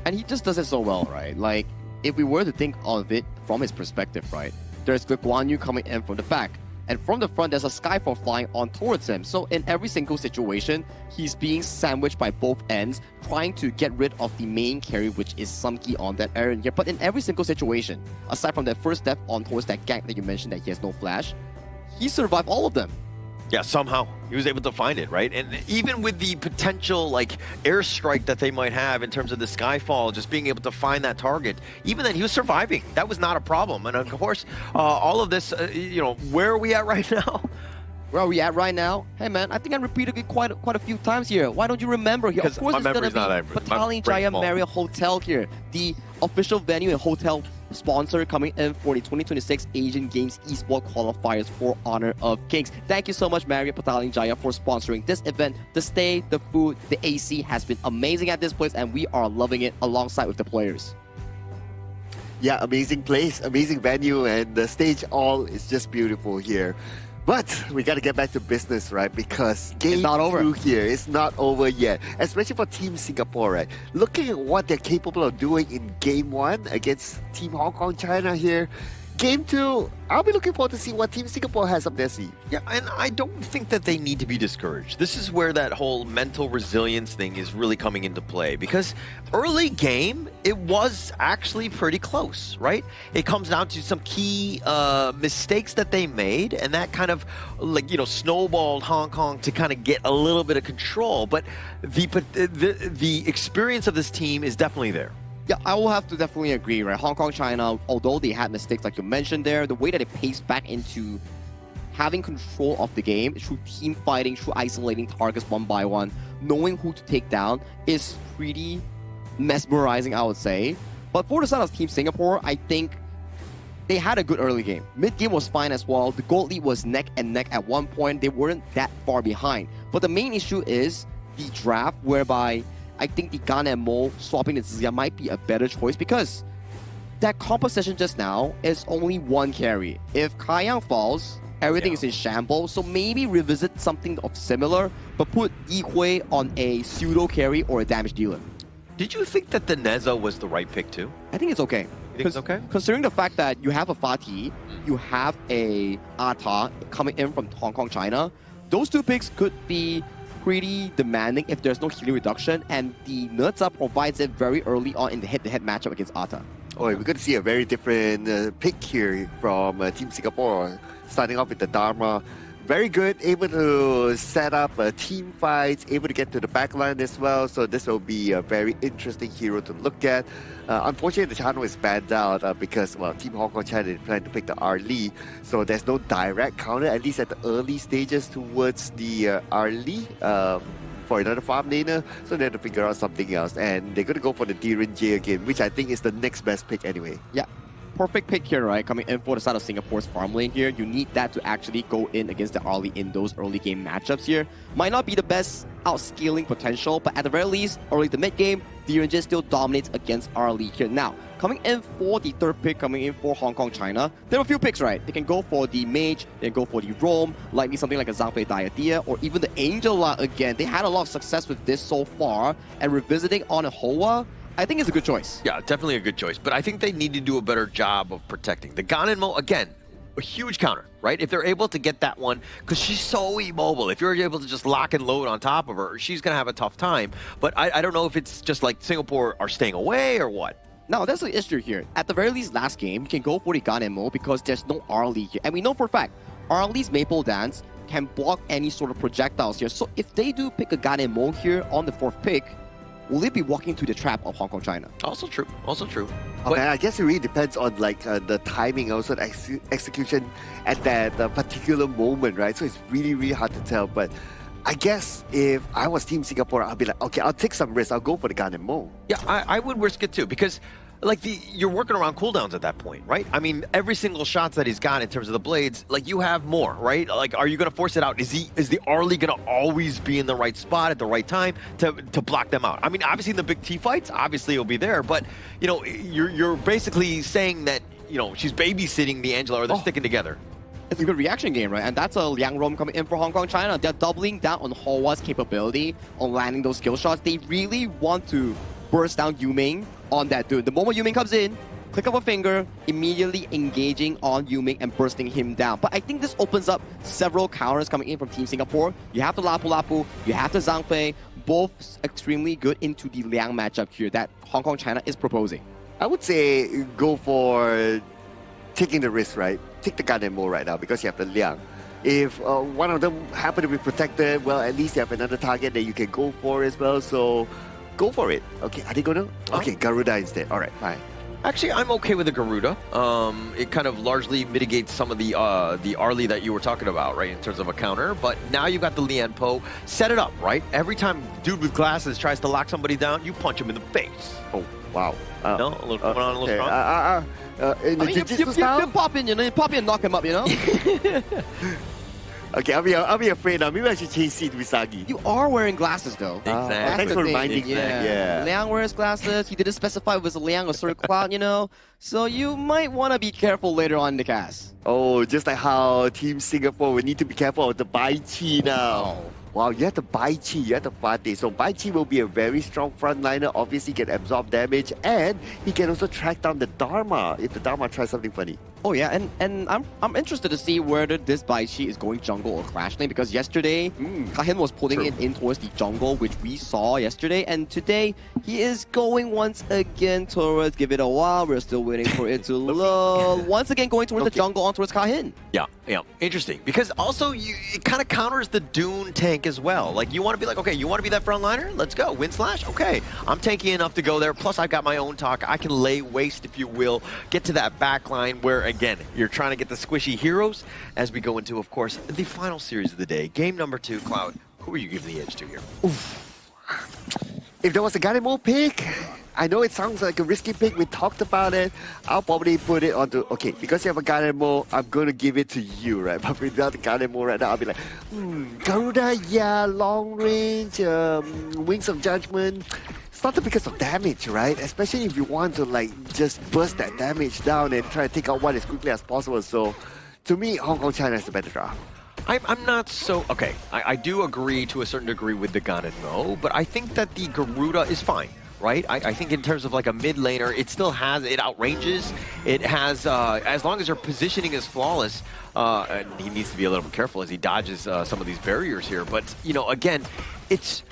And he just does it so well, right? Like, if we were to think of it from his perspective, right? There's the Guan Yu coming in from the back. And from the front, there's a Skyfall flying on towards him. So in every single situation, he's being sandwiched by both ends, trying to get rid of the main carry, which is Sumki on that errand here. But in every single situation, aside from that first death on towards that gank that you mentioned that he has no flash, he survived all of them. Yeah, somehow he was able to find it, right? And even with the potential like airstrike that they might have in terms of the Skyfall, just being able to find that target, even then he was surviving. That was not a problem. And of course, all of this, you know, where are we at right now? Where are we at right now? Hey man, I think I repeated it quite a few times here. Why don't you remember here? Of course it's going to be Battalion Jaya Marriott Hotel here, the official venue and hotel sponsor coming in for the 2026 Asian Games Esports Qualifiers for Honor of Kings. Thank you so much, Marriott Battalion Jaya, for sponsoring this event. The stay, the food, the AC has been amazing at this place, and we are loving it alongside with the players. Yeah, amazing place, amazing venue, and the stage all is just beautiful here. But we got to get back to business, right? Because game not over. 2 here is not over yet, especially for Team Singapore, right? Looking at what they're capable of doing in Game 1 against Team Hong Kong China here, Game 2, I'll be looking forward to see what Team Singapore has up their sleeve. Yeah, and I don't think that they need to be discouraged. This is where that whole mental resilience thing is really coming into play, because early game, it was actually pretty close, right? It comes down to some key mistakes that they made, and that kind of, like, you know, snowballed Hong Kong to kind of get a little bit of control. But the experience of this team is definitely there. Yeah, I will have to definitely agree, right? Hong Kong, China, although they had mistakes like you mentioned there, the way that they paced back into having control of the game through team fighting, through isolating targets one by one, knowing who to take down is pretty mesmerizing, I would say. But for the side of Team Singapore, I think they had a good early game. Mid-game was fine as well. The gold lead was neck and neck at one point. They weren't that far behind. But the main issue is the draft, whereby I think the Gan and Mo swapping the Zia might be a better choice, because that composition just now is only one carry. If Kayang falls, everything is in shambles, so maybe revisit something of similar, but put Yi Hui on a pseudo carry or a damage dealer. Did you think that the Neza was the right pick too? I think it's okay. You think it's okay? Considering the fact that you have a Fatih, you have a Ata coming in from Hong Kong, China, those two picks could be pretty demanding if there's no healing reduction, and the Neza provides it very early on in the head-to-head matchup against Ata. Oh, we're going to see a very different pick here from Team Singapore, starting off with the Dharma. Very good, able to set up team fights, able to get to the backline as well. So this will be a very interesting hero to look at. Unfortunately, the channel is banned out because, well, Team Hong Kong China plan to pick the Arlie. So there's no direct counter, at least at the early stages towards the Arlie for another farm laner. So they have to figure out something else. And they're going to go for the Diren J again, which I think is the next best pick anyway. Yeah. Perfect pick here, right? Coming in for the side of Singapore's farm lane here. You need that to actually go in against the Arlie in those early game matchups here. Might not be the best outscaling potential, but at the very least, early to mid game, Diren still dominates against Arlie here. Now, coming in for the third pick, coming in for Hong Kong, China, there are a few picks, right? They can go for the Mage, they can go for the Roam, likely something like a Zhangfei Diadea, or even the Angel again. They had a lot of success with this so far, and revisiting on a Hoa, I think it's a good choice. Yeah, definitely a good choice. But I think they need to do a better job of protecting. The Ganenmo, again, a huge counter, right? If they're able to get that one, because she's so immobile. If you're able to just lock and load on top of her, she's going to have a tough time. But I don't know if it's just like Singapore are staying away or what. No, that's the issue here. At the very least, last game, you can go for the Ganenmo because there's no Arlie here. And we know for a fact, Arlie's Maple Dance can block any sort of projectiles here. So if they do pick a Ganenmo here on the fourth pick, will it be walking to the trap of Hong Kong, China? Also true. Also true. Okay, I guess it really depends on like the timing, also the execution at that particular moment, right? So it's really, really hard to tell. But I guess if I was Team Singapore, I'll be like, okay, I'll take some risks. I'll go for the Ganenmo. Yeah, I would risk it too, because like you're working around cooldowns at that point, right? I mean, every single shot that he's got in terms of the blades, like you have more, right? Like, are you going to force it out? Is the Arlie going to always be in the right spot at the right time to block them out? I mean, obviously in the big T fights, obviously it'll be there, but you know, you're basically saying that, you know, she's babysitting the Angela, or they're sticking together. It's a good reaction game, right? And that's a Liang Rom coming in for Hong Kong, China. They're doubling down on Hoa's capability on landing those skill shots. They really want to burst down Yuming on that dude. The moment Yuming comes in, click of a finger, immediately engaging on Yuming and bursting him down. But I think this opens up several counters coming in from Team Singapore. You have the Lapu Lapu, you have the Zhangfei, both extremely good into the Liang matchup here that Hong Kong, China is proposing. I would say go for taking the risk, right? Take the Ganenmo right now because you have the Liang. If one of them happen to be protected, well, at least you have another target that you can go for as well. So go for it. Okay, are they going to? Okay, Garuda instead. All right, fine. Actually, I'm okay with the Garuda. It kind of largely mitigates some of the Arlie that you were talking about, right, in terms of a counter. But now you've got the Lian Po. Set it up, right? Every time dude with glasses tries to lock somebody down, you punch him in the face. Oh, wow. No? A little going on a little strong? In the jiu-jitsu style? You pop in, you know, you pop in and knock him up, you know? Okay, I'll be afraid now. Maybe I should change seat with Sagi. You are wearing glasses, though. Exactly. Thanks for reminding me. Yeah. Liang wears glasses. He didn't specify if it was a Liang or Sir Cloud, you know. So you might want to be careful later on in the cast. Oh, just like how Team Singapore will need to be careful of the Bai Chi now. Wow, you have to Bai Chi, you have to Fate. So Bai Chi will be a very strong frontliner. Obviously, he can absorb damage, and he can also track down the Dharma if the Dharma tries something funny. Oh yeah, and I'm interested to see whether this Bai Chi is going jungle or Clash Lane, because yesterday Kahin was pulling it in towards the jungle, which we saw yesterday, and today he is going once again towards Give It a While. We're still waiting for it to load. Once again going towards the jungle on towards Kahin. Yeah, interesting. Because also it kind of counters the Dune tank as well. Like you want to be like, okay, you want to be that frontliner? Let's go. Wind Slash? Okay. I'm tanky enough to go there. Plus I've got my own talk. I can lay waste, if you will, get to that back line where, again, you're trying to get the squishy heroes as we go into, of course, the final series of the day. Game number 2, Cloud. Who are you giving the edge to here? Oof. If there was a Ganemo pick, I know it sounds like a risky pick. We talked about it. I'll probably put it onto, okay, because you have a Ganemo, I'm going to give it to you, right? But without the Ganemo right now, I'll be like, Garuda, yeah, long range, Wings of Judgment. It's not because of damage, right? Especially if you want to like just burst that damage down and try to take out one as quickly as possible. So to me, Hong Kong China is the better draft. I'm not so... Okay, I do agree to a certain degree with the Ganemo, but I think that the Garuda is fine, right? I think in terms of like a mid laner, it still has... It outranges. It has... as long as her positioning is flawless, and he needs to be a little bit careful as he dodges some of these barriers here. But, you know, again, it's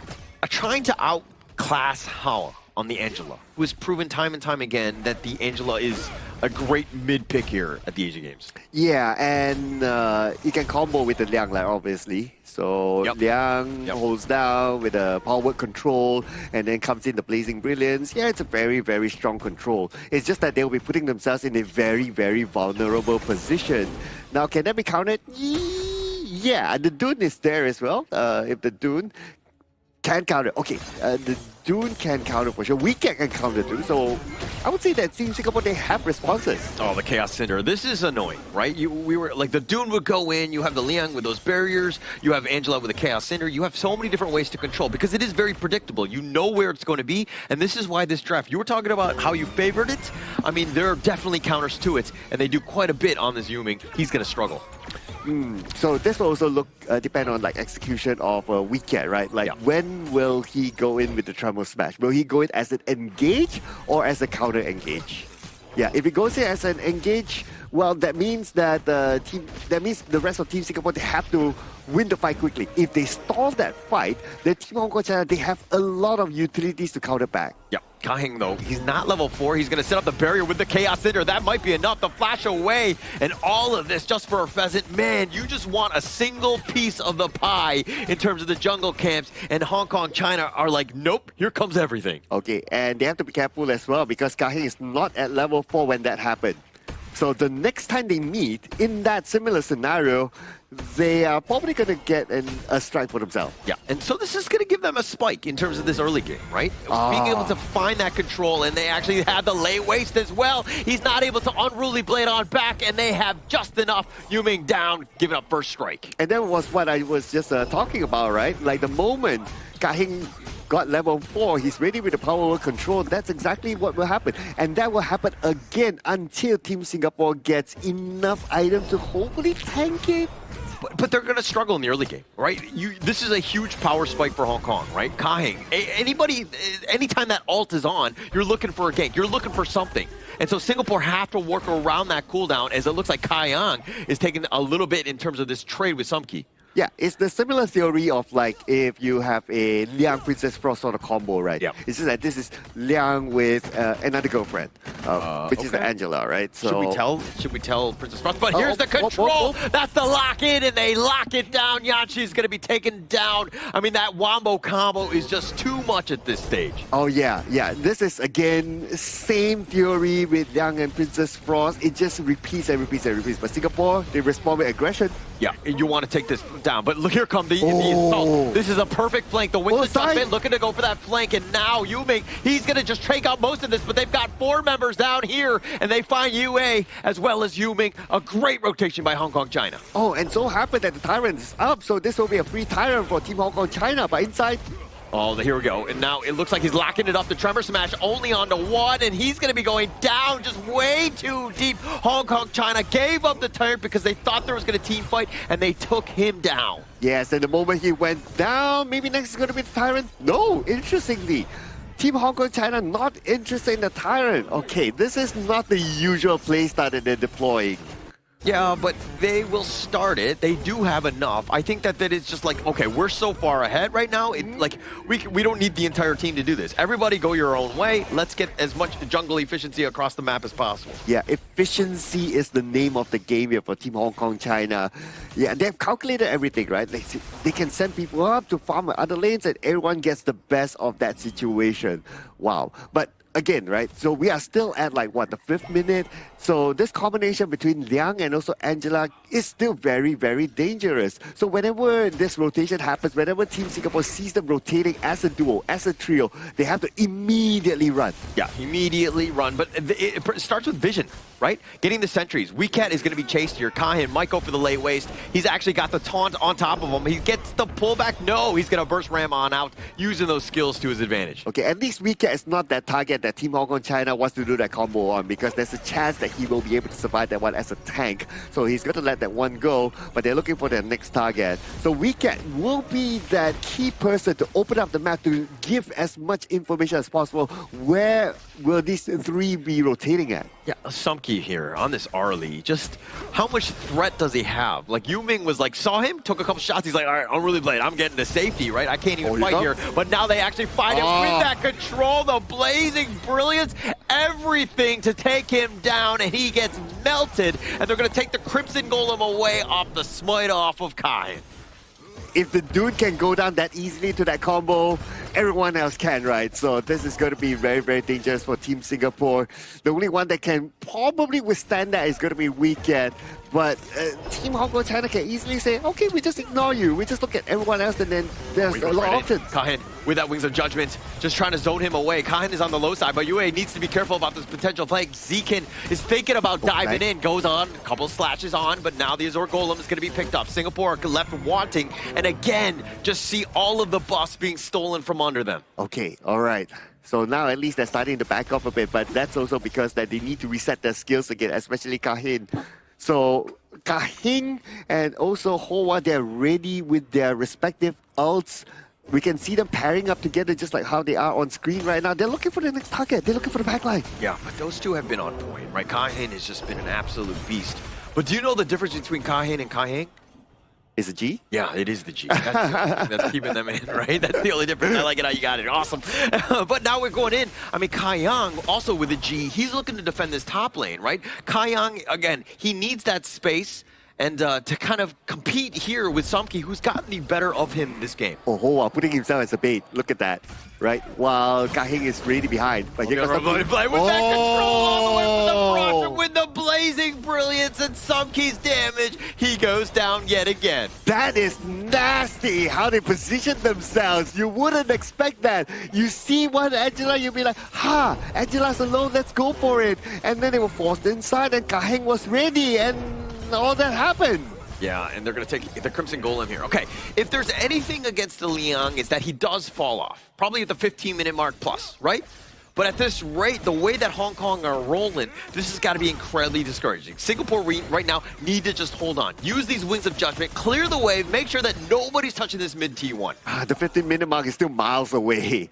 trying to outclass Hao on the Angela, who has proven time and time again that the Angela is a great mid-pick here at the Asian Games. Yeah, and he can combo with the Liang, like, obviously. So Liang holds down with a power word control and then comes in the Blazing Brilliance. Yeah, it's a very, very strong control. It's just that they'll be putting themselves in a very, very vulnerable position. Now, can that be countered? Yeah, the Dune is there as well. If the Dune can counter, okay, the Dune can counter for sure. Weekend can counter too. So I would say that Team Singapore, they have responses. Oh, the Chaos Cinder. This is annoying, right? We were like, the Dune would go in. You have the Liang with those barriers. You have Angela with the Chaos Cinder. You have so many different ways to control because it is very predictable. You know where it's going to be. And this is why this draft, you were talking about how you favored it. I mean, there are definitely counters to it. And they do quite a bit on this Yuming. He's going to struggle. So this will also depend on like execution of a Weekend, right? Like when will he go in with the Tremor Smash? Will he go in as an engage or as a counter engage? Yeah, if he goes in as an engage, well, that means that the rest of Team Singapore, they have to win the fight quickly. If they stall that fight, then Team Hong Kong China, they have a lot of utilities to counter back. Yeah. Kahing, though, he's not level 4. He's going to set up the barrier with the Chaos Cinder. That might be enough to flash away. And all of this just for a pheasant. Man, you just want a single piece of the pie in terms of the jungle camps. And Hong Kong, China are like, nope, here comes everything. Okay, and they have to be careful as well because Kahing is not at level 4 when that happened. So the next time they meet in that similar scenario, they are probably going to get a strike for themselves. Yeah, and so this is going to give them a spike in terms of this early game, right? Being able to find that control, and they actually have the lay waste as well. He's not able to unruly blade on back, and they have just enough. Yuming down, giving up first strike. And that was what I was just talking about, right? Like the moment Kahing got level 4, he's ready with the power control. That's exactly what will happen. And that will happen again until Team Singapore gets enough items to hopefully tank it. But they're going to struggle in the early game, right? This is a huge power spike for Hong Kong, right? Kahing, anytime that ult is on, you're looking for a gank. You're looking for something. And so Singapore have to work around that cooldown as it looks like Kaiyang is taking a little bit in terms of this trade with Sumki. Yeah, it's the similar theory of like if you have a Liang Princess Frost sort of combo, right? Yeah. It's just that this is Liang with another girlfriend, which is the Angela, right? So should we tell Princess Frost? But here's the control. That's the lock in, and they lock it down. Yanchi's going to be taken down. I mean, that wombo combo is just too much at this stage. Oh yeah. This is again same theory with Liang and Princess Frost. It just repeats and repeats and repeats. But Singapore, they respond with aggression. Yeah, you want to take this down, but look, here come the assault. This is a perfect flank. The wings adjustment looking to go for that flank, and now Yuming, he's going to just take out most of this, but they've got 4 members down here, and they find UA as well as Yuming. A great rotation by Hong Kong China. Oh, and so happened that the Tyrant is up, so this will be a free Tyrant for Team Hong Kong China, but inside... Oh, here we go. And now it looks like he's locking it up. The Tremor Smash only onto 1, and he's going to be going down just way too deep. Hong Kong China gave up the turret because they thought there was going to team fight, and they took him down. Yes, and the moment he went down, maybe next is going to be the Tyrant. No, interestingly, Team Hong Kong China not interested in the Tyrant. Okay, this is not the usual playstyle that they're deploying. Yeah, but they will start it. They do have enough. I think that is just like, okay, we're so far ahead right now. Like we don't need the entire team to do this. Everybody go your own way. Let's get as much jungle efficiency across the map as possible. Yeah, efficiency is the name of the game here for Team Hong Kong China. Yeah, they've calculated everything, right? They can send people up to farm other lanes and everyone gets the best of that situation. Wow. But again, right, so we are still at like, what, the 5th minute? So this combination between Liang and also Angela is still very, very dangerous. So whenever this rotation happens, whenever Team Singapore sees them rotating as a duo, as a trio, they have to immediately run. Yeah, immediately run. But it starts with vision, right? Getting the sentries. Weecat is going to be chased here. Kahin might go for the late waste. He's actually got the taunt on top of him. He gets the pullback. No, he's going to burst Ram on out, using those skills to his advantage. Okay, at least Weecat is not that target that Team Hong Kong China wants to do that combo on, because there's a chance that he will be able to survive that one as a tank. So he's going to let that one go, but they're looking for their next target. So Weecat will be that key person to open up the map to give as much information as possible. Where will these 3 be rotating at? Yeah, Sumkey here on this Arlie. Just how much threat does he have? Like, Yuming was like, saw him, took a couple shots. He's like, all right, I'm really playing. I'm getting to safety, right? I can't even fight here. But now they actually find him with that control, the blazing brilliance, everything to take him down, and he gets melted. And they're going to take the Crimson Golem away off the smite off of Kai. If the dude can go down that easily to that combo, everyone else can, right? So this is going to be very, very dangerous for Team Singapore. The only one that can probably withstand that is going to be Weecat. But Team Hong Kong China can easily say, okay, we just ignore you. We just look at everyone else, and then there's a lot of options. Kahin with that Wings of Judgment, just trying to zone him away. Kahin is on the low side, but UA needs to be careful about this potential flank. Zekin is thinking about diving in, goes on, a couple slashes on, but now the Azure Golem is going to be picked up. Singapore left wanting, and again, just see all of the buffs being stolen from under them. Okay, all right. So now at least they're starting to back off a bit, but that's also because that they need to reset their skills again, especially Kahin. So Kahin and also Hoa, they're ready with their respective ults. We can see them pairing up together just like how they are on screen right now. They're looking for the next target. They're looking for the backline. Yeah, but those two have been on point, right? Kahin has just been an absolute beast. But do you know the difference between Kahin and Kaiheng? Is it G? Yeah, it is the G. That's keeping them in, right? That's the only difference. I like it how you got it. Awesome. But now we're going in. I mean, Kaiyang, also with a G, he's looking to defend this top lane, right? Kaiyang, again, he needs that space and to kind of compete here with Sumkey, who's gotten the better of him this game. Oh, Hoa putting himself as a bait. Look at that, right? While Kaiheng is really behind. But here comes Sumkey. Play with that control all the way from the Frosher with the blazing brilliance and Sumkey's damage. He goes down yet again. That is nasty how they position themselves. You wouldn't expect that. You see one Angela, you'll be like, ha, Angela's alone, let's go for it. And then they were forced inside and Kaiheng was ready and all that happened. Yeah, and they're going to take the Crimson Golem here. Okay, if there's anything against the Liang, is that he does fall off. Probably at the 15-minute mark plus, right? But at this rate, the way that Hong Kong are rolling, this has got to be incredibly discouraging. Singapore right now need to just hold on. Use these Wings of Judgment, clear the way, make sure that nobody's touching this mid T1. The 15-minute mark is still miles away.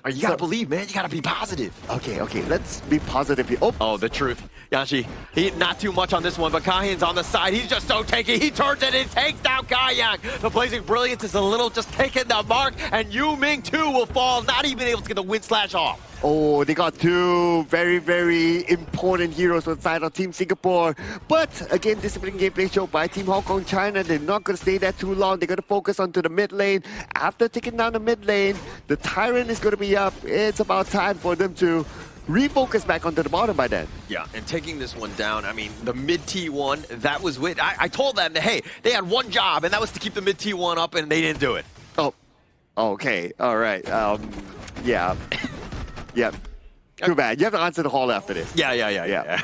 You gotta believe, man. You gotta be positive. Okay, let's be positive here. Oh, the truth. Yashi, he not too much on this one, but Kaihen's on the side. He's just so tanky. He turns it and takes down Kaiyang. The Blazing Brilliance is a little just taking the mark, and Yu Ming too will fall, not even able to get the wind slash off. Oh, they got two very, very important heroes on the side of Team Singapore. But again, disciplined gameplay shown by Team Hong Kong China. They're not going to stay there too long. They're going to focus onto the mid lane. After taking down the mid lane, the Tyrant is going to be up. It's about time for them to refocus back onto the bottom by then. Yeah, and taking this one down, I mean, the mid T1, that was with. I told them that, hey, they had one job, and that was to keep the mid T1 up, and they didn't do it. Oh, okay, all right. Yeah. Yeah. Too bad. You have to answer the call after this. Yeah.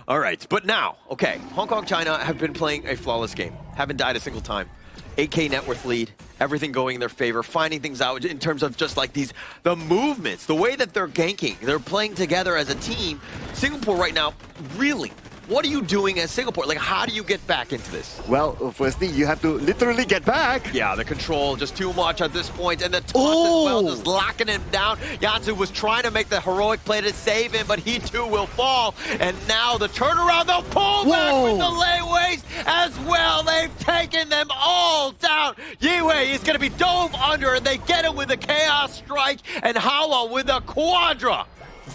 All right, but now, okay, Hong Kong, China have been playing a flawless game. Haven't died a single time. 8K net worth lead, everything going in their favor, finding things out in terms of just like the movements, the way that they're ganking, they're playing together as a team. Singapore right now, really, what are you doing as Singapore? Like, how do you get back into this? Well, firstly, you have to literally get back. Yeah, the control just too much at this point, and the toss as well, just locking him down. Yansu was trying to make the heroic play to save him, but he too will fall. And now the turnaround, the pullback with the layways as well. They've taken them all down. Yiwei is going to be dove under, and they get him with a chaos strike, and Hawa with a quadra.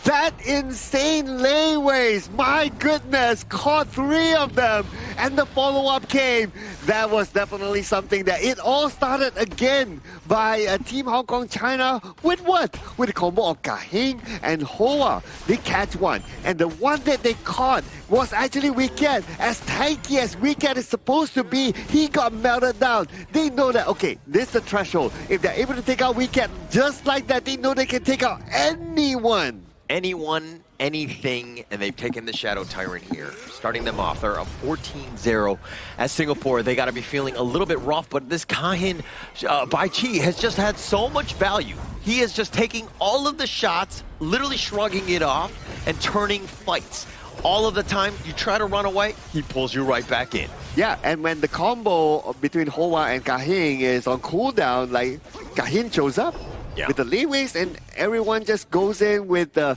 That insane layways, my goodness, caught 3 of them, and the follow-up came. That was definitely something that it all started again by Team Hong Kong China with what? With a combo of Kahing and Hoa. They catch one, and the one that they caught was actually Wicket. As tanky as Wicket is supposed to be, he got melted down. They know that, okay, this is the threshold. If they're able to take out Wicket just like that, they know they can take out anyone. Anyone, anything, and they've taken the Shadow Tyrant here, starting them off. They're up 14-0 as Singapore. They got to be feeling a little bit rough, but this Kahin Bai Chi has just had so much value. He is just taking all of the shots, literally shrugging it off, and turning fights. All of the time, you try to run away, he pulls you right back in. Yeah, and when the combo between Hoa and Kahing is on cooldown, like, Kahing shows up. Yeah. With the layways, and everyone just goes in with their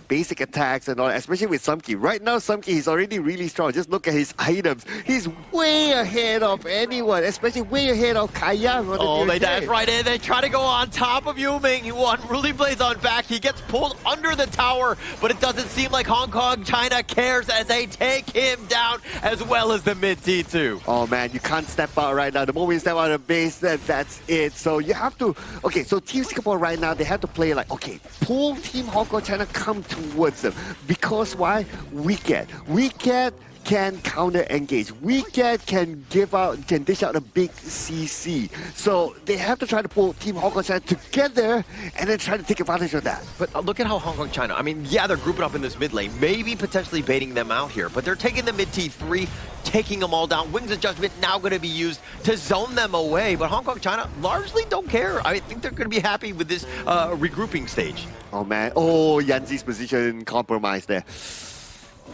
basic attacks and all, especially with Sumki. Right now, Sumki is already really strong. Just look at his items. He's way ahead of anyone, especially way ahead of Kayang. Oh, they dive right in. They try to go on top of Yuming. He won. Really plays on back. He gets pulled under the tower, but it doesn't seem like Hong Kong, China cares as they take him down, as well as the mid T2. Oh man, you can't step out right now. The moment you step out of base, that's it. So you have to. Okay, so Team Singapore right now, they have to play like, okay, pull Team Hong Kong China come towards them. Because why? Wicket can counter engage. Wicket can dish out a big CC. So they have to try to pull Team Hong Kong China together and then try to take advantage of that. But look at how Hong Kong China, I mean, yeah, they're grouping up in this mid lane, maybe potentially baiting them out here, but they're taking the mid T3, taking them all down. Wings of Judgment now going to be used to zone them away, but Hong Kong China largely don't care. I think they're going to be happy with this regrouping stage. Oh man, Yanzi's position compromised there.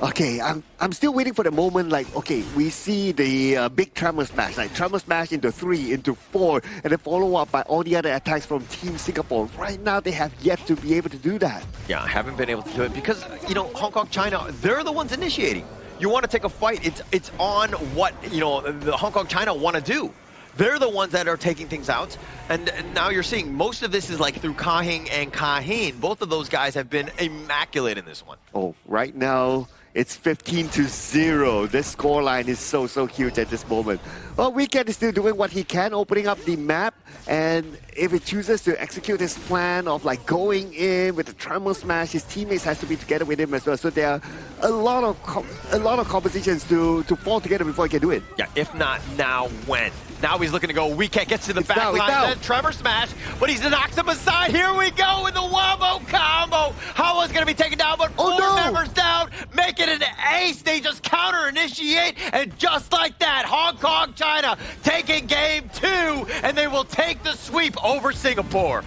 Okay, I'm still waiting for the moment, like, okay, we see the big Tremor Smash, like Tremor Smash into 3, into 4, and then follow up by all the other attacks from Team Singapore. Right now, they have yet to be able to do that. Yeah, I haven't been able to do it because, you know, Hong Kong, China, they're the ones initiating. You want to take a fight, it's on what, you know, the Hong Kong, China want to do. They're the ones that are taking things out, and now you're seeing most of this is like through Kahing and Kahin. Both of those guys have been immaculate in this one. Oh, right now, it's 15-0. This scoreline is so huge at this moment. Well, Wicket is still doing what he can, opening up the map, and if he chooses to execute his plan of like going in with the Tremor Smash, his teammates has to be together with him as well. So there are a lot of compositions to fall together before he can do it. Yeah, if not now, when? Now he's looking to go. Wicket gets to the back line, then Tremor Smash, but he's knocks him aside. Here we go with the wombo combo. Hawa's going to be taken down, but four members down, make it an ace. They just counter-initiate, and just like that, Hong Kong, China taking game 2, and they will take the sweep over Singapore.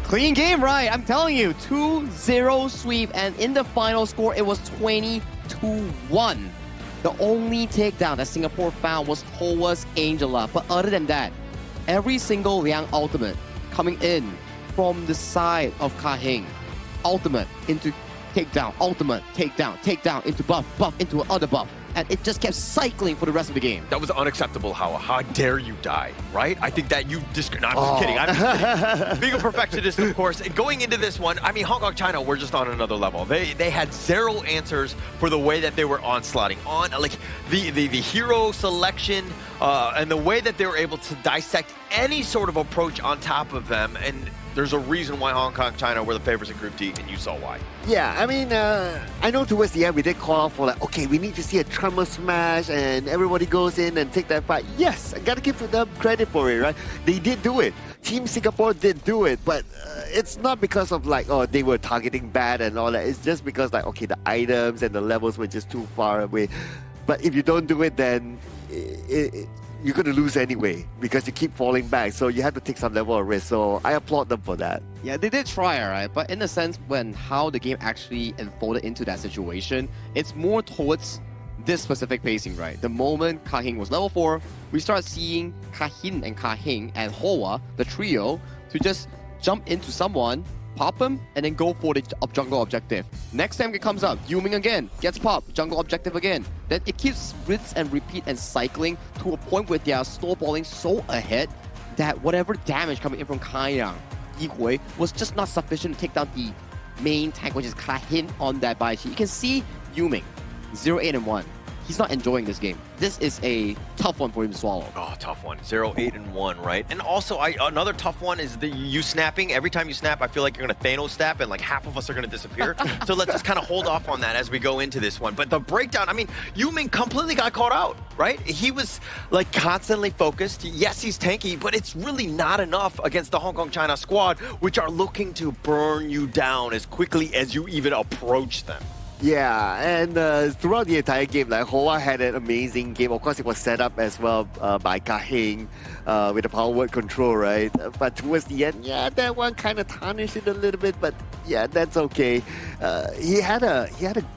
Clean game, right? I'm telling you, 2-0 sweep, and in the final score, it was 20-1. The only takedown that Singapore found was Hoa's Angela. But other than that, every single Liang ultimate coming in from the side of Kahing. Ultimate into takedown, ultimate, takedown into buff, buff into another buff. And it just kept cycling for the rest of the game. That was unacceptable, Hawa. How dare you die, right? I think that you no, I'm just kidding. I'm just kidding. Being a perfectionist, of course. And going into this one, I mean, Hong Kong, China, we're just on another level. They had zero answers for the way that they were onslaughting. Like, the hero selection and the way that they were able to dissect any sort of approach on top of them. And there's a reason why Hong Kong, China were the favorites in Group D, and you saw why. Yeah, I mean, I know towards the end we did call out for like, okay, we need to see a tremor smash and everybody goes in and take that fight. Yes, I gotta give them credit for it, right? They did do it. Team Singapore did do it, but it's not because of like, oh, they were targeting bad and all that. It's just because like, okay, the items and the levels were just too far away. But if you don't do it, then you're going to lose anyway because you keep falling back. So you have to take some level of risk. So I applaud them for that. Yeah, they did try, right? But in a sense, when how the game actually unfolded into that situation, it's more towards this specific pacing, right? The moment Kahin was level 4, we start seeing Kahin and Kahing and Hoa, the trio, to just jump into someone, pop him, and then go for the jungle objective. Next time it comes up, Yuming again, gets popped, jungle objective again. Then it keeps rinse and repeat and cycling to a point where they are snowballing so ahead that whatever damage coming in from Kaiyang, Yihui, was just not sufficient to take down the main tank, which is Kahin on that Baichi. You can see Yuming, 0-8-1. He's not enjoying this game. This is a tough one for him to swallow. Oh, tough one. 0-8-1, right? And also, another tough one is you snapping. Every time you snap, I feel like you're going to Thanos snap, and like half of us are going to disappear. So let's just kind of hold off on that as we go into this one. But the breakdown, I mean, Yuming completely got caught out, right? He was like constantly focused. Yes, he's tanky, but it's really not enough against the Hong Kong China squad, which are looking to burn you down as quickly as you even approach them. Yeah, and throughout the entire game, like Hoa had an amazing game. Of course, it was set up as well by Kahing with the power word control, right? But towards the end, yeah, that one kind of tarnished it a little bit. But yeah, that's okay. He had a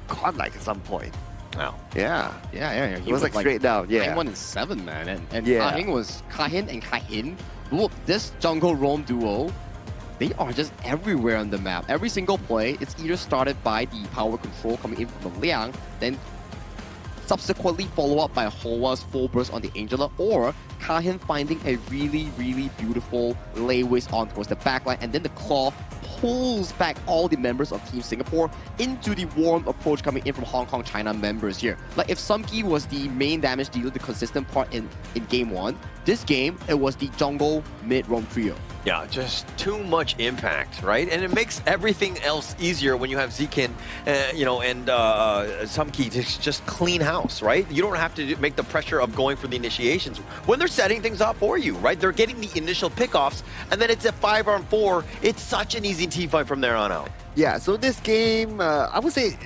godlike at some point. Wow. Yeah. He It was like straight down. Yeah. 9-1-7, man, and yeah. Kahing was Kahin and Kahin. Look, this jungle roam duo, they are just everywhere on the map. Every single play, it's either started by the power control coming in from Liang, then subsequently follow up by Hoa's full burst on the Angela, or Kahin finding a really, really beautiful layways on towards the backline, and then the claw pulls back all the members of Team Singapore into the warm approach coming in from Hong Kong China members here. Like if Sumki was the main damage dealer, the consistent part in game 1, this game, it was the jungle mid-roam trio. Yeah, just too much impact, right? And it makes everything else easier when you have Zikin, and Sumki to just clean house, right? You don't have to make the pressure of going for the initiations when they're setting things up for you, right? They're getting the initial pickoffs, and then it's a 5-on-4. It's such an easy team fight from there on out. Yeah, so this game, I would say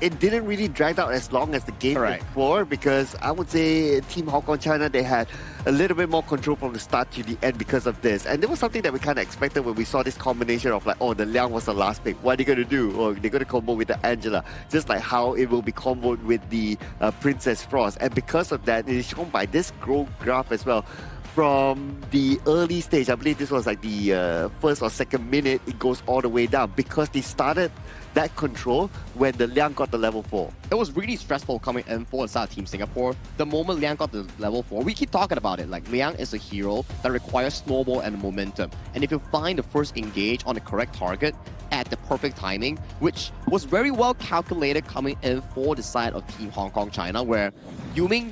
it didn't really drag out as long as the game before, because I would say Team Hong Kong China, they had a little bit more control from the start to the end because of this. And there was something that we kind of expected when we saw this combination of like, oh, the Liang was the last pick. What are they going to do? Or they're going to combo with the Angela, just like how it will be comboed with the Princess Frost. And because of that, it is shown by this graph as well. From the early stage, I believe this was like the first or second minute, it goes all the way down because they started that control when the Liang got the level 4. It was really stressful coming in for inside Team Singapore. The moment Liang got the level 4, we keep talking about it, like Liang is a hero that requires snowball and momentum. And if you find the first engage on the correct target at the perfect timing, which was very well calculated coming in for the side of Team Hong Kong China, where Yuming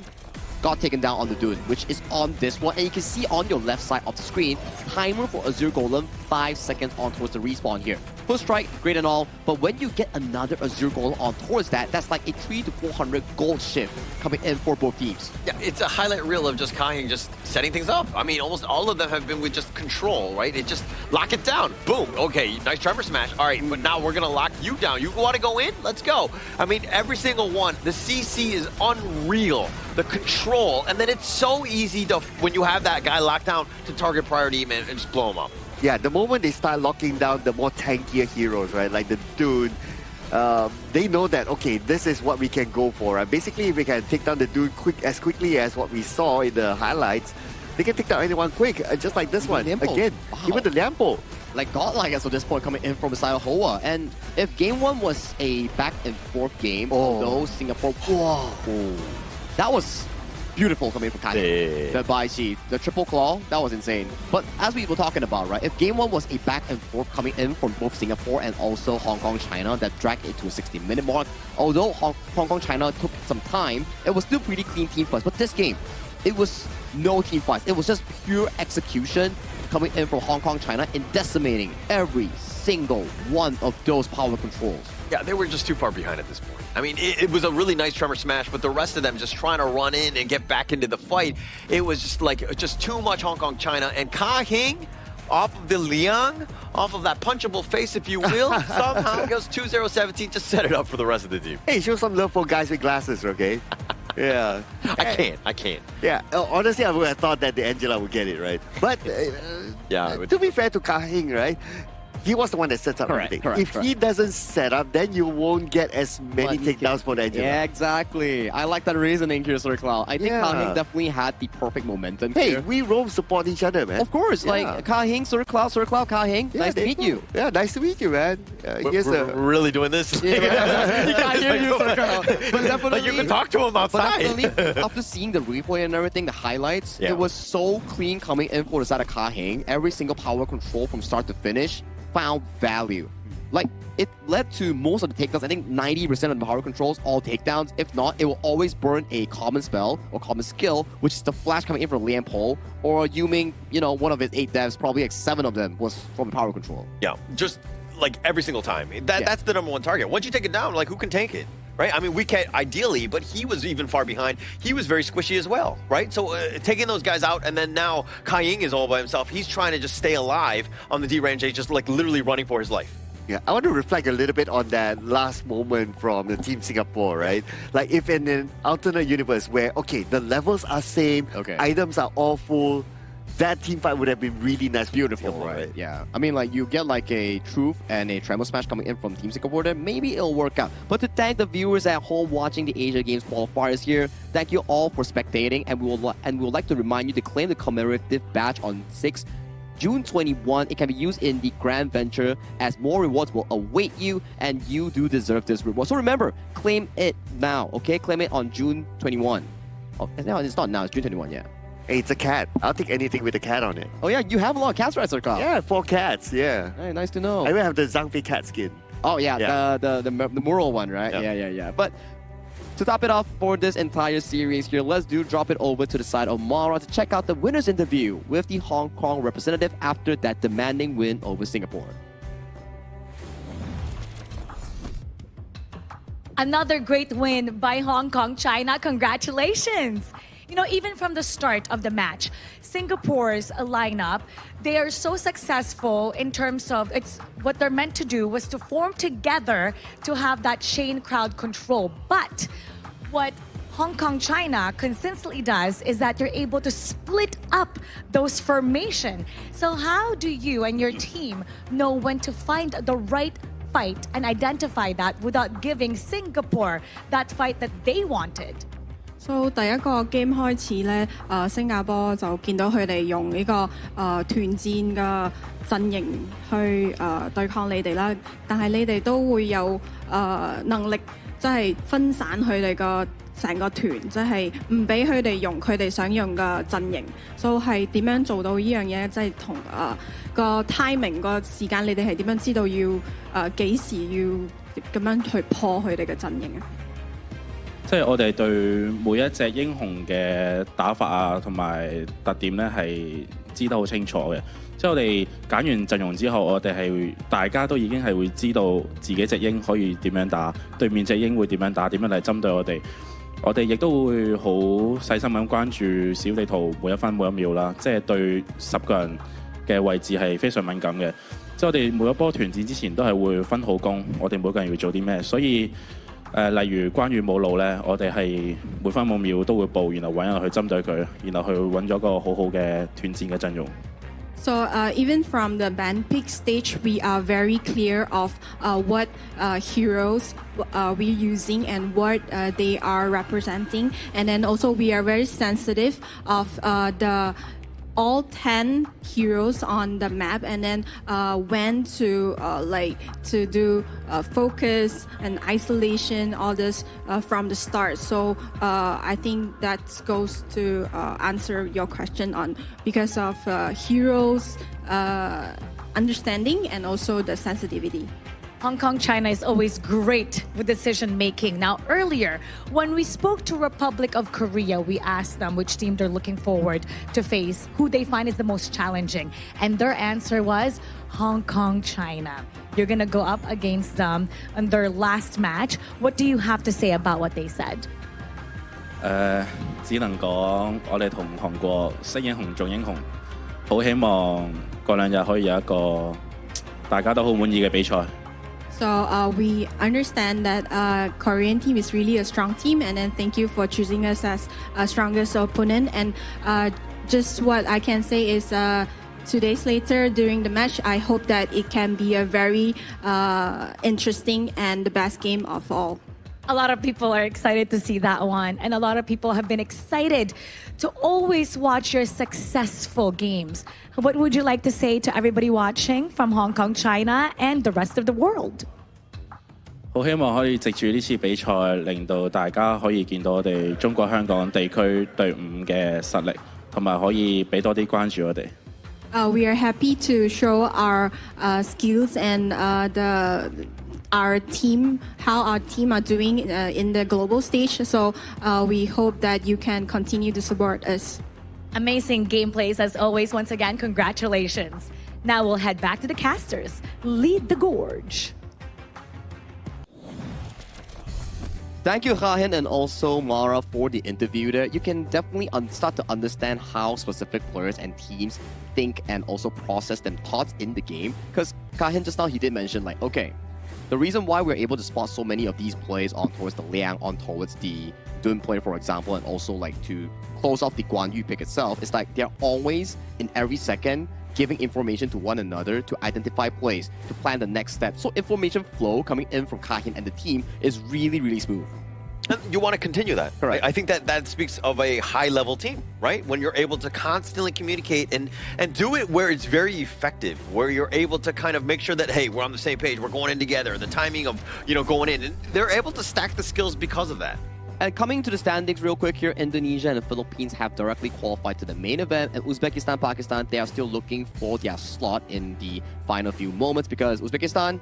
got taken down on the Dune, which is on this one. And you can see on your left side of the screen, timer for Azure Golem, 5 seconds on towards the respawn here. First strike, great and all, but when you get another Azure Golem on towards that, that's like a 300 to 400 gold shift coming in for both teams. Yeah, it's a highlight reel of just Kaiyang just setting things up. I mean, almost all of them have been with just control, right? It just lock it down. Boom. Okay, nice tremor smash. All right, but now we're going to lock you down. You want to go in? Let's go. I mean, every single one, the CC is unreal. The control, and then it's so easy to, when you have that guy locked down, to target priority him and just blow him up. Yeah, the moment they start locking down the more tankier heroes, right, like the Dune, they know that, okay, this is what we can go for. Right? Basically, if we can take down the Dune as quickly as what we saw in the highlights, they can take down anyone quick, just like this one. Again, even the Liampo. Like godlike at this point coming in from the side of Hoa. And if game 1 was a back and forth game, although Singapore, that was beautiful coming from Kani. The Baichi, the triple claw, that was insane. But as we were talking about, right, if game 1 was a back and forth coming in from both Singapore and also Hong Kong China that dragged it to a 60-minute mark, although Hong Kong China took some time, it was still pretty clean team fights. But this game, it was no team fights. It was just pure execution coming in from Hong Kong, China, and decimating every single one of those power controls. Yeah, they were just too far behind at this point. I mean, it was a really nice tremor smash, but the rest of them just trying to run in and get back into the fight, it was just too much Hong Kong, China. And Ka Hing, off of the Liang, off of that punchable face, if you will, somehow goes 2-0-17 to set it up for the rest of the team. Hey, show some love for guys with glasses, okay? Yeah. I can't. Yeah, honestly, I would have thought that the Angela would get it, right? But to be fair to Ka Hing, right? He was the one that sets up everything. If he doesn't set up, then you won't get as many takedowns for the Angela. Yeah, exactly. I like that reasoning here, Sir Cloud. I think Ka Hing definitely had the perfect momentum here. We Rome support each other, man. Of course, like Ka Hing, Sir Cloud, Ka Hing. Nice to meet you. Yeah, nice to meet you, man. We're really doing this? You can't hear you, Sir Cloud. But definitely, you can talk to him outside. But definitely, after seeing the replay and everything, the highlights, it was so clean coming in for the side of Ka Hing. Every single power control from start to finish found value. Like, it led to most of the takedowns. I think 90% of the power controls, all takedowns. If not, it will always burn a common spell or common skill, which is the flash coming in from Lian Po, or Yu Ming, one of his 8 devs, probably like 7 of them was from the power control. Yeah, just like every single time. That's the number one target. Once you take it down, like, who can tank it? Right? I mean, we can't ideally, but he was even far behind. He was very squishy as well, right? So taking those guys out, and then now Ka Hing is all by himself. He's trying to just stay alive on the D-range, just like literally running for his life. Yeah, I want to reflect a little bit on that last moment from the Team Singapore, right? Like, if in an alternate universe where, okay, the levels are same, items are all full, that team fight would have been really nice. Beautiful, right? Yeah. I mean, like, you get like a Truth and a Tremor Smash coming in from Team Singapore, then maybe it'll work out. But to thank the viewers at home watching the Asia Games qualifiers here, thank you all for spectating, and we would like to remind you to claim the commemorative badge on June 21. It can be used in the Grand Venture, as more rewards will await you, and you do deserve this reward. So remember, claim it now, okay? Claim it on June 21. Oh, no, it's not now, it's June 21, yeah. Hey, it's a cat. I'll take anything with a cat on it. Oh yeah, you have a lot of cats, right, Sir Carl? Yeah, 4 cats, yeah. Hey, nice to know. I even have the Zhangfei cat skin. Oh yeah, the Mural one, right? Yeah. But to top it off for this entire series here, let's drop it over to the side of Mara to check out the winner's interview with the Hong Kong representative after that demanding win over Singapore. Another great win by Hong Kong, China. Congratulations. Even from the start of the match, Singapore's lineup, they are so successful in terms of what they're meant to do was to form together to have that chain crowd control. But what Hong Kong, China consistently does is that they're able to split up those formation. So how do you and your team know when to find the right fight and identify that without giving Singapore that fight that they wanted? So 第一個 game 開始咧，新加坡就見到佢哋用呢個團戰嘅陣營去對抗你哋啦，但係你哋都會有能力即係分散佢哋個成個團，即係唔俾佢哋用佢哋想用嘅陣營。So 係點樣做到呢樣嘢？即係同個 timing 個時間，你哋係點樣知道要幾時要咁樣去破佢哋嘅陣營啊？即係我哋對每一隻英雄嘅打法啊，同埋特點咧係知得好清楚嘅。即係我哋揀完陣容之後，我哋係大家都已經係會知道自己隻英可以點樣打，對面隻英會點樣打，點樣嚟針對我哋。我哋亦都會好細心咁關注小地圖每一分每一秒啦，即係對10個人嘅位置係非常敏感嘅。即係我哋每一波團戰之前都係會分好工，我哋每個人要做啲咩，所以例如關羽冇路咧，我哋係每分每秒都會報，然後揾人去針對佢，然後去揾咗個好好嘅團戰嘅陣容。So even from the band pick stage, we are very clear of what heroes we're using and what they are representing, and then also we are very sensitive of all 10 heroes on the map, and then when to to do focus and isolation, all this from the start. So I think that goes to answer your question on because of heroes understanding and also the sensitivity. Hong Kong, China is always great with decision making. Now, earlier, when we spoke to Republic of Korea, we asked them which team they're looking forward to face, who they find is the most challenging. And their answer was Hong Kong, China. You're going to go up against them in their last match. What do you have to say about what they said? 只能講我哋同韓國識英雄重英雄，好希望過兩日可以有一個大家都好滿意嘅比賽。So we understand that Korean team is really a strong team, and then thank you for choosing us as a strongest opponent. And just what I can say is 2 days later during the match, I hope that it can be a very interesting and the best game of all. A lot of people are excited to see that one, and a lot of people have been excited to always watch your successful games. What would you like to say to everybody watching from Hong Kong, China, and the rest of the world? 好希望可以藉住呢次比賽，令到大家可以見到我哋中國香港地區隊伍嘅實力，同埋可以俾多啲關注我哋。We are happy to show our skills and our team, how our team are doing in the global stage. So we hope that you can continue to support us. Amazing gameplays as always. Once again, congratulations. Now we'll head back to the casters. Lead the gorge. Thank you, Kahin, and also Mara for the interview there. You can definitely start to understand how specific players and teams think and also process them thoughts in the game. Because Kahin just now, he did mention like, okay, the reason why we're able to spot so many of these plays on towards the Liang, on towards the Dun play, for example, and also like to close off the Guan Yu pick itself, is like they're always in every second giving information to one another to identify plays, to plan the next step. So information flow coming in from Kahin and the team is really, really smooth. And you want to continue that. Correct. I think that speaks of a high-level team, right? When you're able to constantly communicate and do it where it's very effective, where you're able to kind of make sure that, hey, we're on the same page, we're going in together, the timing of, going in. And they're able to stack the skills because of that. And coming to the standings real quick here, Indonesia and the Philippines have directly qualified to the main event. And Uzbekistan, Pakistan, they are still looking for their slot in the final few moments because Uzbekistan,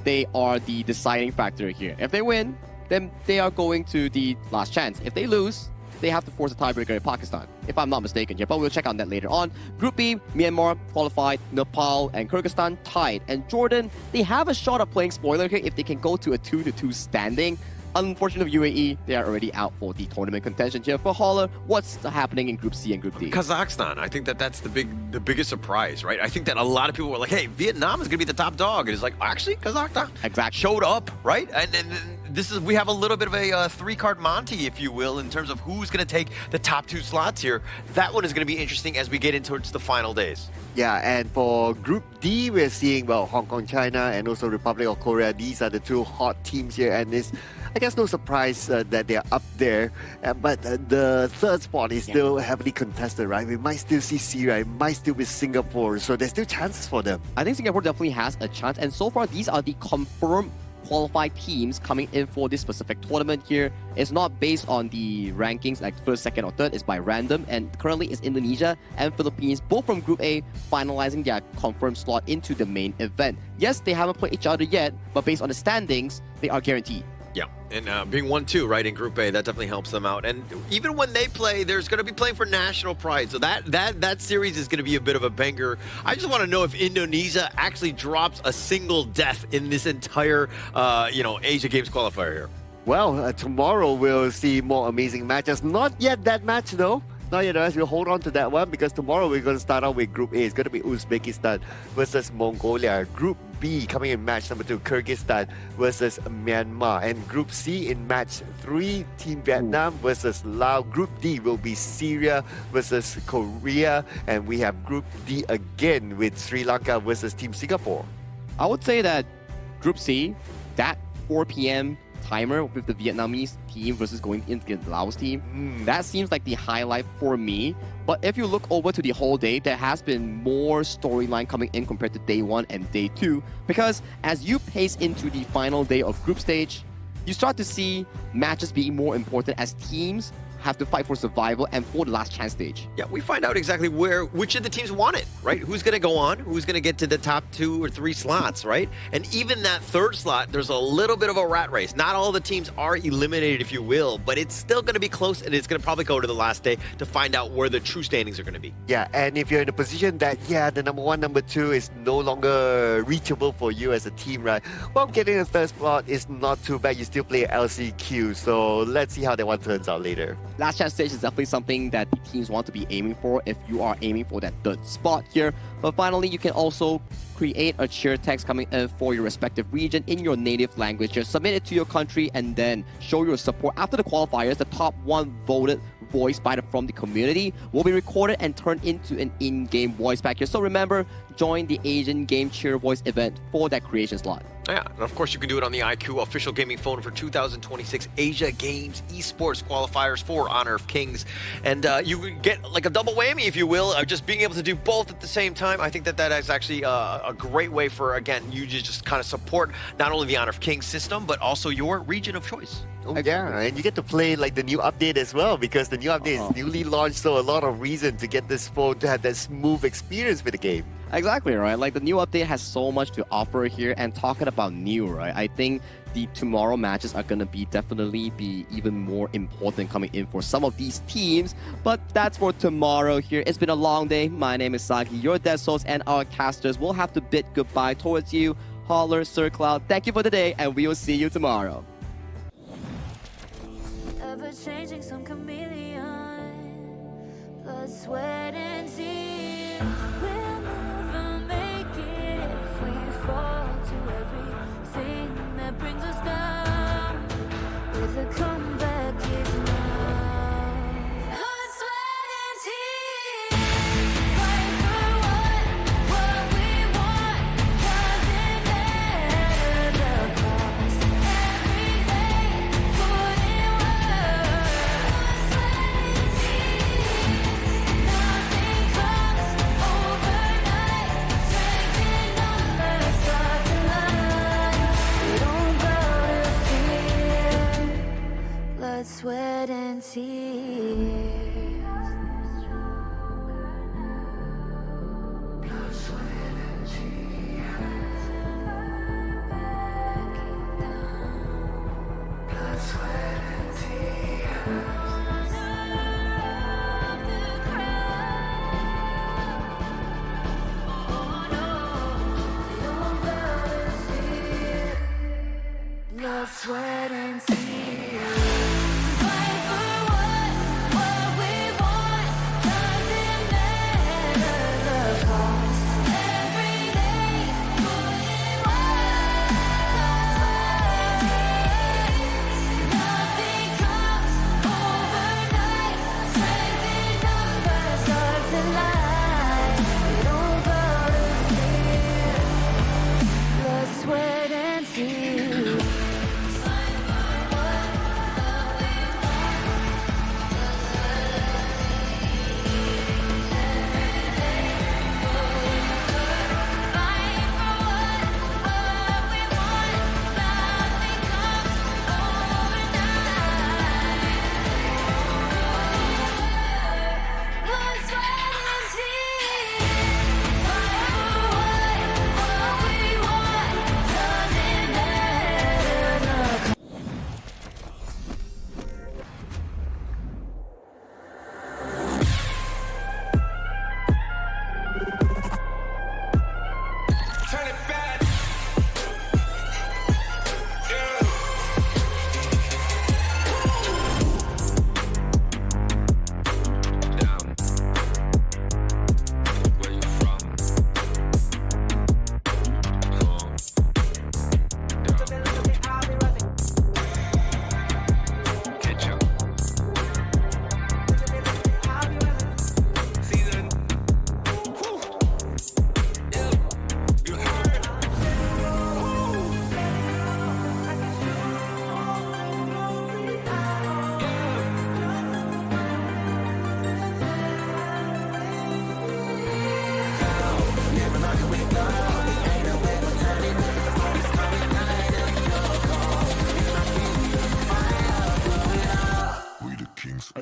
they are the deciding factor here. If they win, then they are going to the last chance. If they lose, they have to force a tiebreaker in Pakistan, if I'm not mistaken here. But we'll check on that later on. Group B, Myanmar qualified, Nepal and Kyrgyzstan tied. And Jordan, they have a shot of playing spoiler here if they can go to a 2-2 standing. Unfortunately, UAE, they are already out for the tournament contention here. For Holler, what's happening in Group C and Group D? Kazakhstan, I think that's the biggest surprise, right? I think that a lot of people were like, hey, Vietnam is going to be the top dog. And it's like, actually, Kazakhstan exactly showed up, right? And we have a little bit of a three-card Monty, if you will, in terms of who's going to take the top 2 slots here. That one is going to be interesting as we get into the final days. Yeah, and for Group D, we're seeing, well, Hong Kong, China, and also Republic of Korea. These are the 2 hot teams here, and it's, I guess, no surprise that they're up there. But the third spot is still heavily contested, right? We might still see Syria, it might still be Singapore, so there's still chances for them. I think Singapore definitely has a chance, and so far, these are the confirmed qualified teams coming in for this specific tournament here. It's not based on the rankings like first, second, or third. It's by random, and currently it's Indonesia and Philippines, both from Group A, finalizing their confirmed slot into the main event. Yes, they haven't played each other yet, but based on the standings, they are guaranteed. Yeah, and being 1-2, right, in Group A, that definitely helps them out. And even when they play, there's going to be playing for national pride. So that series is going to be a bit of a banger. I just want to know if Indonesia actually drops a single death in this entire, Asia Games qualifier here. Well, tomorrow we'll see more amazing matches. Not yet that match, though. Not yet, guys. We'll hold on to that one because tomorrow we're going to start out with Group A. It's going to be Uzbekistan versus Mongolia. Group B coming in match number 2, Kyrgyzstan versus Myanmar. And Group C in match 3, Team Vietnam versus Laos. Group D will be Syria versus Korea. And we have Group D again with Sri Lanka versus Team Singapore. I would say that Group C, that 4 p.m. timer with the Vietnamese team versus going into the Laos team, that seems like the highlight for me. But if you look over to the whole day, there has been more storyline coming in compared to day 1 and day 2, because as you pace into the final day of group stage, you start to see matches being more important as teams have to fight for survival and for the last chance stage. Yeah, we find out exactly which of the teams want it, right? Who's going to go on? Who's going to get to the top 2 or 3 slots, right? And even that 3rd slot, there's a little bit of a rat race. Not all the teams are eliminated, if you will, but it's still going to be close, and it's going to probably go to the last day to find out where the true standings are going to be. Yeah, and if you're in a position that, the number 1, number 2 is no longer reachable for you as a team, right? Well, getting a 3rd spot is not too bad. You still play LCQ, so let's see how that one turns out later. Last chance stage is definitely something that the teams want to be aiming for if you are aiming for that 3rd spot here. But finally, you can also create a cheer text coming in for your respective region in your native language. Just submit it to your country and then show your support. After the qualifiers, the top 1 voted voice from the community will be recorded and turned into an in-game voice pack here. So remember, join the Asian Game Cheer Voice event for that creation slot. Yeah, and of course you can do it on the IQ official gaming phone for 2026 Asia Games Esports qualifiers for Honor of Kings. And you get like a double whammy, if you will, just being able to do both at the same time. I think that is actually a great way for, again, you to just kind of support not only the Honor of Kings system, but also your region of choice. Oh, yeah, and you get to play like the new update as well, because the new update is newly launched, so a lot of reason to get this phone to have that smooth experience with the game. Exactly, right? Like the new update has so much to offer here, and talking about new, right? I think the tomorrow matches are going to definitely be even more important coming in for some of these teams, but that's for tomorrow here. It's been a long day. My name is Sagi, your desk host, and our casters will have to bid goodbye towards you. Holler, Sir Cloud, thank you for today, and we will see you tomorrow. Changing some chameleon, blood, sweat, and tears. We'll never make it if we fall to everything that brings us down. With a comeback is now. Blood, sweat, and tears. Fight for what we want. Doesn't matter the cost. Every day, put in work. Sweat and tears. Blood, sweat, and tears. Fight for what we want. Doesn't matter the cost. Every day, put in work. Nothing comes overnight. Strength in numbers, hard to lie. We don't go to fear. Blood, sweat, and tears.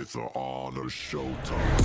It's an honor showtime.